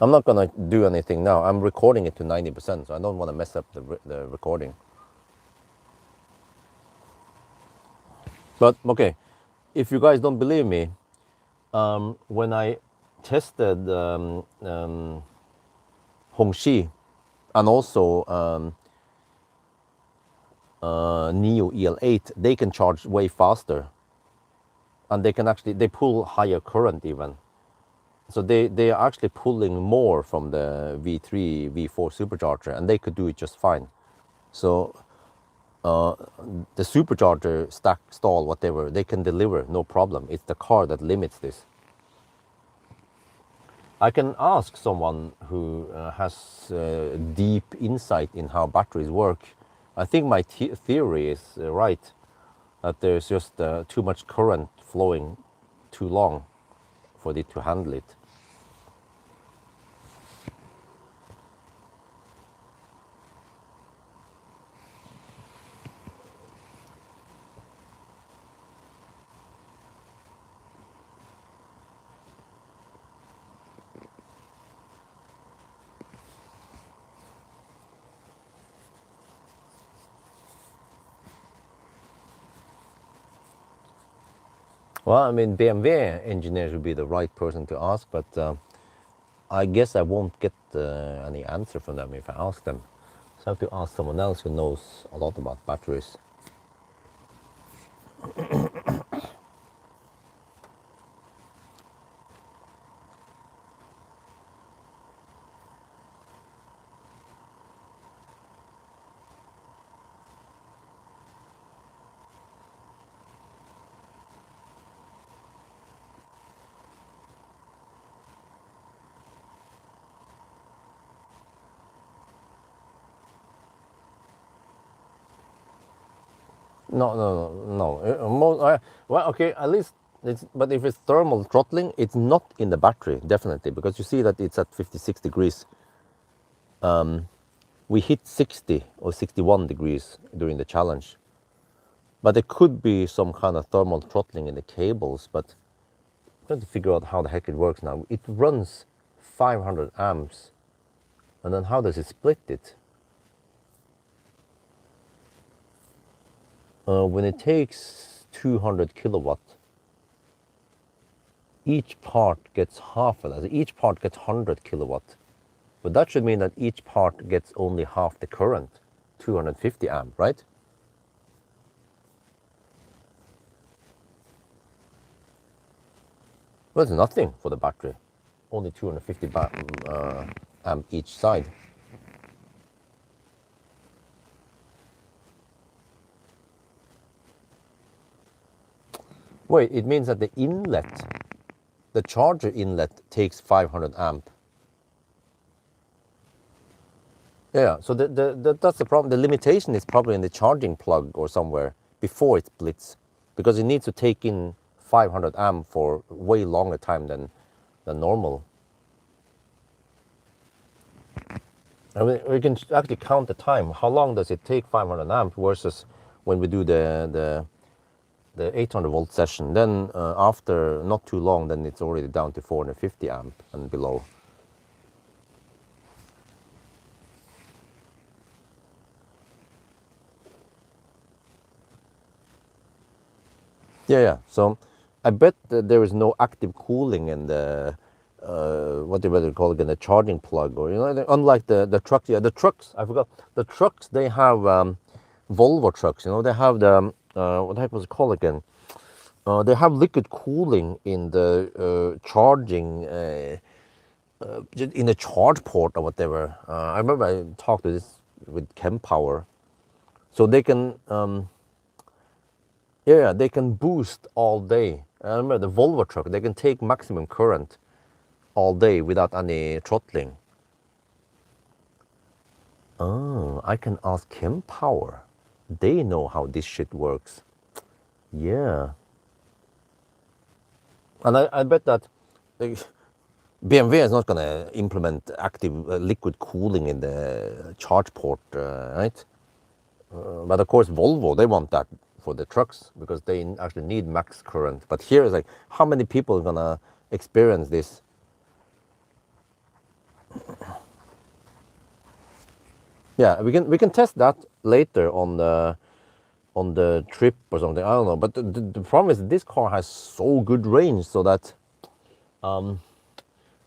I'm not gonna do anything now. I'm recording it to 90%, so I don't want to mess up the recording. But okay, if you guys don't believe me, when I tested Hongxi and also Neo EL8, they can charge way faster, and they pull higher current even. So they are actually pulling more from the V3, V4 supercharger, and they could do it just fine. So the supercharger, stack, stall, whatever, they can deliver, no problem. It's the car that limits this. I can ask someone who has deep insight in how batteries work I think my theory is right, that there's just too much current flowing too long for it to handle it. Well, I mean, BMW engineers would be the right person to ask, but I guess I won't get any answer from them if I ask them. So I have to ask someone else who knows a lot about batteries. No. Well, okay, at least it's, but if it's thermal throttling, it's not in the battery, definitely, because you see that it's at 56 degrees. We hit 60 or 61 degrees during the challenge. But there could be some kind of thermal throttling in the cables, but I'm trying to figure out how the heck it works now. It runs 500 amps, and then how does it split it? When it takes 200 kilowatt, each part gets half of that. Each part gets 100 kilowatt. But that should mean that each part gets only half the current, 250 amp, right? Well, it's nothing for the battery. Only 250 amp each side. Wait, it means that the inlet, the charger inlet, takes 500 amp. Yeah, so that's the problem. The limitation is probably in the charging plug or somewhere before it splits, because it needs to take in 500 amp for way longer time than normal. And we can actually count the time. How long does it take 500 amp versus when we do the 800 volt session? Then after not too long, then it's already down to 450 amp and below. Yeah. So I bet that there is no active cooling in the what do you call it again, the charging plug, or unlike the trucks. Yeah, the trucks. I forgot the trucks. They have Volvo trucks. They have the what the heck was it called again? They have liquid cooling in the charging in the charge port or whatever. I remember I talked to this with Pawel, so they can. Yeah, they can boost all day. I remember the Volvo truck, they can take maximum current all day without any throttling. Oh, I can ask Pawel. They know how this shit works. Yeah. And I bet that BMW is not going to implement active liquid cooling in the charge port, right? But of course, Volvo, they want that for the trucks because they actually need max current. But here is like, how many people are going to experience this? Yeah, we can test that later on the trip or something. I don't know. But the problem is this car has so good range, so that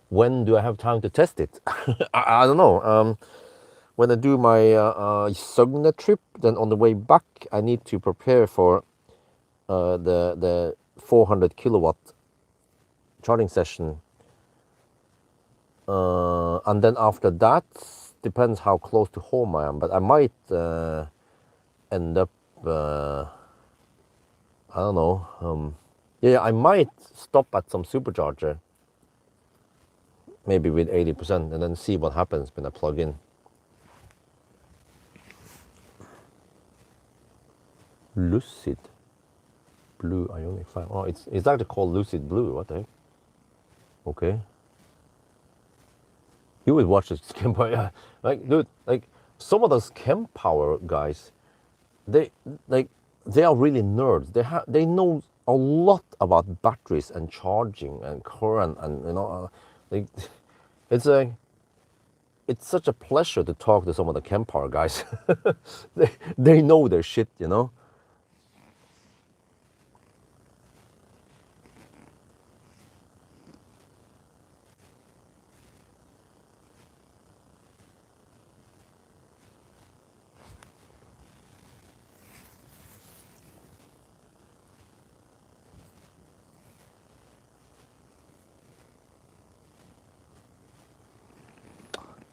when do I have time to test it? I don't know. When I do my Sögne trip, then on the way back, I need to prepare for the 400 kilowatt charging session. And then after that, depends how close to home I am, but I might end up, I don't know. Yeah, I might stop at some supercharger, maybe with 80%, and then see what happens when I plug in. Lucid Blue Ionic 5. Oh, it's actually called Lucid Blue. What the heck? Okay. You would watch this Chem Power, yeah. Like, dude, like some of those Chem Power guys, they like they are really nerds. They know a lot about batteries and charging and current and like it's a it's such a pleasure to talk to some of the Chem Power guys. They know their shit, you know.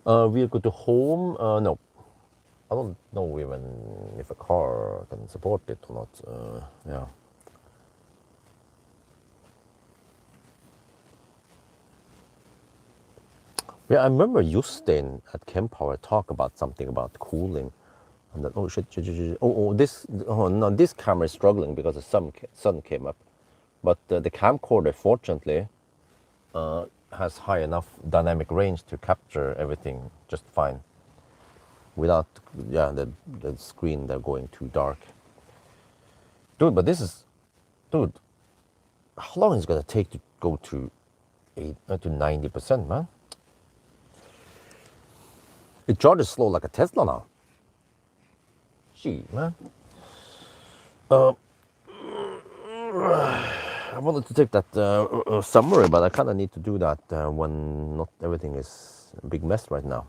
Vehicle to home? No, I don't know even if a car can support it or not. Yeah. Yeah, I remember Jostein at Kempower talk about something about cooling, and then oh shit, shit, shit, shit. Oh no, this camera is struggling because the sun came up, but the camcorder fortunately has high enough dynamic range to capture everything just fine, without the screen there going too dark. Dude, but this is, dude, how long is it gonna take to go to 90%, man? It charges slow like a Tesla now. Gee, man. I wanted to take that summary, but I kind of need to do that when not everything is a big mess right now.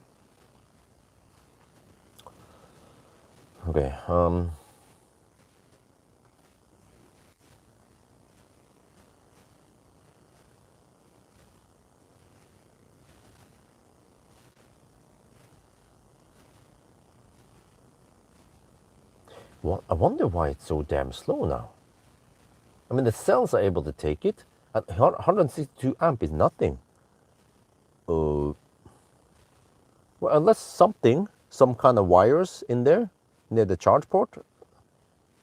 Okay. Well, I wonder why it's so damn slow now. I mean, the cells are able to take it. At 162 amp is nothing. Well, unless some kind of wires in there near the charge port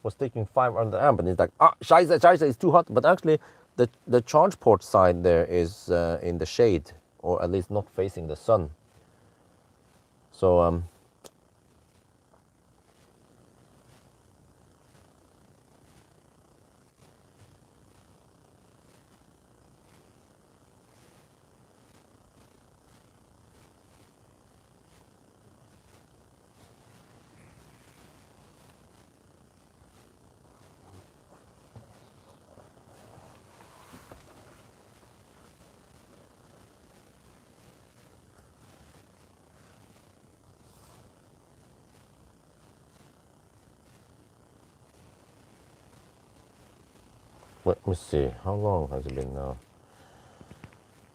was taking 500 amp, and it's like, scheiße, it's too hot. But actually, the charge port side there is in the shade, or at least not facing the sun. So let me see, how long has it been now?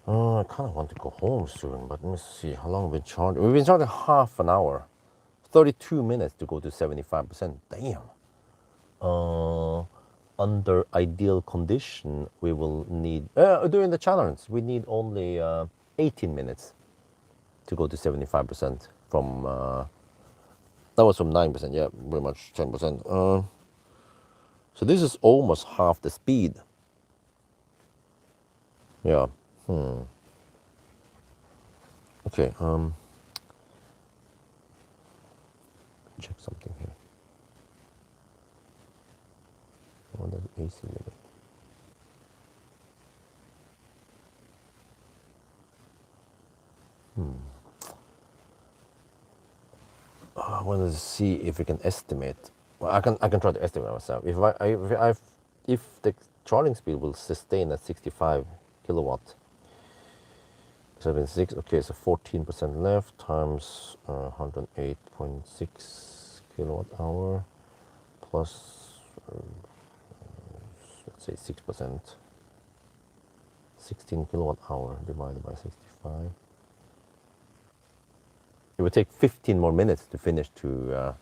I kind of want to go home soon, but let me see, how long have we been charging? We've been charging half an hour. 32 minutes to go to 75%. Damn. Under ideal condition, we will need, during the challenge, we need only 18 minutes to go to 75% from, that was from 9%, yeah, pretty much 10%. So this is almost half the speed. Yeah. Okay, check something here. What does AC limit? I wanted to see if we can estimate. Well, I can try to estimate myself. If the charging speed will sustain at 65 kilowatt, 76. Okay, so 14% left times 108.6 kilowatt hour plus let's say 6%. 16 kilowatt hour divided by 65. It would take 15 more minutes to finish to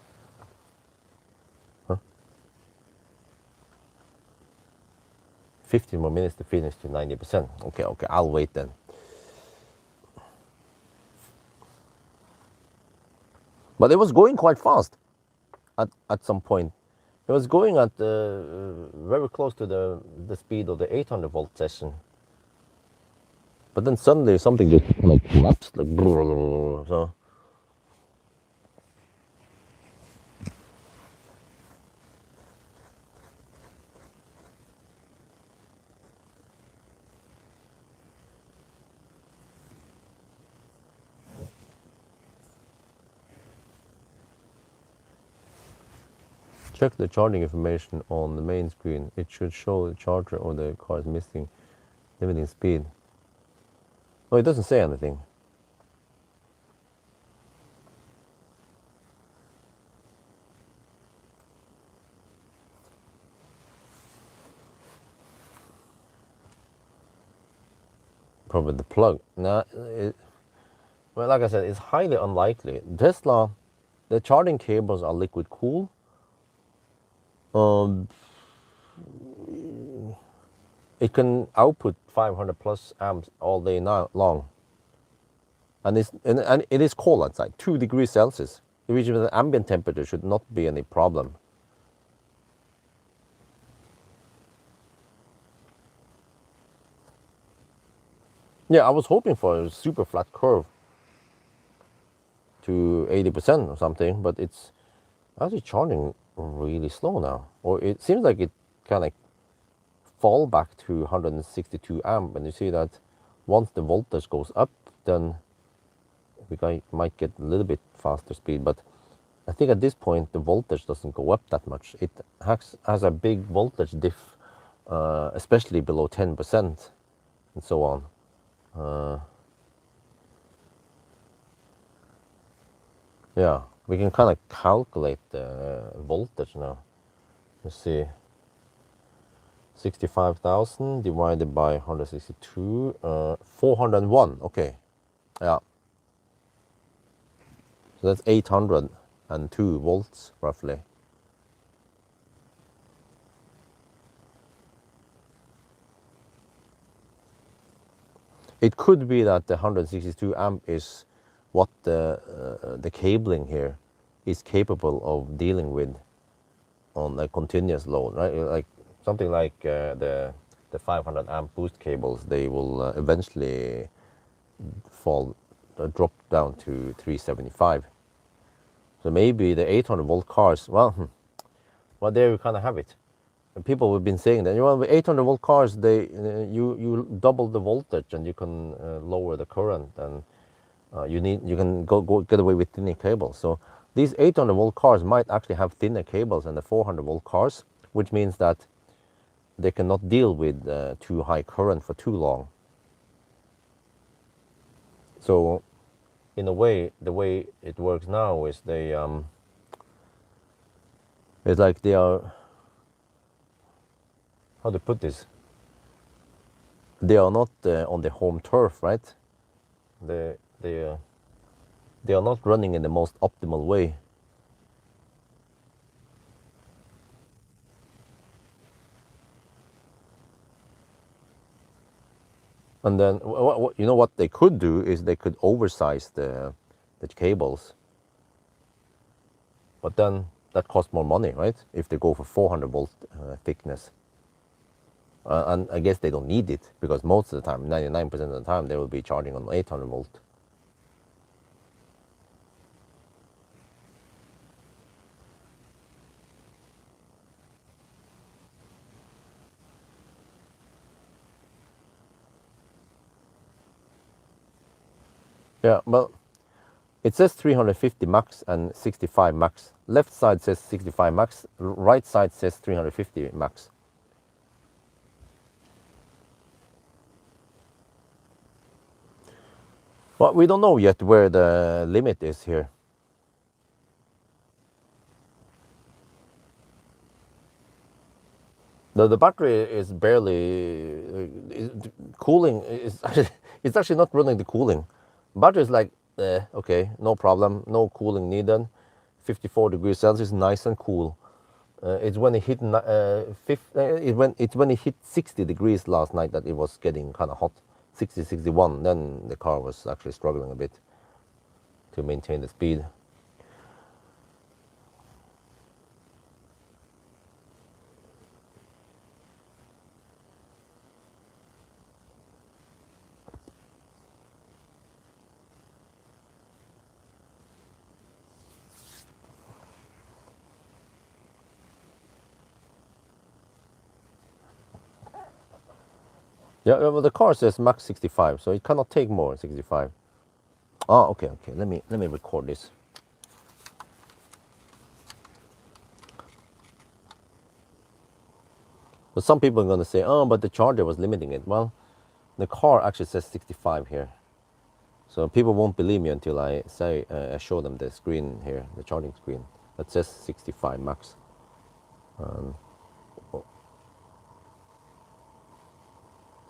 15 more minutes to finish to 90%. Okay, I'll wait then. But it was going quite fast at some point. It was going at very close to the speed of the 800 volt session. But then suddenly something just like collapsed, like so. Check the charging information on the main screen. It should show the charger or the car is missing limiting speed. No, it doesn't say anything. Probably the plug. Nah, well, like I said, it's highly unlikely. Tesla, the charging cables are liquid cool. It can output 500 plus amps all day long, and it is cold outside, 2 degrees Celsius, which with the ambient temperature should not be any problem. Yeah, I was hoping for a super flat curve to 80% or something, but it's actually charging really slow now. Or it seems like it kind of fall back to 162 amp, and you see that once the voltage goes up, then we might get a little bit faster speed. But I think at this point the voltage doesn't go up that much. It has a big voltage diff, especially below 10% and so on. Yeah, we can kind of calculate the voltage now. Let's see. 65,000 divided by 162, 401. Okay, yeah. So that's 802 volts roughly. It could be that the 162 amp is what the cabling here is capable of dealing with on a continuous load, right? Like something like the 500 amp boost cables, they will eventually drop down to 375. So maybe the 800 volt cars, well, there you kind of have it. And people have been saying that, with 800 volt cars, you double the voltage and you can lower the current, and you can go get away with thinner cables. So these 800 volt cars might actually have thinner cables than the 400 volt cars, which means that they cannot deal with too high current for too long. So in a way, the way it works now is it's like they are, how to put this, they are not on the home turf, right? They are not running in the most optimal way. And then you know what they could do is they could oversize the cables, but then that costs more money, right? If they go for 400 volt thickness. And I guess they don't need it, because most of the time, 99% of the time, they will be charging on 800 volt. Yeah, well, it says 350 max and 65 max. Left side says 65 max, right side says 350 max. Well, we don't know yet where the limit is here. The battery is barely cooling. It's actually not running the cooling. Battery is like, okay, no problem, no cooling needed. 54 degrees Celsius, nice and cool. It's when it hit it's when it hit 60 degrees last night that it was getting kind of hot. 60, 61. Then the car was actually struggling a bit to maintain the speed. Yeah, well, the car says max 65, so it cannot take more than 65. Oh, okay, okay. Let me record this. But some people are going to say, oh, but the charger was limiting it. Well, the car actually says 65 here. So people won't believe me until I say I show them the screen here, the charging screen that says 65 max. Oh,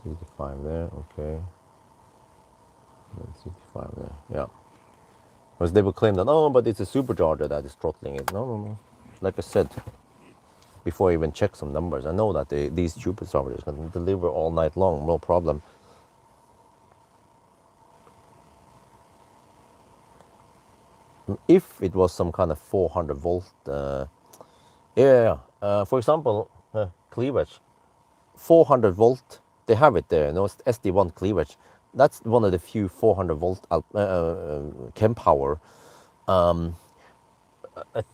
65 there, okay. And 65 there, yeah. Because they will claim that, oh, but it's a supercharger that is throttling it. No, no, no. Like I said, before I even check some numbers, I know that these superchargers can deliver all night long, no problem. If it was some kind of 400 volt, yeah. For example, cleavage, 400 volt. They have it there. No, it's SD1 cleavage. That's one of the few 400 volt chem power. I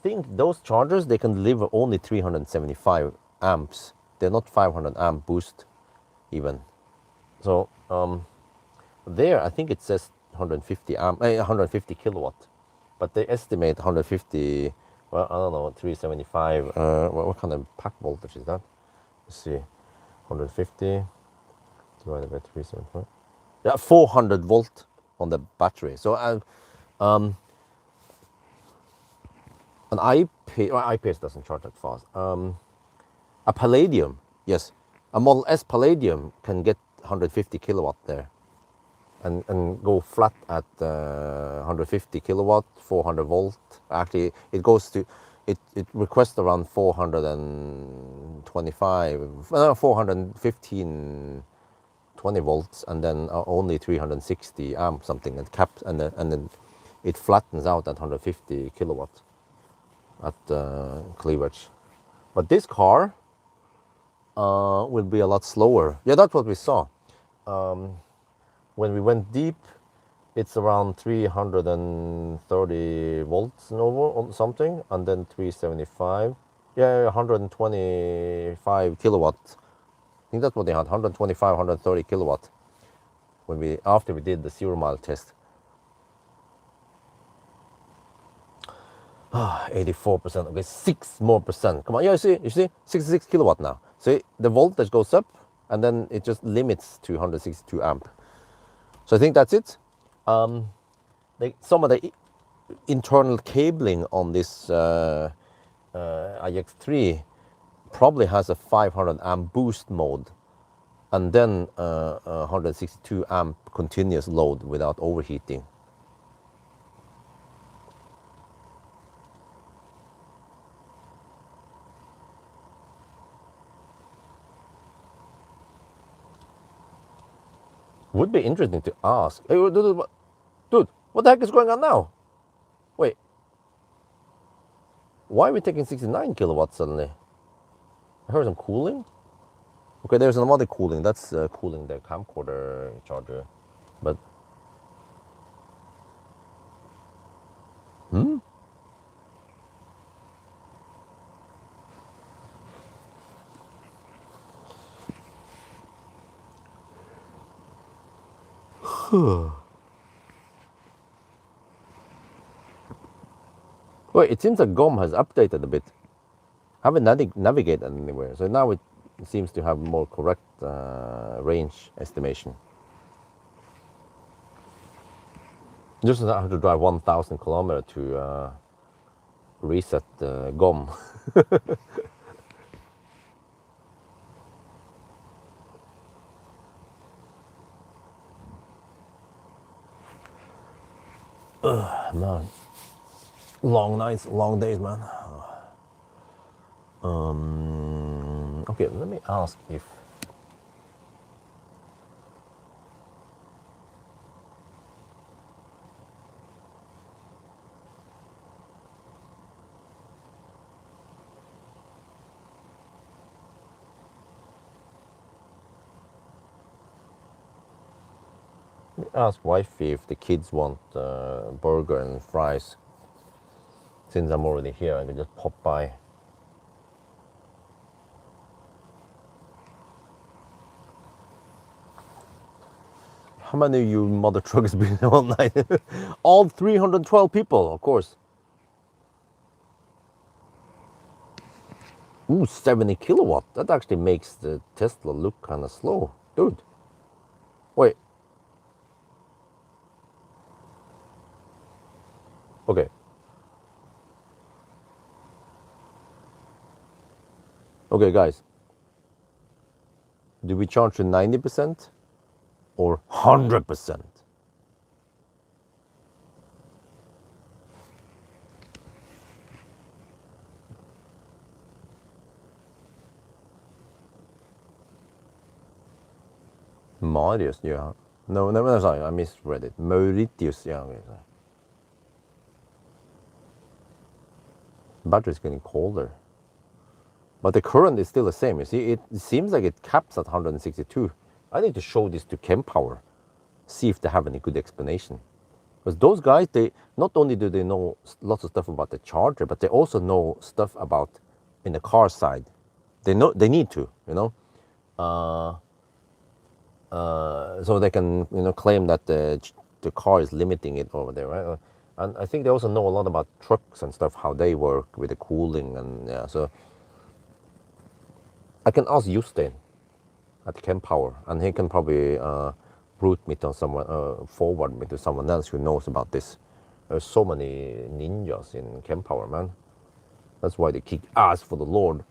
think those chargers they can deliver only 375 amps. They're not 500 amp boost, even. So there, I think it says 150 amp, 150 kilowatt, but they estimate 150. Well, I don't know, 375. What kind of pack voltage is that? Let's see, 150 divided by 375. Yeah, 400 volt on the battery. So an iPace doesn't charge that fast. A Palladium, yes, a Model S Palladium can get 150 kilowatt there, and go flat at 150 kilowatt, 400 volt. Actually, it goes to it requests around 425, 415, 20 volts, and then only 360 amp something, and caps, and then it flattens out at 150 kilowatt at cleavage. But this car will be a lot slower. Yeah, that's what we saw. When we went deep, it's around 330 volts or something, and then 375. Yeah, 125 kilowatt. I think that's what they had, 125, 130 kilowatt. When after we did the 0 mile test. 84%. Okay, 6 more percent. Come on, yeah, you see, 66 kilowatt now. See, the voltage goes up, and then it just limits to 162 amp. So I think that's it. Some of the internal cabling on this iX3 probably has a 500 amp boost mode, and then 162 amp continuous load without overheating. Would be interesting to ask. Hey, dude, what the heck is going on now? Wait, why are we taking 69 kilowatts suddenly? I heard some cooling. Okay, there's another cooling. That's cooling the camcorder charger. But wait, it seems like GOM has updated a bit. I haven't navigated anywhere, so now it seems to have more correct range estimation. Just have to drive 1,000 kilometers to reset the GOM. Man, long nights, long days, man. Okay, let me ask if wifey if the kids want burger and fries. Since I'm already here, I can just pop by. How many of you mother truckers been all night? All 312 people, of course. Ooh, 70 kilowatt. That actually makes the Tesla look kind of slow. Dude, wait. Okay. Okay, guys. Do we charge to 90% or 100%? Marius, yeah. No, sorry, I misread it. Mauritius, yeah. Okay, sorry. Battery's getting colder. But the current is still the same. You see, it seems like it caps at 162. I need to show this to Chempower, see if they have any good explanation. Because those guys, they not only do they know lots of stuff about the charger, but they also know stuff about in the car side. They know they need to, so they can claim that the car is limiting it over there, right? And I think they also know a lot about trucks and stuff, how they work with the cooling and yeah. So I can ask Jostein at Chempower, and he can probably route me to someone, forward me to someone else who knows about this. There's so many ninjas in Chempower, man. That's why they kick ass for the Lord.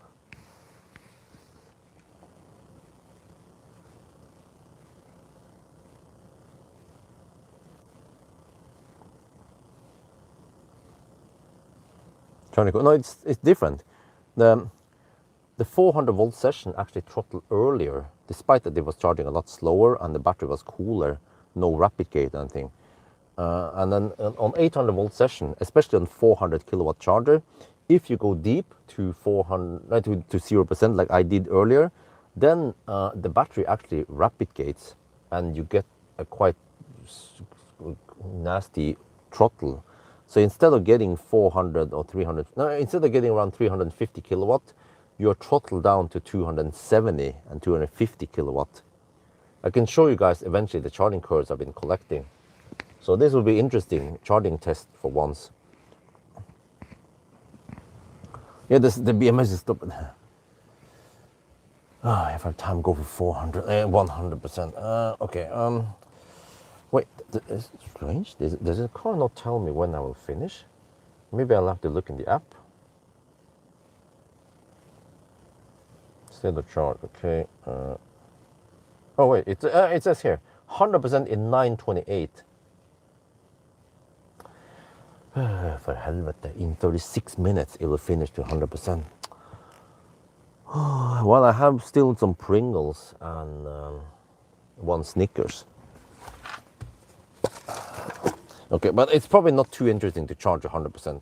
Trying to go. No, it's different. The 400 volt session actually throttled earlier, despite that it was charging a lot slower and the battery was cooler, no rapid gate or anything. And then on 800 volt session, especially on 400 kilowatt charger, if you go deep to 400 to 0% like I did earlier, then the battery actually rapid gates and you get a quite nasty throttle. So instead of getting 400 or 300, no, instead of getting around 350 kilowatt, you're throttled down to 270 and 250 kilowatt. I can show you guys eventually the charging curves I've been collecting. So this will be interesting charging test for once. Yeah, the BMS is stupid. If I have time, go for 400, 100%. Okay. Wait, it's strange. Does the car not tell me when I will finish? Maybe I'll have to look in the app. State of charge. Okay. Oh wait, it says here 100% in 9:28. For helvete, in 36 minutes it will finish to 100%. Well, I have still some Pringles and one Snickers. Okay, but it's probably not too interesting to charge 100%.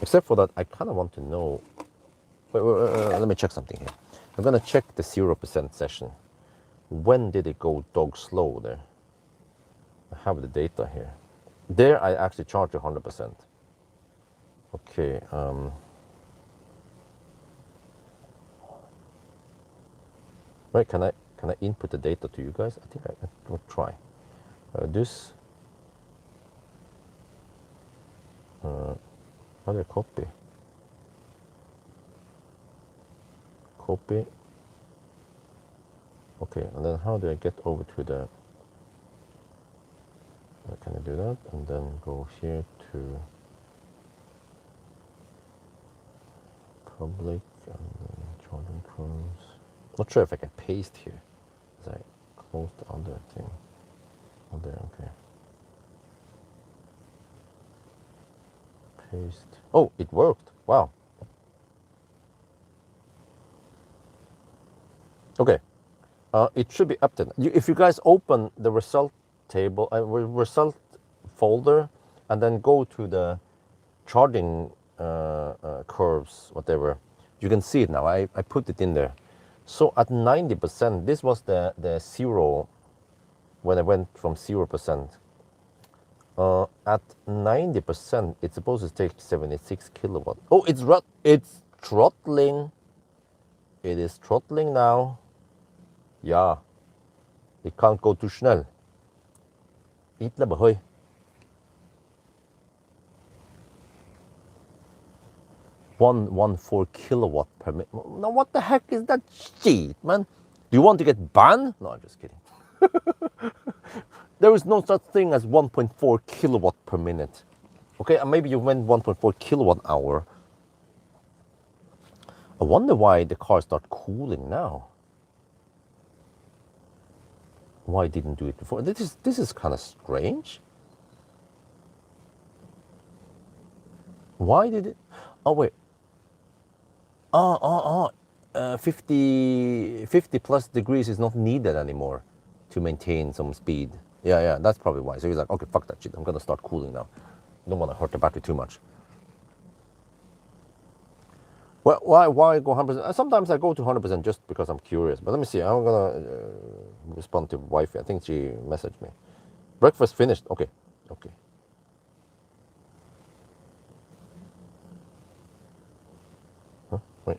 Except for that, I kind of want to know. Wait, let me check something here. I'm gonna check the 0% session. When did it go dog slow there? I have the data here. There, I actually charged 100%. Okay. Right? Can I input the data to you guys? I think I will try. This. How do I copy? Copy. Okay, and then how do I get over to the? Can I do that? And then go here to public and then charging curves. Not sure if I can paste here. As I close the other thing. Oh, there. Okay. Paste. Oh, it worked. Wow. Okay. It should be updated. If you guys open the result table, result folder, and then go to the charging curves, whatever, you can see it now. I put it in there. So at 90%, this was the zero when I went from 0%. At 90%, it's supposed to take 76 kilowatt. Oh, it's throttling. It is throttling now. Yeah. Det can't go too schnell. 114 kilowatt per minute. Now, what the heck is that shit, man? Do you want to get banned? No, I'm just kidding. There is no such thing as 1.4 kilowatt per minute. Okay, and maybe you went 1.4 kilowatt hour. I wonder why the car start cooling now. Why didn't do it before? This is kind of strange. Why did it? Oh wait. 50 plus degrees is not needed anymore to maintain some speed. Yeah, that's probably why. So he's like, okay, fuck that shit. I'm gonna start cooling now. Don't want to hurt the battery too much. Well, why go 100%? Sometimes I go to 100% just because I'm curious. But let me see. I'm gonna respond to wifey. I think she messaged me. Breakfast finished. Okay. Huh? Wait.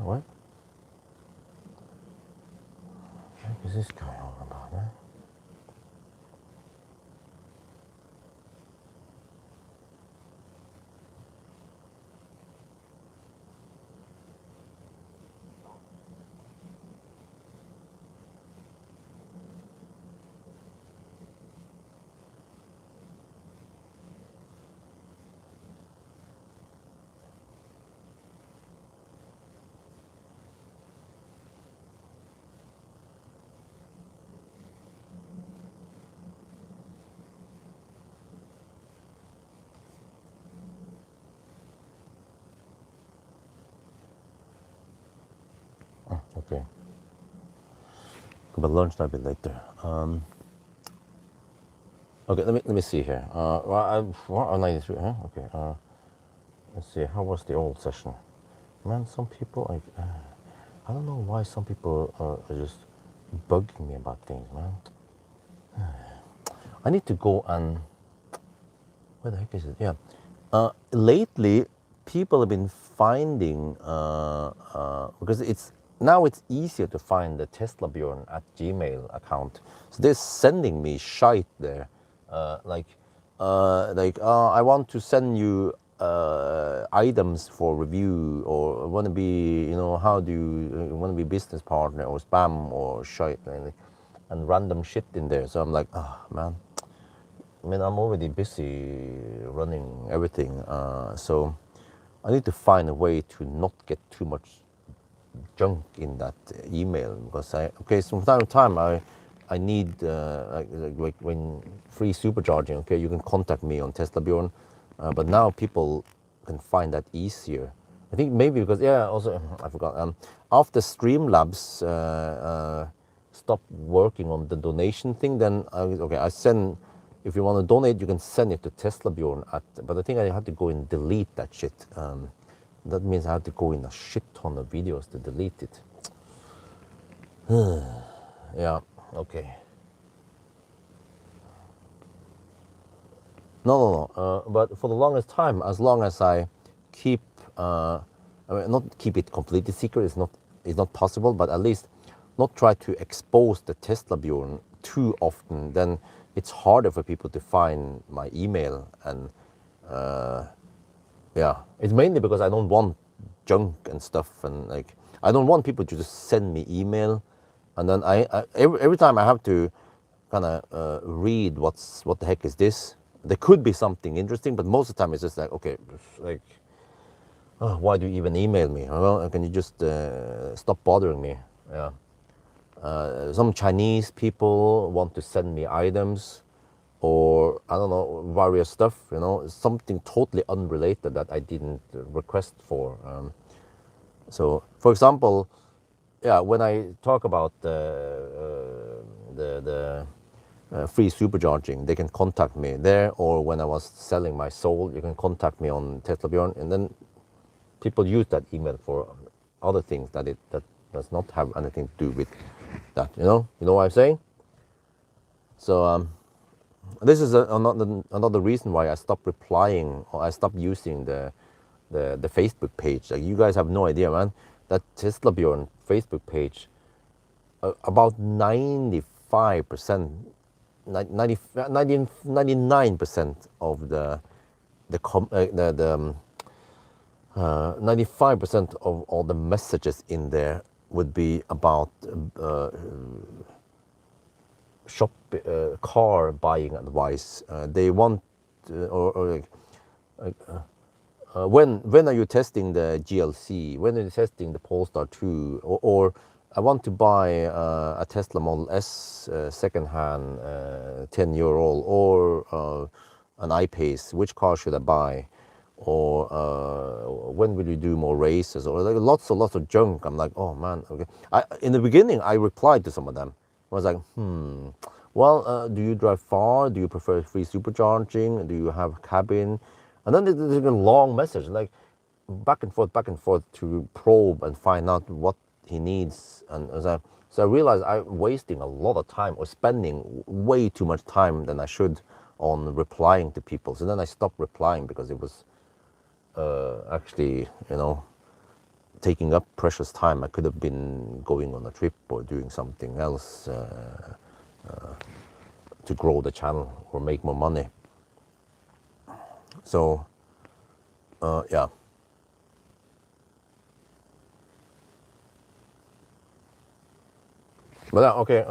What? What is this going on about, man? Okay. But lunch a bit later. Okay, let me see here. 93. Huh? Okay. Let's see. How was the old session? Man, some people I don't know why some people are just bugging me about things, man. I need to go and where the heck is it? Yeah. Lately, people have been finding because it's easier to find the Tesla Bjorn at Gmail account. So they're sending me shite there, I want to send you items for review, or want to be, how do you want to be business partner, or spam or shite, and random shit in there. So I'm like, man. I mean, I'm already busy running everything, so I need to find a way to not get too much junk in that email, because so from time to time I need like when free supercharging. Okay, you can contact me on Tesla Bjorn, but now people can find that easier. I think maybe because also I forgot, after Streamlabs stopped working on the donation thing, then I send. If you want to donate, you can send it to Tesla Bjorn but I think I have to go and delete that shit. That means I have to go in a shit ton of videos to delete it. Yeah, okay. No. But for the longest time, as long as I keep, not keep it completely secret, it's not possible, but at least not try to expose the Tesla Bjorn too often, then it's harder for people to find my email. And it's mainly because I don't want junk and stuff, and I don't want people to just send me email, and then every time I have to kind of read what the heck is this. There could be something interesting, but most of the time it's just like, okay, why do you even email me? Well, can you just stop bothering me? Yeah. Some Chinese people want to send me items, or I don't know, various stuff, something totally unrelated that I didn't request for. So, for example, yeah, when I talk about the free supercharging, they can contact me there, or when I was selling my soul, you can contact me on Tesla Bjorn, and then people use that email for other things that does not have anything to do with that. You know what I'm saying? So this is another reason why I stopped replying, or I stopped using the Facebook page. Like, you guys have no idea, man. That Tesla Bjorn Facebook page, about 95%, 99% of the 95% of all the messages in there would be about car buying advice. They want, when are you testing the GLC? When are you testing the Polestar 2? Or I want to buy a Tesla Model S secondhand, 10-year-old, or an I-Pace. Which car should I buy? Or when will you do more races? Or like lots of junk. I'm like, oh man, okay. In the beginning, I replied to some of them. I was like, well, do you drive far? Do you prefer free supercharging? Do you have cabin? And then there's a long message, like back and forth to probe and find out what he needs. And so I realized I'm wasting a lot of time, or spending way too much time than I should, on replying to people. So then I stopped replying, because it was actually, taking up precious time. I could have been going on a trip or doing something else to grow the channel or make more money. So yeah. But okay,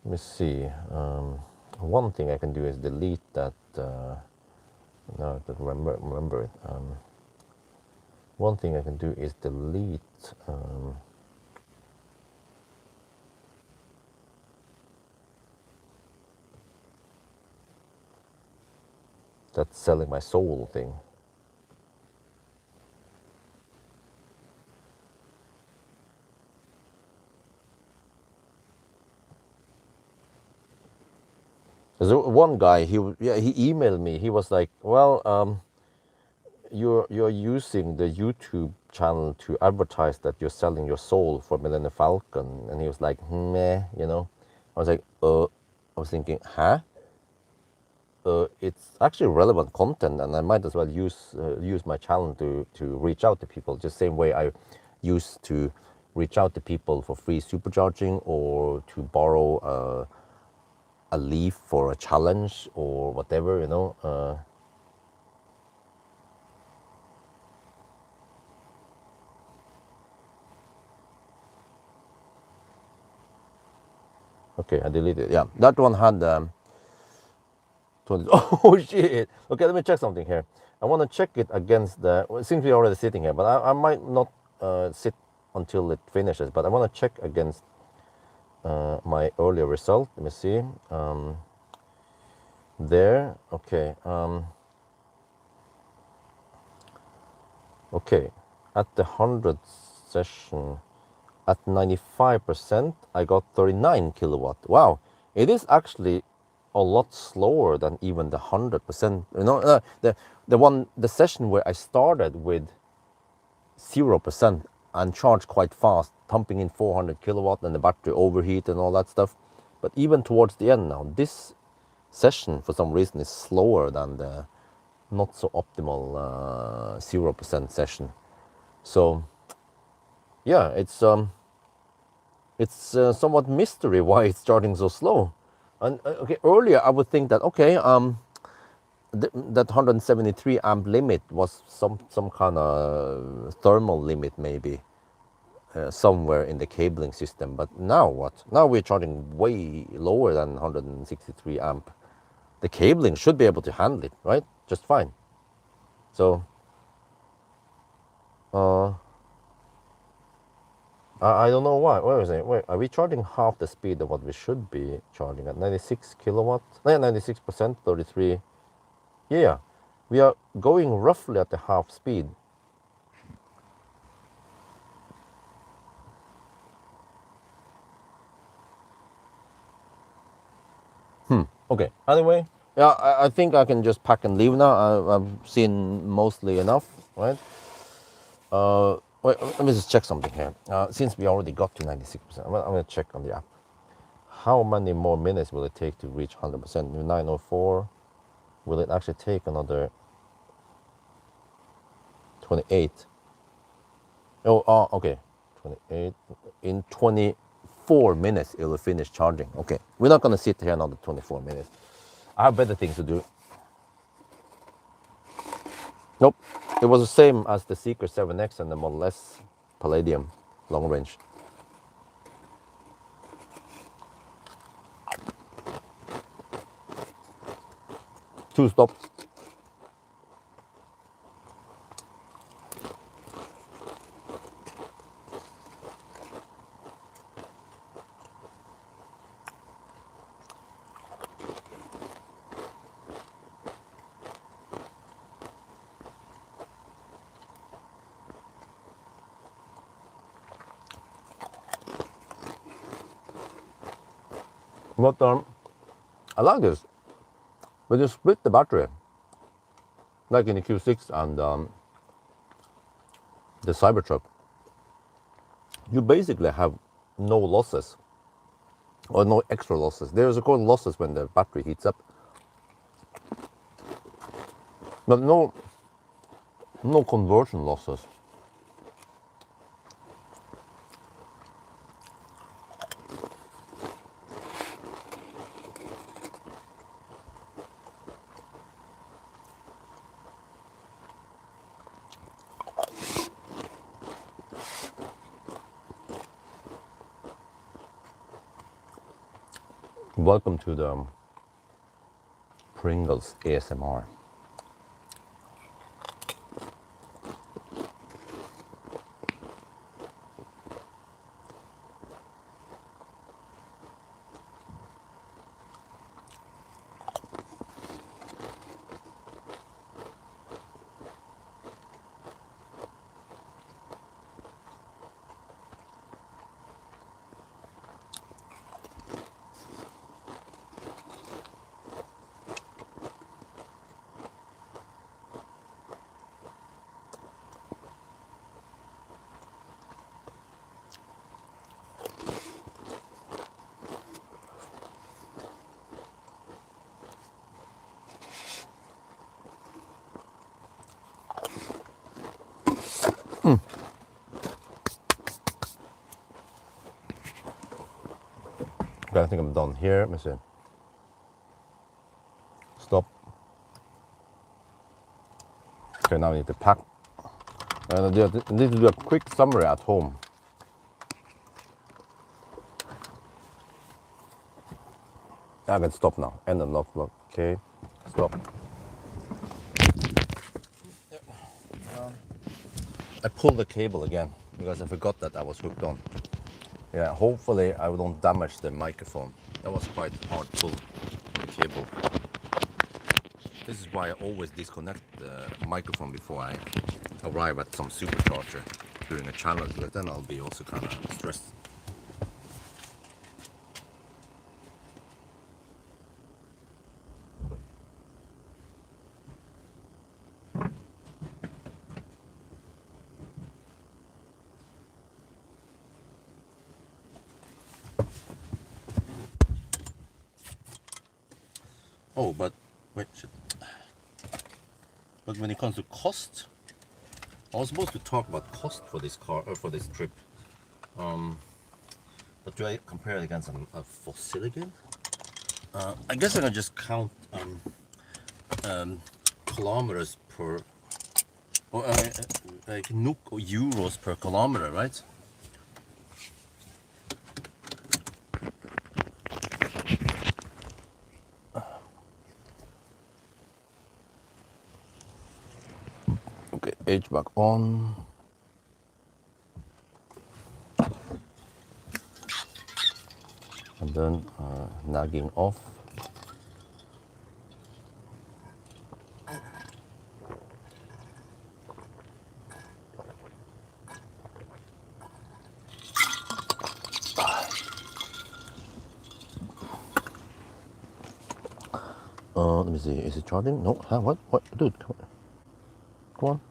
let me see. One thing I can do is delete that. No, I don't remember it. One thing I can do is delete. That selling my soul thing. There's one guy. He emailed me. He was like, "Well, you're using the YouTube channel to advertise that you're selling your soul for Millennium Falcon," and he was like, "Meh," I was like, I was thinking, huh? It's actually relevant content, and I might as well use my channel to reach out to people, just same way I used to reach out to people for free supercharging, or to borrow a leaf for a challenge or whatever, Okay, I deleted it. Yeah, that one had 20. Oh shit. Okay, let me check something here. I want to check it against the. Well, it seems we're already sitting here, but I might not sit until it finishes. But I want to check against my earlier result. Let me see. There. Okay. Okay. At the 100th session, at 95%, I got 39 kilowatt. Wow. It is actually a lot slower than even the 100%. The session where I started with 0% and charged quite fast, pumping in 400 kilowatt, and the battery overheat and all that stuff. But even towards the end now, this session for some reason is slower than the not so optimal 0% session. So yeah, it's somewhat mystery why it's starting so slow. And okay, earlier I would think that okay, that 173 amp limit was some kind of thermal limit, maybe somewhere in the cabling system. But now what? Now we're charging way lower than 163 amp. The cabling should be able to handle it, right? Just fine. So I don't know why. Where is it? Wait, are we charging half the speed of what we should be charging at 96 kilowatt? No, 96%, 33. Yeah, we are going roughly at the half speed. Okay, anyway, yeah, I think I can just pack and leave now. I've seen mostly enough, right? Wait, let me just check something here. Since we already got to 96%, I'm gonna check on the app. How many more minutes will it take to reach 100%? 9:04. Will it actually take another 28? Oh, okay. 28. In 24 minutes, it will finish charging. Okay, we're not gonna sit here another 24 minutes. I have better things to do. Nope, it was the same as the Seeker 7X and the Model S Palladium long range. Two stops. But I like this. When you split the battery, like in the Q6 and the Cybertruck, you basically have no losses or no extra losses. There is of course losses when the battery heats up, but no conversion losses. Welcome to the Pringles ASMR. Okay, I think I'm done here. Let me see. Stop. Okay, now I need to pack. And I need to do a quick summary at home. I can stop now. End and lock. Okay, stop. I pulled the cable again because I forgot that I was hooked on. Yeah, hopefully I don't damage the microphone. That was quite hard to pull the cable. This is why I always disconnect the microphone before I arrive at some supercharger during a challenge, because then I'll be also kind of stressed. Oh, but wait, shit. But when it comes to cost, I was supposed to talk about cost for this car or for this trip. But do I compare it against a fossil again? I guess I can just count kilometers per, or like NOK or euros per kilometer, right? Okay, HVAC on. And then nagging off. me see. Is it charging? No. Huh? What? What? Dude, come on. Come on.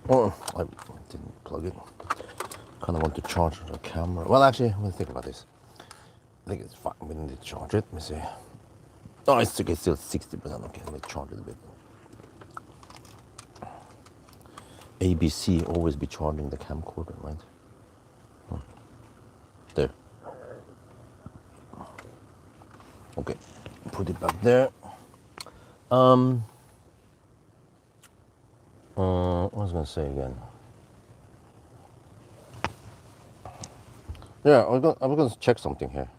Oh, I didn't plug it. Kind of want to charge the camera. Well, actually, let me think about this. I think it's fine. We need to charge it. Let me see. Oh, it's okay. Still 60%. Okay, let me charge it a bit. ABC always be charging the camcorder, right? There. Okay, put it back there. What was I gonna say again? Yeah, I was gonna check something here.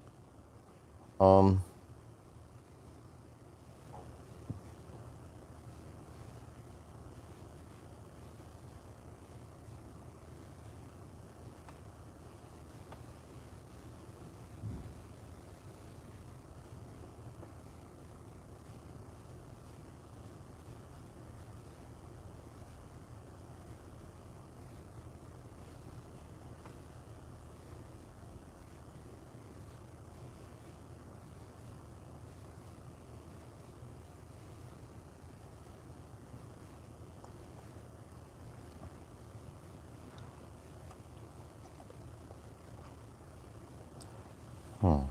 Hmm.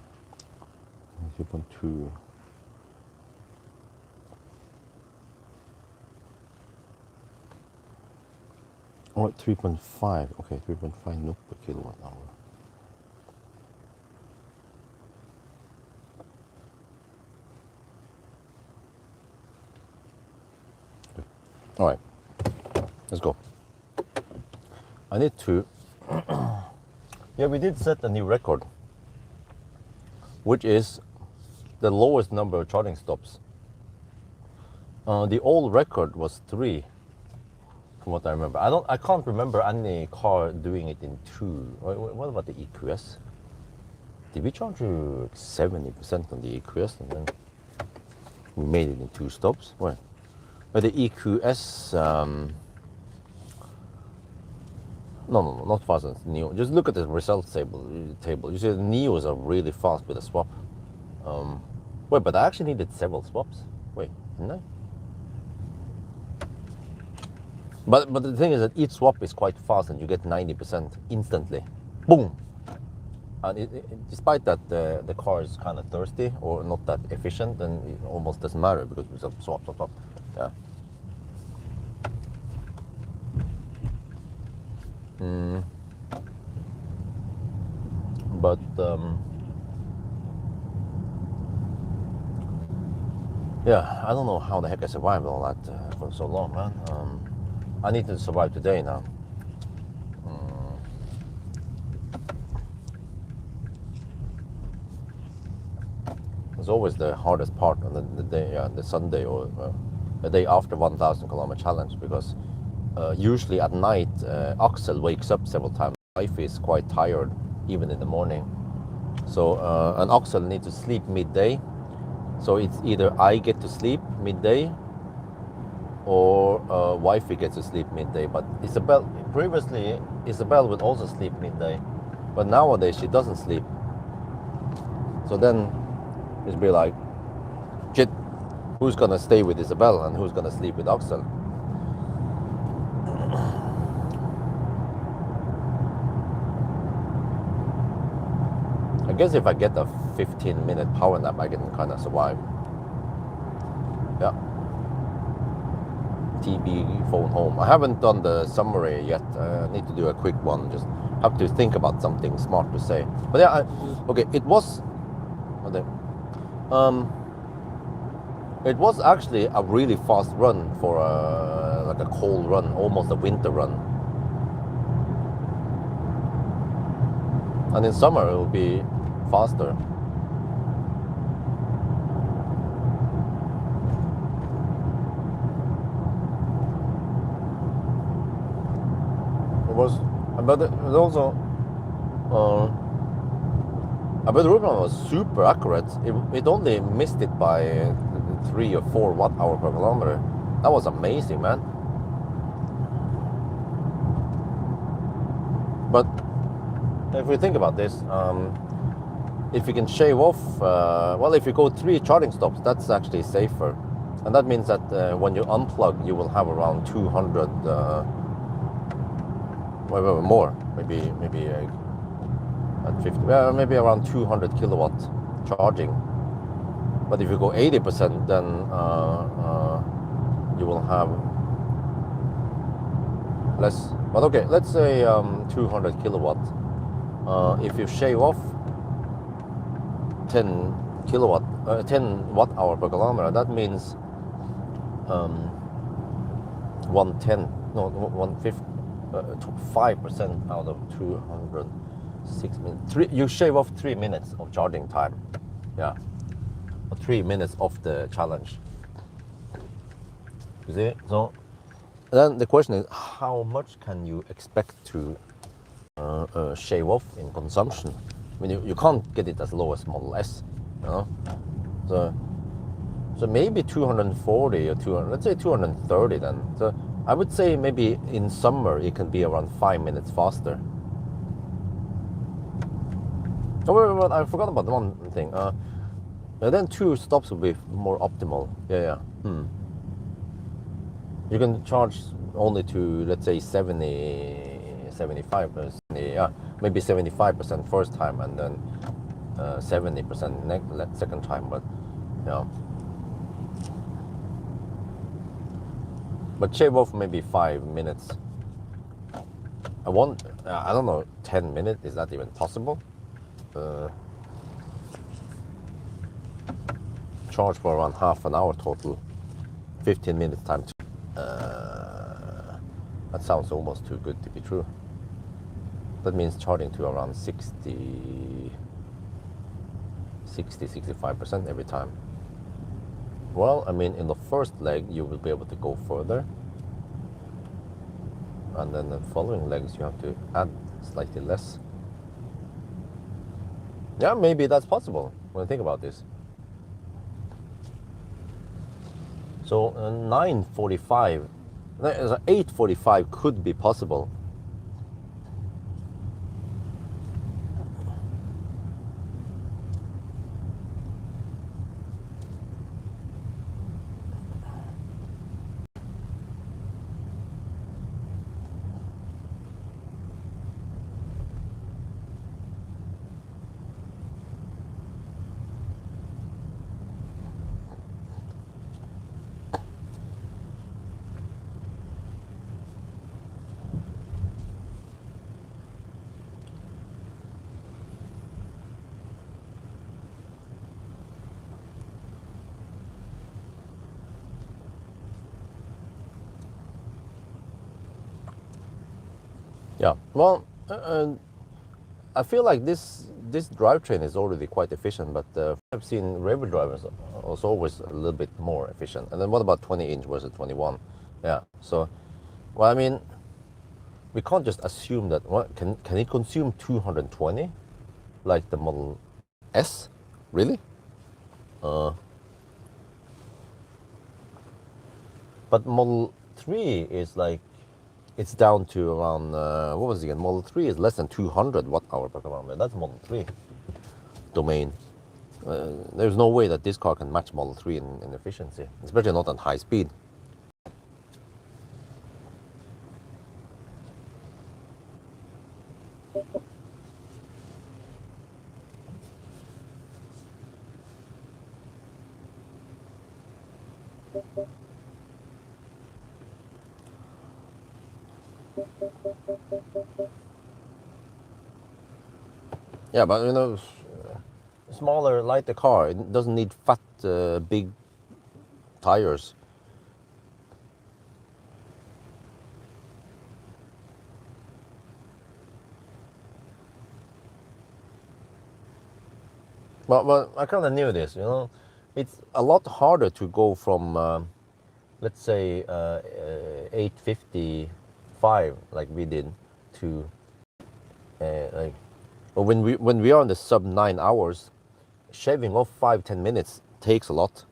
3.2. Oh, 3.5. Okay, 3.5 NOK per kilowatt hour. All right, let's go. I need to. Yeah, we did set a new record, which is the lowest number of charging stops. The old record was 3, from what I remember. I can't remember any car doing it in 2. What about the EQS? Did we charge you 70% on the EQS and then we made it in 2 stops? Well, but the EQS, no, not fast as Neo. Just look at the results table. You see the Neos are really fast with a swap. Wait, but I actually needed several swaps. Wait, didn't I? But the thing is that each swap is quite fast and you get 90% instantly. Boom! And despite that the car is kind of thirsty or not that efficient, then it almost doesn't matter because we just swap. Yeah. But yeah, I don't know how the heck I survived all that for so long, man. I need to survive today now. It's always the hardest part on the day, the Sunday or the day after 1,000 kilometer challenge, because usually at night Axel wakes up several times. Wife is quite tired even in the morning, so and Axel needs to sleep midday. So it's either I get to sleep midday or wifey gets to sleep midday. But previously Isabel would also sleep midday, but nowadays she doesn't sleep. So then it's be like, shit, who's gonna stay with Isabel and who's gonna sleep with Axel? I guess if I get a 15-minute power nap, I can kind of survive. Yeah. TB phone home. I haven't done the summary yet. I need to do a quick one. Just have to think about something smart to say. But yeah, okay. It was actually a really fast run for like a cold run, almost a winter run. And in summer it will be faster. But also, but the road plan was super accurate. It only missed it by 3 or 4 watt-hour per kilometer. That was amazing, man. But if we think about this, if you can shave off, well, if you go 3 charging stops, that's actually safer. And that means that when you unplug, you will have around 200, well, more, maybe at 50, maybe around 200 kilowatt charging. But if you go 80%, then you will have less. But okay, let's say 200 kilowatt. If you shave off 10 kilowatt, 10 watt hour per kilometer, that means 110, no, 150, 5% out of 206 minutes. You shave off 3 minutes of charging time. Yeah, 3 minutes of the challenge. You see? So then the question is, how much can you expect to shave off in consumption? I mean, you can't get it as low as Model S, you know? So maybe 240 or 200, let's say 230 then. So I would say maybe in summer it can be around 5 minutes faster. Oh, I forgot about one thing. Then 2 stops would be more optimal. Yeah. You can charge only to, let's say, 75%, yeah, maybe 75% first time, and then 70% second time. But yeah, but shave off maybe 5 minutes. I don't know, 10 minutes, is that even possible? Charge for around half an hour total, 15 minutes time. That sounds almost too good to be true. That means charging to around 65% every time. Well, I mean, in the first leg, you will be able to go further. And then the following legs, you have to add slightly less. Yeah, maybe that's possible when I think about this. So 9:45, 8:45 could be possible. Yeah, well, I feel like this drivetrain is already quite efficient, but I've seen rear drivers also always a little bit more efficient. And then what about 20-inch versus 21? Yeah, so, well, I mean, we can't just assume that, can it consume 220 like the Model S? Really? But Model 3 is like, it's down to around, what was it again? Model 3 is less than 200 watt hour per kilometer. That's Model 3 domain. There's no way that this car can match Model 3 in efficiency, especially not at high speed. Yeah, but you know, smaller, lighter car. It doesn't need fat, big tires. But I kind of knew this, you know. It's a lot harder to go from, let's say, 8:55 like we did to like. But when we are in the sub 9 hours, shaving off 5-10 minutes takes a lot.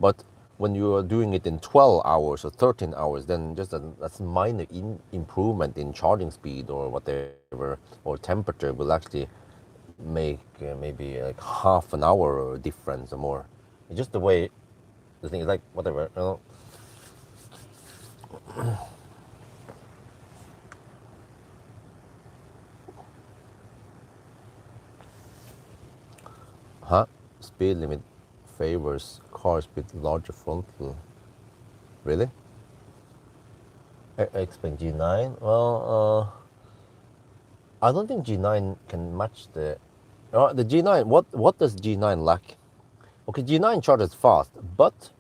But when you are doing it in 12 hours or 13 hours, then just that's minor improvement in charging speed or whatever, or temperature will actually make maybe like half an hour difference or more. It's just the way the thing is, like whatever, you know. Huh? Speed limit favors cars with larger frontal. Really? Explain G9. Well, I don't think G9 can match the G9. What does G9 lack? Okay, G9 charges fast, but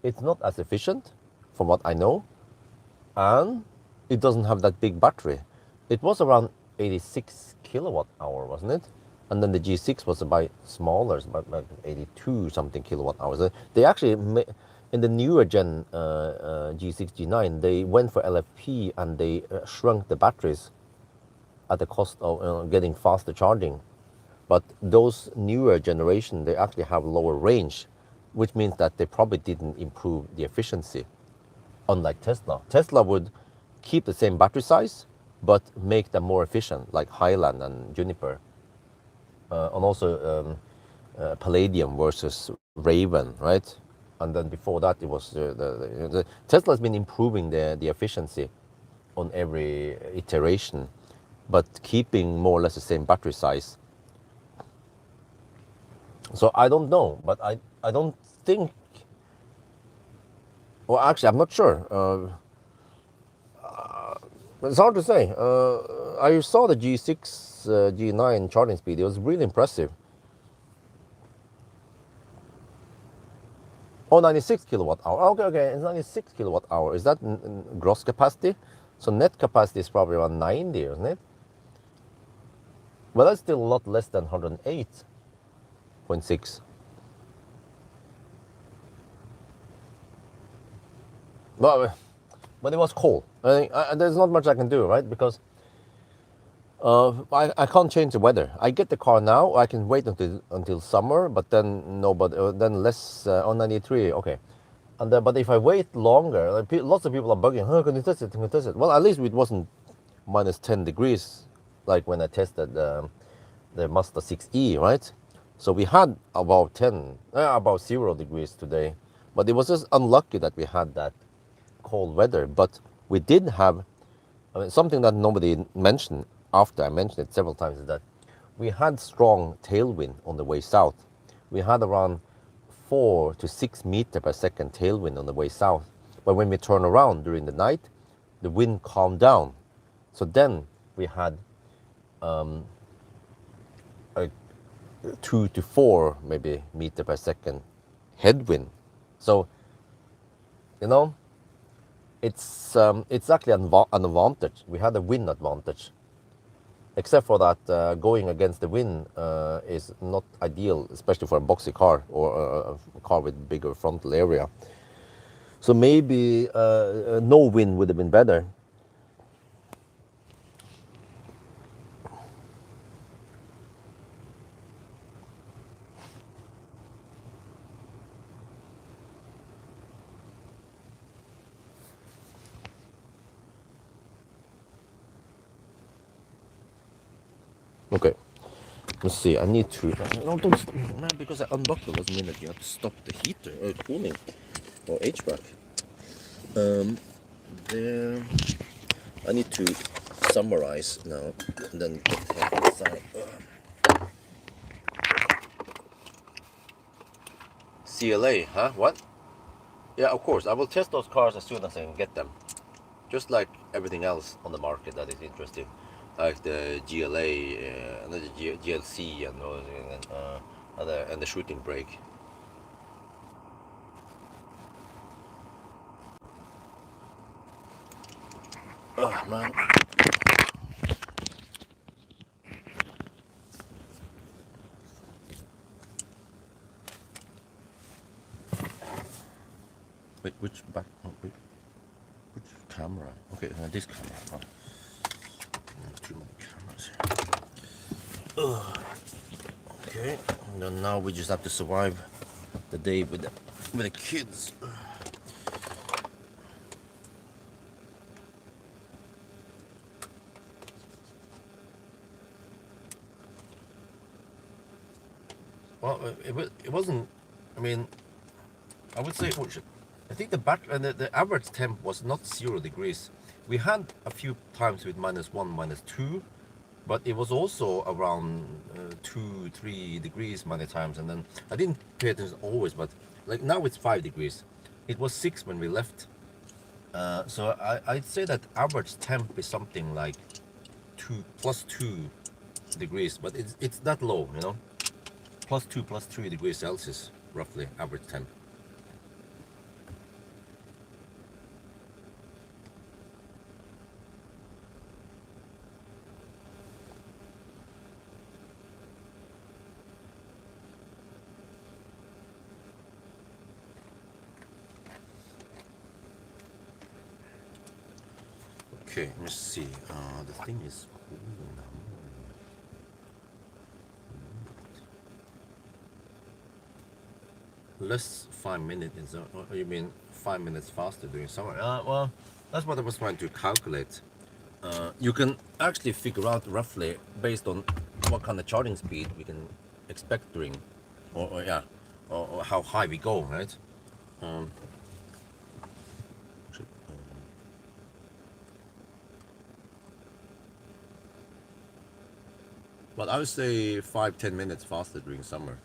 it's not as efficient, from what I know, and it doesn't have that big battery. It was around 86 kilowatt hour, wasn't it? And then the G6 was about smaller, about like 82 something kilowatt hours. They actually, in the newer gen G6, G9, they went for LFP and they shrunk the batteries at the cost of getting faster charging. But those newer generation, they actually have lower range, which means that they probably didn't improve the efficiency. Unlike Tesla, Tesla would keep the same battery size, but make them more efficient, like Highland and Juniper, and also Palladium versus Raven, right? And then before that, it was the Tesla has been improving the efficiency on every iteration, but keeping more or less the same battery size. So I don't know, but I don't think. Well, actually, I'm not sure. It's hard to say. I saw the G6, G9 charging speed. It was really impressive. Oh, 96 kilowatt hour. Okay, okay, it's 96 kilowatt hour. Is that gross capacity? So net capacity is probably around 90, isn't it? Well, that's still a lot less than 108.6. But it was cold. There's not much I can do, right? Because I can't change the weather. I get the car now. I can wait until summer, but then no, but then less on 93. Okay, and but if I wait longer, like, lots of people are bugging. Oh, can you test it? Can you test it? Well, at least it wasn't minus 10 degrees, like when I tested the Mazda 6e, right? So we had about 10, about 0 degrees today, but it was just unlucky that we had that cold weather. But we did have, I mean, something that nobody mentioned after I mentioned it several times is that we had strong tailwind on the way south. We had around 4 to 6 meter per second tailwind on the way south. But when we turn around during the night, the wind calmed down. So then we had a 2 to 4 maybe meter per second headwind. So, you know, it's actually an advantage. We had a wind advantage. Except for that, going against the wind is not ideal, especially for a boxy car or a car with bigger frontal area. So maybe no wind would have been better. Okay, let's see. I need to. No, don't, man, because I unbuckle doesn't mean that you have to stop the heater or cooling or HVAC. There. I need to summarize now and then get inside. CLA, huh? What? Yeah, of course. I will test those cars as soon as I can get them. Just like everything else on the market that is interesting, like the GLA, and the GLC, and the shooting brake. Oh man. Wait, which back? Oh, wait, which camera? Okay, this camera. Oh. There's too many cameras here. Ugh. Okay, and then now we just have to survive the day with the kids. Well, it wasn't. I mean, I would say I think the average temp was not 0 degrees. We had a few times with -1, -2, but it was also around 2, 3 degrees many times. And then I didn't pay attention always, but like now it's 5 degrees. It was 6 when we left. So I'd say that average temp is something like +2 degrees, but it's that low, you know, +2, +3 degrees Celsius, roughly average temp. Okay, let's see. The thing is cooling now. Less 5 minutes is, you mean 5 minutes faster during summer? Well, that's what I was trying to calculate. You can actually figure out roughly based on what kind of charging speed we can expect during, or yeah, or how high we go, right? Um, but I would say 5-10 minutes faster during summer.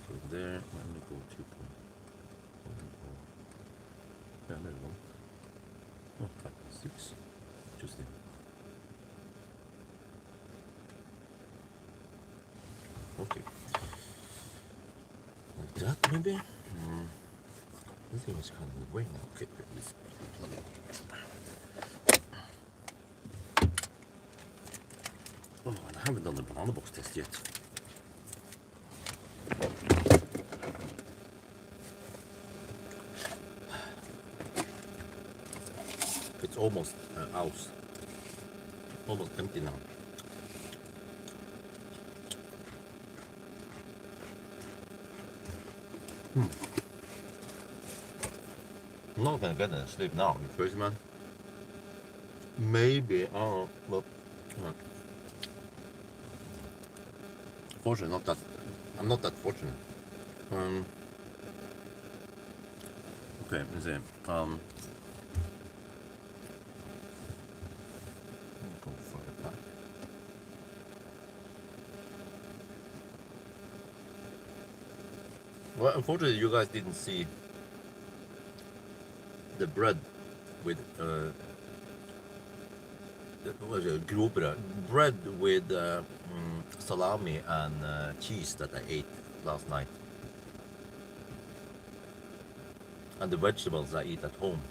So there, let me go 2. Yeah, there we go. Oh, 5.6. Interesting. Okay. Like that, maybe? This thing is kind of way now. Okay, let's plug it. Oh, and I haven't done the banana box test yet. It's almost out. Almost empty now. I'm not gonna get any sleep now. You crazy, man? Maybe. Oh, well. Fortunately, not that. I'm not that fortunate. Okay, let's see. Go further back. Well, unfortunately, you guys didn't see the bread with what was it, grobrød, bread with salami and cheese that I ate last night, and the vegetables I eat at home.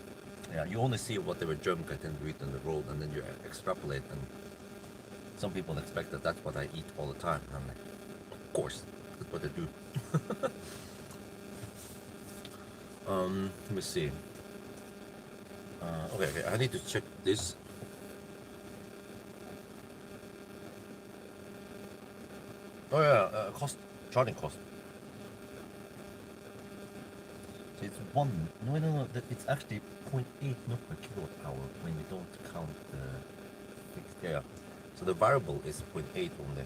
Yeah, you only see whatever junk I tend to eat on the road, and then you extrapolate. And some people expect that that's what I eat all the time. And I'm like, of course, that's what I do. Let me see. Okay, I need to check this. Oh yeah, cost, charging cost. So it's no, it's actually 0.8 NOK per kilowatt hour when we don't count the fixed. Yeah, so the variable is 0.8 only.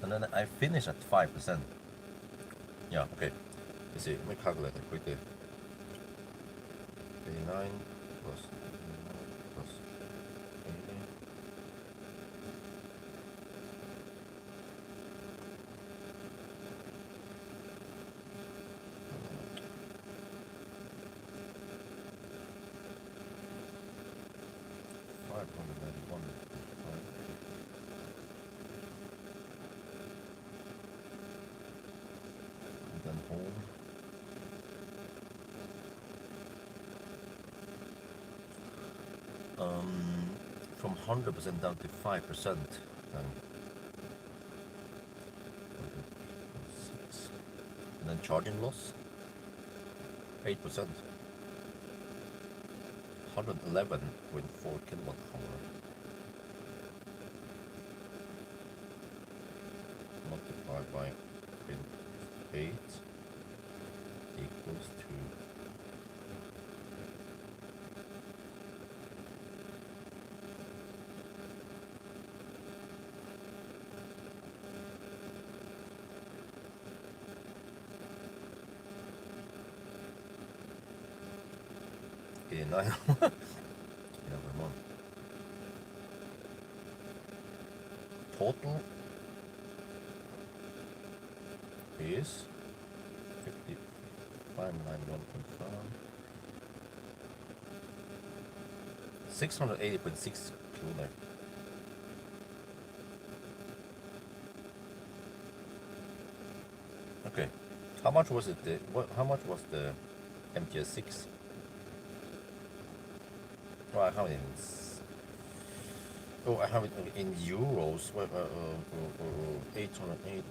And then I finish at 5%. Yeah, okay. Let's see, let me calculate it quickly. 89 plus 89 plus 80. And then home. From 100% down to 5%. Then 6. And then charging loss 8%. 111.4 kilowatt hour. Multiplied by 8 equals to 5.11. 189. Yeah, come on. Total is 5591.5. 680.6 kroner. Okay. How much was it? How much was the MTS6? Oh, I have it in. Oh, I have it in euros. 808.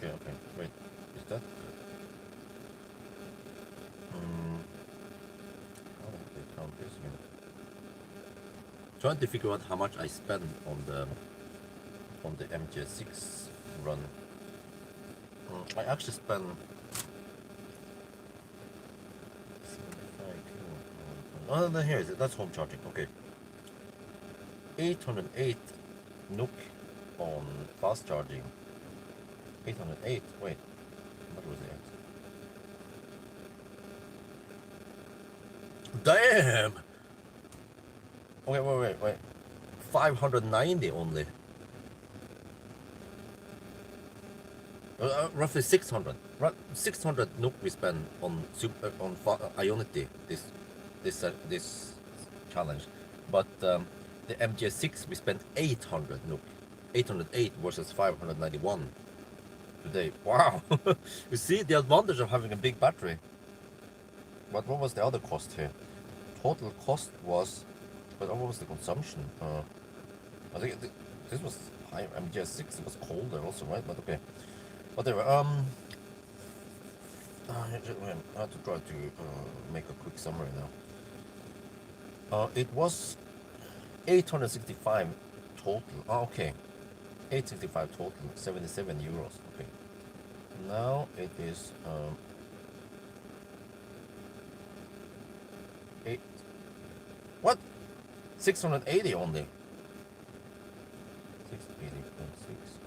Okay. Wait, is that? How did they count this again? Trying to figure out how much I spent on the MTS6 run. I actually spent 75. Oh, no, here is it. That's home charging. Okay, 808 NOK on fast charging. 808. Wait, what was it? Damn. Okay, wait. 590 only. Roughly 600. 600 NOK we spend on Ionity this challenge, but the MGS6 we spent 800 NOK. 808 versus 591 today. Wow. You see the advantage of having a big battery. But what was the other cost here? Total cost was, but what was the consumption? I think this was high. MGS6 it was colder also, right? But okay. Whatever. I have to try to make a quick summary now. It was 865 total. Okay. 865 total. 77 euros. Okay. Now it is 8. What? 680 only. 680.6.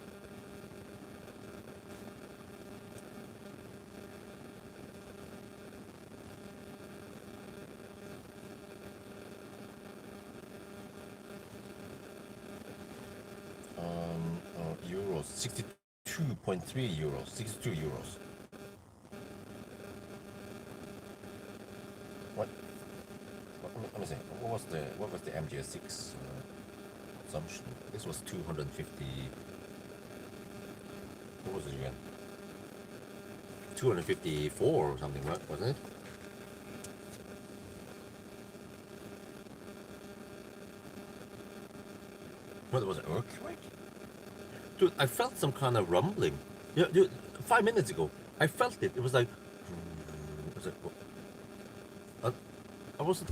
Euros. 62.3 euros. 62 euros. What? Let me see. What was the MGS6 consumption? This was 250. What was it again? 254 or something, right? Wasn't it? What was it? Earthquake? Dude, I felt some kind of rumbling. Yeah, dude, 5 minutes ago, I felt it. It was like. I was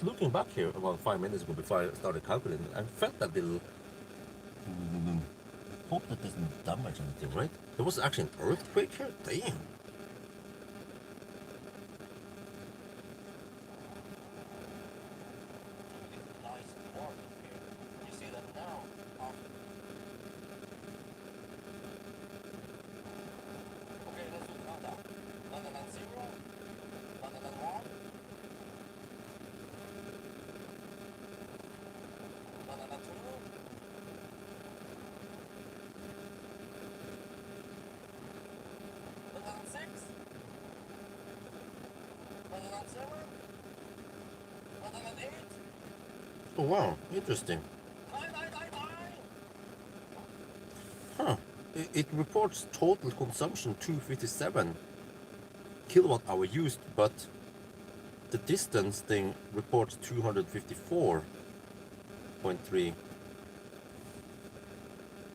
looking back here about 5 minutes ago before I started calculating. I felt that little. Hope that doesn't damage anything, right? There was actually an earthquake here. Damn. Oh wow, interesting. Huh. It reports total consumption 257 kilowatt hour used, but the distance thing reports 254.3.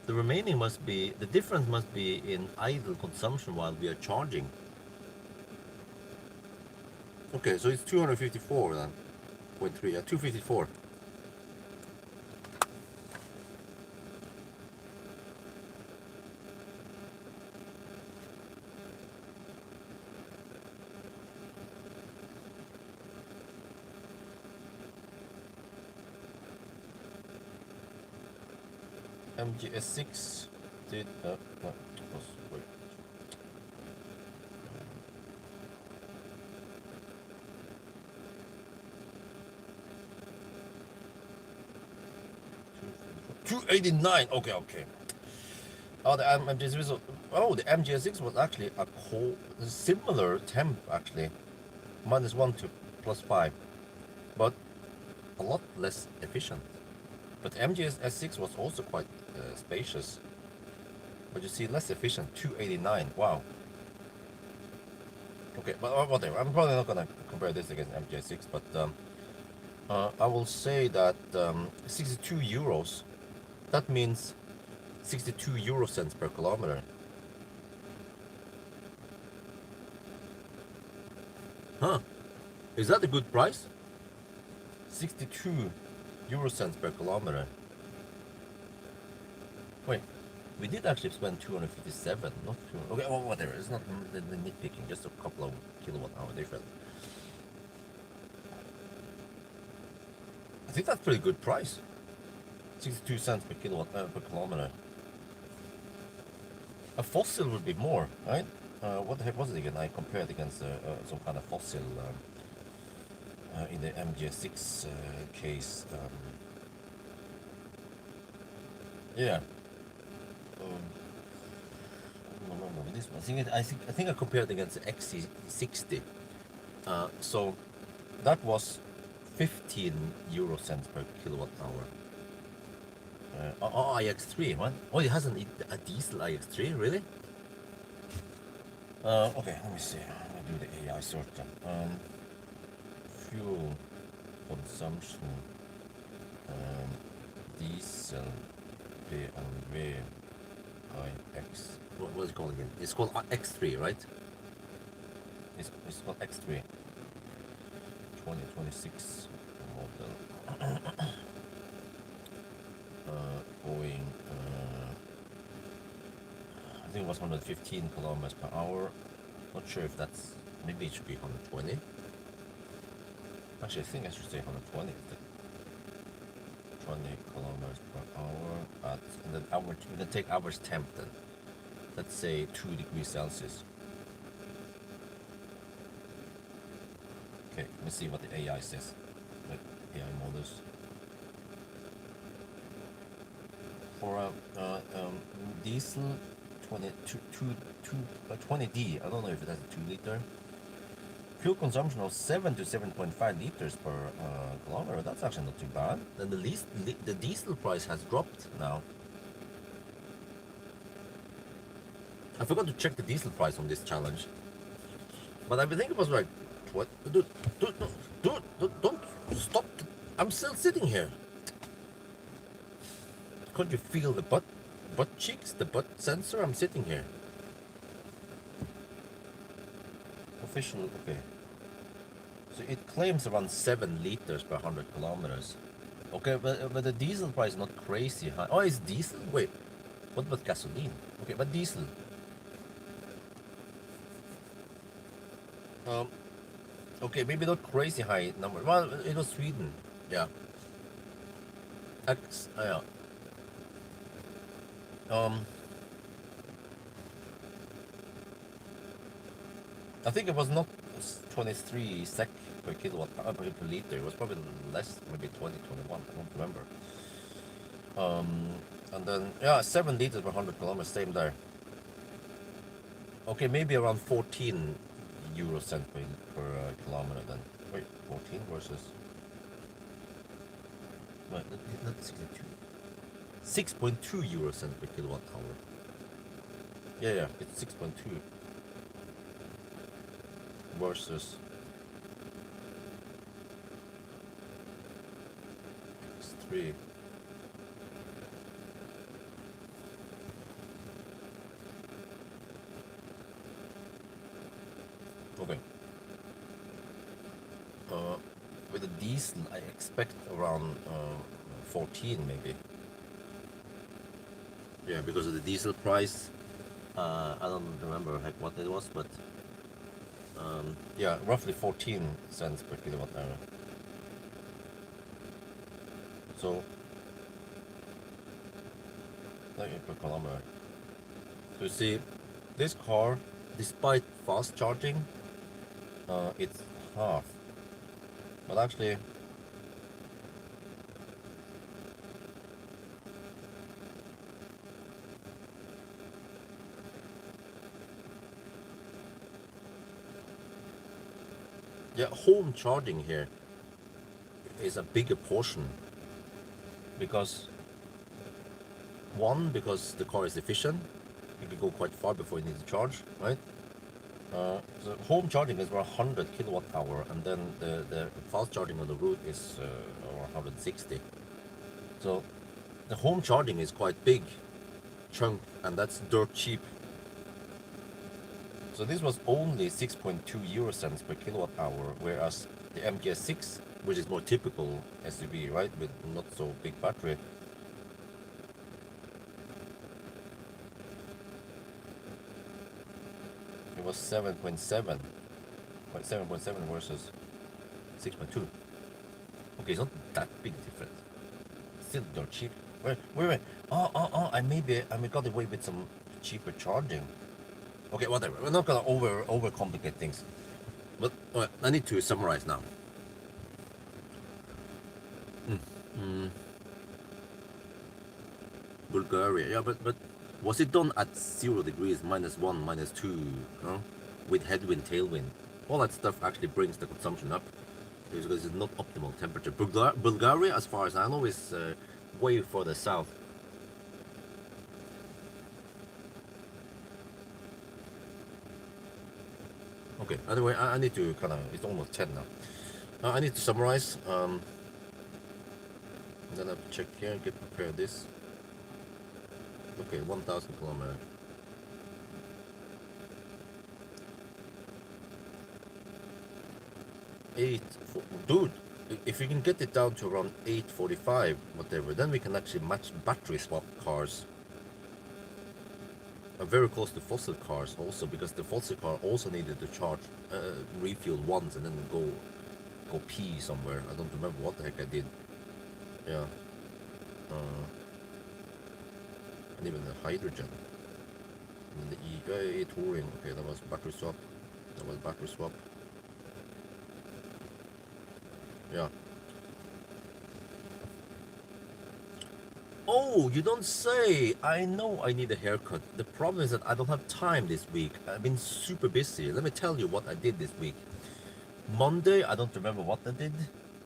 The remaining the difference must be in idle consumption while we are charging. Okay, so it's 254 then. 0.3, yeah, 254. MGS6 did no, wait. 289. Okay, okay. Oh, the MGS6 was, oh, the MGS6 was actually a similar temp actually, -1 to +5, but a lot less efficient. But MGS S6 was also quite spacious, but you see less efficient. 289. Wow. Okay, but whatever. I'm probably not gonna compare this against MGS6, but I will say that 62 euros. That means 62 euro cents per kilometer. Huh? Is that a good price? 62 euro cents per kilometer. Wait, we did actually spend 257, not 200. Okay, well, whatever. It's not the nitpicking, just a couple of kilowatt hour difference. I think that's a pretty good price. 62 cents per kilometer. A fossil would be more, right? What the heck was it again? I compared against some kind of fossil in the MGS6 case. Yeah. I don't remember this one. I think I compared against the XC60. So that was 15 euro cents per kilowatt hour. iX3, what? Oh, it has a diesel iX3, really? Okay, let me see. I'll do the AI search then. Fuel consumption, diesel, BMW, iX. What is it called again? It's called X3, right? It's called X3. 2026 model. Going, I think it was 115 kilometers per hour. Not sure if that's, maybe it should be 120. Actually, I think I should say 120. 20 kilometers per hour. And then average, we can take average temp then. Let's say 2 degrees Celsius. Okay, let me see what the AI says. Like AI models. For diesel 20D, I don't know if it has a 2 liter. Fuel consumption of 7 to 7.5 liters per kilometer. That's actually not too bad. Then the diesel price has dropped now. I forgot to check the diesel price on this challenge, but I think it was like, what? Dude, don't stop! I'm still sitting here. Can't you feel the butt cheeks, the butt sensor? I'm sitting here. Official, okay. So it claims around 7 liters per 100 kilometers. Okay, but the diesel price is not crazy high. Oh, it's diesel? Wait, what about gasoline? Okay, but diesel. Okay, maybe not crazy high number. Well, it was Sweden. Yeah. Yeah. I think it was not 23 sec per kilowatt per liter. It was probably less, maybe 20, 21. I don't remember. And then yeah, 7 liters per 100 kilometers. Same there. Okay, maybe around 14 euro cent per kilometer then. Wait, 14 versus. Wait, not 62. 6.2 euro cent per kilowatt hour. Yeah, it's 6.2 versus X3. Okay. With the diesel, I expect around 14 maybe. Yeah, because of the diesel price. I don't remember heck what it was, but yeah, roughly 14 cents per kilowatt hour. So per kilometer. So you see, this car, despite fast charging, it's half. But actually, yeah, home charging here is a bigger portion because because the car is efficient, you can go quite far before you need to charge, right? So home charging is around 100 kilowatt hour, and then the fast charging on the route is around 160. So the home charging is quite big chunk, and that's dirt cheap. So this was only 6.2 euro cents per kilowatt hour, whereas the MGS6, which is more typical SUV, right, with not so big battery, it was 7.7 versus 6.2. Okay, it's not that big difference. Still dirt cheap. Wait. I may got away with some cheaper charging. Okay, whatever. We're not gonna overcomplicate things. But I need to summarize now. Bulgaria, yeah, but was it done at 0 degrees, -1, -2, huh? With headwind, tailwind? All that stuff actually brings the consumption up because it's not optimal temperature. Bulgaria, as far as I know, is way further south. Okay, anyway, I need to kind of, it's almost 10 now. I need to summarize. Then I have to check here, get prepared this. Okay, 1,000 kilometers. 8, dude, if you can get it down to around 845, whatever, then we can actually match battery swap cars. Very close to fossil cars also, because the fossil car also needed to charge, refuel once and then go pee somewhere. I don't remember what the heck I did. Yeah. And even the hydrogen. And the touring. Okay, that was battery swap. Yeah. Oh, you don't say! I know I need a haircut. The problem is that I don't have time this week. I've been super busy. Let me tell you what I did this week. Monday, I don't remember what I did.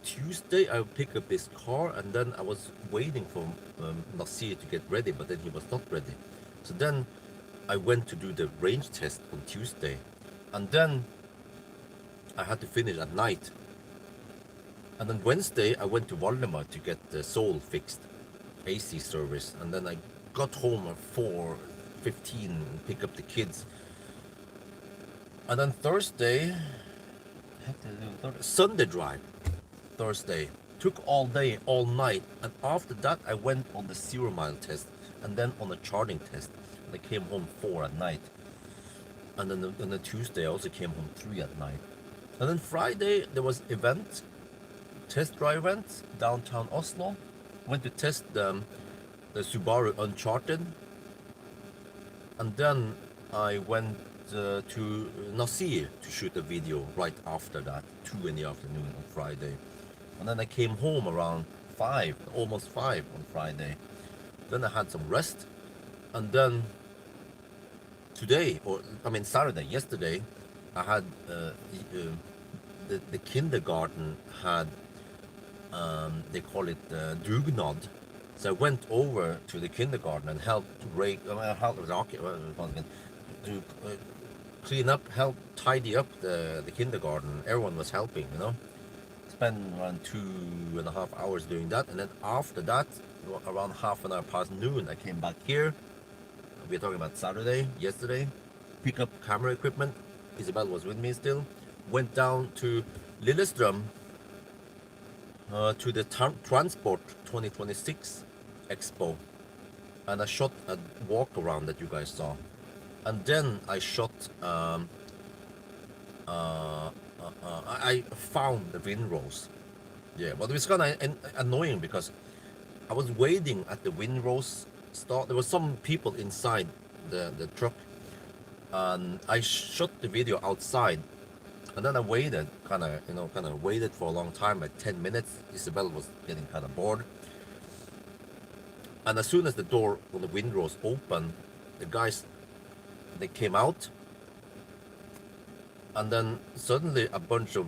Tuesday, I picked up this car, and then I was waiting for Nasir to get ready, but then he was not ready. So then I went to do the range test on Tuesday, and then I had to finish at night. And then Wednesday, I went to Valdemar to get the Soul fixed, AC service, and then I got home at 4:15 and pick up the kids. And then Thursday, Sunday drive. Thursday took all day, all night, and after that I went on the 0 mile test, and then on a charging test. And I came home 4 at night. And then on the Tuesday I also came home 3 at night. And then Friday there was event, test drive event downtown Oslo. Went to test the Subaru Uncharted, and then I went to Nasir to shoot a video right after that, 2 in the afternoon on Friday. And then I came home around 5, almost 5 on Friday. Then I had some rest, and then today, Saturday, yesterday, I had the kindergarten had, they call it dugnad. So I went over to the kindergarten and helped to clean up, help tidy up the kindergarten. Everyone was helping, you know. Spent around 2.5 hours doing that, and then after that, around half an hour past noon, I came back here. We're talking about Saturday, yesterday. Pick up camera equipment. Isabel was with me still. Went down to Lillestrøm to the Transport 2026 Expo, and I shot a walk around that you guys saw, and then I shot. I found the windrows. Yeah, but it was kind of annoying because I was waiting at the windrows start. There was some people inside the truck, and I shot the video outside. And then I waited, kind of waited for a long time, like 10 minutes. Isabel was getting kind of bored. And as soon as the door on the windrows opened, the guys, they came out. And then suddenly a bunch of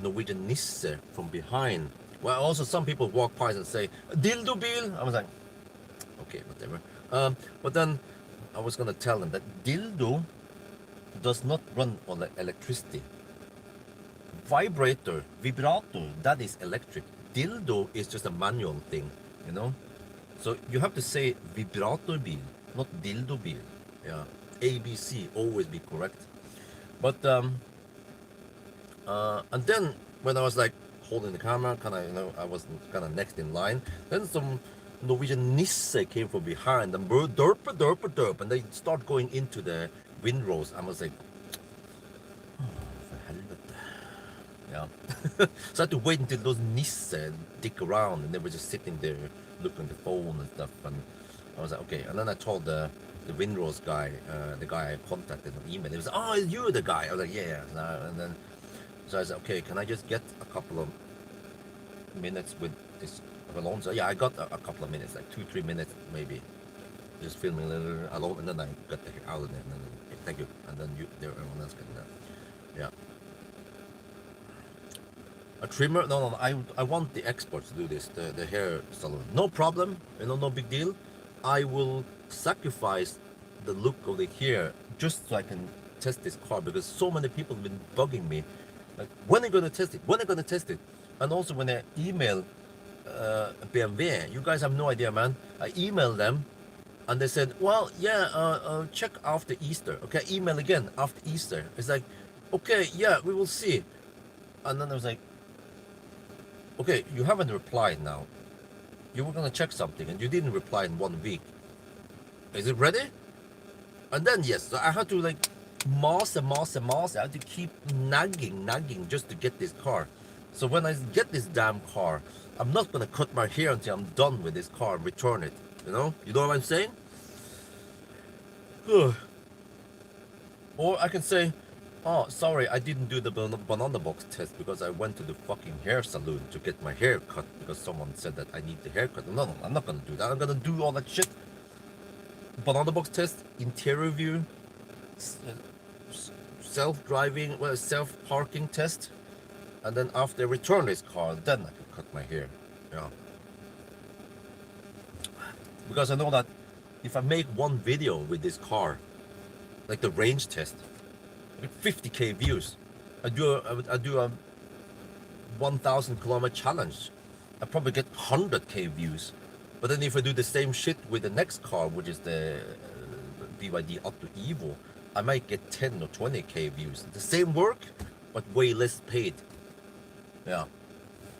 Norwegian Nisse from behind. Well, also some people walk by and say, dildo bil. I was like, okay, whatever. But then I was going to tell them that dildo does not run on electricity. Vibrator, that is electric. Dildo is just a manual thing, you know. So you have to say vibrator bil, not dildo bil. Yeah, ABC, always be correct. But and then when I was like holding the camera, I was kind of next in line. Then some Norwegian Nisse came from behind and derp, and they start going into the windrows. I was like, oh, for helvete. Yeah. So I had to wait until those Nisse dick around, and they were just sitting there looking at the phone and stuff. And I was like, okay. And then I told the windrows guy, the guy I contacted on email, he was like, oh, you're the guy. I was like, yeah. And then so I said, okay, can I just get a couple of minutes with this alone? So yeah, I got a couple of minutes, like 2-3 minutes maybe, just filming a little alone, and then I got the heck out of there, and then okay, thank you, and then everyone else can yeah. A trimmer? No. I want the experts to do this, the hair salon. No problem, no big deal. I will sacrifice the look of the hair just so I can test this car, because so many people have been bugging me. Like, when are you going to test it? When are you going to test it? And also when I email BMW, you guys have no idea, man. I emailed them, and they said, well, yeah, check after Easter. Okay, email again after Easter. It's like, okay, yeah, we will see. And then I was like, okay, you haven't replied now. You were going to check something, and you didn't reply in 1 week. Is it ready? And then, yes, so I had to like mass. I had to keep nagging just to get this car. So when I get this damn car, I'm not gonna cut my hair until I'm done with this car and return it. You know what I'm saying? Or I can say, oh, sorry, I didn't do the banana box test because I went to the fucking hair salon to get my hair cut because someone said that I need the haircut. No, I'm not gonna do that. I'm gonna do all that shit. Banana box test, interior view, self-driving, self-parking test, and then after I return this car, then I can cut my hair. Yeah. Because I know that if I make one video with this car, like the range test, I get 50k views. I do a 1,000 kilometer challenge, I probably get 100k views. But then if I do the same shit with the next car, which is the BYD Atto Evo, I might get 10 or 20k views. The same work, but way less paid. Yeah.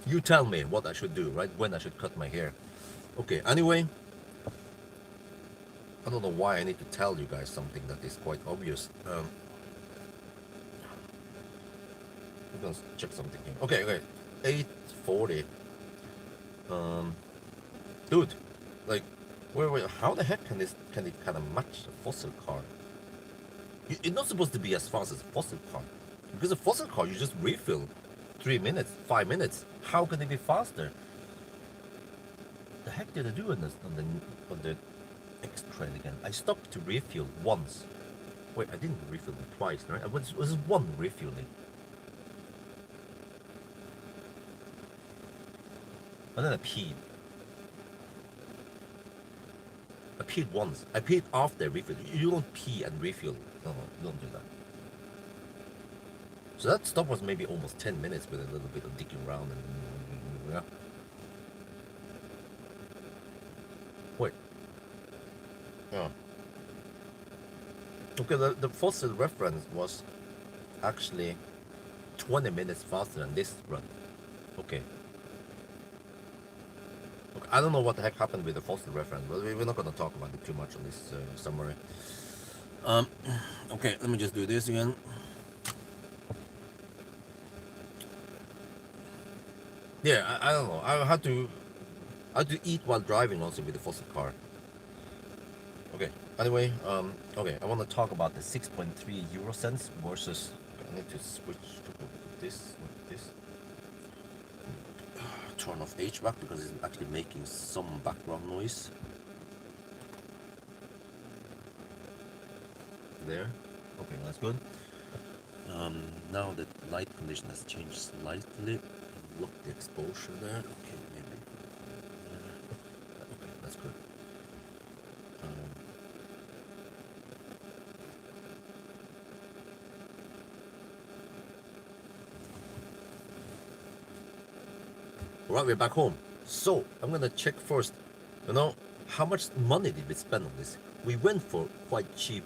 You tell me what I should do, right? When I should cut my hair. Okay, anyway. I don't know why I need to tell you guys something that is quite obvious. I'm gonna check something here. Okay. 8:40. Dude, like, wait, how the heck can it kind of match a fossil car? It's not supposed to be as fast as a fossil car, because a fossil car you just refill 3 minutes, 5 minutes. How can it be faster? The heck did I do on the X3 again? I stopped to refuel once. Wait, I didn't refill it twice, right? It was one refueling. And then I peed. I peed once. I peed after refill. You don't pee and refuel. No, you don't do that. So that stop was maybe almost 10 minutes with a little bit of digging around and yeah. Wait. Yeah. Okay, the fossil reference was actually 20 minutes faster than this run. Okay. Look, I don't know what the heck happened with the fossil reference, but we're not going to talk about it too much on this summary. Okay, let me just do this again. Yeah, I don't know. I had to How to eat while driving also with the fossil car. Okay. Anyway, okay, I want to talk about the 6.3 euro cents versus. Okay, I need to switch to this with this. Turn off HVAC because it's actually making some background noise. There. Okay, that's good. Now the light condition has changed slightly. Look the exposure there. Okay, maybe. Okay, that's good. Alright, we're back home. So I'm gonna check first. You know, how much money did we spend on this? We went for quite cheap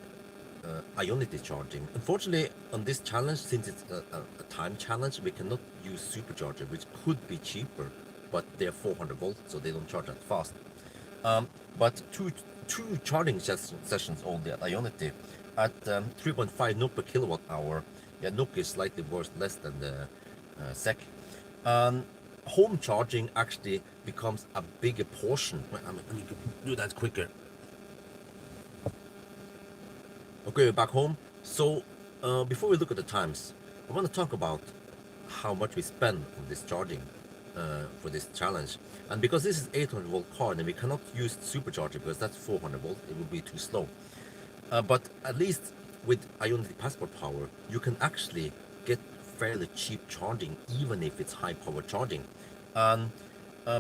Ionity charging. Unfortunately, on this challenge, since it's a time challenge, we cannot use supercharger, which could be cheaper, but they're 400 volts, so they don't charge that fast. But two charging sessions only at Ionity at 3.5 NOK per kilowatt hour. Yeah, NOK is slightly worse, less than the SEK. Home charging actually becomes a bigger portion. Let me do that quicker. Okay, we're back home. So before we look at the times, I want to talk about how much we spend on this charging for this challenge. And because this is 800 volt car, then we cannot use supercharger because that's 400 volt. It would be too slow. But at least with Ionity Passport power, you can actually get fairly cheap charging, even if it's high power charging. And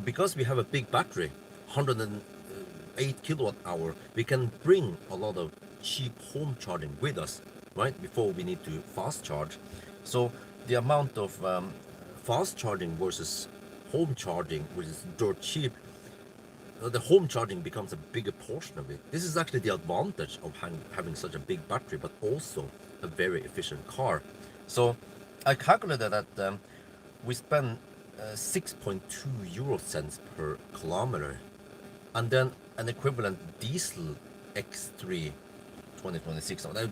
because we have a big battery, 108 kilowatt hour, we can bring a lot of cheap home charging with us, right? Before we need to fast charge. So the amount of fast charging versus home charging, which is dirt cheap, the home charging becomes a bigger portion of it. This is actually the advantage of having such a big battery, but also a very efficient car. So I calculated that we spend 6.2 euro cents per kilometer, and then an equivalent diesel X3 2026. I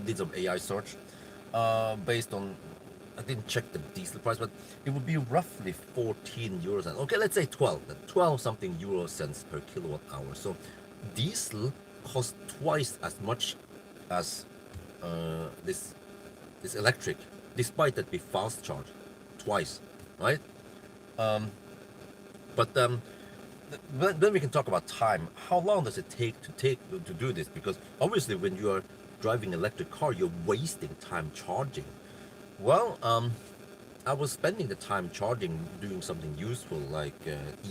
did some AI search based on, I didn't check the diesel price, but it would be roughly 14 euro cents. Okay, let's say 12 something euro cents per kilowatt hour. So diesel costs twice as much as this electric, despite that we fast charge twice, right? But then we can talk about time. How long does it take to do this? Because obviously, when you are driving an electric car, you're wasting time charging. Well, I was spending the time charging, doing something useful like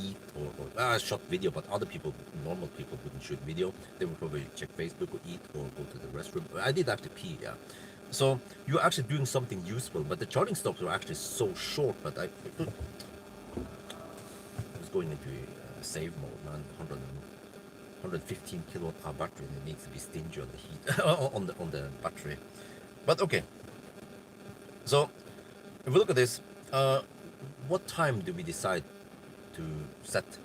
eat or shot video, but other people, normal people, wouldn't shoot video. They would probably check Facebook or eat or go to the restroom. I did actually pee, yeah. So you're actually doing something useful, but the charging stops were actually so short. But I was going into save mode, man. 115 kilowatt hour battery, and it needs to be stingy on the heat on the battery. But okay. So if we look at this, what time do we decide to set?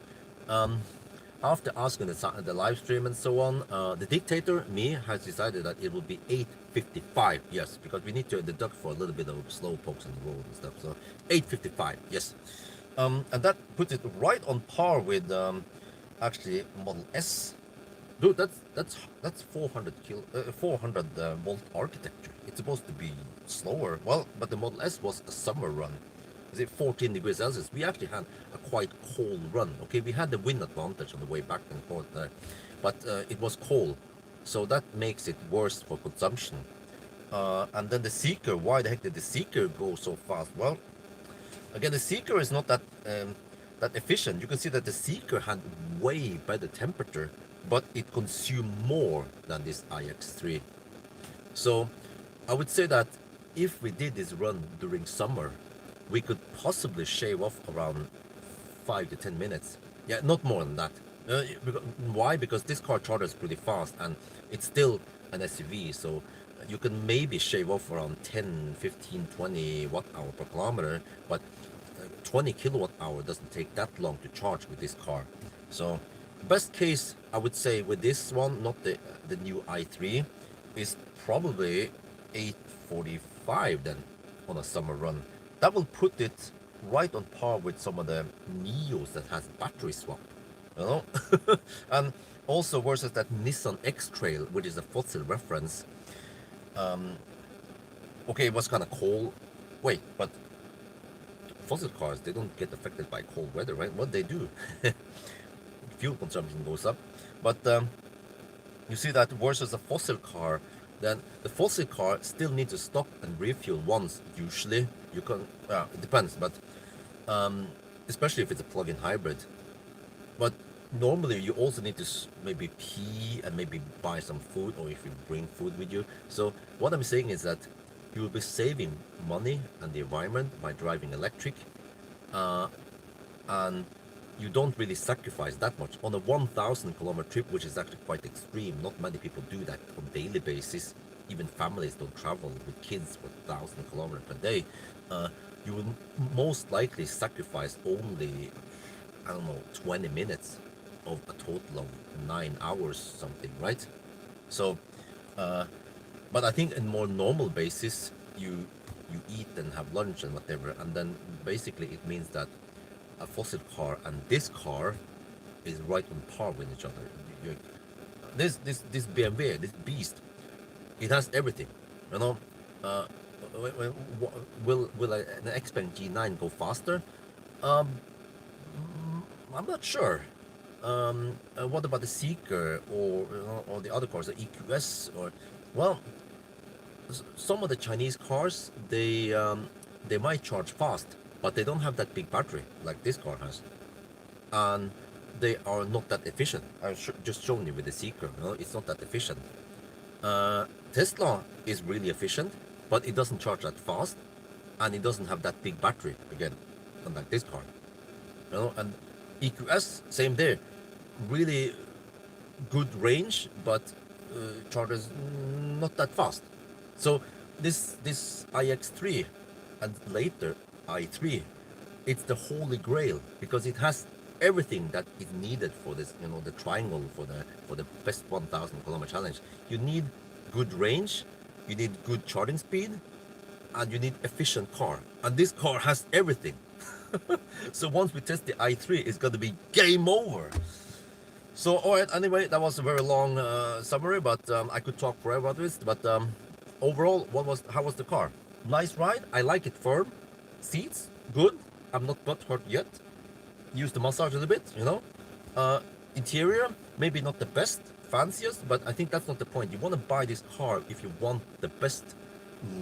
After asking the live stream and so on, the dictator, me, has decided that it will be 8:55. Yes, because we need to deduct for a little bit of slow pokes on the road and stuff. So 8:55. Yes, and that puts it right on par with actually Model S. Dude, that's 400 volt architecture. It's supposed to be slower. Well, but the Model S was a summer run. Is it 14 degrees Celsius? We actually had a quite cold run. Okay, we had the wind advantage on the way back and forth there, but it was cold, so that makes it worse for consumption. And then the Seeker. Why the heck did the Seeker go so fast? Well, again, the Seeker is not that efficient. You can see that the Seeker had way better temperature, but it consumed more than this iX3. So I would say that if we did this run during summer, we could possibly shave off around 5 to 10 minutes. Yeah, not more than that. Why? Because this car charges pretty fast and it's still an SUV, so you can maybe shave off around 10, 15, 20 watt hour per kilometer, but 20 kilowatt hour doesn't take that long to charge with this car. So best case, I would say with this one, not the new i3, is probably 8:45 then on a summer run. That will put it right on par with some of the Neos that has battery swap. you know. And also versus that Nissan X-Trail, which is a fossil reference. Okay, it was kind of cold. Wait, but fossil cars, they don't get affected by cold weather, right? What they do? Fuel consumption goes up. But you see that versus a fossil car, then the fossil car still needs to stop and refuel once. Usually, you can. It depends, but especially if it's a plug-in hybrid. But normally, you also need to maybe pee and maybe buy some food, or if you bring food with you. So what I'm saying is that you will be saving money and the environment by driving electric, and you don't really sacrifice that much on a 1,000 kilometer trip, which is actually quite extreme. Not many people do that on a daily basis. Even families don't travel with kids for 1,000 kilometers per day. You will most likely sacrifice only, I don't know, 20 minutes of a total of 9 hours something, right? So but I think in more normal basis, you eat and have lunch and whatever, and then basically it means that a fossil car and this car is right on par with each other. This BMW, this beast, it has everything, you know. Will an Xpeng G9 go faster? I'm not sure. What about the Seeker, or or the other cars, the EQS, or well, some of the Chinese cars, they might charge fast, but they don't have that big battery like this car has, and they are not that efficient. I've just shown you with the Seeker. It's not that efficient. Tesla is really efficient, but it doesn't charge that fast, and it doesn't have that big battery again, unlike this car. And EQS, same there, really good range, but charges not that fast. So this iX3 and later i3, it's the holy grail because it has everything that is needed for this, the triangle for the best 1,000 kilometer challenge. You need good range, you need good charging speed, and you need efficient car. And this car has everything. So once we test the i3, it's going to be game over. So alright, anyway, that was a very long summary, but I could talk forever about this. But overall, how was the car? Nice ride. I like it firm. Seats, good. I'm not butt hurt yet. Use the massage a little bit, Interior, maybe not the best, fanciest, but I think that's not the point. You want to buy this car if you want the best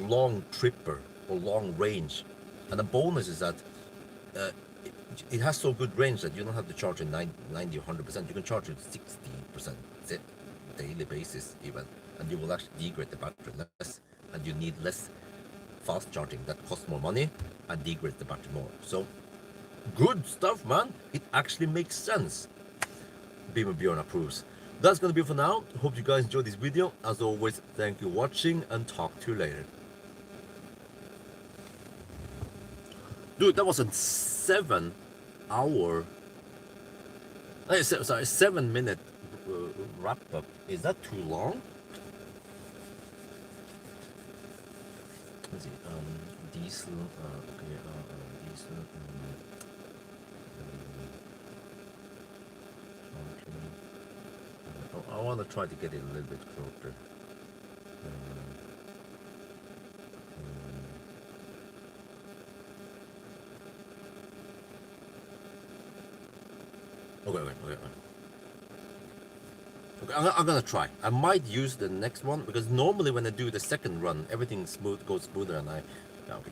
long tripper or long range. And the bonus is that it has so good range that you don't have to charge it 90 or 100%. You can charge it 60% daily basis even, and you will actually degrade the battery less, and you need less fast charging that costs more money and degrades the battery more. So good stuff, man. It actually makes sense. Beamer Bjorn approves. That's gonna be it for now. Hope you guys enjoyed this video. As always, thank you for watching, and talk to you later. Dude, that was a 7 hour, sorry, 7 minute wrap up. Is that too long? Let's see, diesel, okay, diesel, I want to try to get it a little bit closer. Okay, I'm gonna try. I might use the next one because normally when I do the second run, everything goes smoother, and okay.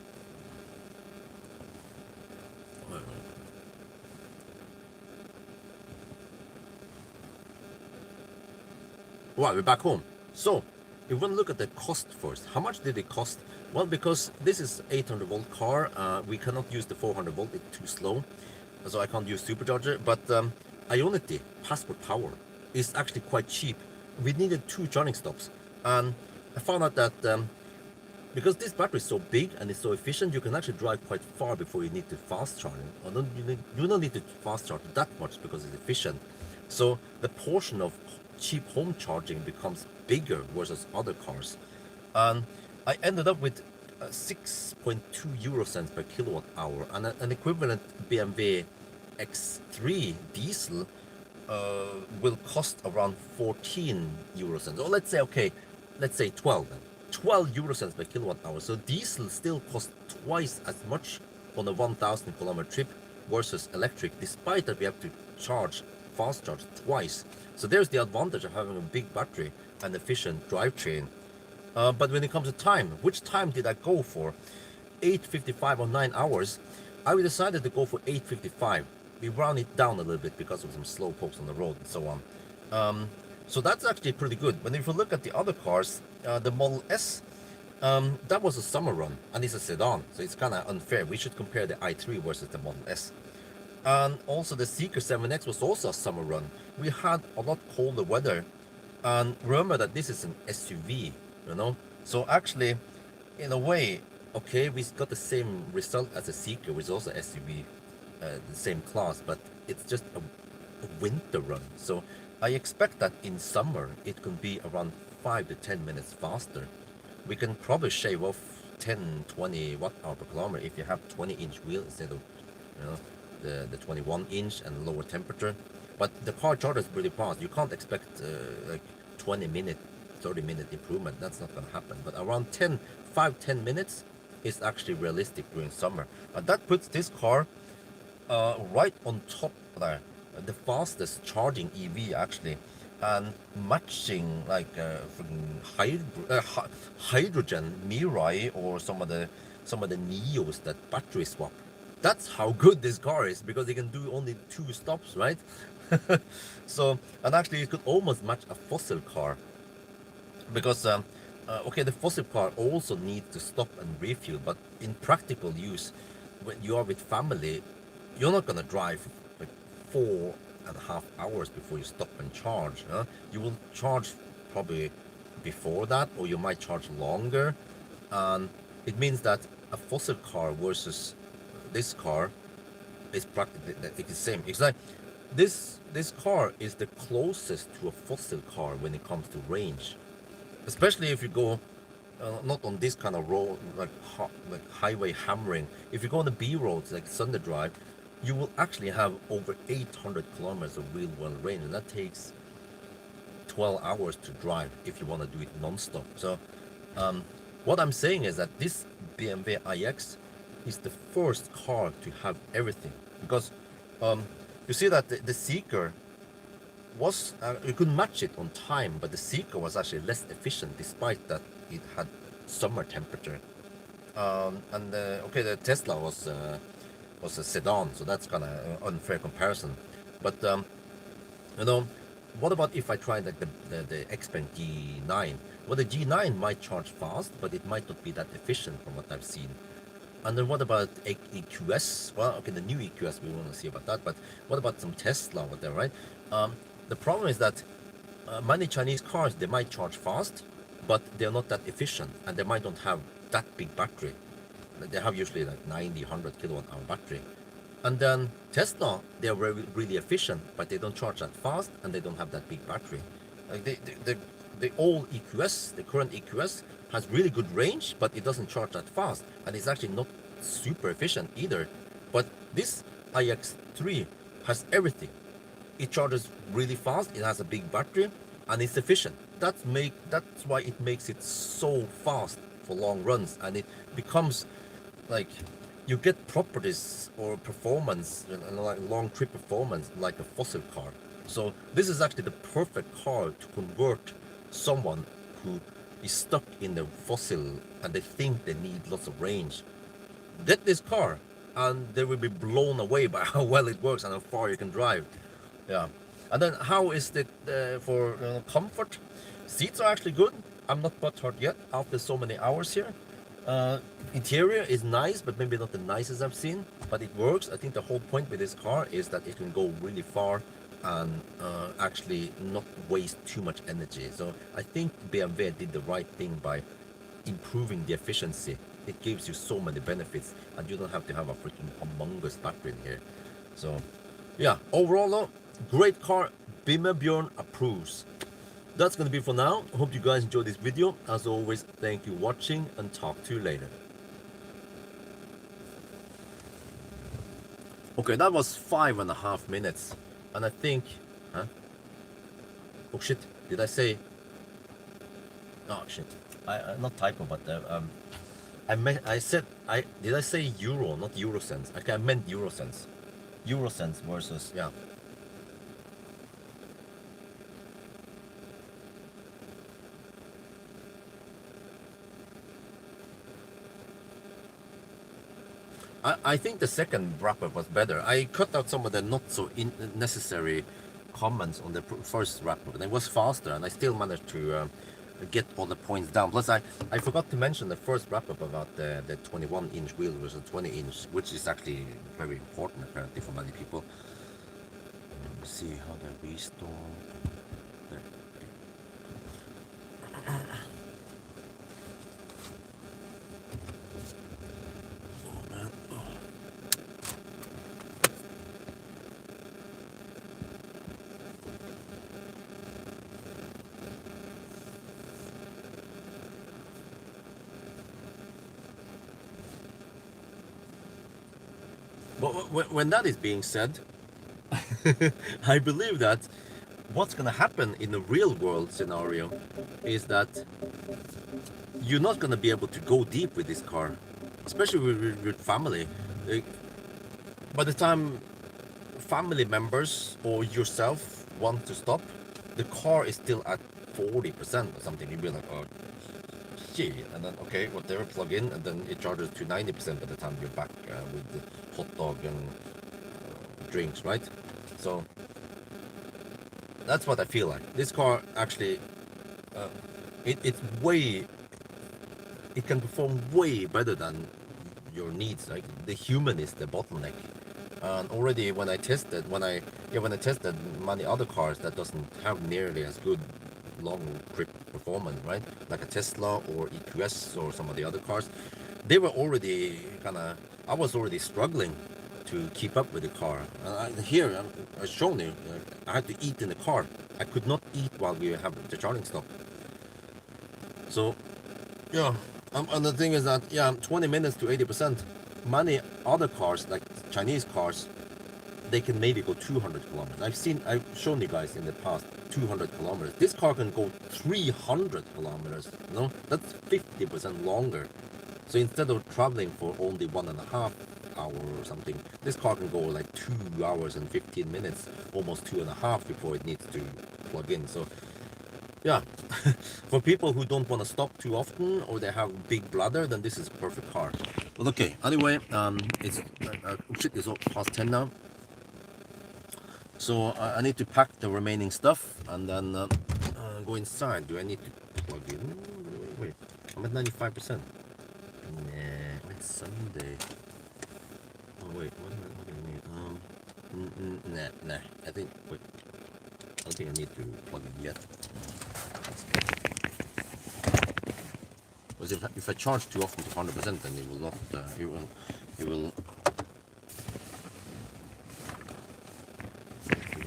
Right, we're back home. So, if we want to look at the cost first, how much did it cost? Well, because this is 800 volt car, we cannot use the 400 volt, it's too slow, so I can't use supercharger. But Ionity Passport Power is actually quite cheap. We needed 2 charging stops, and I found out that because this battery is so big and it's so efficient, you can actually drive quite far before you need to fast charge. You don't need to fast charge that much because it's efficient. So the portion of cheap home charging becomes bigger versus other cars, and I ended up with 6.2 euro cents per kilowatt hour, and an equivalent BMW X3 diesel will cost around 14 euro cents. Or let's say, okay, let's say 12 then. 12 euro cents per kilowatt hour. So diesel still costs twice as much on a 1,000 kilometer trip versus electric, despite that we have to charge, fast charge twice. So there's the advantage of having a big battery and efficient drivetrain. But when it comes to time, which time did I go for? 8:55 or 9 hours. I decided to go for 8:55. We round it down a little bit because of some slow pokes on the road and so on. So that's actually pretty good. But if you look at the other cars, the Model S, that was a summer run and it's a sedan, so it's kind of unfair. We should compare the i3 versus the Model S. And also the Seeker 7X was also a summer run. We had a lot colder weather, and remember that this is an SUV, you know. So actually, in a way, okay, we got the same result as a Seeker, which is also SUV, the same class, but it's just a winter run. So I expect that in summer it can be around 5 to 10 minutes faster. We can probably shave off 10-20 watt-hour per kilometer if you have 20-inch wheel instead of, you know, the 21-inch and lower temperature. But the car charges really fast. You can't expect like 20-minute, 30-minute improvement. That's not going to happen. But around 5-10 minutes is actually realistic during summer. And that puts this car right on top there, the fastest charging EV actually, and matching like hydrogen Mirai or some of the Neos that battery swap. That's how good this car is, because it can do only 2 stops, right? So, and actually it could almost match a fossil car, because okay, the fossil car also needs to stop and refuel, but in practical use, when you are with family, you're not gonna drive like 4.5 hours before you stop and charge. You will charge probably before that, or you might charge longer. And it means that a fossil car versus this car is practically the same. It's like this car is the closest to a fossil car when it comes to range, especially if you go not on this kind of road like highway hammering. If you go on the B roads like Sunday Drive, you will actually have over 800 kilometers of real world range, and that takes 12 hours to drive if you want to do it non-stop. So what I'm saying is that this BMW iX is the first car to have everything, because you see that the Seeker was you could match it on time, but the Seeker was actually less efficient despite that it had summer temperature. And okay, the Tesla was a sedan, so that's kind of unfair comparison. But you know, what about if I tried like the Xpeng G9? Well, the G9 might charge fast, but it might not be that efficient from what I've seen. And then what about EQS? Well, okay, the new EQS, we want to see about that, but what about some Tesla over there, right? The problem is that many Chinese cars, they might charge fast, but they're not that efficient, and they might not have that big battery. They have usually like 90, 100 kilowatt hour battery. And then Tesla, they're really efficient, but they don't charge that fast, and they don't have that big battery. Like the old EQS, the current EQS, has really good range, but it doesn't charge that fast, and it's actually not super efficient either. But this iX3 has everything. It charges really fast, it has a big battery, and it's efficient. That's why it makes it so fast for long runs, and it becomes like you get properties or performance, like long trip performance, like a fossil car. So this is actually the perfect car to convert someone who is stuck in the fossil and they think they need lots of range. Get this car and they will be blown away by how well it works and how far you can drive. Yeah. And then how is it for comfort? Seats are actually good. I'm not butthurt yet after so many hours here. Interior is nice, but maybe not the nicest I've seen, but it works. I think the whole point with this car is that it can go really far and actually not waste too much energy. So I think BMW did the right thing by improving the efficiency. It gives you so many benefits, and you don't have to have a freaking humongous battery in here. So yeah, overall though, great car. BMW approves. That's gonna be for now. Hope you guys enjoyed this video. As always, thank you for watching, and talk to you later. Okay, that was 5.5 minutes, and I think Huh? Oh shit! Did I say? Oh shit! I not typo, but I said did I say euro, not euro cents? Okay, I meant euro cents. Euro cents versus yeah. I think the second wrap up was better. I cut out some of the not so necessary comments on the first wrap up, and it was faster, and I still managed to get all the points down. Plus, I forgot to mention the first wrap up about the 21-inch wheel versus 20-inch, which is actually very important apparently for many people. Let me see how the restore. There. Oh man. Oh. But when that is being said, I believe that what's going to happen in the real world scenario is that you're not going to be able to go deep with this car, especially with family. By the time family members or yourself want to stop, the car is still at 40% or something. You'll be like, oh shit, and then okay, whatever, plug in, and then it charges to 90% by the time you're back with the hot dog and drinks, right? So that's what I feel like. This car actually, it's way, it can perform way better than your needs. Like the human is the bottleneck. And already when I tested, when I tested many other cars that doesn't have nearly as good long trip performance, right? Like a Tesla or EQS or some of the other cars, they were already I was already struggling to keep up with the car. Here, I've shown you, I had to eat in the car. I could not eat while we have the charging stop. So, yeah. And the thing is that, yeah, 20 minutes to 80%. Many other cars, like Chinese cars, they can maybe go 200 kilometers. I've shown you guys in the past 200 kilometers. This car can go 300 kilometers. You know, that's 50% longer. So instead of traveling for only 1.5 hours or something, this car can go like 2 hours and 15 minutes, almost 2.5 before it needs to plug in. So yeah, for people who don't want to stop too often or they have big bladder, then this is a perfect car. But okay, anyway, it's shit, it's past 10 now. So I need to pack the remaining stuff and then go inside. Do I need to plug in? Wait, I'm at 95%. Nah, it's Sunday. Oh wait, what do I need? Nah, I think, wait, I don't think I need to plug in yet. Because if I charge too often to 100%, then it will not, it will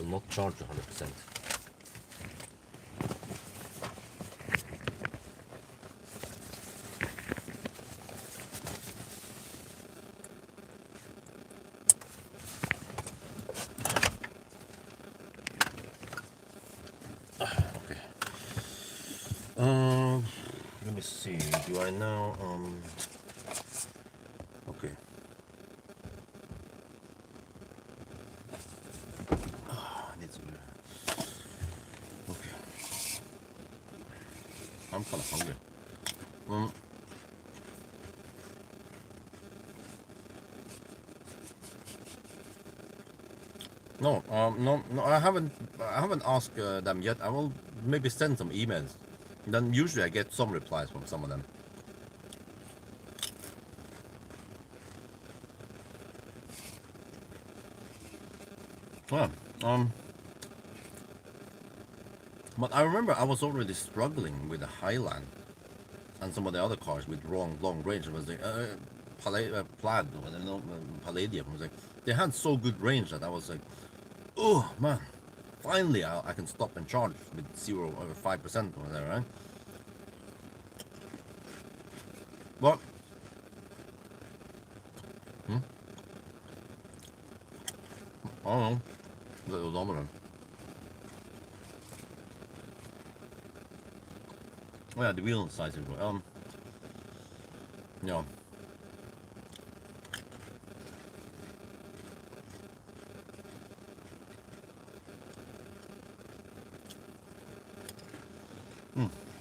not charge 100%. Okay. Let me see. Do I now? Okay. I need some. Okay. I'm kind of hungry. No, no, I haven't asked them yet. I will maybe send some emails. Then usually I get some replies from some of them. Yeah, but I remember I was already struggling with the Highland and some of the other cars with long range. It was like Plaid, Palladium. It was like they had so good range that I was like, oh man, finally I can stop and charge with 0 or 5% or whatever, right? But I don't know, the odometer. Oh yeah, the wheel size is yeah.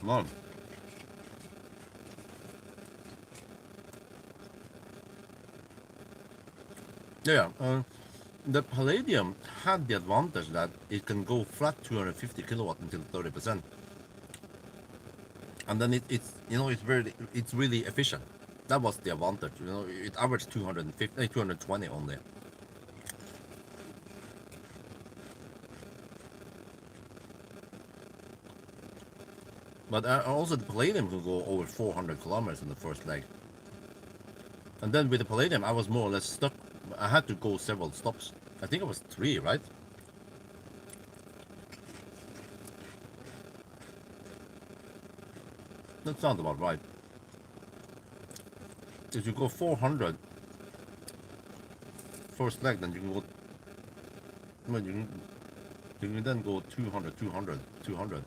Well, yeah. The Palladium had the advantage that it can go flat 250 kilowatt until 30%, and then it's it's really efficient. That was the advantage. It averaged 250, 220 only. But also the Palladium could go over 400 kilometers in the first leg. And then with the Palladium, I was more or less stuck. I had to go several stops. I think it was three, right? That sounds about right. If you go 400 first leg, then you can go. Well, you can then go 200, 200, 200.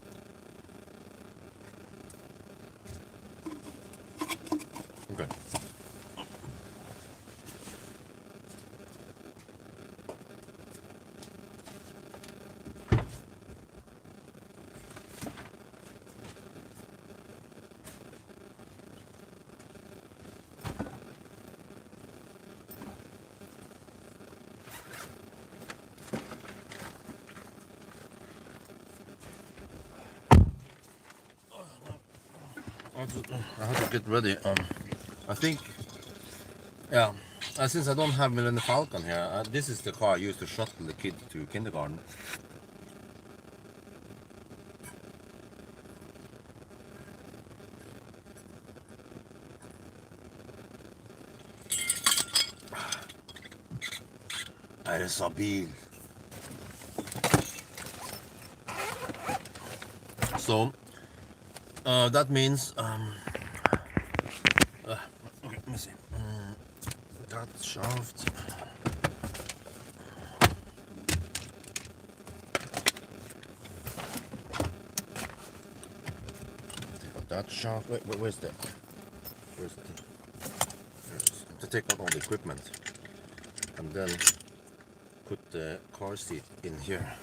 Okay. I have to get ready. I think, yeah. Since I don't have Millennium Falcon here, this is the car I use to shuttle the kid to kindergarten. Är det så bil? So that means okay, let me see. That shaft. Take out that shaft. Wait, where's the? Where's the? To take out all the equipment, and then put the car seat in here.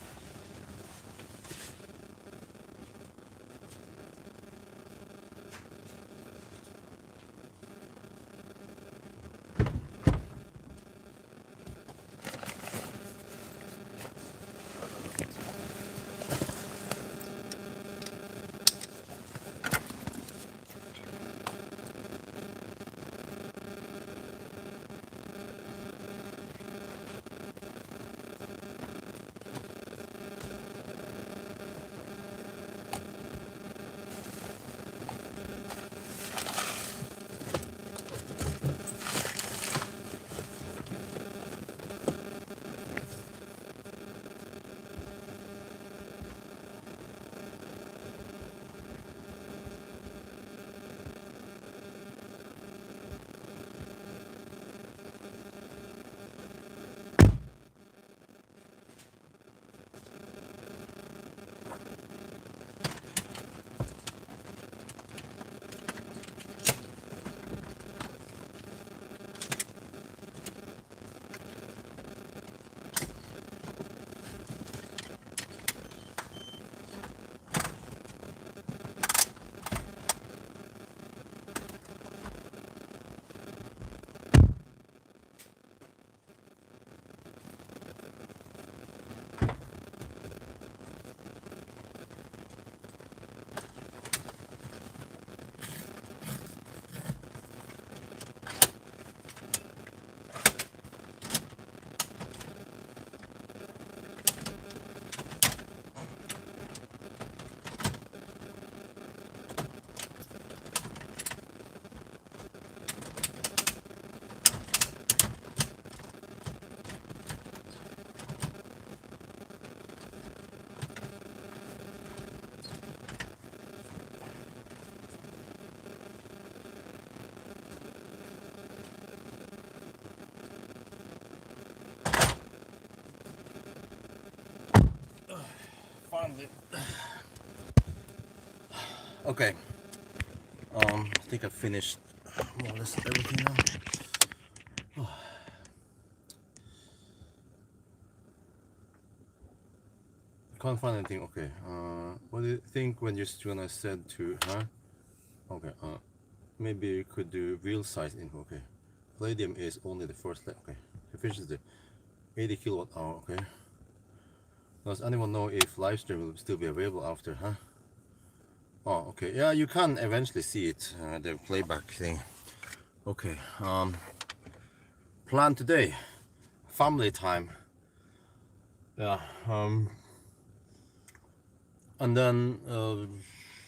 Finally. Okay. I think I finished more or less everything now. I can't find anything. Okay. What do you think when I said to her? Okay. Maybe you could do wheel size info. Okay. Palladium is only the first level. Okay. Efficiency 80 kilowatt hour. Okay. Does anyone know if live stream will still be available after? Huh? Oh, okay. Yeah, you can eventually see it. The playback thing. Okay. Plan today. Family time. Yeah. And then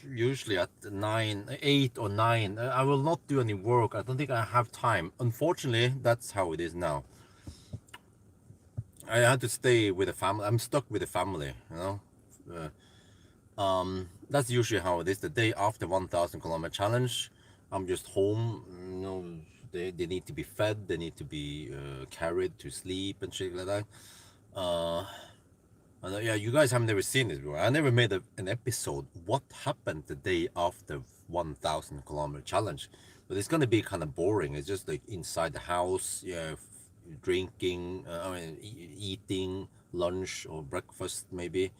usually at 9, 8 or 9, I will not do any work. I don't think I have time. Unfortunately, that's how it is now. I had to stay with the family. I'm stuck with the family, you know. That's usually how it is. The day after 1,000 kilometer challenge, I'm just home. You know, they need to be fed. They need to be carried to sleep and shit like that. And yeah, you guys have never seen it before. I never made an episode. What happened the day after 1,000 kilometer challenge? But it's gonna be kind of boring. It's just like inside the house, yeah, drinking. Eating lunch or breakfast maybe,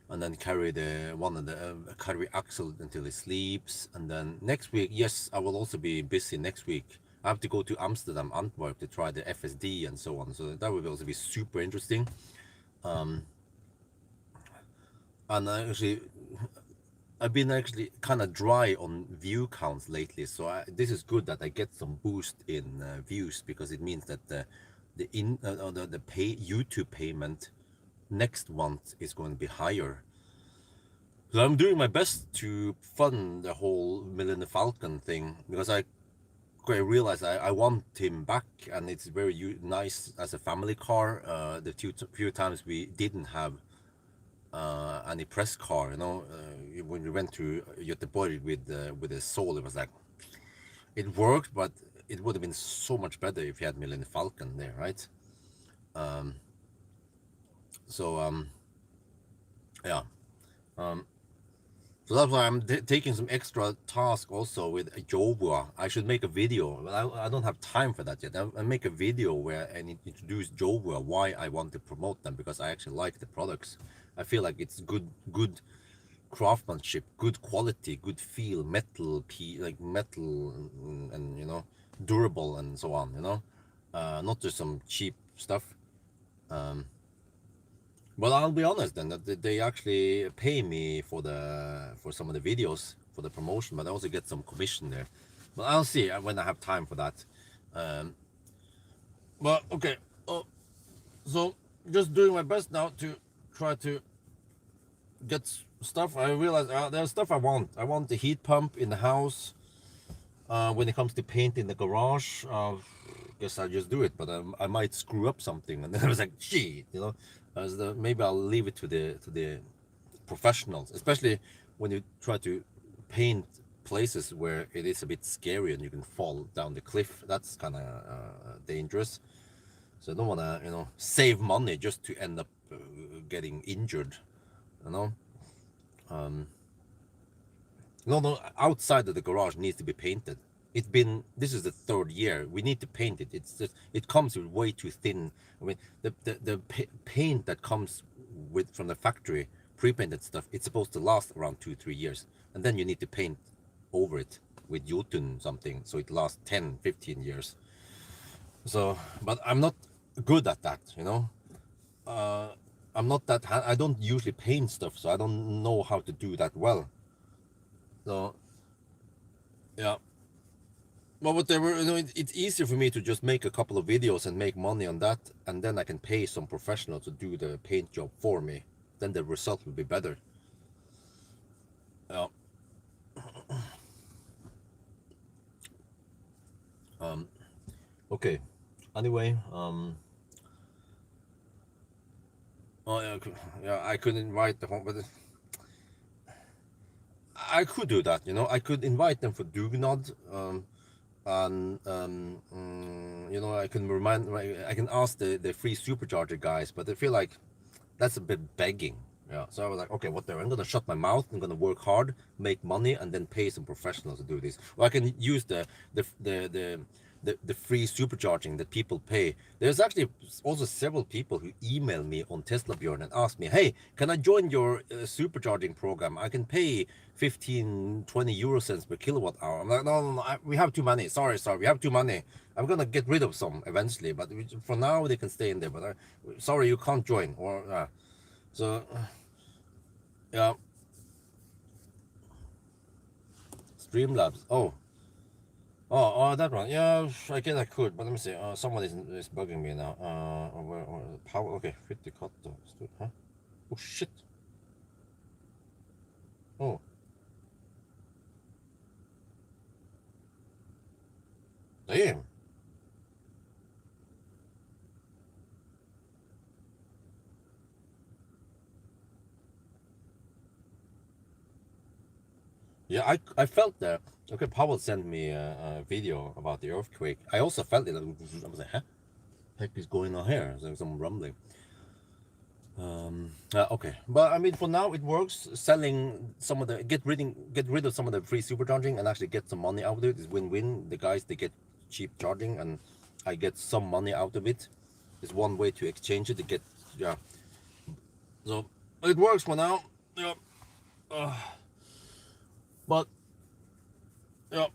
and then carry carry Axel until he sleeps. And then next week, yes, I will also be busy next week. I have to go to Amsterdam, Antwerp to try the FSD and so on. So that will also be super interesting. And I've been actually kind of dry on view counts lately, so this is good that I get some boost in views, because it means that the YouTube payment next month is going to be higher. So I'm doing my best to fund the whole Millennium Falcon thing, because I realize I want him back, and it's very nice as a family car. The few times we didn't have any press car, you know, when we went to Göteborg with the Soul, it was like, it worked, but it would have been so much better if you had Millennium Falcon there, right? So yeah. So that's why I'm taking some extra task also with Jovua. I should make a video, but I don't have time for that yet. I'll make a video where I introduce Jovua, why I want to promote them, because I actually like the products. I feel like it's good craftsmanship, good quality, good feel, like metal, and you know, durable and so on, you know, not just some cheap stuff. But I'll be honest then, that they actually pay me for some of the videos for the promotion, but I also get some commission there. But I'll see when I have time for that. But okay, so just doing my best now to try to get stuff. I realize there's stuff I want. I want the heat pump in the house. When it comes to paint in the garage, guess I'll just do it, but I might screw up something, and then I was like, shit, you know. Maybe I'll leave it to the professionals, especially when you try to paint places where it is a bit scary and you can fall down the cliff. That's kind of dangerous. So I don't want to, you know, save money just to end up getting injured, you know. No, outside of the garage needs to be painted. This is the third year. We need to paint it. It's just, it comes with way too thin. I mean, the paint that comes from the factory, pre-painted stuff, it's supposed to last around 2-3 years, and then you need to paint over it with Jotun something, so it lasts 10-15 years. So, but I'm not good at that, you know. I'm not that. I don't usually paint stuff, so I don't know how to do that well. So, yeah. Well, whatever, you know, it's easier for me to just make a couple of videos and make money on that, and then I can pay some professional to do the paint job for me. Then the result will be better. Yeah. Okay. Anyway, oh yeah, yeah, I could invite the home, but I could do that, you know. I could invite them for Dugnad, and you know, I can ask the free supercharger guys, but I feel like that's a bit begging. Yeah, so I was like, okay, whatever. I'm gonna shut my mouth. I'm gonna work hard, make money, and then pay some professionals to do this. Or I can use the the the the free supercharging that people pay. There's actually also several people who email me on Tesla Bjorn and ask me, hey, can I join your supercharging program? I can pay 15, 20 euro cents per kilowatt hour. I'm like, no, we have too many. Sorry, we have too many. I'm gonna get rid of some eventually, but for now they can stay in there. But sorry, you can't join. Or so yeah, Streamlabs. Oh, that one. Yeah, I guess I could, but let me see. Someone is bugging me now. Power. Okay, fit the cut. Huh? Oh shit. Oh, damn. Yeah, I felt that. Okay, Pawel sent me a video about the earthquake. I also felt it. I was like, huh? Heck is going on here? There's some rumbling. Okay, but I mean, for now it works. Selling some of the get rid of some of the free supercharging and actually get some money out of it is win-win. The guys they get cheap charging and I get some money out of it. It's one way to exchange it to get yeah. So it works for now. Yeah, but yeah.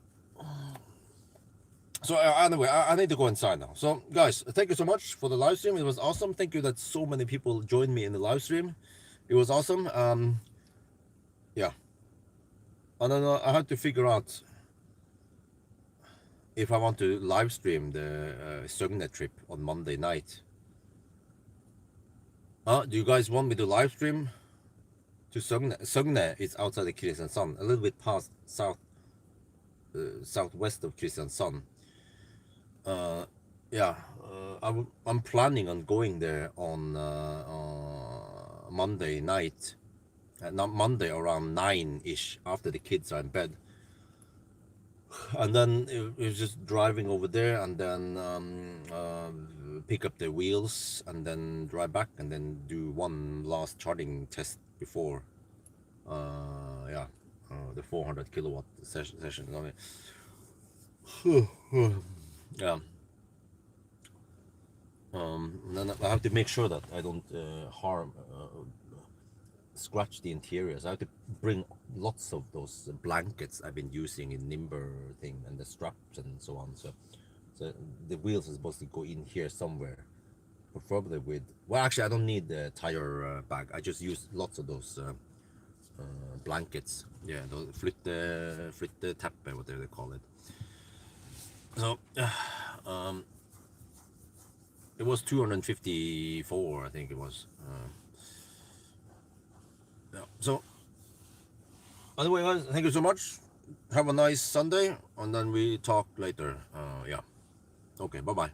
So anyway, I need to go inside now. So guys, thank you so much for the live stream. It was awesome. Thank you that so many people joined me in the live stream. It was awesome. Yeah. And then I had to figure out if I want to live stream the Søgne trip on Monday night. Do you guys want me to live stream to Søgne? Søgne is outside of Kristiansand, a little bit past southwest of Kristiansand. Yeah, I'm planning on going there on Monday night, not Monday around 9-ish after the kids are in bed. And then it was just driving over there and then pick up the wheels and then drive back and then do one last charging test before yeah the 400 kilowatt session. Yeah. Then I have to make sure that I don't harm scratch the interiors. I have to bring lots of those blankets I've been using in Nimber thing and the straps and so on. So the wheels are supposed to go in here somewhere, preferably with. Well, actually, I don't need the tire bag. I just use lots of those blankets. Yeah, those flytte teppe, whatever they call it. So it was 254, I think it was. Yeah. So anyway, guys, thank you so much. Have a nice Sunday, and then we talk later. Yeah. Okay. Bye bye.